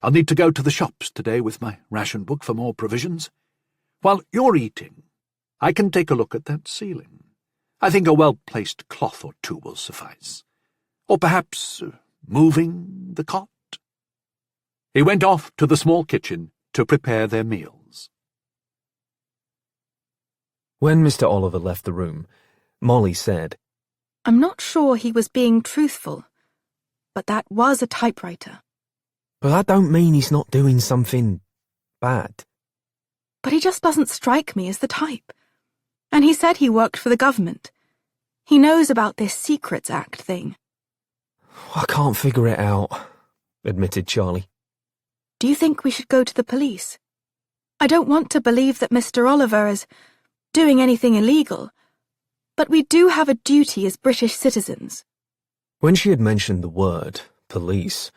Speaker 4: I'll need to go to the shops today with my ration book for more provisions. While you're eating, I can take a look at that ceiling. I think a well-placed cloth or 2 will suffice. Or perhaps moving the cot?" He went off to the small kitchen to prepare their meals.
Speaker 1: When Mr. Oliver left the room, Molly said,
Speaker 5: I'm not sure he was being truthful, but that was a typewriter.
Speaker 1: "But that don't mean he's not doing something bad."
Speaker 5: But he just doesn't strike me as the type. And he said he worked for the government. He knows about this Secrets Act thing.
Speaker 1: "I can't figure it out," admitted Charlie.
Speaker 5: Do you think we should go to the police? I don't want to believe that Mr. Oliver is doing anything illegal, but we do have a duty as British citizens.
Speaker 1: When she had mentioned the word police,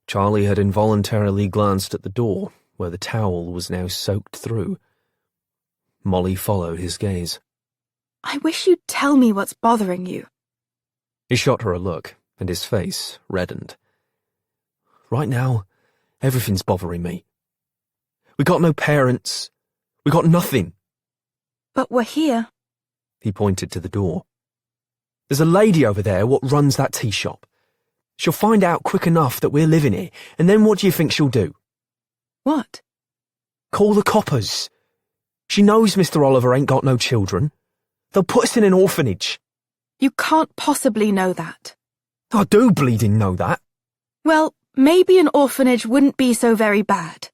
Speaker 1: Charlie had involuntarily glanced at the door, where the towel was now soaked through. Molly followed his gaze.
Speaker 5: I wish you'd tell me what's bothering you.
Speaker 1: He shot her a look, and his face reddened. "Right now, everything's bothering me. We got no parents. We got nothing."
Speaker 5: But we're here.
Speaker 1: He pointed to the door. "There's a lady over there what runs that tea shop. She'll find out quick enough that we're living here, and then what do you think she'll do?
Speaker 5: What?
Speaker 1: Call the coppers. She knows Mr. Oliver ain't got no children. They'll put us in an orphanage."
Speaker 5: You can't possibly know that.
Speaker 1: "I do bleeding know that,"
Speaker 5: Well, maybe an orphanage wouldn't be so very bad.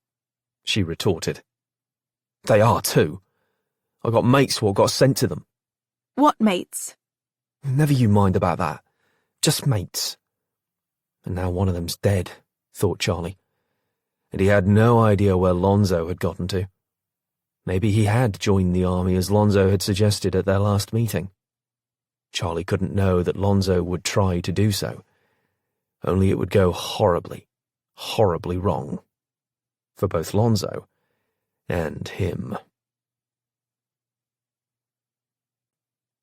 Speaker 1: she retorted. "They are too. I got mates what got sent to them."
Speaker 5: What mates?
Speaker 1: "Never you mind about that. Just mates." And now one of them's dead, thought Charlie. And he had no idea where Lonzo had gotten to. Maybe he had joined the army as Lonzo had suggested at their last meeting. Charlie couldn't know that Lonzo would try to do so. Only it would go horribly, horribly wrong. For both Lonzo and him.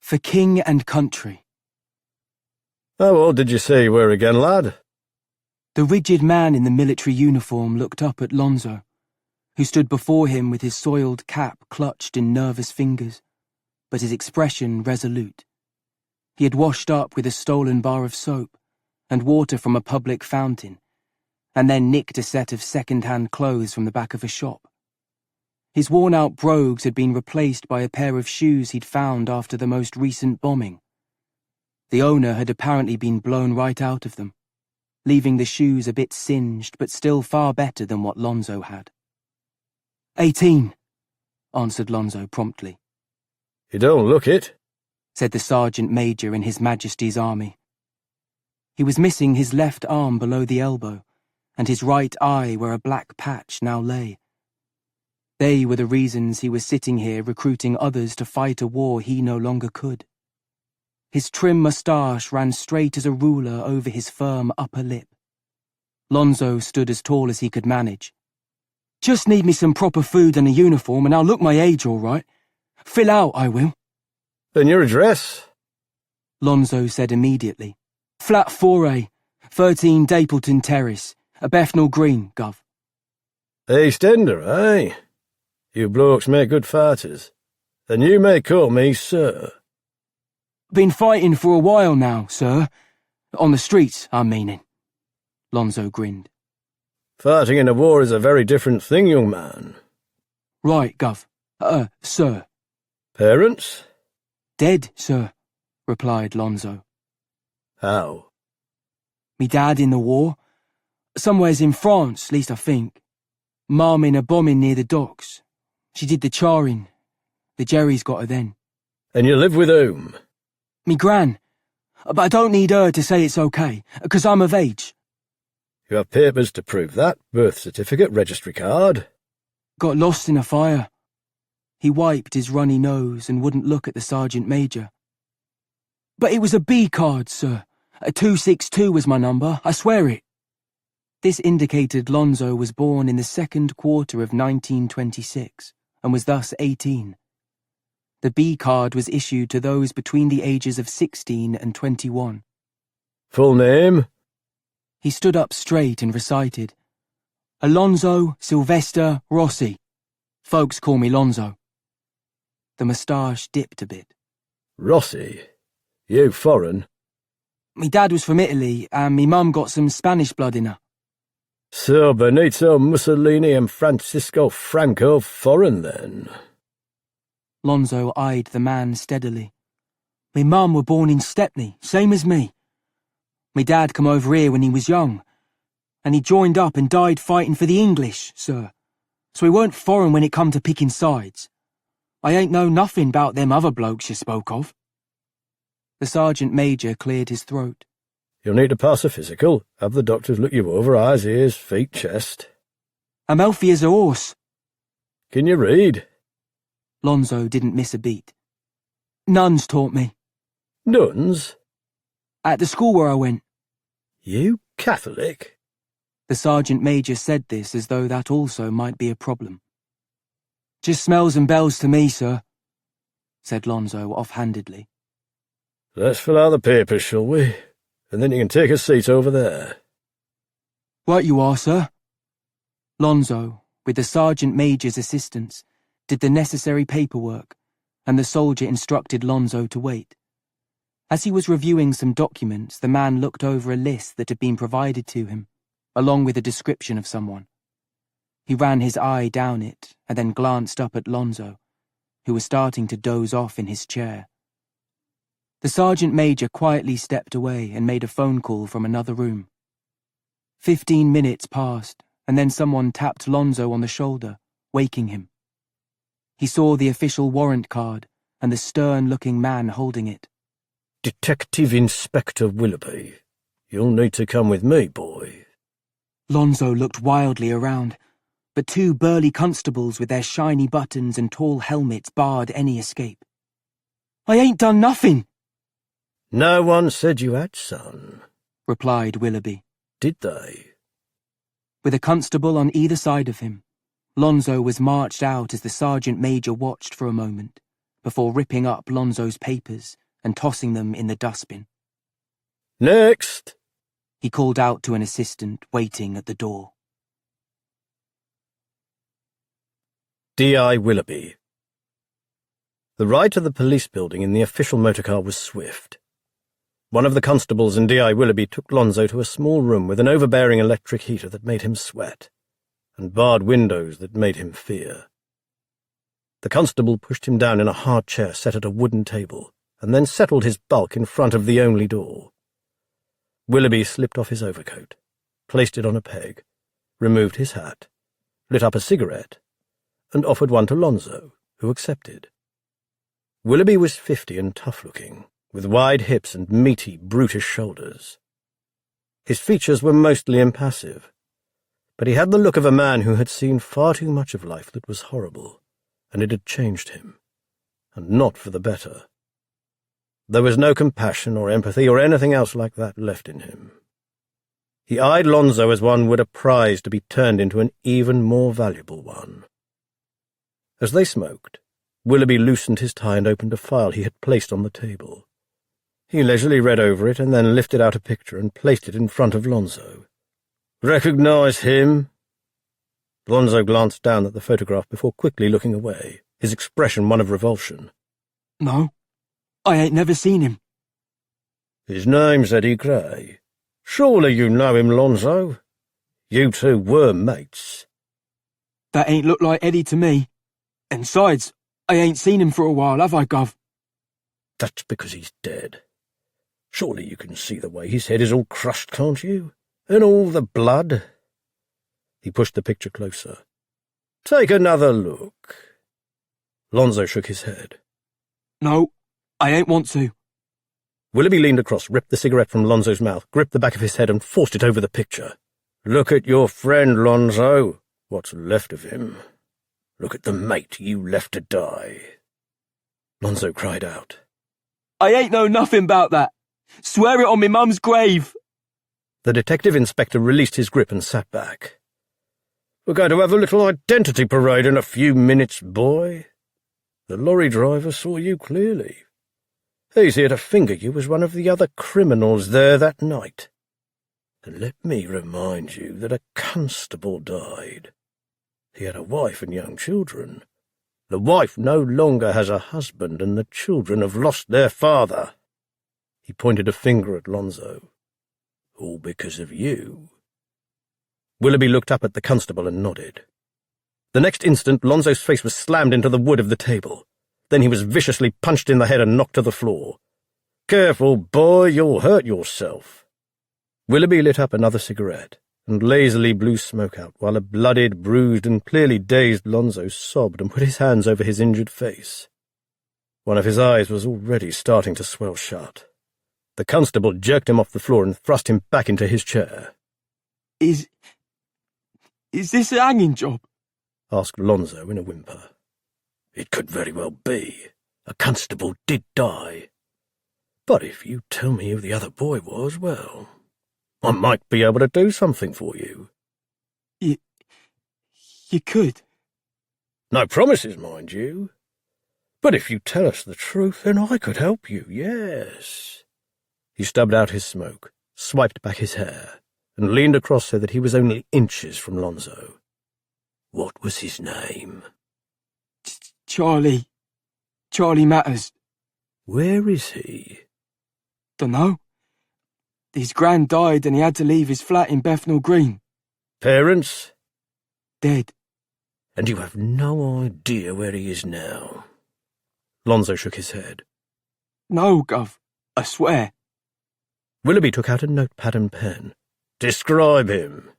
Speaker 2: For king and country.
Speaker 6: "How old did you say you were again, lad?"
Speaker 2: The rigid man in the military uniform looked up at Lonzo, who stood before him with his soiled cap clutched in nervous fingers, but his expression resolute. He had washed up with a stolen bar of soap and water from a public fountain, and then nicked a set of second-hand clothes from the back of a shop. His worn-out brogues had been replaced by a pair of shoes he'd found after the most recent bombing. The owner had apparently been blown right out of them, leaving the shoes a bit singed but still far better than what Lonzo had. 18, answered Lonzo promptly.
Speaker 6: "You don't look it,"
Speaker 2: said the sergeant major in His Majesty's army. He was missing his left arm below the elbow, and his right eye where a black patch now lay. They were the reasons he was sitting here recruiting others to fight a war he no longer could. His trim moustache ran straight as a ruler over his firm upper lip. Lonzo stood as tall as he could manage. Just need me some proper food and a uniform, and I'll look my age all right. Fill out, I will.
Speaker 6: "Then your address?"
Speaker 2: Lonzo said immediately. Flat 4A, 13 Dapleton Terrace, Bethnal Green, Gov.
Speaker 6: "Eastender, eh? You blokes make good fighters. Then you may call me sir."
Speaker 2: Been fighting for a while now, sir. On the streets, I'm meaning. Lonzo grinned.
Speaker 6: Fighting in a war is a very different thing, young man.
Speaker 2: Right, Gov. Sir.
Speaker 6: Parents?
Speaker 2: Dead, sir, replied Lonzo.
Speaker 6: How?
Speaker 2: Me dad in the war. Somewheres in France, least I think. Mum in a bombing near the docks. She did the charring. The Jerry's got her then.
Speaker 6: And you live with whom?
Speaker 2: Me Gran. But I don't need her to say it's okay, 'cause I'm of age.
Speaker 6: You have papers to prove that? Birth certificate, registry card?
Speaker 2: Got lost in a fire. He wiped his runny nose and wouldn't look at the sergeant major. But it was a B card, sir. A 262 was my number, I swear it. This indicated Lonzo was born in the second quarter of 1926, and was thus 18. The B card was issued to those between the ages of 16 and 21.
Speaker 6: Full name?
Speaker 2: He stood up straight and recited, Alonzo Sylvester Rossi. Folks call me Lonzo. The moustache dipped a bit.
Speaker 6: Rossi? You foreign?
Speaker 2: Me dad was from Italy, and me mum got some Spanish blood in her.
Speaker 6: So Benito Mussolini and Francisco Franco foreign, then?
Speaker 2: Lonzo eyed the man steadily. Me mum were born in Stepney, same as me. Me dad come over here when he was young, and he joined up and died fighting for the English, sir. So he weren't foreign when it come to picking sides. I ain't know nothing about them other blokes you spoke of. The sergeant major cleared his throat.
Speaker 6: You'll need to pass a physical. Have the doctors look you over, eyes, ears, feet, chest.
Speaker 2: I'm healthy as a horse.
Speaker 6: Can you read?
Speaker 2: Lonzo didn't miss a beat. Nuns taught me.
Speaker 6: Nuns?
Speaker 2: At the school where I went.
Speaker 6: You Catholic?
Speaker 2: The sergeant major said this as though that also might be a problem. Just smells and bells to me, sir, said Lonzo offhandedly.
Speaker 6: Let's fill out the papers, shall we? And then you can take a seat over there.
Speaker 2: Right you are, sir. Lonzo, with the sergeant major's assistance, did the necessary paperwork, and the soldier instructed Lonzo to wait. As he was reviewing some documents, the man looked over a list that had been provided to him, along with a description of someone. He ran his eye down it, and then glanced up at Lonzo, who was starting to doze off in his chair. The sergeant major quietly stepped away and made a phone call from another room. 15 minutes passed, and then someone tapped Lonzo on the shoulder, waking him. He saw the official warrant card and the stern-looking man holding it.
Speaker 6: Detective Inspector Willoughby. You'll need to come with me, boy.
Speaker 2: Lonzo looked wildly around, but 2 burly constables with their shiny buttons and tall helmets barred any escape. I ain't done nothing,
Speaker 6: No one said you had, son,
Speaker 2: replied Willoughby.
Speaker 6: did they?
Speaker 2: With a constable on either side of him, Lonzo was marched out as the sergeant major watched for a moment, before ripping up Lonzo's papers and tossing them in the dustbin.
Speaker 6: Next!
Speaker 2: He called out to an assistant waiting at the door.
Speaker 6: D.I. Willoughby. The ride to the police building in the official motorcar was swift. One of the constables and D.I. Willoughby took Lonzo to a small room with an overbearing electric heater that made him sweat, and barred windows that made him fear. The constable pushed him down in a hard chair set at a wooden table, and then settled his bulk in front of the only door. Willoughby slipped off his overcoat, placed it on a peg, removed his hat, lit up a cigarette, and offered one to Lonzo, who accepted. Willoughby was 50 and tough-looking, with wide hips and meaty, brutish shoulders. His features were mostly impassive, but he had the look of a man who had seen far too much of life that was horrible, and it had changed him, and not for the better. There was no compassion or empathy or anything else like that left in him. He eyed Lonzo as one would a prize to be turned into an even more valuable one. As they smoked, Willoughby loosened his tie and opened a file he had placed on the table. He leisurely read over it and then lifted out a picture and placed it in front of Lonzo. "Recognize him?" Lonzo glanced down at the photograph before quickly looking away, his expression one of revulsion.
Speaker 2: No, I ain't never seen him.
Speaker 6: "His name's Eddie Gray. Surely you know him, Lonzo. You two were mates.
Speaker 2: That ain't look like Eddie to me. And besides, I ain't seen him for a while, have I, Gov?
Speaker 6: That's because he's dead. Surely you can see the way his head is all crushed, can't you? And all the blood. He pushed the picture closer. Take another look. Lonzo shook his head.
Speaker 2: No, I ain't want to.
Speaker 6: Willoughby leaned across, ripped the cigarette from Lonzo's mouth, gripped the back of his head and forced it over the picture. Look at your friend, Lonzo. What's left of him. Look at the mate you left to die. Lonzo cried out.
Speaker 2: I ain't know nothing about that. Swear it on me mum's grave.
Speaker 6: The detective inspector released his grip and sat back. We're going to have a little identity parade in a few minutes, boy. The lorry driver saw you clearly. He's here to finger you as one of the other criminals there that night. And let me remind you that a constable died. He had a wife and young children. The wife no longer has a husband, and the children have lost their father. He pointed a finger at Lonzo. All because of you. Willoughby looked up at the constable and nodded. The next instant, Lonzo's face was slammed into the wood of the table. Then he was viciously punched in the head and knocked to the floor. Careful, boy, you'll hurt yourself. Willoughby lit up another cigarette and lazily blew smoke out while a blooded, bruised, and clearly dazed Lonzo sobbed and put his hands over his injured face. One of his eyes was already starting to swell shut. The constable jerked him off the floor and thrust him back into his chair.
Speaker 2: Is this a hanging job?
Speaker 6: Asked Lonzo in a whimper. It could very well be. A constable did die. But if you tell me who the other boy was, well, I might be able to do something for you.
Speaker 2: You could.
Speaker 6: No promises, mind you. But if you tell us the truth, then I could help you, yes. He stubbed out his smoke, swiped back his hair, and leaned across so that he was only inches from Lonzo. What was his name?
Speaker 2: Charlie Matters.
Speaker 6: Where is he?
Speaker 2: Dunno. His gran died and he had to leave his flat in Bethnal Green.
Speaker 6: Parents?
Speaker 2: Dead.
Speaker 6: And you have no idea where he is now? Lonzo shook his head.
Speaker 2: No, Gov. I swear.
Speaker 6: Willoughby took out a notepad and pen. Describe him.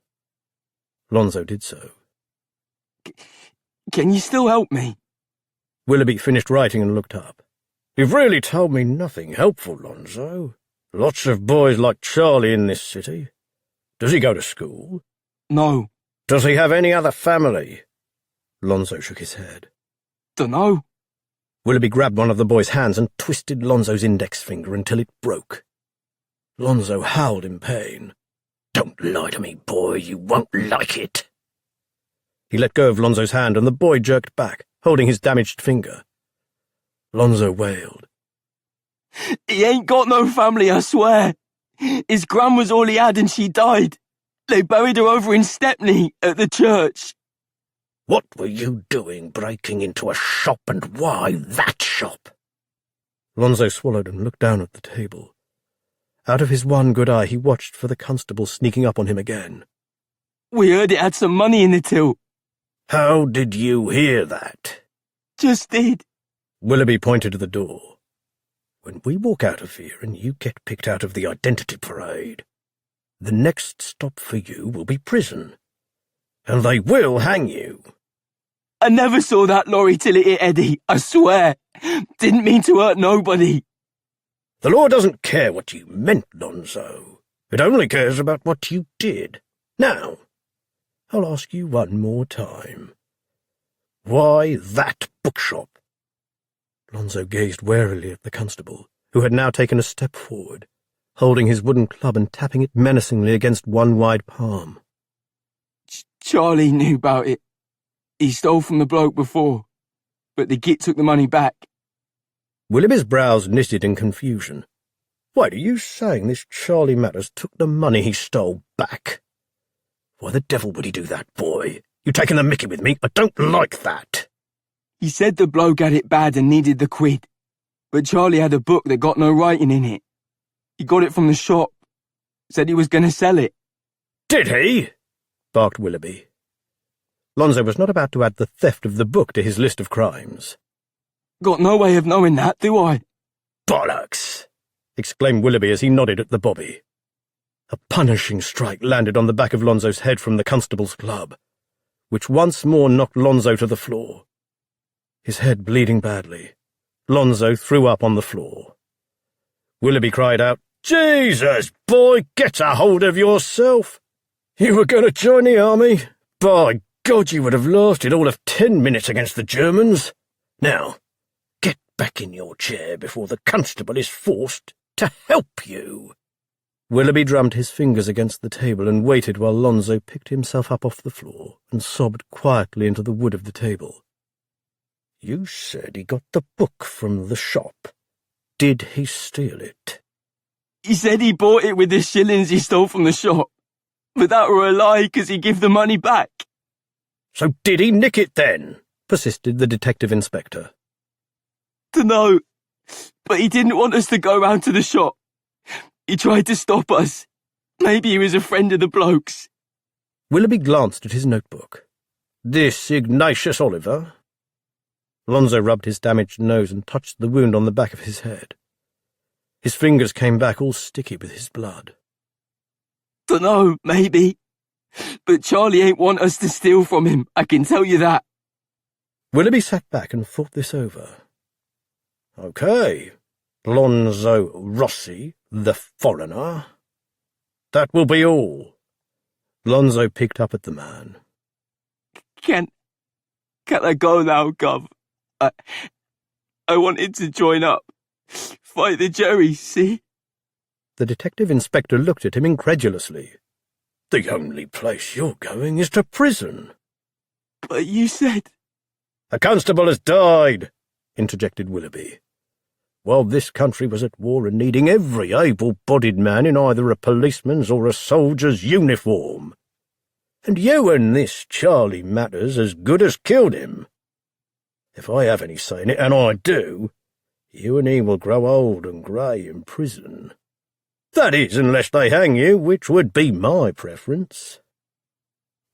Speaker 6: Lonzo did so.
Speaker 2: Can you still help me?
Speaker 6: Willoughby finished writing and looked up. You've really told me nothing helpful, Lonzo. Lots of boys like Charlie in this city. Does he go to school?
Speaker 2: No.
Speaker 6: Does he have any other family? Lonzo shook his head.
Speaker 2: Dunno.
Speaker 6: Willoughby grabbed one of the boy's hands and twisted Lonzo's index finger until it broke. Lonzo howled in pain. Don't lie to me, boy, you won't like it. He let go of Lonzo's hand and the boy jerked back, holding his damaged finger. Lonzo wailed.
Speaker 2: He ain't got no family, I swear. His gran was all he had and she died. They buried her over in Stepney at the church.
Speaker 6: What were you doing breaking into a shop, and why that shop? Lonzo swallowed and looked down at the table. Out of his one good eye he watched for the constable sneaking up on him again.
Speaker 2: We heard it had some money in the till.
Speaker 6: How did you hear that?
Speaker 2: Just did.
Speaker 6: Willoughby pointed to the door. When we walk out of here and you get picked out of the identity parade, the next stop for you will be prison. And they will hang you.
Speaker 2: I never saw that lorry till it hit Eddie, I swear. Didn't mean to hurt nobody.
Speaker 6: The law doesn't care what you meant, Lonzo. It only cares about what you did. Now, I'll ask you one more time. Why that bookshop? Lonzo gazed warily at the constable, who had now taken a step forward, holding his wooden club and tapping it menacingly against one wide palm.
Speaker 2: Charlie knew about it. He stole from the bloke before, but the git took the money back.
Speaker 6: Willoughby's brows knitted in confusion. Wait, are you saying this Charlie Matters took the money he stole back? Why the devil would he do that, boy? You taking the mickey with me? I don't like that.
Speaker 2: He said the bloke had it bad and needed the quid, but Charlie had a book that got no writing in it. He got it from the shop, said he was going to sell it.
Speaker 6: Did he? Barked Willoughby. Lonzo was not about to add the theft of the book to his list of crimes.
Speaker 2: Got no way of knowing that, do I?
Speaker 6: Bollocks! Exclaimed Willoughby as he nodded at the bobby. A punishing strike landed on the back of Lonzo's head from the constable's club, which once more knocked Lonzo to the floor. His head bleeding badly, Lonzo threw up on the floor. Willoughby cried out, "Jesus, boy, get a hold of yourself! You were going to join the army? By God, you would have lasted all of 10 minutes against the Germans. Now, get back in your chair before the constable is forced to help you." Willoughby drummed his fingers against the table and waited while Lonzo picked himself up off the floor and sobbed quietly into the wood of the table. "You said he got the book from the shop. Did he steal it?"
Speaker 2: He said he bought it with the shillings he stole from the shop, but that were a lie because he gave the money back.
Speaker 6: "So did he nick it then?" persisted the detective inspector.
Speaker 2: Dunno, but he didn't want us to go round to the shop. He tried to stop us. Maybe he was a friend of the bloke's.
Speaker 6: Willoughby glanced at his notebook. "This Ignatius Oliver?" Lonzo rubbed his damaged nose and touched the wound on the back of his head. His fingers came back all sticky with his blood.
Speaker 2: Dunno, maybe. But Charlie ain't want us to steal from him, I can tell you that.
Speaker 6: Willoughby sat back and thought this over. "OK, Lonzo Rossi, the foreigner. That will be all." Lonzo picked up at the man.
Speaker 2: Can I go now, Gov? I wanted to join up. Fight the Jerry, see?
Speaker 6: The detective inspector looked at him incredulously. "The only place you're going is to prison."
Speaker 2: But you said...
Speaker 6: "A constable has died," interjected Willoughby. "While this country was at war and needing every able-bodied man in either a policeman's or a soldier's uniform. And you and this Charlie Matters as good as killed him. If I have any say in it, and I do, you and he will grow old and grey in prison. That is, unless they hang you, which would be my preference."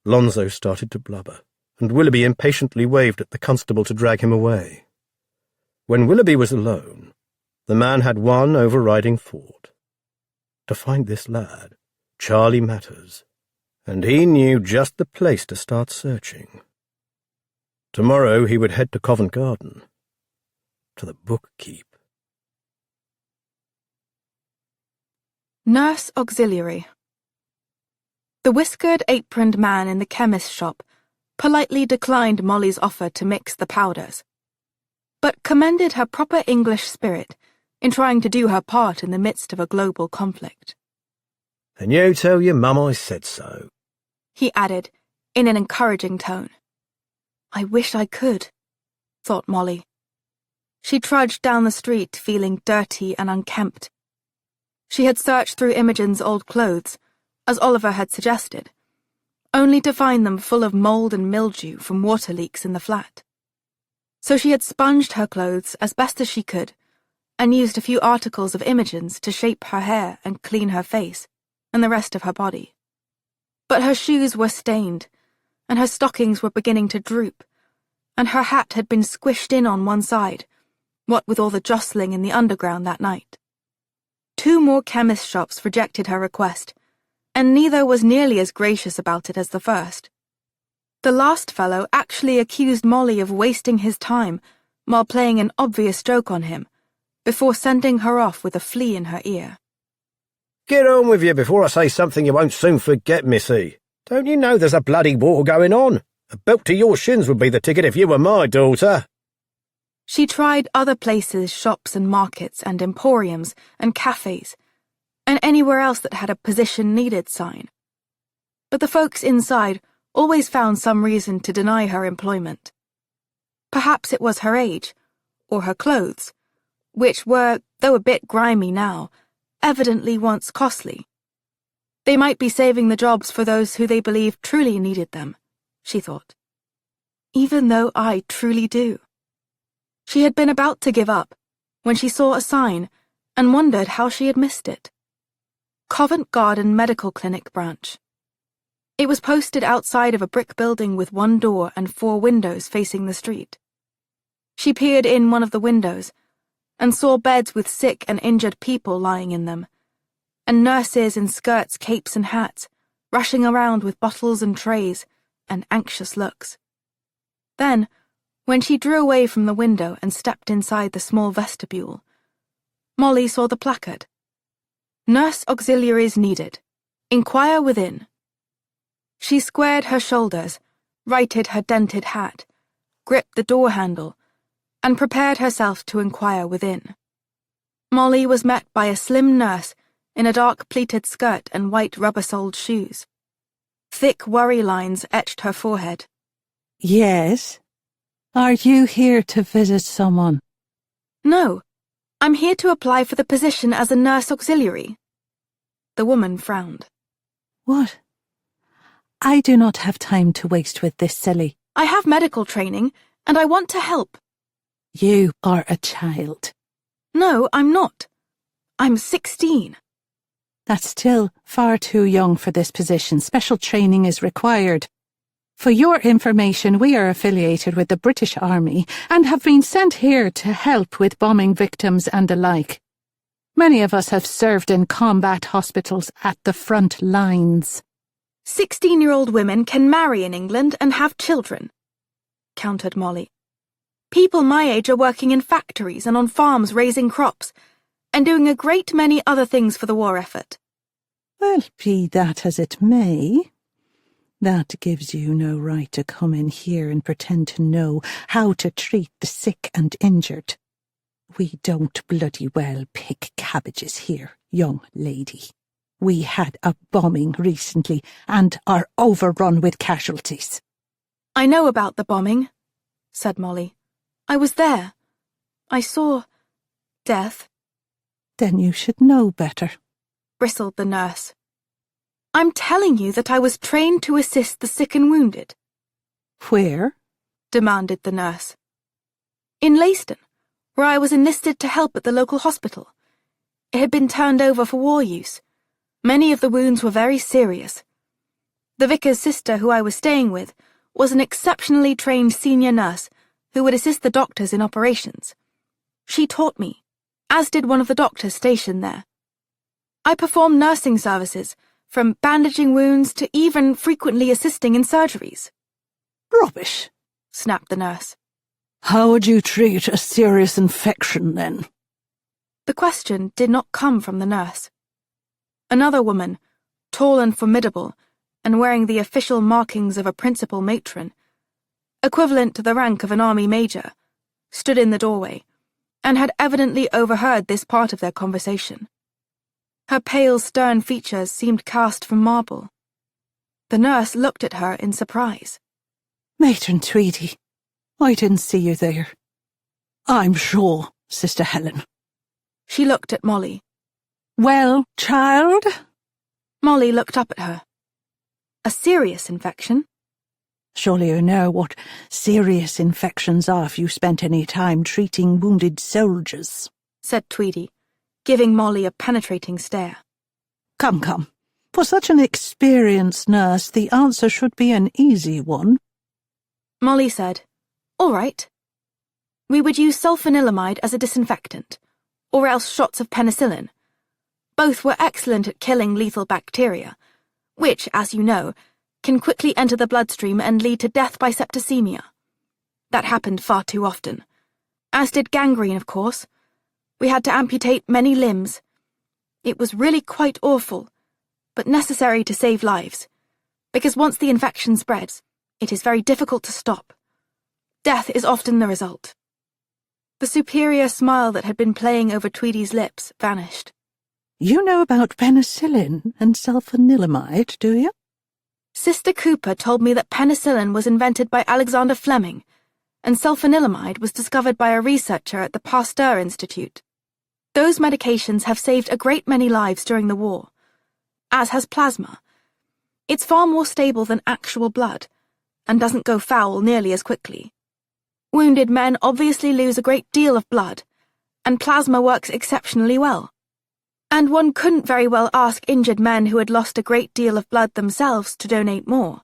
Speaker 6: Lonzo started to blubber, and Willoughby impatiently waved at the constable to drag him away. When Willoughby was alone, the man had one overriding thought: to find this lad, Charlie Matters, and he knew just the place to start searching. Tomorrow he would head to Covent Garden, to the bookkeep.
Speaker 5: Nurse Auxiliary. The whiskered, aproned man in the chemist's shop politely declined Molly's offer to mix the powders, but commended her proper English spirit in trying to do her part in the midst of a global conflict.
Speaker 6: "And you tell your mum I said so,"
Speaker 5: he added, in an encouraging tone. I wish I could, thought Molly. She trudged down the street feeling dirty and unkempt. She had searched through Imogen's old clothes, as Oliver had suggested, only to find them full of mould and mildew from water leaks in the flat. So she had sponged her clothes as best as she could, and used a few articles of Imogen's to shape her hair and clean her face and the rest of her body. But her shoes were stained, and her stockings were beginning to droop, and her hat had been squished in on one side, what with all the jostling in the underground that night. 2 more chemist shops rejected her request, and neither was nearly as gracious about it as the first. The last fellow actually accused Molly of wasting his time while playing an obvious joke on him, before sending her off with a flea in her ear.
Speaker 6: "Get on with you before I say something you won't soon forget, missy. Don't you know there's a bloody war going on? A belt to your shins would be the ticket if you were my daughter."
Speaker 5: She tried other places, shops and markets and emporiums and cafes, and anywhere else that had a position needed sign. But the folks inside always found some reason to deny her employment. Perhaps it was her age, or her clothes, which were, though a bit grimy now, evidently once costly. They might be saving the jobs for those who they believed truly needed them, she thought. Even though I truly do. She had been about to give up when she saw a sign and wondered how she had missed it. Covent Garden Medical Clinic branch. It was posted outside of a brick building with one door and 4 windows facing the street. She peered in one of the windows and saw beds with sick and injured people lying in them, and nurses in skirts, capes, and hats rushing around with bottles and trays and anxious looks. Then, when she drew away from the window and stepped inside the small vestibule, Molly saw the placard. Nurse auxiliaries needed. Inquire within. She squared her shoulders, righted her dented hat, gripped the door handle, and prepared herself to inquire within. Molly was met by a slim nurse in a dark pleated skirt and white rubber-soled shoes. Thick worry lines etched her forehead.
Speaker 3: Yes? Are you here to visit someone?
Speaker 5: No, I'm here to apply for the position as a nurse auxiliary. The woman frowned.
Speaker 3: What? I do not have time to waste with this silly.
Speaker 5: I have medical training, and I want to help.
Speaker 3: You are a child.
Speaker 5: No, I'm not. I'm 16.
Speaker 3: That's still far too young for this position. Special training is required. For your information, we are affiliated with the British Army and have been sent here to help with bombing victims and the like. Many of us have served in combat hospitals at the front lines.
Speaker 5: 16-year-old women can marry in England and have children, countered Molly. People my age are working in factories and on farms raising crops, and doing a great many other things for the war effort.
Speaker 3: Well, be that as it may, that gives you no right to come in here and pretend to know how to treat the sick and injured. We don't bloody well pick cabbages here, young lady. We had a bombing recently and are overrun with casualties.
Speaker 5: I know about the bombing, said Molly. I was there. I saw death.
Speaker 3: Then you should know better,
Speaker 5: bristled the nurse. I'm telling you that I was trained to assist the sick and wounded.
Speaker 3: Where?
Speaker 5: Demanded the nurse. In Leiston, where I was enlisted to help at the local hospital. It had been turned over for war use. Many of the wounds were very serious. The vicar's sister, who I was staying with, was an exceptionally trained senior nurse who would assist the doctors in operations. She taught me, as did one of the doctors stationed there. I performed nursing services, from bandaging wounds to even frequently assisting in surgeries.
Speaker 3: Rubbish,
Speaker 5: snapped the nurse.
Speaker 3: How would you treat a serious infection, then?
Speaker 5: The question did not come from the nurse. Another woman, tall and formidable, and wearing the official markings of a principal matron, equivalent to the rank of an army major, stood in the doorway, and had evidently overheard this part of their conversation. Her pale, stern features seemed cast from marble. The nurse looked at her in surprise.
Speaker 3: Matron Tweedy, I didn't see you there. I'm sure, Sister Helen.
Speaker 5: She looked at Molly.
Speaker 3: Well, child?
Speaker 5: Molly looked up at her. A serious infection?
Speaker 3: Surely you know what serious infections are if you spent any time treating wounded soldiers,
Speaker 5: said Tweedy, giving Molly a penetrating stare.
Speaker 3: Come, come. For such an experienced nurse, the answer should be an easy one.
Speaker 5: Molly said, All right. We would use sulfanilamide as a disinfectant, or else shots of penicillin. Both were excellent at killing lethal bacteria, which, as you know, can quickly enter the bloodstream and lead to death by septicemia. That happened far too often. As did gangrene, of course. We had to amputate many limbs. It was really quite awful, but necessary to save lives, because once the infection spreads, it is very difficult to stop. Death is often the result. The superior smile that had been playing over Tweedy's lips vanished.
Speaker 3: You know about penicillin and sulfanilamide, do you?
Speaker 5: Sister Cooper told me that penicillin was invented by Alexander Fleming, and sulfanilamide was discovered by a researcher at the Pasteur Institute. Those medications have saved a great many lives during the war, as has plasma. It's far more stable than actual blood, and doesn't go foul nearly as quickly. Wounded men obviously lose a great deal of blood, and plasma works exceptionally well. And one couldn't very well ask injured men who had lost a great deal of blood themselves to donate more.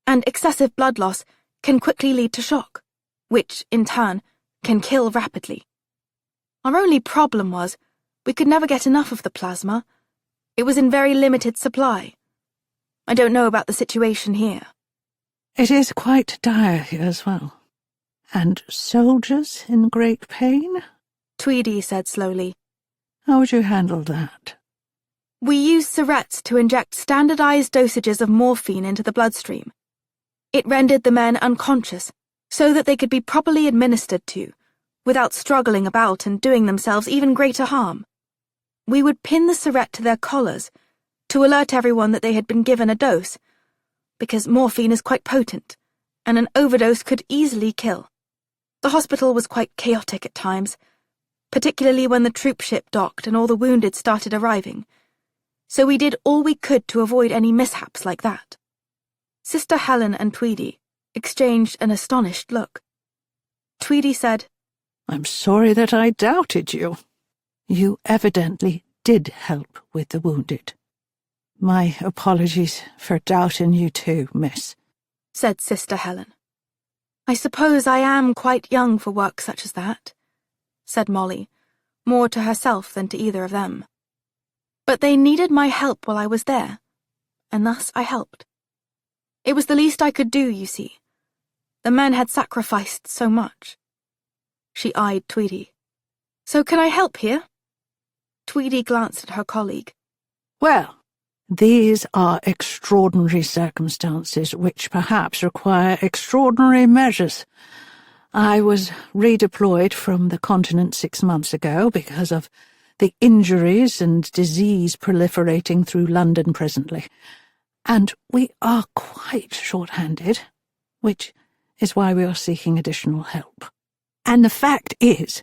Speaker 5: And excessive blood loss can quickly lead to shock, which, in turn, can kill rapidly. Our only problem was we could never get enough of the plasma. It was in very limited supply. I don't know about the situation here.
Speaker 3: It is quite dire here as well. And soldiers in great pain?
Speaker 5: Tweedy said slowly.
Speaker 3: How would you handle that?
Speaker 5: We used syrettes to inject standardized dosages of morphine into the bloodstream. It rendered the men unconscious, so that they could be properly administered to, without struggling about and doing themselves even greater harm. We would pin the syrette to their collars to alert everyone that they had been given a dose, because morphine is quite potent, and an overdose could easily kill. The hospital was quite chaotic at times, particularly when the troop ship docked and all the wounded started arriving, so we did all we could to avoid any mishaps like that. Sister Helen and Tweedy exchanged an astonished look. Tweedy said,
Speaker 3: I'm sorry that I doubted you. You evidently did help with the wounded. My apologies for doubting you too, miss,
Speaker 5: said Sister Helen. I suppose I am quite young for work such as that, said Molly, more to herself than to either of them. But they needed my help while I was there, and thus I helped. It was the least I could do, you see. The men had sacrificed so much. She eyed Tweedy. So can I help here? Tweedy glanced at her colleague.
Speaker 3: Well, these are extraordinary circumstances which perhaps require extraordinary measures. I was redeployed from the continent 6 months ago because of the injuries and disease proliferating through London presently, and we are quite short-handed, which is why we are seeking additional help. And the fact is,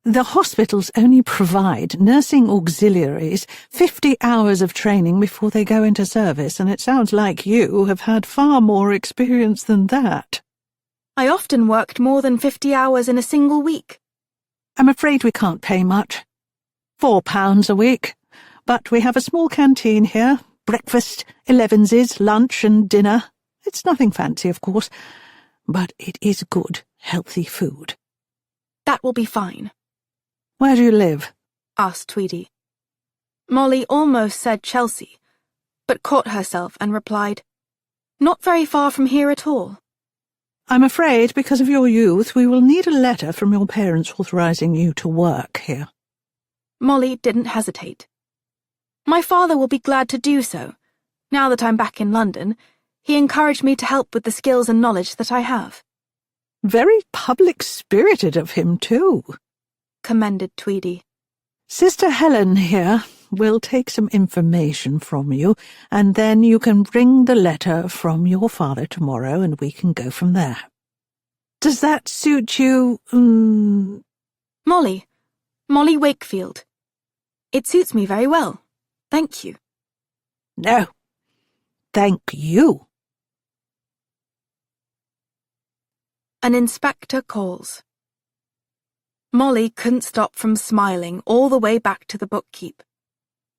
Speaker 3: the hospitals only provide nursing auxiliaries 50 hours of training before they go into service, and it sounds like you have had far more experience than that.
Speaker 5: I often worked more than 50 hours in a single week.
Speaker 3: I'm afraid we can't pay much. £4 a week. But we have a small canteen here, breakfast, 11s, lunch and dinner. It's nothing fancy, of course, but it is good, healthy food.
Speaker 5: That will be fine.
Speaker 3: Where do you live?
Speaker 5: Asked Tweedy. Molly almost said Chelsea, but caught herself and replied, Not very far from here at all.
Speaker 3: I'm afraid, because of your youth, we will need a letter from your parents authorizing you to work here.
Speaker 5: Molly didn't hesitate. My father will be glad to do so. Now that I'm back in London, he encouraged me to help with the skills and knowledge that I have.
Speaker 3: Very public-spirited of him, too,
Speaker 5: commended Tweedy.
Speaker 3: Sister Helen here will take some information from you, and then you can bring the letter from your father tomorrow, and we can go from there. Does that suit you,
Speaker 5: Molly Wakefield. It suits me very well. Thank you.
Speaker 3: No, thank you.
Speaker 5: An inspector calls. Molly couldn't stop from smiling all the way back to the bookkeep.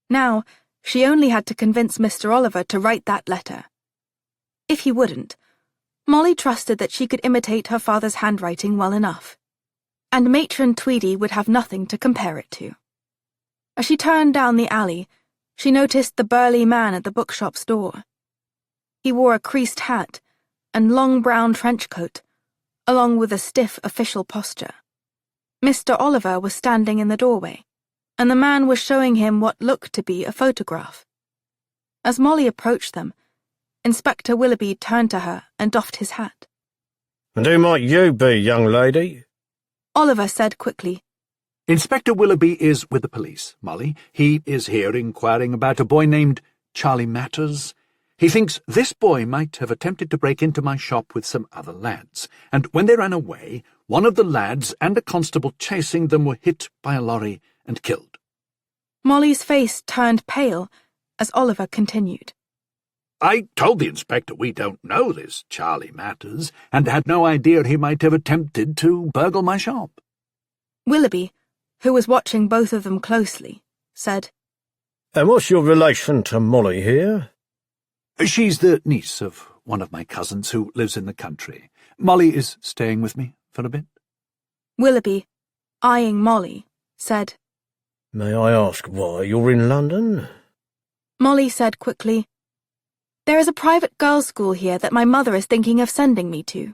Speaker 5: Now, she only had to convince Mr. Oliver to write that letter. If he wouldn't, Molly trusted that she could imitate her father's handwriting well enough, and Matron Tweedy would have nothing to compare it to. As she turned down the alley, she noticed the burly man at the bookshop's door. He wore a creased hat and long brown trench coat, along with a stiff official posture. Mr. Oliver was standing in the doorway, and the man was showing him what looked to be a photograph. As Molly approached them, Inspector Willoughby turned to her and doffed his hat.
Speaker 6: And who might you be, young lady?
Speaker 5: Oliver said quickly.
Speaker 4: Inspector Willoughby is with the police, Molly. He is here inquiring about a boy named Charlie Matters. He thinks this boy might have attempted to break into my shop with some other lads, and when they ran away, one of the lads and a constable chasing them were hit by a lorry and killed.
Speaker 5: Molly's face turned pale as Oliver continued.
Speaker 4: I told the inspector we don't know this Charlie Matters, and had no idea he might have attempted to burgle my shop.
Speaker 5: Willoughby, who was watching both of them closely, said,
Speaker 6: And what's your relation to Molly here?
Speaker 4: She's the niece of one of my cousins who lives in the country. Molly is staying with me for a bit.
Speaker 5: Willoughby, eyeing Molly, said,
Speaker 6: May I ask why you're in London?
Speaker 5: Molly said quickly, There is a private girls' school here that my mother is thinking of sending me to.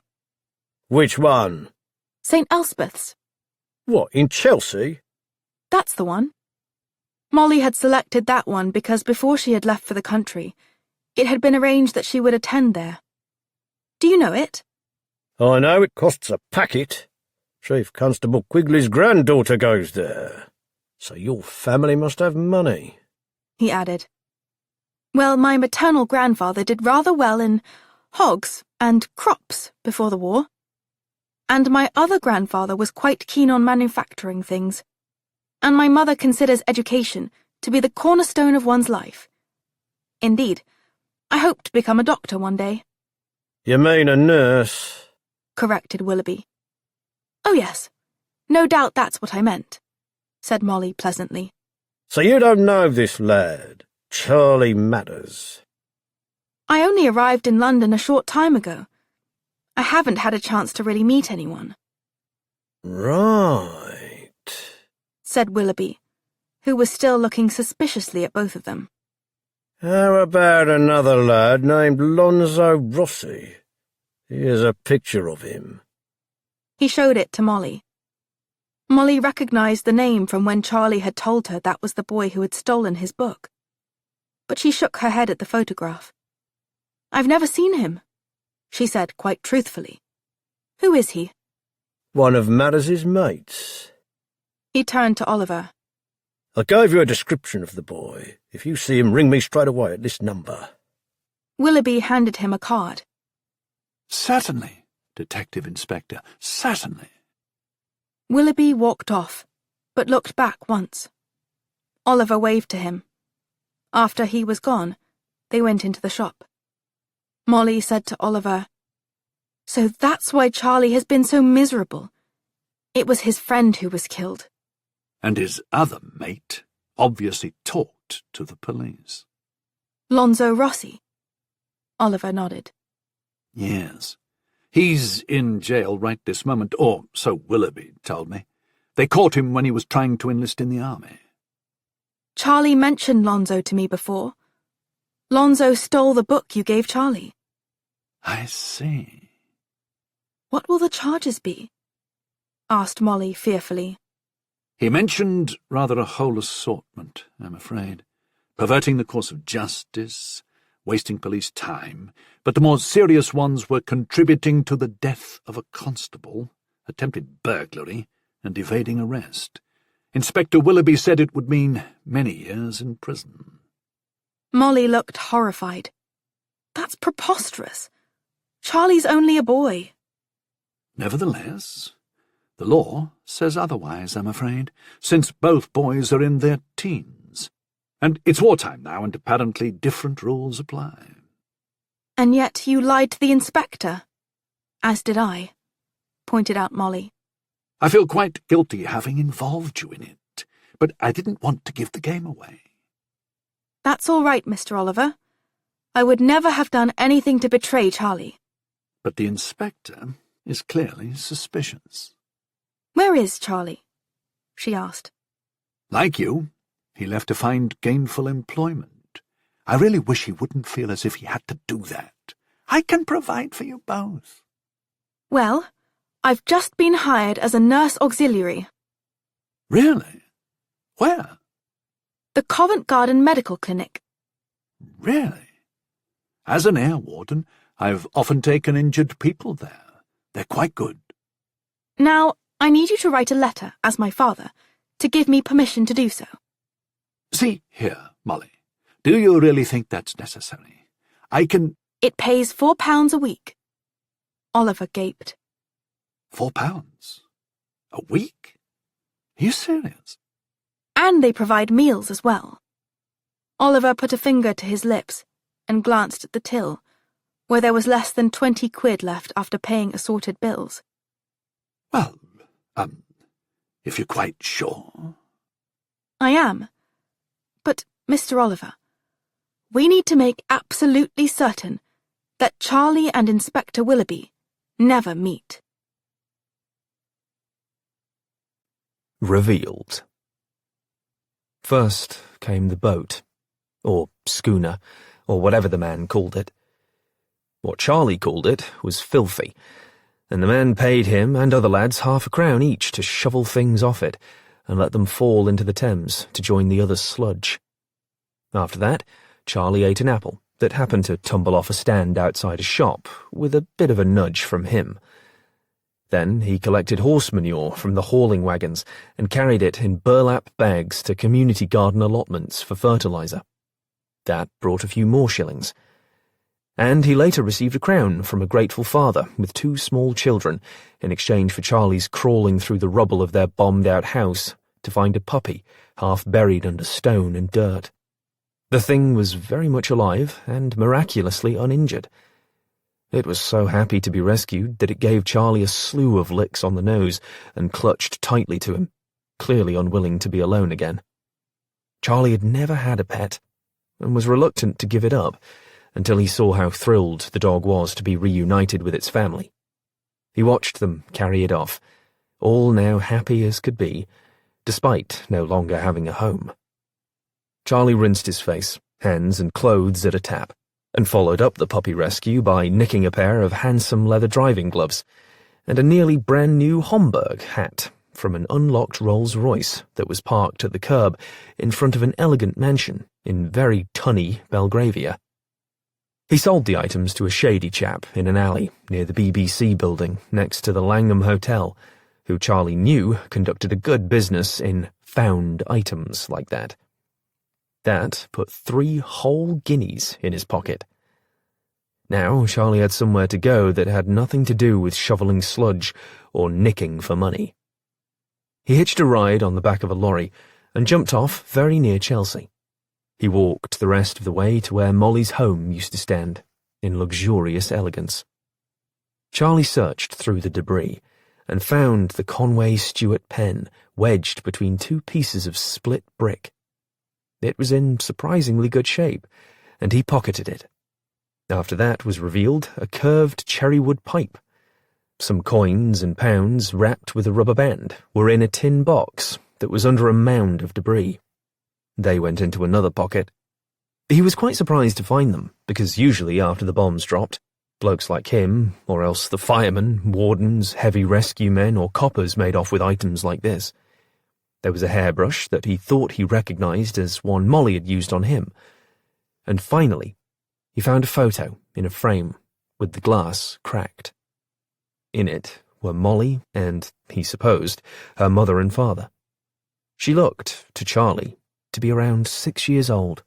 Speaker 6: Which one?
Speaker 5: St. Elspeth's.
Speaker 6: What, in Chelsea?
Speaker 5: That's the one. Molly had selected that one because before she had left for the country, it had been arranged that she would attend there. Do you know it?
Speaker 6: I know it costs a packet. Chief Constable Quigley's granddaughter goes there. So your family must have money.
Speaker 5: He added. Well, my maternal grandfather did rather well in hogs and crops before the war. And my other grandfather was quite keen on manufacturing things. And my mother considers education to be the cornerstone of one's life. Indeed, I hope to become a doctor one day.
Speaker 6: You mean a nurse?
Speaker 5: Corrected Willoughby. Oh yes, no doubt that's what I meant, said Molly pleasantly.
Speaker 6: So you don't know this lad, Charlie Matters?
Speaker 5: I only arrived in London a short time ago. I haven't had a chance to really meet anyone.
Speaker 6: Right,
Speaker 5: said Willoughby, who was still looking suspiciously at both of them.
Speaker 6: How about another lad named Lonzo Rossi? Here's a picture of him.
Speaker 5: He showed it to Molly. Molly recognized the name from when Charlie had told her that was the boy who had stolen his book. But she shook her head at the photograph. I've never seen him, she said quite truthfully. Who is he?
Speaker 6: One of Matters's mates.
Speaker 5: He turned to Oliver.
Speaker 6: I gave you a description of the boy. If you see him, ring me straight away at this number.
Speaker 5: Willoughby handed him a card.
Speaker 4: Certainly, Detective Inspector, certainly.
Speaker 5: Willoughby walked off, but looked back once. Oliver waved to him. After he was gone, they went into the shop. Molly said to Oliver, So that's why Charlie has been so miserable. It was his friend who was killed.
Speaker 4: And his other mate obviously talked to the police.
Speaker 5: Lonzo Rossi? Oliver nodded.
Speaker 4: Yes. He's in jail right this moment, or so Willoughby told me. They caught him when he was trying to enlist in the army.
Speaker 5: Charlie mentioned Lonzo to me before. Lonzo stole the book you gave Charlie.
Speaker 4: I see.
Speaker 5: What will the charges be? Asked Molly fearfully.
Speaker 4: He mentioned rather a whole assortment, I'm afraid. Perverting the course of justice, wasting police time, but the more serious ones were contributing to the death of a constable, attempted burglary, and evading arrest. Inspector Willoughby said it would mean many years in prison.
Speaker 5: Molly looked horrified. That's preposterous. Charlie's only a boy.
Speaker 4: Nevertheless, the law says otherwise, I'm afraid, since both boys are in their teens. And it's wartime now, and apparently different rules apply.
Speaker 5: And yet you lied to the inspector. As did I, pointed out Molly.
Speaker 4: I feel quite guilty having involved you in it, but I didn't want to give the game away.
Speaker 5: That's all right, Mr. Oliver. I would never have done anything to betray Charlie.
Speaker 4: But the inspector is clearly suspicious.
Speaker 5: Where is Charlie? She asked.
Speaker 4: Like you, he left to find gainful employment. I really wish he wouldn't feel as if he had to do that. I can provide for you both.
Speaker 5: Well, I've just been hired as a nurse auxiliary.
Speaker 4: Really? Where?
Speaker 5: The Covent Garden Medical Clinic.
Speaker 4: Really? As an air warden, I've often taken injured people there. They're quite good.
Speaker 5: Now, I need you to write a letter, as my father, to give me permission to do so.
Speaker 4: See here, Molly. Do you really think that's necessary? I can—
Speaker 5: It pays £4 a week. Oliver gaped.
Speaker 4: £4? A week? Are you serious?
Speaker 5: And they provide meals as well. Oliver put a finger to his lips and glanced at the till, where there was less than 20 quid left after paying assorted bills.
Speaker 4: Well, if you're quite sure.
Speaker 5: I am. But Mr. Oliver, we need to make absolutely certain that Charlie and Inspector Willoughby never meet.
Speaker 1: Revealed. First came the boat, or schooner, or whatever the man called it. What Charlie called it was filthy, and the man paid him and other lads £half-a-crown each to shovel things off it and let them fall into the Thames to join the other sludge. After that, Charlie ate an apple that happened to tumble off a stand outside a shop, with a bit of a nudge from him. Then he collected horse manure from the hauling wagons and carried it in burlap bags to community garden allotments for fertiliser. That brought a few more shillings. And he later received a crown from a grateful father with 2 small children in exchange for Charlie's crawling through the rubble of their bombed-out house to find a puppy half buried under stone and dirt. The thing was very much alive and miraculously uninjured. It was so happy to be rescued that it gave Charlie a slew of licks on the nose and clutched tightly to him, clearly unwilling to be alone again. Charlie had never had a pet and was reluctant to give it up until he saw how thrilled the dog was to be reunited with its family. He watched them carry it off, all now happy as could be, despite no longer having a home. Charlie rinsed his face, hands and clothes at a tap, and followed up the puppy rescue by nicking a pair of handsome leather driving gloves and a nearly brand-new Homburg hat from an unlocked Rolls-Royce that was parked at the curb in front of an elegant mansion in very tunny Belgravia. He sold the items to a shady chap in an alley near the BBC building next to the Langham Hotel, who Charlie knew conducted a good business in found items like that. That put 3 whole guineas in his pocket. Now Charlie had somewhere to go that had nothing to do with shoveling sludge or nicking for money. He hitched a ride on the back of a lorry and jumped off very near Chelsea. He walked the rest of the way to where Molly's home used to stand, in luxurious elegance. Charlie searched through the debris and found the Conway Stewart pen wedged between 2 pieces of split brick. It was in surprisingly good shape, and he pocketed it. After that was revealed a curved cherrywood pipe. Some coins and pounds wrapped with a rubber band were in a tin box that was under a mound of debris. They went into another pocket. He was quite surprised to find them, because usually after the bombs dropped, blokes like him, or else the firemen, wardens, heavy rescue men, or coppers made off with items like this. There was a hairbrush that he thought he recognised as one Molly had used on him. And finally, he found a photo in a frame with the glass cracked. In it were Molly and, he supposed, her mother and father. She looked, to Charlie, to be around 6 years old.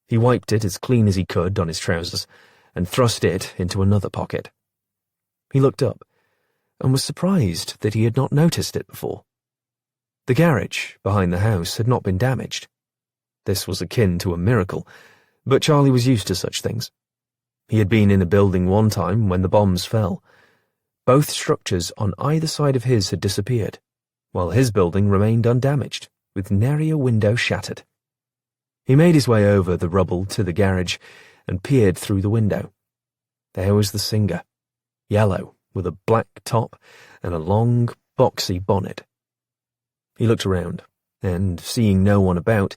Speaker 1: He wiped it as clean as he could on his trousers and thrust it into another pocket. He looked up and was surprised that he had not noticed it before. The garage behind the house had not been damaged. This was akin to a miracle, but Charlie was used to such things. He had been in a building one time when the bombs fell. Both structures on either side of his had disappeared, while his building remained undamaged, with nary a window shattered. He made his way over the rubble to the garage and peered through the window. There was the Singer, yellow, with a black top and a long, boxy bonnet. He looked around, and, seeing no one about,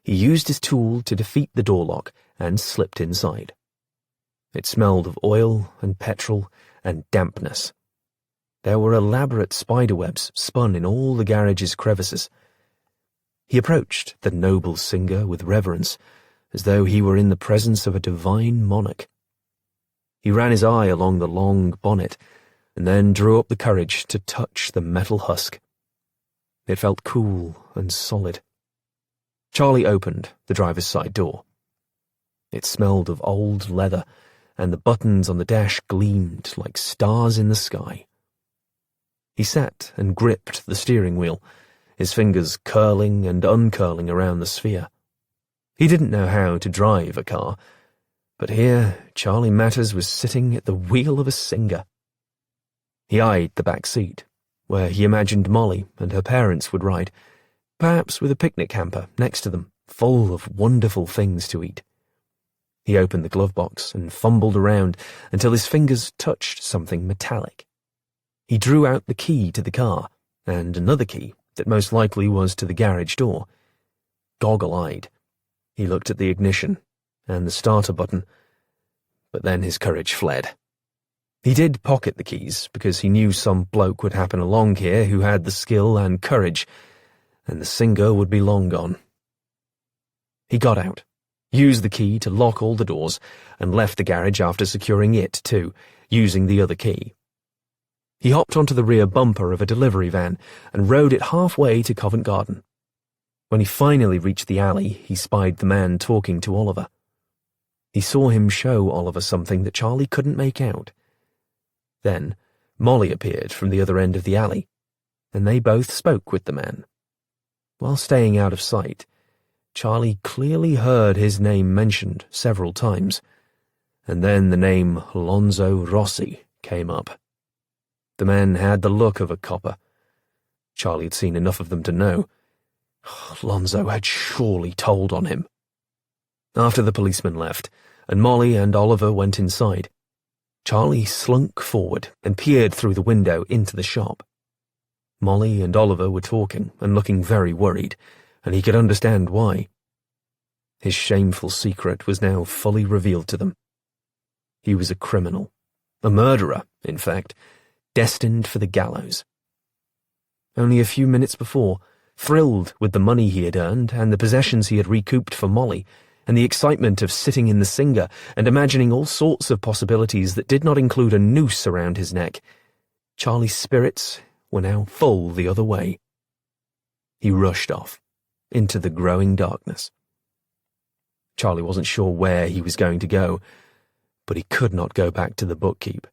Speaker 1: he used his tool to defeat the door lock and slipped inside. It smelled of oil and petrol and dampness. There were elaborate spiderwebs spun in all the garage's crevices. He approached the noble Singer with reverence, as though he were in the presence of a divine monarch. He ran his eye along the long bonnet, and then drew up the courage to touch the metal husk. It felt cool and solid. Charlie opened the driver's side door. It smelled of old leather, and the buttons on the dash gleamed like stars in the sky. He sat and gripped the steering wheel, his fingers curling and uncurling around the sphere. He didn't know how to drive a car, but here Charlie Matters was sitting at the wheel of a Singer. He eyed the back seat, where he imagined Molly and her parents would ride, perhaps with a picnic hamper next to them full of wonderful things to eat. He opened the glove box and fumbled around until his fingers touched something metallic. He drew out the key to the car, and another key that most likely was to the garage door. Goggle-eyed, he looked at the ignition and the starter button, but then his courage fled. He did pocket the keys because he knew some bloke would happen along here who had the skill and courage, and the singer would be long gone. He got out, used the key to lock all the doors, and left the garage after securing it too, using the other key. He hopped onto the rear bumper of a delivery van and rode it halfway to Covent Garden. When he finally reached the alley, he spied the man talking to Oliver. He saw him show Oliver something that Charlie couldn't make out. Then Molly appeared from the other end of the alley, and they both spoke with the man. While staying out of sight, Charlie clearly heard his name mentioned several times, and then the name Lonzo Rossi came up. The man had the look of a copper. Charlie had seen enough of them to know. Lonzo had surely told on him. After the policeman left, and Molly and Oliver went inside, Charlie slunk forward and peered through the window into the shop. Molly and Oliver were talking and looking very worried, and he could understand why. His shameful secret was now fully revealed to them. He was a criminal, a murderer, in fact, destined for the gallows. Only a few minutes before, thrilled with the money he had earned and the possessions he had recouped for Molly, and the excitement of sitting in the Singer and imagining all sorts of possibilities that did not include a noose around his neck, Charlie's spirits were now full the other way. He rushed off, into the growing darkness. Charlie wasn't sure where he was going to go, but he could not go back to the bookkeep.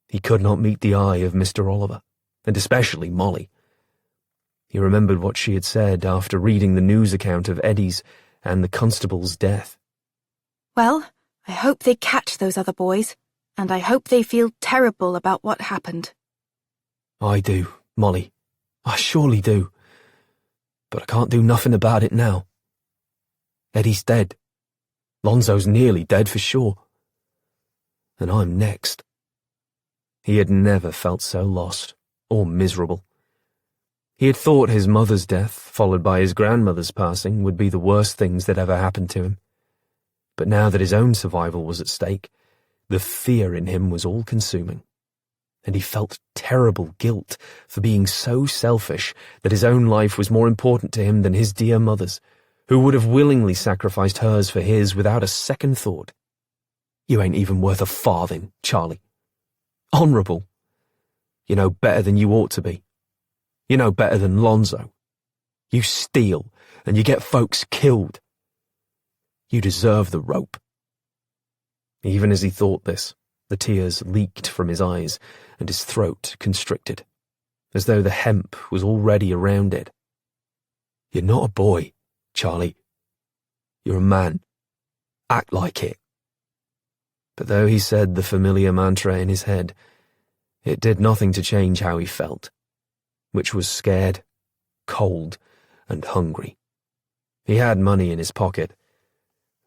Speaker 1: He could not meet the eye of Mr. Oliver, and especially Molly. He remembered what she had said after reading the news account of Eddie's and the constable's death.
Speaker 5: Well, I hope they catch those other boys, and I hope they feel terrible about what happened.
Speaker 1: I do, Molly. I surely do. But I can't do nothing about it now. Eddie's dead. Lonzo's nearly dead for sure. And I'm next. He had never felt so lost or miserable. He had thought his mother's death, followed by his grandmother's passing, would be the worst things that ever happened to him. But now that his own survival was at stake, the fear in him was all-consuming, and he felt terrible guilt for being so selfish that his own life was more important to him than his dear mother's, who would have willingly sacrificed hers for his without a second thought. You ain't even worth a farthing, Charlie. Honourable. You know better than you ought to be. You know better than Lonzo. You steal, and you get folks killed. You deserve the rope. Even as he thought this, the tears leaked from his eyes, and his throat constricted, as though the hemp was already around it. You're not a boy, Charlie. You're a man. Act like it. But though he said the familiar mantra in his head, it did nothing to change how he felt, which was scared, cold, and hungry. He had money in his pocket,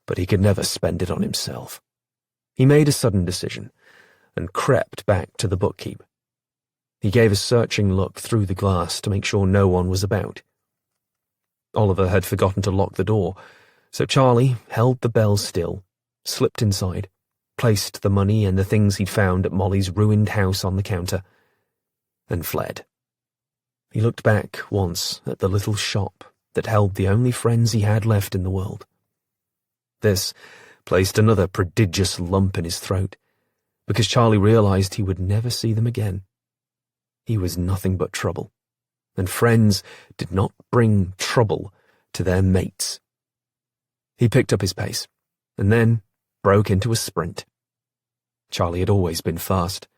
Speaker 1: but he could never spend it on himself. He made a sudden decision and crept back to the bookkeep. He gave a searching look through the glass to make sure no one was about. Oliver had forgotten to lock the door, so Charlie held the bell still, slipped inside, placed the money and the things he'd found at Molly's ruined house on the counter, and fled. He looked back once at the little shop that held the only friends he had left in the world. This placed another prodigious lump in his throat, because Charlie realized he would never see them again. He was nothing but trouble, and friends did not bring trouble to their mates. He picked up his pace, and then broke into a sprint. Charlie had always been fast.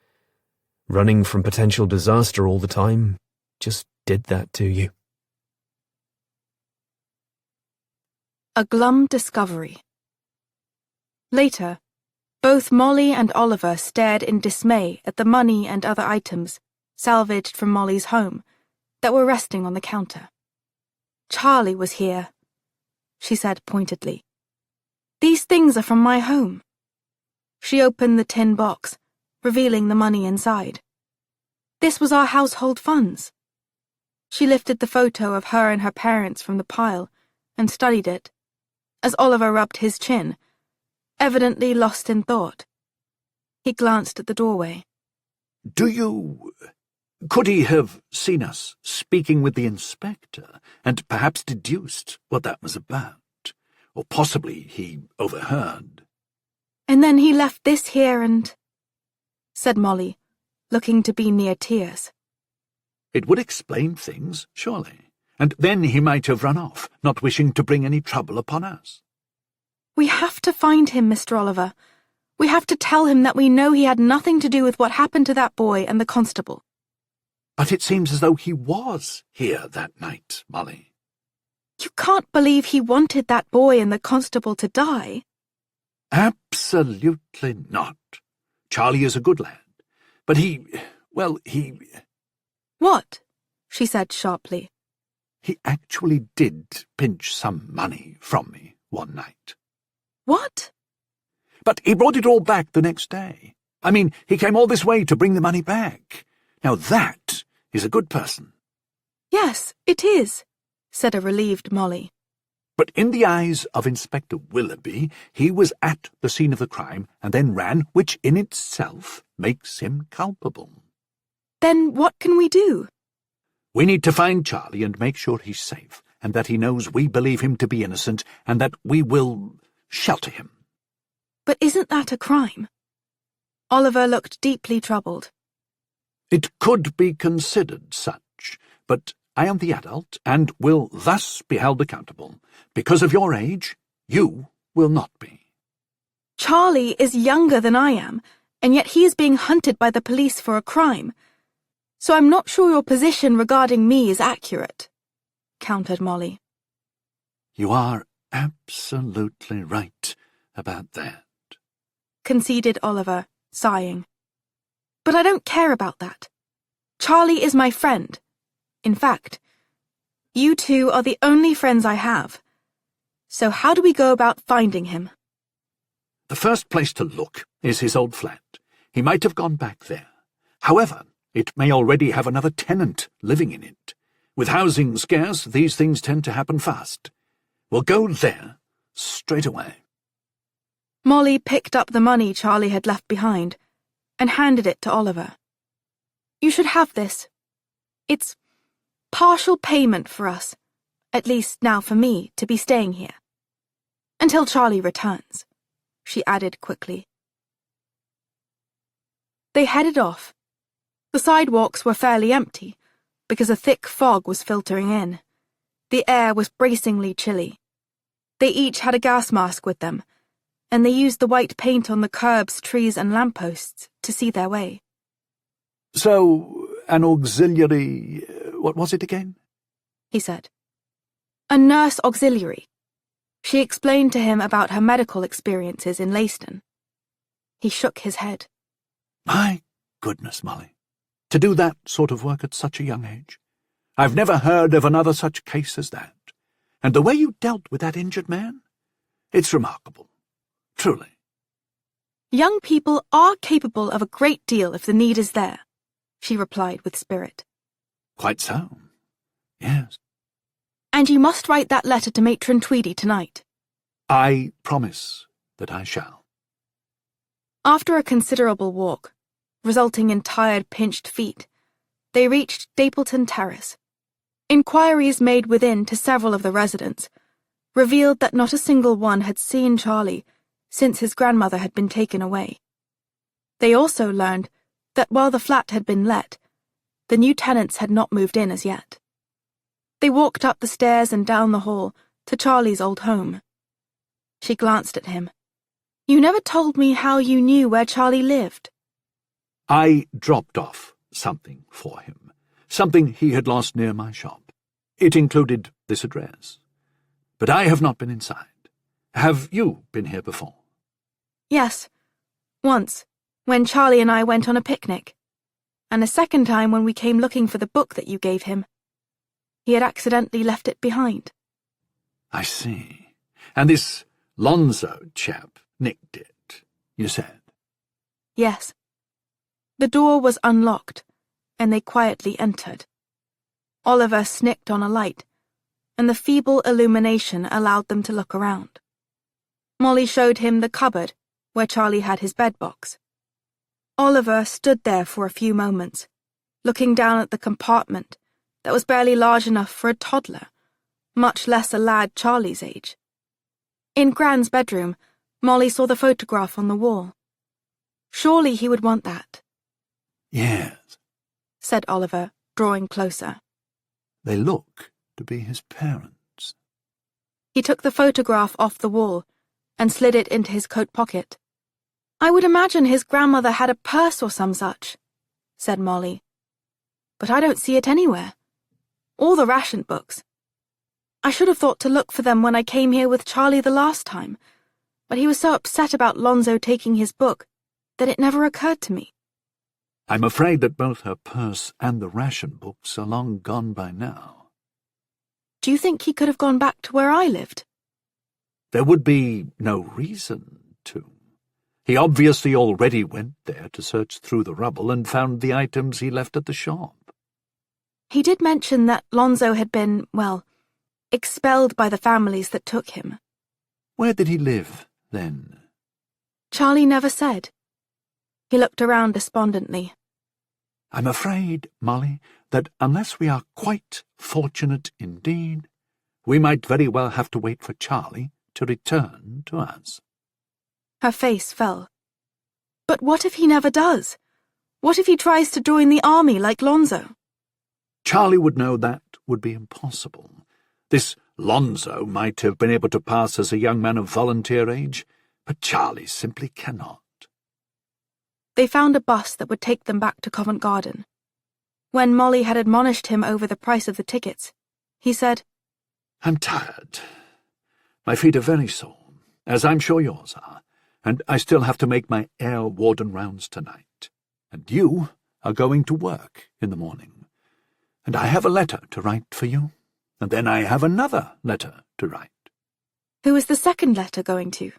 Speaker 1: Running from potential disaster all the time just did that to you.
Speaker 5: A glum discovery. Later, both Molly and Oliver stared in dismay at the money and other items salvaged from Molly's home that were resting on the counter. Charlie was here, she said pointedly. These things are from my home. She opened the tin box, revealing the money inside. This was our household funds. She lifted the photo of her and her parents from the pile and studied it, as Oliver rubbed his chin, evidently lost in thought. He glanced at the doorway.
Speaker 4: Could he have seen us speaking with the inspector and perhaps deduced what that was about? Or possibly he overheard.
Speaker 5: And then he left this here said Molly, looking to be near tears.
Speaker 4: It would explain things, surely. And then he might have run off, not wishing to bring any trouble upon us.
Speaker 5: We have to find him, Mr. Oliver. We have to tell him that we know he had nothing to do with what happened to that boy and the constable.
Speaker 4: But it seems as though he was here that night, Molly.
Speaker 5: You can't believe he wanted that boy and the constable to die.
Speaker 4: Absolutely not. Charlie is a good lad. But he...
Speaker 5: What? She said sharply.
Speaker 4: He actually did pinch some money from me one night.
Speaker 5: What?
Speaker 4: But he brought it all back the next day. I mean, he came all this way to bring the money back. Now that is a good person.
Speaker 5: Yes, it is, said a relieved Molly.
Speaker 4: But in the eyes of Inspector Willoughby, he was at the scene of the crime and then ran, which in itself makes him culpable.
Speaker 5: Then what can we do?
Speaker 4: We need to find Charlie and make sure he's safe, and that he knows we believe him to be innocent, and that we will shelter him.
Speaker 5: But isn't that a crime? Oliver looked deeply troubled.
Speaker 4: It could be considered such, but I am the adult, and will thus be held accountable. Because of your age, you will not be.
Speaker 5: Charlie is younger than I am, and yet he is being hunted by the police for a crime. So I'm not sure your position regarding me is accurate, countered Molly.
Speaker 4: You are absolutely right about that,
Speaker 5: conceded Oliver, sighing. But I don't care about that. Charlie is my friend. In fact, you two are the only friends I have. So how do we go about finding him?
Speaker 4: The first place to look is his old flat. He might have gone back there. However, it may already have another tenant living in it. With housing scarce, these things tend to happen fast. We'll go there straight away.
Speaker 5: Molly picked up the money Charlie had left behind and handed it to Oliver. You should have this. It's partial payment for us, at least now for me, to be staying here. Until Charlie returns, she added quickly. They headed off. The sidewalks were fairly empty, because a thick fog was filtering in. The air was bracingly chilly. They each had a gas mask with them, and they used the white paint on the curbs, trees, and lampposts to see their way.
Speaker 4: So, an auxiliary... what was it again?
Speaker 5: He said. A nurse auxiliary. She explained to him about her medical experiences in Leiston. He shook his head.
Speaker 4: My goodness, Molly. To do that sort of work at such a young age. I've never heard of another such case as that. And the way you dealt with that injured man? It's remarkable. Truly.
Speaker 5: Young people are capable of a great deal if the need is there, she replied with spirit.
Speaker 4: Quite so. Yes.
Speaker 5: And you must write that letter to Matron Tweedy tonight.
Speaker 4: I promise that I shall.
Speaker 5: After a considerable walk, resulting in tired, pinched feet, they reached Stapleton Terrace. Inquiries made within to several of the residents revealed that not a single one had seen Charlie since his grandmother had been taken away. They also learned that while the flat had been let, the new tenants had not moved in as yet. They walked up the stairs and down the hall to Charlie's old home. She glanced at him. You never told me how you knew where Charlie lived.
Speaker 4: I dropped off something for him, something he had lost near my shop. It included this address. But I have not been inside. Have you been here before?
Speaker 5: Yes, once, when Charlie and I went on a picnic, and a second time when we came looking for the book that you gave him. He had accidentally left it behind.
Speaker 4: I see. And this Lonzo chap nicked it, you said?
Speaker 5: Yes. The door was unlocked, and they quietly entered. Oliver snicked on a light, and the feeble illumination allowed them to look around. Molly showed him the cupboard where Charlie had his bed box. Oliver stood there for a few moments, looking down at the compartment that was barely large enough for a toddler, much less a lad Charlie's age. In Gran's bedroom, Molly saw the photograph on the wall. Surely he would want that.
Speaker 4: Yes,
Speaker 5: said Oliver, drawing closer.
Speaker 4: They look to be his parents.
Speaker 5: He took the photograph off the wall and slid it into his coat pocket. I would imagine his grandmother had a purse or some such, said Molly. But I don't see it anywhere. Or the ration books. I should have thought to look for them when I came here with Charlie the last time, but he was so upset about Lonzo taking his book that it never occurred to me.
Speaker 4: I'm afraid that both her purse and the ration books are long gone by now.
Speaker 5: Do you think he could have gone back to where I lived?
Speaker 4: There would be no reason to. He obviously already went there to search through the rubble and found the items he left at the shop.
Speaker 5: He did mention that Lonzo had been, well, expelled by the families that took him.
Speaker 4: Where did he live, then?
Speaker 5: Charlie never said. He looked around despondently.
Speaker 4: I'm afraid, Molly, that unless we are quite fortunate indeed, we might very well have to wait for Charlie to return to us.
Speaker 5: Her face fell. But what if he never does? What if he tries to join the army like Lonzo?
Speaker 4: Charlie would know that would be impossible. This Lonzo might have been able to pass as a young man of volunteer age, but Charlie simply cannot.
Speaker 5: They found a bus that would take them back to Covent Garden. When Molly had admonished him over the price of the tickets, he said,
Speaker 4: I'm tired. My feet are very sore, as I'm sure yours are, and I still have to make my air warden rounds tonight. And you are going to work in the morning. And I have a letter to write for you, and then I have another letter to write.
Speaker 5: Who is the second letter going to?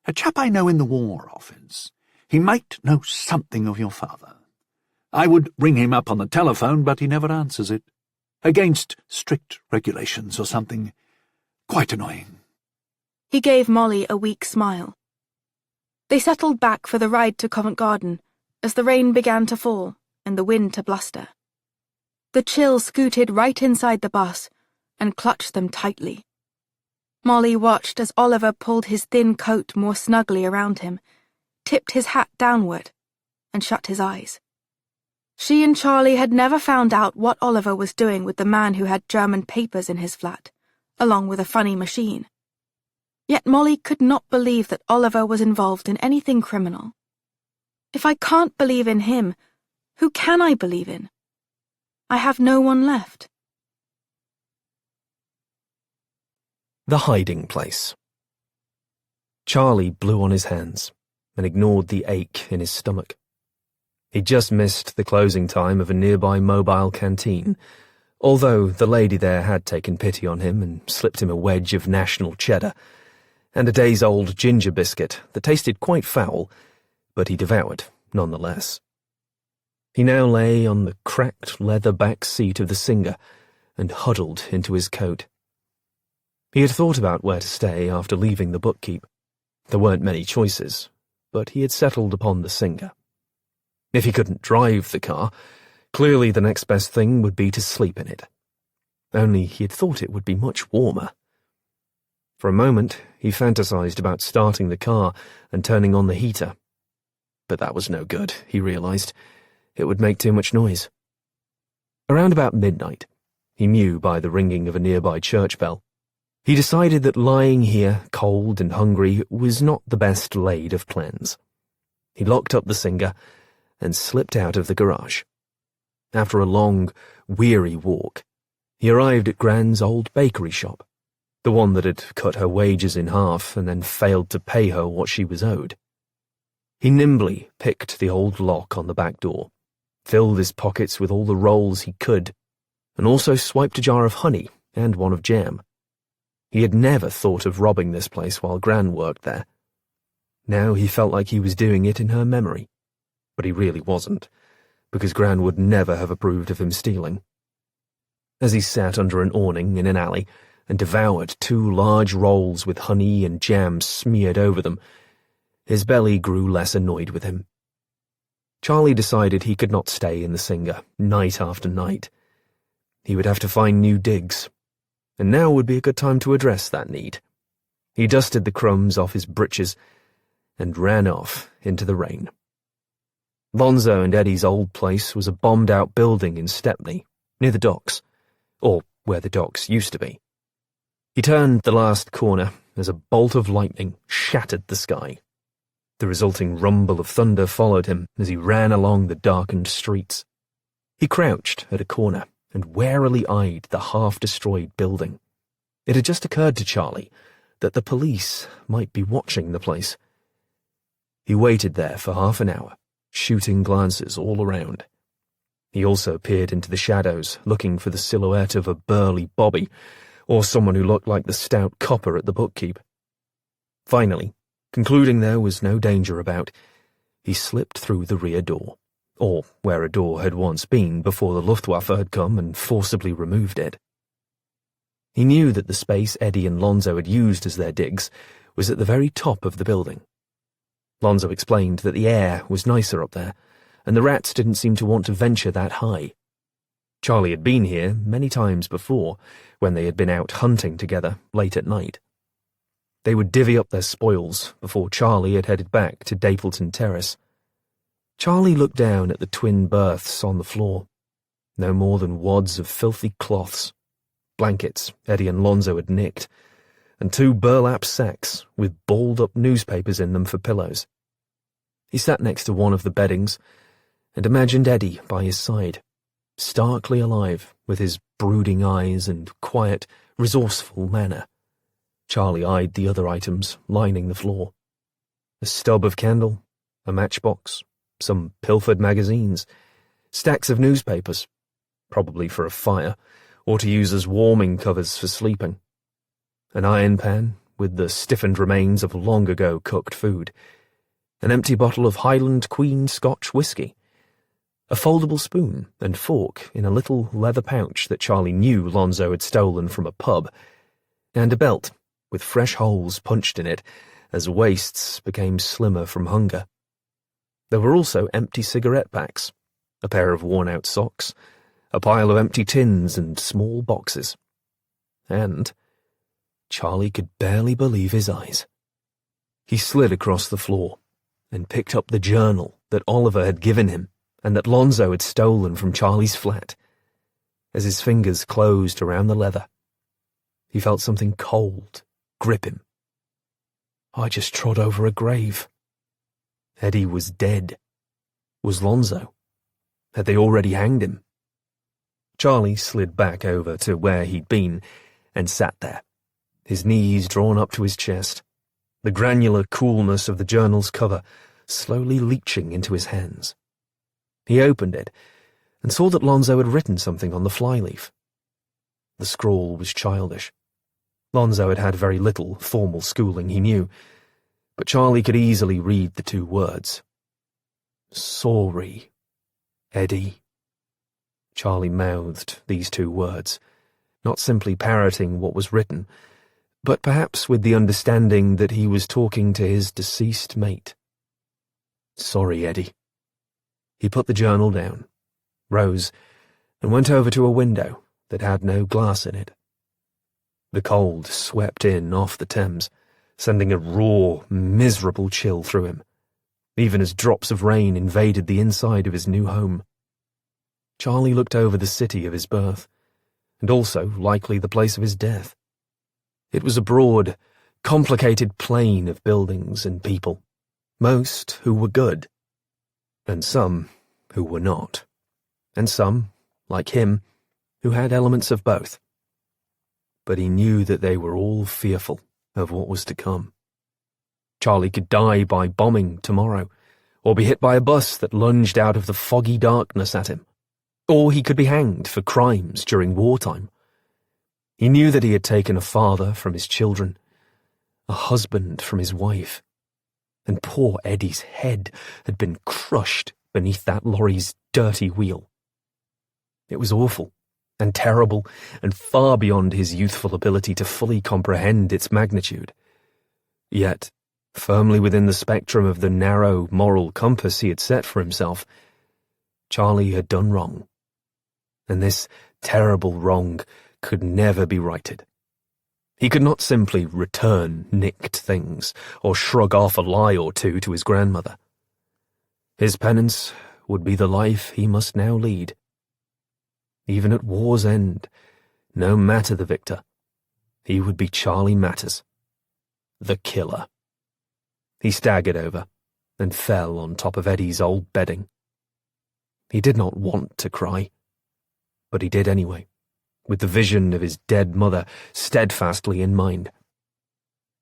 Speaker 4: A chap I know in the War Office. He might know something of your father. I would ring him up on the telephone, but he never answers it. Against strict regulations or something. Quite annoying.
Speaker 5: He gave Molly a weak smile. They settled back for the ride to Covent Garden as the rain began to fall and the wind to bluster. The chill scooted right inside the bus and clutched them tightly. Molly watched as Oliver pulled his thin coat more snugly around him, tipped his hat downward, and shut his eyes. She and Charlie had never found out what Oliver was doing with the man who had German papers in his flat, along with a funny machine. Yet Molly could not believe that Oliver was involved in anything criminal. If I can't believe in him, who can I believe in? I have no one left.
Speaker 1: The hiding place. Charlie blew on his hands and ignored the ache in his stomach. He'd just missed the closing time of a nearby mobile canteen, although the lady there had taken pity on him and slipped him a wedge of national cheddar, and a days-old ginger biscuit that tasted quite foul, but he devoured nonetheless. He now lay on the cracked leather back seat of the Singer and huddled into his coat. He had thought about where to stay after leaving the bookkeep. There weren't many choices, but he had settled upon the Singer. If he couldn't drive the car, clearly the next best thing would be to sleep in it. Only he had thought it would be much warmer. For a moment, he fantasized about starting the car and turning on the heater. But that was no good, he realized. It would make too much noise. Around about midnight, he knew by the ringing of a nearby church bell, he decided that lying here, cold and hungry, was not the best laid of plans. He locked up the Singer and slipped out of the garage. After a long, weary walk, he arrived at Gran's old bakery shop, the one that had cut her wages in half and then failed to pay her what she was owed. He nimbly picked the old lock on the back door, filled his pockets with all the rolls he could, and also swiped a jar of honey and one of jam. He had never thought of robbing this place while Gran worked there. Now he felt like he was doing it in her memory, but he really wasn't, because Gran would never have approved of him stealing. As he sat under an awning in an alley and devoured 2 large rolls with honey and jam smeared over them, his belly grew less annoyed with him. Charlie decided he could not stay in the Singer night after night. He would have to find new digs, and now would be a good time to address that need. He dusted the crumbs off his breeches and ran off into the rain. Lonzo and Eddie's old place was a bombed-out building in Stepney, near the docks, or where the docks used to be. He turned the last corner as a bolt of lightning shattered the sky. The resulting rumble of thunder followed him as he ran along the darkened streets. He crouched at a corner and warily eyed the half-destroyed building. It had just occurred to Charlie that the police might be watching the place. He waited there for half an hour, shooting glances all around. He also peered into the shadows, looking for the silhouette of a burly Bobby, or someone who looked like the stout copper at the bookkeep. Finally, concluding there was no danger about, he slipped through the rear door, or where a door had once been before the Luftwaffe had come and forcibly removed it. He knew that the space Eddie and Lonzo had used as their digs was at the very top of the building. Lonzo explained that the air was nicer up there, and the rats didn't seem to want to venture that high. Charlie had been here many times before, when they had been out hunting together late at night. They would divvy up their spoils before Charlie had headed back to Dapleton Terrace. Charlie looked down at the twin berths on the floor. No more than wads of filthy cloths, blankets Eddie and Lonzo had nicked, and 2 burlap sacks with balled-up newspapers in them for pillows. He sat next to one of the beddings and imagined Eddie by his side, starkly alive with his brooding eyes and quiet, resourceful manner. Charlie eyed the other items lining the floor. A stub of candle, a matchbox, some pilfered magazines, stacks of newspapers, probably for a fire, or to use as warming covers for sleeping. An iron pan with the stiffened remains of long-ago cooked food, an empty bottle of Highland Queen Scotch whisky, a foldable spoon and fork in a little leather pouch that Charlie knew Lonzo had stolen from a pub, and a belt with fresh holes punched in it as waists became slimmer from hunger. There were also empty cigarette packs, a pair of worn-out socks, a pile of empty tins and small boxes. And Charlie could barely believe his eyes. He slid across the floor and picked up the journal that Oliver had given him and that Lonzo had stolen from Charlie's flat. As his fingers closed around the leather, he felt something cold grip him. I just trod over a grave. Eddie was dead. Was Lonzo? Had they already hanged him? Charlie slid back over to where he'd been and sat there, his knees drawn up to his chest, the granular coolness of the journal's cover slowly leaching into his hands. He opened it and saw that Lonzo had written something on the flyleaf. The scrawl was childish. Lonzo had had very little formal schooling, he knew, but Charlie could easily read the 2 words. Sorry, Eddie. Charlie mouthed these 2 words, not simply parroting what was written, but perhaps with the understanding that he was talking to his deceased mate. Sorry, Eddie. He put the journal down, rose, and went over to a window that had no glass in it. The cold swept in off the Thames, sending a raw, miserable chill through him, even as drops of rain invaded the inside of his new home. Charlie looked over the city of his birth, and also, likely, the place of his death. It was a broad, complicated plain of buildings and people, most who were good, and some who were not, and some, like him, who had elements of both. But he knew that they were all fearful of what was to come. Charlie could die by bombing tomorrow, or be hit by a bus that lunged out of the foggy darkness at him, or he could be hanged for crimes during wartime. He knew that he had taken a father from his children, a husband from his wife, and poor Eddie's head had been crushed beneath that lorry's dirty wheel. It was awful and terrible and far beyond his youthful ability to fully comprehend its magnitude. Yet, firmly within the spectrum of the narrow moral compass he had set for himself, Charlie had done wrong, and this terrible wrong could never be righted. He could not simply return nicked things or shrug off a lie or two to his grandmother. His penance would be the life he must now lead. Even at war's end, no matter the victor, he would be Charlie Matters, the killer. He staggered over and fell on top of Eddie's old bedding. He did not want to cry, but he did anyway, with the vision of his dead mother steadfastly in mind.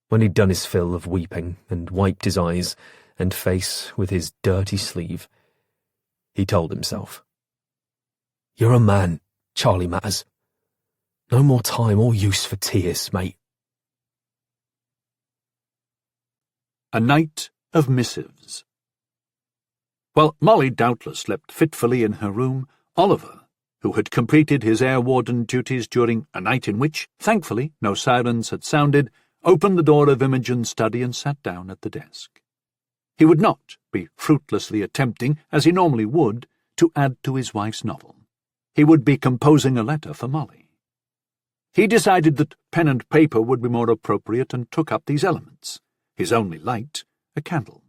Speaker 1: When he'd done his fill of weeping and wiped his eyes and face with his dirty sleeve, he told himself, "You're a man, Charlie Matters. No more time or use for tears, mate."
Speaker 4: A night of missives. While Molly doubtless slept fitfully in her room, Oliver, who had completed his air warden duties during a night in which, thankfully, no sirens had sounded, opened the door of Imogen's study and sat down at the desk. He would not be fruitlessly attempting, as he normally would, to add to his wife's novel. He would be composing a letter for Molly. He decided that pen and paper would be more appropriate and took up these elements, his only light, a candle.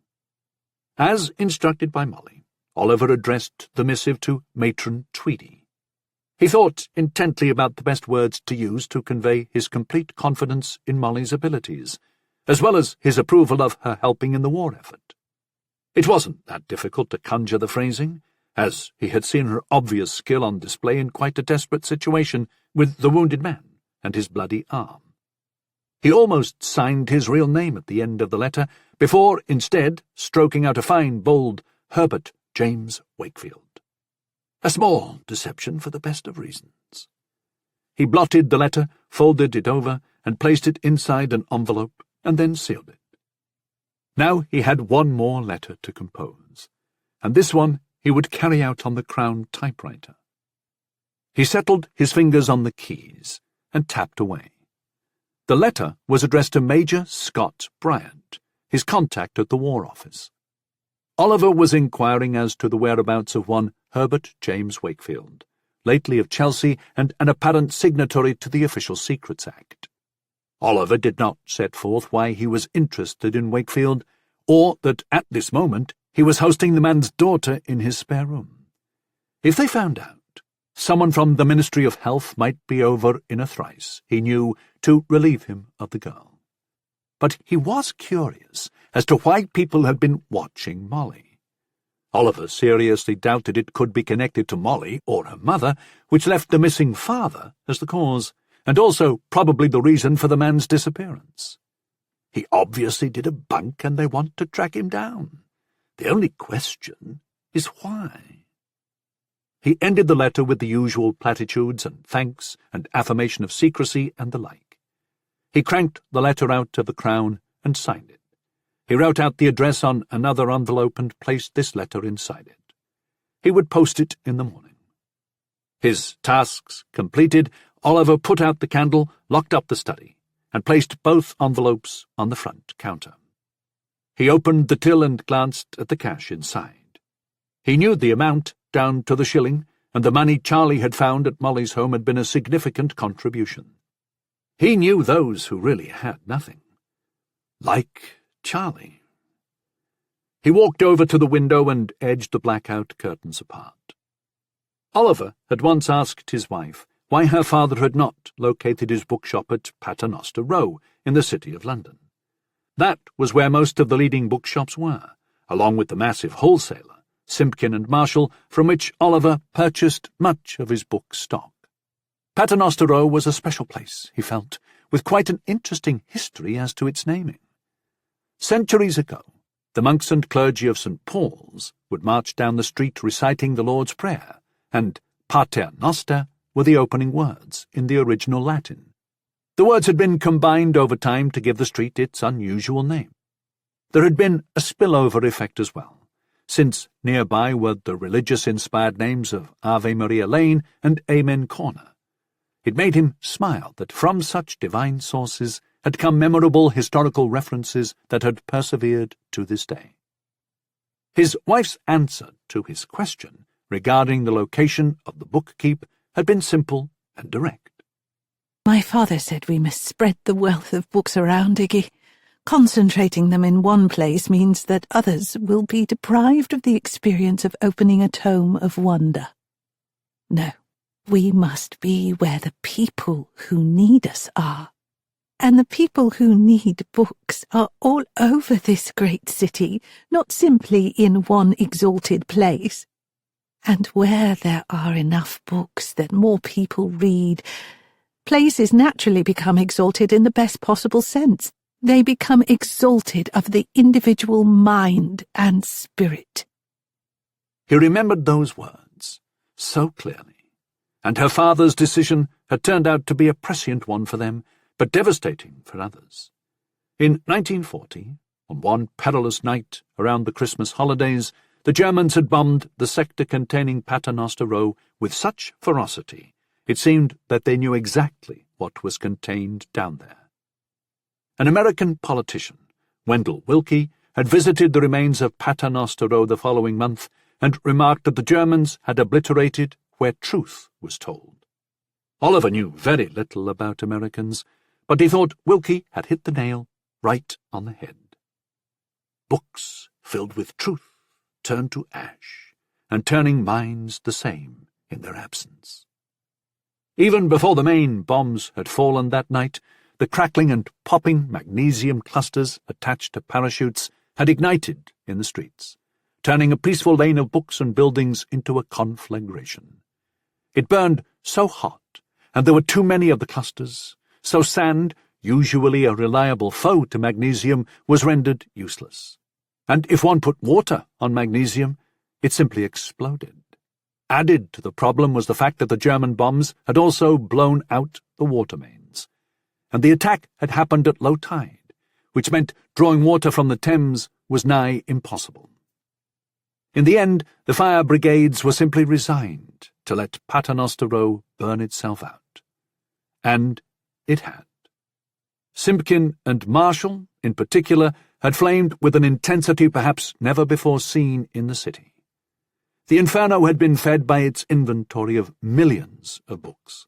Speaker 4: As instructed by Molly, Oliver addressed the missive to Matron Tweedy. He thought intently about the best words to use to convey his complete confidence in Molly's abilities, as well as his approval of her helping in the war effort. It wasn't that difficult to conjure the phrasing, as he had seen her obvious skill on display in quite a desperate situation with the wounded man and his bloody arm. He almost signed his real name at the end of the letter, before, instead, stroking out a fine, bold Herbert James Wakefield. A small deception for the best of reasons. He blotted the letter, folded it over, and placed it inside an envelope, and then sealed it. Now he had one more letter to compose, and this one he would carry out on the Crown typewriter. He settled his fingers on the keys and tapped away. The letter was addressed to Major Scott Bryant, his contact at the War Office. Oliver was inquiring as to the whereabouts of one Herbert James Wakefield, lately of Chelsea and an apparent signatory to the Official Secrets Act. Oliver did not set forth why he was interested in Wakefield, or that at this moment he was hosting the man's daughter in his spare room. If they found out, someone from the Ministry of Health might be over in a trice, he knew, to relieve him of the girl. But he was curious as to why people had been watching Molly. Oliver seriously doubted it could be connected to Molly or her mother, which left the missing father as the cause, and also probably the reason for the man's disappearance. He obviously did a bunk and they want to track him down. The only question is why. He ended the letter with the usual platitudes and thanks and affirmation of secrecy and the like. He cranked the letter out of the Crown and signed it. He wrote out the address on another envelope and placed this letter inside it. He would post it in the morning. His tasks completed, Oliver put out the candle, locked up the study, and placed both envelopes on the front counter. He opened the till and glanced at the cash inside. He knew the amount, down to the shilling, and the money Charlie had found at Molly's home had been a significant contribution. He knew those who really had nothing. Like Charlie. He walked over to the window and edged the blackout curtains apart. Oliver had once asked his wife why her father had not located his bookshop at Paternoster Row in the City of London. That was where most of the leading bookshops were, along with the massive wholesaler, Simpkin and Marshall, from which Oliver purchased much of his book stock. Paternoster Row was a special place, he felt, with quite an interesting history as to its naming. Centuries ago, the monks and clergy of St. Paul's would march down the street reciting the Lord's Prayer, and Pater Noster were the opening words in the original Latin, The words had been combined over time to give the street its unusual name. There had been a spillover effect as well, since nearby were the religious-inspired names of Ave Maria Lane and Amen Corner. It made him smile that from such divine sources had come memorable historical references that had persevered to this day. His wife's answer to his question regarding the location of the bookkeep had been simple and direct.
Speaker 3: My father said we must spread the wealth of books around, Iggy. Concentrating them in one place means that others will be deprived of the experience of opening a tome of wonder. No, we must be where the people who need us are. And the people who need books are all over this great city, not simply in one exalted place. And where there are enough books that more people read, places naturally become exalted in the best possible sense. They become exalted of the individual mind and spirit.
Speaker 4: He remembered those words so clearly, and her father's decision had turned out to be a prescient one for them, but devastating for others. In 1940, on one perilous night around the Christmas holidays, the Germans had bombed the sector containing Paternoster Row with such ferocity it seemed that they knew exactly what was contained down there. An American politician, Wendell Willkie, had visited the remains of Paternoster Row the following month and remarked that the Germans had obliterated where truth was told. Oliver knew very little about Americans, but he thought Willkie had hit the nail right on the head. Books filled with truth turned to ash, and turning minds the same in their absence. Even before the main bombs had fallen that night, the crackling and popping magnesium clusters attached to parachutes had ignited in the streets, turning a peaceful lane of books and buildings into a conflagration. It burned so hot, and there were too many of the clusters, so sand, usually a reliable foe to magnesium, was rendered useless. And if one put water on magnesium, it simply exploded. Added to the problem was the fact that the German bombs had also blown out the water mains, and the attack had happened at low tide, which meant drawing water from the Thames was nigh impossible. In the end, the fire brigades were simply resigned to let Paternoster Row burn itself out. And it had. Simpkin and Marshall, in particular, had flamed with an intensity perhaps never before seen in the city. The inferno had been fed by its inventory of millions of books.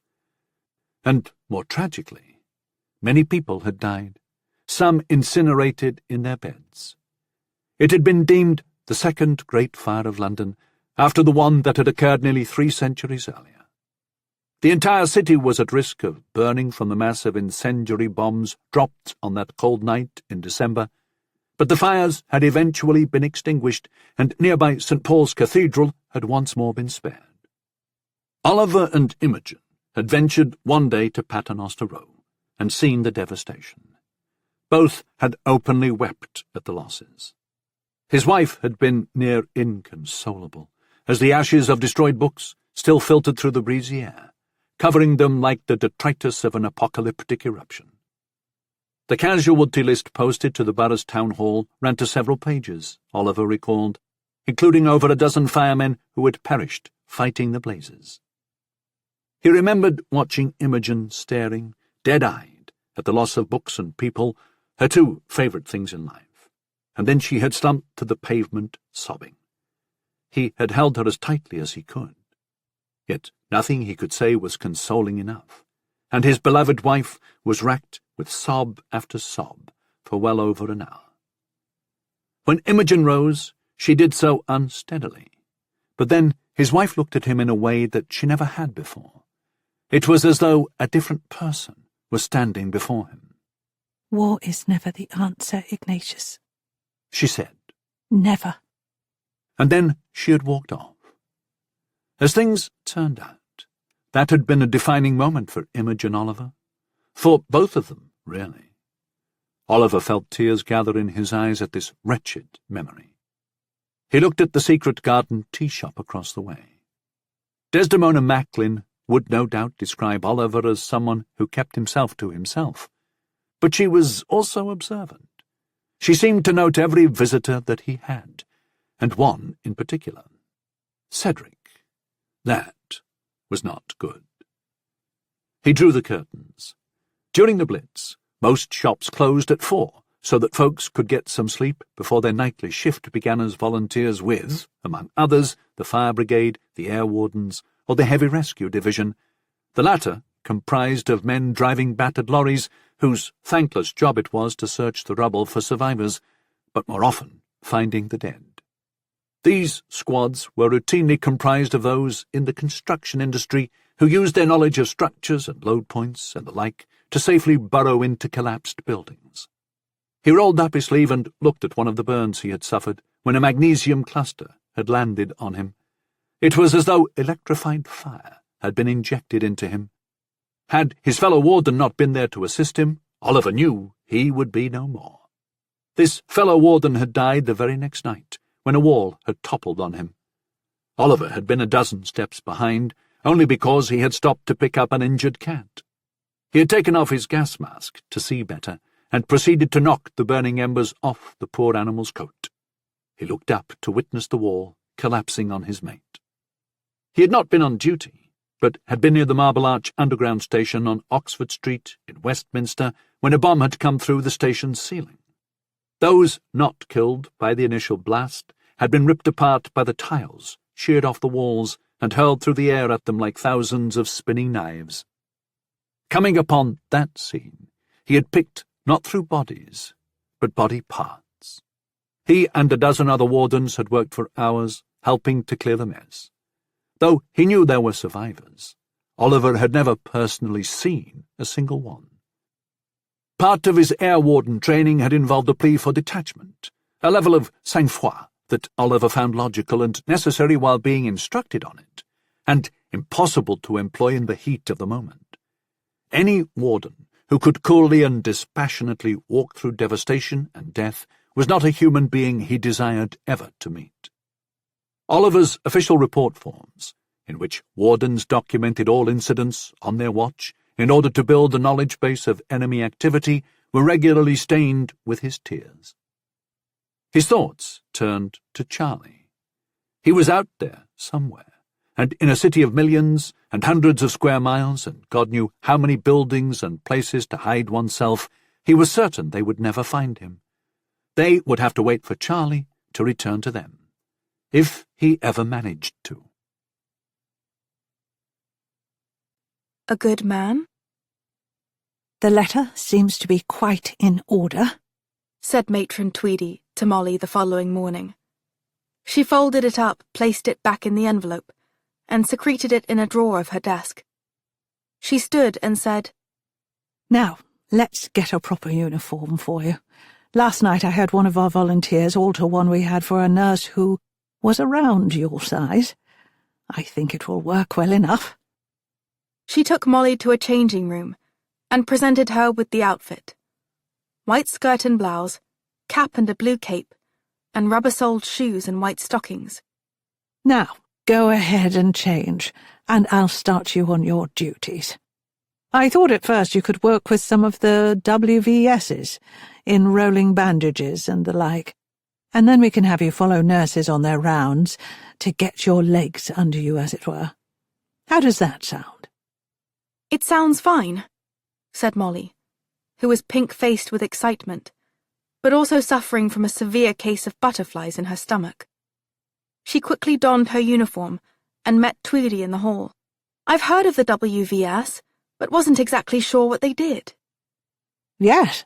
Speaker 4: And, more tragically, many people had died, some incinerated in their beds. It had been deemed the second Great Fire of London, after the one that had occurred nearly 3 centuries earlier. The entire city was at risk of burning from the mass of incendiary bombs dropped on that cold night in December, but the fires had eventually been extinguished, and nearby St. Paul's Cathedral had once more been spared. Oliver and Imogen had ventured one day to Paternoster Row and seen the devastation. Both had openly wept at the losses. His wife had been near inconsolable, as the ashes of destroyed books still filtered through the breezy air, covering them like the detritus of an apocalyptic eruption. The casualty list posted to the borough's town hall ran to several pages, Oliver recalled, including over a dozen firemen who had perished fighting the blazes. He remembered watching Imogen staring, dead-eyed, at the loss of books and people, her 2 favourite things in life, and then she had slumped to the pavement, sobbing. He had held her as tightly as he could. Yet nothing he could say was consoling enough, and his beloved wife was racked with sob after sob for well over an hour. When Imogen rose, she did so unsteadily, but then his wife looked at him in a way that she never had before. It was as though a different person was standing before him.
Speaker 3: War is never the answer, Ignatius,
Speaker 4: she said.
Speaker 3: Never.
Speaker 4: And then she had walked off. As things turned out, that had been a defining moment for Imogen Oliver. For both of them, really. Oliver felt tears gather in his eyes at this wretched memory. He looked at the secret garden tea shop across the way. Desdemona Macklin would no doubt describe Oliver as someone who kept himself to himself. But she was also observant. She seemed to note every visitor that he had, and one in particular. Cedric. That was not good. He drew the curtains. During the Blitz, most shops closed at 4, so that folks could get some sleep before their nightly shift began as volunteers with, among others, the fire brigade, the air wardens, or the heavy rescue division, the latter comprised of men driving battered lorries whose thankless job it was to search the rubble for survivors, but more often finding the dead. These squads were routinely comprised of those in the construction industry who used their knowledge of structures and load points and the like to safely burrow into collapsed buildings. He rolled up his sleeve and looked at one of the burns he had suffered when a magnesium cluster had landed on him. It was as though electrified fire had been injected into him. Had his fellow warden not been there to assist him, Oliver knew he would be no more. This fellow warden had died the very next night, when a wall had toppled on him. Oliver had been a dozen steps behind, only because he had stopped to pick up an injured cat. He had taken off his gas mask to see better, and proceeded to knock the burning embers off the poor animal's coat. He looked up to witness the wall collapsing on his mate. He had not been on duty, but had been near the Marble Arch Underground Station on Oxford Street in Westminster when a bomb had come through the station's ceiling. Those not killed by the initial blast had been ripped apart by the tiles, sheared off the walls, and hurled through the air at them like thousands of spinning knives. Coming upon that scene, he had picked not through bodies, but body parts. He and a dozen other wardens had worked for hours, helping to clear the mess. Though he knew there were survivors, Oliver had never personally seen a single one. Part of his air warden training had involved a plea for detachment, a level of sang-froid that Oliver found logical and necessary while being instructed on it, and impossible to employ in the heat of the moment. Any warden who could coolly and dispassionately walk through devastation and death was not a human being he desired ever to meet. Oliver's official report forms, in which wardens documented all incidents on their watch in order to build a knowledge base of enemy activity, were regularly stained with his tears. His thoughts turned to Charlie. He was out there somewhere, and in a city of millions and hundreds of square miles and God knew how many buildings and places to hide oneself, he was certain they would never find him. They would have to wait for Charlie to return to them, if he ever managed to.
Speaker 5: A good man?
Speaker 3: The letter seems to be quite in order,
Speaker 5: said Matron Tweedy to Molly the following morning. She folded it up, placed it back in the envelope, and secreted it in a drawer of her desk. She stood and said,
Speaker 3: "Now, let's get a proper uniform for you. Last night I had one of our volunteers alter one we had for a nurse who was around your size. I think it will work well enough."
Speaker 5: She took Molly to a changing room and presented her with the outfit. White skirt and blouse, cap and a blue cape, and rubber-soled shoes and white stockings.
Speaker 3: "Now, go ahead and change, and I'll start you on your duties. I thought at first you could work with some of the WVSs, in rolling bandages and the like, and then we can have you follow nurses on their rounds to get your legs under you, as it were. How does that sound?"
Speaker 5: "It sounds fine," said Molly, who was pink-faced with excitement, but also suffering from a severe case of butterflies in her stomach. She quickly donned her uniform and met Tweedy in the hall. "I've heard of the WVS, but wasn't exactly sure what they did."
Speaker 3: "Yes.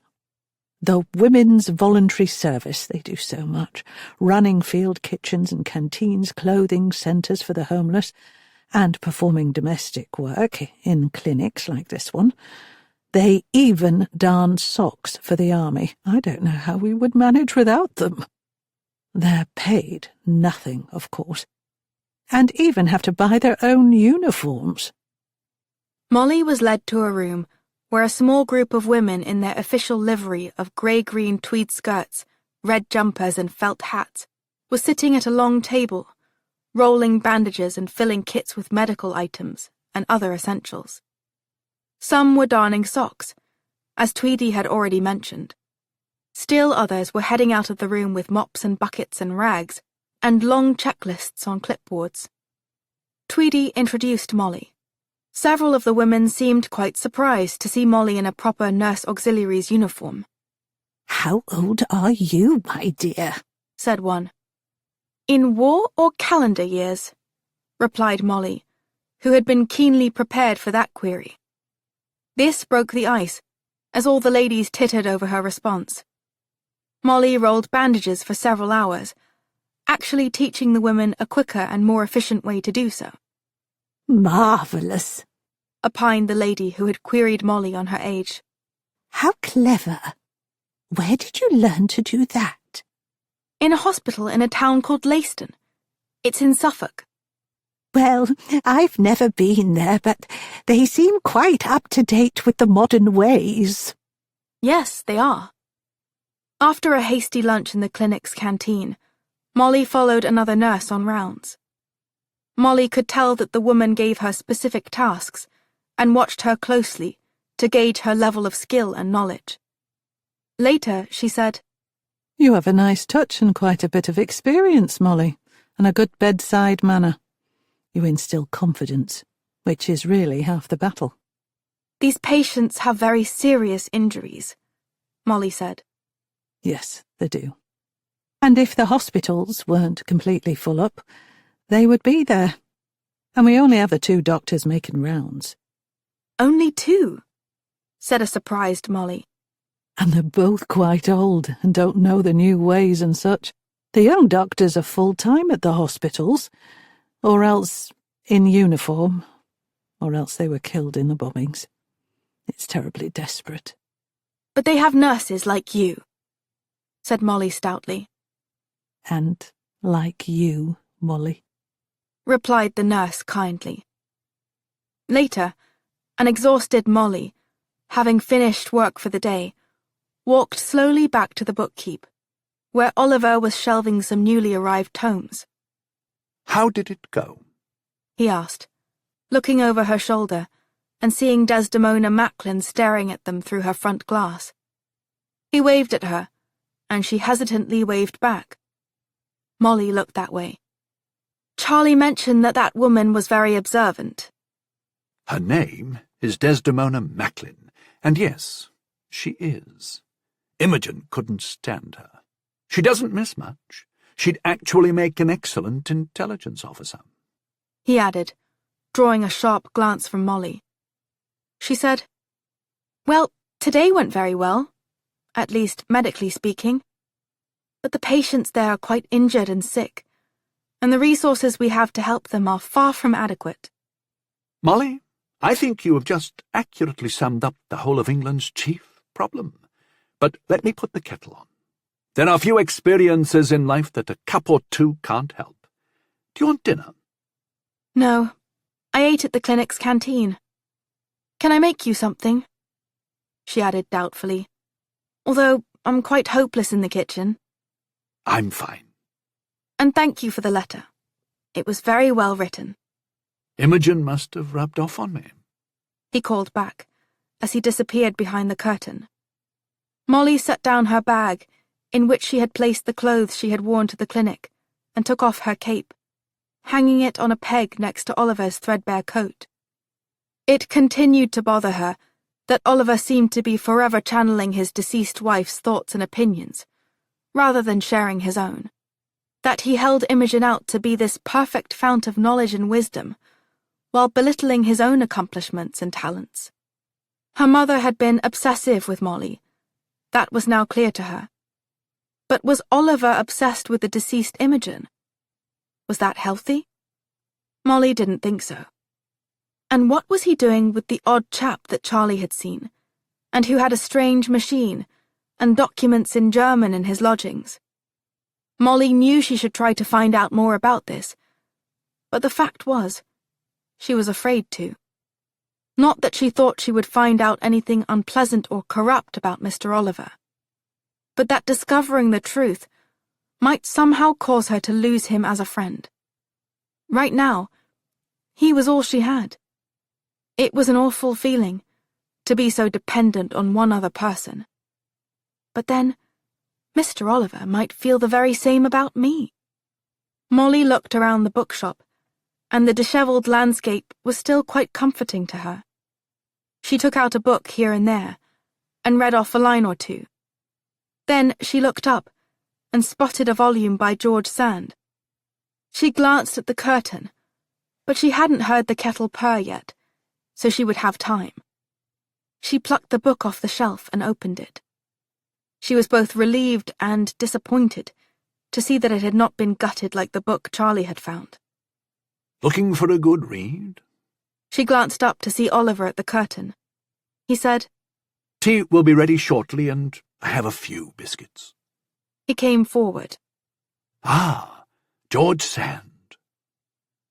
Speaker 3: The Women's Voluntary Service, they do so much, running field kitchens and canteens, clothing centres for the homeless, and performing domestic work in clinics like this one. They even darn socks for the army. I don't know how we would manage without them. They're paid nothing, of course, and even have to buy their own uniforms."
Speaker 5: Molly was led to a room where a small group of women in their official livery of grey-green tweed skirts, red jumpers and felt hats was sitting at a long table, rolling bandages and filling kits with medical items and other essentials. Some were darning socks, as Tweedy had already mentioned. Still others were heading out of the room with mops and buckets and rags, and long checklists on clipboards. Tweedy introduced Molly. Several of the women seemed quite surprised to see Molly in a proper nurse auxiliary's uniform.
Speaker 3: "How old are you, my dear?"
Speaker 5: said one. "In war or calendar years?" replied Molly, who had been keenly prepared for that query. This broke the ice, as all the ladies tittered over her response. Molly rolled bandages for several hours, actually teaching the women a quicker and more efficient way to do so.
Speaker 3: "Marvellous,"
Speaker 5: opined the lady who had queried Molly on her age.
Speaker 3: "How clever. Where did you learn to do that?"
Speaker 5: "In a hospital in a town called Leiston. It's in Suffolk."
Speaker 3: "Well, I've never been there, but they seem quite up to date with the modern ways."
Speaker 5: "Yes, they are." After a hasty lunch in the clinic's canteen, Molly followed another nurse on rounds. Molly could tell that the woman gave her specific tasks and watched her closely to gauge her level of skill and knowledge. Later, she said,
Speaker 3: "You have a nice touch and quite a bit of experience, Molly, and a good bedside manner. You instill confidence, which is really half the battle."
Speaker 5: "These patients have very serious injuries," Molly said.
Speaker 3: "Yes, they do. And if the hospitals weren't completely full up, they would be there. And we only have the 2 doctors making rounds."
Speaker 5: "Only 2?" said a surprised Molly.
Speaker 3: "And they're both quite old and don't know the new ways and such. The young doctors are full-time at the hospitals, or else in uniform, or else they were killed in the bombings. It's terribly desperate."
Speaker 5: "But they have nurses like you," said Molly stoutly.
Speaker 3: "And like you, Molly,"
Speaker 5: replied the nurse kindly. Later, an exhausted Molly, having finished work for the day, walked slowly back to the bookkeep, where Oliver was shelving some newly arrived tomes.
Speaker 4: How did it go?
Speaker 5: He asked, looking over her shoulder and seeing Desdemona Macklin staring at them through her front glass. He waved at her, and she hesitantly waved back. Molly looked that way. "Charlie mentioned that that woman was very observant."
Speaker 4: Her name is Desdemona Macklin, and yes, she is. Imogen couldn't stand her. She doesn't miss much. She'd actually make an excellent intelligence officer.
Speaker 5: He added, drawing a sharp glance from Molly. She said, "Well, today went very well, at least medically speaking. But the patients there are quite injured and sick, and the resources we have to help them are far from adequate."
Speaker 4: Molly, I think you have just accurately summed up the whole of England's chief problem. But let me put the kettle on. There are few experiences in life that a cup or two can't help. Do you want dinner?
Speaker 5: "No, I ate at the clinic's canteen. Can I make you something?" she added doubtfully, "although I'm quite hopeless in the kitchen."
Speaker 4: I'm fine.
Speaker 5: "And thank you for the letter. It was very well written."
Speaker 4: Imogen must have rubbed off on me.
Speaker 5: He called back, as he disappeared behind the curtain. Molly set down her bag, in which she had placed the clothes she had worn to the clinic, and took off her cape, hanging it on a peg next to Oliver's threadbare coat. It continued to bother her that Oliver seemed to be forever channeling his deceased wife's thoughts and opinions, rather than sharing his own. That he held Imogen out to be this perfect fount of knowledge and wisdom, while belittling his own accomplishments and talents. Her mother had been obsessive with Molly. That was now clear to her. But was Oliver obsessed with the deceased Imogen? Was that healthy? Molly didn't think so. And what was he doing with the odd chap that Charlie had seen, and who had a strange machine and documents in German in his lodgings? Molly knew she should try to find out more about this, but the fact was, she was afraid to. Not that she thought she would find out anything unpleasant or corrupt about Mr. Oliver, but that discovering the truth might somehow cause her to lose him as a friend. Right now, he was all she had, It was an awful feeling, to be so dependent on one other person. But then, Mr. Oliver might feel the very same about me. Molly looked around the bookshop, and the dishevelled landscape was still quite comforting to her. She took out a book here and there, and read off a line or two. Then she looked up, and spotted a volume by George Sand. She glanced at the curtain, but she hadn't heard the kettle purr yet, so she would have time. She plucked the book off the shelf and opened it. She was both relieved and disappointed to see that it had not been gutted like the book Charlie had found.
Speaker 4: Looking for a good read?
Speaker 5: She glanced up to see Oliver at the curtain. He said,
Speaker 4: Tea will be ready shortly, and I have a few biscuits.
Speaker 5: He came forward.
Speaker 4: Ah, George Sand.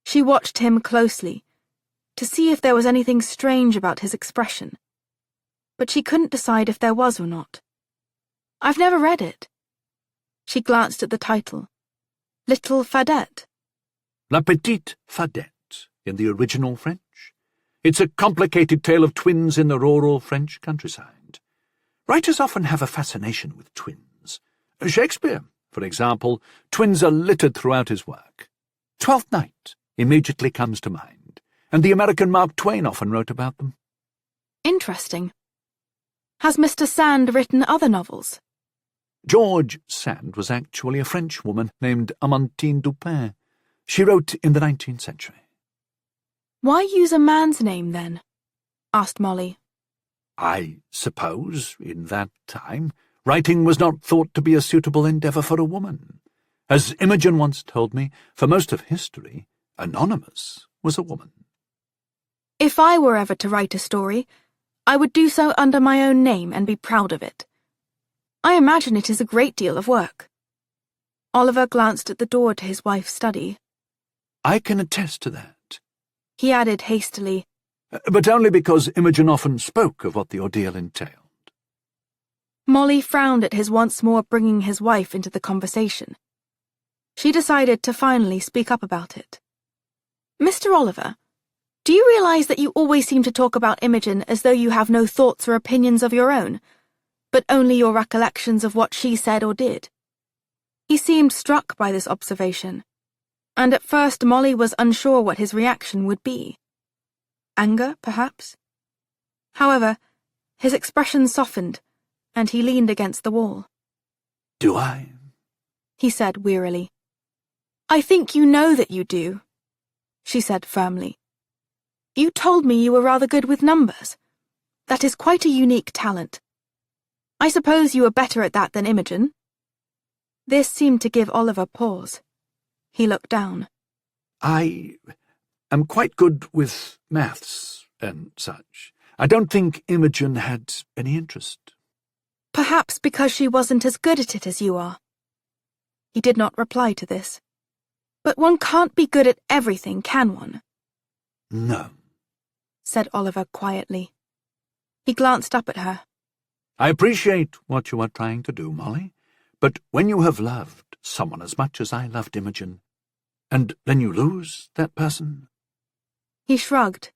Speaker 5: She watched him closely to see if there was anything strange about his expression, but she couldn't decide if there was or not. I've never read it. She glanced at the title. Little Fadette.
Speaker 4: La Petite Fadette, in the original French. It's a complicated tale of twins in the rural French countryside. Writers often have a fascination with twins. Shakespeare, for example, twins are littered throughout his work. Twelfth Night immediately comes to mind, and the American Mark Twain often wrote about them.
Speaker 5: Interesting. Has Mr. Sand written other novels?
Speaker 4: George Sand was actually a French woman named Amantine Dupin. She wrote in the 19th century.
Speaker 5: Why use a man's name, then? Asked Molly.
Speaker 4: I suppose, in that time, writing was not thought to be a suitable endeavour for a woman. As Imogen once told me, for most of history, Anonymous was a woman.
Speaker 5: If I were ever to write a story, I would do so under my own name and be proud of it. I imagine it is a great deal of work. Oliver glanced at the door to his wife's study.
Speaker 4: I can attest to that.
Speaker 5: He added hastily,
Speaker 4: But only because Imogen often spoke of what the ordeal entailed.
Speaker 5: Molly frowned at his once more bringing his wife into the conversation. She decided to finally speak up about it. Mr. Oliver, do you realize that you always seem to talk about Imogen as though you have no thoughts or opinions of your own, but only your recollections of what she said or did? He seemed struck by this observation, and at first Molly was unsure what his reaction would be. Anger, perhaps? However, his expression softened, and he leaned against the wall.
Speaker 4: Do I?
Speaker 5: He said wearily. I think you know that you do, she said firmly. You told me you were rather good with numbers. That is quite a unique talent. I suppose you are better at that than Imogen. This seemed to give Oliver pause. He looked down.
Speaker 4: I am quite good with maths and such. I don't think Imogen had any interest.
Speaker 5: Perhaps because she wasn't as good at it as you are. He did not reply to this. But one can't be good at everything, can one?
Speaker 4: No,
Speaker 5: said Oliver quietly. He glanced up at her.
Speaker 4: I appreciate what you are trying to do, Molly, but when you have loved someone as much as I loved Imogen, and then you lose that person...
Speaker 5: He shrugged,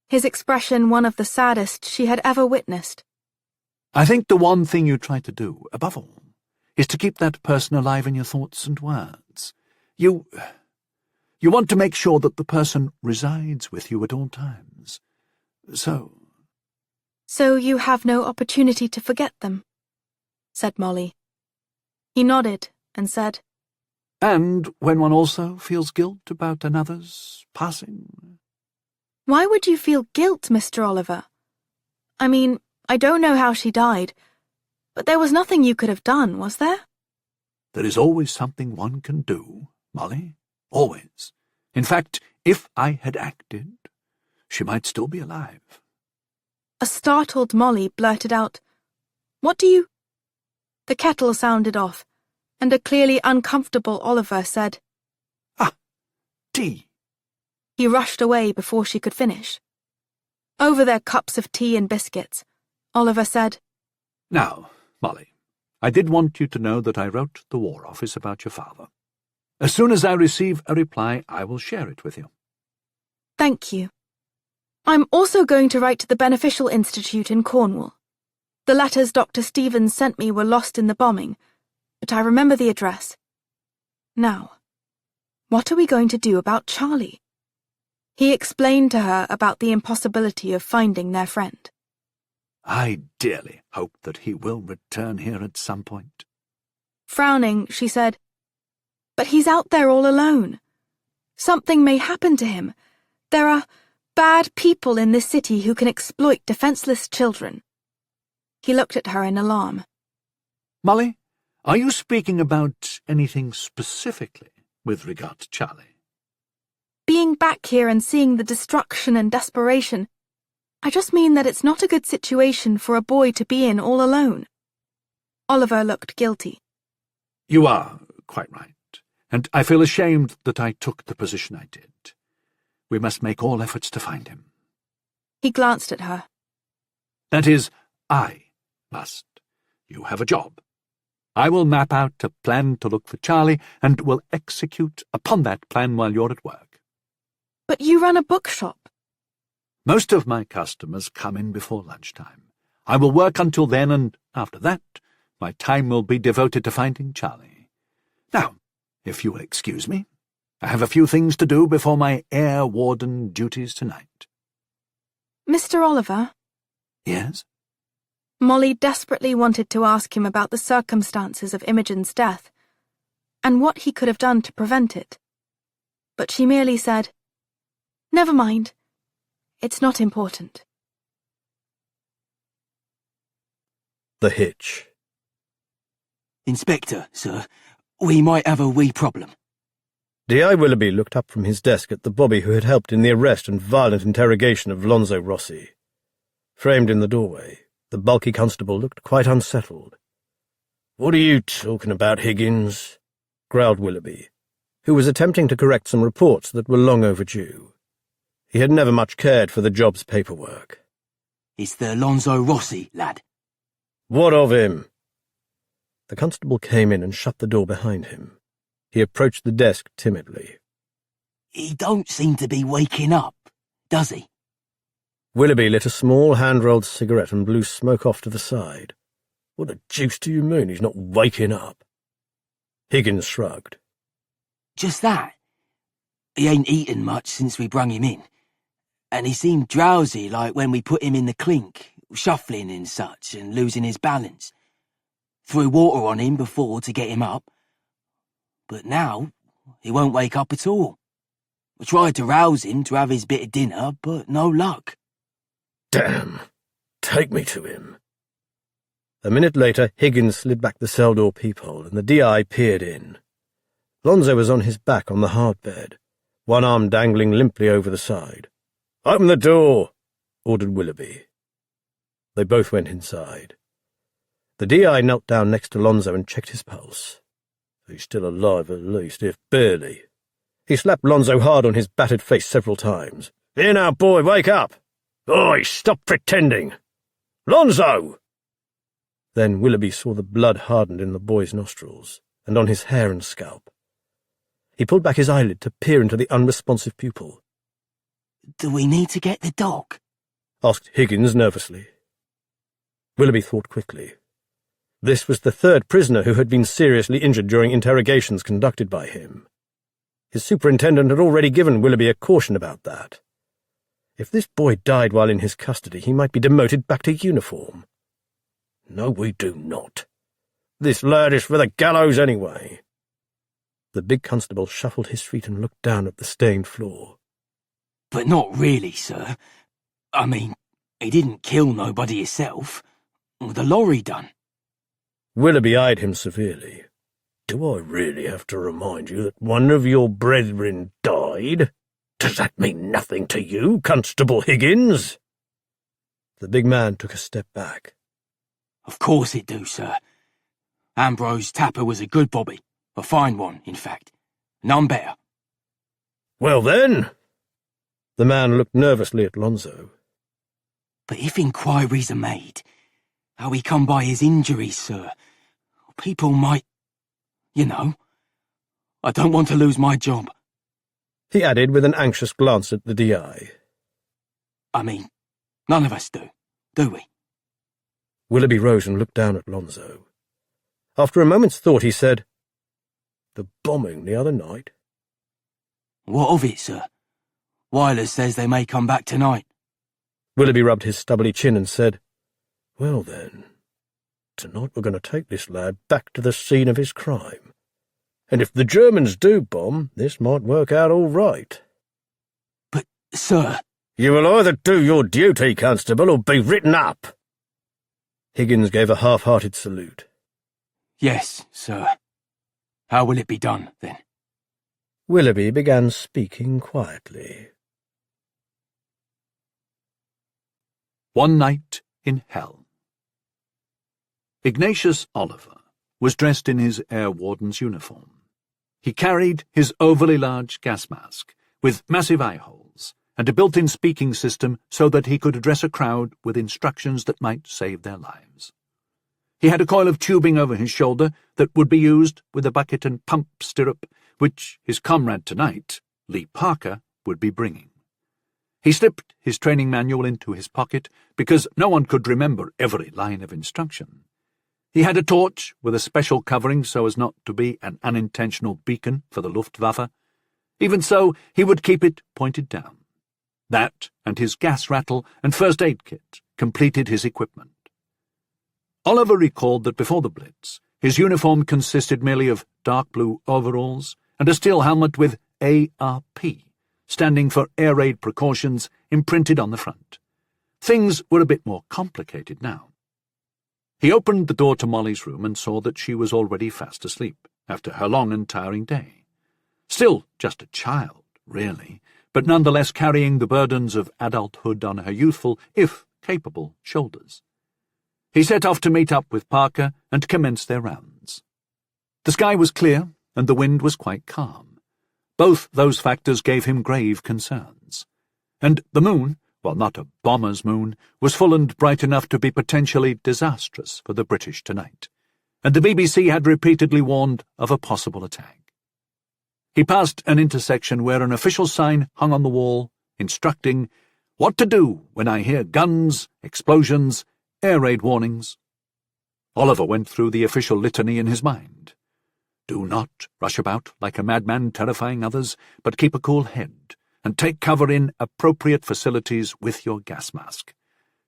Speaker 5: his expression one of the saddest she had ever witnessed.
Speaker 4: I think the one thing you try to do, above all, is to keep that person alive in your thoughts and words. You want to make sure that the person resides with you at all times.
Speaker 5: So you have no opportunity to forget them, said Molly. He nodded and said,
Speaker 4: And when one also feels guilt about another's passing?
Speaker 5: Why would you feel guilt, Mr. Oliver? I mean, I don't know how she died, but there was nothing you could have done, was there?
Speaker 4: There is always something one can do, Molly. Always. In fact, if I had acted, she might still be alive.
Speaker 5: A startled Molly blurted out, What do you... The kettle sounded off, and a clearly uncomfortable Oliver said,
Speaker 4: Ah, tea.
Speaker 5: He rushed away before she could finish. Over their cups of tea and biscuits, Oliver said,
Speaker 4: Now, Molly, I did want you to know that I wrote the War Office about your father. As soon as I receive a reply, I will share it with you.
Speaker 5: Thank you. I'm also going to write to the Beneficial Institute in Cornwall. The letters Dr. Stevens sent me were lost in the bombing, but I remember the address. Now, what are we going to do about Charlie? He explained to her about the impossibility of finding their friend.
Speaker 4: I dearly hope that he will return here at some point.
Speaker 5: Frowning, she said, "But he's out there all alone. Something may happen to him. There are bad people in this city who can exploit defenseless children." He looked at her in alarm.
Speaker 4: Molly, are you speaking about anything specifically with regard to Charlie?
Speaker 5: Being back here and seeing the destruction and desperation, I just mean that it's not a good situation for a boy to be in all alone. Oliver looked guilty.
Speaker 4: You are quite right, and I feel ashamed that I took the position I did. We must make all efforts to find him.
Speaker 5: He glanced at her.
Speaker 4: That is, I must. You have a job. I will map out a plan to look for Charlie, and will execute upon that plan while you're at work.
Speaker 5: But you run a bookshop.
Speaker 4: Most of my customers come in before lunchtime. I will work until then, and after that, my time will be devoted to finding Charlie. Now, if you will excuse me, I have a few things to do before my air warden duties tonight.
Speaker 5: Mr. Oliver?
Speaker 4: Yes?
Speaker 5: Molly desperately wanted to ask him about the circumstances of Imogen's death, and what he could have done to prevent it. But she merely said, "Never mind. It's not important."
Speaker 6: The Hitch.
Speaker 2: Inspector, sir, we might have a wee problem.
Speaker 6: D.I. Willoughby looked up from his desk at the bobby who had helped in the arrest and violent interrogation of Lonzo Rossi. Framed in the doorway, the bulky constable looked quite unsettled. "What are you talking about, Higgins?" growled Willoughby, who was attempting to correct some reports that were long overdue. He had never much cared for the job's paperwork.
Speaker 2: It's the Lonzo Rossi lad.
Speaker 6: "What of him?" The constable came in and shut the door behind him. He approached the desk timidly.
Speaker 2: He don't seem to be waking up, does he?
Speaker 6: Willoughby lit a small hand-rolled cigarette and blew smoke off to the side. "What the deuce do you mean he's not waking up?" Higgins shrugged.
Speaker 2: Just that. He ain't eaten much since we brung him in, and he seemed drowsy like when we put him in the clink, shuffling and such and losing his balance. Threw water on him before to get him up, but now he won't wake up at all. I tried to rouse him to have his bit of dinner, but no luck.
Speaker 6: "Damn! Take me to him." A minute later, Higgins slid back the cell door peephole, and the D.I. peered in. Lonzo was on his back on the hard bed, one arm dangling limply over the side. "Open the door," ordered Willoughby. They both went inside. The D.I. knelt down next to Lonzo and checked his pulse. He's still alive at least, if barely. He slapped Lonzo hard on his battered face several times. "Here now, boy, wake up! Oi, stop pretending! Lonzo!" Then Willoughby saw the blood hardened in the boy's nostrils, and on his hair and scalp. He pulled back his eyelid to peer into the unresponsive pupil.
Speaker 2: Do we need to get the dog?
Speaker 6: Asked Higgins nervously. Willoughby thought quickly. This was the third prisoner who had been seriously injured during interrogations conducted by him. His superintendent had already given Willoughby a caution about that. If this boy died while in his custody, he might be demoted back to uniform. "No, we do not. This lad is for the gallows anyway." The big constable shuffled his feet and looked down at the stained floor.
Speaker 2: But not really, sir. I mean, he didn't kill nobody himself. The lorry done.
Speaker 6: Willoughby eyed him severely. "Do I really have to remind you that one of your brethren died? Does that mean nothing to you, Constable Higgins?" The big man took a step back.
Speaker 2: Of course it do, sir. Ambrose Tapper was a good bobby. A fine one, in fact. None better.
Speaker 6: "Well then." The man looked nervously at Lonzo.
Speaker 2: But if inquiries are made, how he come by his injuries, sir, people might... You know, I don't want to lose my job.
Speaker 6: He added with an anxious glance at the DI.
Speaker 2: I mean, none of us do we?
Speaker 6: Willoughby rose and looked down at Lonzo. After a moment's thought, he said, "The bombing the other night?"
Speaker 2: What of it, sir? Wireless says they may come back tonight.
Speaker 6: Willoughby rubbed his stubbly chin and said, "Well then, tonight we're going to take this lad back to the scene of his crime. And if the Germans do bomb, this might work out all right."
Speaker 2: But, sir...
Speaker 6: "You will either do your duty, Constable, or be written up." Higgins gave a half-hearted salute.
Speaker 2: Yes, sir. How will it be done, then?
Speaker 6: Willoughby began speaking quietly.
Speaker 4: One night in hell. Ignatius Oliver was dressed in his air warden's uniform. He carried his overly large gas mask, with massive eye holes, and a built-in speaking system so that he could address a crowd with instructions that might save their lives. He had a coil of tubing over his shoulder that would be used with a bucket and pump stirrup, which his comrade tonight, Lee Parker, would be bringing. He slipped his training manual into his pocket because no one could remember every line of instruction. He had a torch with a special covering so as not to be an unintentional beacon for the Luftwaffe. Even so, he would keep it pointed down. That and his gas rattle and first aid kit completed his equipment. Oliver recalled that before the Blitz, his uniform consisted merely of dark blue overalls and a steel helmet with ARP, standing for Air Raid Precautions, imprinted on the front. Things were a bit more complicated now. He opened the door to Molly's room and saw that she was already fast asleep, after her long and tiring day. Still just a child, really, but nonetheless carrying the burdens of adulthood on her youthful, if capable, shoulders. He set off to meet up with Parker and commence their rounds. The sky was clear, and the wind was quite calm. Both those factors gave him grave concerns. And the moon, while not a bomber's moon, was full and bright enough to be potentially disastrous for the British tonight, and the BBC had repeatedly warned of a possible attack. He passed an intersection where an official sign hung on the wall, instructing, "What to do when I hear guns, explosions, air raid warnings." Oliver went through the official litany in his mind. Do not rush about like a madman terrifying others, but keep a cool head, and take cover in appropriate facilities with your gas mask.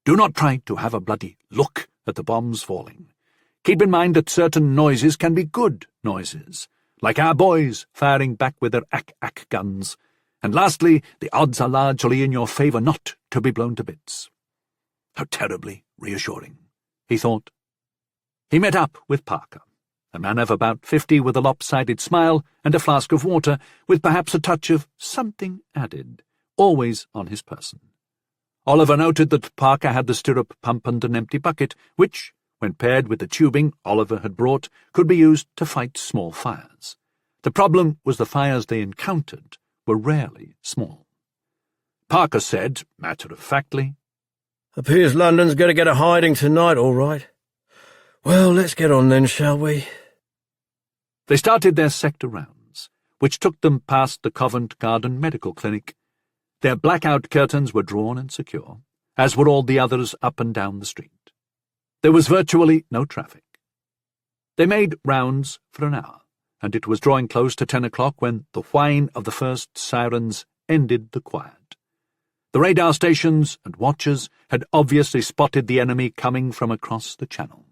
Speaker 4: Do not try to have a bloody look at the bombs falling. Keep in mind that certain noises can be good noises, like our boys firing back with their ack-ack guns. And lastly, the odds are largely in your favour not to be blown to bits. How terribly reassuring, he thought. He met up with Parker, a man of about 50 with a lopsided smile and a flask of water, with perhaps a touch of something added, always on his person. Oliver noted that Parker had the stirrup pump and an empty bucket, which, when paired with the tubing Oliver had brought, could be used to fight small fires. The problem was the fires they encountered were rarely small. Parker said, matter-of-factly,
Speaker 6: "Appears London's going to get a hiding tonight, all right. Well, let's get on then, shall we?"
Speaker 4: They started their sector rounds, which took them past the Covent Garden Medical Clinic. Their blackout curtains were drawn and secure, as were all the others up and down the street. There was virtually no traffic. They made rounds for an hour, and it was drawing close to 10 o'clock when the whine of the first sirens ended the quiet. The radar stations and watchers had obviously spotted the enemy coming from across the channel.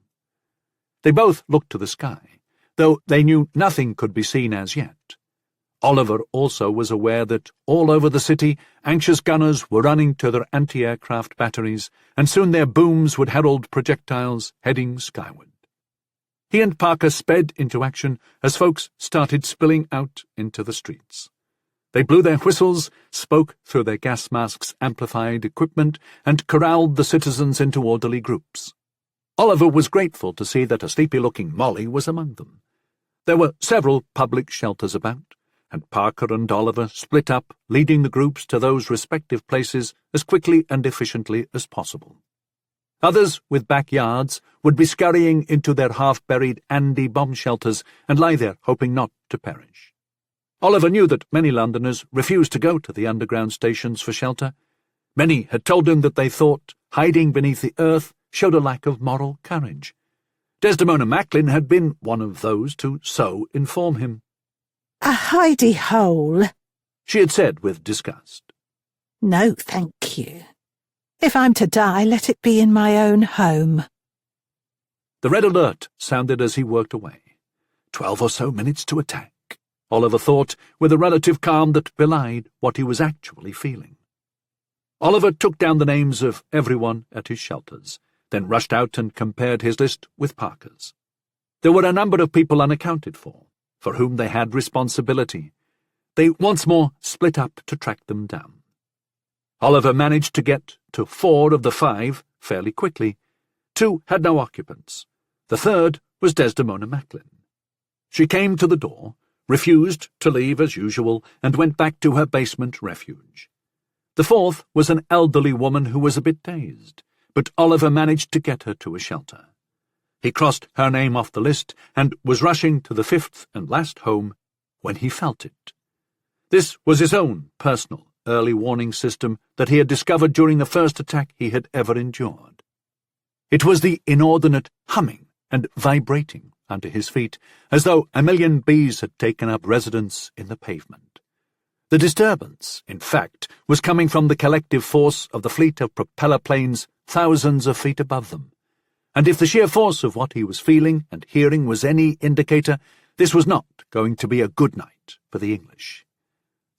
Speaker 4: They both looked to the sky, though they knew nothing could be seen as yet. Oliver also was aware that all over the city anxious gunners were running to their anti-aircraft batteries, and soon their booms would herald projectiles heading skyward. He and Parker sped into action as folks started spilling out into the streets. They blew their whistles, spoke through their gas masks' amplified equipment, and corralled the citizens into orderly groups. Oliver was grateful to see that a sleepy-looking Molly was among them. There were several public shelters about, and Parker and Oliver split up, leading the groups to those respective places as quickly and efficiently as possible. Others, with backyards, would be scurrying into their half-buried Andy bomb shelters and lie there hoping not to perish. Oliver knew that many Londoners refused to go to the underground stations for shelter. Many had told him that they thought hiding beneath the earth showed a lack of moral courage. Desdemona Macklin had been one of those to so inform him.
Speaker 3: A hidey hole?
Speaker 4: She had said with disgust.
Speaker 3: No, thank you. If I'm to die, let it be in my own home.
Speaker 4: The red alert sounded as he worked away. 12 or so minutes to attack, Oliver thought, with a relative calm that belied what he was actually feeling. Oliver took down the names of everyone at his shelters, then rushed out and compared his list with Parker's. There were a number of people unaccounted for whom they had responsibility. They once more split up to track them down. Oliver managed to get to 4 of the 5 fairly quickly. 2 had no occupants. The third was Desdemona Macklin. She came to the door, refused to leave as usual, and went back to her basement refuge. The fourth was an elderly woman who was a bit dazed, but Oliver managed to get her to a shelter. He crossed her name off the list and was rushing to the 5th and last home when he felt it. This was his own personal early warning system that he had discovered during the first attack he had ever endured. It was the inordinate humming and vibrating under his feet, as though a million bees had taken up residence in the pavement. The disturbance, in fact, was coming from the collective force of the fleet of propeller planes thousands of feet above them, and if the sheer force of what he was feeling and hearing was any indicator, this was not going to be a good night for the English.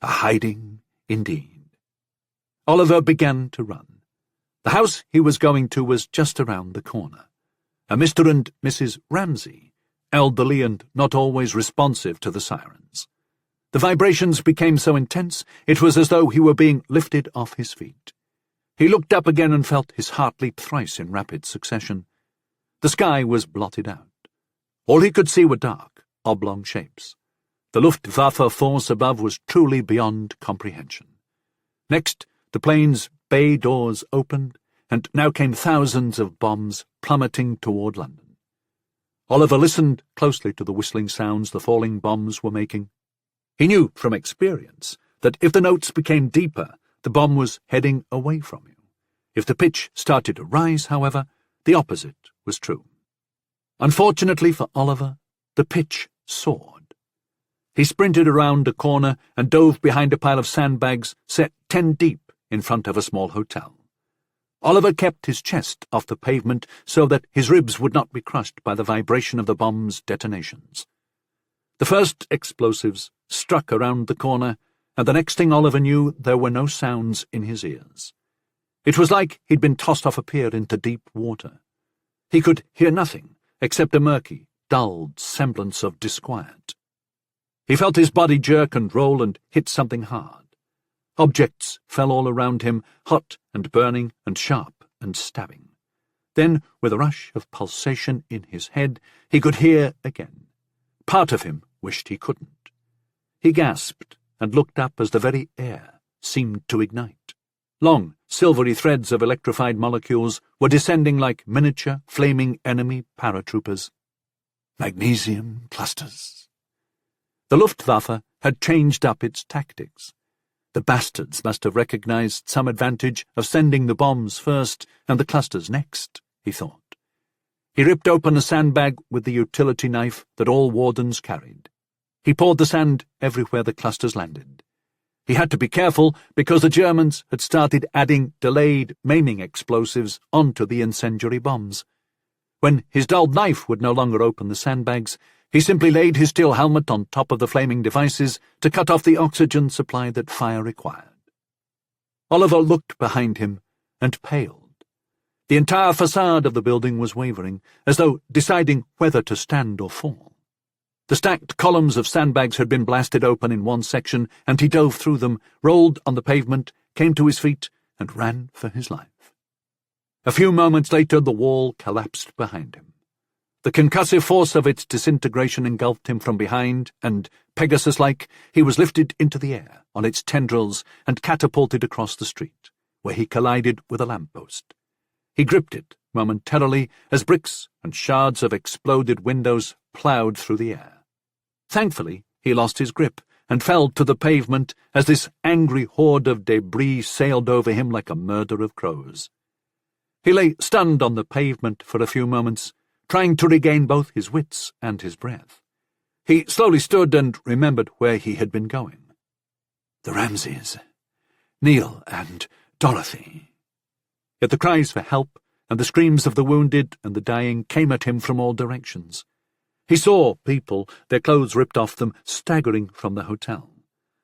Speaker 4: A hiding, indeed. Oliver began to run. The house he was going to was just around the corner. A Mr. and Mrs. Ramsay, elderly and not always responsive to the sirens. The vibrations became so intense it was as though he were being lifted off his feet. He looked up again and felt his heart leap thrice in rapid succession. The sky was blotted out. All he could see were dark, oblong shapes. The Luftwaffe force above was truly beyond comprehension. Next, the plane's bay doors opened, and now came thousands of bombs plummeting toward London. Oliver listened closely to the whistling sounds the falling bombs were making. He knew from experience that if the notes became deeper, the bomb was heading away from you. If the pitch started to rise, however, the opposite was true. Unfortunately for Oliver, the pitch soared. He sprinted around a corner and dove behind a pile of sandbags set 10 deep in front of a small hotel. Oliver kept his chest off the pavement so that his ribs would not be crushed by the vibration of the bomb's detonations. The first explosives struck around the corner, and the next thing Oliver knew, there were no sounds in his ears. It was like he'd been tossed off a pier into deep water. He could hear nothing except a murky, dulled semblance of disquiet. He felt his body jerk and roll and hit something hard. Objects fell all around him, hot and burning and sharp and stabbing. Then, with a rush of pulsation in his head, he could hear again. Part of him wished he couldn't. He gasped and looked up as the very air seemed to ignite. Long, silvery threads of electrified molecules were descending like miniature, flaming enemy paratroopers. Magnesium clusters. The Luftwaffe had changed up its tactics. The bastards must have recognized some advantage of sending the bombs first and the clusters next, he thought. He ripped open a sandbag with the utility knife that all wardens carried. He poured the sand everywhere the clusters landed. He had to be careful because the Germans had started adding delayed, maiming explosives onto the incendiary bombs. When his dulled knife would no longer open the sandbags, he simply laid his steel helmet on top of the flaming devices to cut off the oxygen supply that fire required. Oliver looked behind him and paled. The entire facade of the building was wavering, as though deciding whether to stand or fall. The stacked columns of sandbags had been blasted open in one section, and he dove through them, rolled on the pavement, came to his feet, and ran for his life. A few moments later the wall collapsed behind him. The concussive force of its disintegration engulfed him from behind, and, Pegasus-like, he was lifted into the air on its tendrils and catapulted across the street, where he collided with a lamppost. He gripped it momentarily as bricks and shards of exploded windows ploughed through the air. Thankfully, he lost his grip and fell to the pavement as this angry horde of debris sailed over him like a murder of crows. He lay stunned on the pavement for a few moments, trying to regain both his wits and his breath. He slowly stood and remembered where he had been going. The Ramsays, Neil and Dorothy. Yet the cries for help and the screams of the wounded and the dying came at him from all directions. He saw people, their clothes ripped off them, staggering from the hotel.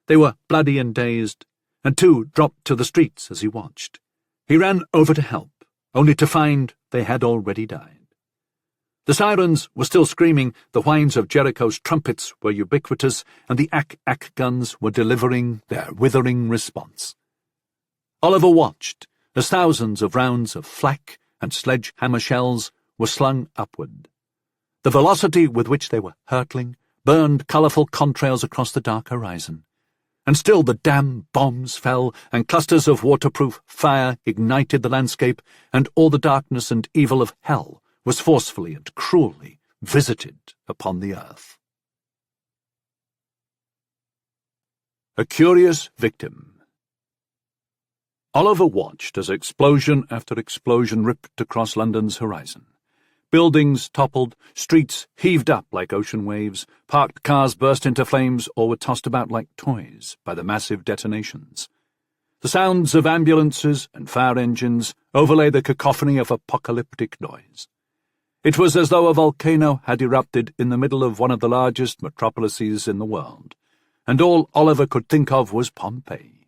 Speaker 4: They were bloody and dazed, and 2 dropped to the streets as he watched. He ran over to help, only to find they had already died. The sirens were still screaming, the whines of Jericho's trumpets were ubiquitous, and the ack-ack guns were delivering their withering response. Oliver watched as thousands of rounds of flak and sledge-hammer shells were slung upward. The velocity with which they were hurtling burned colourful contrails across the dark horizon, and still the damn bombs fell, and clusters of waterproof fire ignited the landscape, and all the darkness and evil of hell was forcefully and cruelly visited upon the earth. A curious victim. Oliver watched as explosion after explosion ripped across London's horizon. Buildings toppled, streets heaved up like ocean waves, parked cars burst into flames or were tossed about like toys by the massive detonations. The sounds of ambulances and fire engines overlay the cacophony of apocalyptic noise. It was as though a volcano had erupted in the middle of one of the largest metropolises in the world, and all Oliver could think of was Pompeii.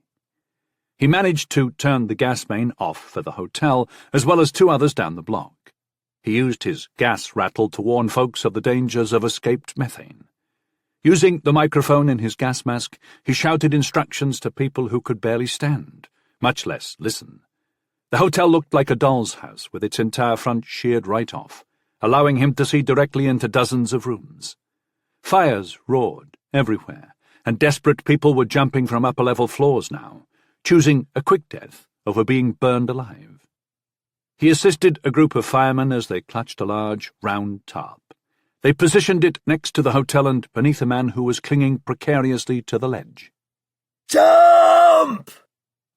Speaker 4: He managed to turn the gas main off for the hotel, as well as 2 others down the block. He used his gas rattle to warn folks of the dangers of escaped methane. Using the microphone in his gas mask, he shouted instructions to people who could barely stand, much less listen. The hotel looked like a doll's house with its entire front sheared right off, allowing him to see directly into dozens of rooms. Fires roared everywhere, and desperate people were jumping from upper-level floors now, choosing a quick death over being burned alive. He assisted a group of firemen as they clutched a large, round tarp. They positioned it next to the hotel and beneath a man who was clinging precariously to the ledge.
Speaker 6: "Jump!"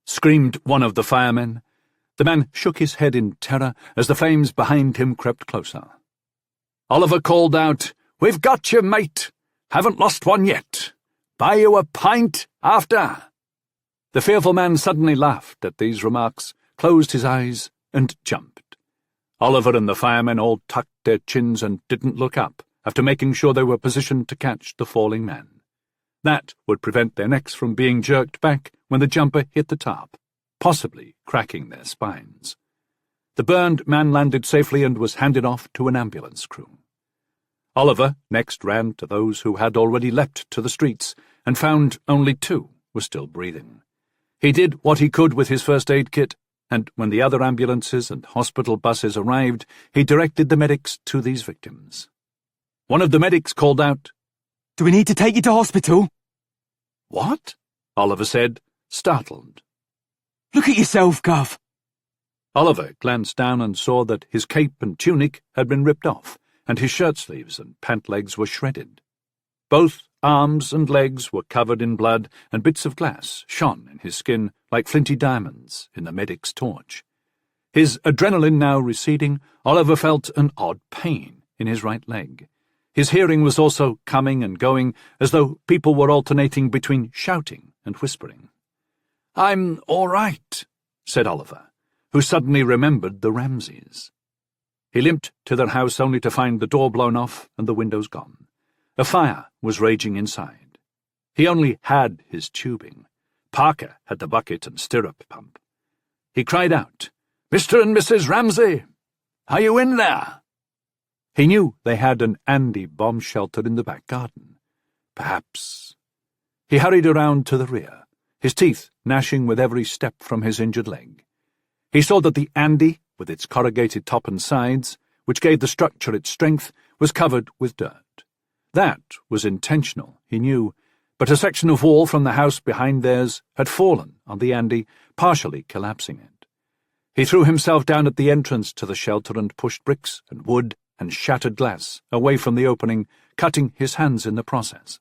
Speaker 4: screamed one of the firemen. The man shook his head in terror as the flames behind him crept closer. Oliver called out, "We've got you, mate! Haven't lost one yet! Buy you a pint after!" The fearful man suddenly laughed at these remarks, closed his eyes, and jumped. Oliver and the firemen all tucked their chins and didn't look up, after making sure they were positioned to catch the falling man. That would prevent their necks from being jerked back when the jumper hit the tarp, possibly cracking their spines. The burned man landed safely and was handed off to an ambulance crew. Oliver next ran to those who had already leapt to the streets and found only 2 were still breathing. He did what he could with his first aid kit, and when the other ambulances and hospital buses arrived, he directed the medics to these victims. One of the medics called out,
Speaker 2: "Do we need to take you to hospital?"
Speaker 4: "What?" Oliver said, startled.
Speaker 2: "Look at yourself, Gov."
Speaker 4: Oliver glanced down and saw that his cape and tunic had been ripped off, and his shirt sleeves and pant legs were shredded. Both arms and legs were covered in blood, and bits of glass shone in his skin like flinty diamonds in the medic's torch. His adrenaline now receding, Oliver felt an odd pain in his right leg. His hearing was also coming and going, as though people were alternating between shouting and whispering. "I'm all right," said Oliver, who suddenly remembered the Ramsays. He limped to their house only to find the door blown off and the windows gone. A fire was raging inside. He only had his tubing. Parker had the bucket and stirrup pump. He cried out, "Mr. and Mrs. Ramsay, are you in there?" He knew they had an Andy bomb shelter in the back garden. Perhaps. He hurried around to the rear, his teeth gnashing with every step from his injured leg. He saw that the Andy, with its corrugated top and sides, which gave the structure its strength, was covered with dirt. That was intentional, he knew, but a section of wall from the house behind theirs had fallen on the Andy, partially collapsing it. He threw himself down at the entrance to the shelter and pushed bricks and wood and shattered glass away from the opening, cutting his hands in the process.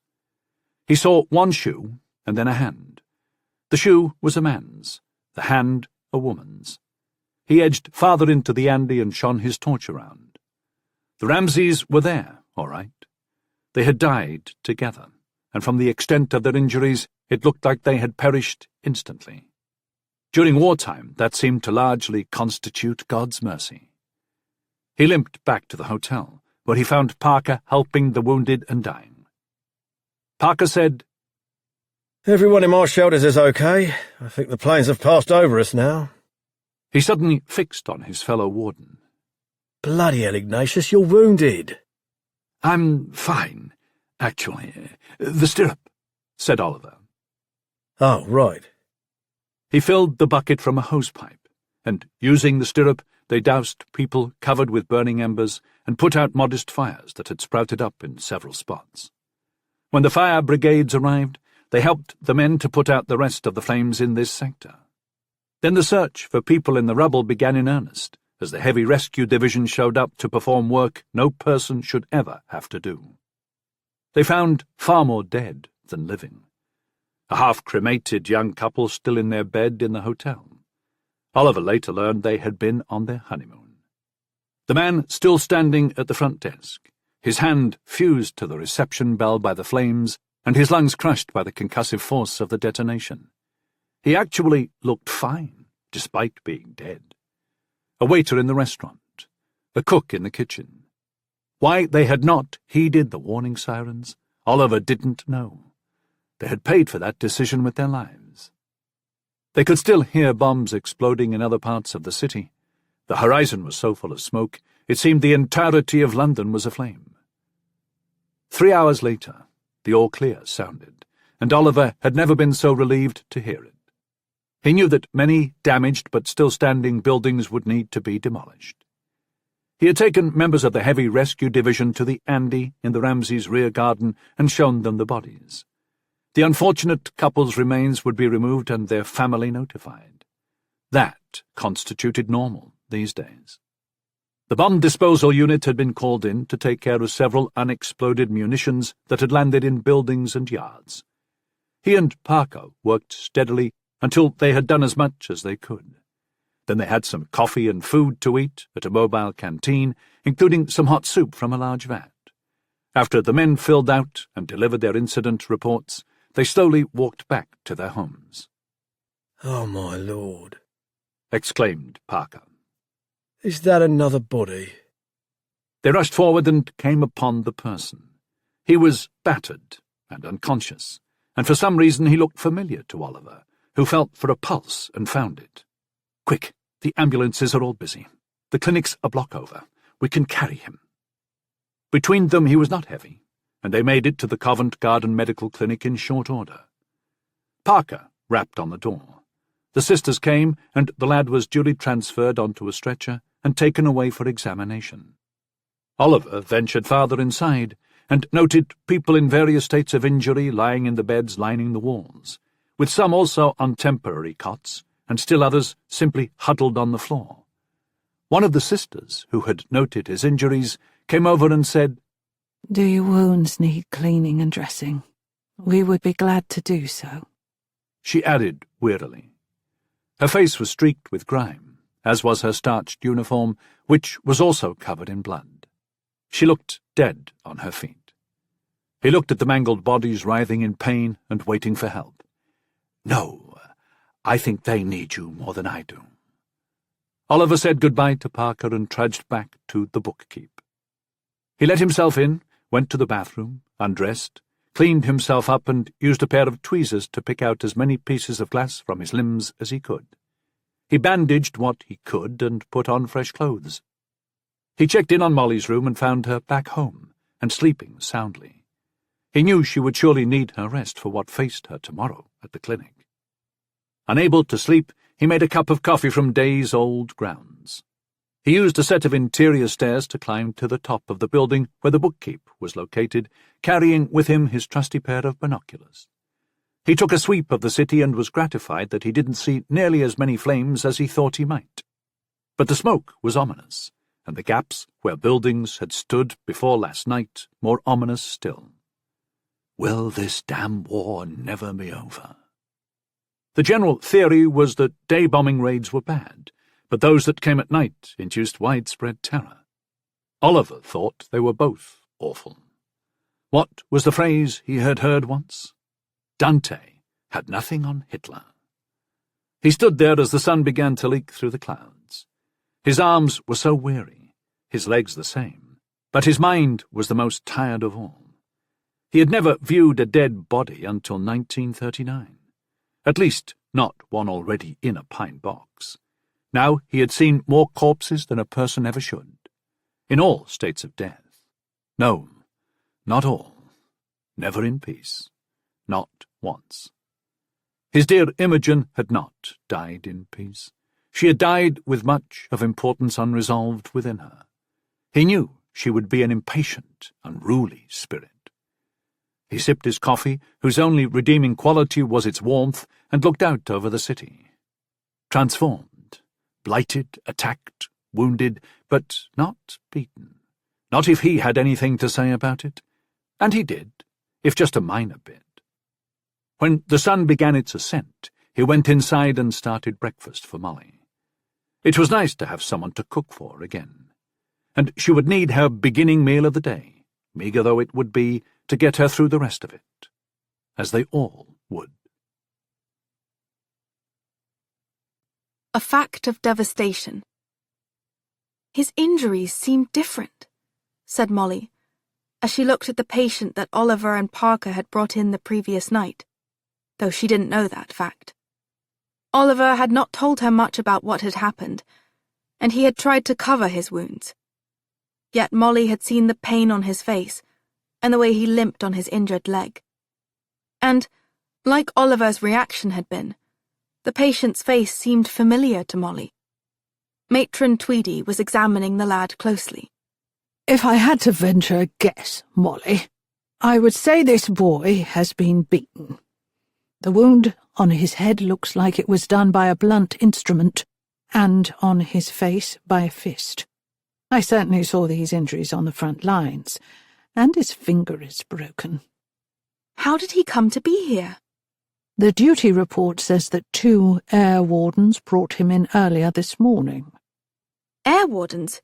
Speaker 4: He saw one shoe and then a hand. The shoe was a man's, the hand a woman's. He edged farther into the Andy and shone his torch around. The Ramseys were there, all right. They had died together, and from the extent of their injuries, it looked like they had perished instantly. During wartime, that seemed to largely constitute God's mercy. He limped back to the hotel, where he found Parker helping the wounded and dying. Parker said,
Speaker 6: Everyone in my shelters is okay. I think the planes have passed over us now.
Speaker 4: He suddenly fixed on his fellow warden.
Speaker 6: Bloody hell, Ignatius, you're wounded.
Speaker 4: I'm fine, actually. The stirrup, said Oliver.
Speaker 6: Oh, right.
Speaker 4: He filled the bucket from a hosepipe, and, using the stirrup, they doused people covered with burning embers and put out modest fires that had sprouted up in several spots. When the fire brigades arrived, they helped the men to put out the rest of the flames in this sector. Then the search for people in the rubble began in earnest, as the Heavy Rescue Division showed up to perform work no person should ever have to do. They found far more dead than living. A half-cremated young couple still in their bed in the hotel. Oliver later learned they had been on their honeymoon. The man still standing at the front desk, his hand fused to the reception bell by the flames, and his lungs crushed by the concussive force of the detonation. He actually looked fine, despite being dead. A waiter in the restaurant, a cook in the kitchen. Why they had not heeded the warning sirens, Oliver didn't know. They had paid for that decision with their lives. They could still hear bombs exploding in other parts of the city. The horizon was so full of smoke, it seemed the entirety of London was aflame. 3 hours later, the all clear sounded, and Oliver had never been so relieved to hear it. He knew that many damaged but still standing buildings would need to be demolished. He had taken members of the Heavy Rescue Division to the Andy in the Ramseys' rear garden and shown them the bodies. The unfortunate couple's remains would be removed and their family notified. That constituted normal these days. The bomb disposal unit had been called in to take care of several unexploded munitions that had landed in buildings and yards. He and Parker worked steadily until they had done as much as they could. Then they had some coffee and food to eat at a mobile canteen, including some hot soup from a large vat. After the men filled out and delivered their incident reports, they slowly walked back to their homes.
Speaker 6: Oh, my Lord,
Speaker 4: exclaimed Parker.
Speaker 6: Is that another body?
Speaker 4: They rushed forward and came upon the person. He was battered and unconscious, and for some reason he looked familiar to Oliver, who felt for a pulse and found it. Quick, the ambulances are all busy. The clinic's a block over. We can carry him. Between them he was not heavy, and they made it to the Covent Garden Medical Clinic in short order. Parker rapped on the door. The sisters came, and the lad was duly transferred onto a stretcher and taken away for examination. Oliver ventured farther inside, and noted people in various states of injury lying in the beds lining the walls, with some also on temporary cots, and still others simply huddled on the floor. One of the sisters, who had noted his injuries, came over and said,
Speaker 3: Do your wounds need cleaning and dressing? We would be glad to do so.
Speaker 4: She added wearily. Her face was streaked with grime, as was her starched uniform, which was also covered in blood. She looked dead on her feet. He looked at the mangled bodies writhing in pain and waiting for help. No, I think they need you more than I do. Oliver said goodbye to Parker and trudged back to the bookkeep. He let himself in, went to the bathroom, undressed, cleaned himself up and used a pair of tweezers to pick out as many pieces of glass from his limbs as he could. He bandaged what he could and put on fresh clothes. He checked in on Molly's room and found her back home and sleeping soundly. He knew she would surely need her rest for what faced her tomorrow at the clinic. Unable to sleep, he made a cup of coffee from days-old grounds. He used a set of interior stairs to climb to the top of the building where the bookkeep was located, carrying with him his trusty pair of binoculars. He took a sweep of the city and was gratified that he didn't see nearly as many flames as he thought he might. But the smoke was ominous, and the gaps where buildings had stood before last night more ominous still. Will this damn war never be over? The general theory was that day bombing raids were bad, but those that came at night induced widespread terror. Oliver thought they were both awful. What was the phrase he had heard once? Dante had nothing on Hitler. He stood there as the sun began to leak through the clouds. His arms were so weary, his legs the same, but his mind was the most tired of all. He had never viewed a dead body until 1939. At least, not one already in a pine box. Now he had seen more corpses than a person ever should, in all states of death. No, not all. Never in peace. Not once. His dear Imogen had not died in peace. She had died with much of importance unresolved within her. He knew she would be an impatient, unruly spirit. He sipped his coffee, whose only redeeming quality was its warmth, and looked out over the city. Transformed, blighted, attacked, wounded, but not beaten. Not if he had anything to say about it. And he did, if just a minor bit. When the sun began its ascent, he went inside and started breakfast for Molly. It was nice to have someone to cook for again. And she would need her beginning meal of the day, meagre though it would be, to get her through the rest of it, as they all would.
Speaker 5: A fact of devastation. His injuries seemed different, said Molly, as she looked at the patient that Oliver and Parker had brought in the previous night, though she didn't know that fact. Oliver had not told her much about what had happened, and he had tried to cover his wounds. Yet Molly had seen the pain on his face, and the way he limped on his injured leg. And, like Oliver's reaction had been, the patient's face seemed familiar to Molly. Matron Tweedy was examining the lad closely.
Speaker 3: If I had to venture a guess, Molly, I would say this boy has been beaten. The wound on his head looks like it was done by a blunt instrument, and on his face by a fist. I certainly saw these injuries on the front lines, and his finger is broken.
Speaker 5: How did he come to be here?
Speaker 3: The duty report says that 2 air wardens brought him in earlier this morning.
Speaker 5: Air wardens?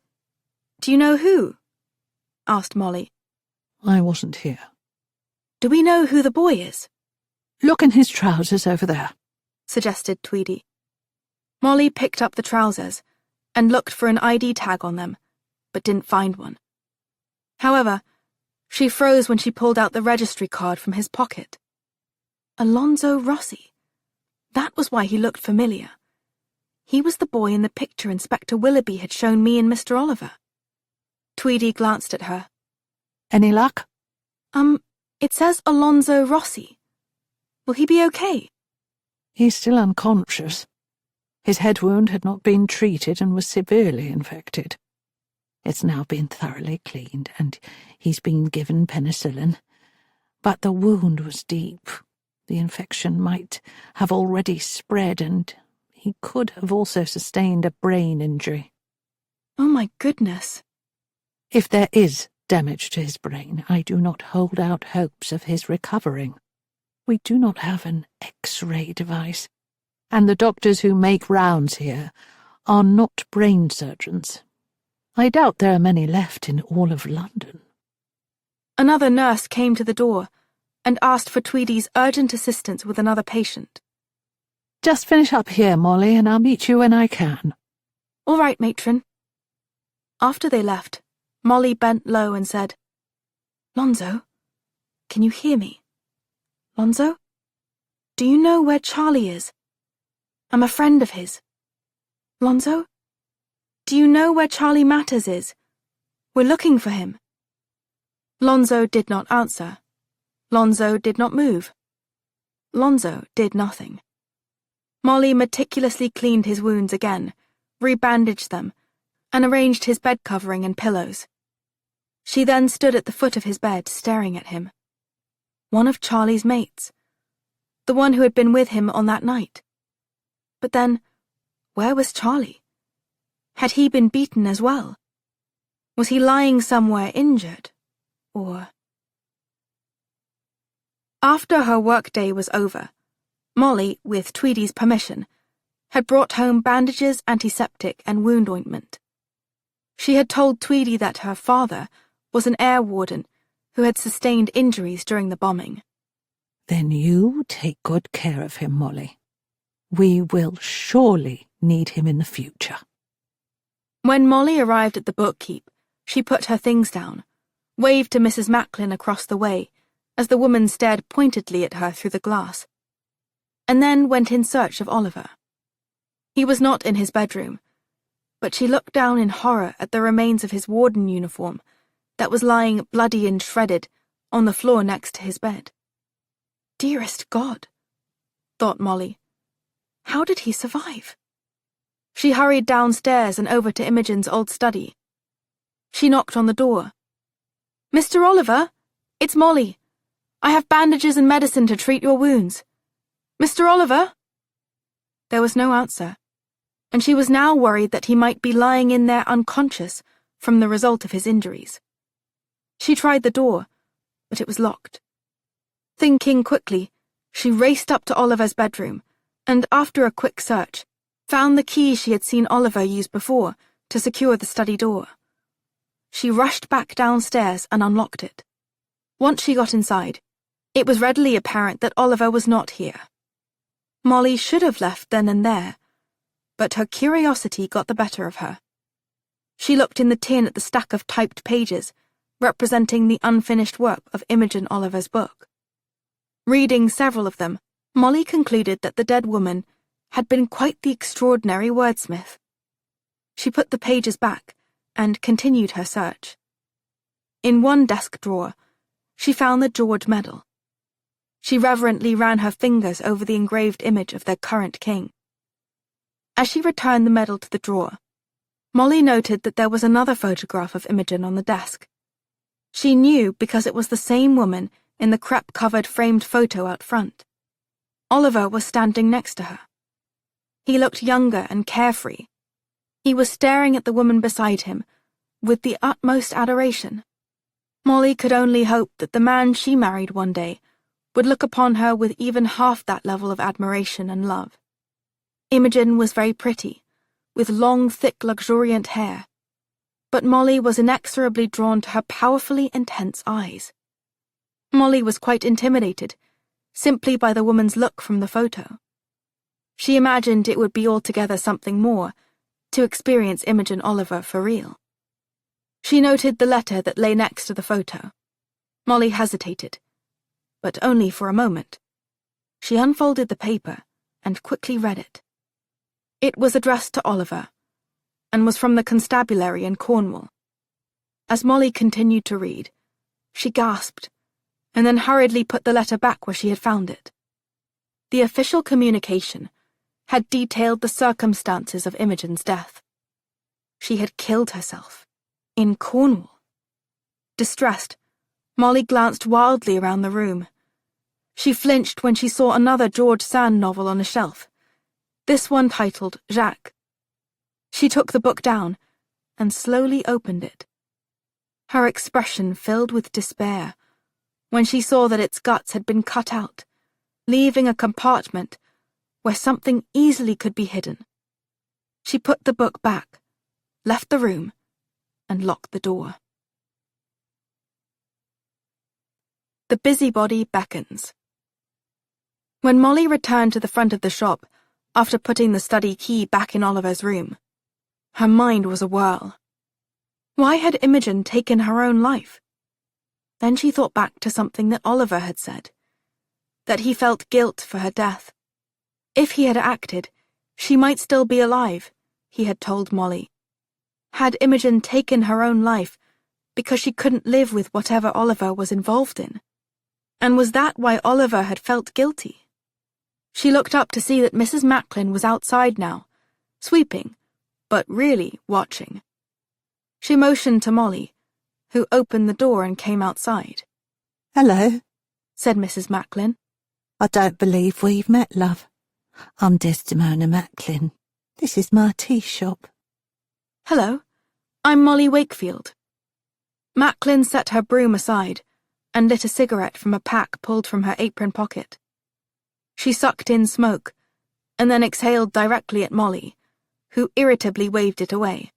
Speaker 5: Do you know who? Asked Molly.
Speaker 3: I wasn't here.
Speaker 5: Do we know who the boy is?
Speaker 3: Look in his trousers over there,
Speaker 5: suggested Tweedy. Molly picked up the trousers and looked for an ID tag on them, but didn't find one. However, she froze when she pulled out the registry card from his pocket. Alonzo Rossi. That was why he looked familiar. He was the boy in the picture Inspector Willoughby had shown me and Mr. Oliver. Tweedy glanced at her.
Speaker 3: Any luck?
Speaker 5: It says Alonzo Rossi. Will he be okay?
Speaker 3: He's still unconscious. His head wound had not been treated and was severely infected. It's now been thoroughly cleaned, and he's been given penicillin. But the wound was deep. The infection might have already spread, and he could have also sustained a brain injury.
Speaker 5: Oh my goodness.
Speaker 3: If there is damage to his brain, I do not hold out hopes of his recovering. We do not have an X-ray device, and the doctors who make rounds here are not brain surgeons. I doubt there are many left in all of London.
Speaker 5: Another nurse came to the door and asked for Tweedy's urgent assistance with another patient.
Speaker 3: Just finish up here, Molly, and I'll meet you when I can.
Speaker 5: All right, matron. After they left, Molly bent low and said, Lonzo, can you hear me? Lonzo? Do you know where Charlie is? I'm a friend of his. Lonzo? Do you know where Charlie Matters is? We're looking for him. Lonzo did not answer. Lonzo did not move. Lonzo did nothing. Molly meticulously cleaned his wounds again, rebandaged them, and arranged his bed covering and pillows. She then stood at the foot of his bed, staring at him. One of Charlie's mates. The one who had been with him on that night. But then, where was Charlie? Had he been beaten as well? Was he lying somewhere injured? Or... After her workday was over, Molly, with Tweedy's permission, had brought home bandages, antiseptic, and wound ointment. She had told Tweedy that her father was an air warden who had sustained injuries during the bombing.
Speaker 3: Then you take good care of him, Molly. We will surely need him in the future.
Speaker 5: When Molly arrived at the bookkeep, she put her things down, waved to Mrs. Macklin across the way as the woman stared pointedly at her through the glass, and then went in search of Oliver. He was not in his bedroom, but she looked down in horror at the remains of his warden uniform that was lying bloody and shredded on the floor next to his bed. Dearest God, thought Molly, how did he survive? She hurried downstairs and over to Imogen's old study. She knocked on the door. Mr. Oliver, it's Molly. I have bandages and medicine to treat your wounds. Mr. Oliver? There was no answer, and she was now worried that he might be lying in there unconscious from the result of his injuries. She tried the door, but it was locked. Thinking quickly, she raced up to Oliver's bedroom, and after a quick search, found the key she had seen Oliver use before to secure the study door. She rushed back downstairs and unlocked it. Once she got inside, it was readily apparent that Oliver was not here. Molly should have left then and there, but her curiosity got the better of her. She looked in the tin at the stack of typed pages representing the unfinished work of Imogen Oliver's book. Reading several of them, Molly concluded that the dead woman had been quite the extraordinary wordsmith. She put the pages back and continued her search. In one desk drawer, she found the George Medal. She reverently ran her fingers over the engraved image of their current king. As she returned the medal to the drawer, Molly noted that there was another photograph of Imogen on the desk. She knew because it was the same woman in the crepe-covered framed photo out front. Oliver was standing next to her. He looked younger and carefree. He was staring at the woman beside him with the utmost adoration. Molly could only hope that the man she married one day would look upon her with even half that level of admiration and love. Imogen was very pretty, with long, thick, luxuriant hair, but Molly was inexorably drawn to her powerfully intense eyes. Molly was quite intimidated, simply by the woman's look from the photo. She imagined it would be altogether something more to experience Imogen Oliver for real. She noted the letter that lay next to the photo. Molly hesitated, but only for a moment. She unfolded the paper and quickly read it. It was addressed to Oliver, and was from the constabulary in Cornwall. As Molly continued to read, she gasped, and then hurriedly put the letter back where she had found it. The official communication had detailed the circumstances of Imogen's death. She had killed herself in Cornwall. Distressed, Molly glanced wildly around the room. She flinched when she saw another George Sand novel on a shelf, this one titled Jacques. She took the book down and slowly opened it. Her expression filled with despair when she saw that its guts had been cut out, leaving a compartment where something easily could be hidden. She put the book back, left the room, and locked the door. The busybody beckons. When Molly returned to the front of the shop after putting the study key back in Oliver's room, her mind was a whirl. Why had Imogen taken her own life? Then she thought back to something that Oliver had said, that he felt guilt for her death. If he had acted, she might still be alive, he had told Molly. Had Imogen taken her own life because she couldn't live with whatever Oliver was involved in? And was that why Oliver had felt guilty? She looked up to see that Mrs. Macklin was outside now, sweeping, but really watching. She motioned to Molly, who opened the door and came outside.
Speaker 3: Hello,
Speaker 5: said Mrs. Macklin.
Speaker 3: I don't believe we've met, love. I'm Desdemona Macklin. This is my tea shop.
Speaker 5: Hello, I'm Molly Wakefield. Macklin set her broom aside, and lit a cigarette from a pack pulled from her apron pocket. She sucked in smoke, and then exhaled directly at Molly, who irritably waved it away.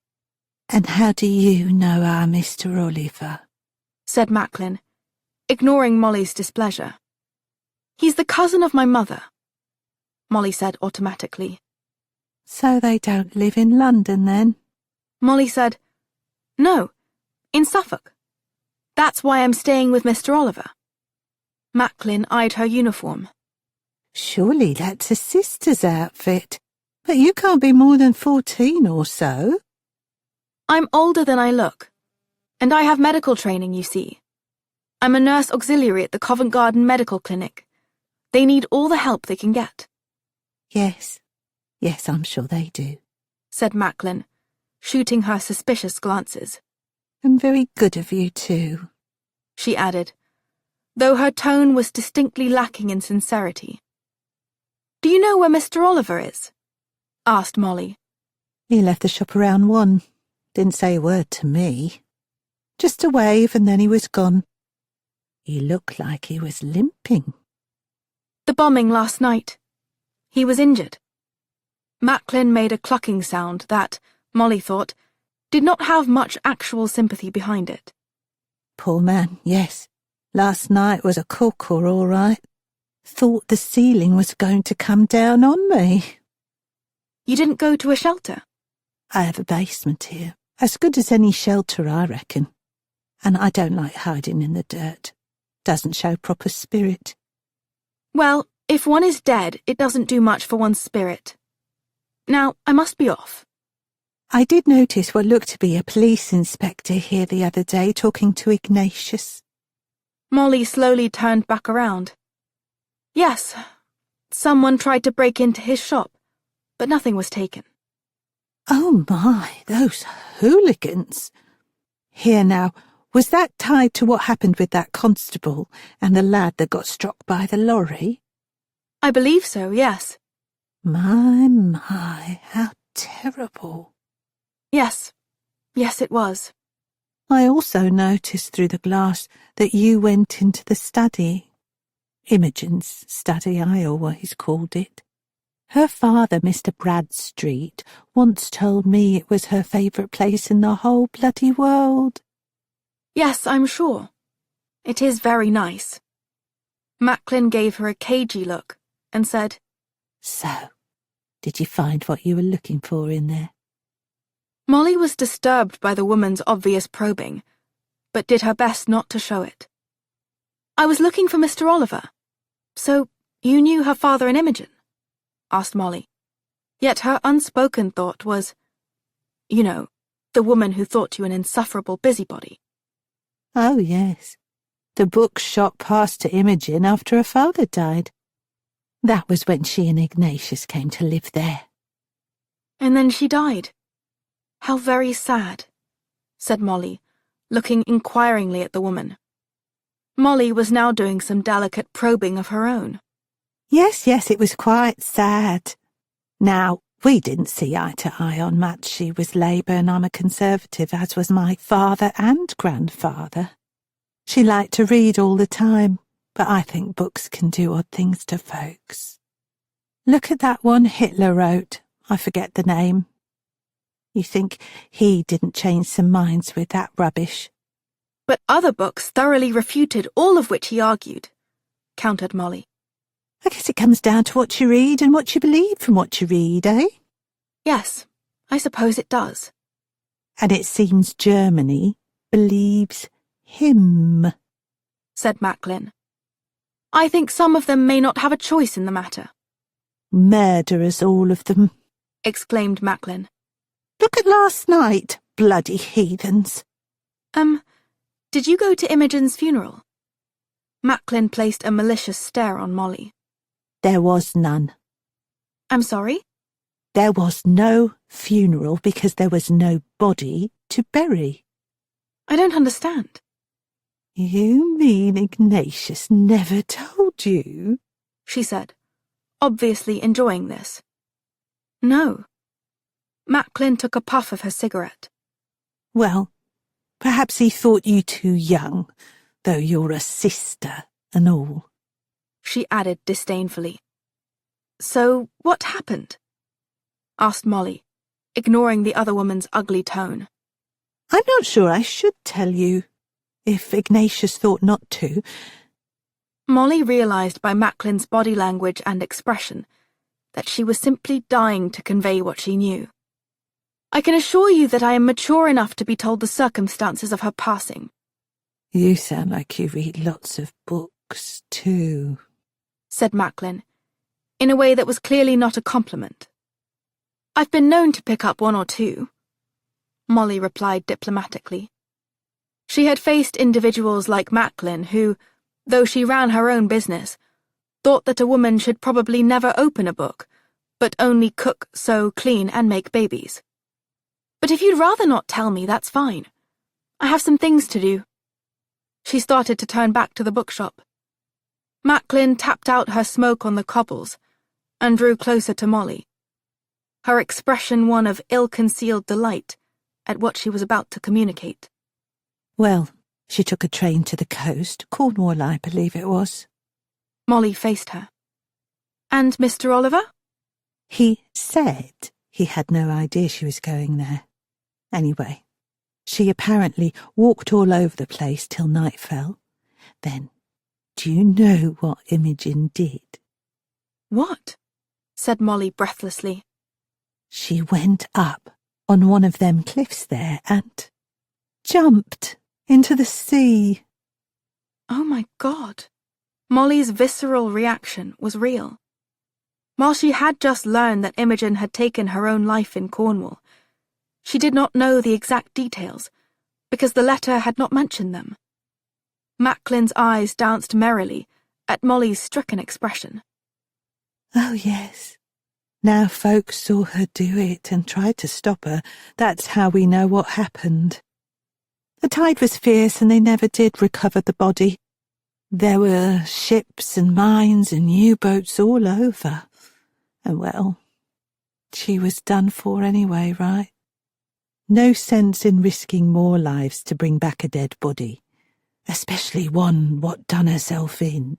Speaker 3: "And how do you know our Mr. Oliver?"
Speaker 5: said Macklin, ignoring Molly's displeasure. "He's the cousin of my mother," Molly said automatically.
Speaker 3: "So they don't live in London, then?"
Speaker 5: Molly said, "No, in Suffolk. That's why I'm staying with Mr. Oliver." Macklin eyed her uniform.
Speaker 3: "Surely that's a sister's outfit. But you can't be more than 14 or so."
Speaker 5: "I'm older than I look, and I have medical training, you see. I'm a nurse auxiliary at the Covent Garden Medical Clinic. They need all the help they can get."
Speaker 3: Yes, I'm sure they do.
Speaker 5: said Macklin, shooting her suspicious glances.
Speaker 3: "And very good of you, too,"
Speaker 5: she added, though her tone was distinctly lacking in sincerity. "Do you know where Mr. Oliver is?" asked Molly.
Speaker 3: "He left the shop around 1. Didn't say a word to me. Just a wave and then he was gone. He looked like he was limping."
Speaker 5: "The bombing last night. He was injured." Macklin made a clucking sound that, Molly thought, did not have much actual sympathy behind it.
Speaker 3: "Poor man, yes. Last night was a corker, all right. Thought the ceiling was going to come down on me."
Speaker 5: "You didn't go to a shelter?"
Speaker 3: "I have a basement here. As good as any shelter, I reckon. And I don't like hiding in the dirt. Doesn't show proper spirit."
Speaker 5: "Well, if one is dead, it doesn't do much for one's spirit. Now, I must be off."
Speaker 3: "I did notice what looked to be a police inspector here the other day talking to Ignatius."
Speaker 5: Molly slowly turned back around. "Yes, someone tried to break into his shop, but nothing was taken."
Speaker 3: "Oh my, those hooligans. Here now, was that tied to what happened with that constable and the lad that got struck by the lorry?"
Speaker 5: "I believe so, yes."
Speaker 3: My, how terrible."
Speaker 5: Yes, it was."
Speaker 3: "I also noticed through the glass that you went into the study. Imogen's study, I always called it. Her father, Mr. Bradstreet, once told me it was her favourite place in the whole bloody world."
Speaker 5: "Yes, I'm sure. It is very nice." Macklin gave her a cagey look and said,
Speaker 3: "So, did you find what you were looking for in there?"
Speaker 5: Molly was disturbed by the woman's obvious probing, but did her best not to show it. "I was looking for Mr. Oliver. So, you knew her father and Imogen?" asked Molly. Yet her unspoken thought was, you know, the woman who thought you an insufferable busybody.
Speaker 3: "Oh, yes. The book shop passed to Imogen after her father died. That was when she and Ignatius came to live there."
Speaker 5: "And then she died. How very sad," said Molly, looking inquiringly at the woman. Molly was now doing some delicate probing of her own.
Speaker 3: Yes, it was quite sad. Now, we didn't see eye to eye on much. She was Labour and I'm a Conservative, as was my father and grandfather. She liked to read all the time, but I think books can do odd things to folks. Look at that one Hitler wrote. I forget the name. You think he didn't change some minds with that rubbish?
Speaker 5: "But other books thoroughly refuted all of which he argued," countered Molly.
Speaker 3: I guess it comes down to what you read and what you believe from what you read, eh?
Speaker 5: "Yes, I suppose it does."
Speaker 3: "And it seems Germany believes him,"
Speaker 5: said Macklin. "I think some of them may not have a choice in the matter,"
Speaker 3: "Murderers, all of them,"
Speaker 5: exclaimed Macklin.
Speaker 3: "Look at last night, bloody heathens."
Speaker 5: Did you go to Imogen's funeral?" Macklin placed a malicious stare on Molly.
Speaker 3: "There was none."
Speaker 5: "I'm sorry?"
Speaker 3: "There was no funeral because there was no body to bury."
Speaker 5: "I don't understand."
Speaker 3: "You mean Ignatius never told you?"
Speaker 5: she said, obviously enjoying this. "No." Macklin took a puff of her cigarette.
Speaker 3: "Well, perhaps he thought you too young. though you're a sister and all.
Speaker 5: She added disdainfully. So what happened? Asked Molly, ignoring the other woman's ugly tone.
Speaker 3: I'm not sure I should tell you, if Ignatius thought not to.
Speaker 5: Molly realised by Macklin's body language and expression that she was simply dying to convey what she knew. I can assure you that I am mature enough to be told the circumstances of her passing.
Speaker 3: You sound like you read lots of books, too,
Speaker 5: said Macklin, in a way that was clearly not a compliment. I've been known to pick up one or two, Molly replied diplomatically. She had faced individuals like Macklin who, though she ran her own business, thought that a woman should probably never open a book, but only cook, sew, clean, and make babies. But if you'd rather not tell me, that's fine. I have some things to do. She started to turn back to the bookshop. Macklin tapped out her smoke on the cobbles and drew closer to Molly, her expression one of ill-concealed delight at what she was about to communicate.
Speaker 3: Well, she took a train to the coast, Cornwall, I believe it was.
Speaker 5: Molly faced her. And Mr. Oliver?
Speaker 3: He said he had no idea she was going there. Anyway, she apparently walked all over the place till night fell. Then, do you know what Imogen did?
Speaker 5: What? Said Molly breathlessly.
Speaker 3: She went up on one of them cliffs there and jumped into the sea.
Speaker 5: Oh my God. Molly's visceral reaction was real. While she had just learned that Imogen had taken her own life in Cornwall, she did not know the exact details, because the letter had not mentioned them. Macklin's eyes danced merrily at Molly's stricken expression.
Speaker 3: Oh, yes. Now folks saw her do it and tried to stop her. That's how we know what happened. The tide was fierce and they never did recover the body. There were ships and mines and U-boats all over. And well, she was done for anyway, right? No sense in risking more lives to bring back a dead body, especially one what done herself in.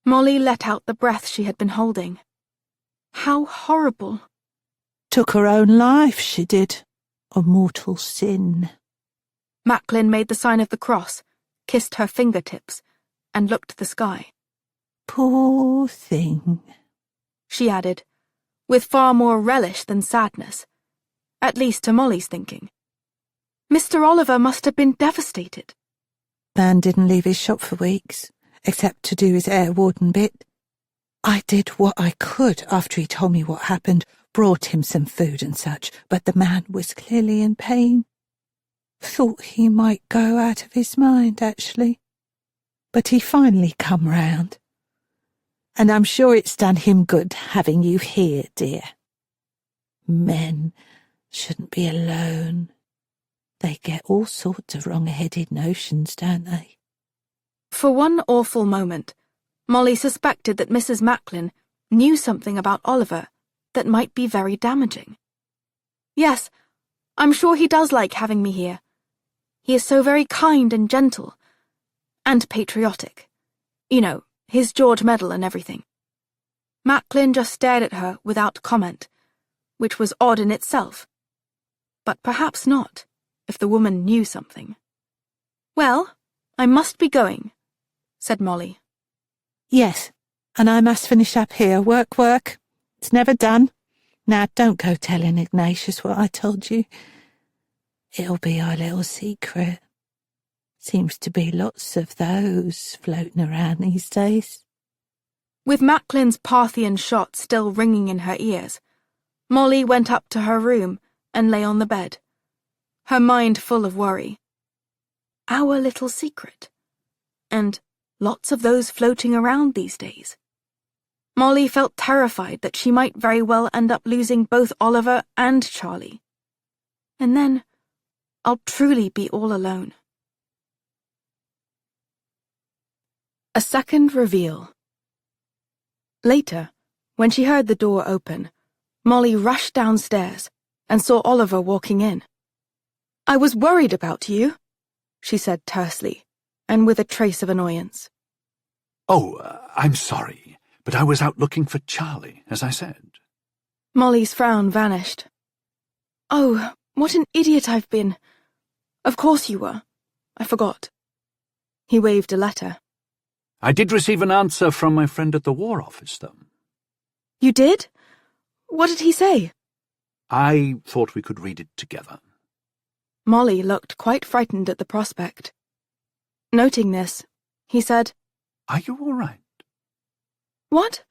Speaker 5: Molly let out the breath she had been holding. How horrible.
Speaker 3: Took her own life, she did. A mortal sin.
Speaker 5: Macklin made the sign of the cross, kissed her fingertips, and looked to the sky.
Speaker 3: Poor thing,
Speaker 5: she added, with far more relish than sadness, at least to Molly's thinking. Mr. Oliver must have been devastated.
Speaker 3: Man didn't leave his shop for weeks, except to do his air warden bit. I did what I could after he told me what happened, brought him some food and such, but the man was clearly in pain. Thought he might go out of his mind, actually. But he finally come round. And I'm sure it's done him good having you here, dear. Men shouldn't be alone. They get all sorts of wrong-headed notions, don't they?
Speaker 5: For one awful moment, Molly suspected that Mrs. Macklin knew something about Oliver that might be very damaging. Yes, I'm sure he does like having me here. He is so very kind and gentle. And patriotic. You know, his George medal and everything. Macklin just stared at her without comment, which was odd in itself. But perhaps not, if the woman knew something. Well, I must be going, said Molly.
Speaker 3: Yes, and I must finish up here. Work. It's never done. Now, don't go telling Ignatius what I told you. It'll be our little secret. Seems to be lots of those floating around these days.
Speaker 5: With Macklin's Parthian shot still ringing in her ears, Molly went up to her room and lay on the bed, her mind full of worry. Our little secret. And lots of those floating around these days. Molly felt terrified that she might very well end up losing both Oliver and Charlie. And then I'll truly be all alone. A second reveal. Later, when she heard the door open, Molly rushed downstairs and saw Oliver walking in. I was worried about you, she said tersely, and with a trace of annoyance.
Speaker 4: Oh, I'm sorry, but I was out looking for Charlie, as I said.
Speaker 5: Molly's frown vanished. Oh, what an idiot I've been. Of course you were. I forgot. He waved a letter.
Speaker 4: I did receive an answer from my friend at the War Office, though.
Speaker 5: You did? What did he say?
Speaker 4: I thought we could read it together.
Speaker 5: Molly looked quite frightened at the prospect. Noting this, he said,
Speaker 4: Are you all right?
Speaker 5: What?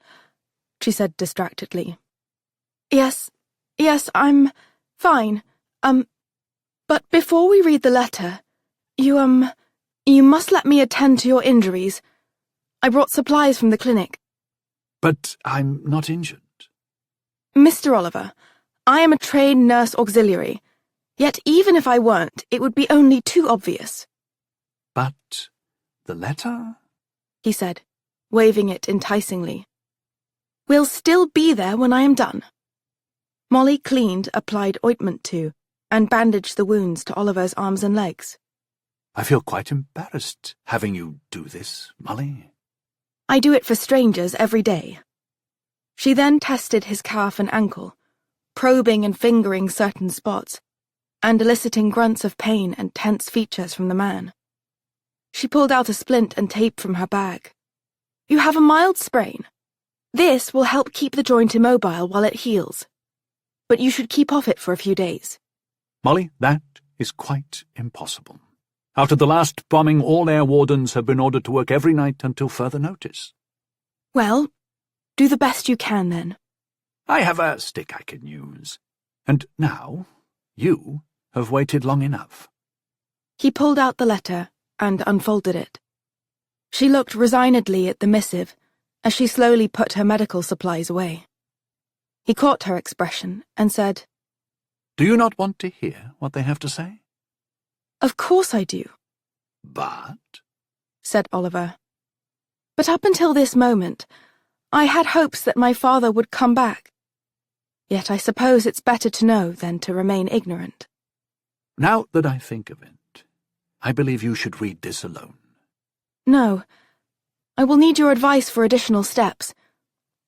Speaker 5: She said distractedly. Yes, I'm fine. But before we read the letter, you must let me attend to your injuries. I brought supplies from the clinic.
Speaker 4: But I'm not injured.
Speaker 5: Mr. Oliver, I am a trained nurse auxiliary, yet even if I weren't, it would be only too obvious.
Speaker 4: But the letter?
Speaker 5: He said, waving it enticingly. Will still be there when I am done. Molly cleaned, applied ointment to, and bandaged the wounds to Oliver's arms and legs.
Speaker 4: I feel quite embarrassed having you do this, Molly.
Speaker 5: I do it for strangers every day. She then tested his calf and ankle, probing and fingering certain spots, and eliciting grunts of pain and tense features from the man. She pulled out a splint and tape from her bag. You have a mild sprain. This will help keep the joint immobile while it heals. But you should keep off it for a few days.
Speaker 4: Molly, that is quite impossible. After the last bombing, all air wardens have been ordered to work every night until further notice.
Speaker 5: Well, do the best you can then.
Speaker 4: I have a stick I can use. And now, you have waited long enough.
Speaker 5: He pulled out the letter and unfolded it. She looked resignedly at the missive as she slowly put her medical supplies away. He caught her expression and said,
Speaker 4: Do you not want to hear what they have to say?
Speaker 5: Of course I do.
Speaker 4: But,
Speaker 5: said Oliver. But up until this moment, I had hopes that my father would come back. Yet I suppose it's better to know than to remain ignorant.
Speaker 4: Now that I think of it, I believe you should read this alone.
Speaker 5: No, I will need your advice for additional steps,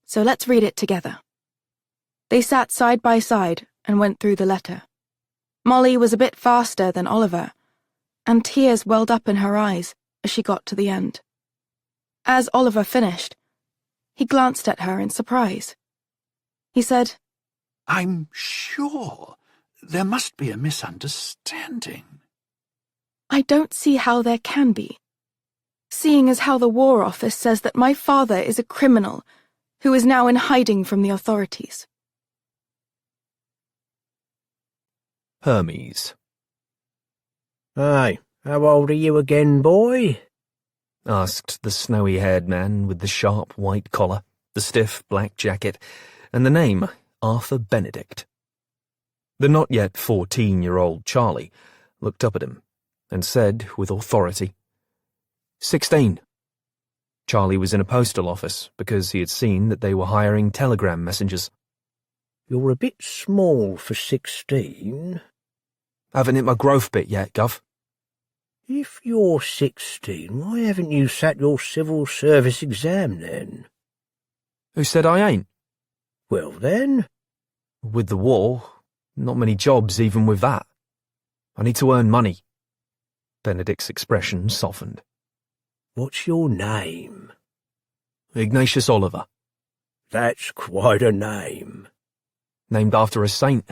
Speaker 5: so let's read it together. They sat side by side and went through the letter. Molly was a bit faster than Oliver, and tears welled up in her eyes as she got to the end. As Oliver finished, he glanced at her in surprise. He said,
Speaker 4: I'm sure there must be a misunderstanding.
Speaker 5: I don't see how there can be, seeing as how the War Office says that my father is a criminal who is now in hiding from the authorities.
Speaker 1: Hermes.
Speaker 6: Hey, how old are you again, boy?
Speaker 1: Asked the snowy-haired man with the sharp white collar, the stiff black jacket, and the name Arthur Benedict. The not-yet-14-year-old Charlie looked up at him and said with authority, 16. Charlie was in a postal office because he had seen that they were hiring telegram messengers.
Speaker 6: You're a bit small for 16.
Speaker 1: Haven't hit my growth bit yet, Gov.
Speaker 6: If you're 16, why haven't you sat your civil service exam then?
Speaker 1: Who said I ain't?
Speaker 6: Well then,
Speaker 1: With the war, not many jobs even with that. I need to earn money. Benedict's expression softened.
Speaker 6: what's your name?
Speaker 1: Ignatius Oliver.
Speaker 6: That's quite a name.
Speaker 1: Named after a saint.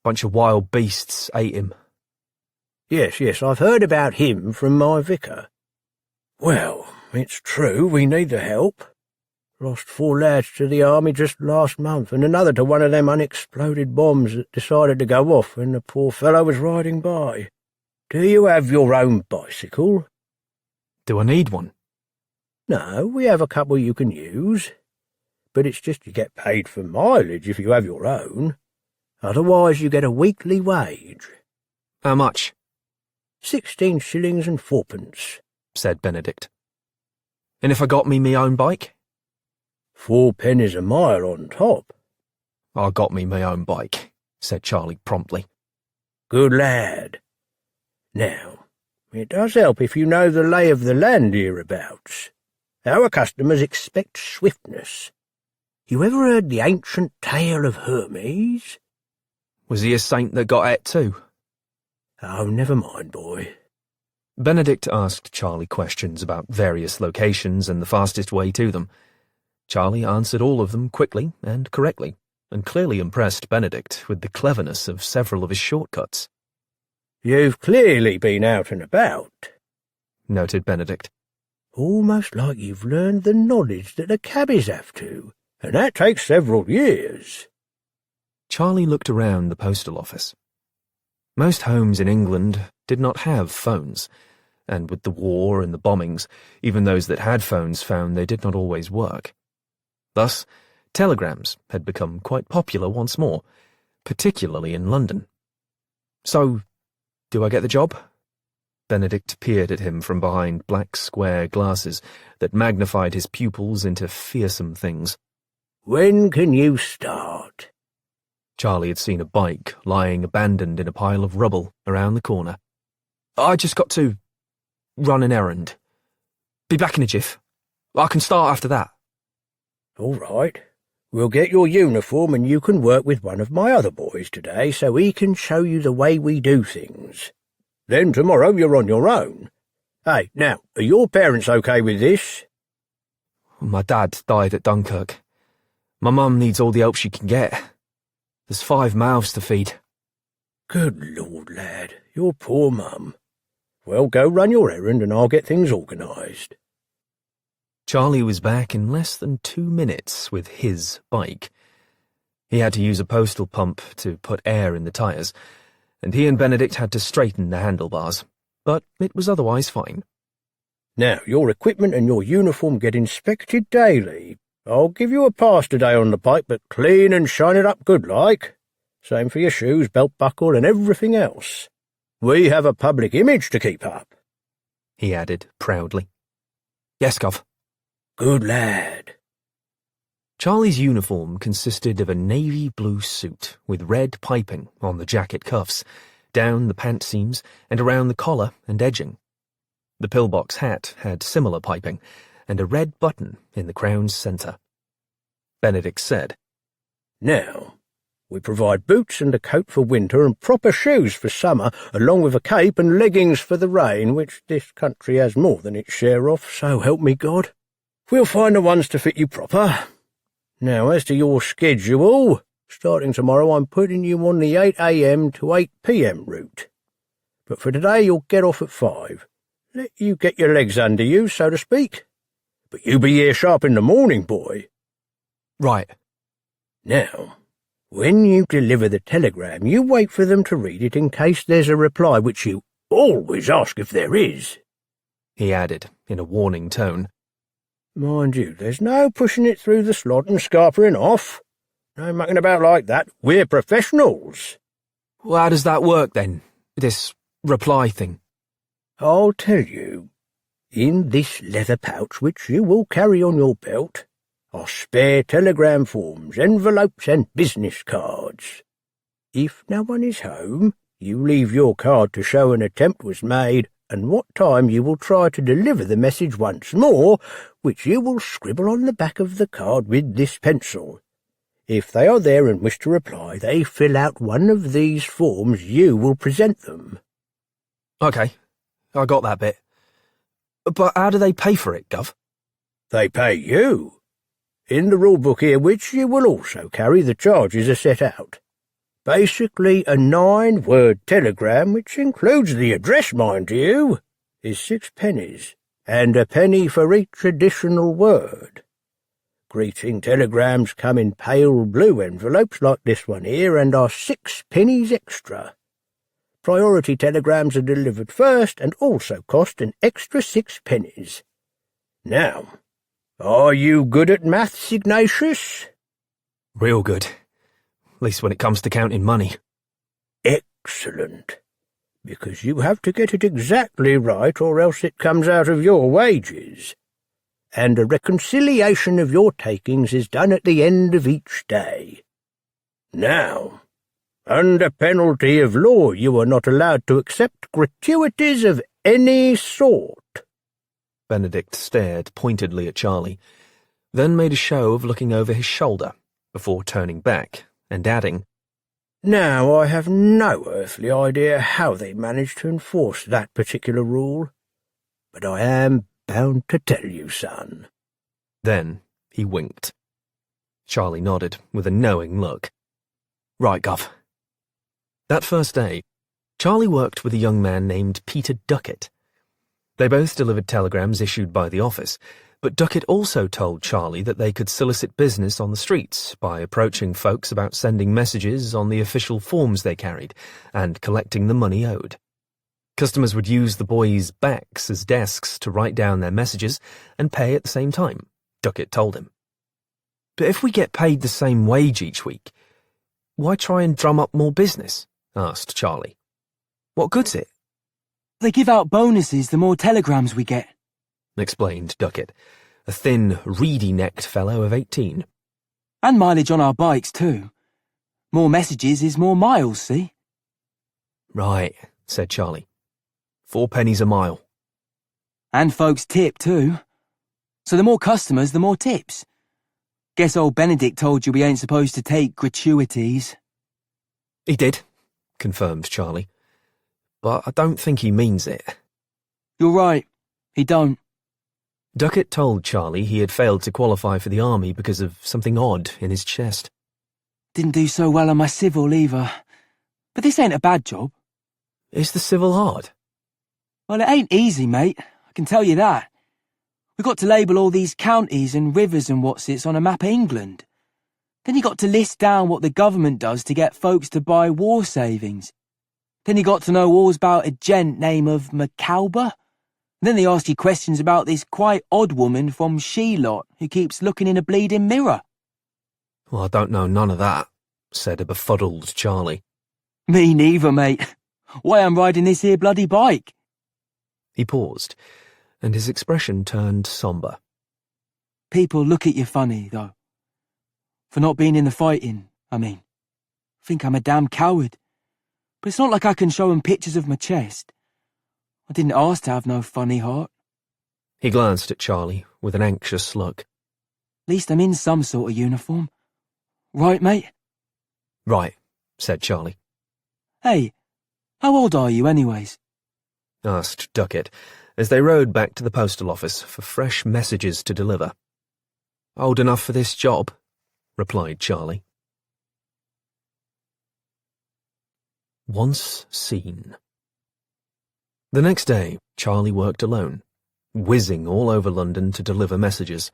Speaker 1: Bunch of wild beasts ate him.
Speaker 6: Yes, I've heard about him from my vicar. Well, it's true, we need the help. Lost 4 lads to the army just last month, and another to one of them unexploded bombs that decided to go off when the poor fellow was riding by. Do you have your own bicycle?
Speaker 1: Do I need one?
Speaker 6: No, we have a couple you can use. But it's just you get paid for mileage if you have your own. Otherwise you get a weekly wage.
Speaker 1: How much?
Speaker 6: 16 shillings and 4pence.
Speaker 1: Said Benedict. And if I got me own bike?
Speaker 6: 4 pennies a mile on top.
Speaker 1: I got me my own bike, said Charlie promptly.
Speaker 6: Good lad. Now, It does help if you know the lay of the land hereabouts. Our customers expect swiftness. You ever heard the ancient tale of Hermes?
Speaker 1: Was he a saint that got et too?
Speaker 6: Oh, never mind, boy.
Speaker 1: Benedict asked Charlie questions about various locations and the fastest way to them. Charlie answered all of them quickly and correctly, and clearly impressed Benedict with the cleverness of several of his shortcuts.
Speaker 6: You've clearly been out and about,
Speaker 1: noted Benedict.
Speaker 6: Almost like you've learned the knowledge that the cabbies have to, and that takes several years.
Speaker 1: Charlie looked around the postal office. Most homes in England did not have phones, and with the war and the bombings, even those that had phones found they did not always work. Thus, telegrams had become quite popular once more, particularly in London. So, do I get the job? Benedict peered at him from behind black square glasses that magnified his pupils into fearsome things.
Speaker 6: When can you start?
Speaker 1: Charlie had seen a bike lying abandoned in a pile of rubble around the corner. I just got to run an errand. Be back in a jiff. I can start after that.
Speaker 6: All right. We'll get your uniform and you can work with one of my other boys today so he can show you the way we do things. Then tomorrow you're on your own. Hey, now, are your parents okay with this?
Speaker 1: My dad died at Dunkirk. My mum needs all the help she can get. There's 5 mouths to feed.
Speaker 6: Good Lord, lad, your poor mum. Well, go run your errand and I'll get things organised.
Speaker 1: Charlie was back in less than 2 minutes with his bike. He had to use a postal pump to put air in the tyres, and he and Benedict had to straighten the handlebars, but it was otherwise fine.
Speaker 6: Now, your equipment and your uniform get inspected daily. I'll give you a pass today on the bike, but clean and shine it up good like. Same for your shoes, belt buckle, and everything else. We have a public image to keep up,
Speaker 1: he added proudly. Yes, Gov.
Speaker 6: Good lad.
Speaker 1: Charlie's uniform consisted of a navy blue suit with red piping on the jacket cuffs, down the pant seams, and around the collar and edging. The pillbox hat had similar piping, and a red button in the crown's centre. Benedict said,
Speaker 6: Now, we provide boots and a coat for winter and proper shoes for summer, along with a cape and leggings for the rain, which this country has more than its share of, so help me God. We'll find the ones to fit you proper. Now, as to your schedule, starting tomorrow I'm putting you on the 8 a.m. to 8 p.m. route. But for today you'll get off at 5. Let you get your legs under you, so to speak. But you be here sharp in the morning, boy.
Speaker 1: Right.
Speaker 6: Now, when you deliver the telegram, you wait for them to read it in case there's a reply, which you always ask if there is,
Speaker 1: he added in a warning tone.
Speaker 6: Mind you, there's no pushing it through the slot and scarpering off. No mucking about like that. We're professionals.
Speaker 1: Well, how does that work, then, this reply thing?
Speaker 6: I'll tell you. In this leather pouch, which you will carry on your belt, are spare telegram forms, envelopes, and business cards. If no one is home, you leave your card to show an attempt was made, and what time you will try to deliver the message once more, which you will scribble on the back of the card with this pencil. If they are there and wish to reply, they fill out one of these forms. You will present them.
Speaker 1: OK, I got that bit. But how do they pay for it, Gov?
Speaker 6: They pay you. In the rule book here, which you will also carry, the charges are set out. Basically, a 9-word telegram, which includes the address, mind you, is 6 pennies, and a penny for each additional word. Greeting telegrams come in pale blue envelopes like this one here and are 6 pennies extra. Priority telegrams are delivered first and also cost an extra 6 pennies. Now, are you good at maths, Ignatius?
Speaker 1: Real good. At least when it comes to counting money.
Speaker 6: Excellent. Because you have to get it exactly right or else it comes out of your wages. And a reconciliation of your takings is done at the end of each day. Now, under penalty of law, you are not allowed to accept gratuities of any sort?"
Speaker 1: Benedict stared pointedly at Charlie, then made a show of looking over his shoulder before turning back and adding,
Speaker 6: "Now, I have no earthly idea how they managed to enforce that particular rule, but I am bound to tell you, son."
Speaker 1: Then he winked. Charlie nodded with a knowing look. "Right, Gov." That first day, Charlie worked with a young man named Peter Duckett. They both delivered telegrams issued by the office, but Duckett also told Charlie that they could solicit business on the streets by approaching folks about sending messages on the official forms they carried and collecting the money owed. Customers would use the boys' backs as desks to write down their messages and pay at the same time, Duckett told him. "But if we get paid the same wage each week, why try and drum up more business?" asked Charlie. "What good's it?"
Speaker 2: They give out bonuses the more telegrams we get,
Speaker 1: explained Duckett, a thin, reedy-necked fellow of 18.
Speaker 2: "And mileage on our bikes, too. More messages is more miles, see?"
Speaker 1: "Right," said Charlie. 4 pennies a mile."
Speaker 2: And folks tip, too. So the more customers, the more tips. Guess old Benedict told you we ain't supposed to take gratuities.
Speaker 1: "He did," confirmed Charlie. "But I don't think he means it."
Speaker 2: You're right, he don't.
Speaker 1: Duckett told Charlie he had failed to qualify for the army because of something odd in his chest.
Speaker 2: Didn't do so well on my civil either. But this ain't a bad job.
Speaker 1: "Is the civil hard?"
Speaker 2: Well, it ain't easy, mate, I can tell you that. We got to label all these counties and rivers and what's-its on a map of England. Then you got to list down what the government does to get folks to buy war savings. Then you got to know all about a gent named of McCalber. Then they asked you questions about this quite odd woman from Shelot who keeps looking in a bleeding mirror.
Speaker 1: "Well, I don't know none of that," said a befuddled Charlie.
Speaker 2: Me neither, mate. Why I'm riding this here bloody bike.
Speaker 1: He paused, and his expression turned sombre.
Speaker 2: People look at you funny, though. For not being in the fighting, I mean. Think I'm a damn coward. But it's not like I can show 'em pictures of my chest. I didn't ask to have no funny heart.
Speaker 1: He glanced at Charlie with an anxious look.
Speaker 2: At least I'm in some sort of uniform. Right, mate?
Speaker 1: "Right," said Charlie.
Speaker 2: Hey, how old are you anyways?
Speaker 1: Asked Duckett as they rode back to the postal office for fresh messages to deliver. "Old enough for this job," replied Charlie. Once seen. The next day, Charlie worked alone, whizzing all over London to deliver messages.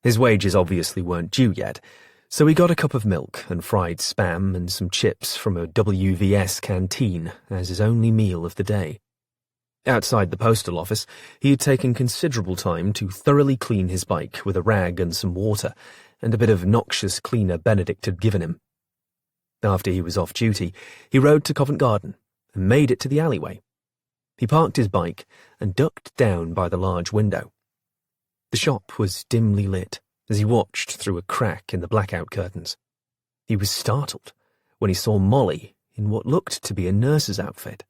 Speaker 1: His wages obviously weren't due yet, so he got a cup of milk and fried spam and some chips from a WVS canteen as his only meal of the day. Outside the postal office, he had taken considerable time to thoroughly clean his bike with a rag and some water, and a bit of noxious cleaner Benedict had given him. After he was off duty, he rode to Covent Garden and made it to the alleyway. He parked his bike and ducked down by the large window. The shop was dimly lit as he watched through a crack in the blackout curtains. He was startled when he saw Molly in what looked to be a nurse's outfit.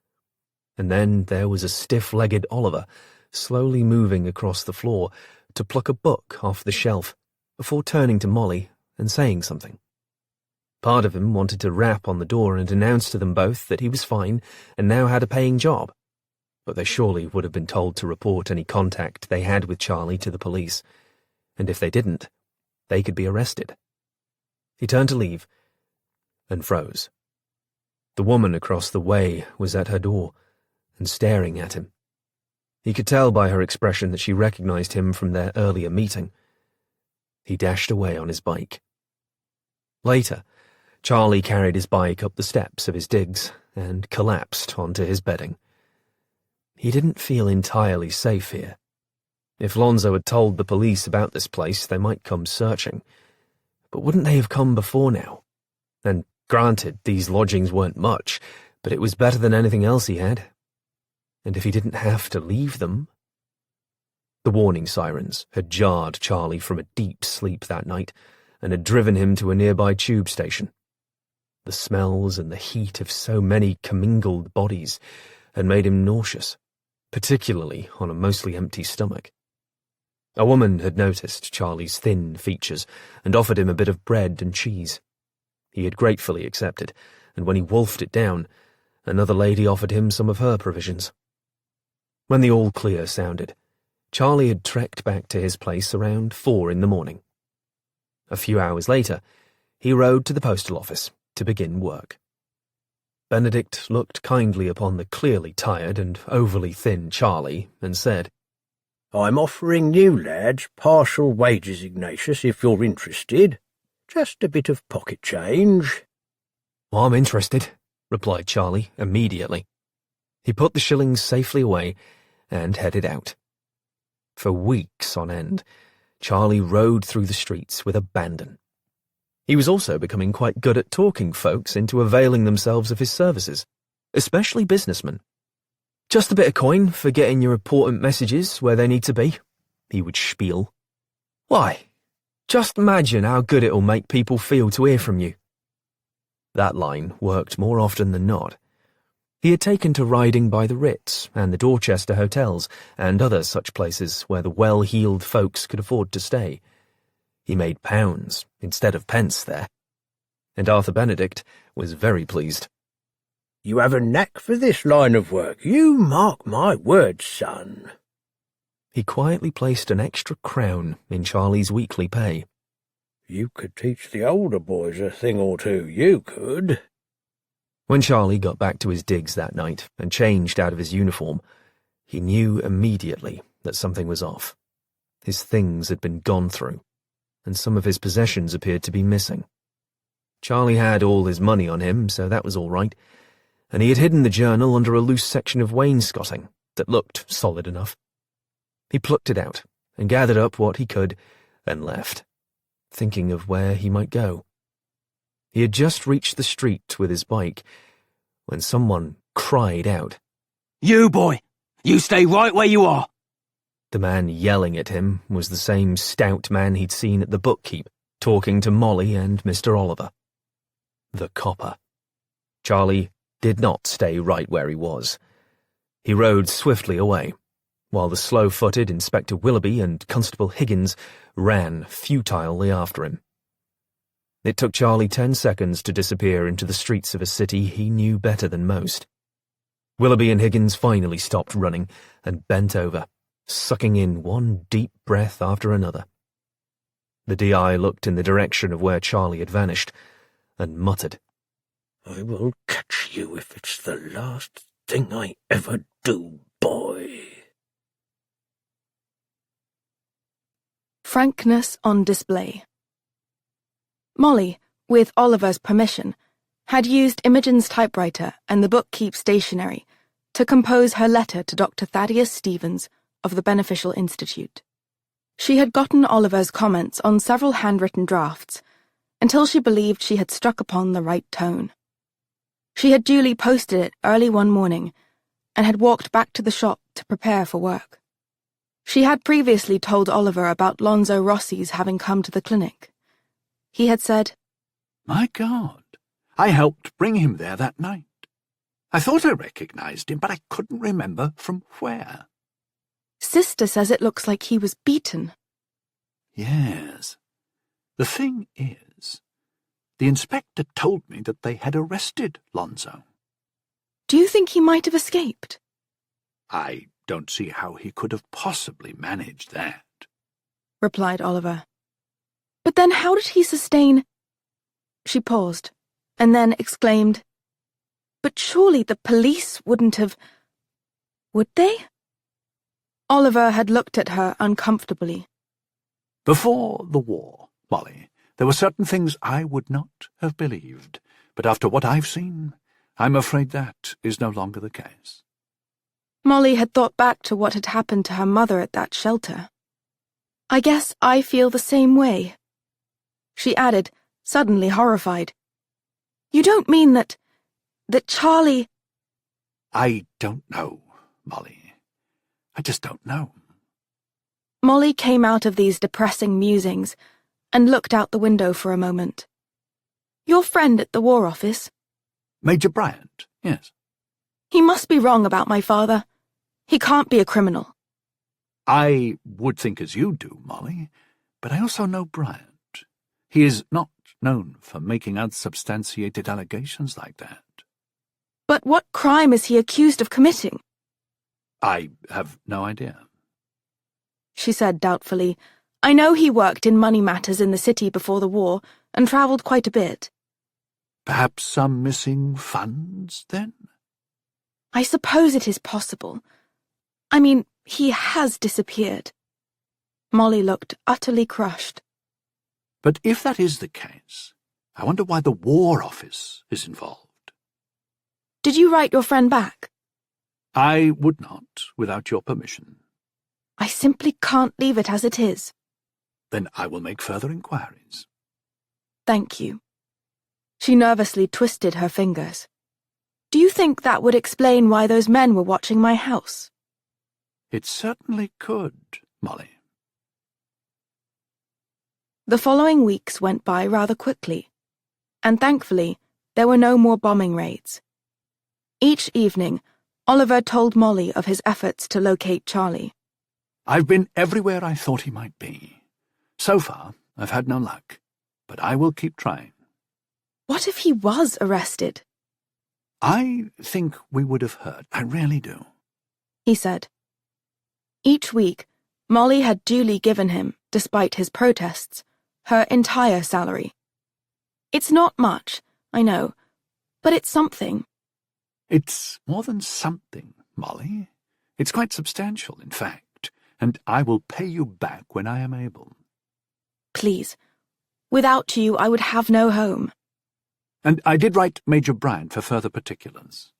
Speaker 1: And then there was a stiff-legged Oliver slowly moving across the floor to pluck a book off the shelf before turning to Molly and saying something. Part of him wanted to rap on the door and announce to them both that he was fine and now had a paying job, but they surely would have been told to report any contact they had with Charlie to the police, and if they didn't, they could be arrested. He turned to leave and froze. The woman across the way was at her door and staring at him. He could tell by her expression that she recognized him from their earlier meeting. He dashed away on his bike. Later, Charlie carried his bike up the steps of his digs and collapsed onto his bedding. He didn't feel entirely safe here. If Lonzo had told the police about this place, they might come searching. But wouldn't they have come before now? And granted, these lodgings weren't much, but it was better than anything else he had. And if he didn't have to leave them? The warning sirens had jarred Charlie from a deep sleep that night and had driven him to a nearby tube station. The smells and the heat of so many commingled bodies had made him nauseous, particularly on a mostly empty stomach. A woman had noticed Charlie's thin features and offered him a bit of bread and cheese. He had gratefully accepted, and when he wolfed it down, another lady offered him some of her provisions. When the all clear sounded, Charlie had trekked back to his place around 4 a.m. A few hours later, he rode to the postal office to begin work. Benedict looked kindly upon the clearly tired and overly thin Charlie and said,
Speaker 6: "I'm offering you lads partial wages, Ignatius, if you're interested. Just a bit of pocket change."
Speaker 1: "I'm interested," replied Charlie immediately. He put the shillings safely away and headed out. For weeks on end, Charlie rode through the streets with abandon. He was also becoming quite good at talking folks into availing themselves of his services, especially businessmen. "Just a bit of coin for getting your important messages where they need to be," he would spiel. "Why, just imagine how good it'll make people feel to hear from you." That line worked more often than not. He had taken to riding by the Ritz and the Dorchester hotels and other such places where the well-heeled folks could afford to stay. He made pounds instead of pence there, and Arthur Benedict was very pleased.
Speaker 6: "You have a knack for this line of work, you mark my words, son."
Speaker 1: He quietly placed an extra crown in Charlie's weekly pay.
Speaker 6: "You could teach the older boys a thing or two, you could."
Speaker 1: When Charlie got back to his digs that night and changed out of his uniform, he knew immediately that something was off. His things had been gone through, and some of his possessions appeared to be missing. Charlie had all his money on him, so that was all right, and he had hidden the journal under a loose section of wainscoting that looked solid enough. He plucked it out and gathered up what he could and left, thinking of where he might go. He had just reached the street with his bike when someone cried out,
Speaker 2: "You boy! You stay right where you are!"
Speaker 1: The man yelling at him was the same stout man he'd seen at the bookkeep, talking to Molly and Mr. Oliver. The copper. Charlie did not stay right where he was. He rode swiftly away, while the slow-footed Inspector Willoughby and Constable Higgins ran futilely after him. It took Charlie 10 seconds to disappear into the streets of a city he knew better than most. Willoughby and Higgins finally stopped running and bent over, sucking in one deep breath after another. The DI looked in the direction of where Charlie had vanished and muttered,
Speaker 6: "I will catch you if it's the last thing I ever do, boy."
Speaker 5: Frankness on display. Molly, with Oliver's permission, had used Imogen's typewriter and the bookkeep stationery to compose her letter to Dr. Thaddeus Stevens of the Beneficial Institute. She had gotten Oliver's comments on several handwritten drafts until she believed she had struck upon the right tone. She had duly posted it early one morning and had walked back to the shop to prepare for work. She had previously told Oliver about Lonzo Rossi's having come to the clinic. He had said,
Speaker 4: "My God, I helped bring him there that night. I thought I recognized him, but I couldn't remember from where."
Speaker 5: "Sister says it looks like he was beaten."
Speaker 4: "Yes. The thing is, the inspector told me that they had arrested Lonzo."
Speaker 5: "Do you think he might have escaped?"
Speaker 4: "I don't see how he could have possibly managed that,"
Speaker 5: replied Oliver. "But then how did he sustain—" She paused, and then exclaimed, "But surely the police wouldn't have— would they?" Oliver had looked at her uncomfortably.
Speaker 4: "Before the war, Molly, there were certain things I would not have believed, but after what I've seen, I'm afraid that is no longer the case."
Speaker 5: Molly had thought back to what had happened to her mother at that shelter. "I guess I feel the same way," she added, suddenly horrified. "You don't mean that Charlie—"
Speaker 4: "I don't know, Molly. I just don't know."
Speaker 5: Molly came out of these depressing musings and looked out the window for a moment. "Your friend at the War Office?"
Speaker 4: Major Bryant, yes.
Speaker 5: "He must be wrong about my father. He can't be a criminal.
Speaker 4: I would think as you do, Molly, but I also know Bryant. He is not known for making unsubstantiated allegations like that.
Speaker 5: But what crime is he accused of committing?
Speaker 4: I have no idea.
Speaker 5: She said doubtfully. I know he worked in money matters in the city before the war and travelled quite a bit.
Speaker 4: Perhaps some missing funds, then?
Speaker 5: I suppose it is possible. I mean, he has disappeared. Molly looked utterly crushed.
Speaker 4: But if that is the case, I wonder why the War Office is involved.
Speaker 5: Did you write your friend back?
Speaker 4: I would not, without your permission.
Speaker 5: I simply can't leave it as it is.
Speaker 4: Then I will make further inquiries.
Speaker 5: Thank you. She nervously twisted her fingers. Do you think that would explain why those men were watching my house?
Speaker 4: It certainly could, Molly.
Speaker 5: The following weeks went by rather quickly, and thankfully there were no more bombing raids. Each evening, Oliver told Molly of his efforts to locate Charlie.
Speaker 4: I've been everywhere I thought he might be. So far, I've had no luck, but I will keep trying.
Speaker 5: What if he was arrested?
Speaker 4: I think we would have heard. I really do.
Speaker 5: He said. Each week, Molly had duly given him, despite his protests, her entire salary. It's not much, I know, but it's something.
Speaker 4: It's more than something, Molly. It's quite substantial, in fact, and I will pay you back when I am able.
Speaker 5: Please. Without you, I would have no home.
Speaker 4: And I did write Major Bryant for further particulars.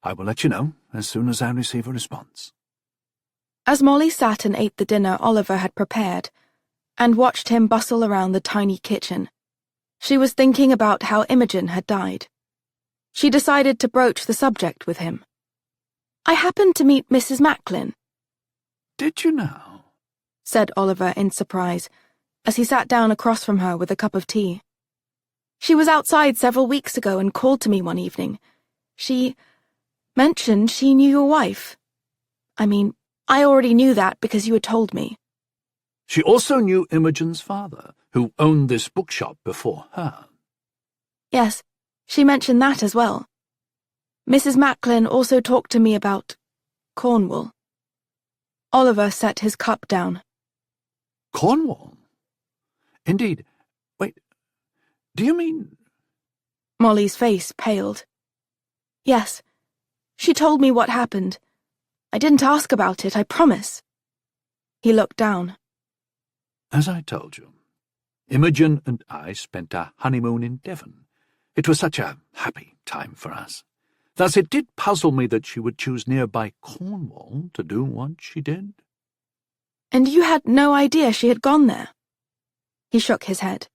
Speaker 4: I will let you know as soon as I receive a response.
Speaker 5: As Molly sat and ate the dinner Oliver had prepared, and watched him bustle around the tiny kitchen, she was thinking about how Imogen had died. She decided to broach the subject with him. I happened to meet Mrs. Macklin.
Speaker 4: Did you now?
Speaker 5: Said Oliver in surprise, as he sat down across from her with a cup of tea. She was outside several weeks ago and called to me one evening. She mentioned she knew your wife. I mean, I already knew that because you had told me.
Speaker 4: She also knew Imogen's father, who owned this bookshop before her.
Speaker 5: Yes, she mentioned that as well. Mrs. Macklin also talked to me about Cornwall. Oliver set his cup down.
Speaker 4: Cornwall? Indeed. Wait, do you mean...
Speaker 5: Molly's face paled. Yes, she told me what happened. I didn't ask about it, I promise. He looked down.
Speaker 4: As I told you, Imogen and I spent our honeymoon in Devon. It was such a happy time for us. Thus it did puzzle me that she would choose nearby Cornwall to do what she did.
Speaker 5: And you had no idea she had gone there? He shook his head.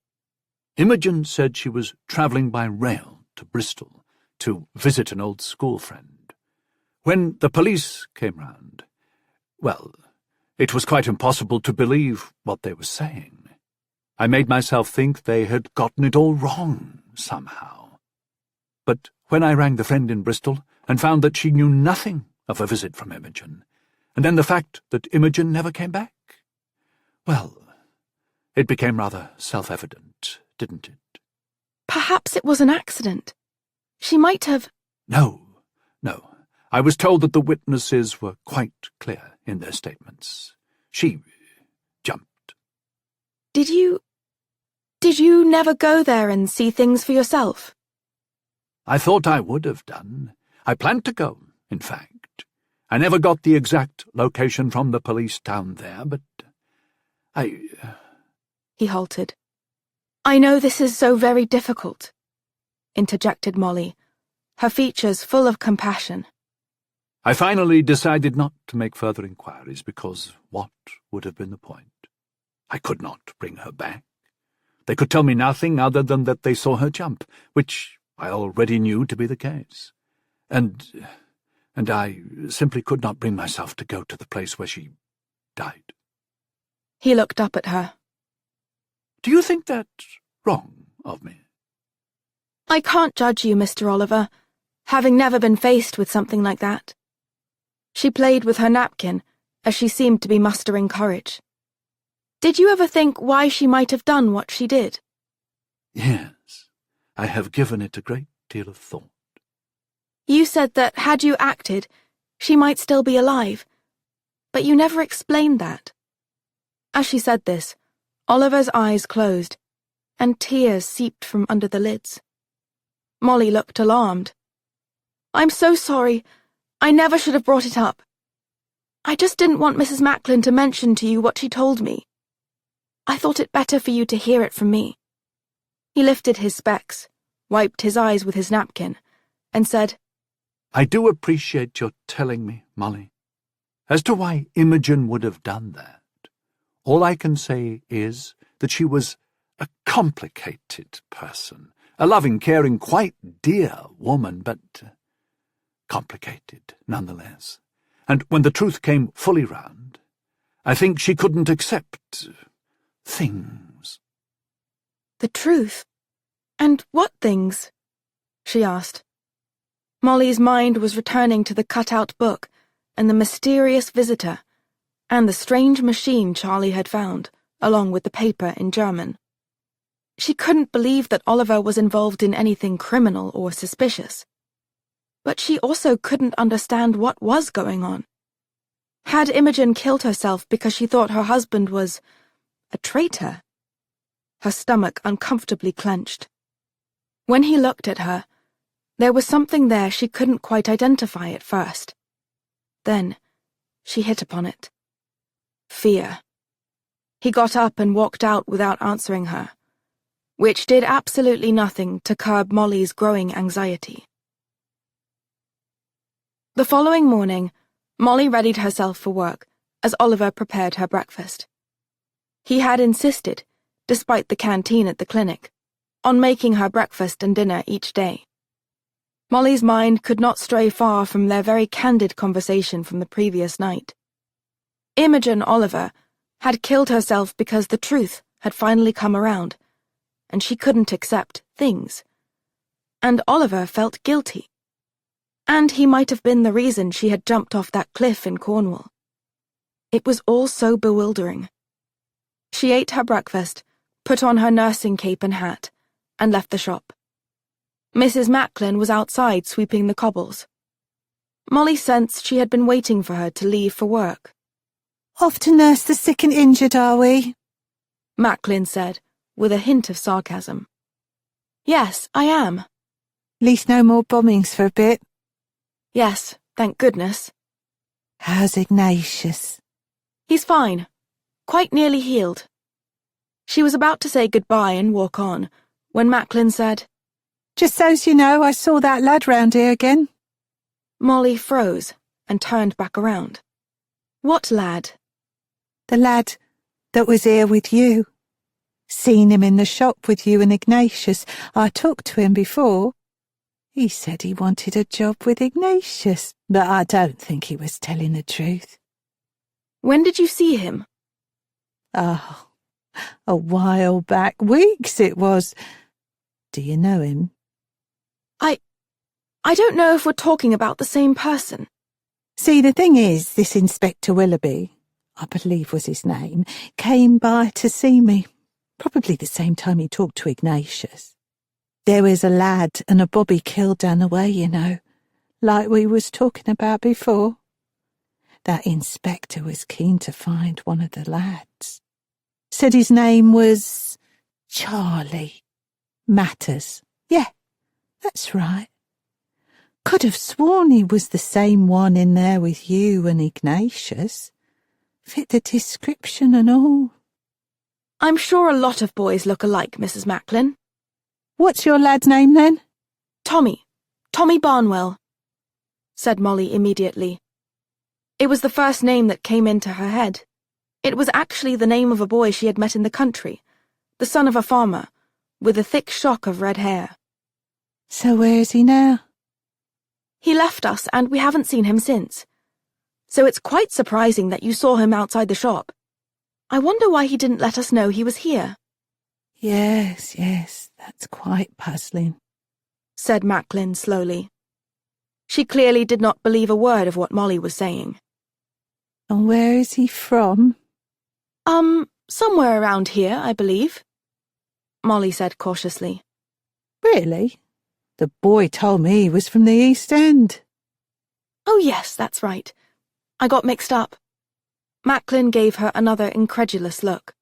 Speaker 4: Imogen said she was travelling by rail to Bristol to visit an old school friend. When the police came round, well, it was quite impossible to believe what they were saying. I made myself think they had gotten it all wrong, somehow. But when I rang the friend in Bristol and found that she knew nothing of a visit from Imogen, and then the fact that Imogen never came back, well, it became rather self-evident, didn't it?
Speaker 5: Perhaps it was an accident. She might have...
Speaker 4: No. I was told that the witnesses were quite clear in their statements. She jumped.
Speaker 5: Did you never go there and see things for yourself?
Speaker 4: I thought I would have done. I planned to go, in fact. I never got the exact location from the police down there, but
Speaker 5: He halted. I know this is so very difficult, interjected Molly, her features full of compassion.
Speaker 4: I finally decided not to make further inquiries because what would have been the point? I could not bring her back. They could tell me nothing other than that they saw her jump, which I already knew to be the case. And I simply could not bring myself to go to the place where she died.
Speaker 5: He looked up at her.
Speaker 4: Do you think that wrong of me?
Speaker 5: I can't judge you, Mr. Oliver, having never been faced with something like that. She played with her napkin, as she seemed to be mustering courage. Did you ever think why she might have done what she did?
Speaker 4: Yes, I have given it a great deal of thought.
Speaker 5: You said that had you acted, she might still be alive, but you never explained that. As she said this, Oliver's eyes closed, and tears seeped from under the lids. Molly looked alarmed. I'm so sorry. I never should have brought it up. I just didn't want Mrs. Macklin to mention to you what she told me. I thought it better for you to hear it from me. He lifted his specs, wiped his eyes with his napkin, and said,
Speaker 4: I do appreciate your telling me, Molly. As to why Imogen would have done that, all I can say is that she was a complicated person, a loving, caring, quite dear woman, but complicated nonetheless. And when the truth came fully round, I think she couldn't accept things.
Speaker 5: The truth? And what things? She asked. Molly's mind was returning to the cut-out book and the mysterious visitor and the strange machine Charlie had found, along with the paper in German. She couldn't believe that Oliver was involved in anything criminal or suspicious. But she also couldn't understand what was going on. Had Imogen killed herself because she thought her husband was a traitor? Her stomach uncomfortably clenched. When he looked at her, there was something there she couldn't quite identify at first. Then she hit upon it. Fear. He got up and walked out without answering her, which did absolutely nothing to curb Molly's growing anxiety. The following morning, Molly readied herself for work as Oliver prepared her breakfast. He had insisted, despite the canteen at the clinic, on making her breakfast and dinner each day. Molly's mind could not stray far from their very candid conversation from the previous night. Imogen Oliver had killed herself because the truth had finally come around, and she couldn't accept things. And Oliver felt guilty. And he might have been the reason she had jumped off that cliff in Cornwall. It was all so bewildering. She ate her breakfast, put on her nursing cape and hat, and left the shop. Mrs. Macklin was outside sweeping the cobbles. Molly sensed she had been waiting for her to leave for work.
Speaker 3: Off to nurse the sick and injured, are we?
Speaker 5: Macklin said, with a hint of sarcasm. Yes, I am.
Speaker 3: Least no more bombings for a bit.
Speaker 5: Yes, thank goodness.
Speaker 3: How's Ignatius?
Speaker 5: He's fine. Quite nearly healed. She was about to say goodbye and walk on, when Macklin said,
Speaker 3: Just so's you know, I saw that lad round here again.
Speaker 5: Molly froze and turned back around. What lad?
Speaker 3: The lad that was here with you. Seen him in the shop with you and Ignatius. I talked to him before. He said he wanted a job with Ignatius, but I don't think he was telling the truth.
Speaker 5: When did you see him?
Speaker 3: Oh, a while back. Weeks it was. Do you know him?
Speaker 5: I don't know if we're talking about the same person.
Speaker 3: See, the thing is, this Inspector Willoughby, I believe was his name, came by to see me, probably the same time he talked to Ignatius. There was a lad and a bobby killed down the way, you know, like we was talking about before. That inspector was keen to find one of the lads. Said his name was Charlie Matters. Yeah, that's right. Could have sworn he was the same one in there with you and Ignatius. Fit the description and all.
Speaker 5: I'm sure a lot of boys look alike, Mrs. Macklin.
Speaker 3: What's your lad's name, then?
Speaker 5: Tommy Barnwell, said Molly immediately. It was the first name that came into her head. It was actually the name of a boy she had met in the country, the son of a farmer, with a thick shock of red hair.
Speaker 3: So where is he now?
Speaker 5: He left us, and we haven't seen him since. So it's quite surprising that you saw him outside the shop. I wonder why he didn't let us know he was here.
Speaker 3: Yes, that's quite puzzling,
Speaker 5: said Macklin slowly. She clearly did not believe a word of what Molly was saying.
Speaker 3: And where is he from?
Speaker 5: Somewhere around here, I believe, Molly said cautiously.
Speaker 3: Really? The boy told me he was from the East End.
Speaker 5: Oh yes, that's right. I got mixed up. Macklin gave her another incredulous look.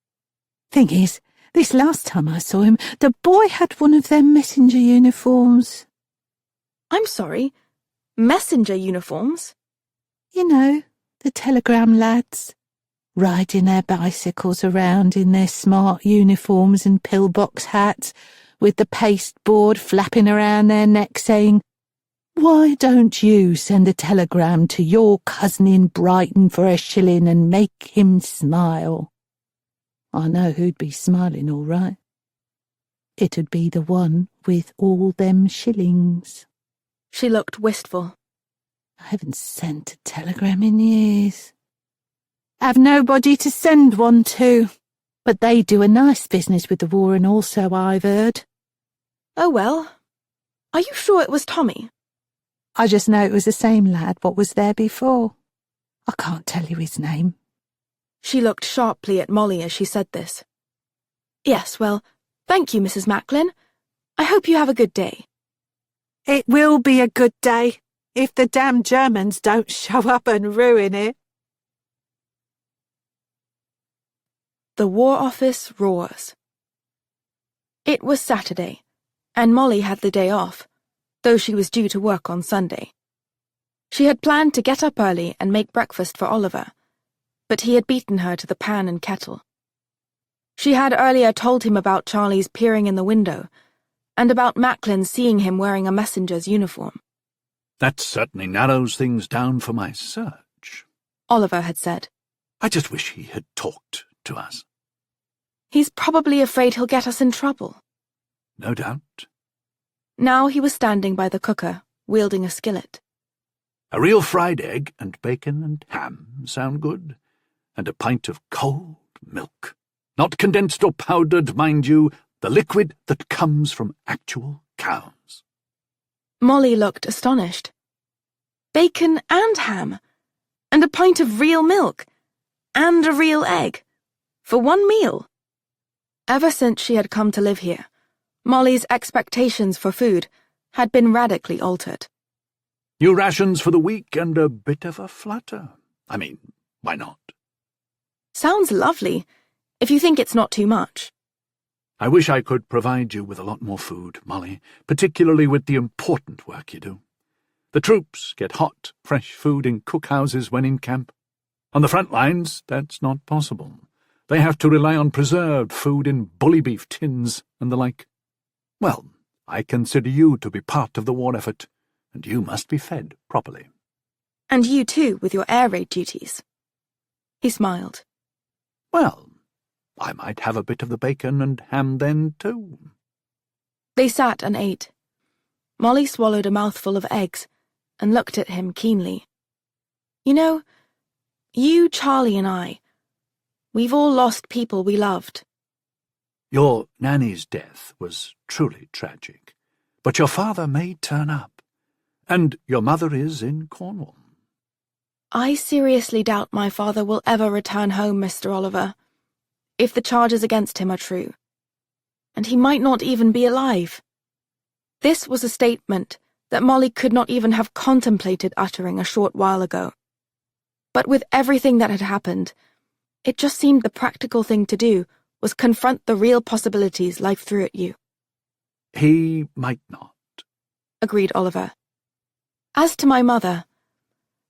Speaker 3: Thing is, this last time I saw him, the boy had one of them messenger uniforms.
Speaker 5: I'm sorry, messenger uniforms?
Speaker 3: You know, the telegram lads, riding their bicycles around in their smart uniforms and pillbox hats, with the pasteboard flapping around their necks saying, "Why don't you send a telegram to your cousin in Brighton for a shilling and make him smile?" I know who'd be smiling all right. It'd be the one with all them shillings.
Speaker 5: She looked wistful.
Speaker 3: I haven't sent a telegram in years. Have nobody to send one to, but they do a nice business with the war and all, so I've heard.
Speaker 5: Oh well. Are you sure it was Tommy?
Speaker 3: I just know it was the same lad what was there before. I can't tell you his name.
Speaker 5: She looked sharply at Molly as she said this. Yes, well, thank you, Mrs. Macklin. I hope you have a good day.
Speaker 3: It will be a good day, if the damn Germans don't show up and ruin it.
Speaker 5: The War Office roars. It was Saturday, and Molly had the day off, though she was due to work on Sunday. She had planned to get up early and make breakfast for Oliver, but he had beaten her to the pan and kettle. She had earlier told him about Charlie's peering in the window, and about Macklin seeing him wearing a messenger's uniform.
Speaker 4: That certainly narrows things down for my search,
Speaker 5: Oliver had said.
Speaker 4: I just wish he had talked to us.
Speaker 5: He's probably afraid he'll get us in trouble.
Speaker 4: No doubt.
Speaker 5: Now he was standing by the cooker, wielding a skillet.
Speaker 4: A real fried egg and bacon and ham sound good, and a pint of cold milk. Not condensed or powdered, mind you, the liquid that comes from actual cows.
Speaker 5: Molly looked astonished. Bacon and ham, and a pint of real milk, and a real egg, for one meal. Ever since she had come to live here, Molly's expectations for food had been radically altered.
Speaker 4: New rations for the week and a bit of a flutter. I mean, why not?
Speaker 5: Sounds lovely, if you think it's not too much.
Speaker 4: I wish I could provide you with a lot more food, Molly, particularly with the important work you do. The troops get hot, fresh food in cookhouses when in camp. On the front lines, that's not possible. They have to rely on preserved food in bully beef tins and the like. Well, I consider you to be part of the war effort, and you must be fed properly.
Speaker 5: And you too, with your air raid duties. He smiled.
Speaker 4: Well, I might have a bit of the bacon and ham then, too.
Speaker 5: They sat and ate. Molly swallowed a mouthful of eggs and looked at him keenly. You know, you, Charlie, and I, we've all lost people we loved.
Speaker 4: Your nanny's death was truly tragic, but your father may turn up, and your mother is in Cornwall.
Speaker 5: I seriously doubt my father will ever return home, Mr. Oliver, if the charges against him are true. And he might not even be alive. This was a statement that Molly could not even have contemplated uttering a short while ago. But with everything that had happened, it just seemed the practical thing to do was confront the real possibilities life threw at you.
Speaker 4: He might not,
Speaker 5: agreed Oliver. As to my mother,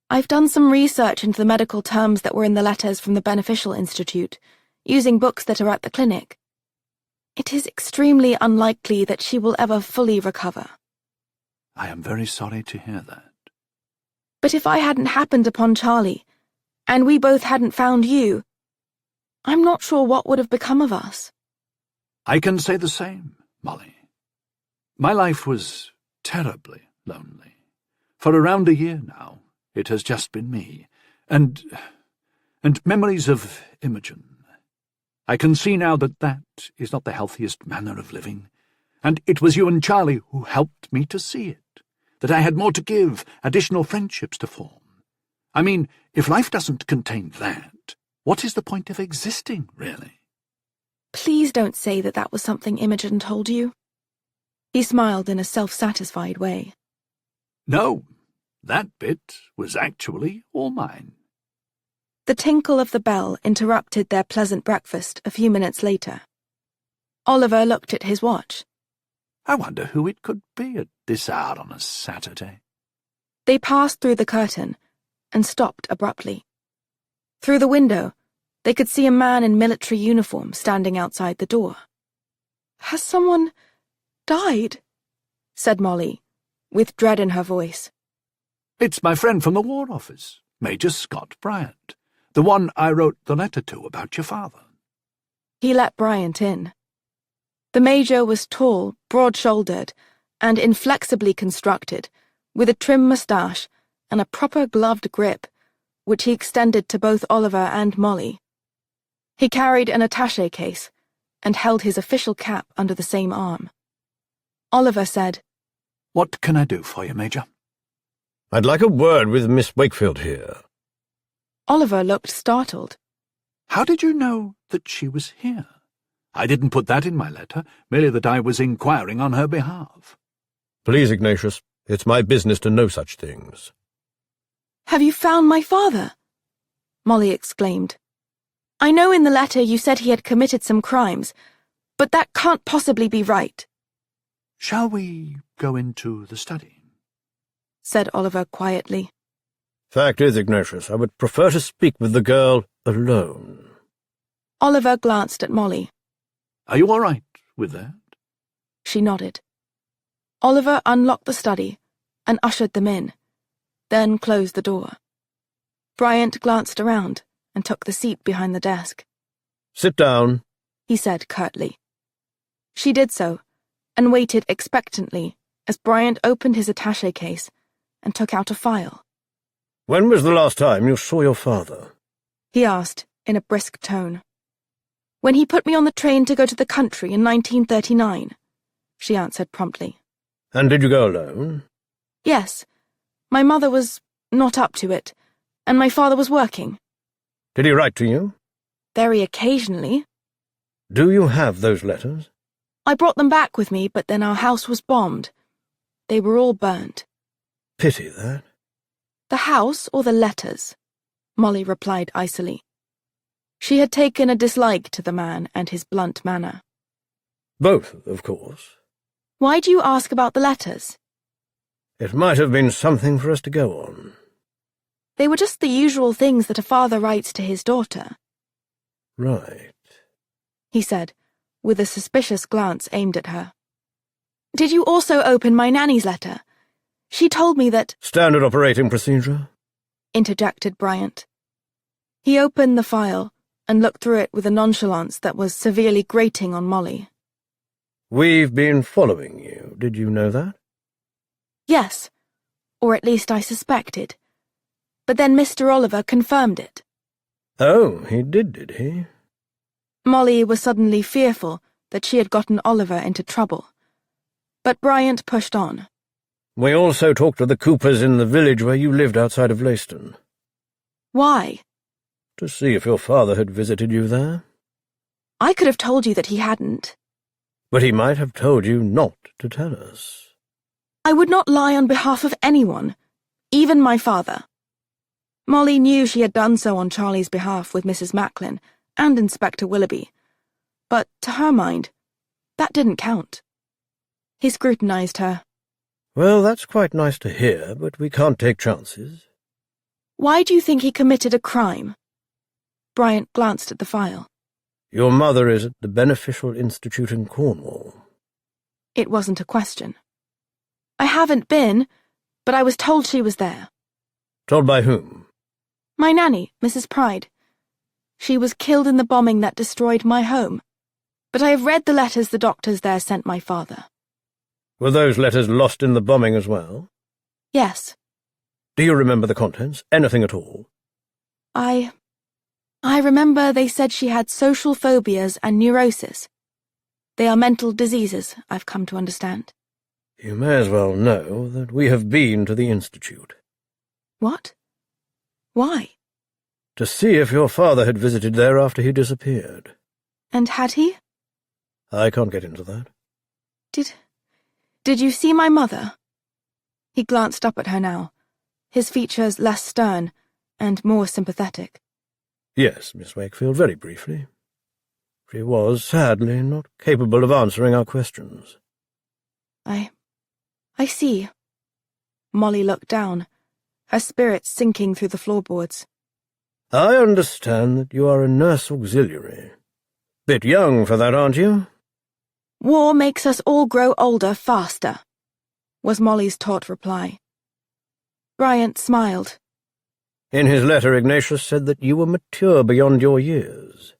Speaker 5: I've done some research into the medical terms that were in the letters from the Beneficial Institute, using books that are at the clinic. It is extremely unlikely that she will ever fully recover.
Speaker 4: I am very sorry to hear that.
Speaker 5: But if I hadn't happened upon Charlie, and we both hadn't found you, I'm not sure what would have become of us.
Speaker 4: I can say the same, Molly. My life was terribly lonely. For around a year now, it has just been me, and memories of Imogen. I can see now that that is not the healthiest manner of living, and it was you and Charlie who helped me to see it. that I had more to give, additional friendships to form. I mean, if life doesn't contain that, what is the point of existing, really?
Speaker 5: Please don't say that that was something Imogen told you. He smiled in a self-satisfied way.
Speaker 4: No, that bit was actually all mine.
Speaker 5: The tinkle of the bell interrupted their pleasant breakfast a few minutes later. Oliver looked at his watch.
Speaker 4: I wonder who it could be at this hour on a Saturday.
Speaker 5: They passed through the curtain and stopped abruptly. Through the window, they could see a man in military uniform standing outside the door. "Has someone died?" said Molly, with dread in her voice.
Speaker 4: It's my friend from the War Office, Major Scott Bryant, the one I wrote the letter to about your father.
Speaker 5: He let Bryant in. The Major was tall, broad-shouldered, and inflexibly constructed, with a trim moustache and a proper gloved grip, which he extended to both Oliver and Molly. He carried an attaché case and held his official cap under the same arm. Oliver said,
Speaker 4: What can I do for you, Major?
Speaker 6: I'd like a word with Miss Wakefield here.
Speaker 5: Oliver looked startled.
Speaker 4: How did you know that she was here? I didn't put that in my letter, merely that I was inquiring on her behalf.
Speaker 6: Please, Ignatius, it's my business to know such things.
Speaker 5: "Have you found my father?" Molly exclaimed. "I know in the letter you said he had committed some crimes, but that can't possibly be right."
Speaker 4: Shall we go into the study?
Speaker 5: Said Oliver quietly.
Speaker 6: Fact is, Ignatius, I would prefer to speak with the girl alone.
Speaker 5: Oliver glanced at Molly.
Speaker 4: Are you all right with that?
Speaker 5: She nodded. Oliver unlocked the study and ushered them in, then closed the door. Bryant glanced around and took the seat behind the desk.
Speaker 6: Sit down,
Speaker 5: he said curtly. She did so, and waited expectantly as Bryant opened his attaché case and took out a file.
Speaker 6: When was the last time you saw your father?
Speaker 5: He asked in a brisk tone. When he put me on the train to go to the country in 1939, she answered promptly.
Speaker 6: And did you go alone?
Speaker 5: Yes. My mother was not up to it, and my father was working.
Speaker 6: Did he write to you?
Speaker 5: Very occasionally.
Speaker 6: Do you have those letters?
Speaker 5: I brought them back with me, but then our house was bombed. They were all burnt.
Speaker 6: Pity that.
Speaker 5: The house or the letters? Molly replied icily. She had taken a dislike to the man and his blunt manner.
Speaker 6: Both, of course.
Speaker 5: Why do you ask about the letters?
Speaker 6: It might have been something for us to go on.
Speaker 5: They were just the usual things that a father writes to his daughter.
Speaker 6: Right,
Speaker 5: he said, with a suspicious glance aimed at her. Did you also open my nanny's letter? She told me that—
Speaker 6: Standard operating procedure,
Speaker 5: interjected Bryant. He opened the file and looked through it with a nonchalance that was severely grating on Molly.
Speaker 6: We've been following you, did you know that?
Speaker 5: Yes, or at least I suspected. But then Mr. Oliver confirmed it.
Speaker 6: Oh, he did he?
Speaker 5: Molly was suddenly fearful that she had gotten Oliver into trouble. But Bryant pushed on.
Speaker 6: We also talked to the Coopers in the village where you lived outside of Leiston.
Speaker 5: Why?
Speaker 6: To see if your father had visited you there.
Speaker 5: I could have told you that he hadn't.
Speaker 6: But he might have told you not to tell us.
Speaker 5: I would not lie on behalf of anyone, even my father. Molly knew she had done so on Charlie's behalf with Mrs. Macklin and Inspector Willoughby, but to her mind, that didn't count. He scrutinized her.
Speaker 6: Well, that's quite nice to hear, but we can't take chances.
Speaker 5: Why do you think he committed a crime? Bryant glanced at the file.
Speaker 6: Your mother is at the Beneficial Institute in Cornwall.
Speaker 5: It wasn't a question. I haven't been, but I was told she was there.
Speaker 6: Told by whom?
Speaker 5: My nanny, Mrs. Pride. She was killed in the bombing that destroyed my home, but I have read the letters the doctors there sent my father.
Speaker 6: Were those letters lost in the bombing as well?
Speaker 5: Yes.
Speaker 6: Do you remember the contents? Anything at all?
Speaker 5: I remember they said she had social phobias and neurosis. They are mental diseases, I've come to understand.
Speaker 6: You may as well know that we have been to the Institute.
Speaker 5: What? Why?
Speaker 6: To see if your father had visited there after he disappeared.
Speaker 5: And had he?
Speaker 6: I can't get into that.
Speaker 5: Did you see my mother? He glanced up at her now, his features less stern and more sympathetic.
Speaker 6: Yes, Miss Wakefield, very briefly. She was, sadly, not capable of answering our questions.
Speaker 5: I see. Molly looked down, her spirits sinking through the floorboards.
Speaker 6: I understand that you are a nurse auxiliary. Bit young for that, aren't you?
Speaker 5: War makes us all grow older faster, was Molly's taut reply. Bryant smiled.
Speaker 6: In his letter, Ignatius said that you were mature beyond your years.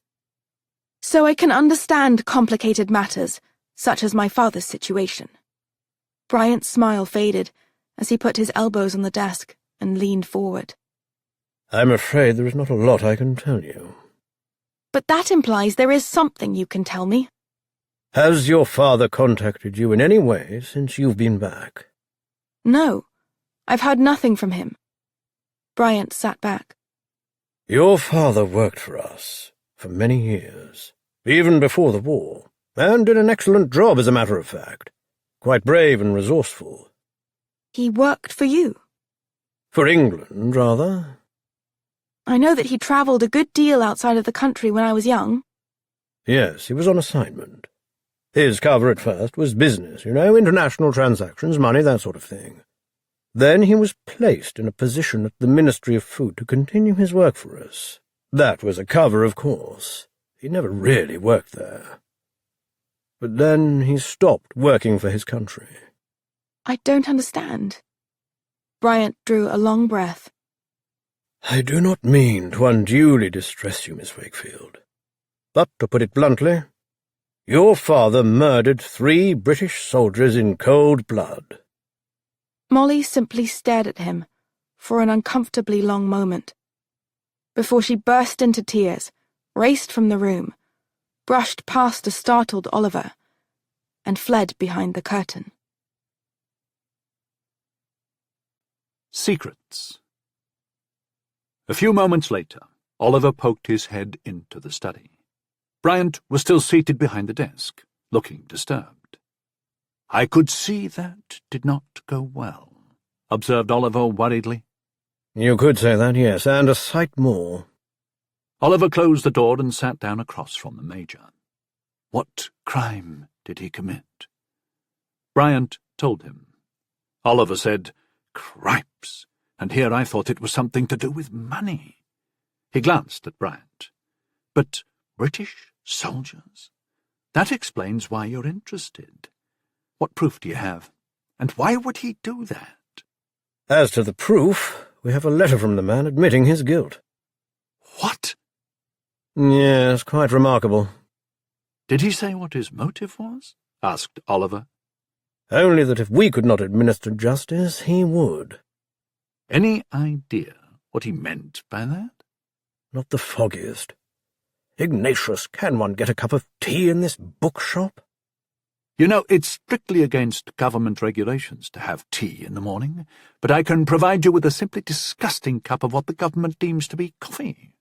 Speaker 5: So I can understand complicated matters, such as my father's situation. Bryant's smile faded as he put his elbows on the desk and leaned forward.
Speaker 6: I'm afraid there is not a lot I can tell you.
Speaker 5: But that implies there is something you can tell me.
Speaker 6: Has your father contacted you in any way since you've been back?
Speaker 5: No, I've heard nothing from him. Bryant sat back.
Speaker 6: Your father worked for us for many years, even before the war, and did an excellent job, as a matter of fact. Quite brave and resourceful.
Speaker 5: He worked for you?
Speaker 6: For England, rather.
Speaker 5: I know that he travelled a good deal outside of the country when I was young.
Speaker 6: Yes, he was on assignment. His cover at first was business, international transactions, money, that sort of thing. Then he was placed in a position at the Ministry of Food to continue his work for us. That was a cover, of course. He never really worked there. But then he stopped working for his country.
Speaker 5: I don't understand. Bryant drew a long breath.
Speaker 6: I do not mean to unduly distress you, Miss Wakefield. But, to put it bluntly, your father murdered 3 British soldiers in cold blood.
Speaker 5: Molly simply stared at him for an uncomfortably long moment, before she burst into tears, raced from the room, brushed past a startled Oliver, and fled behind the curtain.
Speaker 4: Secrets. A few moments later, Oliver poked his head into the study. Bryant was still seated behind the desk, looking disturbed. I could see that did not go well, observed Oliver worriedly.
Speaker 6: You could say that, yes, and a sight more.
Speaker 4: Oliver closed the door and sat down across from the Major. What crime did he commit? Bryant told him. Oliver said, "Cripes, and here I thought it was something to do with money." He glanced at Bryant. "But British soldiers? That explains why you're interested. What proof do you have? And why would he do that?"
Speaker 6: As to the proof, we have a letter from the man admitting his guilt.
Speaker 4: What?
Speaker 6: Yes, quite remarkable.
Speaker 4: Did he say what his motive was? Asked Oliver.
Speaker 6: Only that if we could not administer justice, he would.
Speaker 4: Any idea what he meant by that?
Speaker 6: Not the foggiest. Ignatius, can one get a cup of tea in this bookshop?
Speaker 4: You know, it's strictly against government regulations to have tea in the morning, but I can provide you with a simply disgusting cup of what the government deems to be coffee.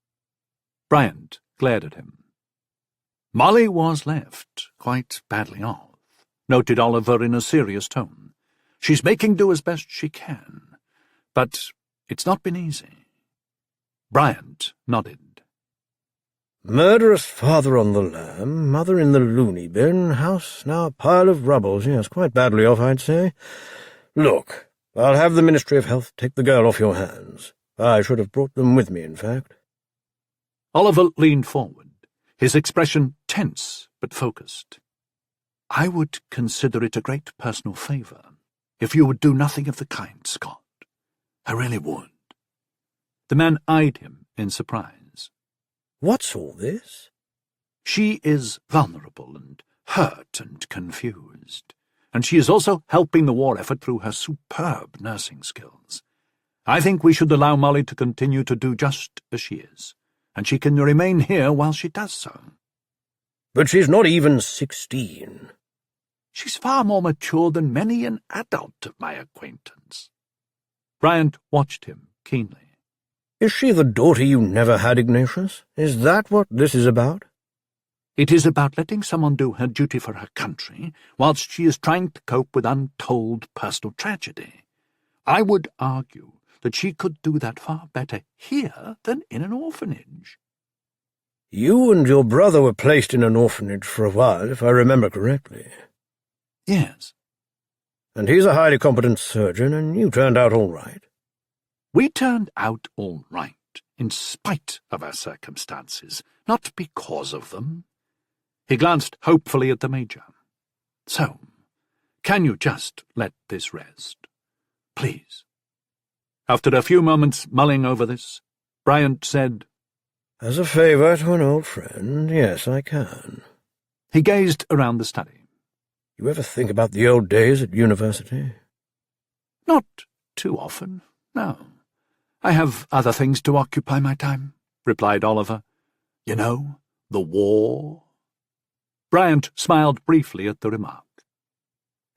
Speaker 4: Bryant glared at him. Molly was left quite badly off, noted Oliver in a serious tone. She's making do as best she can, but it's not been easy. Bryant nodded.
Speaker 6: Murderous father on the lam, mother in the loony bin, house now a pile of rubble. Yes, quite badly off, I'd say. Look, I'll have the Ministry of Health take the girl off your hands. I should have brought them with me, in fact.
Speaker 4: Oliver leaned forward, his expression tense but focused. I would consider it a great personal favour if you would do nothing of the kind, Scott. I really would. The man eyed him in surprise.
Speaker 6: What's all this?
Speaker 4: She is vulnerable and hurt and confused, and she is also helping the war effort through her superb nursing skills. I think we should allow Molly to continue to do just as she is, and she can remain here while she does so.
Speaker 6: But she's not even 16.
Speaker 4: She's far more mature than many an adult of my acquaintance. Bryant watched him keenly.
Speaker 6: Is she the daughter you never had, Ignatius? Is that what this is about?
Speaker 4: It is about letting someone do her duty for her country whilst she is trying to cope with untold personal tragedy. I would argue that she could do that far better here than in an orphanage.
Speaker 6: You and your brother were placed in an orphanage for a while, if I remember correctly.
Speaker 4: Yes.
Speaker 6: And he's a highly competent surgeon, and you turned out all right.
Speaker 4: We turned out all right, in spite of our circumstances, not because of them. He glanced hopefully at the Major. So, can you just let this rest? Please. After a few moments mulling over this, Bryant said,
Speaker 6: As a favour to an old friend, yes, I can.
Speaker 4: He gazed around the study.
Speaker 6: You ever think about the old days at university?
Speaker 4: Not too often, no. I have other things to occupy my time, replied Oliver. You know, the war. Bryant smiled briefly at the remark.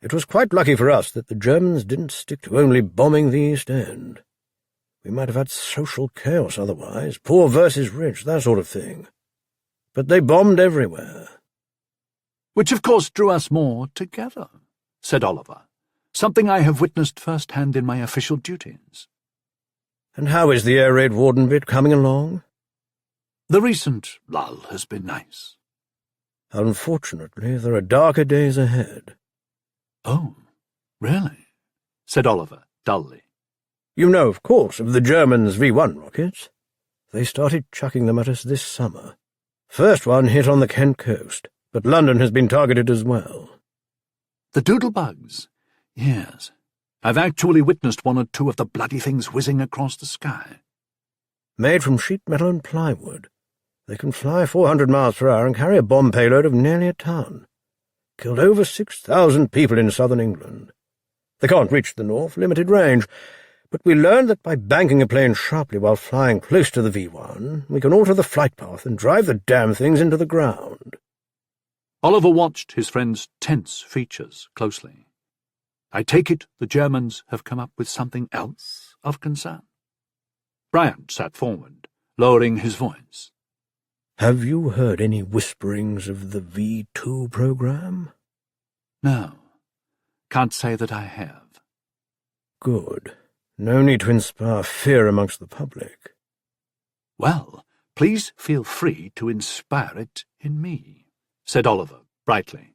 Speaker 6: It was quite lucky for us that the Germans didn't stick to only bombing the East End. We might have had social chaos otherwise, poor versus rich, that sort of thing. But they bombed everywhere.
Speaker 4: Which of course drew us more together, said Oliver, something I have witnessed firsthand in my official duties.
Speaker 6: And how is the air raid warden bit coming along?
Speaker 4: The recent lull has been nice.
Speaker 6: Unfortunately, there are darker days ahead.
Speaker 4: Oh, really? Said Oliver, dully.
Speaker 6: You know, of course, of the Germans' V-1 rockets. They started chucking them at us this summer. First one hit on the Kent coast, but London has been targeted as well.
Speaker 4: The doodlebugs? Yes. I've actually witnessed one or two of the bloody things whizzing across the sky.
Speaker 6: Made from sheet metal and plywood. They can fly 400 miles per hour and carry a bomb payload of nearly a ton. Killed over 6,000 people in southern England. They can't reach the north, limited range, but we learned that by banking a plane sharply while flying close to the V-1, we can alter the flight path and drive the damn things into the ground.
Speaker 4: Oliver watched his friend's tense features closely. I take it the Germans have come up with something else of concern? Bryant sat forward, lowering his voice.
Speaker 6: Have you heard any whisperings of the V2 program?
Speaker 4: No. Can't say that I have.
Speaker 6: Good. No need to inspire fear amongst the public.
Speaker 4: Well, please feel free to inspire it in me, said Oliver, brightly.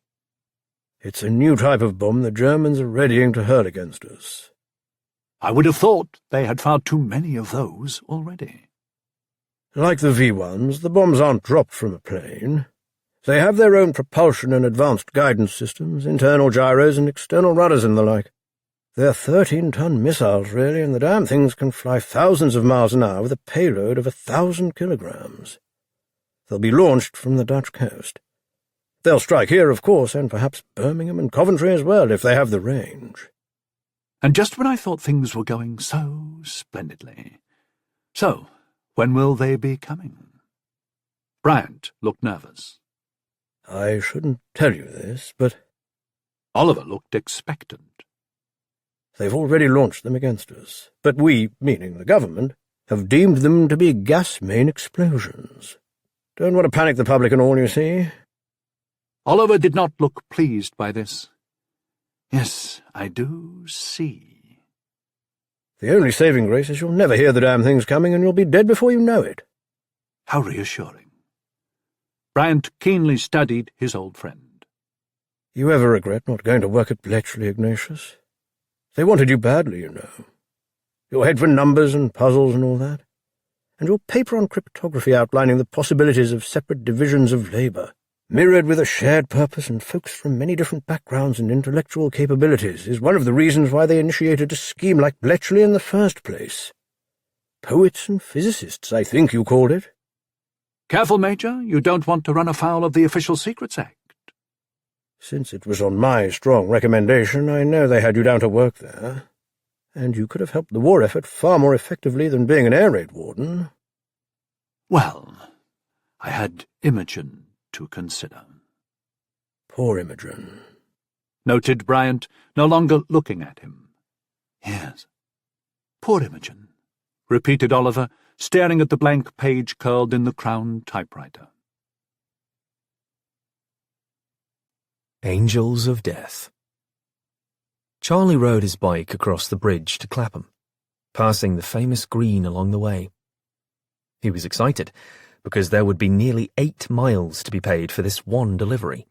Speaker 6: It's a new type of bomb the Germans are readying to hurl against us.
Speaker 4: I would have thought they had far too many of those already.
Speaker 6: Like the V-1s, the bombs aren't dropped from a plane. They have their own propulsion and advanced guidance systems, internal gyros and external rudders and the like. They're 13-ton missiles, really, and the damn things can fly thousands of miles an hour with a payload of 1,000 kilograms. They'll be launched from the Dutch coast. They'll strike here, of course, and perhaps Birmingham and Coventry as well, if they have the range.
Speaker 4: And just when I thought things were going so splendidly. So, when will they be coming? Bryant looked nervous.
Speaker 6: I shouldn't tell you this, but...
Speaker 4: Oliver looked expectant.
Speaker 6: They've already launched them against us, but we, meaning the government, have deemed them to be gas main explosions. Don't want to panic the public and all, you see.
Speaker 4: Oliver did not look pleased by this. Yes, I do see.
Speaker 6: The only saving grace is you'll never hear the damn things coming and you'll be dead before you know it.
Speaker 4: How reassuring. Bryant keenly studied his old friend.
Speaker 6: You ever regret not going to work at Bletchley, Ignatius? They wanted you badly, you know. Your head for numbers and puzzles and all that. And your paper on cryptography outlining the possibilities of separate divisions of labour, mirrored with a shared purpose and folks from many different backgrounds and intellectual capabilities, is one of the reasons why they initiated a scheme like Bletchley in the first place. Poets and physicists, I think you called it.
Speaker 4: Careful, Major, you don't want to run afoul of the Official Secrets Act.
Speaker 6: Since it was on my strong recommendation, I know they had you down to work there. And you could have helped the war effort far more effectively than being an air raid warden.
Speaker 4: Well, I had Imogen to consider.
Speaker 6: Poor Imogen.
Speaker 4: noted Bryant, no longer looking at him. Yes. Poor Imogen, repeated Oliver, staring at the blank page curled in the Crown typewriter.
Speaker 1: Angels of Death. Charlie rode his bike across the bridge to Clapham, passing the famous green along the way. He was excited, because there would be nearly 8 miles to be paid for this one delivery.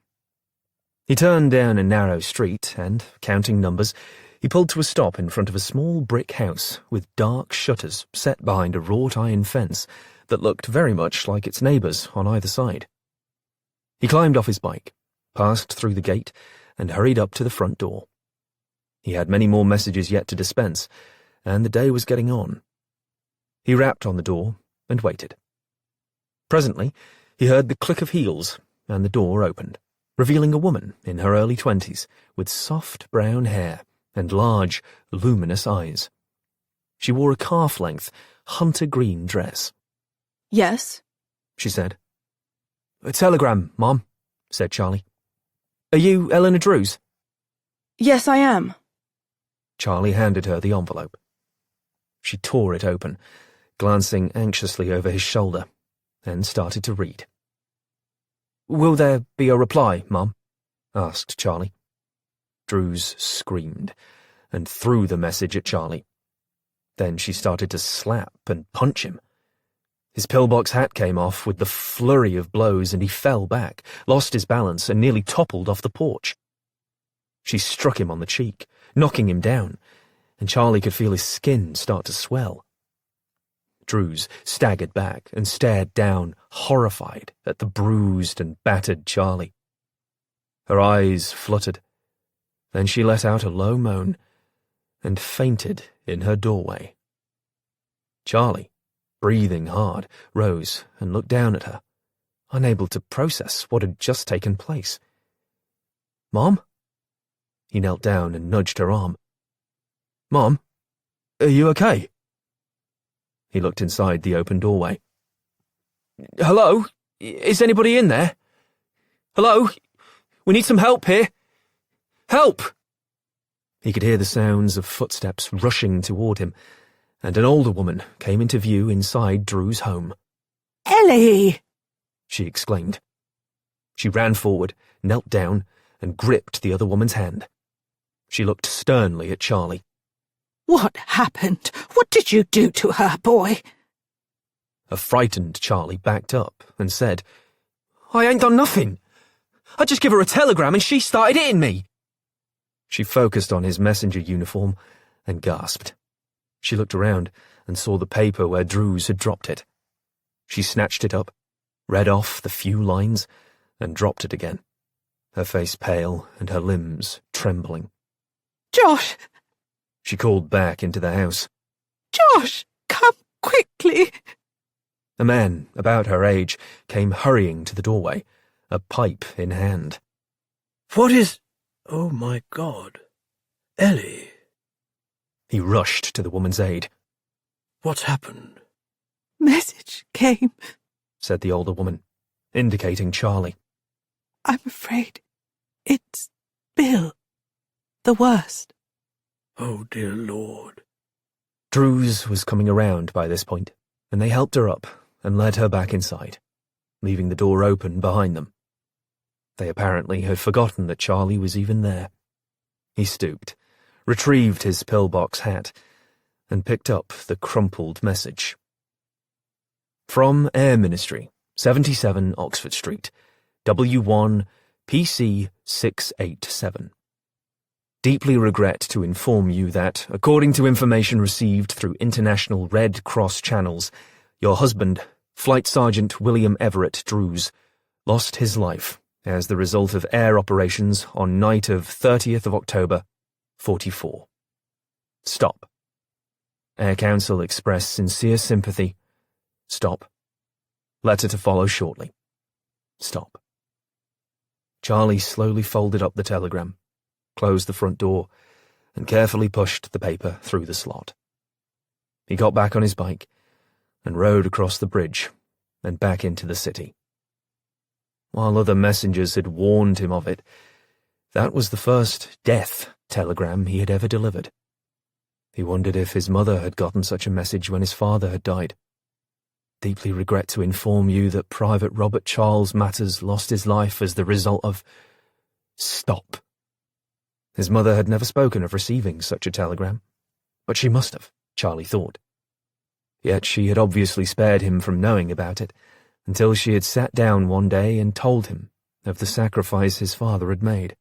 Speaker 1: He turned down a narrow street and, counting numbers, he pulled to a stop in front of a small brick house with dark shutters set behind a wrought iron fence that looked very much like its neighbours on either side. He climbed off his bike, passed through the gate, and hurried up to the front door. He had many more messages yet to dispense, and the day was getting on. He rapped on the door and waited. Presently, he heard the click of heels, and the door opened, revealing a woman in her early 20s with soft brown hair and large, luminous eyes. She wore a calf-length, hunter-green dress.
Speaker 5: Yes?
Speaker 1: She said. "A telegram, Mom," said Charlie. "Are you Eleanor Drews?"
Speaker 5: Yes, I am.
Speaker 1: Charlie handed her the envelope. She tore it open, glancing anxiously over his shoulder, and started to read. "Will there be a reply, Mum?" asked Charlie. Drews screamed and threw the message at Charlie. Then she started to slap and punch him. His pillbox hat came off with the flurry of blows, and he fell back, lost his balance, and nearly toppled off the porch. She struck him on the cheek, knocking him down, and Charlie could feel his skin start to swell. Drews staggered back and stared down, horrified, at the bruised and battered Charlie. Her eyes fluttered. Then she let out a low moan and fainted in her doorway. Charlie, breathing hard, rose and looked down at her, unable to process what had just taken place. "Mom?" He knelt down and nudged her arm. "Mom, are you okay?" He looked inside the open doorway. "Hello? Is anybody in there? Hello? We need some help here. Help!" He could hear the sounds of footsteps rushing toward him, and an older woman came into view inside Drew's home.
Speaker 3: "Ellie!"
Speaker 1: she exclaimed. She ran forward, knelt down, and gripped the other woman's hand. She looked sternly at Charlie.
Speaker 3: "What happened? What did you do to her, boy?"
Speaker 1: A frightened Charlie backed up and said, "I ain't done nothing. I just give her a telegram and she started hitting me." She focused on his messenger uniform and gasped. She looked around and saw the paper where Drews had dropped it. She snatched it up, read off the few lines, and dropped it again, her face pale and her limbs trembling.
Speaker 3: "Josh!
Speaker 1: She called back into the house.
Speaker 3: Josh! Come quickly!"
Speaker 1: A man, about her age, came hurrying to the doorway, a pipe in hand.
Speaker 6: "What is... Oh, my God. Ellie."
Speaker 1: He rushed to the woman's aid.
Speaker 6: "What's happened?"
Speaker 3: "Message came,"
Speaker 1: said the older woman, indicating Charlie.
Speaker 3: "I'm afraid it's Bill. The worst."
Speaker 6: "Oh, dear Lord."
Speaker 1: Drews was coming around by this point, and they helped her up and led her back inside, leaving the door open behind them. They apparently had forgotten that Charlie was even there. He stooped, retrieved his pillbox hat, and picked up the crumpled message. From Air Ministry, 77 Oxford Street, W1 PC 687. Deeply regret to inform you that, according to information received through International Red Cross channels, your husband, Flight Sergeant William Everett Drews, lost his life as the result of air operations on night of 30th of October, 44. Stop. Air Council express sincere sympathy. Stop. Letter to follow shortly. Stop. Charlie slowly folded up the telegram, closed the front door, and carefully pushed the paper through the slot. He got back on his bike and rode across the bridge and back into the city. While other messengers had warned him of it, That was the first death telegram he had ever delivered. He wondered if his mother had gotten such a message when his father had died. Deeply regret to inform you that Private Robert Charles Matters lost his life as the result of... Stop. His mother had never spoken of receiving such a telegram, but she must have, Charlie thought. Yet she had obviously spared him from knowing about it, until she had sat down one day and told him of the sacrifice his father had made.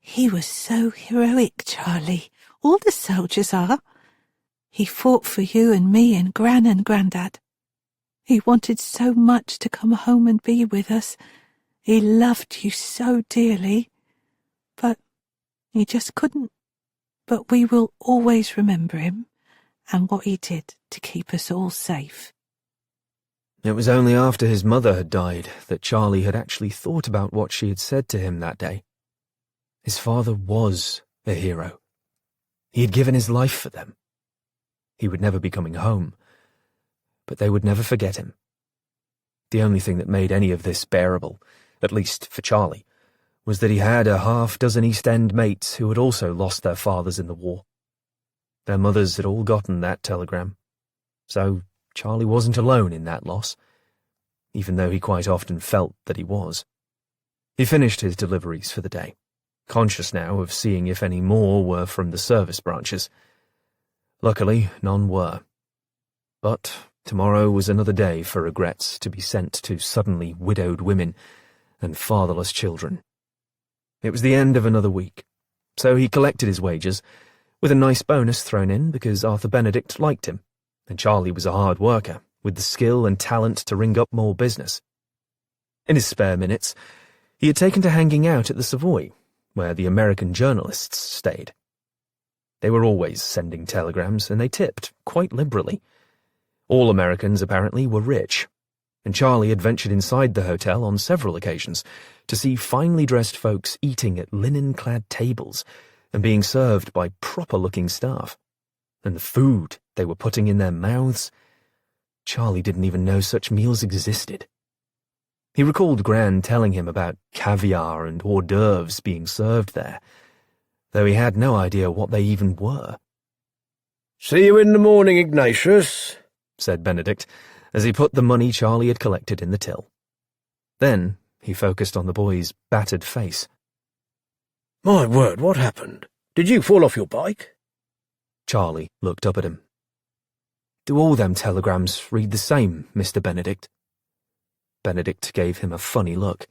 Speaker 3: He was so heroic, Charlie. All the soldiers are. He fought for you and me and Gran and Grandad. He wanted so much to come home and be with us. He loved you so dearly. But he just couldn't. But we will always remember him and what he did to keep us all safe.
Speaker 1: It was only after his mother had died that Charlie had actually thought about what she had said to him that day. His father was a hero. He had given his life for them. He would never be coming home, but they would never forget him. The only thing that made any of this bearable, at least for Charlie, was that he had a half-dozen East End mates who had also lost their fathers in the war. Their mothers had all gotten that telegram, so Charlie wasn't alone in that loss, even though he quite often felt that he was. He finished his deliveries for the day, conscious now of seeing if any more were from the service branches. Luckily, none were. But tomorrow was another day for regrets to be sent to suddenly widowed women and fatherless children. It was the end of another week, so he collected his wages, with a nice bonus thrown in because Arthur Benedict liked him, and Charlie was a hard worker, with the skill and talent to ring up more business. In his spare minutes, he had taken to hanging out at the Savoy, where the American journalists stayed. They were always sending telegrams, and they tipped quite liberally. All Americans, apparently, were rich, and Charlie had ventured inside the hotel on several occasions to see finely dressed folks eating at linen-clad tables and being served by proper-looking staff. And the food they were putting in their mouths, Charlie didn't even know such meals existed. He recalled Gran telling him about caviar and hors d'oeuvres being served there, though he had no idea what they even were.
Speaker 6: "See you in the morning, Ignatius,"
Speaker 1: said Benedict, as he put the money Charlie had collected in the till. Then he focused on the boy's battered face.
Speaker 6: "My word, what happened? Did you fall off your bike?"
Speaker 1: Charlie looked up at him. "Do all them telegrams read the same, Mr. Benedict?" Benedict gave him a funny look.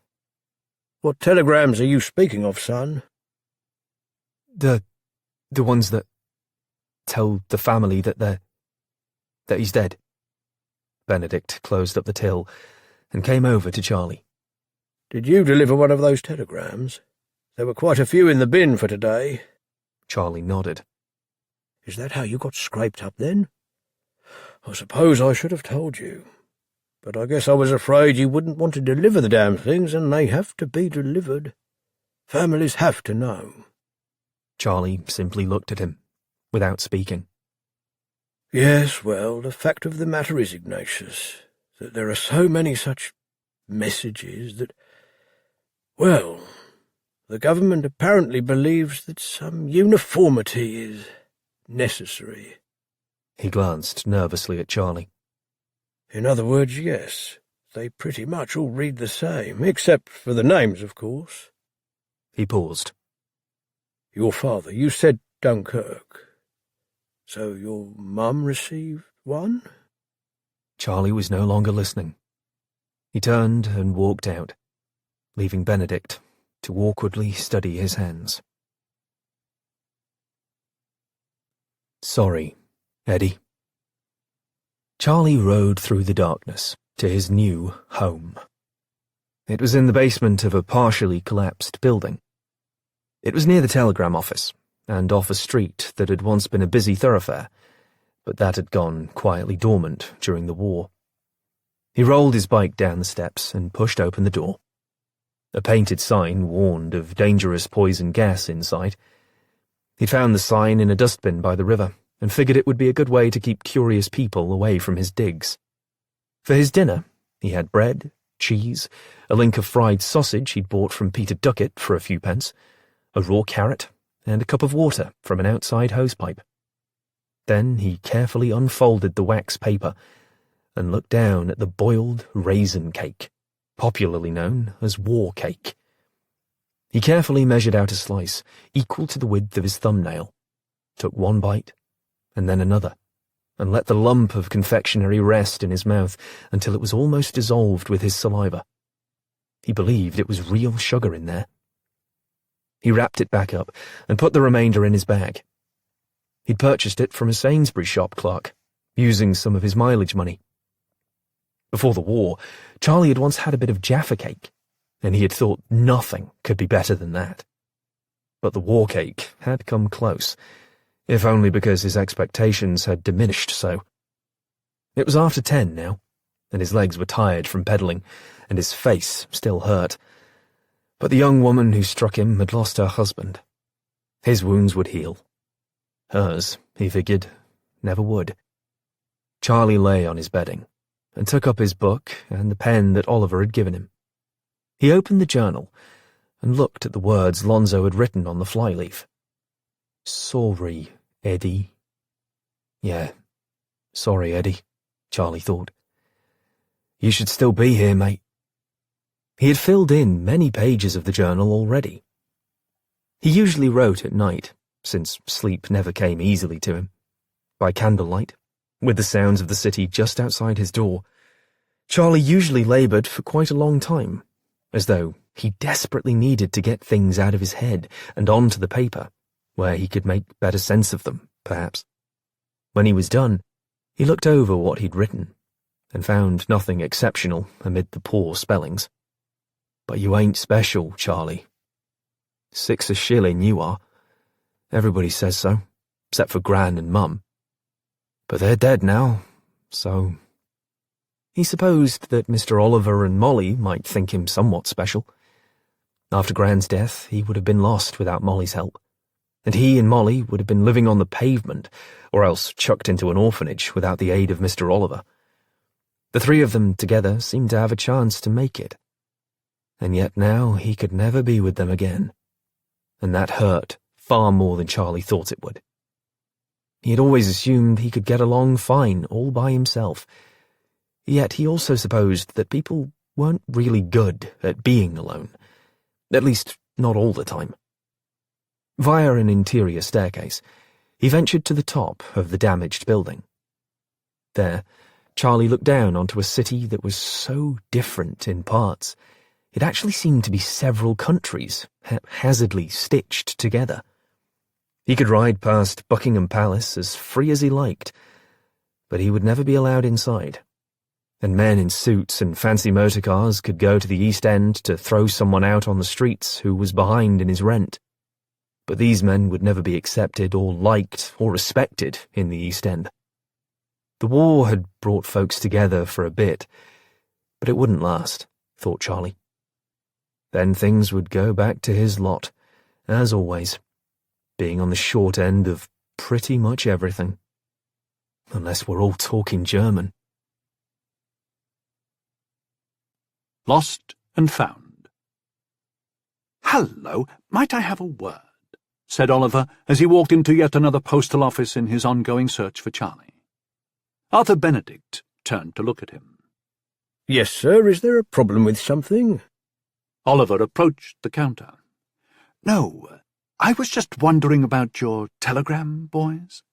Speaker 6: "What telegrams are you speaking of, son?"
Speaker 1: The ones that tell the family that he's dead." Benedict closed up the till and came over to Charlie.
Speaker 6: "Did you deliver one of those telegrams? There were quite a few in the bin for today."
Speaker 1: Charlie nodded.
Speaker 6: "Is that how you got scraped up, then? I suppose I should have told you. But I guess I was afraid you wouldn't want to deliver the damn things, and they have to be delivered. Families have to know."
Speaker 1: Charlie simply looked at him, without speaking.
Speaker 6: "Yes, well, the fact of the matter is, Ignatius, that there are so many such messages that, well, the government apparently believes that some uniformity is necessary."
Speaker 1: He glanced nervously at Charlie.
Speaker 6: "In other words, yes, they pretty much all read the same, except for the names, of course."
Speaker 1: He paused.
Speaker 6: "Your father, you said Dunkirk. So your mum received one?"
Speaker 1: Charlie was no longer listening. He turned and walked out, leaving Benedict to awkwardly study his hands. "Sorry, Eddie." Charlie rode through the darkness to his new home. It was in the basement of a partially collapsed building. It was near the telegram office, and off a street that had once been a busy thoroughfare, but that had gone quietly dormant during the war. He rolled his bike down the steps and pushed open the door. A painted sign warned of dangerous poison gas inside. He found the sign in a dustbin by the river and figured it would be a good way to keep curious people away from his digs. For his dinner, he had bread, cheese, a link of fried sausage he'd bought from Peter Duckett for a few pence, a raw carrot, and a cup of water from an outside hosepipe. Then he carefully unfolded the wax paper and looked down at the boiled raisin cake, popularly known as war cake. He carefully measured out a slice, equal to the width of his thumbnail, took one bite, and then another, and let the lump of confectionery rest in his mouth until it was almost dissolved with his saliva. He believed it was real sugar in there. He wrapped it back up and put the remainder in his bag. He'd purchased it from a Sainsbury's shop clerk, using some of his mileage money. Before the war, Charlie had once had a bit of Jaffa cake, and he had thought nothing could be better than that. But the war cake had come close, if only because his expectations had diminished so. It was after 10 now, and his legs were tired from pedalling, and his face still hurt. But the young woman who struck him had lost her husband. His wounds would heal. Hers, he figured, never would. Charlie lay on his bedding and took up his book and the pen that Oliver had given him. He opened the journal and looked at the words Lonzo had written on the flyleaf. Sorry, Eddie. Yeah, sorry, Eddie, Charlie thought. You should still be here, mate. He had filled in many pages of the journal already. He usually wrote at night, since sleep never came easily to him. By candlelight, with the sounds of the city just outside his door, Charlie usually laboured for quite a long time, as though he desperately needed to get things out of his head and onto the paper, where he could make better sense of them, perhaps. When he was done, he looked over what he'd written, and found nothing exceptional amid the poor spellings. But you ain't special, Charlie. 6 a shilling you are. Everybody says so, except for Gran and Mum. But they're dead now, so... He supposed that Mr. Oliver and Molly might think him somewhat special. After Gran's death, he would have been lost without Molly's help, and he and Molly would have been living on the pavement, or else chucked into an orphanage without the aid of Mr. Oliver. The three of them together seemed to have a chance to make it. And yet now he could never be with them again, and that hurt far more than Charlie thought it would. He had always assumed he could get along fine all by himself, yet he also supposed that people weren't really good at being alone, at least not all the time. Via an interior staircase, he ventured to the top of the damaged building. There, Charlie looked down onto a city that was so different in parts. It actually seemed to be several countries, haphazardly stitched together. He could ride past Buckingham Palace as free as he liked, but he would never be allowed inside. And men in suits and fancy motor cars could go to the East End to throw someone out on the streets who was behind in his rent. But these men would never be accepted or liked or respected in the East End. The war had brought folks together for a bit, but it wouldn't last, thought Charlie. Then things would go back to his lot, as always, being on the short end of pretty much everything. Unless we're all talking German.
Speaker 4: Lost and Found. "Hello, might I have a word?" said Oliver as he walked into yet another postal office in his ongoing search for Charlie. Arthur Benedict turned to look at him.
Speaker 6: Yes, sir, is there a problem with something?
Speaker 4: Oliver approached the counter. "No, I was just wondering about your telegram, boys."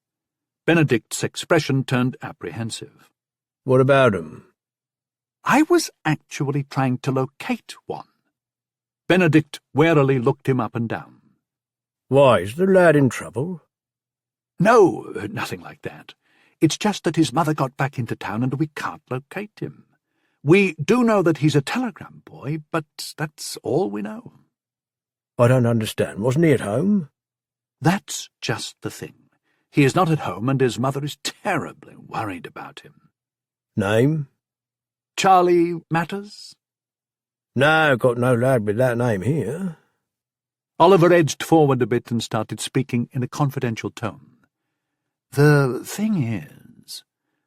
Speaker 4: Benedict's expression turned apprehensive.
Speaker 6: What about 'em?
Speaker 4: "I was actually trying to locate one." Benedict warily looked him up and down.
Speaker 6: Why, is the lad in trouble?
Speaker 4: "No, nothing like that. It's just that his mother got back into town and we can't locate him. We do know that he's a telegram boy, but that's all we know."
Speaker 6: I don't understand. Wasn't he at home?
Speaker 4: "That's just the thing. He is not at home and his mother is terribly worried about him."
Speaker 6: Name?
Speaker 4: "Charlie Matters?"
Speaker 6: No, got no lad with that name here.
Speaker 4: Oliver edged forward a bit and started speaking in a confidential tone. "The thing is,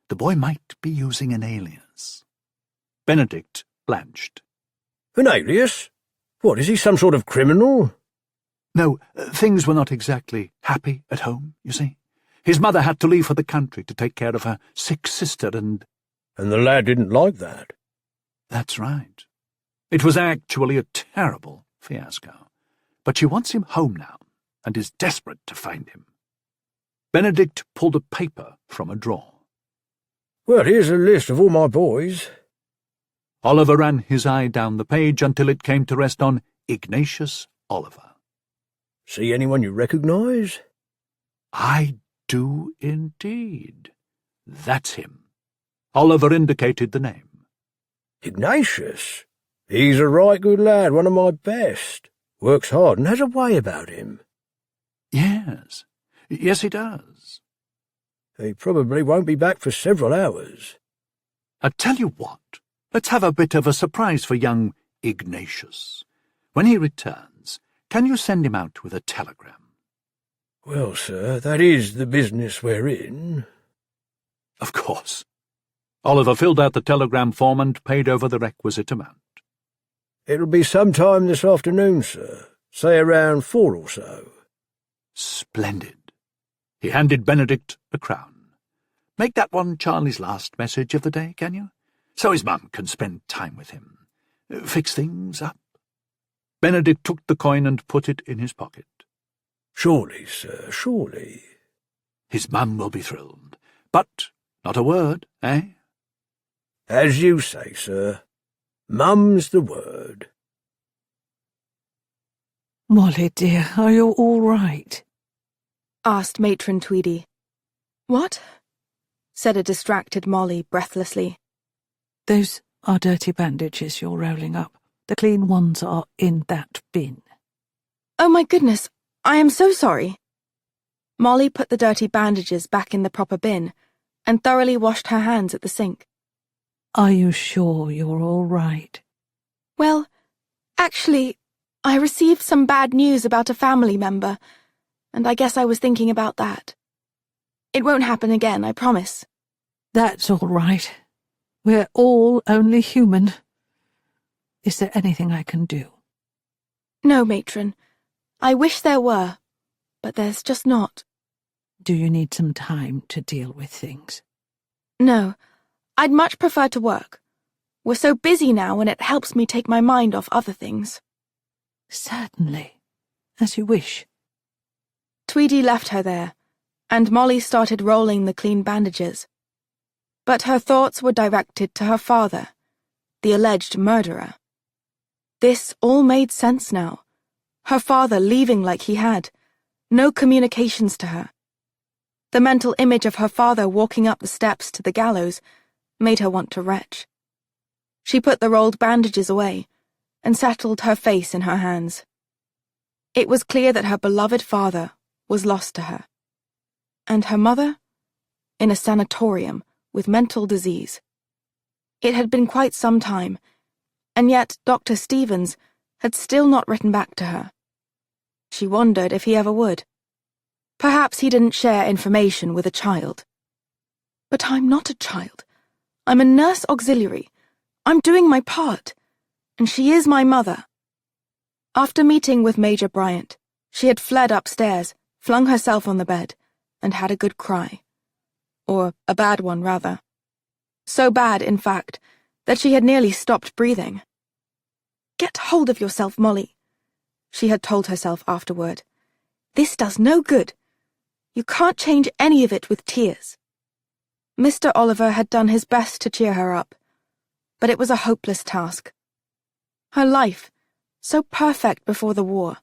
Speaker 4: the boy might be using an alias." Benedict blanched.
Speaker 6: An alias? What, is he some sort of criminal?
Speaker 4: No, things were not exactly happy at home, you see. His mother had to leave for the country to take care of her sick sister and—
Speaker 6: And the lad didn't like that.
Speaker 4: That's right. It was actually a terrible fiasco. But she wants him home now, and is desperate to find him. Benedict pulled a paper from a drawer.
Speaker 6: Well, here's a list of all my boys.
Speaker 4: Oliver ran his eye down the page until it came to rest on Ignatius Oliver.
Speaker 6: See anyone you recognise?
Speaker 4: I do indeed. That's him. Oliver indicated the name.
Speaker 6: Ignatius? He's a right good lad, one of my best. Works hard and has a way about him.
Speaker 4: Yes. Yes, he does.
Speaker 6: He probably won't be back for several hours.
Speaker 4: I tell you what, let's have a bit of a surprise for young Ignatius. When he returns, can you send him out with a telegram?
Speaker 6: Well, sir, that is the business we're in.
Speaker 4: Of course. Oliver filled out the telegram form and paid over the requisite amount.
Speaker 6: It'll be some time this afternoon, sir. Say around 4 or so.
Speaker 4: Splendid. He handed Benedict a crown. Make that one Charlie's last message of the day, can you? So his mum can spend time with him. Fix things up. Benedict took the coin and put it in his pocket.
Speaker 6: Surely, sir, surely.
Speaker 4: His mum will be thrilled. But not a word, eh?
Speaker 6: As you say, sir. Mum's the word.
Speaker 3: Molly, dear, are you all right?
Speaker 5: Asked Matron Tweedy. What? Said a distracted Molly breathlessly.
Speaker 3: Those are dirty bandages you're rolling up. The clean ones are in that bin.
Speaker 5: Oh my goodness, I am so sorry. Molly put the dirty bandages back in the proper bin and thoroughly washed her hands at the sink.
Speaker 3: Are you sure you're all right?
Speaker 5: Well, actually, I received some bad news about a family member, and I guess I was thinking about that. It won't happen again, I promise.
Speaker 3: That's all right. We're all only human. Is there anything I can do?
Speaker 5: No, Matron. I wish there were, but there's just not.
Speaker 3: Do you need some time to deal with things?
Speaker 5: No, I'd much prefer to work. We're so busy now, and it helps me take my mind off other things.
Speaker 3: Certainly. As you wish.
Speaker 5: Tweedy left her there, and Molly started rolling the clean bandages. But her thoughts were directed to her father, the alleged murderer. This all made sense now. Her father leaving like he had, no communications to her. The mental image of her father walking up the steps to the gallows made her want to retch. She put the rolled bandages away and settled her face in her hands. It was clear that her beloved father was lost to her, and her mother in a sanatorium with mental disease. It had been quite some time, and yet Dr. Stevens had still not written back to her. She wondered if he ever would. Perhaps he didn't share information with a child. But I'm not a child. I'm a nurse auxiliary. I'm doing my part, and she is my mother. After meeting with Major Bryant, she had fled upstairs, flung herself on the bed, and had a good cry. Or a bad one, rather. So bad, in fact, that she had nearly stopped breathing. Get hold of yourself, Molly, she had told herself afterward. This does no good. You can't change any of it with tears. Mr. Oliver had done his best to cheer her up, but it was a hopeless task. Her life, so perfect before the war,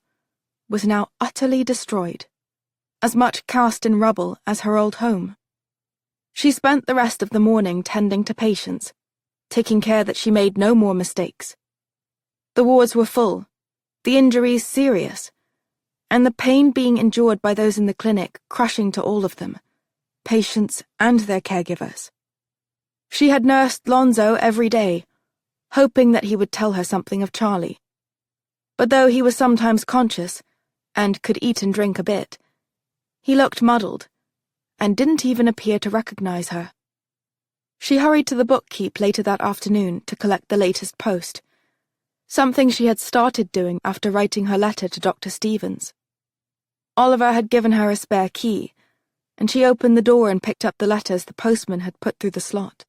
Speaker 5: was now utterly destroyed, as much cast in rubble as her old home. She spent the rest of the morning tending to patients, taking care that she made no more mistakes. The wards were full, the injuries serious, and the pain being endured by those in the clinic crushing to all of them, patients and their caregivers. She had nursed Lonzo every day, hoping that he would tell her something of Charlie. But though he was sometimes conscious, and could eat and drink a bit, he looked muddled, and didn't even appear to recognize her. She hurried to the bookkeep later that afternoon to collect the latest post, something she had started doing after writing her letter to Dr. Stevens. Oliver had given her a spare key, and she opened the door and picked up the letters the postman had put through the slot.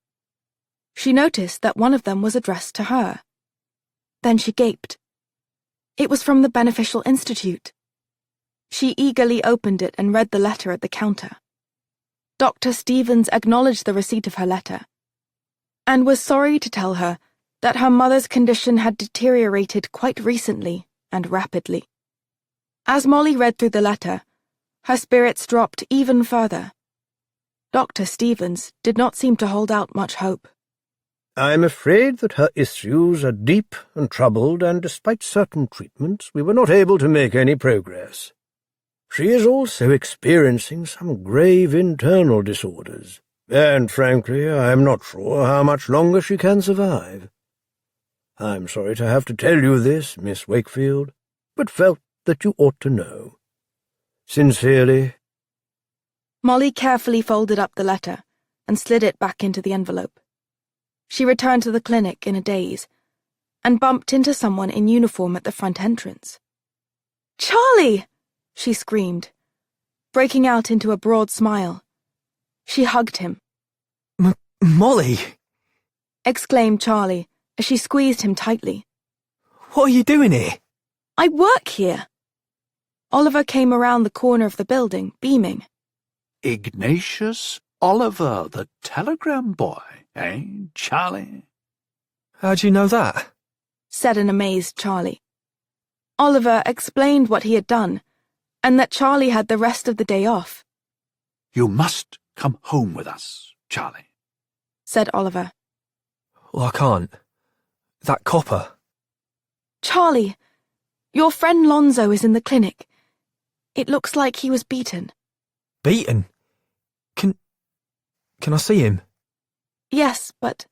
Speaker 5: She noticed that one of them was addressed to her. Then she gaped. It was from the Beneficial Institute. She eagerly opened it and read the letter at the counter. Dr. Stevens acknowledged the receipt of her letter, and was sorry to tell her that her mother's condition had deteriorated quite recently and rapidly. As Molly read through the letter, her spirits dropped even further. Dr. Stevens did not seem to hold out much hope.
Speaker 6: I'm afraid that her issues are deep and troubled, and despite certain treatments, we were not able to make any progress. She is also experiencing some grave internal disorders, and frankly, I am not sure how much longer she can survive. I'm sorry to have to tell you this, Miss Wakefield, but felt that you ought to know. Sincerely.
Speaker 5: Molly carefully folded up the letter and slid it back into the envelope. She returned to the clinic in a daze and bumped into someone in uniform at the front entrance. "Charlie!" she screamed, breaking out into a broad smile. She hugged him.
Speaker 1: Molly!
Speaker 5: Exclaimed Charlie as she squeezed him tightly.
Speaker 1: What are you doing here?
Speaker 5: "I work here." Oliver came around the corner of the building, beaming.
Speaker 4: Ignatius Oliver, the telegram boy, eh, Charlie?
Speaker 1: How'd you know that?
Speaker 5: Said an amazed Charlie. Oliver explained what he had done, and that Charlie had the rest of the day off.
Speaker 4: You must come home with us, Charlie,
Speaker 5: said Oliver.
Speaker 1: Well, I can't. That copper.
Speaker 5: Charlie, your friend Lonzo is in the clinic. It looks like he was beaten.
Speaker 1: Beaten? Can I see him?
Speaker 5: Yes, but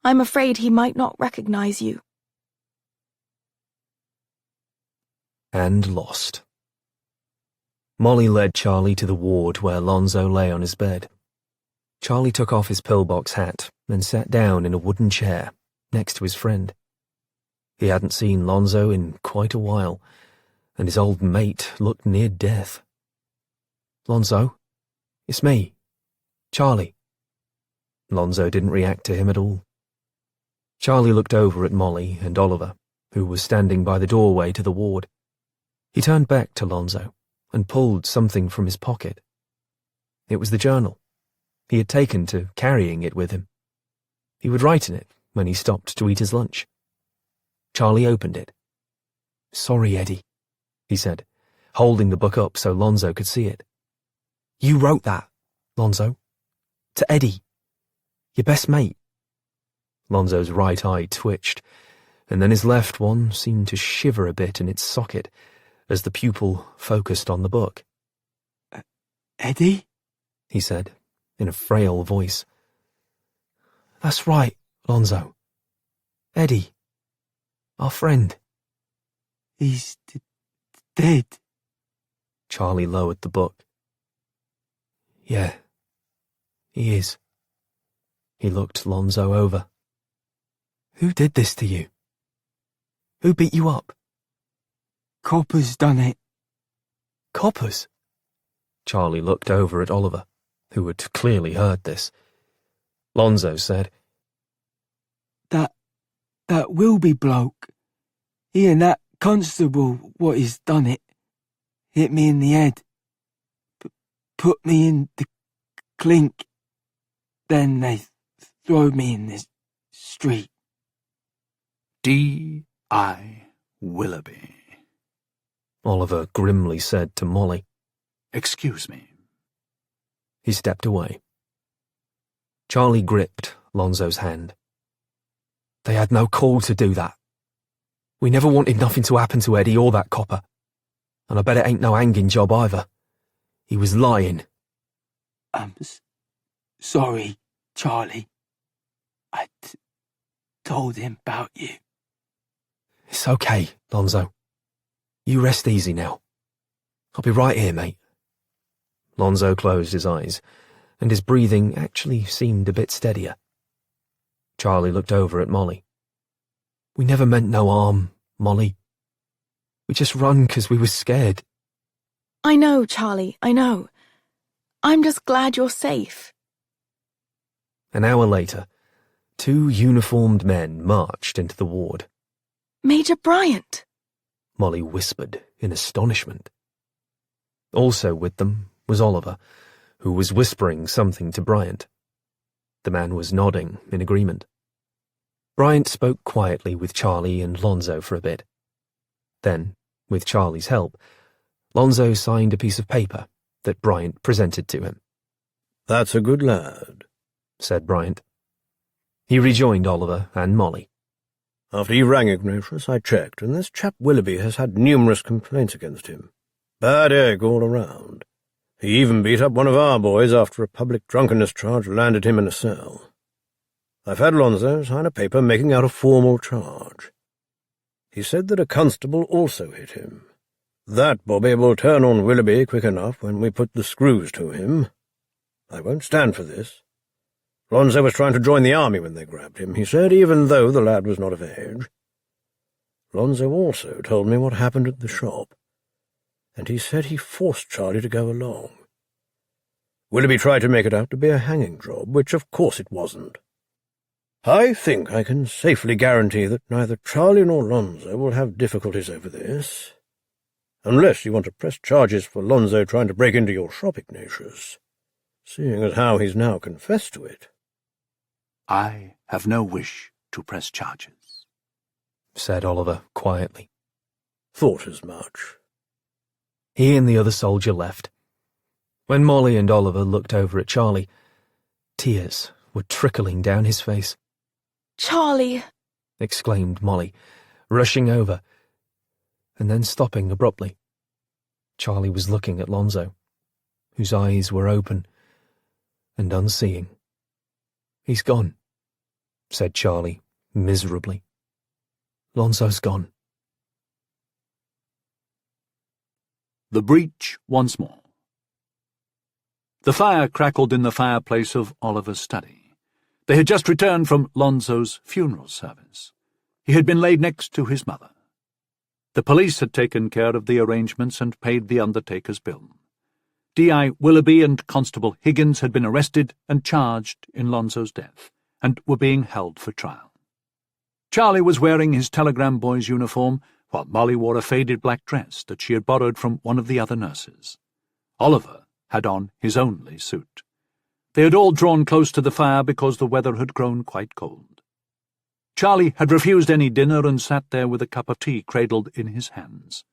Speaker 5: I'm afraid he might not recognize you.
Speaker 1: And lost. Molly led Charlie to the ward where Lonzo lay on his bed. Charlie took off his pillbox hat and sat down in a wooden chair next to his friend. He hadn't seen Lonzo in quite a while, and his old mate looked near death. Lonzo, it's me, Charlie. Lonzo didn't react to him at all. Charlie looked over at Molly and Oliver, who was standing by the doorway to the ward. He turned back to Lonzo and pulled something from his pocket. It was the journal. He had taken to carrying it with him. He would write in it when he stopped to eat his lunch. Charlie opened it. "Sorry, Eddie," he said, holding the book up so Lonzo could see it. "You wrote that, Lonzo. To Eddie, your best mate." Lonzo's right eye twitched, and then his left one seemed to shiver a bit in its socket as the pupil focused on the book.
Speaker 2: Eddie?
Speaker 1: He said, in a frail voice. "That's right, Lonzo. Eddie. Our friend."
Speaker 2: He's dead.
Speaker 1: Charlie lowered the book. "Yeah, he is." He looked Lonzo over. "Who did this to you? Who beat you up?"
Speaker 2: Copper's done it.
Speaker 1: "Coppers?" Charlie looked over at Oliver, who had clearly heard this. Lonzo said,
Speaker 2: That Wilby bloke. He and that constable what he's done it. Hit me in the head. Put me in the clink. Then they throw me in the street.
Speaker 4: D.I. Willoughby.
Speaker 1: Oliver grimly said to Molly.
Speaker 4: Excuse me.
Speaker 1: He stepped away. Charlie gripped Lonzo's hand. "They had no call to do that. We never wanted nothing to happen to Eddie or that copper. And I bet it ain't no hanging job either. He was lying."
Speaker 2: I'm sorry, Charlie. I told him about you.
Speaker 1: "It's okay, Lonzo. You rest easy now. I'll be right here, mate." Lonzo closed his eyes, and his breathing actually seemed a bit steadier. Charlie looked over at Molly. "We never meant no harm, Molly. We just run 'cause we was scared."
Speaker 5: I know, Charlie, I know. I'm just glad you're safe.
Speaker 1: An hour later, 2 uniformed men marched into the ward.
Speaker 5: Major Bryant!
Speaker 1: Molly whispered in astonishment. Also with them was Oliver, who was whispering something to Bryant. The man was nodding in agreement. Bryant spoke quietly with Charlie and Lonzo for a bit. Then, with Charlie's help, Lonzo signed a piece of paper that Bryant presented to him.
Speaker 6: "That's a good lad,"
Speaker 1: said Bryant. He rejoined Oliver and Molly.
Speaker 6: "After you rang, Ignatius, I checked, and this chap Willoughby has had numerous complaints against him. Bad egg all around. He even beat up one of our boys after a public drunkenness charge landed him in a cell. I've had Lonzo sign a paper making out a formal charge. He said that a constable also hit him. That bobby will turn on Willoughby quick enough when we put the screws to him. I won't stand for this. Lonzo was trying to join the army when they grabbed him, he said, even though the lad was not of age. Lonzo also told me what happened at the shop, and he said he forced Charlie to go along. Willoughby tried to make it out to be a hanging job, which of course it wasn't. I think I can safely guarantee that neither Charlie nor Lonzo will have difficulties over this. Unless you want to press charges for Lonzo trying to break into your shop, Ignatius, seeing as how he's now confessed to it.
Speaker 4: I have no wish to press charges,
Speaker 1: said Oliver quietly.
Speaker 6: Thought as much.
Speaker 1: He and the other soldier left. When Molly and Oliver looked over at Charlie, tears were trickling down his face.
Speaker 5: Charlie!
Speaker 1: Exclaimed Molly, rushing over, and then stopping abruptly. Charlie was looking at Lonzo, whose eyes were open and unseeing. "He's gone," said Charlie, miserably. "Lonzo's gone."
Speaker 4: The breach once more. The fire crackled in the fireplace of Oliver's study. They had just returned from Lonzo's funeral service. He had been laid next to his mother. The police had taken care of the arrangements and paid the undertaker's bill. D.I. Willoughby and Constable Higgins had been arrested and charged in Lonzo's death, and were being held for trial. Charlie was wearing his telegram boy's uniform, while Molly wore a faded black dress that she had borrowed from one of the other nurses. Oliver had on his only suit. They had all drawn close to the fire because the weather had grown quite cold. Charlie had refused any dinner and sat there with a cup of tea cradled in his hands.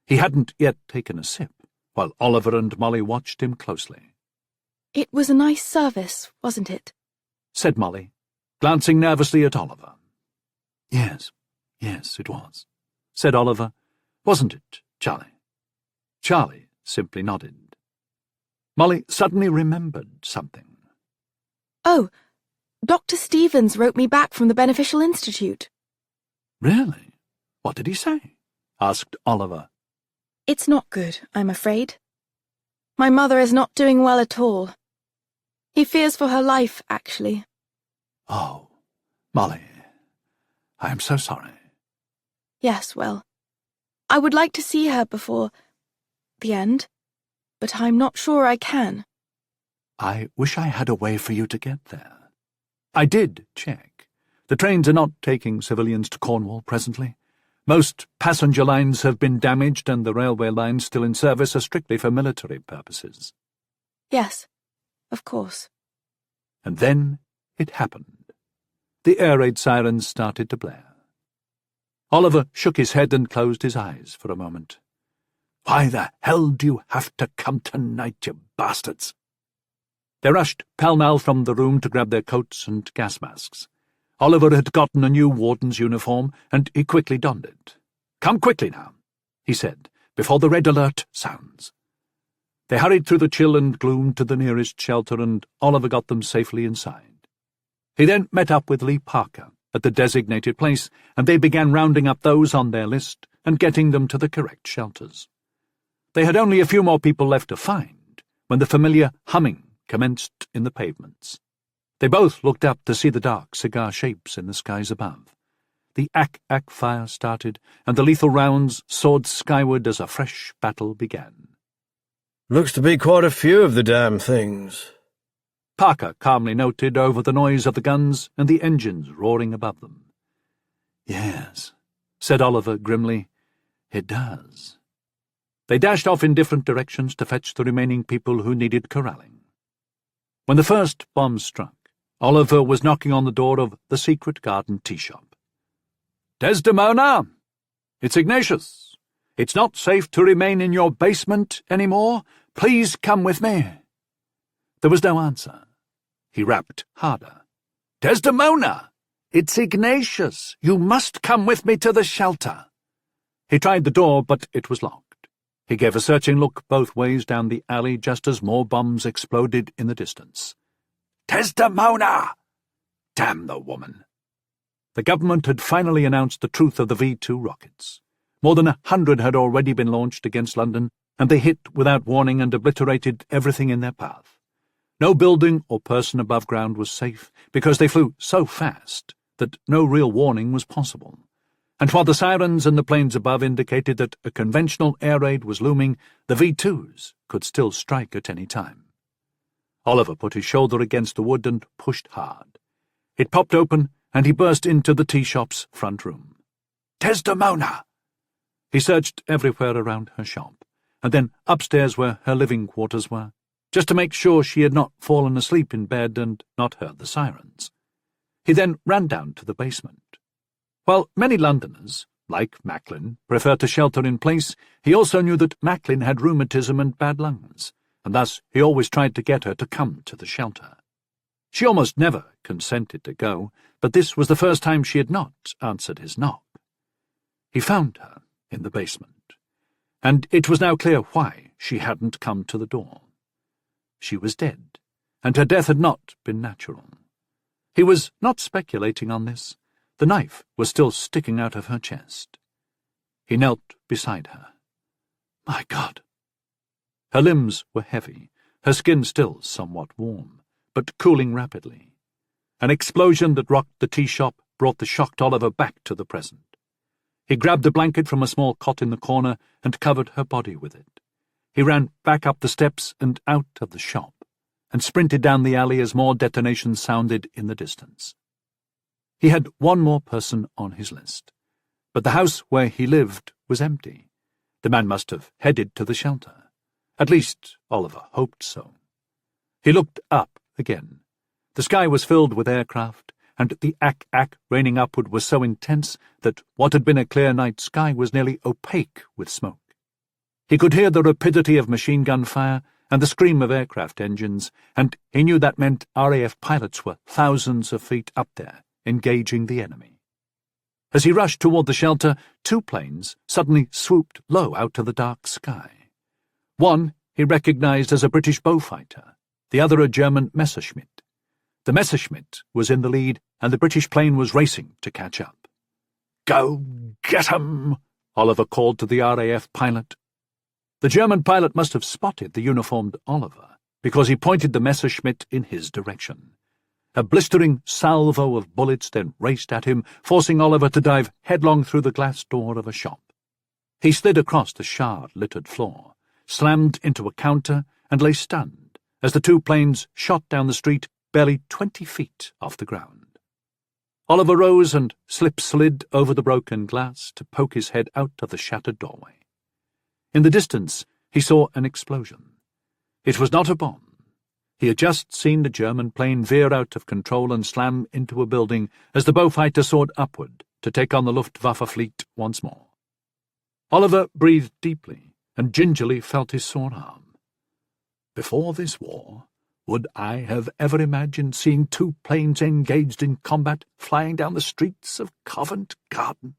Speaker 4: He hadn't yet taken a sip, while Oliver and Molly watched him closely.
Speaker 5: It was a nice service, wasn't it?
Speaker 4: Said Molly, glancing nervously at Oliver. Yes, it was, said Oliver. Wasn't it, Charlie? Charlie simply nodded. Molly suddenly remembered something.
Speaker 5: Oh, Dr. Stevens wrote me back from the Beneficial Institute.
Speaker 4: Really? What did he say? Asked Oliver.
Speaker 5: It's not good, I'm afraid. My mother is not doing well at all. He fears for her life, actually.
Speaker 4: Oh, Molly, I am so sorry.
Speaker 5: Yes, well, I would like to see her before the end, but I'm not sure I can.
Speaker 4: I wish I had a way for you to get there. I did check. The trains are not taking civilians to Cornwall presently. Most passenger lines have been damaged, and the railway lines still in service are strictly for military purposes.
Speaker 5: Yes, of course.
Speaker 4: And then it happened. The air raid sirens started to blare. Oliver shook his head and closed his eyes for a moment. Why the hell do you have to come tonight, you bastards? They rushed pell-mell from the room to grab their coats and gas masks. Oliver had gotten a new warden's uniform, and he quickly donned it. Come quickly now, he said, before the red alert sounds. They hurried through the chill and gloom to the nearest shelter, and Oliver got them safely inside. He then met up with Lee Parker at the designated place, and they began rounding up those on their list and getting them to the correct shelters. They had only a few more people left to find when the familiar humming commenced in the pavements. They both looked up to see the dark cigar shapes in the skies above. The ack-ack fire started, and the lethal rounds soared skyward as a fresh battle began.
Speaker 6: Looks to be quite a few of the damn things.
Speaker 4: Parker calmly noted over the noise of the guns and the engines roaring above them. Yes, said Oliver grimly, it does. They dashed off in different directions to fetch the remaining people who needed corralling. When the first bomb struck, Oliver was knocking on the door of the Secret Garden tea shop. Desdemona! It's Ignatius. It's not safe to remain in your basement any more. Please come with me. There was no answer. He rapped harder. Desdemona! It's Ignatius. You must come with me to the shelter. He tried the door, but it was locked. He gave a searching look both ways down the alley just as more bombs exploded in the distance. Desdemona! Damn the woman. The government had finally announced the truth of the V-2 rockets. More than 100 had already been launched against London, and they hit without warning and obliterated everything in their path. No building or person above ground was safe, because they flew so fast that no real warning was possible. And while the sirens and the planes above indicated that a conventional air raid was looming, the V-2s could still strike at any time. Oliver put his shoulder against the wood and pushed hard. It popped open, and he burst into the tea shop's front room. Desdemona! He searched everywhere around her shop, and then upstairs where her living quarters were, just to make sure she had not fallen asleep in bed and not heard the sirens. He then ran down to the basement. While many Londoners, like Macklin, prefer to shelter in place, he also knew that Macklin had rheumatism and bad lungs, and thus he always tried to get her to come to the shelter. She almost never consented to go, but this was the first time she had not answered his knock. He found her in the basement, and it was now clear why she hadn't come to the door. She was dead, and her death had not been natural. He was not speculating on this. The knife was still sticking out of her chest. He knelt beside her. My God! Her limbs were heavy, her skin still somewhat warm, but cooling rapidly. An explosion that rocked the tea shop brought the shocked Oliver back to the present. He grabbed a blanket from a small cot in the corner and covered her body with it. He ran back up the steps and out of the shop, and sprinted down the alley as more detonations sounded in the distance. He had one more person on his list, but the house where he lived was empty. The man must have headed to the shelter. At least Oliver hoped so. He looked up again. The sky was filled with aircraft, and the ack-ack raining upward was so intense that what had been a clear night sky was nearly opaque with smoke. He could hear the rapidity of machine-gun fire and the scream of aircraft engines, and he knew that meant RAF pilots were thousands of feet up there, engaging the enemy. As he rushed toward the shelter, two planes suddenly swooped low out of the dark sky. One he recognized as a British Beaufighter, the other a German Messerschmitt. The Messerschmitt was in the lead, and the British plane was racing to catch up. "Go get 'em!" Oliver called to the RAF pilot. The German pilot must have spotted the uniformed Oliver, because he pointed the Messerschmitt in his direction. A blistering salvo of bullets then raced at him, forcing Oliver to dive headlong through the glass door of a shop. He slid across the shard-littered floor, slammed into a counter, and lay stunned as the two planes shot down the street barely 20 feet off the ground. Oliver rose and slip-slid over the broken glass to poke his head out of the shattered doorway. In the distance, he saw an explosion. It was not a bomb. He had just seen the German plane veer out of control and slam into a building as the Beaufighter soared upward to take on the Luftwaffe fleet once more. Oliver breathed deeply and gingerly felt his sore arm. Before this war, would I have ever imagined seeing two planes engaged in combat flying down the streets of Covent Garden?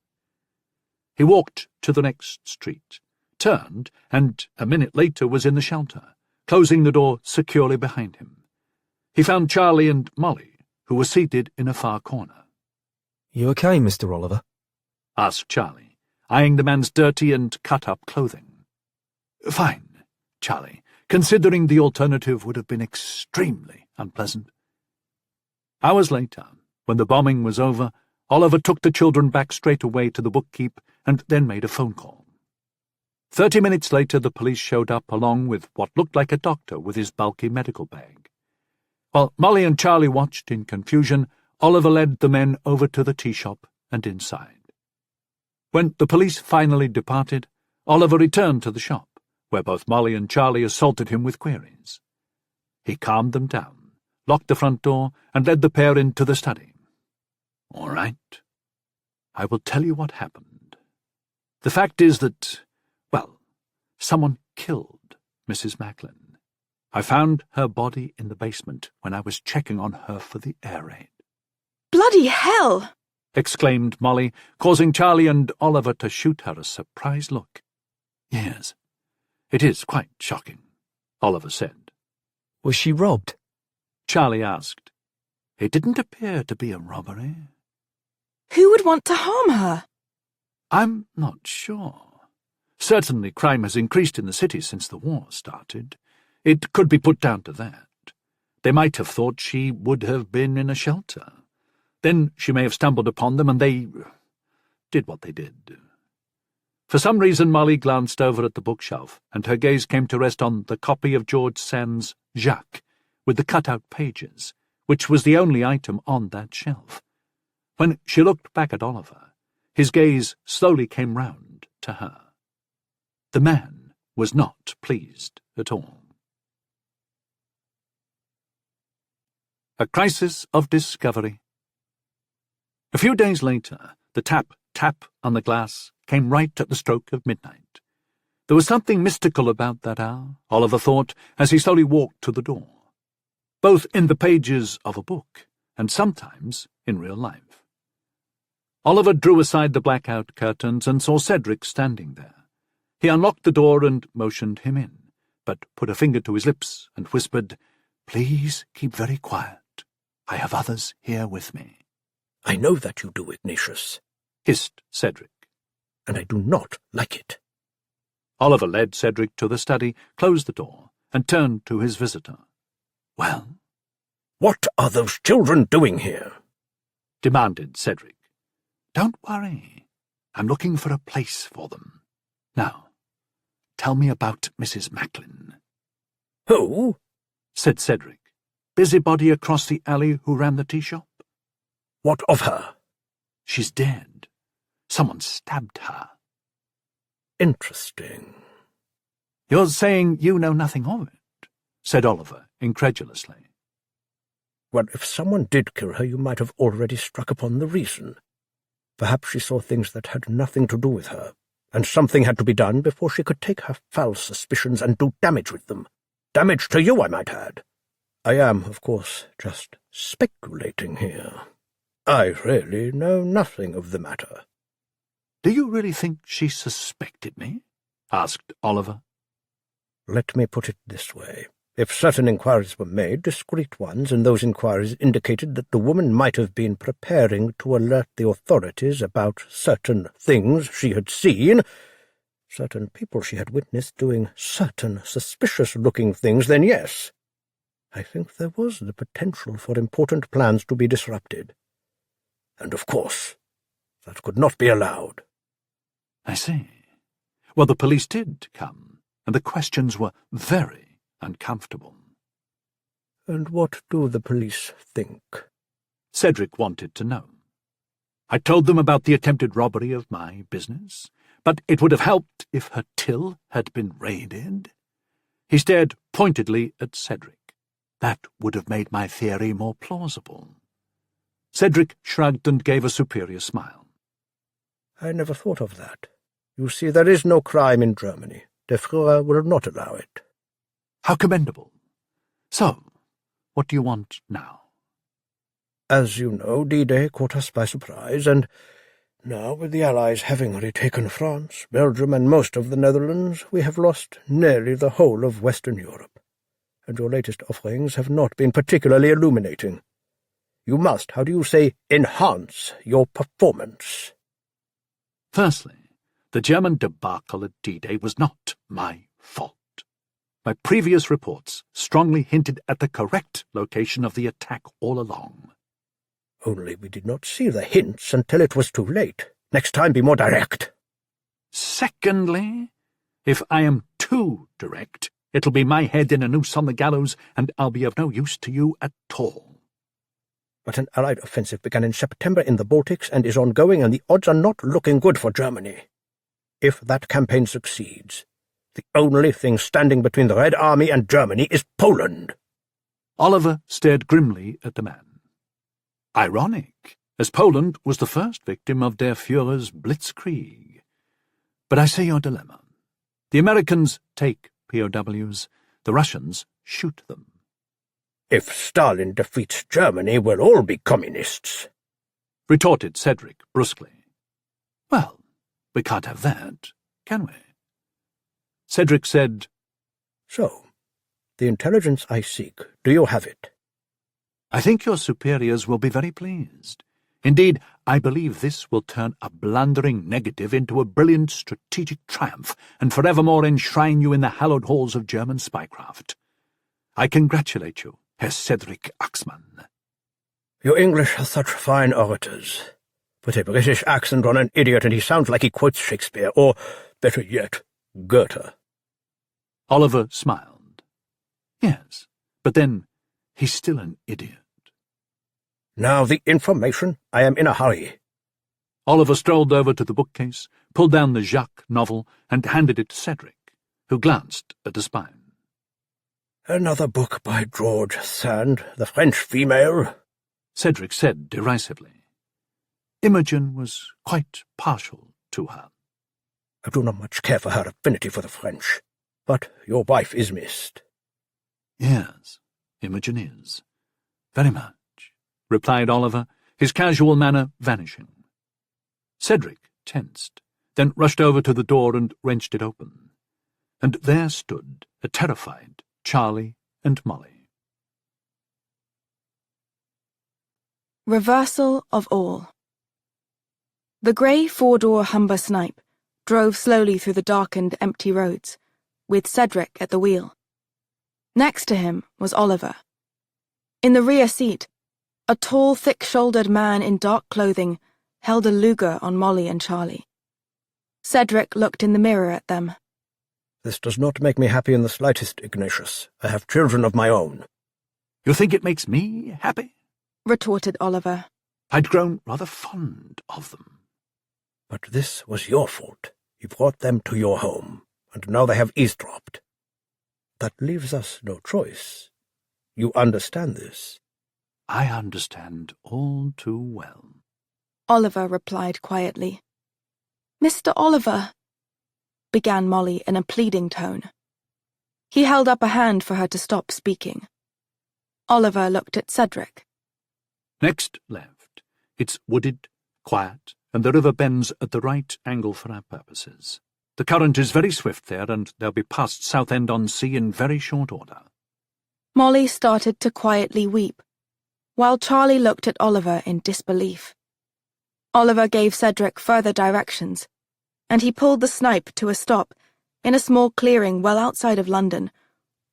Speaker 4: He walked to the next street, turned, and a minute later was in the shelter, closing the door securely behind him. He found Charlie and Molly, who were seated in a far corner.
Speaker 1: "You okay, Mr. Oliver?"
Speaker 4: asked Charlie, eyeing the man's dirty and cut-up clothing. "Fine, Charlie, considering the alternative would have been extremely unpleasant." Hours later, when the bombing was over, Oliver took the children back straight away to the bookkeep and then made a phone call. 30 minutes later, the police showed up along with what looked like a doctor with his bulky medical bag. While Molly and Charlie watched in confusion, Oliver led the men over to the tea shop and inside. When the police finally departed, Oliver returned to the shop, where both Molly and Charlie assaulted him with queries. He calmed them down, locked the front door, and led the pair into the study. "All right. I will tell you what happened. The fact is that, well, someone killed Mrs. Macklin. I found her body in the basement when I was checking on her for the air raid."
Speaker 5: Bloody hell!
Speaker 4: Exclaimed Molly, causing Charlie and Oliver to shoot her a surprised look. "Yes, it is quite shocking," Oliver said.
Speaker 1: Was she robbed?
Speaker 4: Charlie asked. "It didn't appear to be a robbery."
Speaker 5: Who would want to harm her?
Speaker 4: "I'm not sure. Certainly crime has increased in the city since the war started. It could be put down to that. They might have thought she would have been in a shelter. Then she may have stumbled upon them and they did what they did." For some reason Molly glanced over at the bookshelf, and her gaze came to rest on the copy of George Sand's Jacques, with the cut-out pages, which was the only item on that shelf. When she looked back at Oliver, his gaze slowly came round to her. The man was not pleased at all. A crisis of discovery. A few days later, the tap on the glass came right at the stroke of midnight. There was something mystical about that hour, Oliver thought, as he slowly walked to the door, both in the pages of a book and sometimes in real life. Oliver drew aside the blackout curtains and saw Cedric standing there. He unlocked the door and motioned him in, but put a finger to his lips and whispered, "Please keep very quiet. I have others here with me."
Speaker 6: I know that you do, Ignatius,
Speaker 4: hissed Cedric.
Speaker 6: and I do not like it.
Speaker 4: Oliver led Cedric to the study, closed the door, and turned to his visitor. "Well?"
Speaker 6: What are those children doing here?
Speaker 4: demanded Cedric. "Don't worry. I'm looking for a place for them. Now, tell me about Mrs. Macklin."
Speaker 6: Who?
Speaker 4: said Cedric. "Busybody across the alley who ran the tea shop?"
Speaker 6: What of her?
Speaker 4: "She's dead. Someone stabbed her."
Speaker 6: Interesting.
Speaker 4: "You're saying you know nothing of it?" said Oliver, incredulously.
Speaker 6: Well, if someone did kill her, you might have already struck upon the reason. Perhaps she saw things that had nothing to do with her, and something had to be done before she could take her false suspicions and do damage with them. Damage to you, I might add. I am, of course, just speculating here. I really know nothing of the matter.
Speaker 4: "Do you really think she suspected me?" asked Oliver.
Speaker 6: Let me put it this way. If certain inquiries were made, discreet ones, and those inquiries indicated that the woman might have been preparing to alert the authorities about certain things she had seen, certain people she had witnessed doing certain suspicious-looking things, then yes, I think there was the potential for important plans to be disrupted. And, of course, that could not be allowed.
Speaker 4: "I see. Well, the police did come, and the questions were very uncomfortable."
Speaker 6: And what do the police think?
Speaker 4: Cedric wanted to know. "I told them about the attempted robbery of my business, but it would have helped if her till had been raided." He stared pointedly at Cedric. "That would have made my theory more plausible." Cedric shrugged and gave a superior smile.
Speaker 6: I never thought of that. You see, there is no crime in Germany. Der Führer will not allow it.
Speaker 4: "How commendable. So, what do you want now?"
Speaker 6: As you know, D-Day caught us by surprise, and now, with the Allies having retaken France, Belgium, and most of the Netherlands, we have lost nearly the whole of Western Europe, and your latest offerings have not been particularly illuminating. You must, how do you say, enhance your performance.
Speaker 4: Firstly, the German debacle at D-Day was not my fault. My previous reports strongly hinted at the correct location of the attack all along.
Speaker 6: Only we did not see the hints until it was too late. Next time be more direct.
Speaker 4: Secondly, If I am too direct, it'll be my head in a noose on the gallows, and I'll be of no use to you at all.
Speaker 6: But an Allied offensive began in September in the Baltics and is ongoing, and the odds are not looking good for Germany. If that campaign succeeds, the only thing standing between the Red Army and Germany is Poland.
Speaker 4: Oliver stared grimly at the man. Ironic, as Poland was the first victim of Der Führer's Blitzkrieg. But I see your dilemma. The Americans take POWs, the Russians shoot them.
Speaker 6: If Stalin defeats Germany, we'll all be communists,
Speaker 4: retorted Cedric brusquely. Well, we can't have that, can we? Cedric said,
Speaker 6: So, the intelligence I seek, do you have it?
Speaker 4: I think your superiors will be very pleased. Indeed, I believe this will turn a blundering negative into a brilliant strategic triumph and forevermore enshrine you in the hallowed halls of German spycraft. I congratulate you, Herr Cedric Axmann.
Speaker 6: Your English are such fine orators. Put a British accent on an idiot and he sounds like he quotes Shakespeare, or, better yet, Goethe.
Speaker 4: Oliver smiled. Yes, but then he's still an idiot.
Speaker 6: Now the information. I am in a hurry.
Speaker 4: Oliver strolled over to the bookcase, pulled down the Jacques novel, and handed it to Cedric, who glanced at the spine.
Speaker 6: Another book by George Sand, the French female,
Speaker 4: Cedric said derisively. Imogen was quite partial to her.
Speaker 6: I do not much care for her affinity for the French, but your wife is missed.
Speaker 4: Yes, Imogen is. Very much, replied Oliver, his casual manner vanishing. Cedric tensed, then rushed over to the door and wrenched it open. And there stood a terrified Charlie and Molly.
Speaker 5: Reversal of all. The grey four-door Humber Snipe drove slowly through the darkened, empty roads, with Cedric at the wheel. Next to him was Oliver. In the rear seat, a tall, thick-shouldered man in dark clothing held a Luger on Molly and Charlie. Cedric looked in the mirror at them.
Speaker 6: This does not make me happy in the slightest, Ignatius. I have children of my own.
Speaker 4: You think it makes me happy?
Speaker 5: Retorted Oliver.
Speaker 4: I'd grown rather fond of them.
Speaker 6: But this was your fault. You brought them to your home, and now they have eavesdropped. That leaves us no choice. You understand this?
Speaker 4: I understand all too well.
Speaker 5: Oliver replied quietly. Mr. Oliver, began Molly in a pleading tone. He held up a hand for her to stop speaking. Oliver looked at Cedric.
Speaker 4: Next left. It's wooded, quiet, and the river bends at the right angle for our purposes. The current is very swift there, and they'll be past Southend-on-Sea in very short order.
Speaker 5: Molly started to quietly weep, while Charlie looked at Oliver in disbelief. Oliver gave Cedric further directions, and he pulled the Snipe to a stop in a small clearing well outside of London,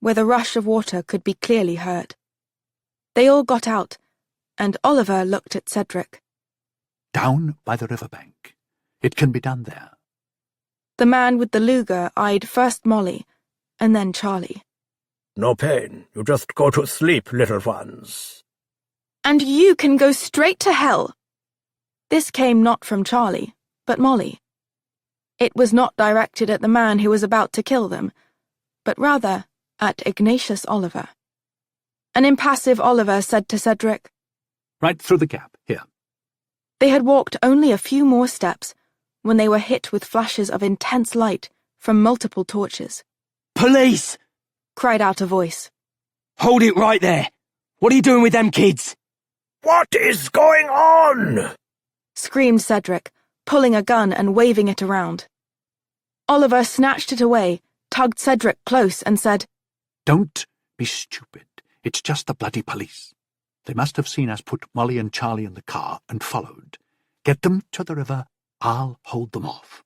Speaker 5: where the rush of water could be clearly heard. They all got out, and Oliver looked at Cedric.
Speaker 4: Down by the riverbank. It can be done there.
Speaker 5: The man with the Luger eyed first Molly, and then Charlie.
Speaker 6: No pain. You just go to sleep, little ones.
Speaker 5: And you can go straight to hell. This came not from Charlie, but Molly. It was not directed at the man who was about to kill them, but rather at Ignatius Oliver. An impassive Oliver said to Cedric,
Speaker 4: Right through the gap, here.
Speaker 5: They had walked only a few more steps when they were hit with flashes of intense light from multiple torches.
Speaker 2: Police!
Speaker 5: Cried out a voice.
Speaker 2: Hold it right there! What are you doing with them kids?
Speaker 6: What is going on?
Speaker 5: Screamed Cedric, pulling a gun and waving it around. Oliver snatched it away, tugged Cedric close, and said,
Speaker 4: Don't be stupid. It's just the bloody police. They must have seen us put Molly and Charlie in the car and followed. Get them to the river. I'll hold them off.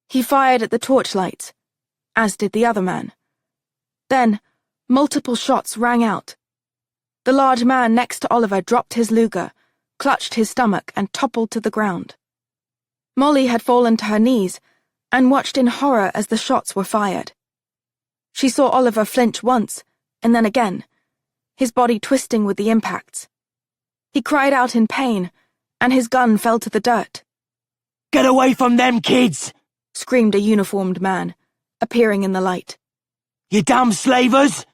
Speaker 5: He fired at the torchlights, as did the other man. Then, multiple shots rang out. The large man next to Oliver dropped his Luger, clutched his stomach, and toppled to the ground. Molly had fallen to her knees, and watched in horror as the shots were fired. She saw Oliver flinch once, and then again, his body twisting with the impacts. He cried out in pain, and his gun fell to the dirt.
Speaker 2: Get away from them kids!
Speaker 5: Screamed a uniformed man, appearing in the light.
Speaker 2: You damn slavers!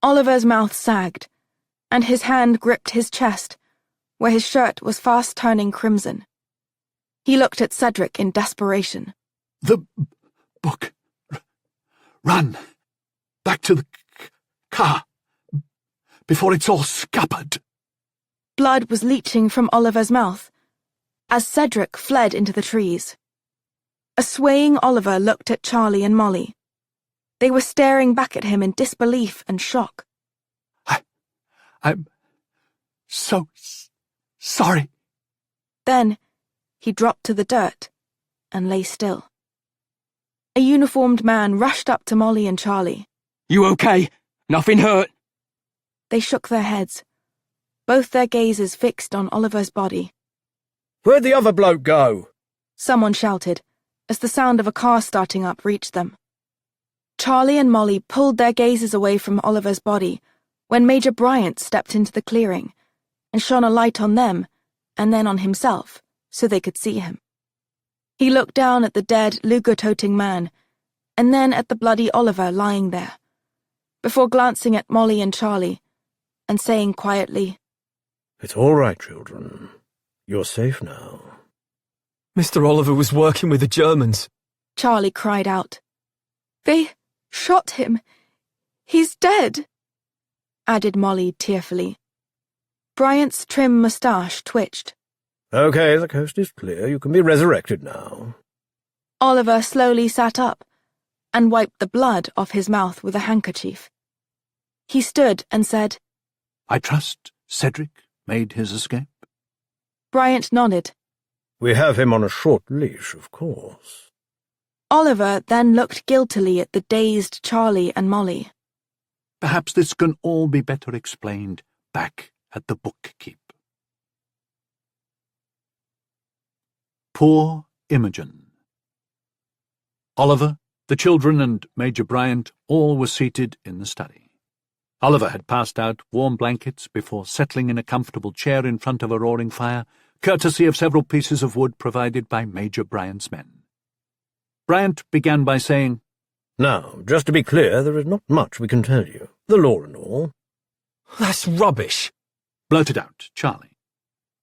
Speaker 5: Oliver's mouth sagged, and his hand gripped his chest, where his shirt was fast turning crimson. He looked at Cedric in desperation.
Speaker 4: The book. Run. Back to the car. Before it's all scuppered.
Speaker 5: Blood was leaching from Oliver's mouth, as Cedric fled into the trees. A swaying Oliver looked at Charlie and Molly. They were staring back at him in disbelief and shock.
Speaker 4: I'm so sorry.
Speaker 5: Then he dropped to the dirt and lay still. A uniformed man rushed up to Molly and Charlie.
Speaker 2: You okay? Nothing hurt?
Speaker 5: They shook their heads, both their gazes fixed on Oliver's body.
Speaker 6: Where'd the other bloke go?
Speaker 5: Someone shouted, as the sound of a car starting up reached them. Charlie and Molly pulled their gazes away from Oliver's body when Major Bryant stepped into the clearing and shone a light on them and then on himself so they could see him. He looked down at the dead, Luger-toting man and then at the bloody Oliver lying there, before glancing at Molly and Charlie and saying quietly,
Speaker 6: It's all right, children. You're safe now.
Speaker 1: Mr. Oliver was working with the Germans.
Speaker 5: Charlie cried out. They shot him. He's dead, added Molly tearfully. Bryant's trim moustache twitched.
Speaker 6: Okay, the coast is clear. You can be resurrected now.
Speaker 5: Oliver slowly sat up and wiped the blood off his mouth with a handkerchief. He stood and said,
Speaker 4: I trust Cedric made his escape.
Speaker 5: Bryant nodded.
Speaker 6: We have him on a short leash, of course.
Speaker 5: Oliver then looked guiltily at the dazed Charlie and Molly.
Speaker 4: Perhaps this can all be better explained back at the bookkeep. Poor Imogen. Oliver, the children, and Major Bryant all were seated in the study. Oliver had passed out warm blankets before settling in a comfortable chair in front of a roaring fire, courtesy of several pieces of wood provided by Major Bryant's men. Bryant began by saying,
Speaker 6: Now, just to be clear, there is not much we can tell you. The law and all.
Speaker 1: That's rubbish.
Speaker 4: blurted out Charlie.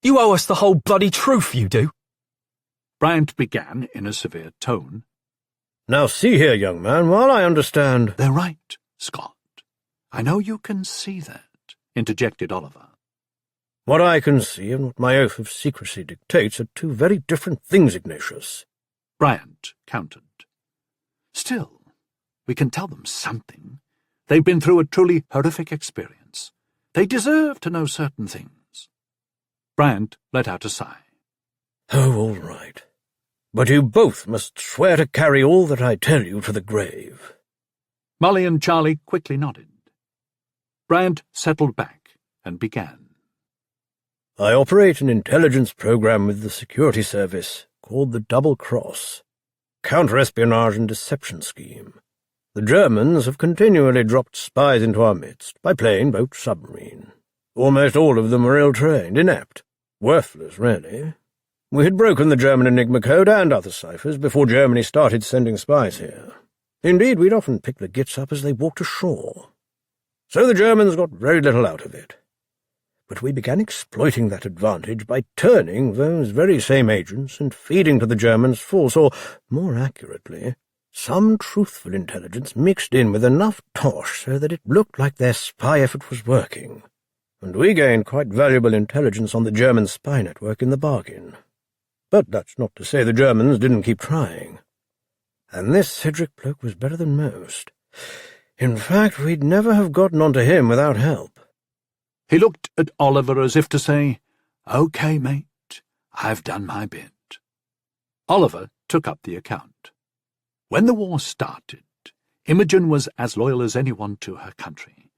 Speaker 1: You owe us the whole bloody truth, you do.
Speaker 4: Bryant began in a severe tone.
Speaker 6: Now see here, young man, while I understand—
Speaker 4: They're right, Scott. I know you can see that, interjected Oliver.
Speaker 6: What I can see and what my oath of secrecy dictates are two very different things, Ignatius.
Speaker 4: Bryant countered. Still, we can tell them something. They've been through a truly horrific experience. They deserve to know certain things. Bryant let out a sigh.
Speaker 6: Oh, all right. But you both must swear to carry all that I tell you to the grave.
Speaker 4: Molly and Charlie quickly nodded. Bryant settled back and began.
Speaker 6: I operate an intelligence program with the security service called the Double Cross, counter-espionage and deception scheme. The Germans have continually dropped spies into our midst, by plane, boat, submarine. Almost all of them were ill-trained, inept, worthless, really. We had broken the German Enigma code and other ciphers before Germany started sending spies here. Indeed, we'd often pick the gits up as they walked ashore. So the Germans got very little out of it. But we began exploiting that advantage by turning those very same agents and feeding to the Germans false, or, more accurately, some truthful intelligence mixed in with enough tosh so that it looked like their spy effort was working. And we gained quite valuable intelligence on the German spy network in the bargain. But that's not to say the Germans didn't keep trying. And this Cedric bloke was better than most. In fact, we'd never have gotten onto him without help.
Speaker 4: He looked at Oliver as if to say, "Okay, mate, I've done my bit." Oliver took up the account. When the war started, Imogen was as loyal as anyone to her country.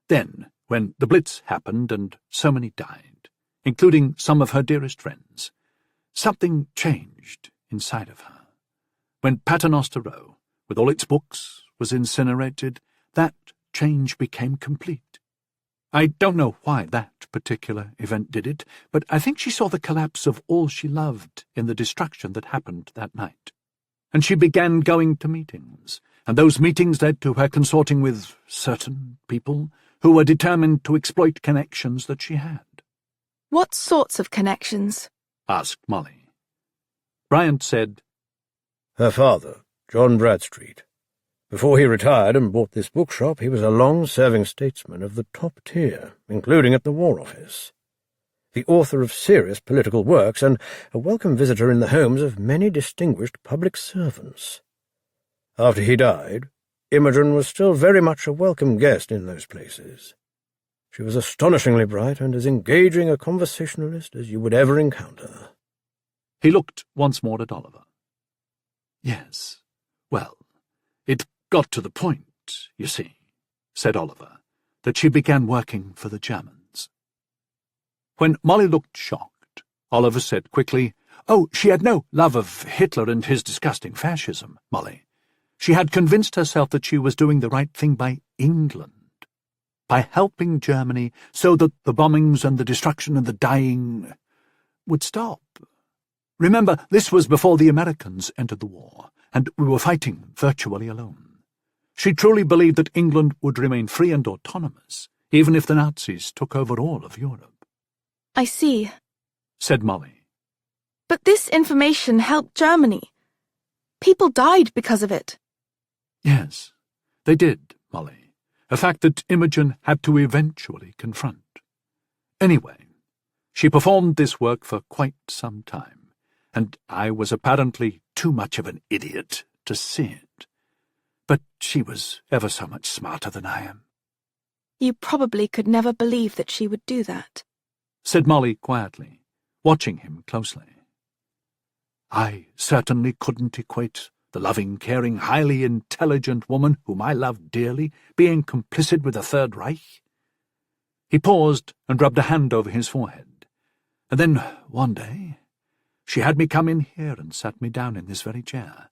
Speaker 4: Then, when the Blitz happened and so many died, including some of her dearest friends, something changed inside of her. When Paternoster Row, with all its books, was incinerated, that change became complete. I don't know why that particular event did it, but I think she saw the collapse of all she loved in the destruction that happened that night. And she began going to meetings, and those meetings led to her consorting with certain people who were determined to exploit connections that she had.
Speaker 5: What sorts of connections?
Speaker 4: Asked Molly. Bryant said,
Speaker 6: Her father, John Bradstreet. Before he retired and bought this bookshop, he was a long-serving statesman of the top tier, including at the War Office. The author of serious political works and a welcome visitor in the homes of many distinguished public servants. After he died, Imogen was still very much a welcome guest in those places. She was astonishingly bright and as engaging a conversationalist as you would ever encounter.
Speaker 4: He looked once more at Oliver. Yes, well, it got to the point, you see, said Oliver, that she began working for the Germans. When Molly looked shocked, Oliver said quickly, Oh, she had no love of Hitler and his disgusting fascism, Molly. She had convinced herself that she was doing the right thing by England, by helping Germany so that the bombings and the destruction and the dying would stop. Remember, this was before the Americans entered the war, and we were fighting virtually alone. She truly believed that England would remain free and autonomous, even if the Nazis took over all of Europe.
Speaker 5: I see,
Speaker 4: Said Molly.
Speaker 5: but this information helped Germany. People died because of it.
Speaker 4: Yes, they did, Molly, a fact that Imogen had to eventually confront. Anyway, she performed this work for quite some time, and I was apparently too much of an idiot to see it. But she was ever so much smarter than I am.
Speaker 5: You probably could never believe that she would do that.
Speaker 4: Said Molly quietly, watching him closely. I certainly couldn't equate the loving, caring, highly intelligent woman whom I loved dearly being complicit with the Third Reich. He paused and rubbed a hand over his forehead. And then, one day, she had me come in here and sat me down in this very chair.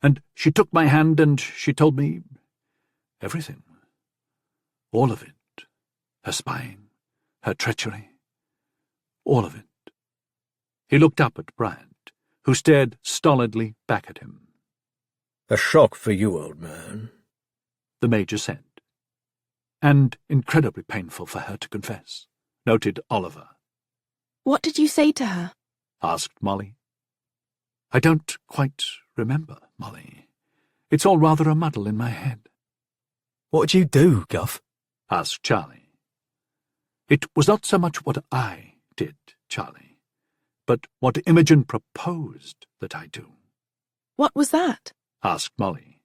Speaker 4: And she took my hand and she told me everything. All of it. Her spying, her treachery. All of it. He looked up at Bryant, who stared stolidly back at him.
Speaker 6: A shock for you, old man,
Speaker 4: The Major said. And incredibly painful for her to confess, noted Oliver.
Speaker 5: What did you say to her?
Speaker 4: Asked Molly. I don't quite remember, Molly. It's all rather a muddle in my head.
Speaker 1: What'd you do, Guff?
Speaker 4: Asked Charlie. It was not so much what I did, Charlie, but what Imogen proposed that I do.
Speaker 5: What was that?
Speaker 4: Asked Molly.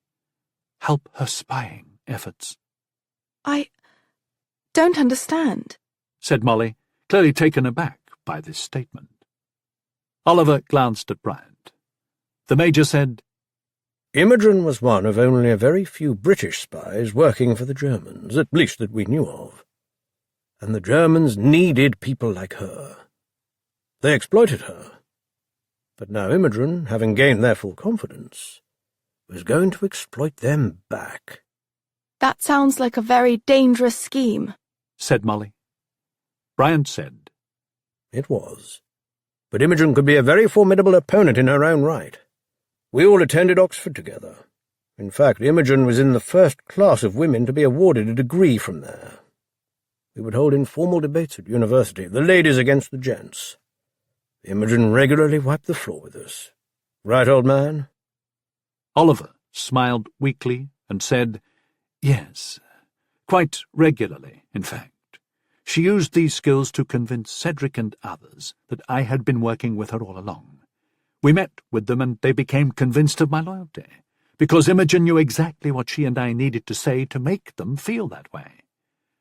Speaker 4: Help her spying efforts.
Speaker 5: I don't understand.
Speaker 4: Said Molly, clearly taken aback by this statement. Oliver glanced at Bryant. The Major said,
Speaker 6: Imogen was one of only a very few British spies working for the Germans, at least that we knew of. And the Germans needed people like her. They exploited her. But now Imogen, having gained their full confidence, was going to exploit them back.
Speaker 5: That sounds like a very dangerous scheme.
Speaker 4: Said Molly. Bryant said,
Speaker 6: It was. But Imogen could be a very formidable opponent in her own right. We all attended Oxford together. In fact, Imogen was in the first class of women to be awarded a degree from there. We would hold informal debates at university, the ladies against the gents. Imogen regularly wiped the floor with us. Right, old man?
Speaker 4: Oliver smiled weakly and said, Yes, quite regularly, in fact. She used these skills to convince Cedric and others that I had been working with her all along. We met with them and they became convinced of my loyalty, because Imogen knew exactly what she and I needed to say to make them feel that way.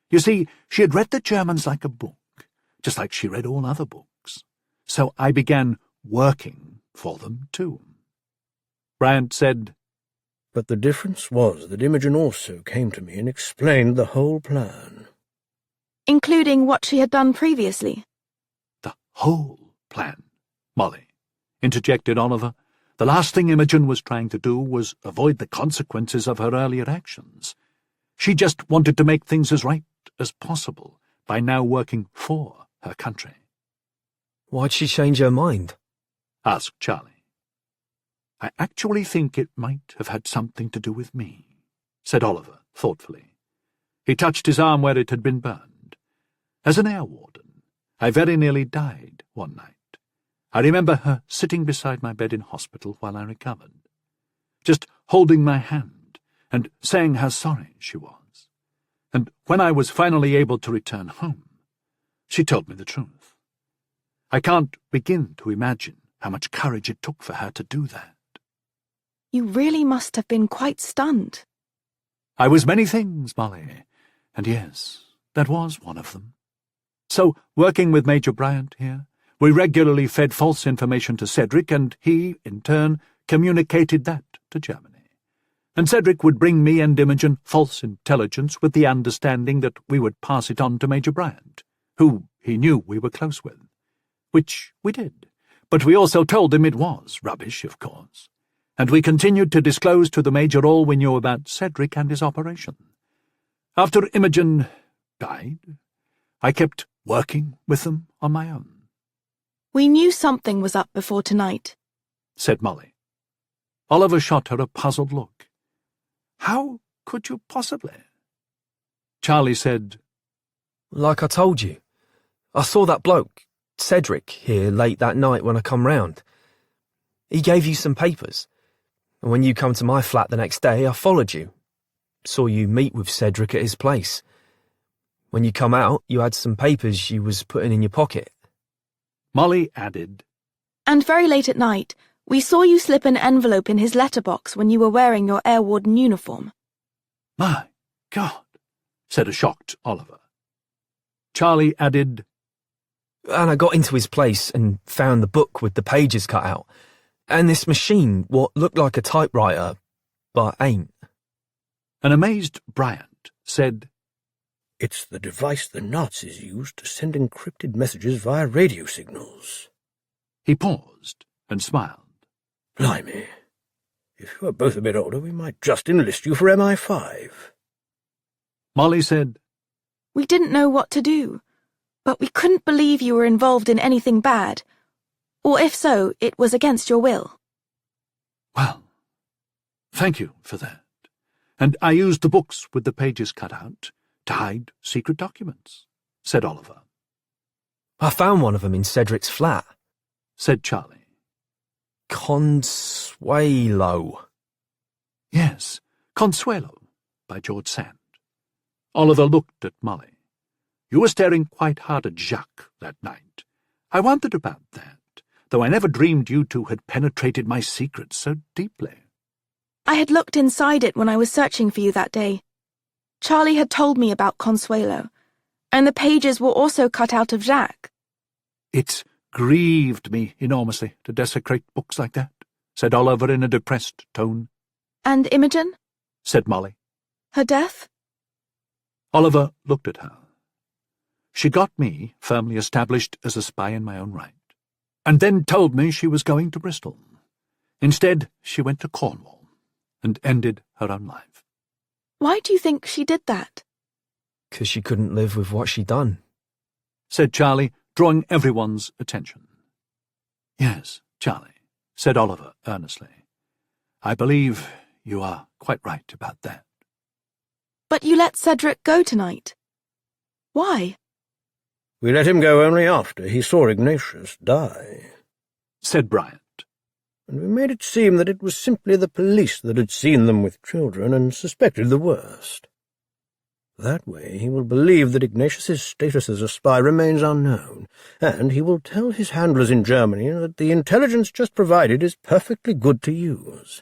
Speaker 4: You see, she had read the Germans like a book, just like she read all other books. So I began working for them too. Bryant said,
Speaker 6: But the difference was that Imogen also came to me and explained the whole plan.
Speaker 5: Including what she had done previously.
Speaker 4: The whole plan, Molly, interjected Oliver. The last thing Imogen was trying to do was avoid the consequences of her earlier actions. She just wanted to make things as right as possible by now working for her country.
Speaker 1: Why'd she change her mind?
Speaker 4: Asked Charlie. I actually think it might have had something to do with me, said Oliver thoughtfully. He touched his arm where it had been burned. As an air warden, I very nearly died one night. I remember her sitting beside my bed in hospital while I recovered, just holding my hand and saying how sorry she was. And when I was finally able to return home, she told me the truth. I can't begin to imagine how much courage it took for her to do that.
Speaker 5: You really must have been quite stunned.
Speaker 4: I was many things, Molly, and yes, that was one of them. So, working with Major Bryant here, we regularly fed false information to Cedric, and he, in turn, communicated that to Germany. And Cedric would bring me and Imogen false intelligence with the understanding that we would pass it on to Major Bryant, who he knew we were close with. Which we did, but we also told him it was rubbish, of course. And we continued to disclose to the Major all we knew about Cedric and his operation. After Imogen died, I kept working with them on my own.
Speaker 5: We knew something was up before tonight,
Speaker 4: said Molly. Oliver shot her a puzzled look. How could you possibly? Charlie said,
Speaker 1: Like I told you. I saw that bloke, Cedric, here late that night when I come round. He gave you some papers. And when you come to my flat the next day, I followed you. Saw you meet with Cedric at his place. When you come out, you had some papers you was putting in your pocket.
Speaker 4: Molly added,
Speaker 5: And very late at night, we saw you slip an envelope in his letterbox when you were wearing your air warden uniform.
Speaker 4: My God, said a shocked Oliver. Charlie added,
Speaker 1: And I got into his place and found the book with the pages cut out. And this machine, what looked like a typewriter, but ain't.
Speaker 4: An amazed Bryant said,
Speaker 6: It's the device the Nazis used to send encrypted messages via radio signals.
Speaker 4: He paused and smiled.
Speaker 6: Blimey. If you are both a bit older, we might just enlist you for MI5.
Speaker 4: Molly said,
Speaker 5: We didn't know what to do, but we couldn't believe you were involved in anything bad. Or if so, it was against your will.
Speaker 4: Well, thank you for that. And I used the books with the pages cut out to hide secret documents, said Oliver.
Speaker 1: I found one of them in Cedric's flat,
Speaker 4: said Charlie.
Speaker 1: Consuelo.
Speaker 4: Yes, Consuelo, by George Sand. Oliver looked at Molly. You were staring quite hard at Jacques that night. I wondered about that, though I never dreamed you two had penetrated my secrets so deeply.
Speaker 5: I had looked inside it when I was searching for you that day. Charlie had told me about Consuelo, and the pages were also cut out of Jacques.
Speaker 4: It grieved me enormously to desecrate books like that, said Oliver in a depressed tone.
Speaker 5: And Imogen?
Speaker 4: Said Molly.
Speaker 5: Her death?
Speaker 4: Oliver looked at her. She got me firmly established as a spy in my own right, and then told me she was going to Bristol. Instead, she went to Cornwall and ended her own life.
Speaker 5: Why do you think she did that?
Speaker 1: 'Cause she couldn't live with what she'd done,
Speaker 4: said Charlie, drawing everyone's attention. Yes, Charlie, said Oliver earnestly. I believe you are quite right about that.
Speaker 5: But you let Cedric go tonight. Why?
Speaker 6: We let him go only after he saw Ignatius die,
Speaker 4: said Bryant.
Speaker 6: And we made it seem that it was simply the police that had seen them with children and suspected the worst. That way he will believe that Ignatius's status as a spy remains unknown, and he will tell his handlers in Germany that the intelligence just provided is perfectly good to use.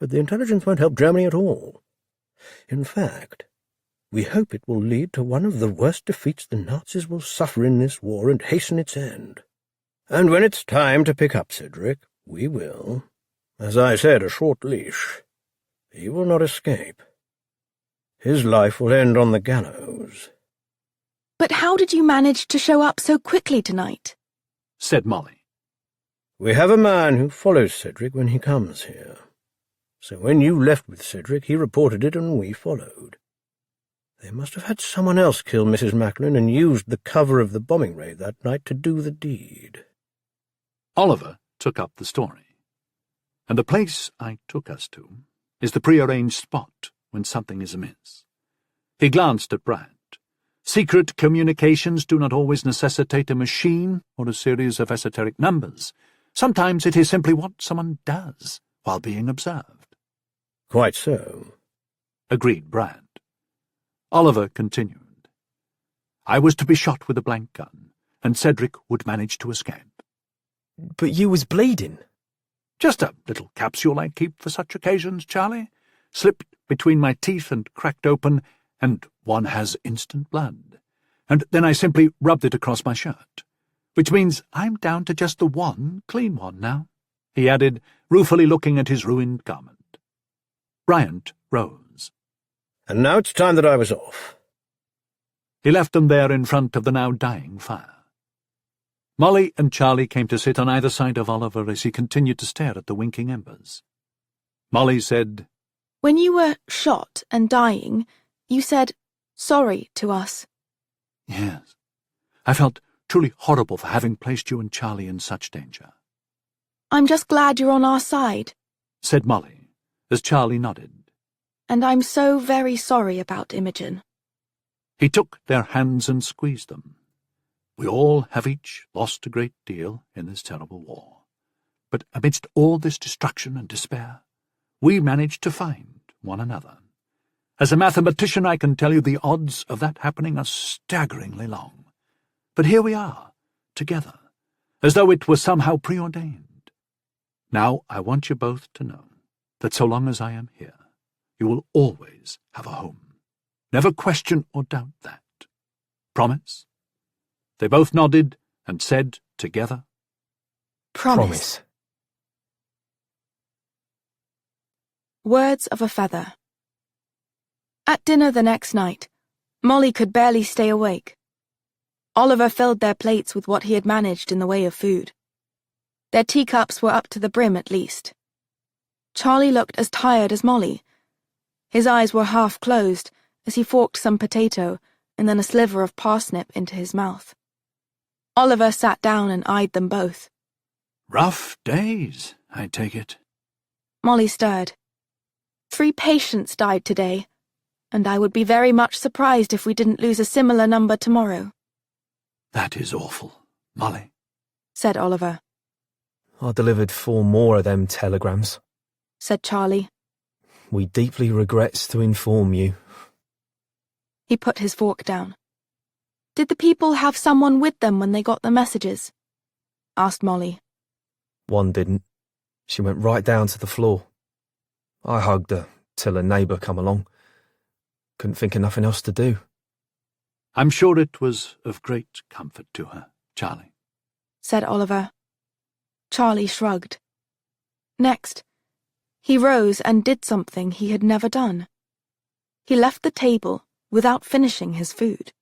Speaker 6: But the intelligence won't help Germany at all. In fact, we hope it will lead to one of the worst defeats the Nazis will suffer in this war and hasten its end. And when it's time to pick up Cedric, we will, as I said, a short leash. He will not escape. His life will end on the gallows.
Speaker 5: But how did you manage to show up so quickly tonight?
Speaker 4: Said Molly.
Speaker 6: We have a man who follows Cedric when he comes here. So when you left with Cedric, he reported it and we followed. They must have had someone else kill Mrs. Macklin and used the cover of the bombing raid that night to do the deed.
Speaker 4: Oliver took up the story. And the place I took us to is the prearranged spot when something is amiss. He glanced at Brand. Secret communications do not always necessitate a machine or a series of esoteric numbers. Sometimes it is simply what someone does while being observed.
Speaker 6: Quite so,
Speaker 4: agreed Brand. Oliver continued. I was to be shot with a blank gun, and Cedric would manage to escape.
Speaker 1: But you was bleeding.
Speaker 4: Just a little capsule I keep for such occasions, Charlie. Slipped between my teeth and cracked open, and one has instant blood. And then I simply rubbed it across my shirt, which means I'm down to just the one clean one now, he added, ruefully looking at his ruined garment. Bryant rose.
Speaker 6: And now it's time that I was off.
Speaker 4: He left them there in front of the now dying fire. Molly and Charlie came to sit on either side of Oliver as he continued to stare at the winking embers. Molly said,
Speaker 5: When you were shot and dying, you said sorry to us.
Speaker 4: Yes. I felt truly horrible for having placed you and Charlie in such danger.
Speaker 5: I'm just glad you're on our side,
Speaker 4: said Molly, as Charlie nodded.
Speaker 5: And I'm so very sorry about Imogen.
Speaker 4: He took their hands and squeezed them. We all have each lost a great deal in this terrible war. But amidst all this destruction and despair, we managed to find one another. As a mathematician, I can tell you the odds of that happening are staggeringly long. But here we are, together, as though it was somehow preordained. Now I want you both to know that so long as I am here, you will always have a home. Never question or doubt that. Promise? They both nodded and said together,
Speaker 5: Promise. Words of a feather. At dinner the next night, Molly could barely stay awake. Oliver filled their plates with what he had managed in the way of food. Their teacups were up to the brim at least. Charlie looked as tired as Molly. His eyes were half closed as he forked some potato and then a sliver of parsnip into his mouth. Oliver sat down and eyed them both.
Speaker 4: Rough days, I take it.
Speaker 5: Molly stirred. 3 patients died today, and I would be very much surprised if we didn't lose a similar number tomorrow.
Speaker 4: That is awful, Molly,
Speaker 5: said Oliver.
Speaker 1: I delivered 4 more of them telegrams,
Speaker 5: said Charlie.
Speaker 1: We deeply regrets to inform you.
Speaker 5: He put his fork down. Did the people have someone with them when they got the messages? Asked Molly.
Speaker 1: One didn't. She went right down to the floor. I hugged her till a neighbour come along. Couldn't think of nothing else to do.
Speaker 4: I'm sure it was of great comfort to her, Charlie,
Speaker 5: said Oliver. Charlie shrugged. Next, he rose and did something he had never done. He left the table without finishing his food.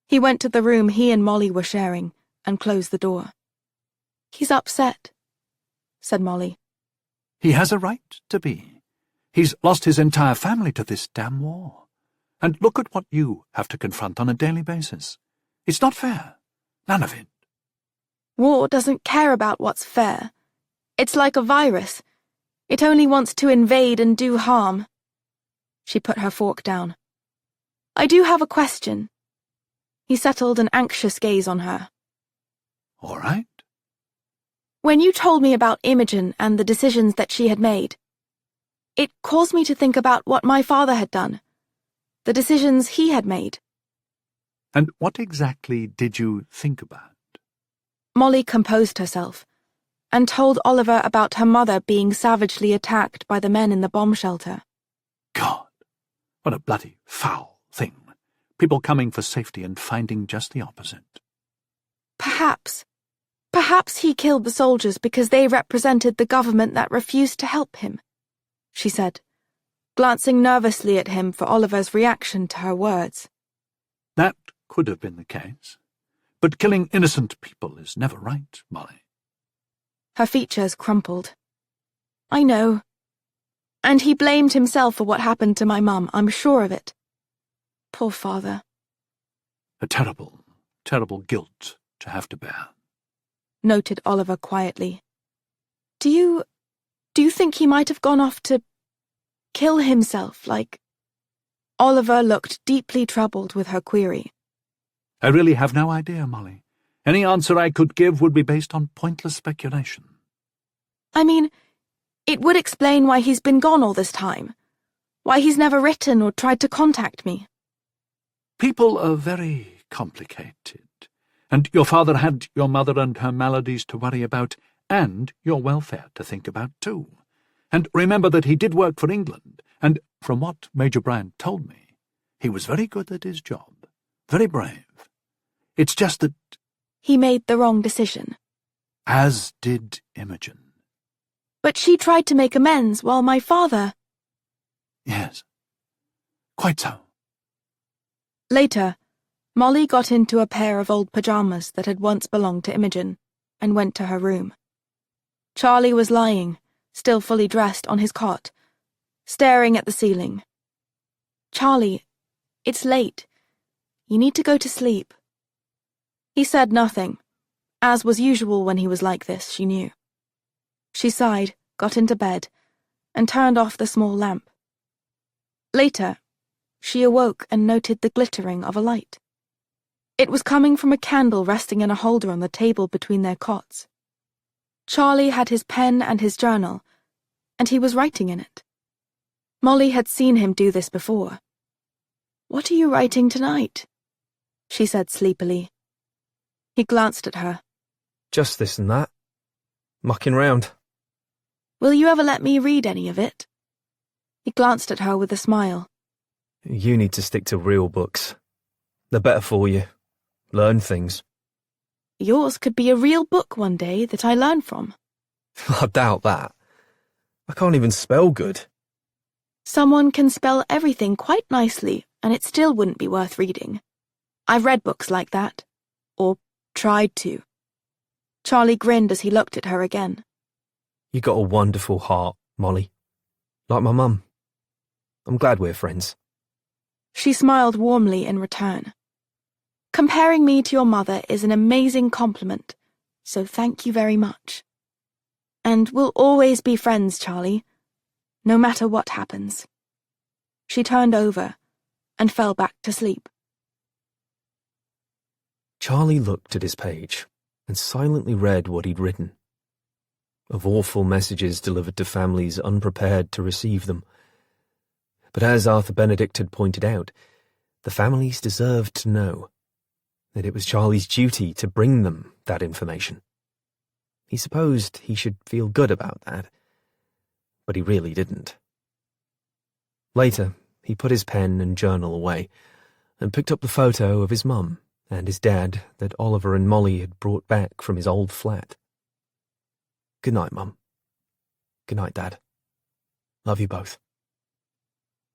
Speaker 5: He went to the room he and Molly were sharing and closed the door. He's upset, said Molly.
Speaker 4: He has a right to be. He's lost his entire family to this damn war. And look at what you have to confront on a daily basis. It's not fair. None of it.
Speaker 5: War doesn't care about what's fair. It's like a virus. It only wants to invade and do harm. She put her fork down. I do have a question. He settled an anxious gaze on her.
Speaker 4: All right.
Speaker 5: When you told me about Imogen and the decisions that she had made, it caused me to think about what my father had done, the decisions he had made.
Speaker 4: And what exactly did you think about?
Speaker 5: Molly composed herself and told Oliver about her mother being savagely attacked by the men in the bomb shelter.
Speaker 4: God, what a bloody foul thing. People coming for safety and finding just the opposite.
Speaker 5: Perhaps he killed the soldiers because they represented the government that refused to help him, she said, glancing nervously at him for Oliver's reaction to her words.
Speaker 4: That could have been the case. But killing innocent people is never right, Molly.
Speaker 5: Her features crumpled. I know. And he blamed himself for what happened to my mum, I'm sure of it. Poor father.
Speaker 4: A terrible, terrible guilt to have to bear,
Speaker 5: Noted Oliver quietly. Do you think he might have gone off to kill himself, like... Oliver looked deeply troubled with her query.
Speaker 4: I really have no idea, Molly. Any answer I could give would be based on pointless speculation.
Speaker 5: I mean, it would explain why he's been gone all this time. Why he's never written or tried to contact me.
Speaker 4: People are very complicated. And your father had your mother and her maladies to worry about, and your welfare to think about too. And remember that he did work for England, and from what Major Bryant told me, he was very good at his job, very brave. It's just that...
Speaker 5: He made the wrong decision.
Speaker 4: As did Imogen.
Speaker 5: But she tried to make amends while my father...
Speaker 4: Yes, quite so.
Speaker 5: Later, Molly got into a pair of old pyjamas that had once belonged to Imogen, and went to her room. Charlie was lying, still fully dressed, on his cot, staring at the ceiling. Charlie, it's late. You need to go to sleep. He said nothing, as was usual when he was like this, she knew. She sighed, got into bed, and turned off the small lamp. Later, she awoke and noted the glittering of a light. It was coming from a candle resting in a holder on the table between their cots. Charlie had his pen and his journal, and he was writing in it. Molly had seen him do this before. "What are you writing tonight?" she said sleepily. He glanced at her.
Speaker 1: Just this and that. Mucking round.
Speaker 5: "Will you ever let me read any of it?" He glanced at her with a smile.
Speaker 1: You need to stick to real books. They're better for you. Learn things.
Speaker 5: Yours could be a real book one day that I learn from.
Speaker 1: I doubt that. I can't even spell good.
Speaker 5: Someone can spell everything quite nicely, and it still wouldn't be worth reading. I've read books like that. Or tried to. Charlie grinned as he looked at her again.
Speaker 1: You got a wonderful heart, Molly. Like my mum. I'm glad we're friends.
Speaker 5: She smiled warmly in return. Comparing me to your mother is an amazing compliment, so thank you very much. And we'll always be friends, Charlie, no matter what happens. She turned over and fell back to sleep.
Speaker 1: Charlie looked at his page and silently read what he'd written. Of awful messages delivered to families unprepared to receive them. But as Arthur Benedict had pointed out, the families deserved to know that it was Charlie's duty to bring them that information. He supposed he should feel good about that, but he really didn't. Later, he put his pen and journal away and picked up the photo of his mum and his dad that Oliver and Molly had brought back from his old flat. Good night, Mum. Good night, Dad. Love you both.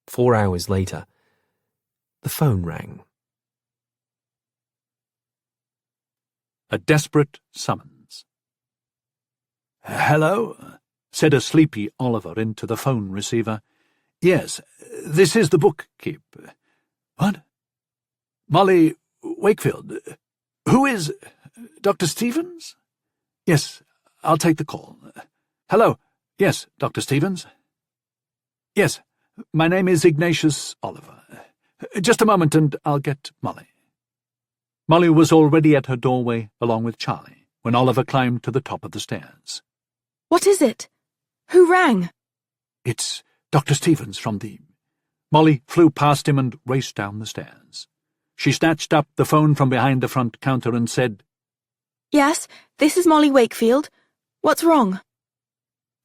Speaker 1: 4 hours later, the phone rang.
Speaker 4: A desperate summons. "Hello?" said a sleepy Oliver into the phone receiver. "Yes, this is the bookkeep." "What?" "Molly Wakefield. Who is... Dr. Stevens?" "Yes, I'll take the call. Hello. Yes, Dr. Stevens." "Yes, my name is Ignatius Oliver. Just a moment and I'll get Molly." Molly was already at her doorway along with Charlie when Oliver climbed to the top of the stairs.
Speaker 5: "What is it? Who rang?"
Speaker 4: "It's Dr. Stevens from the..." Molly flew past him and raced down the stairs. She snatched up the phone from behind the front counter and said,
Speaker 5: "Yes, this is Molly Wakefield. What's wrong?"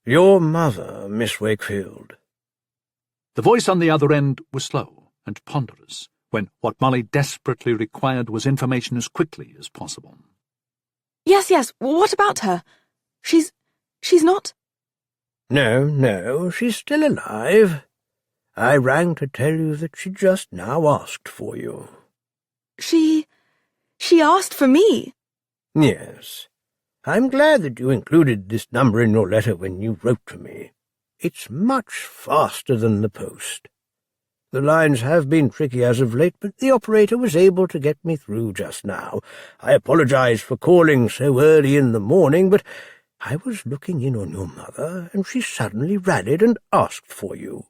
Speaker 6: Your mother, Miss Wakefield.
Speaker 4: The voice on the other end was slow and ponderous, when what Molly desperately required was information as quickly as possible.
Speaker 5: Yes, what about her? She's not...
Speaker 6: No, she's still alive. I rang to tell you that she just now asked for you.
Speaker 5: She asked for me.
Speaker 6: Yes. I'm glad that you included this number in your letter when you wrote to me. It's much faster than the post. The lines have been tricky as of late, but the operator was able to get me through just now. I apologize for calling so early in the morning, but I was looking in on your mother, and she suddenly rallied and asked for you.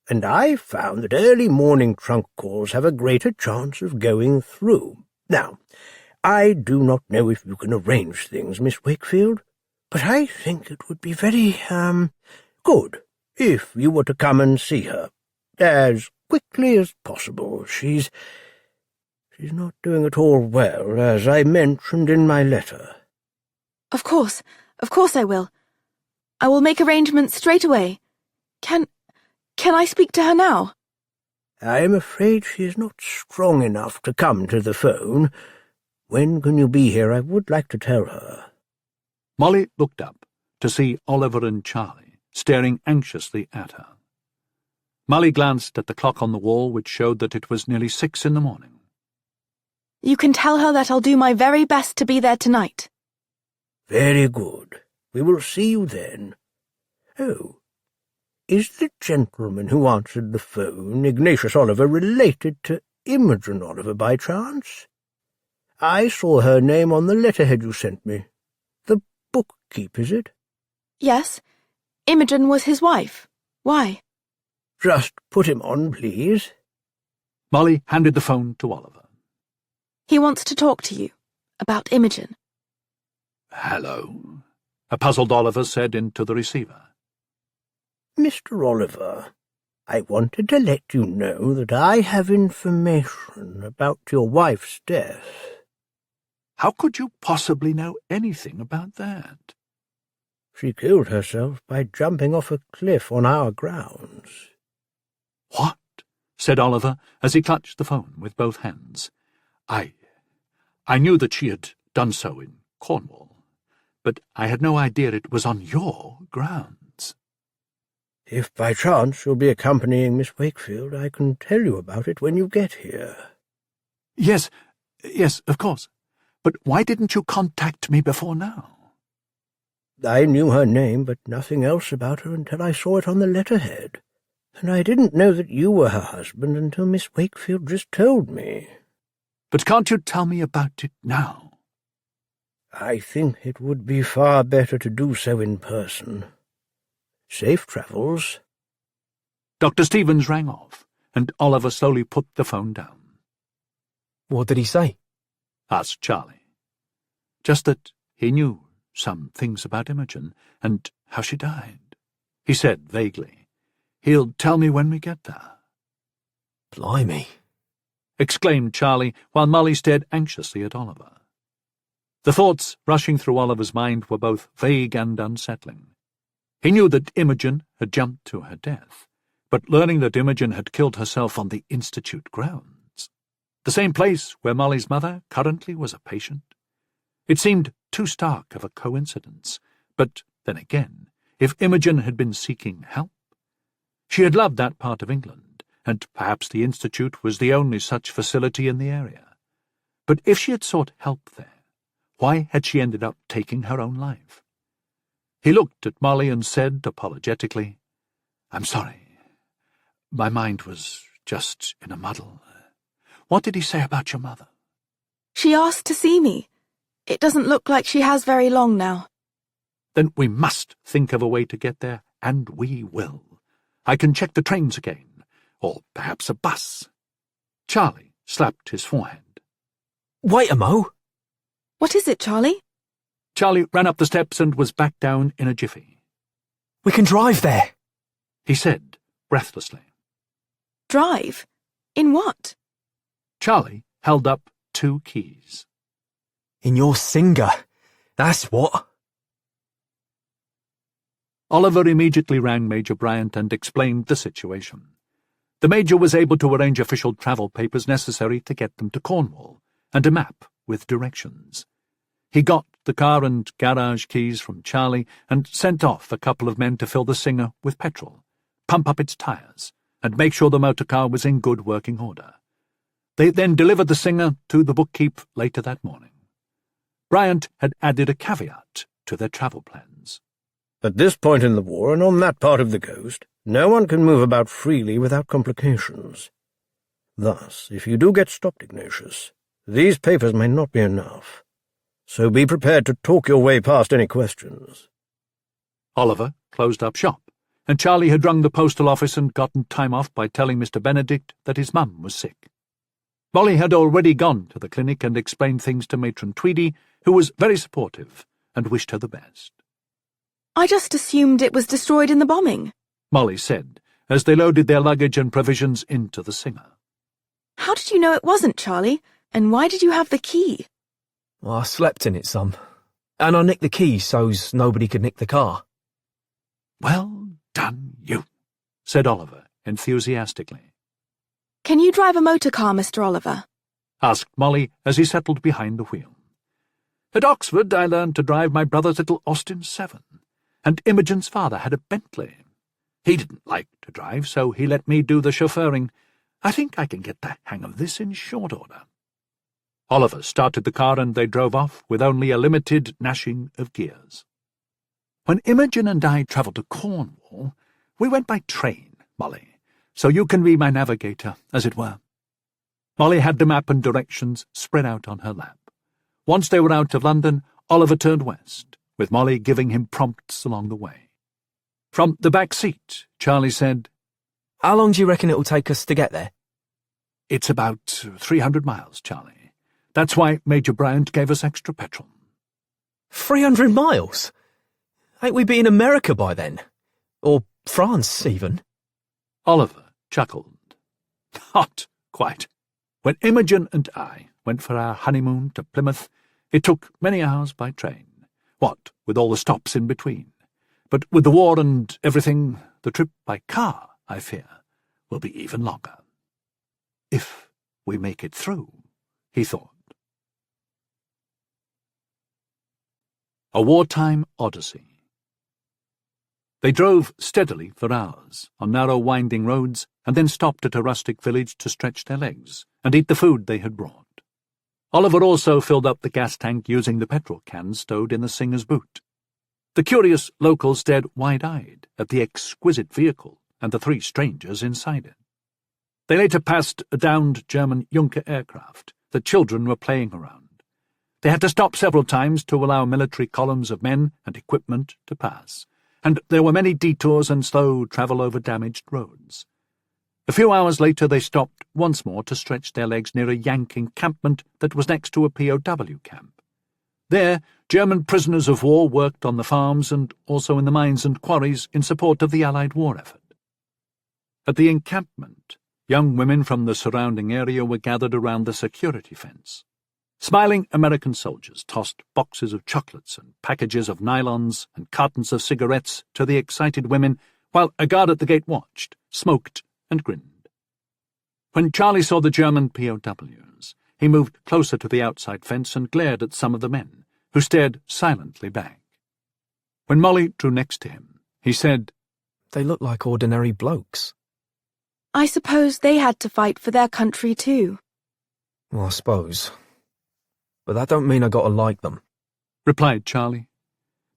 Speaker 6: And I found that early morning trunk calls have a greater chance of going through. Now, I do not know if you can arrange things, Miss Wakefield, but I think it would be very, good if you were to come and see her. As quickly as possible. She's not doing at all well, as I mentioned in my letter.
Speaker 5: Of course I will. I will make arrangements straight away. Can I speak to her now?
Speaker 6: I am afraid she is not strong enough to come to the phone. When can you be here? I would like to tell her.
Speaker 4: Molly looked up to see Oliver and Charlie staring anxiously at her. Molly glanced at the clock on the wall, which showed that it was nearly 6 in the morning.
Speaker 5: You can tell her that I'll do my very best to be there tonight.
Speaker 6: Very good. We will see you then. Oh, is the gentleman who answered the phone, Ignatius Oliver, related to Imogen Oliver by chance? I saw her name on the letterhead you sent me. The bookkeep, is it?
Speaker 5: Yes. Imogen was his wife. Why?
Speaker 6: Just put him on, please.
Speaker 4: Molly handed the phone to Oliver.
Speaker 5: He wants to talk to you about Imogen.
Speaker 4: Hello, a puzzled Oliver said into the receiver.
Speaker 6: Mr. Oliver, I wanted to let you know that I have information about your wife's death.
Speaker 4: How could you possibly know anything about that?
Speaker 6: She killed herself by jumping off a cliff on our grounds.
Speaker 4: What? Said Oliver as he clutched the phone with both hands. I knew that she had done so in Cornwall, but I had no idea it was on your grounds.
Speaker 6: If by chance you'll be accompanying Miss Wakefield, I can tell you about it when you get here.
Speaker 4: Yes, of course. But why didn't you contact me before now?
Speaker 6: I knew her name, but nothing else about her until I saw it on the letterhead. And I didn't know that you were her husband until Miss Wakefield just told me.
Speaker 4: But can't you tell me about it now?
Speaker 6: I think it would be far better to do so in person. Safe travels.
Speaker 4: Dr. Stevens rang off, and Oliver slowly put the phone down.
Speaker 1: What did he say?
Speaker 4: Asked Charlie. Just that he knew some things about Imogen, and how she died. He said vaguely, "He'll tell me when we get there."
Speaker 1: Blimey,
Speaker 4: exclaimed Charlie, while Molly stared anxiously at Oliver. The thoughts rushing through Oliver's mind were both vague and unsettling. He knew that Imogen had jumped to her death, but learning that Imogen had killed herself on the Institute grounds, the same place where Molly's mother currently was a patient, it seemed too stark of a coincidence. But then again, if Imogen had been seeking help, she had loved that part of England, and perhaps the Institute was the only such facility in the area. But if she had sought help there, why had she ended up taking her own life? He looked at Molly and said apologetically, "I'm sorry. My mind was just in a muddle. What did he say about your mother?"
Speaker 5: She asked to see me. It doesn't look like she has very long now.
Speaker 4: Then we must think of a way to get there, and we will. I can check the trains again, or perhaps a bus. Charlie slapped his forehead.
Speaker 1: Wait a mo!
Speaker 5: What is it, Charlie?
Speaker 4: Charlie ran up the steps and was back down in a jiffy.
Speaker 1: We can drive there,
Speaker 4: he said breathlessly.
Speaker 5: Drive? In what?
Speaker 4: Charlie held up 2 keys.
Speaker 1: in your Singer. That's what.
Speaker 4: Oliver immediately rang Major Bryant and explained the situation. The Major was able to arrange official travel papers necessary to get them to Cornwall, and a map with directions. He got the car and garage keys from Charlie and sent off a couple of men to fill the Singer with petrol, pump up its tyres, and make sure the motor car was in good working order. They then delivered the Singer to the bookkeep later that morning. Bryant had added a caveat to their travel plans.
Speaker 6: At this point in the war, and on that part of the coast, no one can move about freely without complications. Thus, if you do get stopped, Ignatius, these papers may not be enough. So be prepared to talk your way past any questions.
Speaker 4: Oliver closed up shop, and Charlie had rung the postal office and gotten time off by telling Mr. Benedict that his mum was sick. Molly had already gone to the clinic and explained things to Matron Tweedy, who was very supportive and wished her the best.
Speaker 5: I just assumed it was destroyed in the bombing.
Speaker 4: Molly said, as they loaded their luggage and provisions into the Singer.
Speaker 5: How did you know it wasn't, Charlie? And why did you have the key?
Speaker 1: Well, I slept in it some, and I nicked the key so's nobody could nick the car.
Speaker 4: Well done, you, said Oliver enthusiastically.
Speaker 5: Can you drive a motor car, Mr. Oliver?
Speaker 4: Asked Molly as he settled behind the wheel. At Oxford I learned to drive my brother's little Austin 7, and Imogen's father had a Bentley. He didn't like to drive, so he let me do the chauffeuring. I think I can get the hang of this in short order. Oliver started the car and they drove off with only a limited gnashing of gears. When Imogen and I travelled to Cornwall, we went by train, Molly, so you can be my navigator, as it were. Molly had the map and directions spread out on her lap. Once they were out of London, Oliver turned west, with Molly giving him prompts along the way. From the back seat, Charlie said,
Speaker 1: How long do you reckon it'll take us to get there?
Speaker 4: It's about 300 miles, Charlie. That's why Major Bryant gave us extra petrol.
Speaker 1: 300 miles? Ain't we be in America by then? Or France, even?
Speaker 4: Oliver chuckled. Not quite. When Imogen and I went for our honeymoon to Plymouth, it took many hours by train. What, with all the stops in between. But with the war and everything, the trip by car, I fear, will be even longer. If we make it through, he thought. A Wartime Odyssey. They drove steadily for hours, on narrow winding roads, and then stopped at a rustic village to stretch their legs and eat the food they had brought. Oliver also filled up the gas tank using the petrol can stowed in the Singer's boot. The curious locals stared wide-eyed at the exquisite vehicle and the three strangers inside it. They later passed a downed German Junker aircraft that children were playing around. They had to stop several times to allow military columns of men and equipment to pass, and there were many detours and slow travel over damaged roads. A few hours later they stopped once more to stretch their legs near a Yank encampment that was next to a POW camp. There, German prisoners of war worked on the farms and also in the mines and quarries in support of the Allied war effort. At the encampment, young women from the surrounding area were gathered around the security fence. Smiling American soldiers tossed boxes of chocolates and packages of nylons and cartons of cigarettes to the excited women, while a guard at the gate watched, smoked, and grinned. When Charlie saw the German POWs, he moved closer to the outside fence and glared at some of the men, who stared silently back. When Molly drew next to him, he said,
Speaker 1: They look like ordinary blokes.
Speaker 5: I suppose they had to fight for their country too.
Speaker 1: Well, I suppose. But that don't mean I gotta like them,
Speaker 4: replied Charlie.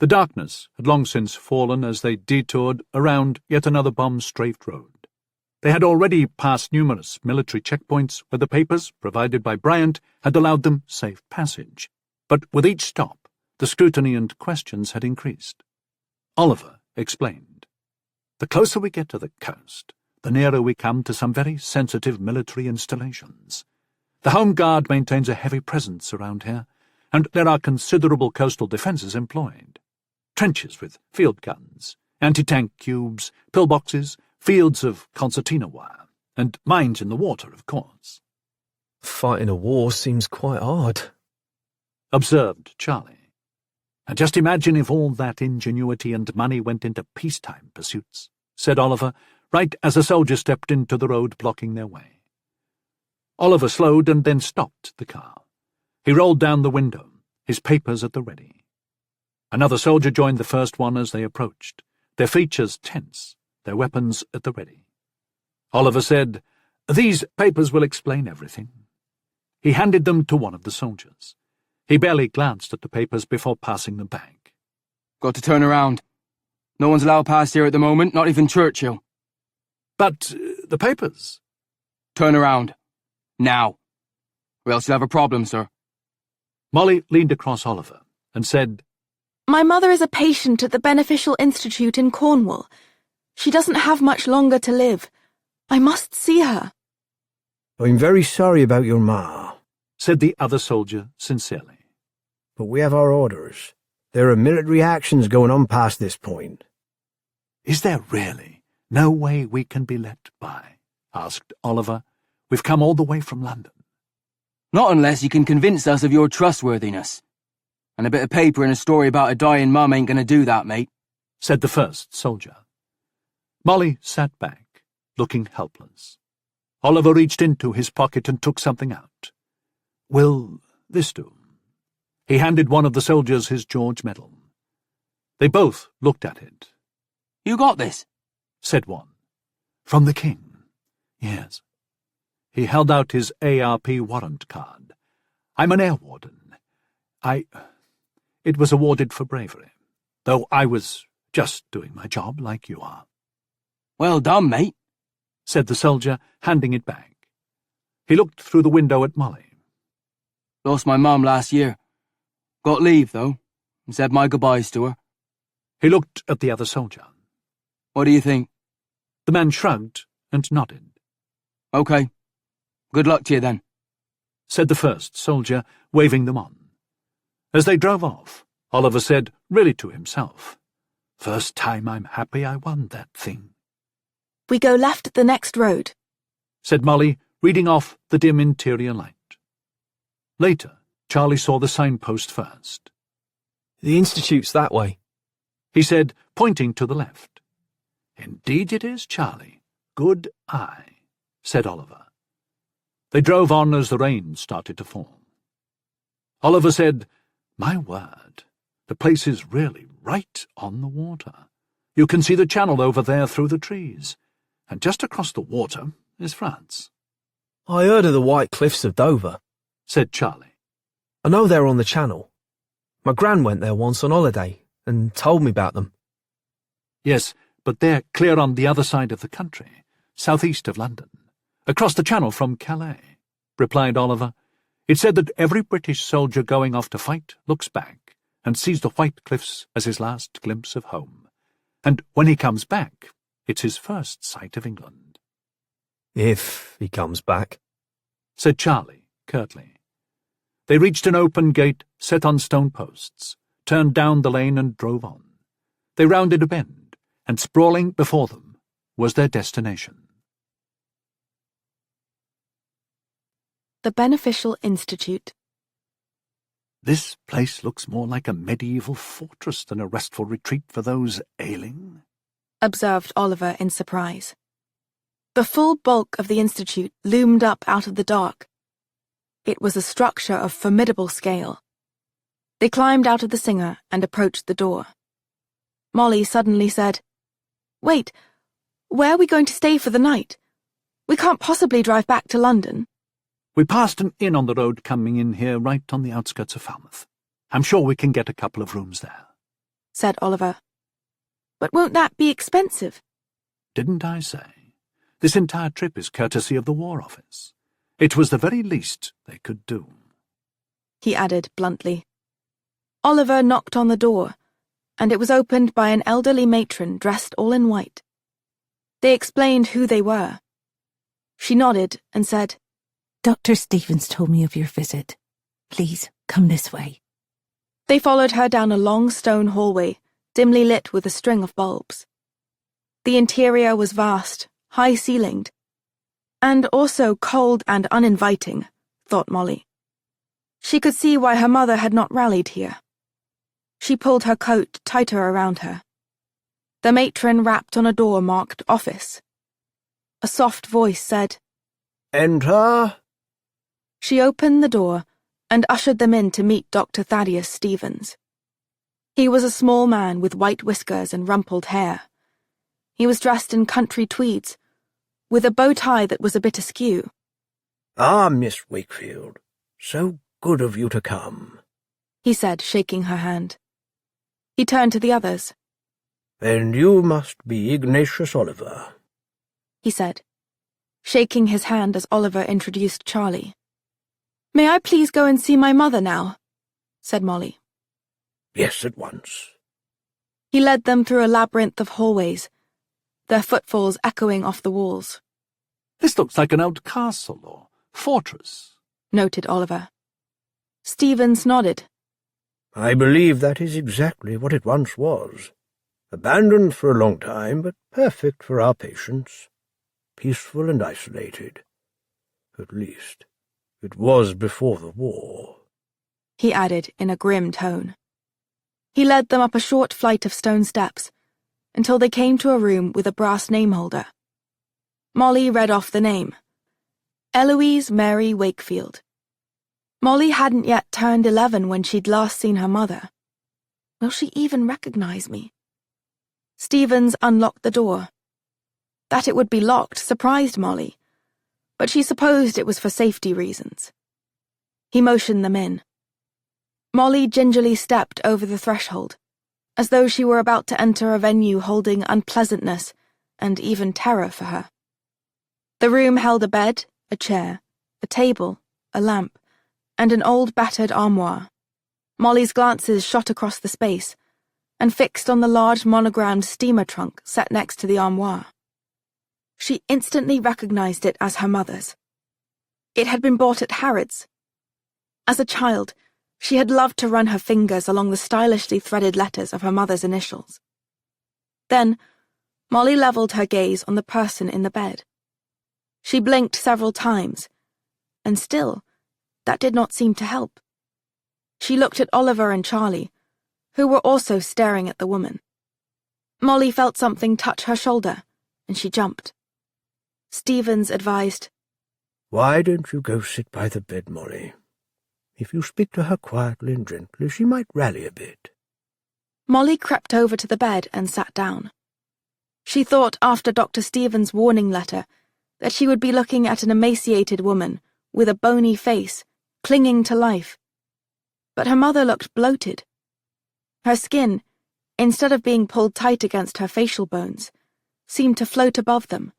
Speaker 4: The darkness had long since fallen as they detoured around yet another bomb-strafed road. They had already passed numerous military checkpoints where the papers, provided by Bryant, had allowed them safe passage. But with each stop, the scrutiny and questions had increased. Oliver explained. The closer we get to the coast, the nearer we come to some very sensitive military installations. The Home Guard maintains a heavy presence around here, and there are considerable coastal defences employed. Trenches with field guns, anti-tank cubes, pillboxes, fields of concertina wire, and mines in the water, of course.
Speaker 1: Fighting a war seems quite hard,
Speaker 4: observed Charlie. And just imagine if all that ingenuity and money went into peacetime pursuits, said Oliver, right as a soldier stepped into the road blocking their way. Oliver slowed and then stopped the car. He rolled down the window, his papers at the ready. Another soldier joined the first one as they approached, their features tense, their weapons at the ready. Oliver said, These papers will explain everything. He handed them to one of the soldiers. He barely glanced at the papers before passing them back.
Speaker 2: Got to turn around. No one's allowed past here at the moment, not even Churchill.
Speaker 4: But the papers?
Speaker 2: Turn around. Now. Or else you'll have a problem, sir.
Speaker 4: Molly leaned across Oliver and said,
Speaker 5: My mother is a patient at the Beneficial Institute in Cornwall. She doesn't have much longer to live. I must see her.
Speaker 6: I'm very sorry about your ma,
Speaker 4: said the other soldier sincerely.
Speaker 6: but we have our orders. There are military actions going on past this point.
Speaker 4: Is there really no way we can be let by? Asked Oliver. We've come all the way from London.
Speaker 2: Not unless you can convince us of your trustworthiness. And a bit of paper and a story about a dying mum ain't going to do that, mate,
Speaker 4: said the first soldier. Molly sat back, looking helpless. Oliver reached into his pocket and took something out. Will this do? He handed one of the soldiers his George medal. They both looked at it.
Speaker 2: You got this?
Speaker 4: Said one. From the king. Yes. He held out his ARP warrant card. I'm an air warden. It was awarded for bravery, though I was just doing my job like you are.
Speaker 2: Well done, mate,
Speaker 4: said the soldier, handing it back. He looked through the window at Molly.
Speaker 2: Lost my mum last year. Got leave, though, and said my goodbyes to her.
Speaker 4: He looked at the other soldier.
Speaker 2: What do you think?
Speaker 4: The man shrugged and nodded.
Speaker 2: Okay. Good luck to you, then,
Speaker 4: said the first soldier, waving them on. As they drove off, Oliver said, really to himself, First time I'm happy I won that thing.
Speaker 5: We go left at the next road,
Speaker 4: said Molly, reading off the dim interior light. Later, Charlie saw the signpost first.
Speaker 1: The Institute's that way,
Speaker 4: he said, pointing to the left. Indeed it is, Charlie. Good eye, said Oliver. They drove on as the rain started to fall. Oliver said, My word, the place is really right on the water. You can see the channel over there through the trees, and just across the water is France.
Speaker 1: I heard of the White Cliffs of Dover,
Speaker 4: said Charlie.
Speaker 1: I know they're on the channel. My Gran went there once on holiday and told me about them.
Speaker 4: Yes, but they're clear on the other side of the country, southeast of London, across the channel from Calais, replied Oliver. It said that every British soldier going off to fight looks back and sees the White Cliffs as his last glimpse of home. And when he comes back, it's his first sight of England.
Speaker 1: If he comes back,
Speaker 4: said Charlie, curtly. They reached an open gate set on stone posts, turned down the lane and drove on. They rounded a bend, and sprawling before them was their destination.
Speaker 5: the Beneficial Institute.
Speaker 4: This place looks more like a medieval fortress than a restful retreat for those ailing,
Speaker 5: Observed Oliver in surprise. The full bulk of the Institute loomed up out of the dark. It was a structure of formidable scale. They climbed out of the Singer and approached the door. Molly suddenly said, "Wait, where are we going to stay for the night? We can't possibly drive back to London."
Speaker 4: We passed an inn on the road coming in here right on the outskirts of Falmouth. I'm sure we can get a couple of rooms there,
Speaker 5: said Oliver. "But won't that be expensive?"
Speaker 4: Didn't I say? This entire trip is courtesy of the War Office. It was the very least they could do,
Speaker 5: he added bluntly. Oliver knocked on the door, and it was opened by an elderly matron dressed all in white. They explained who they were. She nodded and said,
Speaker 3: Dr. Stevens told me of your visit. Please, come this way.
Speaker 5: They followed her down a long stone hallway, dimly lit with a string of bulbs. The interior was vast, high-ceilinged, and also cold and uninviting, thought Molly. She could see why her mother had not rallied here. She pulled her coat tighter around her. The matron rapped on a door marked Office. A soft voice said,
Speaker 6: Enter.
Speaker 5: She opened the door and ushered them in to meet Dr. Thaddeus Stevens. He was a small man with white whiskers and rumpled hair. He was dressed in country tweeds, with a bow tie that was a bit askew.
Speaker 6: Ah, Miss Wakefield, so good of you to come.
Speaker 5: he said, shaking her hand. He turned to the others.
Speaker 6: "Then you must be Ignatius Oliver,"
Speaker 5: he said, shaking his hand as Oliver introduced Charlie. "May I please go and see my mother now?" said Molly.
Speaker 6: "Yes, at once."
Speaker 5: He led them through a labyrinth of hallways, their footfalls echoing off the walls.
Speaker 4: "This looks like an old castle or fortress,"
Speaker 5: noted Oliver. Stevens nodded.
Speaker 6: "I believe that is exactly what it once was. Abandoned for a long time, but perfect for our patients. Peaceful and isolated. At least, it was before the war,"
Speaker 5: he added in a grim tone. He led them up a short flight of stone steps, until they came to a room with a brass name holder. Molly read off the name. Eloise Mary Wakefield. Molly hadn't yet turned 11 when she'd last seen her mother. Will she even recognize me? Stevens unlocked the door. That it would be locked surprised Molly, but she supposed it was for safety reasons. He motioned them in. Molly gingerly stepped over the threshold, as though she were about to enter a venue holding unpleasantness and even terror for her. The room held a bed, a chair, a table, a lamp, and an old battered armoire. Molly's glances shot across the space and fixed on the large monogrammed steamer trunk set next to the armoire. She instantly recognized it as her mother's. It had been bought at Harrods. As a child, she had loved to run her fingers along the stylishly threaded letters of her mother's initials. Then, Molly leveled her gaze on the person in the bed. She blinked several times, and still, that did not seem to help. She looked at Oliver and Charlie, who were also staring at the woman. Molly felt something touch her shoulder, and she jumped. Stevens advised,
Speaker 6: "Why don't you go sit by the bed, Molly? If you speak to her quietly and gently, she might rally a bit."
Speaker 5: Molly crept over to the bed and sat down. She thought after Dr. Stevens' warning letter that she would be looking at an emaciated woman with a bony face, clinging to life. But her mother looked bloated. Her skin, instead of being pulled tight against her facial bones, seemed to float above them,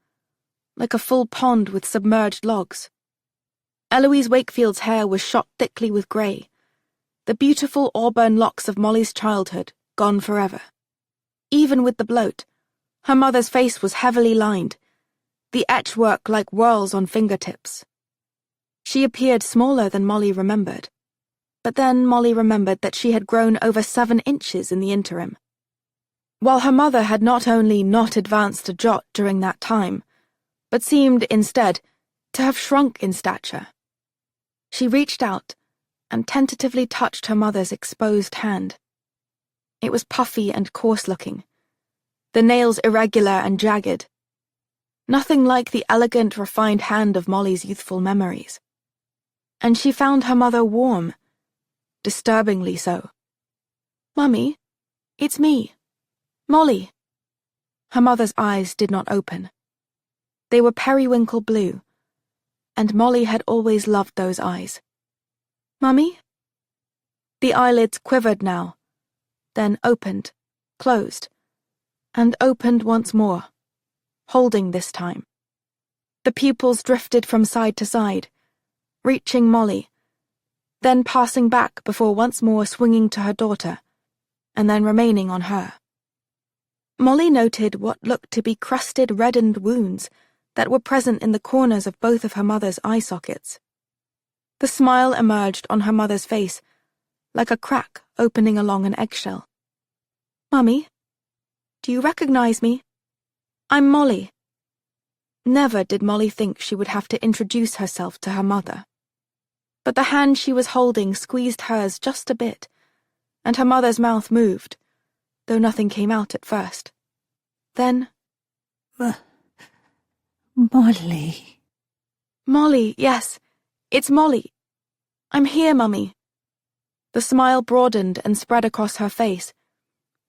Speaker 5: like a full pond with submerged logs. Eloise Wakefield's hair was shot thickly with grey, the beautiful auburn locks of Molly's childhood gone forever. Even with the bloat, her mother's face was heavily lined, the etchwork like whorls on fingertips. She appeared smaller than Molly remembered, but then Molly remembered that she had grown over 7 inches in the interim. While her mother had not only not advanced a jot during that time, but seemed, instead, to have shrunk in stature. She reached out and tentatively touched her mother's exposed hand. It was puffy and coarse-looking, the nails irregular and jagged. Nothing like the elegant, refined hand of Molly's youthful memories. And she found her mother warm, disturbingly so. "Mummy, it's me, Molly." Her mother's eyes did not open. They were periwinkle blue, and Molly had always loved those eyes. "Mummy?" The eyelids quivered now, then opened, closed, and opened once more, holding this time. The pupils drifted from side to side, reaching Molly, then passing back before once more swinging to her daughter, and then remaining on her. Molly noted what looked to be crusted, reddened wounds that were present in the corners of both of her mother's eye sockets. The smile emerged on her mother's face, like a crack opening along an eggshell. "Mummy, do you recognize me? I'm Molly." Never did Molly think she would have to introduce herself to her mother. But the hand she was holding squeezed hers just a bit, and her mother's mouth moved, though nothing came out at first. Then,
Speaker 3: Molly.
Speaker 5: "Molly, yes, it's Molly. I'm here, Mummy." The smile broadened and spread across her face.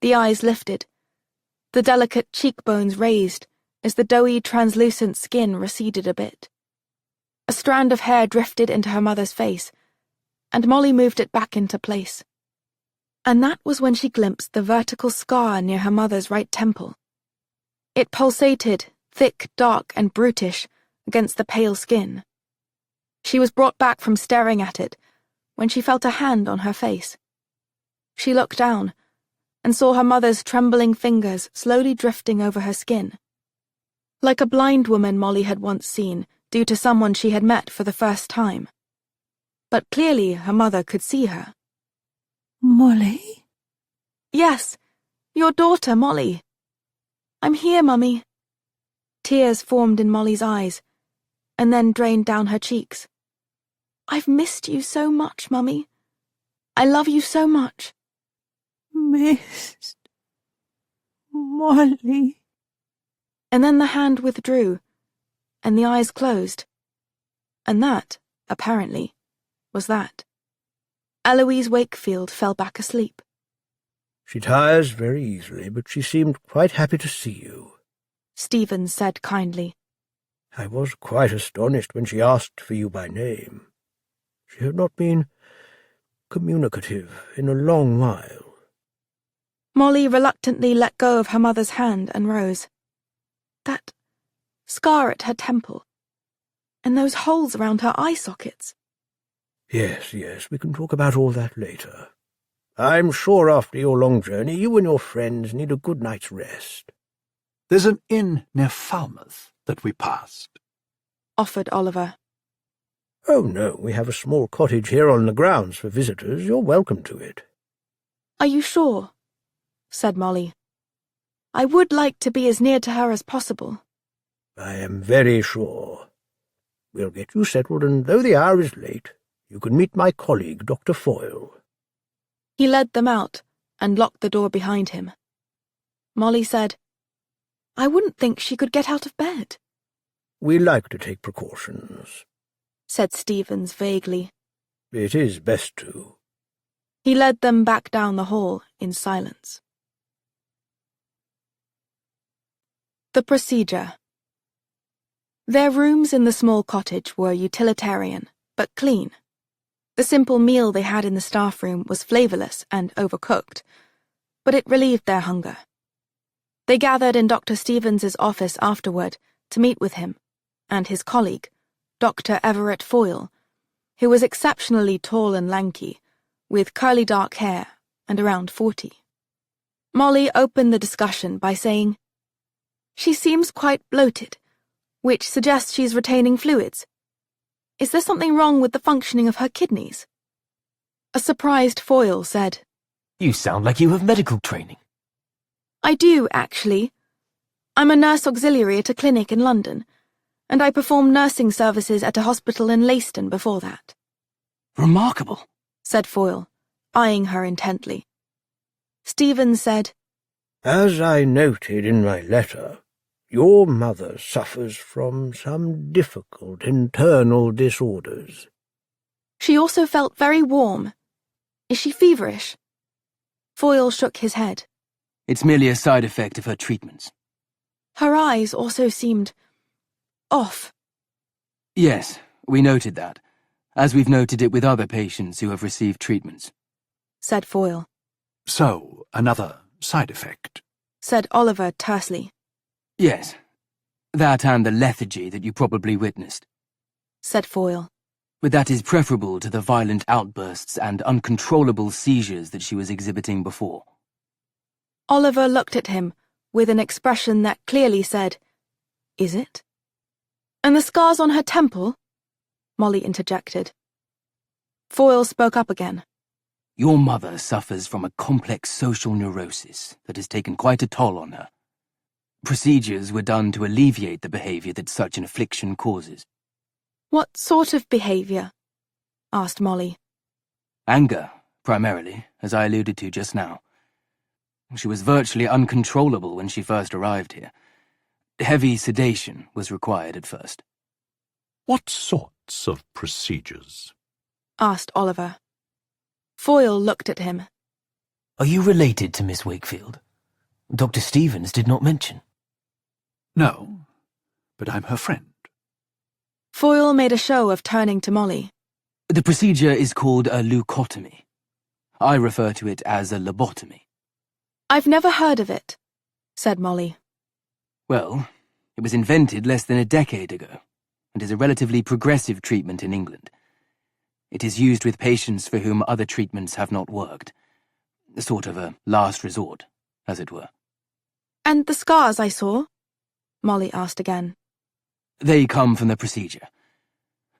Speaker 5: The eyes lifted, the delicate cheekbones raised as the doughy, translucent skin receded a bit. A strand of hair drifted into her mother's face, and Molly moved it back into place. And that was when she glimpsed the vertical scar near her mother's right temple. It pulsated, thick, dark, and brutish, against the pale skin. She was brought back from staring at it when she felt a hand on her face. She looked down and saw her mother's trembling fingers slowly drifting over her skin. Like a blind woman Molly had once seen, due to someone she had met for the first time. But clearly her mother could see her.
Speaker 3: Molly?
Speaker 5: Yes, your daughter, Molly. I'm here, Mummy. Tears formed in Molly's eyes, and then drained down her cheeks. I've missed you so much, Mummy. I love you so much.
Speaker 3: Missed Molly.
Speaker 5: And then the hand withdrew, and the eyes closed. And that, apparently, was that. Eloise Wakefield fell back asleep.
Speaker 6: She tires very easily, but she seemed quite happy to see you.
Speaker 5: Stevens said kindly.
Speaker 6: I was quite astonished when she asked for you by name. She had not been communicative in a long while.
Speaker 5: Molly reluctantly let go of her mother's hand and rose. That scar at her temple, and those holes around her eye sockets.
Speaker 6: Yes, we can talk about all that later. I'm sure after your long journey you and your friends need a good night's rest.
Speaker 4: There's an inn near Falmouth that we passed,
Speaker 5: offered Oliver.
Speaker 6: Oh, no, we have a small cottage here on the grounds for visitors. You're welcome to it.
Speaker 5: Are you sure? Said Molly. I would like to be as near to her as possible.
Speaker 6: I am very sure. We'll get you settled, and though the hour is late, you can meet my colleague, Dr. Foyle.
Speaker 5: He led them out and locked the door behind him. Molly said, I wouldn't think she could get out of bed.
Speaker 6: We like to take precautions,
Speaker 5: said Stevens vaguely.
Speaker 6: It is best to.
Speaker 5: He led them back down the hall in silence. The procedure. Their rooms in the small cottage were utilitarian, but clean. The simple meal they had in the staff room was flavourless and overcooked, but it relieved their hunger. They gathered in Dr. Stevens's office afterward to meet with him and his colleague, Dr. Everett Foyle, who was exceptionally tall and lanky, with curly dark hair and around 40. Molly opened the discussion by saying, She seems quite bloated, which suggests she's retaining fluids. Is there something wrong with the functioning of her kidneys? A surprised Foyle said,
Speaker 2: You sound like you have medical training.
Speaker 5: I do, actually. I'm a nurse auxiliary at a clinic in London, and I performed nursing services at a hospital in Leiston before that.
Speaker 2: Remarkable,
Speaker 5: said Foyle, eyeing her intently. Stevens said,
Speaker 6: As I noted in my letter, your mother suffers from some difficult internal disorders.
Speaker 5: She also felt very warm. Is she feverish? Foyle shook his head.
Speaker 2: It's merely a side effect of her treatments.
Speaker 5: Her eyes also seemed off.
Speaker 2: Yes, we noted that, as we've noted it with other patients who have received treatments,
Speaker 5: said Foyle.
Speaker 4: So, another side effect,
Speaker 5: said Oliver tersely.
Speaker 2: Yes, that and the lethargy that you probably witnessed,
Speaker 5: said Foyle.
Speaker 2: But that is preferable to the violent outbursts and uncontrollable seizures that she was exhibiting before.
Speaker 5: Oliver looked at him with an expression that clearly said, Is it? And the scars on her temple? Molly interjected. Foyle spoke up again.
Speaker 2: Your mother suffers from a complex social neurosis that has taken quite a toll on her. Procedures were done to alleviate the behaviour that such an affliction causes.
Speaker 5: What sort of behaviour? Asked Molly.
Speaker 2: Anger, primarily, as I alluded to just now. She was virtually uncontrollable when she first arrived here. Heavy sedation was required at first.
Speaker 7: What sorts of procedures?
Speaker 5: Asked Oliver. Foyle looked at him.
Speaker 2: Are you related to Miss Wakefield? Dr. Stevens did not mention.
Speaker 4: No, but I'm her friend.
Speaker 5: Foyle made a show of turning to Molly.
Speaker 2: The procedure is called a leucotomy. I refer to it as a lobotomy.
Speaker 5: I've never heard of it, said Molly.
Speaker 2: Well, it was invented less than a decade ago, and is a relatively progressive treatment in England. It is used with patients for whom other treatments have not worked. Sort of a last resort, as it were.
Speaker 5: And the scars I saw? Molly asked again.
Speaker 2: They come from the procedure.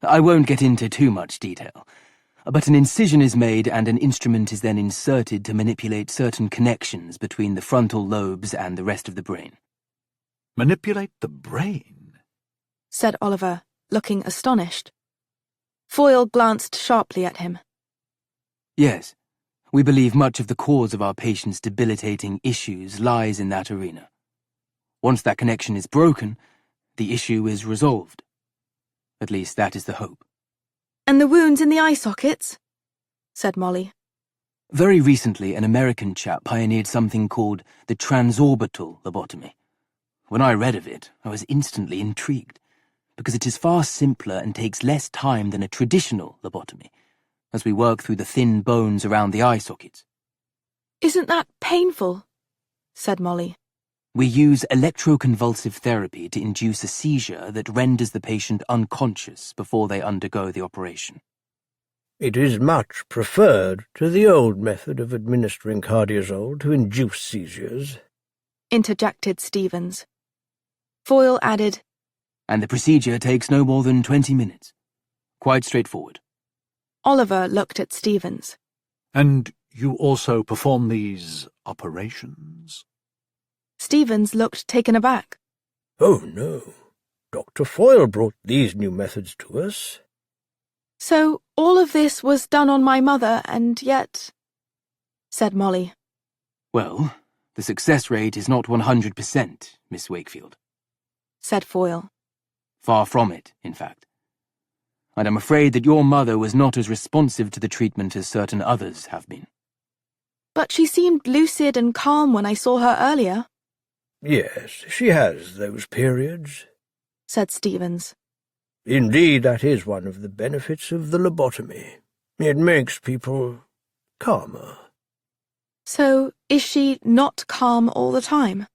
Speaker 2: I won't get into too much detail, but an incision is made and an instrument is then inserted to manipulate certain connections between the frontal lobes and the rest of the brain.
Speaker 4: Manipulate the brain?
Speaker 5: Said Oliver, looking astonished. Foyle glanced sharply at him.
Speaker 2: Yes, we believe much of the cause of our patients' debilitating issues lies in that arena. Once that connection is broken, the issue is resolved. At least that is the hope.
Speaker 5: And the wounds in the eye sockets? Said Molly.
Speaker 2: Very recently, an American chap pioneered something called the transorbital lobotomy. When I read of it, I was instantly intrigued, because it is far simpler and takes less time than a traditional lobotomy, as we work through the thin bones around the eye sockets.
Speaker 5: Isn't that painful? Said Molly.
Speaker 2: We use electroconvulsive therapy to induce a seizure that renders the patient unconscious before they undergo the operation.
Speaker 6: It is much preferred to the old method of administering cardiazol to induce seizures,
Speaker 5: Interjected Stevens. Foyle added,
Speaker 2: And the procedure takes no more than 20 minutes. Quite straightforward.
Speaker 5: Oliver looked at Stevens.
Speaker 4: And you also perform these operations?
Speaker 5: Stevens looked taken aback.
Speaker 6: Oh, no. Dr. Foyle brought these new methods to us.
Speaker 5: So all of this was done on my mother, and yet... said Molly.
Speaker 2: Well, the success rate is not 100%, Miss Wakefield.
Speaker 5: Said Foyle.
Speaker 2: Far from it, in fact. And I'm afraid that your mother was not as responsive to the treatment as certain others have been.
Speaker 5: But she seemed lucid and calm when I saw her earlier.
Speaker 6: Yes, she has those periods.
Speaker 5: Said Stevens.
Speaker 6: Indeed, that is one of the benefits of the lobotomy. It makes people calmer.
Speaker 5: So is she not calm all the time?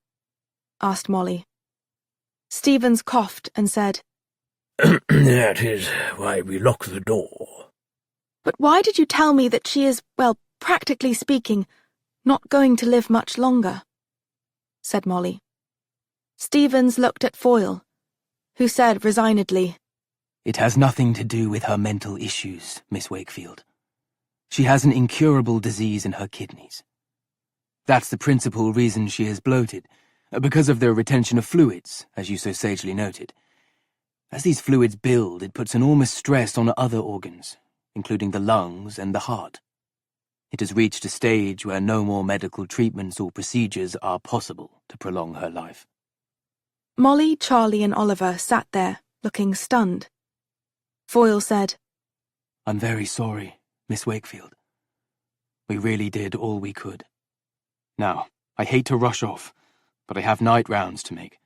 Speaker 5: Asked Molly. Stevens coughed and said,
Speaker 6: That is why we lock the door.
Speaker 5: But why did you tell me that she is, well, practically speaking, not going to live much longer? Said Molly. Stevens looked at Foyle, who said resignedly,
Speaker 2: It has nothing to do with her mental issues, Miss Wakefield. She has an incurable disease in her kidneys. That's the principal reason she is bloated, because of the retention of fluids, as you so sagely noted. As these fluids build, it puts enormous stress on other organs, including the lungs and the heart. It has reached a stage where no more medical treatments or procedures are possible to prolong her life.
Speaker 5: Molly, Charlie and Oliver sat there, looking stunned. Foyle said,
Speaker 2: I'm very sorry, Miss Wakefield. We really did all we could. Now, I hate to rush off, but I have night rounds to make.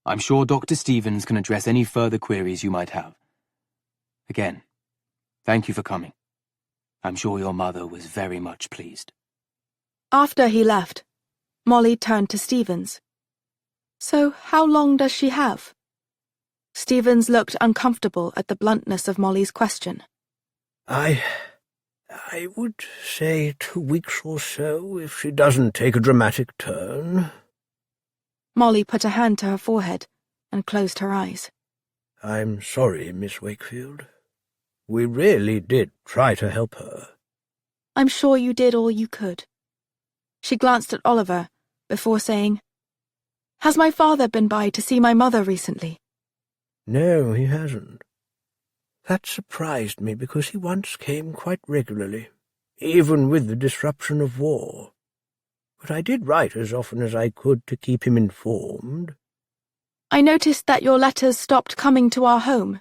Speaker 2: I'm sure Dr. Stevens can address any further queries you might have. Again, thank you for coming. I'm sure your mother was very much pleased.
Speaker 5: After he left, Molly turned to Stevens. So how long does she have? Stevens looked uncomfortable at the bluntness of Molly's question.
Speaker 6: I would say 2 weeks or so, if she doesn't take a dramatic turn.
Speaker 5: Molly put a hand to her forehead and closed her eyes.
Speaker 6: I'm sorry, Miss Wakefield. We really did try to help her.
Speaker 5: I'm sure you did all you could. She glanced at Oliver before saying, Has my father been by to see my mother recently?
Speaker 6: No, he hasn't. That surprised me because he once came quite regularly, even with the disruption of war. But I did write as often as I could to keep him informed.
Speaker 5: I noticed that your letters stopped coming to our home,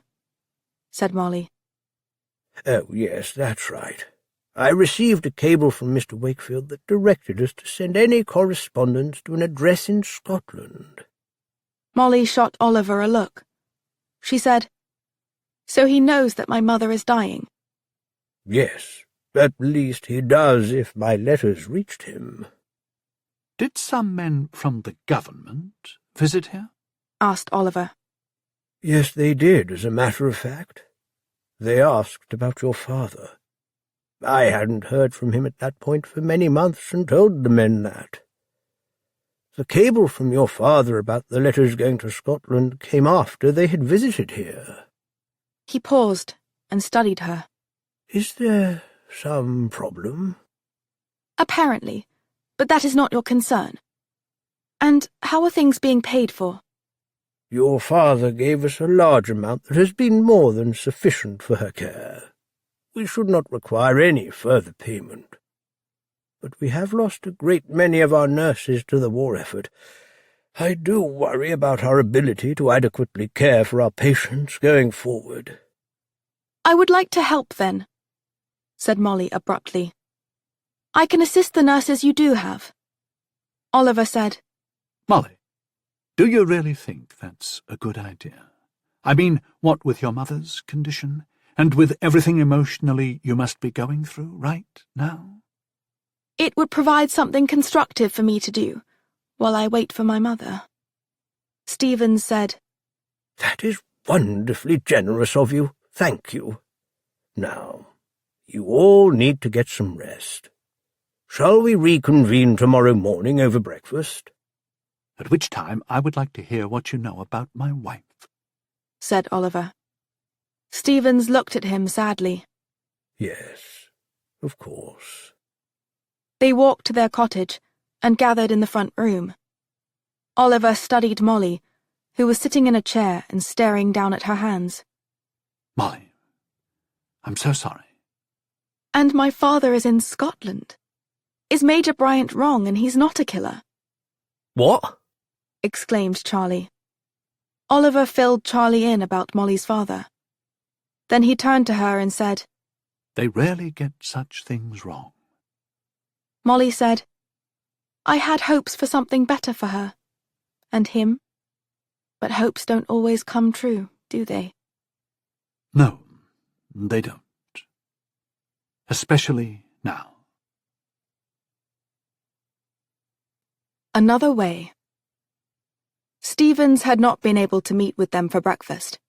Speaker 5: said Molly.
Speaker 6: Oh, yes, that's right. I received a cable from Mr. Wakefield that directed us to send any correspondence to an address in Scotland.
Speaker 5: Molly shot Oliver a look. She said, So he knows that my mother is dying?
Speaker 6: Yes, At least he does if my letters reached him.
Speaker 7: Did some men from the government visit here?
Speaker 5: Asked Oliver.
Speaker 6: Yes, they did, as a matter of fact. They asked about your father. I hadn't heard from him at that point for many months and told the men that. The cable from your father about the letters going to Scotland came after they had visited here.
Speaker 5: He paused and studied her.
Speaker 6: Is there some problem?
Speaker 5: Apparently, but that is not your concern. And how are things being paid for?
Speaker 6: Your father gave us a large amount that has been more than sufficient for her care. We should not require any further payment. But we have lost a great many of our nurses to the war effort. I do worry about our ability to adequately care for our patients going forward.
Speaker 5: I would like to help, then, said Molly abruptly. I can assist the nurses you do have. Oliver said,
Speaker 7: Molly, do you really think that's a good idea? I mean, what with your mother's condition, and with everything emotionally you must be going through right now?
Speaker 5: It would provide something constructive for me to do, while I wait for my mother. Stevens said,
Speaker 6: That is wonderfully generous of you. Thank you. Now, you all need to get some rest. Shall we reconvene tomorrow morning over breakfast?
Speaker 7: At which time I would like to hear what you know about my wife,
Speaker 5: said Oliver. Stevens looked at him sadly.
Speaker 6: Yes, of course.
Speaker 5: They walked to their cottage and gathered in the front room. Oliver studied Molly, who was sitting in a chair and staring down at her hands.
Speaker 7: Molly, I'm so sorry.
Speaker 5: And my father is in Scotland. Is Major Bryant wrong and he's not a killer?
Speaker 1: What?
Speaker 5: Exclaimed Charlie. Oliver filled Charlie in about Molly's father. Then he turned to her and said,
Speaker 7: They rarely get such things wrong.
Speaker 5: Molly said, I had hopes for something better for her. And him. But hopes don't always come true, do they?
Speaker 7: No, they don't. Especially now.
Speaker 5: Another way. Stevens had not been able to meet with them for breakfast,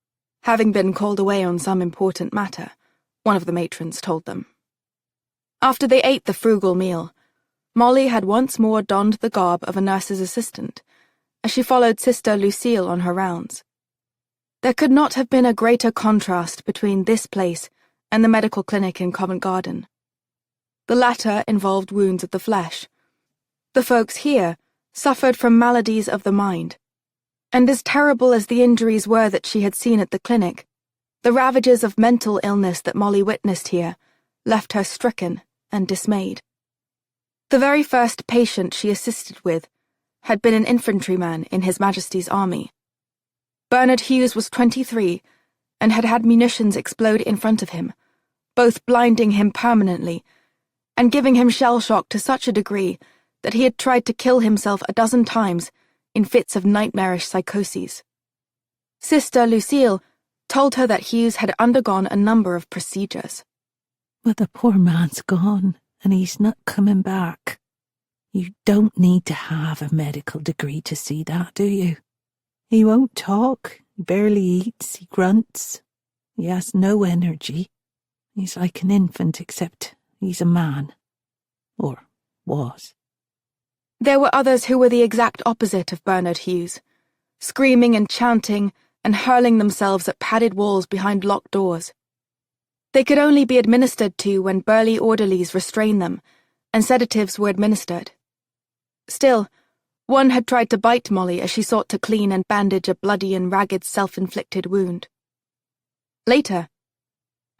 Speaker 5: having been called away on some important matter, one of the matrons told them. After they ate the frugal meal, Molly had once more donned the garb of a nurse's assistant, as she followed Sister Lucille on her rounds. There could not have been a greater contrast between this place and the medical clinic in Covent Garden. The latter involved wounds of the flesh. The folks here suffered from maladies of the mind, and as terrible as the injuries were that she had seen at the clinic, the ravages of mental illness that Molly witnessed here left her stricken and dismayed. The very first patient she assisted with had been an infantryman in His Majesty's army. Bernard Hughes was 23 and had had munitions explode in front of him, both blinding him permanently and giving him shell shock to such a degree that he had tried to kill himself a dozen times in fits of nightmarish psychoses. Sister Lucille told her that Hughes had undergone a number of procedures.
Speaker 3: But the poor man's gone, and he's not coming back. You don't need to have a medical degree to see that, do you? He won't talk, he barely eats, he grunts. He has no energy. He's like an infant, except he's a man. Or was.
Speaker 5: There were others who were the exact opposite of Bernard Hughes, screaming and chanting and hurling themselves at padded walls behind locked doors. They could only be administered to when burly orderlies restrained them, and sedatives were administered. Still, one had tried to bite Molly as she sought to clean and bandage a bloody and ragged self-inflicted wound. Later,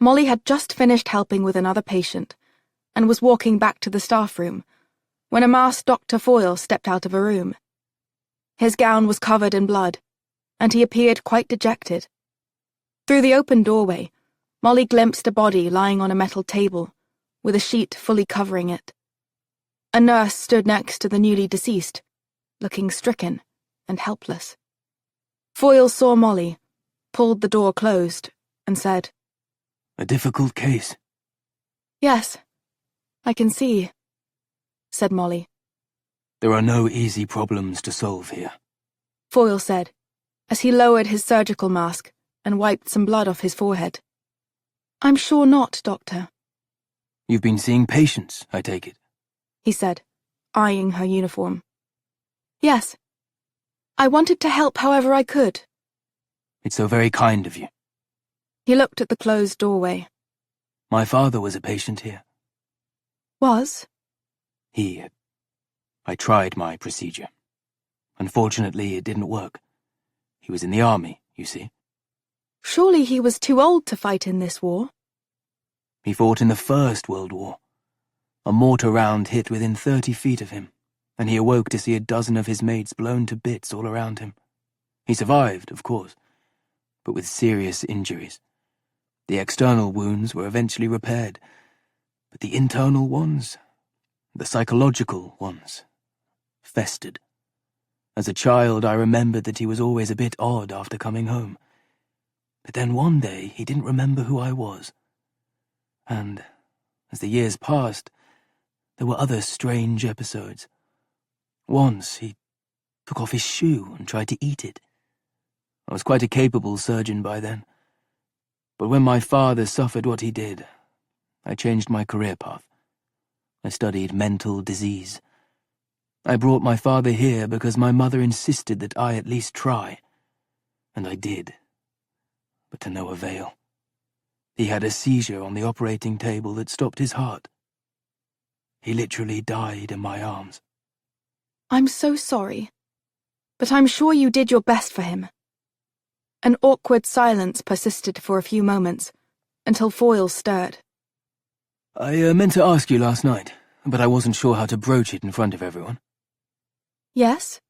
Speaker 5: Molly had just finished helping with another patient and was walking back to the staff room when a masked Dr. Foyle stepped out of a room. His gown was covered in blood, and he appeared quite dejected. Through the open doorway, Molly glimpsed a body lying on a metal table, with a sheet fully covering it. A nurse stood next to the newly deceased, looking stricken and helpless. Foyle saw Molly, pulled the door closed, and said,
Speaker 2: A difficult case.
Speaker 5: Yes, I can see, said Molly.
Speaker 2: There are no easy problems to solve here,
Speaker 5: Foyle said, as he lowered his surgical mask and wiped some blood off his forehead. I'm sure not, Doctor.
Speaker 2: You've been seeing patients, I take it,
Speaker 5: he said, eyeing her uniform. Yes. I wanted to help however I could.
Speaker 2: It's so very kind of you.
Speaker 5: He looked at the closed doorway.
Speaker 2: My father was a patient here.
Speaker 5: Was?
Speaker 2: I tried my procedure. Unfortunately, it didn't work. He was in the army, you see.
Speaker 5: Surely he was too old to fight in this war.
Speaker 2: He fought in the First World War. A mortar round hit within 30 feet of him, and he awoke to see a dozen of his mates blown to bits all around him. He survived, of course, but with serious injuries. The external wounds were eventually repaired, but the internal ones, the psychological ones, festered. As a child, I remembered that he was always a bit odd after coming home. But then one day, he didn't remember who I was. And, as the years passed, there were other strange episodes. Once, he took off his shoe and tried to eat it. I was quite a capable surgeon by then. But when my father suffered what he did, I changed my career path. I studied mental disease. I brought my father here because my mother insisted that I at least try. And I did. But to no avail. He had a seizure on the operating table that stopped his heart. He literally died in my arms.
Speaker 5: I'm so sorry, but I'm sure you did your best for him. An awkward silence persisted for a few moments, until Foyle stirred.
Speaker 2: I meant to ask you last night, but I wasn't sure how to broach it in front of everyone.
Speaker 5: Yes?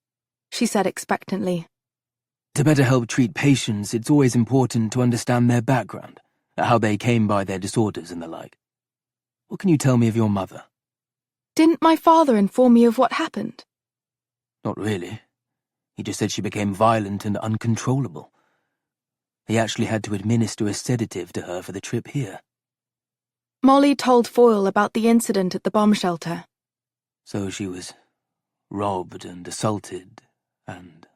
Speaker 5: She said expectantly.
Speaker 2: To better help treat patients, it's always important to understand their background, how they came by their disorders and the like. What can you tell me of your mother?
Speaker 5: Didn't my father inform you of what happened?
Speaker 2: Not really. He just said she became violent and uncontrollable. He actually had to administer a sedative to her for the trip here.
Speaker 5: Molly told Foyle about the incident at the bomb shelter.
Speaker 2: So she was robbed and assaulted and,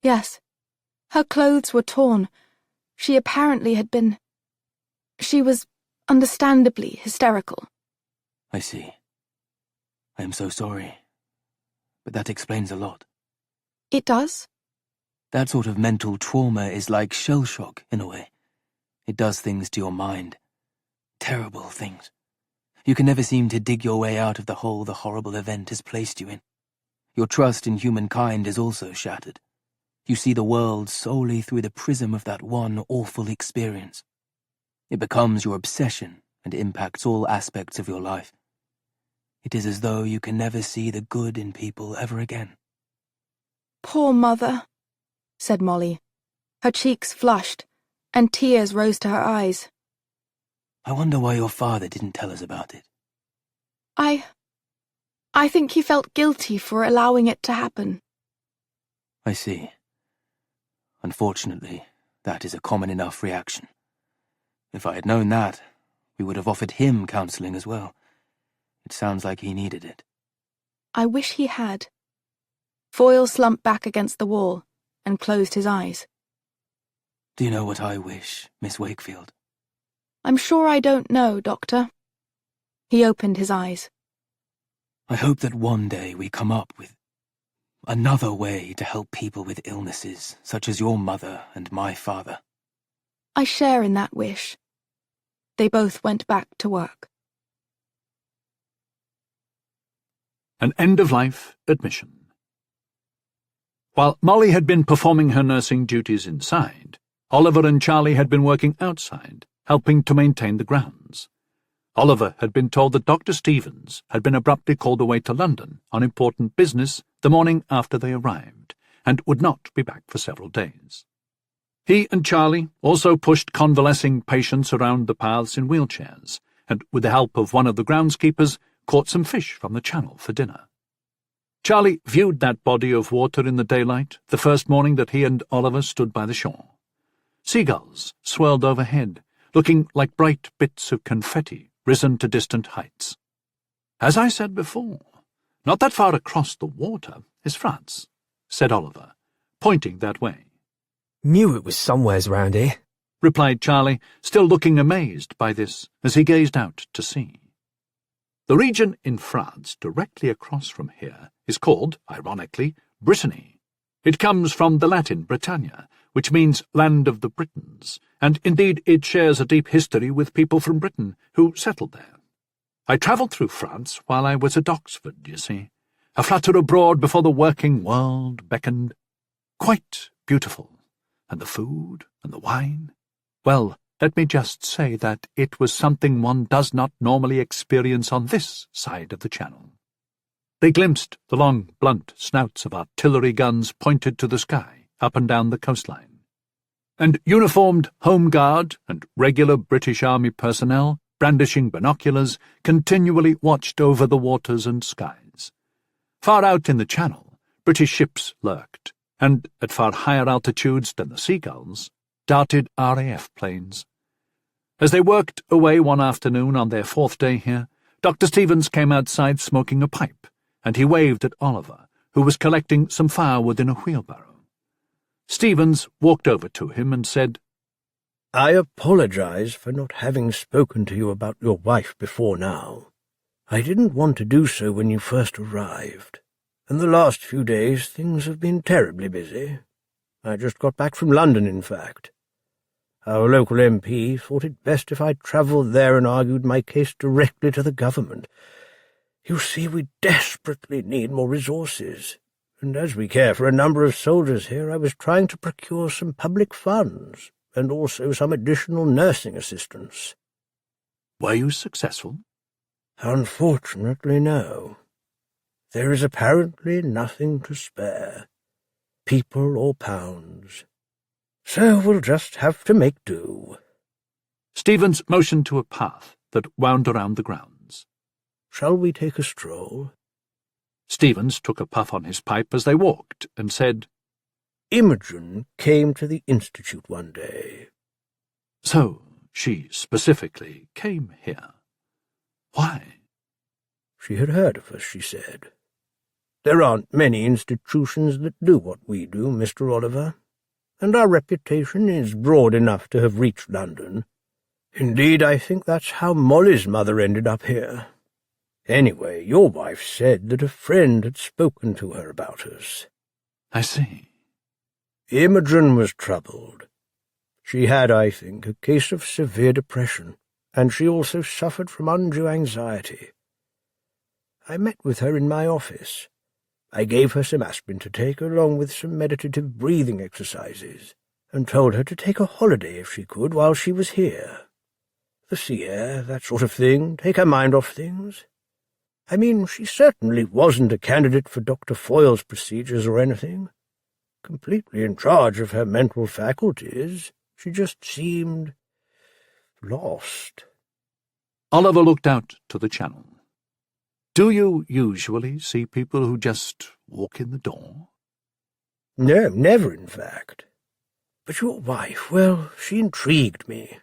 Speaker 5: Yes. Her clothes were torn. She apparently had been... She was understandably hysterical.
Speaker 2: I see. I am so sorry. But that explains a lot.
Speaker 5: It does?
Speaker 2: That sort of mental trauma is like shell shock, in a way. It does things to your mind. Terrible things. You can never seem to dig your way out of the hole the horrible event has placed you in. Your trust in humankind is also shattered. You see the world solely through the prism of that one awful experience. It becomes your obsession and impacts all aspects of your life. It is as though you can never see the good in people ever again.
Speaker 5: Poor mother, said Molly. Her cheeks flushed, and tears rose to her eyes.
Speaker 2: I wonder why your father didn't tell us about it.
Speaker 5: I think he felt guilty for allowing it to happen.
Speaker 2: I see. Unfortunately, that is a common enough reaction. If I had known that, we would have offered him counselling as well. It sounds like he needed it.
Speaker 5: I wish he had. Foyle slumped back against the wall and closed his eyes.
Speaker 2: Do you know what I wish, Miss Wakefield?
Speaker 5: I'm sure I don't know, Doctor. He opened his eyes.
Speaker 2: I hope that one day we come up with another way to help people with illnesses such as your mother and my father.
Speaker 5: I share in that wish. They both went back to work.
Speaker 7: An end-of-life admission. While Molly had been performing her nursing duties inside, Oliver and Charlie had been working outside, helping to maintain the grounds. Oliver had been told that Dr. Stevens had been abruptly called away to London on important business the morning after they arrived, and would not be back for several days. He and Charlie also pushed convalescing patients around the paths in wheelchairs, and with the help of one of the groundskeepers, caught some fish from the channel for dinner. Charlie viewed that body of water in the daylight the first morning that he and Oliver stood by the shore. Seagulls swirled overhead, looking like bright bits of confetti risen to distant heights. "As I said before, not that far across the water is France," said Oliver, pointing that way.
Speaker 1: "Knew it was somewheres round here,"
Speaker 7: replied Charlie, still looking amazed by this as he gazed out to sea. The region in France directly across from here is called, ironically, Brittany. It comes from the Latin Britannia, which means land of the Britons, and indeed it shares a deep history with people from Britain who settled there. I travelled through France while I was at Oxford, you see. A flutter abroad before the working world beckoned. Quite beautiful. And the food and the wine. Well, let me just say that it was something one does not normally experience on this side of the Channel. They glimpsed the long, blunt snouts of artillery guns pointed to the sky, up and down the coastline. And uniformed Home Guard and regular British Army personnel, brandishing binoculars, continually watched over the waters and skies. Far out in the Channel, British ships lurked, and at far higher altitudes than the seagulls, darted RAF planes. As they worked away one afternoon on their 4th day here, Dr. Stevens came outside smoking a pipe, and he waved at Oliver, who was collecting some firewood in a wheelbarrow. Stevens walked over to him and said,
Speaker 6: "I apologize for not having spoken to you about your wife before now. I didn't want to do so when you first arrived, and the last few days things have been terribly busy. I just got back from London, in fact. Our local MP thought it best if I travelled there and argued my case directly to the government. You see, we desperately need more resources, and as we care for a number of soldiers here, I was trying to procure some public funds, and also some additional nursing assistance."
Speaker 7: "Were you successful?"
Speaker 6: "Unfortunately, no. There is apparently nothing to spare, people or pounds. So we'll just have to make do."
Speaker 7: Stevens motioned to a path that wound around the grounds.
Speaker 6: "Shall we take a stroll?"
Speaker 7: Stevens took a puff on his pipe as they walked, and said,
Speaker 6: "Imogen came to the Institute one day."
Speaker 7: "So she specifically came here. Why?"
Speaker 6: "She had heard of us," she said. "There aren't many institutions that do what we do, Mr. Oliver, and our reputation is broad enough to have reached London. Indeed, I think that's how Molly's mother ended up here. Anyway, your wife said that a friend had spoken to her about us."
Speaker 7: "I see."
Speaker 6: "Imogen was troubled. She had, I think, a case of severe depression, and she also suffered from undue anxiety. I met with her in my office. I gave her some aspirin to take, along with some meditative breathing exercises, and told her to take a holiday if she could while she was here. The sea air, that sort of thing, take her mind off things. I mean, she certainly wasn't a candidate for Dr. Foyle's procedures or anything. Completely in charge of her mental faculties, she just seemed lost."
Speaker 7: Oliver looked out to the Channel. "Do you usually see people who just walk in the door?"
Speaker 6: "No, never, in fact. But your wife, well, she intrigued me.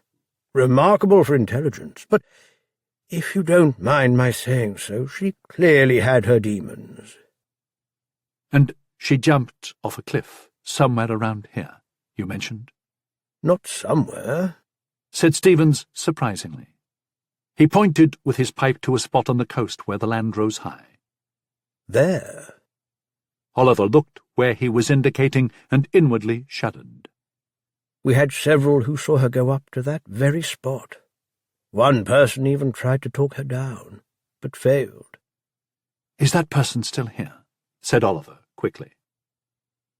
Speaker 6: Remarkable for intelligence, but if you don't mind my saying so, she clearly had her demons."
Speaker 7: "And she jumped off a cliff somewhere around here, you mentioned?"
Speaker 6: "Not somewhere."
Speaker 7: said Stevens surprisingly. He pointed with his pipe to a spot on the coast where the land rose high.
Speaker 6: "There."
Speaker 7: Oliver looked where he was indicating and inwardly shuddered.
Speaker 6: "We had several who saw her go up to that very spot. One person even tried to talk her down, but failed."
Speaker 7: "Is that person still here?" said Oliver quickly.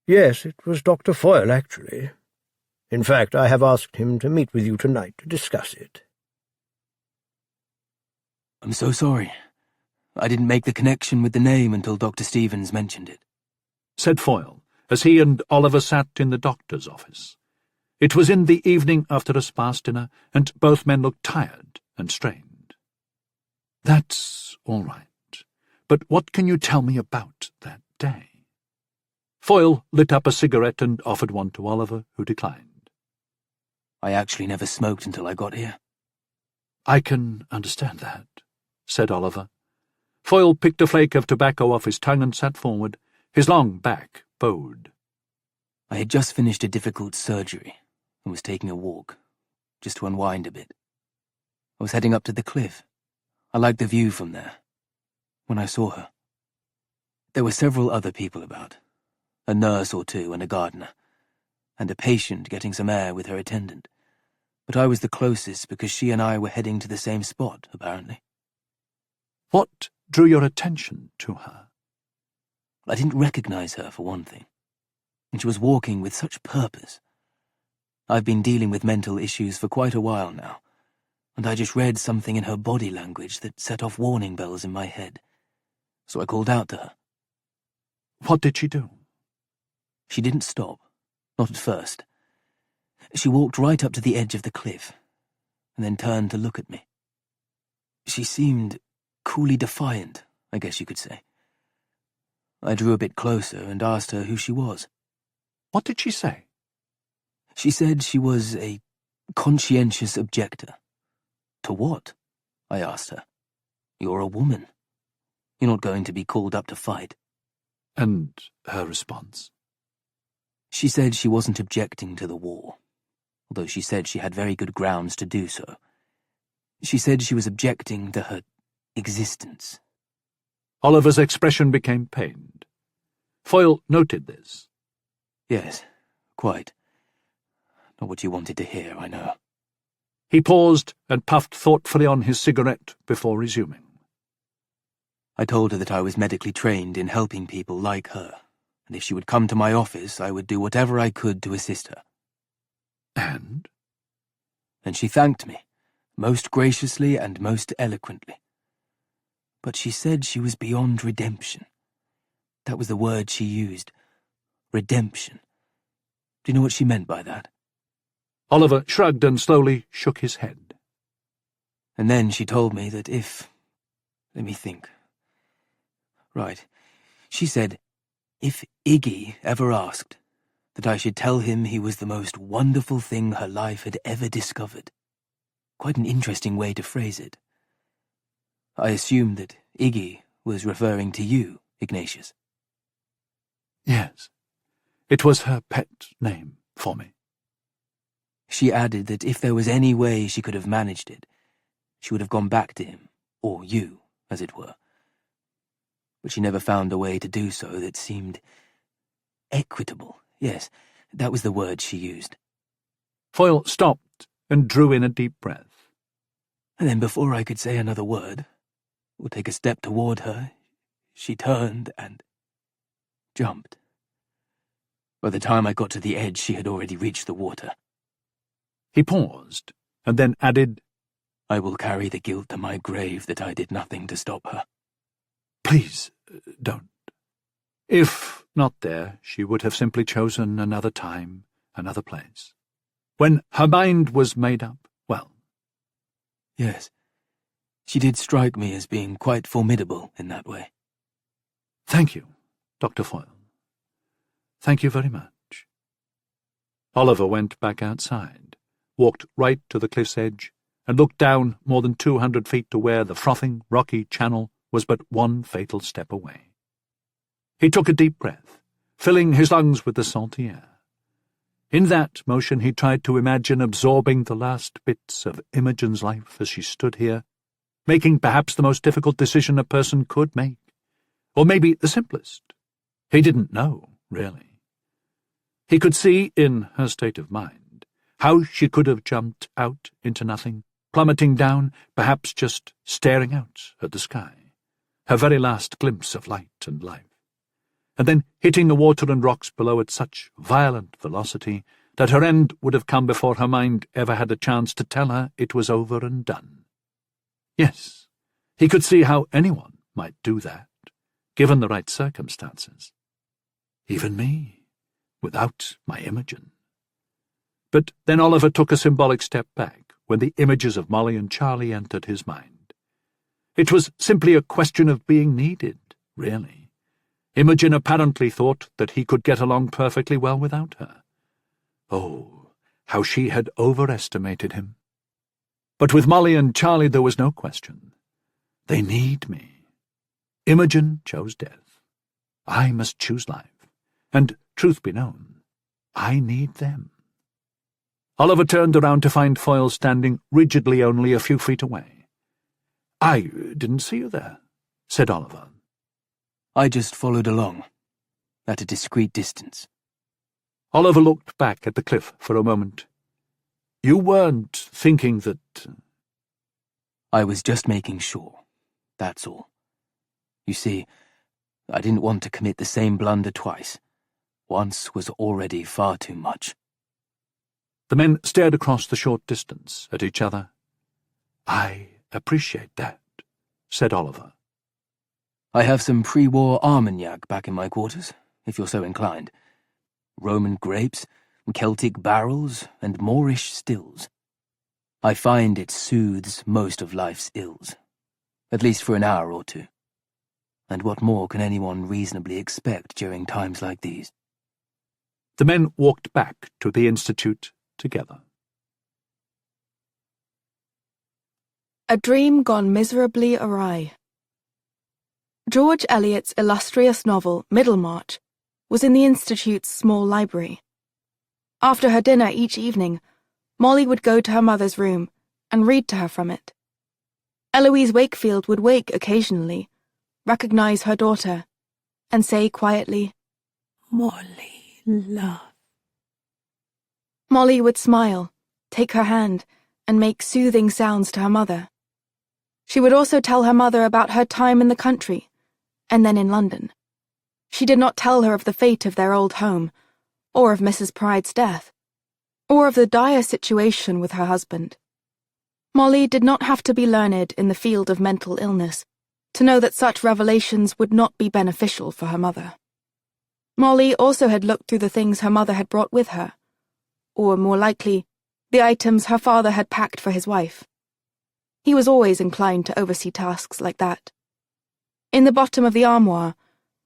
Speaker 6: "Yes, it was Dr. Foyle, actually. In fact, I have asked him to meet with you tonight to discuss it."
Speaker 2: I'm so sorry. I didn't make the connection with the name until Dr. Stevens mentioned it,"
Speaker 7: said Foyle, as he and Oliver sat in the doctor's office. It was in the evening after a sparse dinner, and both men looked tired and strained. "That's all right. But what can you tell me about that day?" Foyle lit up a cigarette and offered one to Oliver, who declined.
Speaker 2: "I actually never smoked until I got here."
Speaker 7: "I can understand that," said Oliver. Foyle picked a flake of tobacco off his tongue and sat forward, his long back bowed.
Speaker 2: I had just finished a difficult surgery and was taking a walk, just to unwind a bit. I was heading up to the cliff. I liked the view from there. When I saw her, there were several other people about, a nurse or two and a gardener, and a patient getting some air with her attendant. But I was the closest because she and I were heading to the same spot, apparently.
Speaker 7: What drew your attention to her?
Speaker 2: I didn't recognize her, for one thing, and she was walking with such purpose. I've been dealing with mental issues for quite a while now, and I just read something in her body language that set off warning bells in my head. So I called out to her.
Speaker 7: What did she do?
Speaker 2: She didn't stop, not at first. She walked right up to the edge of the cliff, and then turned to look at me. She seemed coolly defiant, I guess you could say. I drew a bit closer and asked her who she was.
Speaker 7: What did she say?
Speaker 2: She said she was a conscientious objector. To what? I asked her. You're a woman. You're not going to be called up to fight.
Speaker 7: And her response?
Speaker 2: She said she wasn't objecting to the war, although she said she had very good grounds to do so. She said she was objecting to her existence.
Speaker 7: Oliver's expression became pained. Foyle noted this.
Speaker 2: Yes, quite. Not what you wanted to hear, I know.
Speaker 7: He paused and puffed thoughtfully on his cigarette before resuming.
Speaker 2: I told her that I was medically trained in helping people like her, and if she would come to my office, I would do whatever I could to assist her.
Speaker 7: And?
Speaker 2: And she thanked me, most graciously and most eloquently. But she said she was beyond redemption. That was the word she used. Redemption. Do you know what she meant by that?
Speaker 7: Oliver shrugged and slowly shook his head.
Speaker 2: And then she told me that if... Let me think. Right. She said, if Iggy ever asked, that I should tell him he was the most wonderful thing her life had ever discovered. Quite an interesting way to phrase it. I assumed that Iggy was referring to you, Ignatius.
Speaker 7: Yes. It was her pet name for me.
Speaker 2: She added that if there was any way she could have managed it, she would have gone back to him, or you, as it were. But she never found a way to do so that seemed equitable. Yes, that was the word she used.
Speaker 7: Foyle stopped and drew in a deep breath.
Speaker 2: And then before I could say another word, or take a step toward her, she turned and jumped. By the time I got to the edge, she had already reached the water.
Speaker 7: He paused, and then added,
Speaker 2: I will carry the guilt to my grave that I did nothing to stop her.
Speaker 7: Please, don't. If not there, she would have simply chosen another time, another place. When her mind was made up, well.
Speaker 2: Yes, she did strike me as being quite formidable in that way.
Speaker 7: Thank you, Dr. Foyle. Thank you very much. Oliver went back outside, walked right to the cliff's edge, and looked down more than 200 feet to where the frothing, rocky channel was but one fatal step away. He took a deep breath, filling his lungs with the salty air. In that motion he tried to imagine absorbing the last bits of Imogen's life as she stood here, making perhaps the most difficult decision a person could make, or maybe the simplest. He didn't know, really. He could see, in her state of mind, how she could have jumped out into nothing, plummeting down, perhaps just staring out at the sky, her very last glimpse of light and life, and then hitting the water and rocks below at such violent velocity that her end would have come before her mind ever had a chance to tell her it was over and done. Yes, he could see how anyone might do that, given the right circumstances. Even me, without my Imogen. But then Oliver took a symbolic step back when the images of Molly and Charlie entered his mind. It was simply a question of being needed, really. Imogen apparently thought that he could get along perfectly well without her. Oh, how she had overestimated him. But with Molly and Charlie there was no question. They need me. Imogen chose death. I must choose life. And, truth be known, I need them. Oliver turned around to find Foyle standing rigidly only a few feet away. "I didn't see you there," said Oliver.
Speaker 2: I just followed along, at a discreet distance.
Speaker 7: Oliver looked back at the cliff for a moment. "You weren't thinking that—"
Speaker 2: I was just making sure, that's all. You see, I didn't want to commit the same blunder twice. Once was already far too much.
Speaker 7: The men stared across the short distance at each other. "I appreciate that," said Oliver.
Speaker 2: I have some pre-war Armagnac back in my quarters, if you're so inclined. Roman grapes, Celtic barrels, and Moorish stills. I find it soothes most of life's ills, at least for an hour or two. And what more can anyone reasonably expect during times like these?
Speaker 7: The men walked back to the Institute together.
Speaker 5: A Dream Gone Miserably Awry. George Eliot's illustrious novel, Middlemarch, was in the Institute's small library. After her dinner each evening, Molly would go to her mother's room and read to her from it. Eloise Wakefield would wake occasionally, recognize her daughter, and say quietly,
Speaker 3: Molly, love.
Speaker 5: Molly would smile, take her hand, and make soothing sounds to her mother. She would also tell her mother about her time in the country, and then in London. She did not tell her of the fate of their old home, or of Mrs. Pride's death, or of the dire situation with her husband. Molly did not have to be learned in the field of mental illness to know that such revelations would not be beneficial for her mother. Molly also had looked through the things her mother had brought with her, or more likely, the items her father had packed for his wife. He was always inclined to oversee tasks like that. In the bottom of the armoire,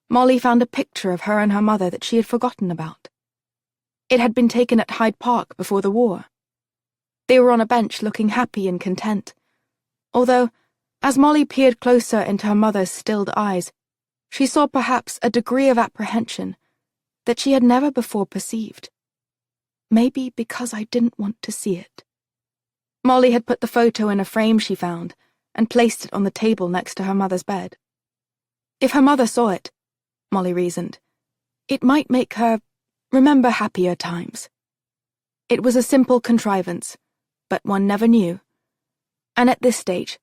Speaker 5: Molly found a picture of her and her mother that she had forgotten about. It had been taken at Hyde Park before the war. They were on a bench looking happy and content, although, as Molly peered closer into her mother's stilled eyes, she saw perhaps a degree of apprehension that she had never before perceived. Maybe because I didn't want to see it. Molly had put the photo in a frame she found and placed it on the table next to her mother's bed. If her mother saw it, Molly reasoned, it might make her remember happier times. It was a simple contrivance, but one never knew. And at this stage,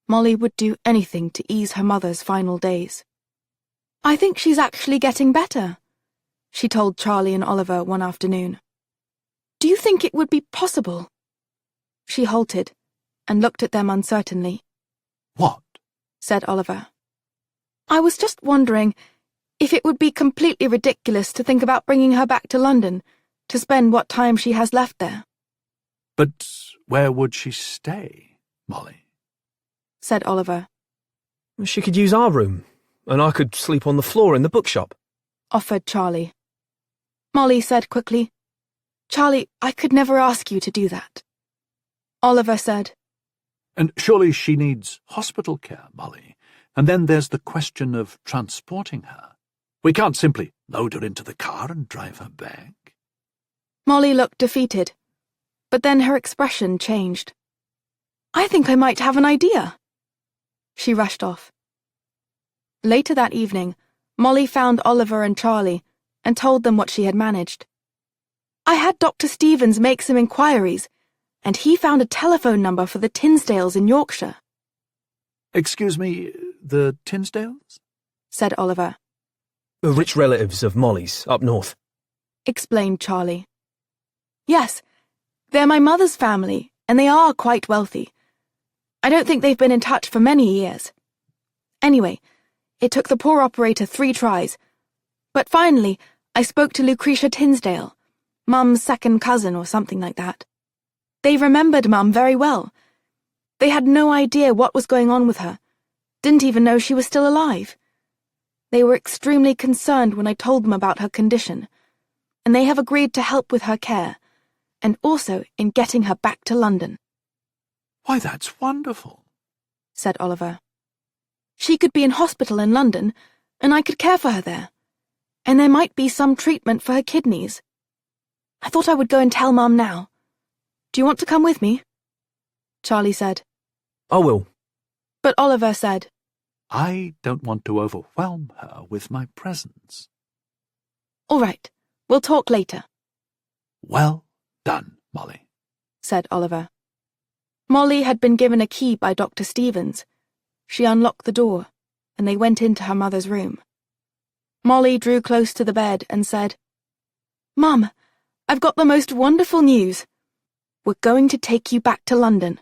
Speaker 5: Molly would do anything to ease her mother's final days. "I think she's actually getting better," she told Charlie and Oliver one afternoon. "Do you think it would be possible?" She halted and looked at them uncertainly.
Speaker 7: "What?"
Speaker 5: said Oliver. "I was just wondering if it would be completely ridiculous to think about bringing her back to London to spend what time she has left there."
Speaker 7: "But where would she stay, Molly?"
Speaker 5: said Oliver.
Speaker 1: She could use our room, and I could sleep on the floor in the bookshop,
Speaker 5: offered Charlie. Molly said quickly, "Charlie, I could never ask you to do that." Oliver said,
Speaker 7: "And surely she needs hospital care, Molly. And then there's the question of transporting her. We can't simply load her into the car and drive her back."
Speaker 5: Molly looked defeated, but then her expression changed. "I think I might have an idea." She rushed off. Later that evening, Molly found Oliver and Charlie and told them what she had managed. "I had Dr. Stevens make some inquiries, and he found a telephone number for the Tinsdales in Yorkshire."
Speaker 7: "Excuse me, the Tinsdales?"
Speaker 5: said Oliver.
Speaker 1: Rich relatives of Molly's up north,
Speaker 5: explained Charlie. "Yes, they're my mother's family, and they are quite wealthy. I don't think they've been in touch for many years. Anyway, it took the poor operator 3 tries, but finally I spoke to Lucretia Tinsdale, Mum's second cousin or something like that. They remembered Mum very well. They had no idea what was going on with her, didn't even know she was still alive. They were extremely concerned when I told them about her condition, and they have agreed to help with her care, and also in getting her back to London."
Speaker 7: Why, that's wonderful,
Speaker 5: said Oliver. She could be in hospital in London, and I could care for her there. And there might be some treatment for her kidneys. I thought I would go and tell Mum now. Do you want to come with me? Charlie said.
Speaker 1: I will.
Speaker 5: But Oliver said,
Speaker 7: I don't want to overwhelm her with my presence.
Speaker 5: All right, we'll talk later.
Speaker 7: Well done, Molly,
Speaker 5: said Oliver. Molly had been given a key by Dr. Stevens. She unlocked the door, and they went into her mother's room. Molly drew close to the bed and said, Mum, I've got the most wonderful news. We're going to take you back to London,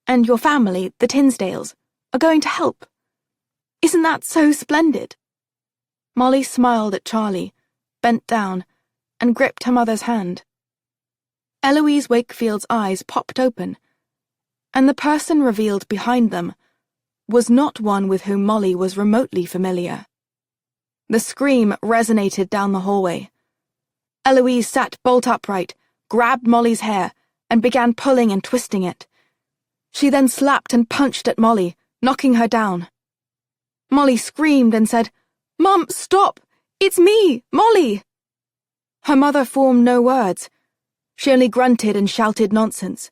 Speaker 5: and your family, the Tinsdales, are going to help. Isn't that so splendid? Molly smiled at Charlie, bent down, and gripped her mother's hand. Eloise Wakefield's eyes popped open, and the person revealed behind them was not one with whom Molly was remotely familiar. The scream resonated down the hallway. Eloise sat bolt upright, grabbed Molly's hair, and began pulling and twisting it. She then slapped and punched at Molly, knocking her down. Molly screamed and said, Mum, stop! It's me, Molly! Her mother formed no words. She only grunted and shouted nonsense.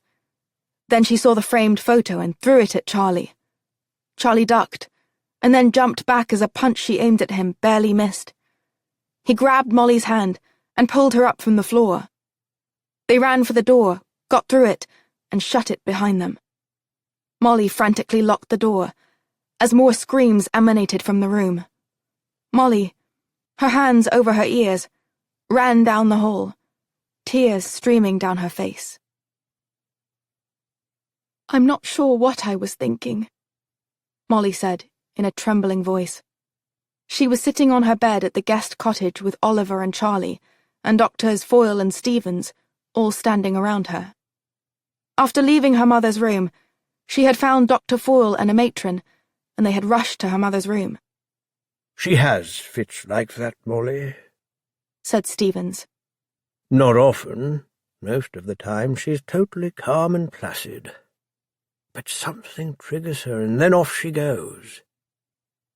Speaker 5: Then she saw the framed photo and threw it at Charlie. Charlie ducked, and then jumped back as a punch she aimed at him barely missed. He grabbed Molly's hand and pulled her up from the floor. They ran for the door, got through it, and shut it behind them. Molly frantically locked the door, as more screams emanated from the room. Molly, her hands over her ears, ran down the hall, tears streaming down her face. I'm not sure what I was thinking, Molly said in a trembling voice. She was sitting on her bed at the guest cottage with Oliver and Charlie, and Doctors Foyle and Stevens, all standing around her. After leaving her mother's room, she had found Dr. Foyle and a matron, and they had rushed to her mother's room.
Speaker 6: She has fits like that, Molly,
Speaker 5: said Stevens.
Speaker 6: Not often. Most of the time she's totally calm and placid. But something triggers her, and then off she goes.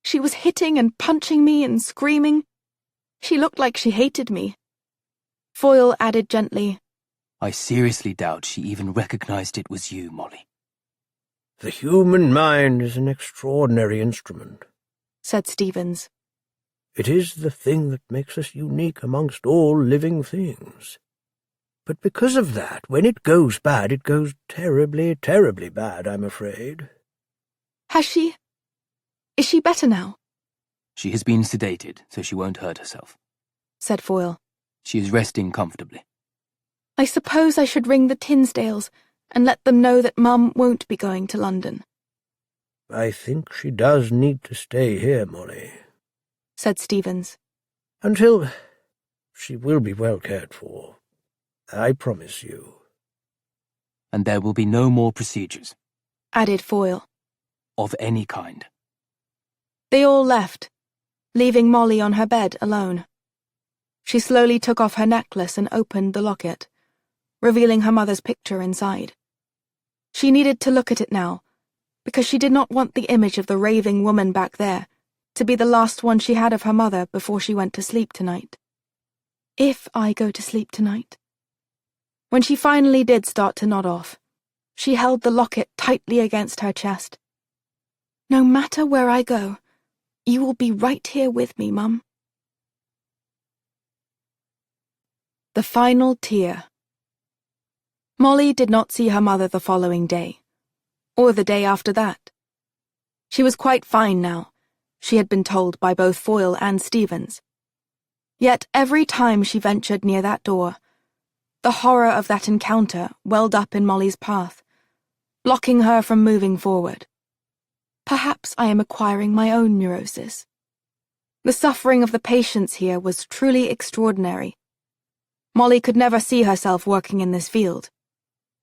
Speaker 5: She was hitting and punching me and screaming. She looked like she hated me. Foyle added gently,
Speaker 2: I seriously doubt she even recognized it was you, Molly.
Speaker 6: The human mind is an extraordinary instrument,
Speaker 5: said Stevens.
Speaker 6: It is the thing that makes us unique amongst all living things. But because of that, when it goes bad, it goes terribly, terribly bad, I'm afraid.
Speaker 5: Has she? Is she better now?
Speaker 2: She has been sedated, so she won't hurt herself,
Speaker 5: said Foyle.
Speaker 2: She is resting comfortably.
Speaker 5: I suppose I should ring the Tinsdales and let them know that Mum won't be going to London.
Speaker 6: I think she does need to stay here, Molly,
Speaker 5: said Stevens.
Speaker 6: Until she will be well cared for. I promise you.
Speaker 2: And there will be no more procedures,
Speaker 5: added Foyle.
Speaker 2: Of any kind.
Speaker 5: They all left, leaving Molly on her bed alone. She slowly took off her necklace and opened the locket, revealing her mother's picture inside. She needed to look at it now, because she did not want the image of the raving woman back there to be the last one she had of her mother before she went to sleep tonight. If I go to sleep tonight. When she finally did start to nod off, she held the locket tightly against her chest. No matter where I go, you will be right here with me, Mum. The final tear. Molly did not see her mother the following day, or the day after that. She was quite fine now, she had been told by both Foyle and Stevens. Yet every time she ventured near that door, the horror of that encounter welled up in Molly's path, blocking her from moving forward. Perhaps I am acquiring my own neurosis. The suffering of the patients here was truly extraordinary. Molly could never see herself working in this field.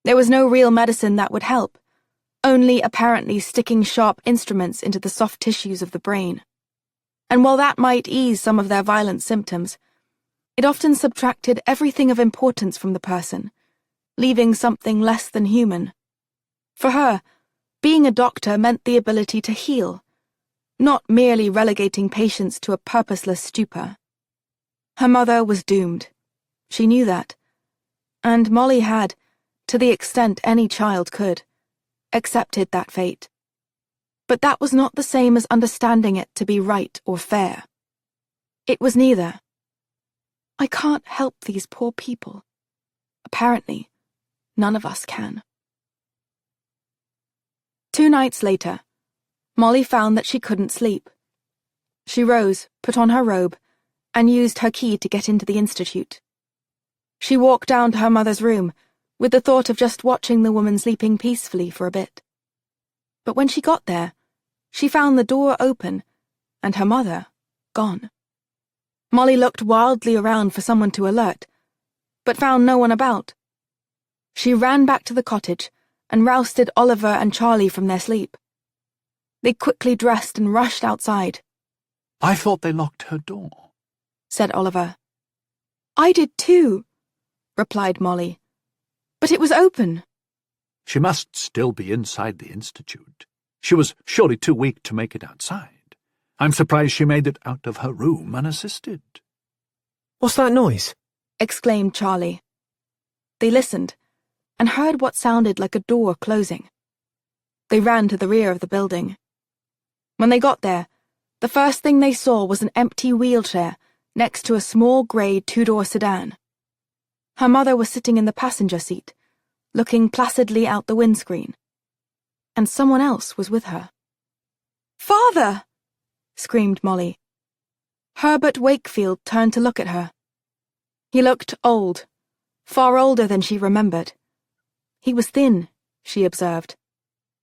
Speaker 5: There was no real medicine that would help, only apparently sticking sharp instruments into the soft tissues of the brain. And while that might ease some of their violent symptoms, it often subtracted everything of importance from the person, leaving something less than human. For her, being a doctor meant the ability to heal, not merely relegating patients to a purposeless stupor. Her mother was doomed. She knew that. And Molly had, to the extent any child could, accepted that fate. But that was not the same as understanding it to be right or fair. It was neither. I can't help these poor people. Apparently, none of us can. 2 nights later, Molly found that she couldn't sleep. She rose, put on her robe, and used her key to get into the institute. She walked down to her mother's room, with the thought of just watching the woman sleeping peacefully for a bit. But when she got there, she found the door open, and her mother gone. Molly looked wildly around for someone to alert, but found no one about. She ran back to the cottage and rousted Oliver and Charlie from their sleep. They quickly dressed and rushed outside.
Speaker 7: I thought they locked her door,
Speaker 5: said Oliver. I did too, replied Molly. But it was open.
Speaker 7: She must still be inside the institute. She was surely too weak to make it outside. I'm surprised she made it out of her room unassisted.
Speaker 1: What's that noise?
Speaker 5: Exclaimed Charlie. They listened and heard what sounded like a door closing. They ran to the rear of the building. When they got there, the first thing they saw was an empty wheelchair next to a small grey 2-door sedan. Her mother was sitting in the passenger seat, looking placidly out the windscreen. And someone else was with her. "Father!" screamed Molly. Herbert Wakefield turned to look at her. He looked old, far older than she remembered. He was thin, she observed,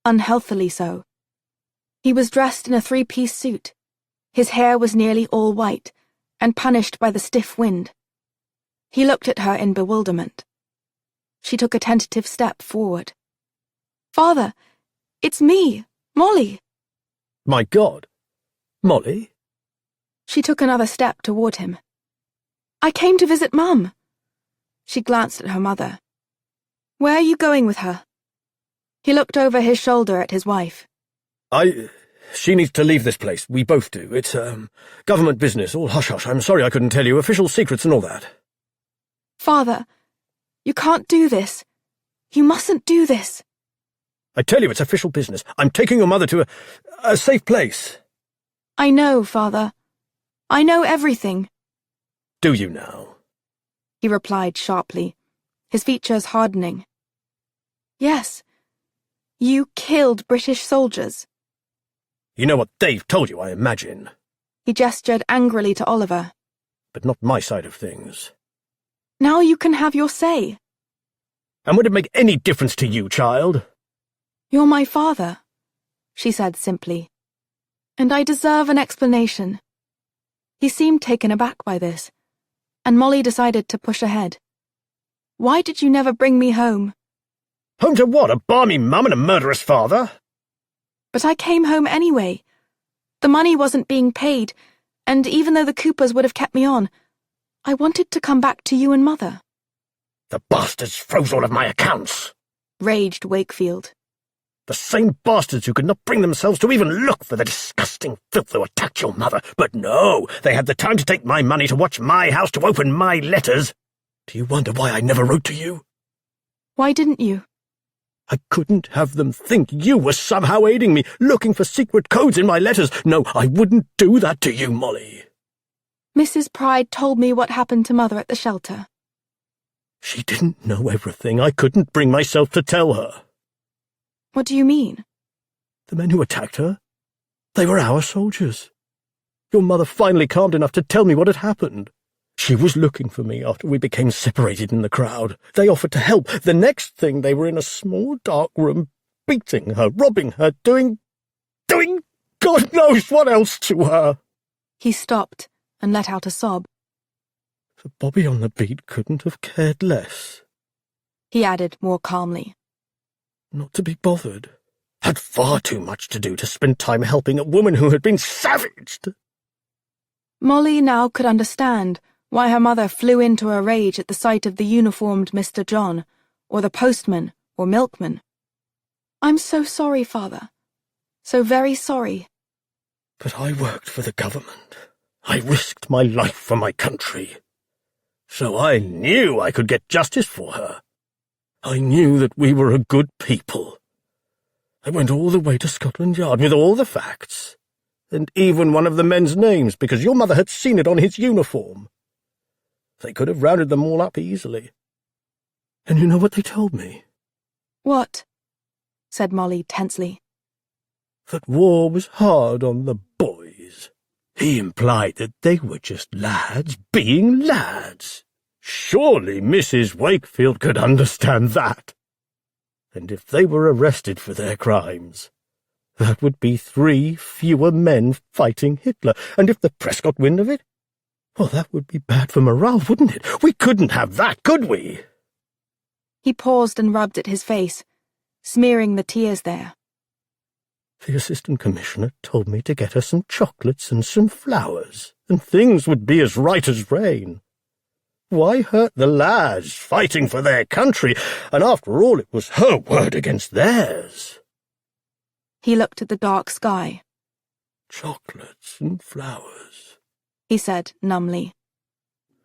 Speaker 5: unhealthily so. He was dressed in a 3-piece suit. His hair was nearly all white, and punished by the stiff wind. He looked at her in bewilderment. She took a tentative step forward. "Father, it's me, Molly."
Speaker 6: My God. Molly?
Speaker 5: She took another step toward him. "I came to visit Mum." She glanced at her mother. "Where are you going with her?" He looked over his shoulder at his wife.
Speaker 6: She needs to leave this place. We both do. It's, government business, all hush-hush. I'm sorry I couldn't tell you. Official secrets and all that.
Speaker 5: "Father, you can't do this. You mustn't do this."
Speaker 6: I tell you, it's official business. I'm taking your mother to a safe place.
Speaker 5: "I know, Father. I know everything."
Speaker 6: Do you now?
Speaker 5: He replied sharply, his features hardening. "Yes. You killed British soldiers."
Speaker 6: You know what they've told you, I imagine.
Speaker 5: He gestured angrily to Oliver.
Speaker 6: But not my side of things.
Speaker 5: "Now you can have your say."
Speaker 6: And would it make any difference to you, child?
Speaker 5: "You're my father," she said simply. "And I deserve an explanation." He seemed taken aback by this, and Molly decided to push ahead. "Why did you never bring me home?"
Speaker 6: Home to what, a balmy mum and a murderous father?
Speaker 5: "But I came home anyway. The money wasn't being paid, and even though the Coopers would have kept me on, I wanted to come back to you and Mother."
Speaker 6: The bastards froze all of my accounts.
Speaker 5: Raged Wakefield.
Speaker 6: The same bastards who could not bring themselves to even look for the disgusting filth who attacked your mother. But no, they had the time to take my money, to watch my house, to open my letters. Do you wonder why I never wrote to you?
Speaker 5: "Why didn't you?"
Speaker 6: I couldn't have them think you were somehow aiding me, looking for secret codes in my letters. No, I wouldn't do that to you, Molly.
Speaker 5: "Mrs. Pride told me what happened to Mother at the shelter."
Speaker 6: She didn't know everything. I couldn't bring myself to tell her.
Speaker 5: "What do you mean?"
Speaker 6: The men who attacked her, they were our soldiers. Your mother finally calmed enough to tell me what had happened. She was looking for me after we became separated in the crowd. They offered to help. The next thing, they were in a small dark room, beating her, robbing her, doing God knows what else to her.
Speaker 5: He stopped and let out a sob.
Speaker 6: The Bobby on the beat couldn't have cared less.
Speaker 5: He added more calmly.
Speaker 6: Not to be bothered. Had far too much to do to spend time helping a woman who had been savaged.
Speaker 5: Molly now could understand why her mother flew into a rage at the sight of the uniformed Mr. John, or the postman, or milkman. I'm so sorry, Father. So very sorry.
Speaker 6: But I worked for the government. I risked my life for my country. So I knew I could get justice for her. I knew that we were a good people. I went all the way to Scotland Yard with all the facts, and even one of the men's names, because your mother had seen it on his uniform. They could have rounded them all up easily. And you know what they told me?
Speaker 5: What? Said Molly tensely.
Speaker 6: That war was hard on the boys. He implied that they were just lads being lads. Surely Mrs. Wakefield could understand that. And if they were arrested for their crimes, that would be 3 fewer men fighting Hitler. And if the press got wind of it, well, that would be bad for morale, wouldn't it? We couldn't have that, could we?
Speaker 5: He paused and rubbed at his face, smearing the tears there.
Speaker 6: The assistant commissioner told me to get her some chocolates and some flowers, and things would be as right as rain. Why hurt the lads fighting for their country? And after all, it was her word against theirs.
Speaker 5: He looked at the dark sky.
Speaker 6: Chocolates and flowers,
Speaker 5: He said numbly.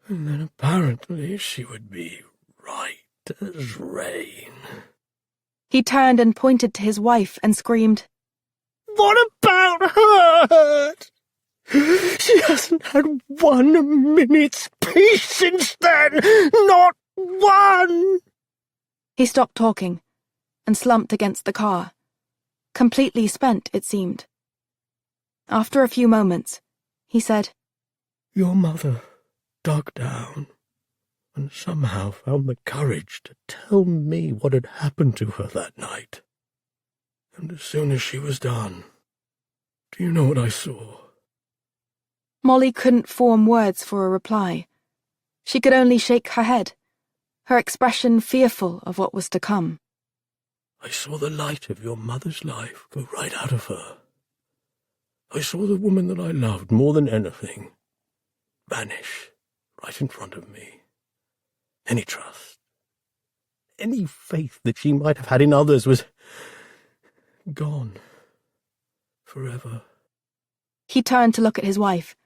Speaker 6: and then apparently she would be right as rain.
Speaker 5: He turned and pointed to his wife and screamed,
Speaker 6: What about her? She hasn't had 1 minute's peace since then! Not one!
Speaker 5: He stopped talking and slumped against the car, completely spent, it seemed. After a few moments, he said,
Speaker 6: Your mother dug down and somehow found the courage to tell me what had happened to her that night. And as soon as she was done, do you know what I saw?
Speaker 5: Molly couldn't form words for a reply. She could only shake her head, her expression fearful of what was to come.
Speaker 6: I saw the light of your mother's life go right out of her. I saw the woman that I loved more than anything vanish right in front of me. Any trust, any faith that she might have had in others was gone forever.
Speaker 5: He turned to look at his wife,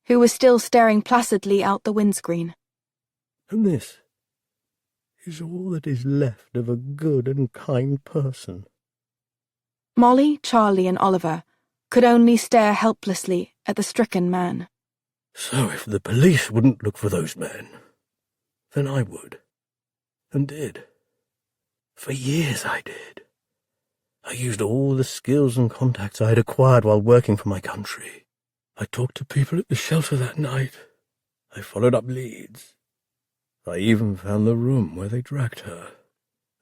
Speaker 5: who was still staring placidly out the windscreen.
Speaker 6: And this is all that is left of a good and kind person.
Speaker 5: Molly, Charlie, and Oliver could only stare helplessly at the stricken man.
Speaker 6: So if the police wouldn't look for those men, then I would. And did. For years I did. I used all the skills and contacts I had acquired while working for my country. I talked to people at the shelter that night. I followed up leads. I even found the room where they dragged her,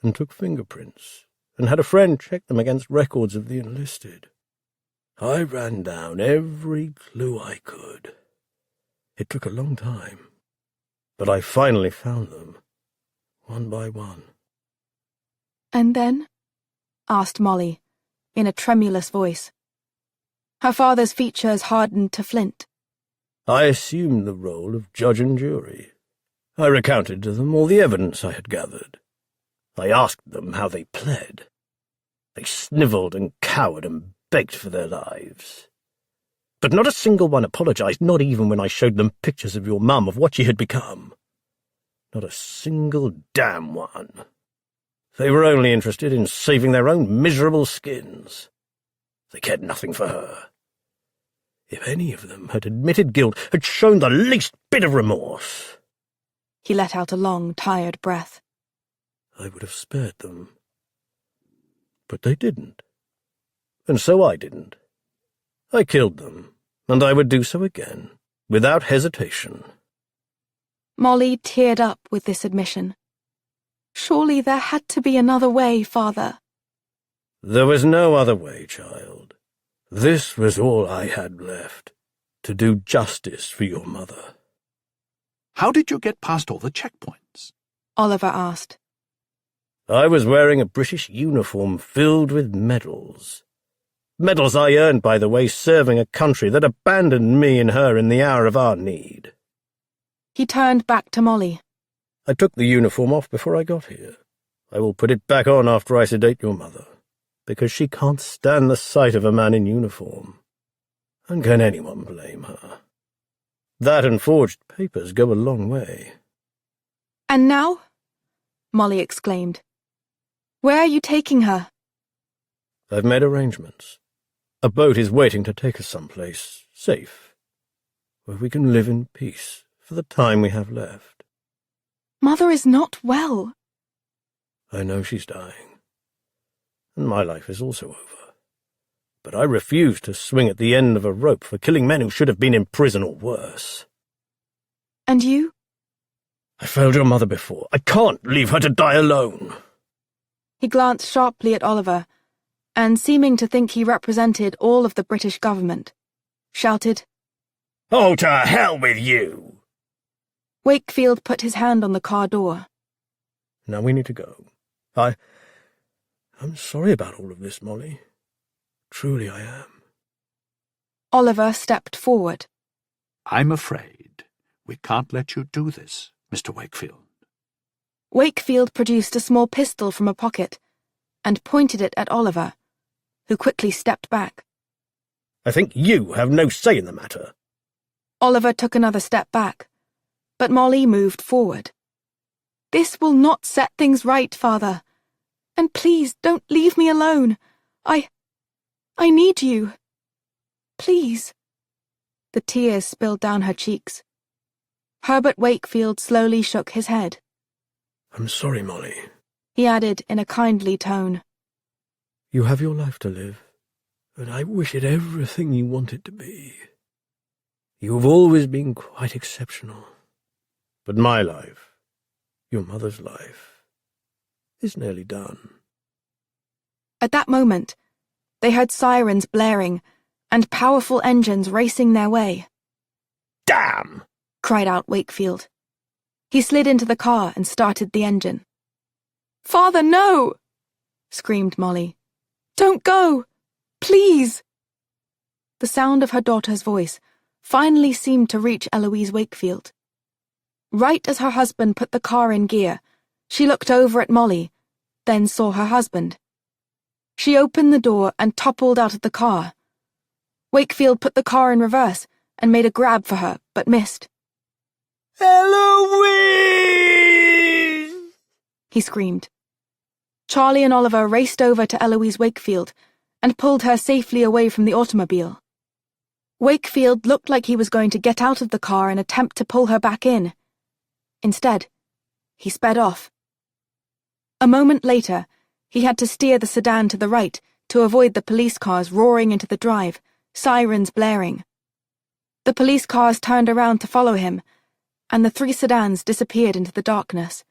Speaker 6: and took fingerprints, and had a friend check them against records of the enlisted. I ran down every clue I could. It took a long time, but I finally found them, one by one.
Speaker 5: And then? Asked Molly, in a tremulous voice. Her father's features hardened to flint.
Speaker 6: I assumed the role of judge and jury. I recounted to them all the evidence I had gathered. I asked them how they pled. They snivelled and cowered and begged for their lives. But not a single one apologised, not even when I showed them pictures of your mum, of what she had become. Not a single damn one. They were only interested in saving their own miserable skins. They cared nothing for her. If any of them had admitted guilt, had shown the least bit of remorse,
Speaker 5: He let out a long, tired breath.
Speaker 6: I would have spared them. But they didn't. And so I didn't. I killed them, and I would do so again, without hesitation.
Speaker 5: Molly teared up with this admission. Surely there had to be another way, Father.
Speaker 6: There was no other way, child. This was all I had left, to do justice for your mother.
Speaker 7: How did you get past all the checkpoints?
Speaker 5: Oliver asked.
Speaker 6: I was wearing a British uniform filled with medals. Medals I earned, by the way, serving a country that abandoned me and her in the hour of our need.
Speaker 5: He turned back to Molly.
Speaker 6: I took the uniform off before I got here. I will put it back on after I sedate your mother. because she can't stand the sight of a man in uniform. And can anyone blame her? That and forged papers go a long way.
Speaker 5: And now? Molly exclaimed. Where are you taking her?
Speaker 6: I've made arrangements. A boat is waiting to take us someplace safe, where we can live in peace for the time we have left.
Speaker 5: Mother is not well.
Speaker 6: I know she's dying, and my life is also over. But I refuse to swing at the end of a rope for killing men who should have been in prison or worse.
Speaker 5: And you?
Speaker 6: I failed your mother before. I can't leave her to die alone.
Speaker 5: He glanced sharply at Oliver, and seeming to think he represented all of the British government, shouted,
Speaker 6: Oh, to hell with you!
Speaker 5: Wakefield put his hand on the car door.
Speaker 6: Now we need to go. I'm sorry about all of this, Molly. Truly I am.
Speaker 5: Oliver stepped forward.
Speaker 7: I'm afraid we can't let you do this, Mr. Wakefield.
Speaker 5: Wakefield produced a small pistol from a pocket and pointed it at Oliver, who quickly stepped back.
Speaker 6: I think you have no say in the matter.
Speaker 5: Oliver took another step back, but Molly moved forward. This will not set things right, Father. And please don't leave me alone. I need you. Please. The tears spilled down her cheeks. Herbert Wakefield slowly shook his head.
Speaker 6: I'm sorry, Molly.
Speaker 5: He added in a kindly tone.
Speaker 6: You have your life to live, and I wish it everything you want it to be. You've always been quite exceptional. But my life, your mother's life, is nearly done.
Speaker 5: At that moment, they heard sirens blaring and powerful engines racing their way.
Speaker 6: Damn!
Speaker 5: Cried out Wakefield. He slid into the car and started the engine. Father, no! Screamed Molly. Don't go! Please! The sound of her daughter's voice finally seemed to reach Eloise Wakefield. Right as her husband put the car in gear, she looked over at Molly, then saw her husband. She opened the door and toppled out of the car. Wakefield put the car in reverse and made a grab for her, but missed.
Speaker 6: Eloise!
Speaker 5: He screamed. Charlie and Oliver raced over to Eloise Wakefield and pulled her safely away from the automobile. Wakefield looked like he was going to get out of the car and attempt to pull her back in. Instead, he sped off. A moment later, he had to steer the sedan to the right to avoid the police cars roaring into the drive, sirens blaring. The police cars turned around to follow him, and the three sedans disappeared into the darkness,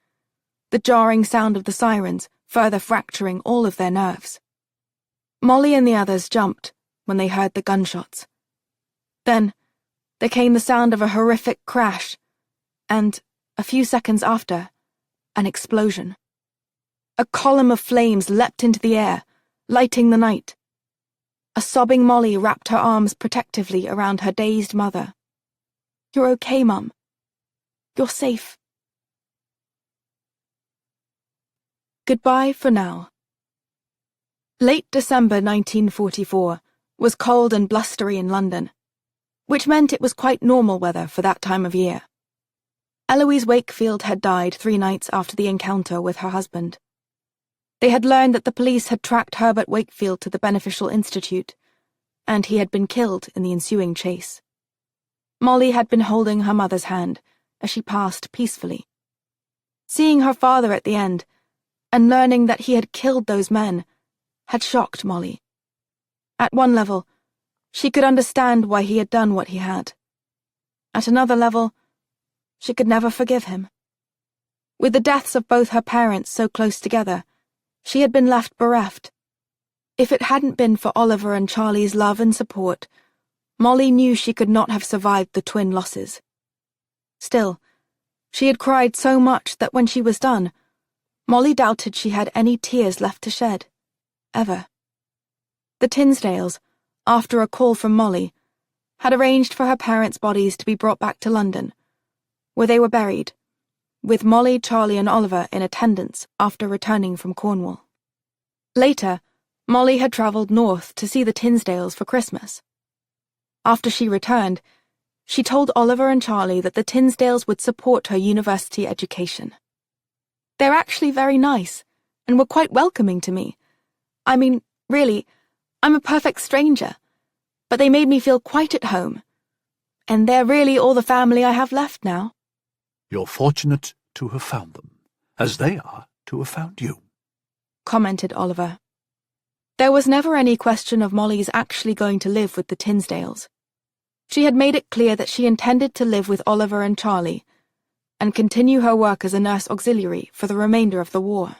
Speaker 5: the jarring sound of the sirens further fracturing all of their nerves. Molly and the others jumped when they heard the gunshots. Then, there came the sound of a horrific crash, and, a few seconds after, an explosion. A column of flames leapt into the air, lighting the night. A sobbing Molly wrapped her arms protectively around her dazed mother. You're okay, Mum. You're safe. Goodbye for now. Late December 1944 was cold and blustery in London, which meant it was quite normal weather for that time of year. Eloise Wakefield had died 3 nights after the encounter with her husband. They had learned that the police had tracked Herbert Wakefield to the Beneficial Institute, and he had been killed in the ensuing chase. Molly had been holding her mother's hand as she passed peacefully. Seeing her father at the end, and learning that he had killed those men, had shocked Molly. At one level, she could understand why he had done what he had. At another level, she could never forgive him. With the deaths of both her parents so close together, she had been left bereft. If it hadn't been for Oliver and Charlie's love and support, Molly knew she could not have survived the twin losses. Still, she had cried so much that when she was done, Molly doubted she had any tears left to shed. Ever. The Tinsdales, after a call from Molly, had arranged for her parents' bodies to be brought back to London, where they were buried, with Molly, Charlie and Oliver in attendance after returning from Cornwall. Later, Molly had travelled north to see the Tinsdales for Christmas. After she returned, she told Oliver and Charlie that the Tinsdales would support her university education. They're actually very nice, and were quite welcoming to me. I mean, really, I'm a perfect stranger, but they made me feel quite at home. And they're really all the family I have left now.
Speaker 7: You're fortunate to have found them, as they are to have found you,
Speaker 5: commented Oliver. There was never any question of Molly's actually going to live with the Tinsdales. She had made it clear that she intended to live with Oliver and Charlie, and continue her work as a nurse auxiliary for the remainder of the war.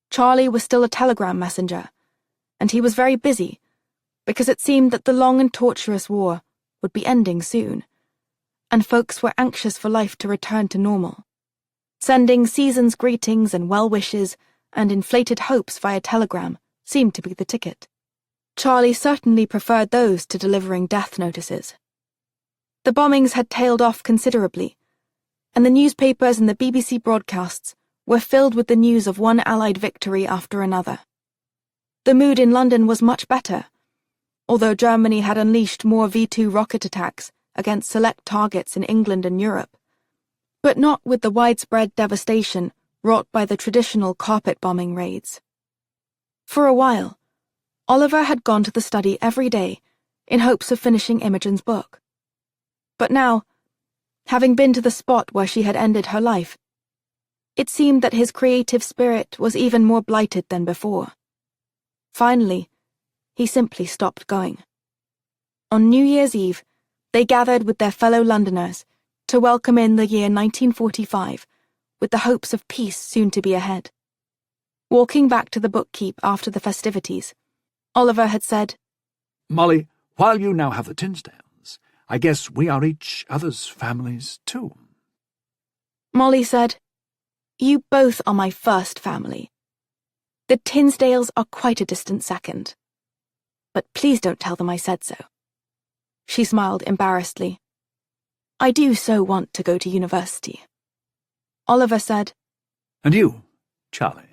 Speaker 5: Charlie was still a telegram messenger, and he was very busy, because it seemed that the long and torturous war would be ending soon, and folks were anxious for life to return to normal. Sending season's greetings and well wishes and inflated hopes via telegram seemed to be the ticket. Charlie certainly preferred those to delivering death notices. The bombings had tailed off considerably, and the newspapers and the BBC broadcasts were filled with the news of one Allied victory after another. The mood in London was much better, although Germany had unleashed more V-2 rocket attacks against select targets in England and Europe, but not with the widespread devastation wrought by the traditional carpet bombing raids. For a while, Oliver had gone to the study every day in hopes of finishing Imogen's book. But now, having been to the spot where she had ended her life, it seemed that his creative spirit was even more blighted than before. Finally, he simply stopped going. On New Year's Eve, they gathered with their fellow Londoners to welcome in the year 1945 with the hopes of peace soon to be ahead. Walking back to the bookkeep after the festivities, Oliver had said,
Speaker 7: Molly, while you now have the Tinsdales, I guess we are each other's families too.
Speaker 5: Molly said, You both are my first family. The Tinsdales are quite a distant second. But please don't tell them I said so. She smiled embarrassedly. I do so want to go to university. Oliver said,
Speaker 7: And you, Charlie,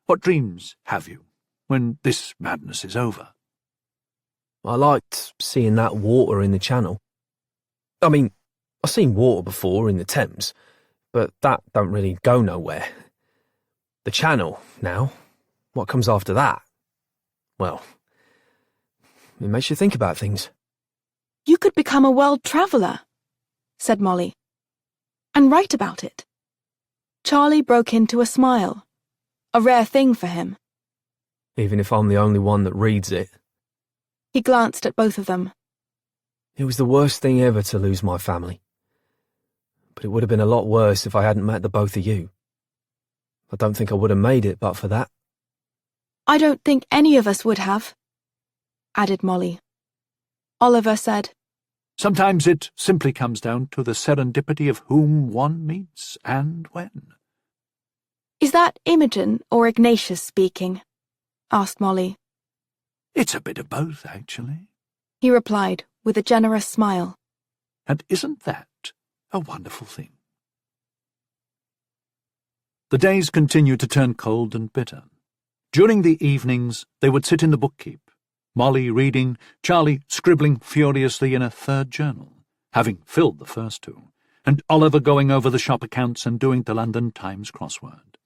Speaker 7: what dreams have you when this madness is over?
Speaker 1: I liked seeing that water in the channel. I mean, I've seen water before in the Thames, but that don't really go nowhere. The channel, now, what comes after that? Well, it makes you think about things.
Speaker 5: You could become a world traveller, said Molly, and write about it. Charlie broke into a smile, a rare thing for him.
Speaker 1: Even if I'm the only one that reads it.
Speaker 5: He glanced at both of them.
Speaker 1: It was the worst thing ever to lose my family. But it would have been a lot worse if I hadn't met the both of you. I don't think I would have made it but for that.
Speaker 5: I don't think any of us would have, added Molly. Oliver said,
Speaker 7: Sometimes it simply comes down to the serendipity of whom one meets and when.
Speaker 5: Is that Imogen or Ignatius speaking? Asked Molly.
Speaker 7: It's a bit of both, actually.
Speaker 5: He replied with a generous smile.
Speaker 7: And isn't that a wonderful thing? The days continued to turn cold and bitter. During the evenings, they would sit in the bookkeep, Molly reading, Charlie scribbling furiously in a third journal, having filled the first two, and Oliver going over the shop accounts and doing the London Times crossword.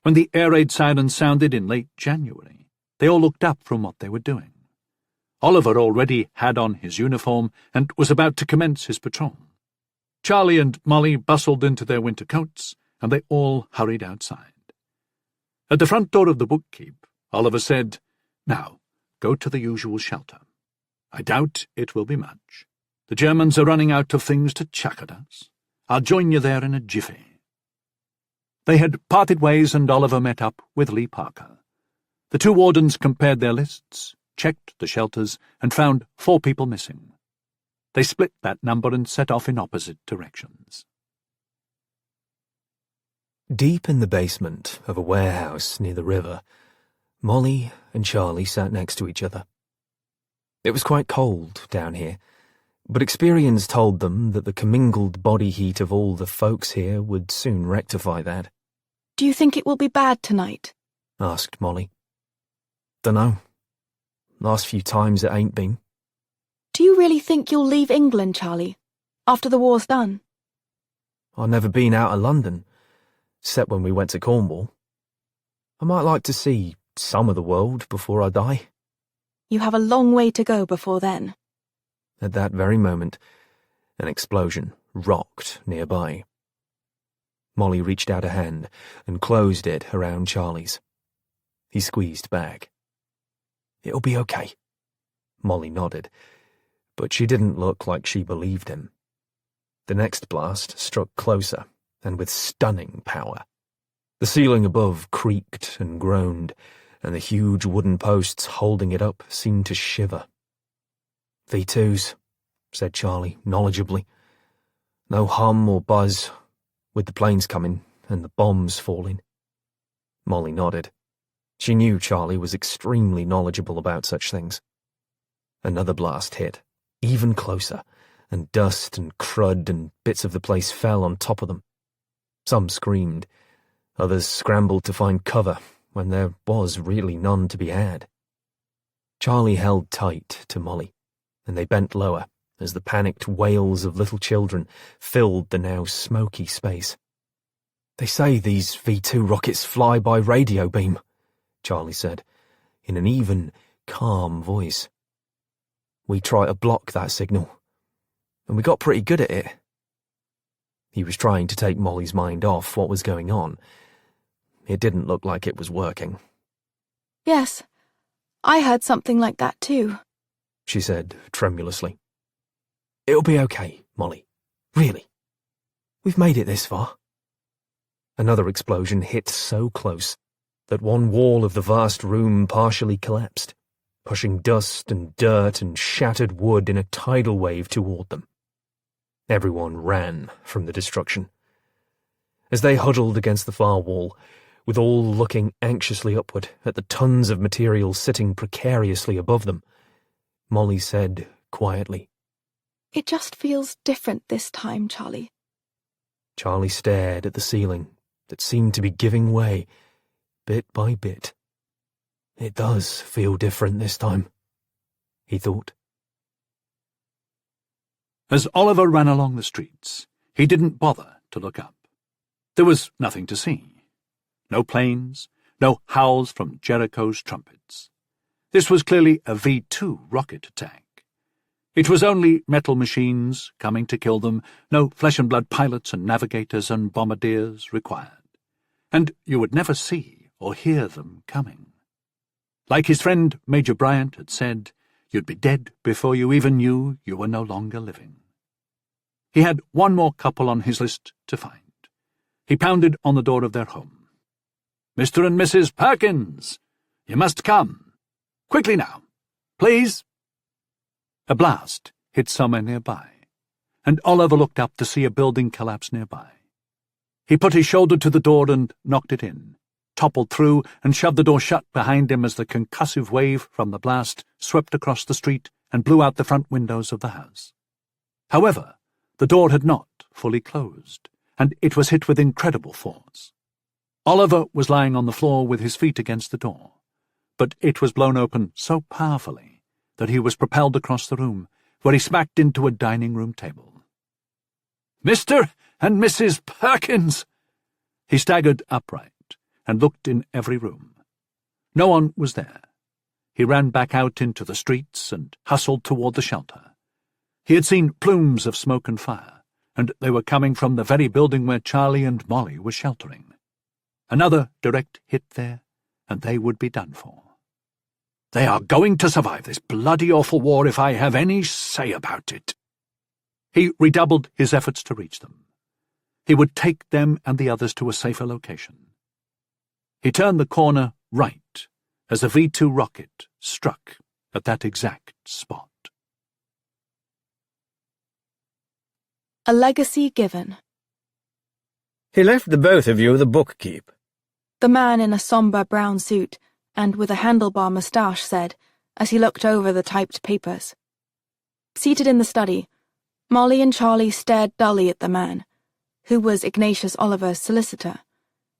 Speaker 7: When the air raid siren sounded in late January, they all looked up from what they were doing. Oliver already had on his uniform and was about to commence his patrol. Charlie and Molly bustled into their winter coats, and they all hurried outside. At the front door of the bookkeep, Oliver said, Now, go to the usual shelter. I doubt it will be much. The Germans are running out of things to chuck at us. I'll join you there in a jiffy. They had parted ways, and Oliver met up with Lee Parker. The two wardens compared their lists, checked the shelters, and found 4 people missing. They split that number and set off in opposite directions.
Speaker 1: Deep in the basement of a warehouse near the river, Molly and Charlie sat next to each other. It was quite cold down here, but experience told them that the commingled body heat of all the folks here would soon rectify that.
Speaker 5: Do you think it will be bad tonight?
Speaker 1: Asked Molly. Dunno. Last few times it ain't been.
Speaker 5: Do you really think you'll leave England, Charlie, after the war's done?
Speaker 1: I've never been out of London, except when we went to Cornwall. I might like to see some of the world before I die.
Speaker 5: You have a long way to go before then.
Speaker 1: At that very moment, an explosion rocked nearby. Molly reached out a hand and closed it around Charlie's. He squeezed back. "It'll be okay." Molly nodded, but she didn't look like she believed him. The next blast struck closer and with stunning power. The ceiling above creaked and groaned, and the huge wooden posts holding it up seemed to shiver. "V2s," said Charlie knowledgeably. "No hum or buzz, with the planes coming and the bombs falling." Molly nodded. She knew Charlie was extremely knowledgeable about such things. Another blast hit, even closer, and dust and crud and bits of the place fell on top of them. Some screamed. Others scrambled to find cover when there was really none to be had. Charlie held tight to Molly, and they bent lower as the panicked wails of little children filled the now smoky space. "They say these V2 rockets fly by radio beam," Charlie said, in an even, calm voice. "We try to block that signal, and we got pretty good at it." He was trying to take Molly's mind off what was going on. It didn't look like it was working.
Speaker 5: Yes, I heard something like that too,
Speaker 1: she said tremulously. "It'll be okay, Molly. Really. We've made it this far." Another explosion hit so close that one wall of the vast room partially collapsed, pushing dust and dirt and shattered wood in a tidal wave toward them. Everyone ran from the destruction. As they huddled against the far wall, with all looking anxiously upward at the tons of material sitting precariously above them, Molly said quietly,
Speaker 5: "It just feels different this time, Charlie."
Speaker 1: Charlie stared at the ceiling that seemed to be giving way, bit by bit. "It does feel different this time," he thought.
Speaker 7: As Oliver ran along the streets, he didn't bother to look up. There was nothing to see. No planes, no howls from Jericho's trumpets. This was clearly a V2 rocket attack. It was only metal machines coming to kill them, no flesh-and-blood pilots and navigators and bombardiers required. And you would never see or hear them coming. Like his friend Major Bryant had said, you'd be dead before you even knew you were no longer living. He had one more couple on his list to find. He pounded on the door of their home. "Mr. and Mrs. Perkins, you must come. Quickly now, please." A blast hit somewhere nearby, and Oliver looked up to see a building collapse nearby. He put his shoulder to the door and knocked it in, toppled through and shoved the door shut behind him as the concussive wave from the blast swept across the street and blew out the front windows of the house. However, the door had not fully closed, and it was hit with incredible force. Oliver was lying on the floor with his feet against the door, but it was blown open so powerfully that he was propelled across the room, where he smacked into a dining-room table. "Mr. and Mrs. Perkins!" He staggered upright and looked in every room. No one was there. He ran back out into the streets and hustled toward the shelter. He had seen plumes of smoke and fire, and they were coming from the very building where Charlie and Molly were sheltering. Another direct hit there, and they would be done for. "They are going to survive this bloody awful war if I have any say about it." He redoubled his efforts to reach them. He would take them and the others to a safer location. He turned the corner right as a V2 rocket struck at that exact spot.
Speaker 5: A legacy given.
Speaker 6: He left the both of you the bookkeep.
Speaker 5: The man in a sombre brown suit and with a handlebar moustache said, as he looked over the typed papers. Seated in the study, Molly and Charlie stared dully at the man, who was Ignatius Oliver's solicitor,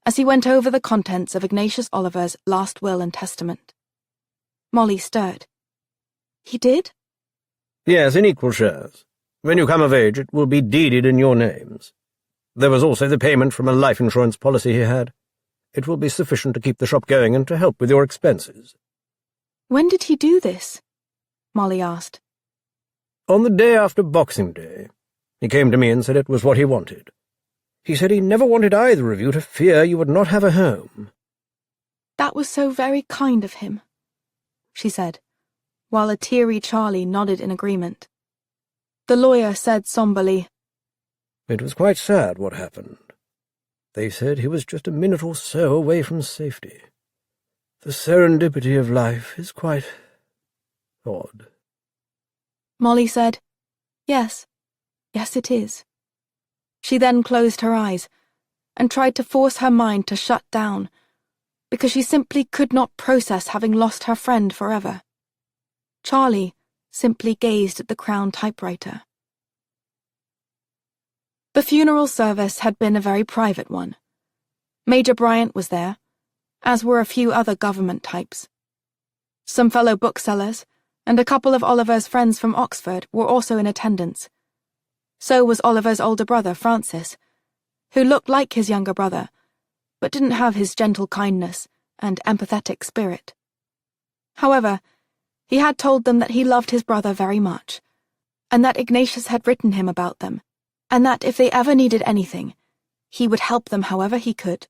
Speaker 5: as he went over the contents of Ignatius Oliver's last will and testament. Molly stirred. He did?
Speaker 6: Yes, in equal shares. When you come of age, it will be deeded in your names. There was also the payment from a life insurance policy he had. It will be sufficient to keep the shop going and to help with your expenses.
Speaker 5: When did he do this? Molly asked.
Speaker 6: On the day after Boxing Day. He came to me and said it was what he wanted. He said he never wanted either of you to fear you would not have a home.
Speaker 5: That was so very kind of him, she said, while a teary Charlie nodded in agreement. The lawyer said somberly,
Speaker 6: It was quite sad what happened. They said he was just a minute or so away from safety. The serendipity of life is quite odd.
Speaker 5: Molly said, Yes, yes it is. She then closed her eyes and tried to force her mind to shut down, because she simply could not process having lost her friend forever. Charlie simply gazed at the Crown typewriter. The funeral service had been a very private one. Major Bryant was there, as were a few other government types. Some fellow booksellers and a couple of Oliver's friends from Oxford were also in attendance. So was Oliver's older brother, Francis, who looked like his younger brother, but didn't have his gentle kindness and empathetic spirit. However, he had told them that he loved his brother very much, and that Ignatius had written him about them, and that if they ever needed anything, he would help them however he could.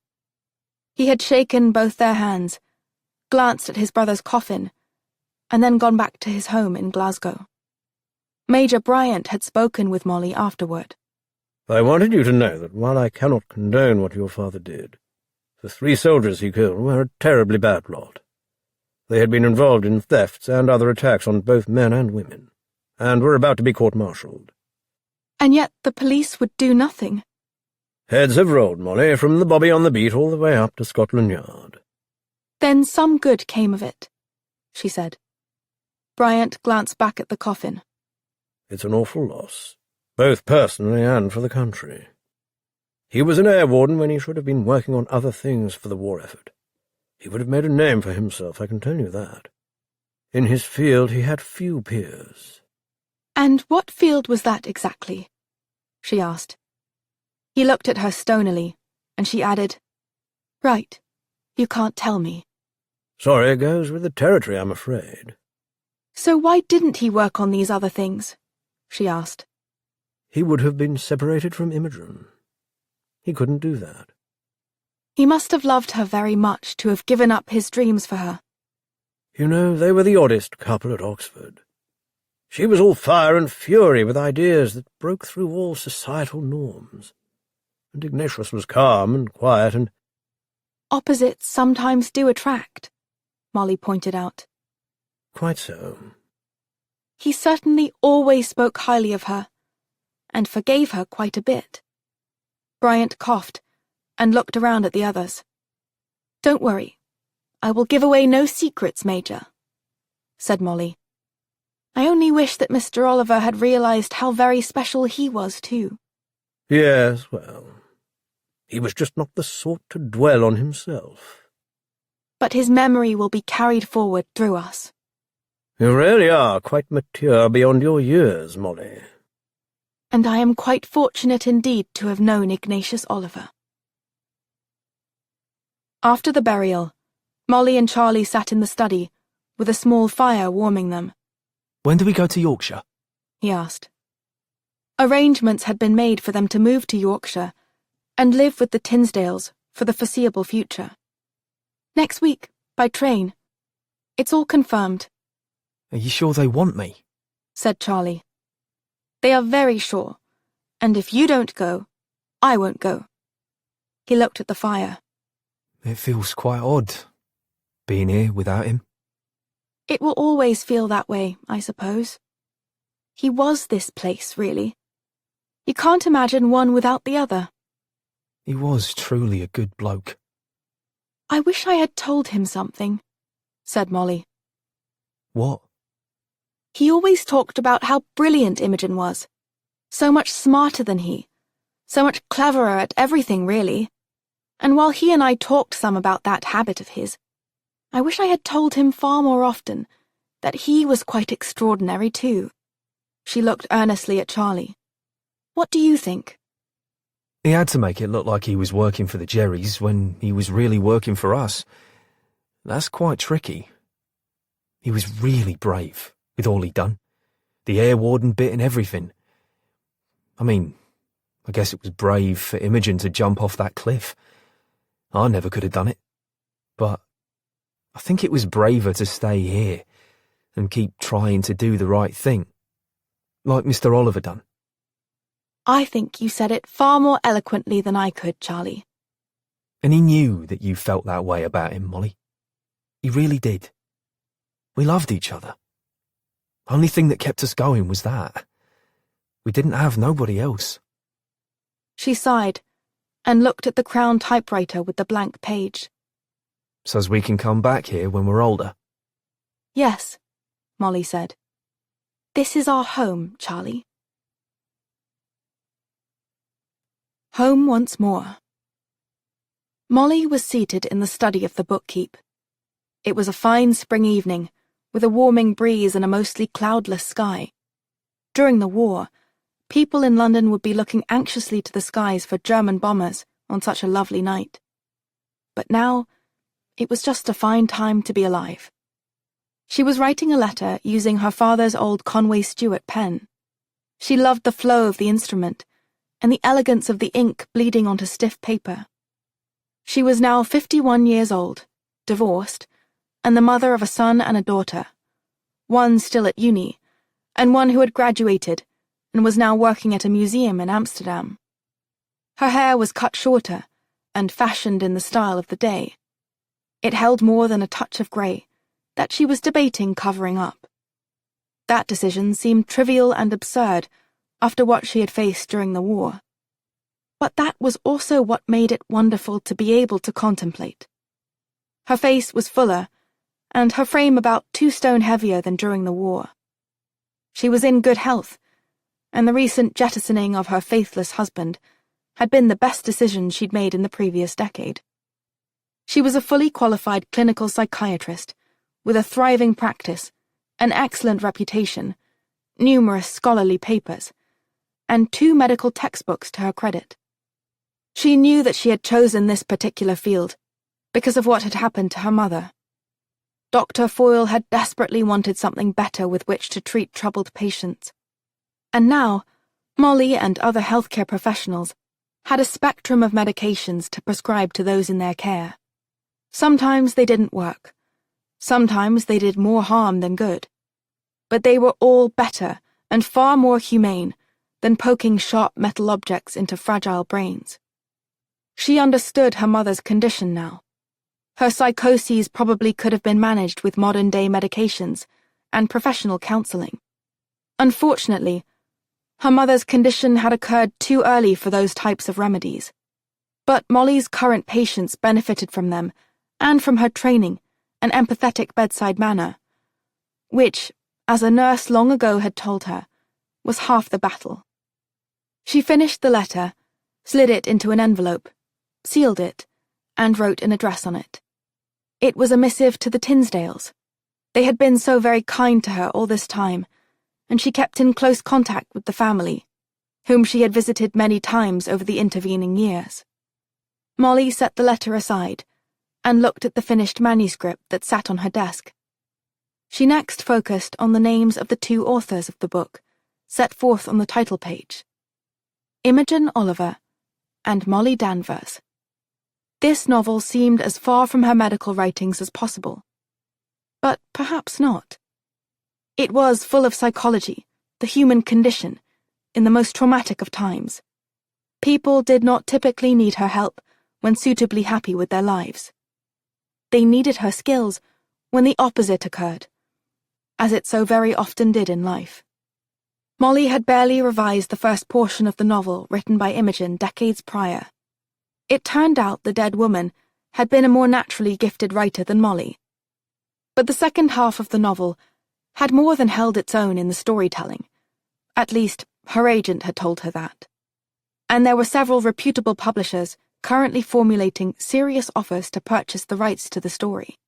Speaker 5: He had shaken both their hands, glanced at his brother's coffin, and then gone back to his home in Glasgow. Major Bryant had spoken with Molly afterward.
Speaker 6: I wanted you to know that while I cannot condone what your father did, the 3 soldiers he killed were a terribly bad lot. They had been involved in thefts and other attacks on both men and women, and were about to be court-martialed.
Speaker 5: And yet the police would do nothing.
Speaker 6: Heads have rolled, Molly, from the bobby on the beat all the way up to Scotland Yard.
Speaker 5: Then some good came of it, she said. Bryant glanced back at the coffin.
Speaker 6: It's an awful loss, both personally and for the country. He was an air warden when he should have been working on other things for the war effort. He would have made a name for himself, I can tell you that. In his field he had few peers.
Speaker 5: And what field was that exactly? She asked. He looked at her stonily, and she added, Right, you can't tell me.
Speaker 6: Sorry, it goes with the territory, I'm afraid.
Speaker 5: So why didn't he work on these other things? She asked.
Speaker 6: He would have been separated from Imogen. He couldn't do that.
Speaker 5: He must have loved her very much to have given up his dreams for her.
Speaker 6: You know, they were the oddest couple at Oxford. She was all fire and fury with ideas that broke through all societal norms. And Ignatius was calm and quiet and—
Speaker 5: Opposites sometimes do attract, Molly pointed out.
Speaker 6: Quite so.
Speaker 5: He certainly always spoke highly of her, and forgave her quite a bit. Bryant coughed and looked around at the others. Don't worry. I will give away no secrets, Major, said Molly. I only wish that Mr. Oliver had realized how very special he was, too.
Speaker 6: Yes, well, he was just not the sort to dwell on himself.
Speaker 5: But his memory will be carried forward through us.
Speaker 6: You really are quite mature beyond your years, Molly.
Speaker 5: And I am quite fortunate indeed to have known Ignatius Oliver. After the burial, Molly and Charlie sat in the study, with a small fire warming them.
Speaker 1: When do we go to Yorkshire?
Speaker 5: He asked. Arrangements had been made for them to move to Yorkshire and live with the Tinsdales for the foreseeable future. Next week, by train. It's all confirmed.
Speaker 1: Are you sure they want me?
Speaker 5: Said Charlie. They are very sure, and if you don't go, I won't go. He looked at the fire.
Speaker 1: It feels quite odd, being here without him.
Speaker 5: It will always feel that way, I suppose. He was this place, really. You can't imagine one without the other.
Speaker 1: He was truly a good bloke.
Speaker 5: I wish I had told him something, said Molly.
Speaker 1: What?
Speaker 5: He always talked about how brilliant Imogen was. So much smarter than he. So much cleverer at everything, really. And while he and I talked some about that habit of his, I wish I had told him far more often that he was quite extraordinary too. She looked earnestly at Charlie. What do you think?
Speaker 1: He had to make it look like he was working for the Jerrys when he was really working for us. That's quite tricky. He was really brave with all he'd done. The air warden bit and everything. I mean, I guess it was brave for Imogen to jump off that cliff. I never could have done it. But I think it was braver to stay here and keep trying to do the right thing, like Mr. Oliver done.
Speaker 5: I think you said it far more eloquently than I could, Charlie.
Speaker 1: And he knew that you felt that way about him, Molly. He really did. We loved each other. Only thing that kept us going was that. We didn't have nobody else.
Speaker 5: She sighed and looked at the Crown typewriter with the blank page.
Speaker 1: So's we can come back here when we're older.
Speaker 5: Yes, Molly said. This is our home, Charlie. Home once more. Molly was seated in the study of the bookkeep. It was a fine spring evening, with a warming breeze and a mostly cloudless sky. During the war, people in London would be looking anxiously to the skies for German bombers on such a lovely night. But now, it was just a fine time to be alive. She was writing a letter using her father's old Conway Stewart pen. She loved the flow of the instrument and the elegance of the ink bleeding onto stiff paper. She was now 51 years old, divorced, and the mother of a son and a daughter, one still at uni, and one who had graduated and was now working at a museum in Amsterdam. Her hair was cut shorter and fashioned in the style of the day. It held more than a touch of grey that she was debating covering up. That decision seemed trivial and absurd after what she had faced during the war. But that was also what made it wonderful to be able to contemplate. Her face was fuller, and her frame about 2 stone heavier than during the war. She was in good health, and the recent jettisoning of her faithless husband had been the best decision she'd made in the previous decade. She was a fully qualified clinical psychiatrist, with a thriving practice, an excellent reputation, numerous scholarly papers, and 2 medical textbooks to her credit. She knew that she had chosen this particular field because of what had happened to her mother. Dr. Foyle had desperately wanted something better with which to treat troubled patients. And now, Molly and other healthcare professionals had a spectrum of medications to prescribe to those in their care. Sometimes they didn't work. Sometimes they did more harm than good. But they were all better and far more humane than poking sharp metal objects into fragile brains. She understood her mother's condition now. Her psychoses probably could have been managed with modern-day medications and professional counseling. Unfortunately, her mother's condition had occurred too early for those types of remedies. But Molly's current patients benefited from them and from her training and empathetic bedside manner, which, as a nurse long ago had told her, was half the battle. She finished the letter, slid it into an envelope, sealed it, and wrote an address on it. It was a missive to the Tinsdales. They had been so very kind to her all this time, and she kept in close contact with the family, whom she had visited many times over the intervening years. Molly set the letter aside and looked at the finished manuscript that sat on her desk. She next focused on the names of the 2 authors of the book, set forth on the title page: Imogen Oliver and Molly Danvers. This novel seemed as far from her medical writings as possible. But perhaps not. It was full of psychology, the human condition, in the most traumatic of times. People did not typically need her help when suitably happy with their lives. They needed her skills when the opposite occurred, as it so very often did in life. Molly had barely revised the first portion of the novel written by Imogen decades prior. It turned out the dead woman had been a more naturally gifted writer than Molly. But the second half of the novel had more than held its own in the storytelling. At least, her agent had told her that. And there were several reputable publishers currently formulating serious offers to purchase the rights to the story.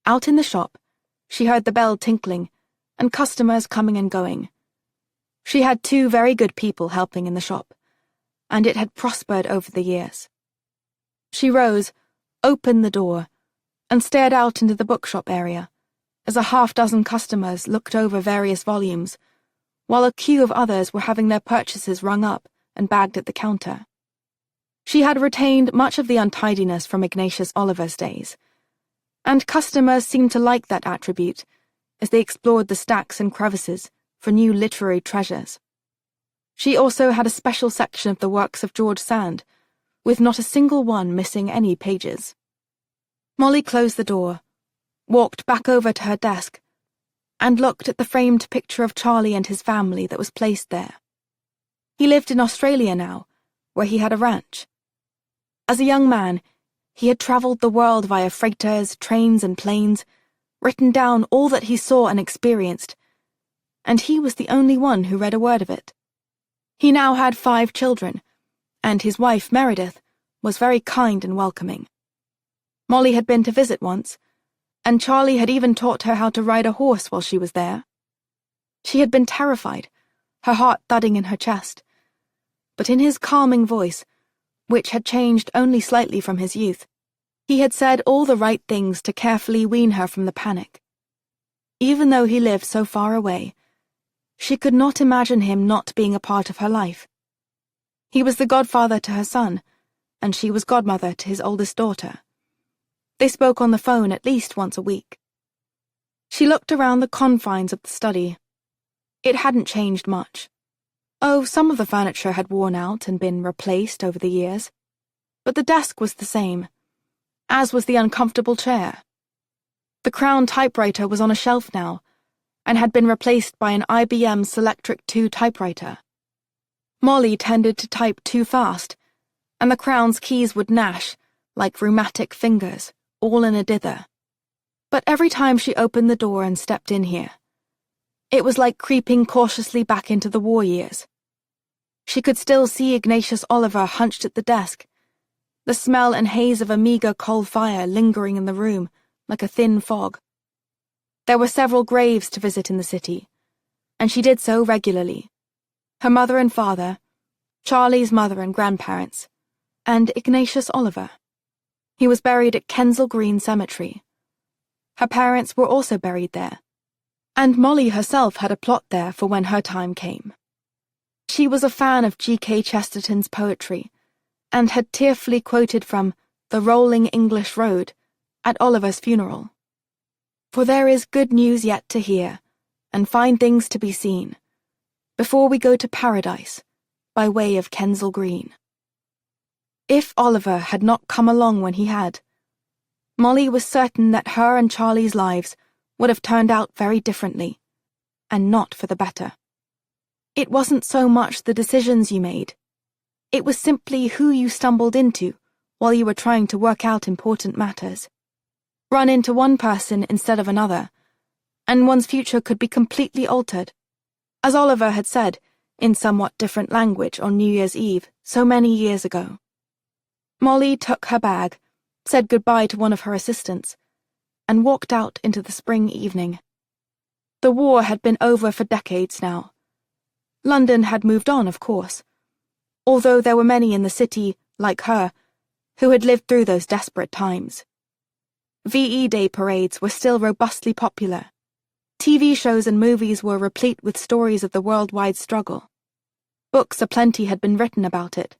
Speaker 5: Out in the shop, she heard the bell tinkling and customers coming and going. She had 2 very good people helping in the shop, and it had prospered over the years. She rose, opened the door, and stared out into the bookshop area as a half-dozen customers looked over various volumes, while a queue of others were having their purchases rung up and bagged at the counter. She had retained much of the untidiness from Ignatius Oliver's days, and customers seemed to like that attribute as they explored the stacks and crevices for new literary treasures. She also had a special section of the works of George Sand, with not a single one missing any pages. Molly closed the door, walked back over to her desk, and looked at the framed picture of Charlie and his family that was placed there. He lived in Australia now, where he had a ranch. As a young man, he had travelled the world via freighters, trains, and planes, written down all that he saw and experienced, and he was the only one who read a word of it. He now had 5 children, and his wife, Meredith, was very kind and welcoming. Molly had been to visit once, and Charlie had even taught her how to ride a horse while she was there. She had been terrified, her heart thudding in her chest, but in his calming voice, which had changed only slightly from his youth, he had said all the right things to carefully wean her from the panic. Even though he lived so far away, she could not imagine him not being a part of her life. He was the godfather to her son, and she was godmother to his oldest daughter. They spoke on the phone at least once a week. She looked around the confines of the study. It hadn't changed much. Oh, some of the furniture had worn out and been replaced over the years, but the desk was the same, as was the uncomfortable chair. The Crown typewriter was on a shelf now, and had been replaced by an IBM Selectric 2 typewriter. Molly tended to type too fast, and the Crown's keys would gnash, like rheumatic fingers, all in a dither. But every time she opened the door and stepped in here, it was like creeping cautiously back into the war years. She could still see Ignatius Oliver hunched at the desk, the smell and haze of a meagre coal fire lingering in the room like a thin fog. There were several graves to visit in the city, and she did so regularly. Her mother and father, Charlie's mother and grandparents, and Ignatius Oliver. He was buried at Kensal Green Cemetery. Her parents were also buried there, and Molly herself had a plot there for when her time came. She was a fan of G.K. Chesterton's poetry, and had tearfully quoted from The Rolling English Road at Oliver's funeral. For there is good news yet to hear, and fine things to be seen, before we go to paradise, by way of Kensal Green. If Oliver had not come along when he had, Molly was certain that her and Charlie's lives would have turned out very differently, and not for the better. It wasn't so much the decisions you made. It was simply who you stumbled into while you were trying to work out important matters. Run into one person instead of another, and one's future could be completely altered. As Oliver had said, in somewhat different language on New Year's Eve so many years ago. Molly took her bag, said goodbye to one of her assistants, and walked out into the spring evening. The war had been over for decades now. London had moved on, of course, although there were many in the city, like her, who had lived through those desperate times. VE Day parades were still robustly popular. TV shows and movies were replete with stories of the worldwide struggle. Books aplenty had been written about it,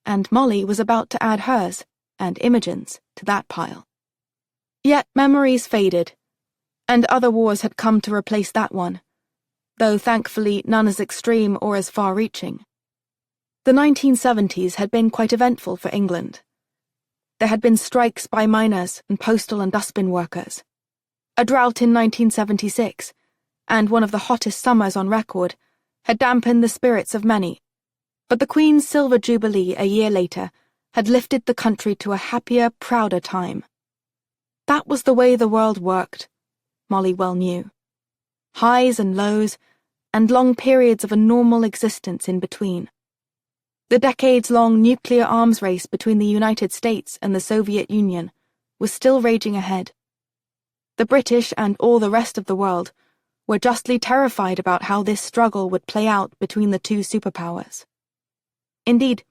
Speaker 5: and Molly was about to add hers, and Imogen's, to that pile. Yet memories faded, and other wars had come to replace that one, though thankfully none as extreme or as far-reaching. The 1970s had been quite eventful for England. There had been strikes by miners and postal and dustbin workers. A drought in 1976, and one of the hottest summers on record, had dampened the spirits of many, but the Queen's Silver Jubilee a year later had lifted the country to a happier, prouder time. That was the way the world worked, Molly well knew. Highs and lows, and long periods of a normal existence in between. The decades-long nuclear arms race between the United States and the Soviet Union was still raging ahead. The British and all the rest of the world were justly terrified about how this struggle would play out between the two superpowers. Indeed,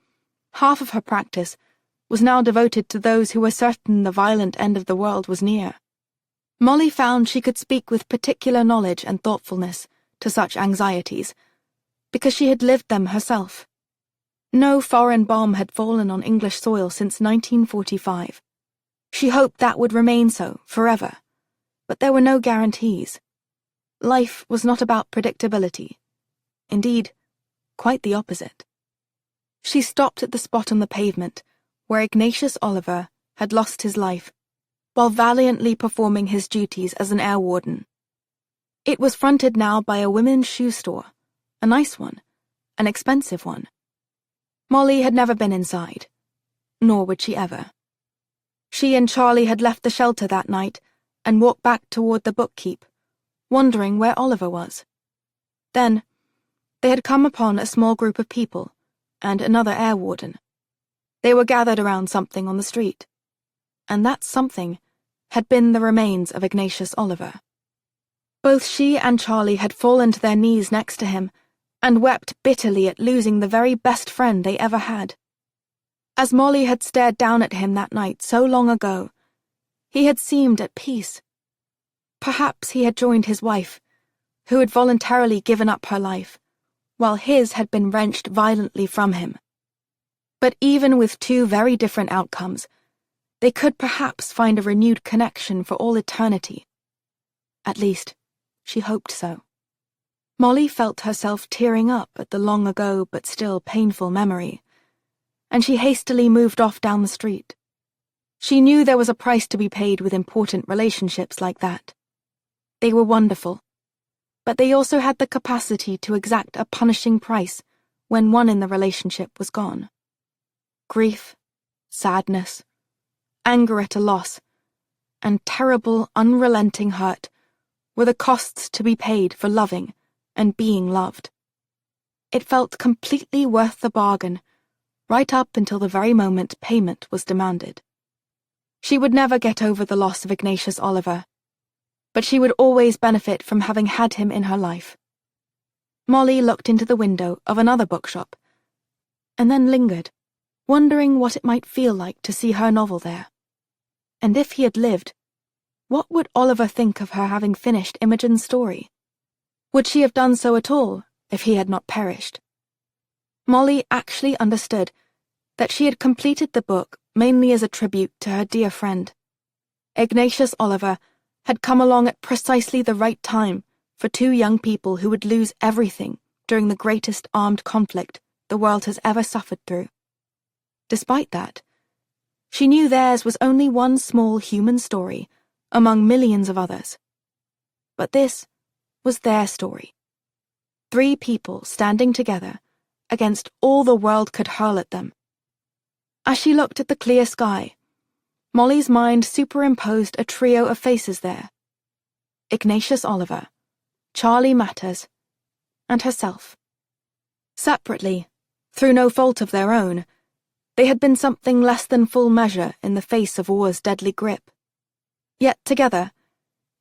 Speaker 5: half of her practice was now devoted to those who were certain the violent end of the world was near. Molly found she could speak with particular knowledge and thoughtfulness to such anxieties, because she had lived them herself. No foreign bomb had fallen on English soil since 1945. She hoped that would remain so forever, but there were no guarantees. Life was not about predictability. Indeed, quite the opposite. She stopped at the spot on the pavement where Ignatius Oliver had lost his life while valiantly performing his duties as an air warden. It was fronted now by a women's shoe store, a nice one, an expensive one. Molly had never been inside, nor would she ever. She and Charlie had left the shelter that night and walked back toward the bookkeep, wondering where Oliver was. Then, they had come upon a small group of people and another air warden. They were gathered around something on the street, and that something had been the remains of Ignatius Oliver. Both she and Charlie had fallen to their knees next to him and wept bitterly at losing the very best friend they ever had. As Molly had stared down at him that night so long ago, he had seemed at peace. Perhaps he had joined his wife, who had voluntarily given up her life, while his had been wrenched violently from him. But even with two very different outcomes, they could perhaps find a renewed connection for all eternity. At least, she hoped so. Molly felt herself tearing up at the long ago but still painful memory, and she hastily moved off down the street. She knew there was a price to be paid with important relationships like that. They were wonderful, but they also had the capacity to exact a punishing price when one in the relationship was gone. Grief, sadness, anger at a loss, and terrible, unrelenting hurt were the costs to be paid for loving and being loved. It felt completely worth the bargain, right up until the very moment payment was demanded. She would never get over the loss of Ignatius Oliver, but she would always benefit from having had him in her life. Molly looked into the window of another bookshop, and then lingered, wondering what it might feel like to see her novel there. And if he had lived, what would Oliver think of her having finished Imogen's story? Would she have done so at all if he had not perished? Molly actually understood that she had completed the book mainly as a tribute to her dear friend. Ignatius Oliver had come along at precisely the right time for two young people who would lose everything during the greatest armed conflict the world has ever suffered through. Despite that, she knew theirs was only one small human story among millions of others. But this was their story. 3 people standing together against all the world could hurl at them. As she looked at the clear sky, Molly's mind superimposed a trio of faces there: Ignatius Oliver, Charlie Matters, and herself. Separately, through no fault of their own, they had been something less than full measure in the face of war's deadly grip. Yet together,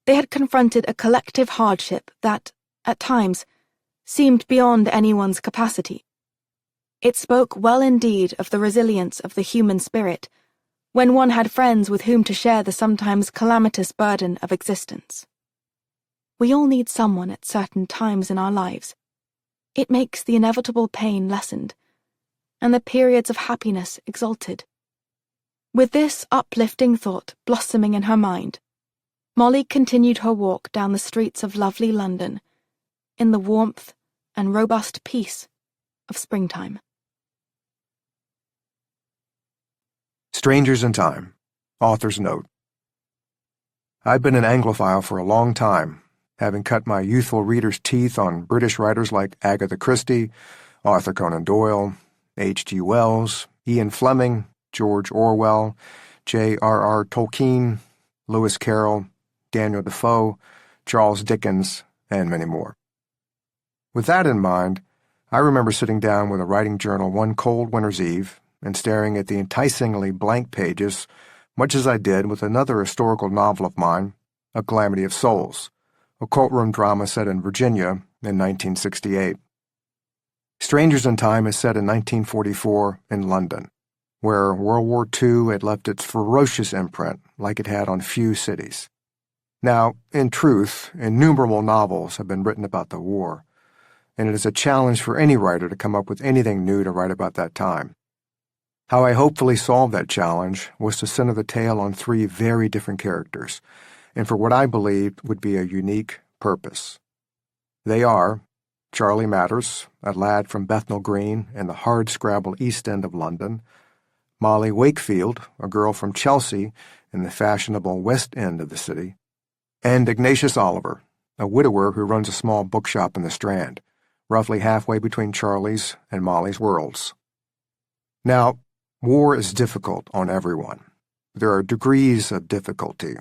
Speaker 5: they had confronted a collective hardship that, at times, seemed beyond anyone's capacity. It spoke well indeed of the resilience of the human spirit when one had friends with whom to share the sometimes calamitous burden of existence. We all need someone at certain times in our lives. It makes the inevitable pain lessened, and the periods of happiness exalted. With this uplifting thought blossoming in her mind, Molly continued her walk down the streets of lovely London, in the warmth and robust peace of springtime.
Speaker 8: Strangers in Time. Author's Note. I've been an Anglophile for a long time, having cut my youthful readers' teeth on British writers like Agatha Christie, Arthur Conan Doyle, H.G. Wells, Ian Fleming, George Orwell, J.R.R. Tolkien, Lewis Carroll, Daniel Defoe, Charles Dickens, and many more. With that in mind, I remember sitting down with a writing journal one cold winter's eve and staring at the enticingly blank pages, much as I did with another historical novel of mine, A Calamity of Souls, a courtroom drama set in Virginia in 1968. Strangers in Time is set in 1944 in London, where World War II had left its ferocious imprint like it had on few cities. Now, in truth, innumerable novels have been written about the war, and it is a challenge for any writer to come up with anything new to write about that time. How I hopefully solved that challenge was to center the tale on three very different characters, and for what I believed would be a unique purpose. They are Charlie Matters, a lad from Bethnal Green in the hard-scrabble East End of London, Molly Wakefield, a girl from Chelsea in the fashionable West End of the city, and Ignatius Oliver, a widower who runs a small bookshop in the Strand, roughly halfway between Charlie's and Molly's worlds. Now, war is difficult on everyone. There are degrees of difficulty,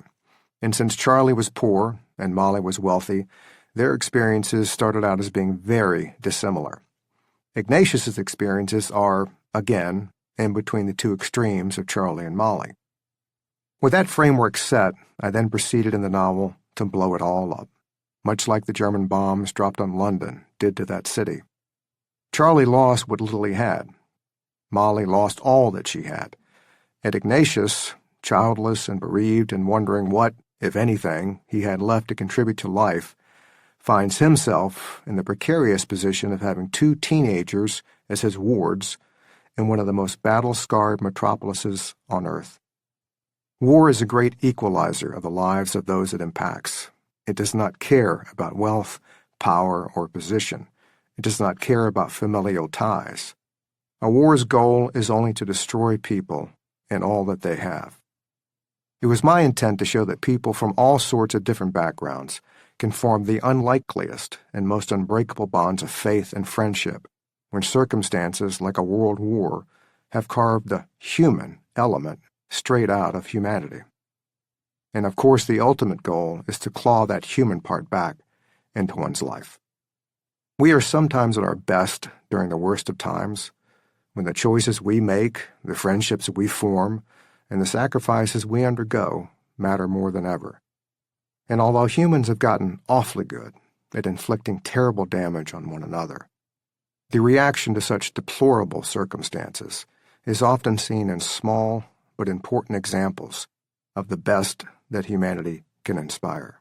Speaker 8: and since Charlie was poor and Molly was wealthy, their experiences started out as being very dissimilar. Ignatius's experiences are, again, in between the two extremes of Charlie and Molly. With that framework set, I then proceeded in the novel to blow it all up, much like the German bombs dropped on London did to that city. Charlie lost what little he had. Molly lost all that she had. And Ignatius, childless and bereaved and wondering what, if anything, he had left to contribute to life, finds himself in the precarious position of having two teenagers as his wards in one of the most battle-scarred metropolises on earth. War is a great equalizer of the lives of those it impacts. It does not care about wealth, power, or position. It does not care about familial ties. A war's goal is only to destroy people and all that they have. It was my intent to show that people from all sorts of different backgrounds can form the unlikeliest and most unbreakable bonds of faith and friendship when circumstances like a world war have carved the human element straight out of humanity. And of course, the ultimate goal is to claw that human part back into one's life. We are sometimes at our best during the worst of times, when the choices we make, the friendships we form, and the sacrifices we undergo matter more than ever. And although humans have gotten awfully good at inflicting terrible damage on one another, the reaction to such deplorable circumstances is often seen in small but important examples of the best that humanity can inspire.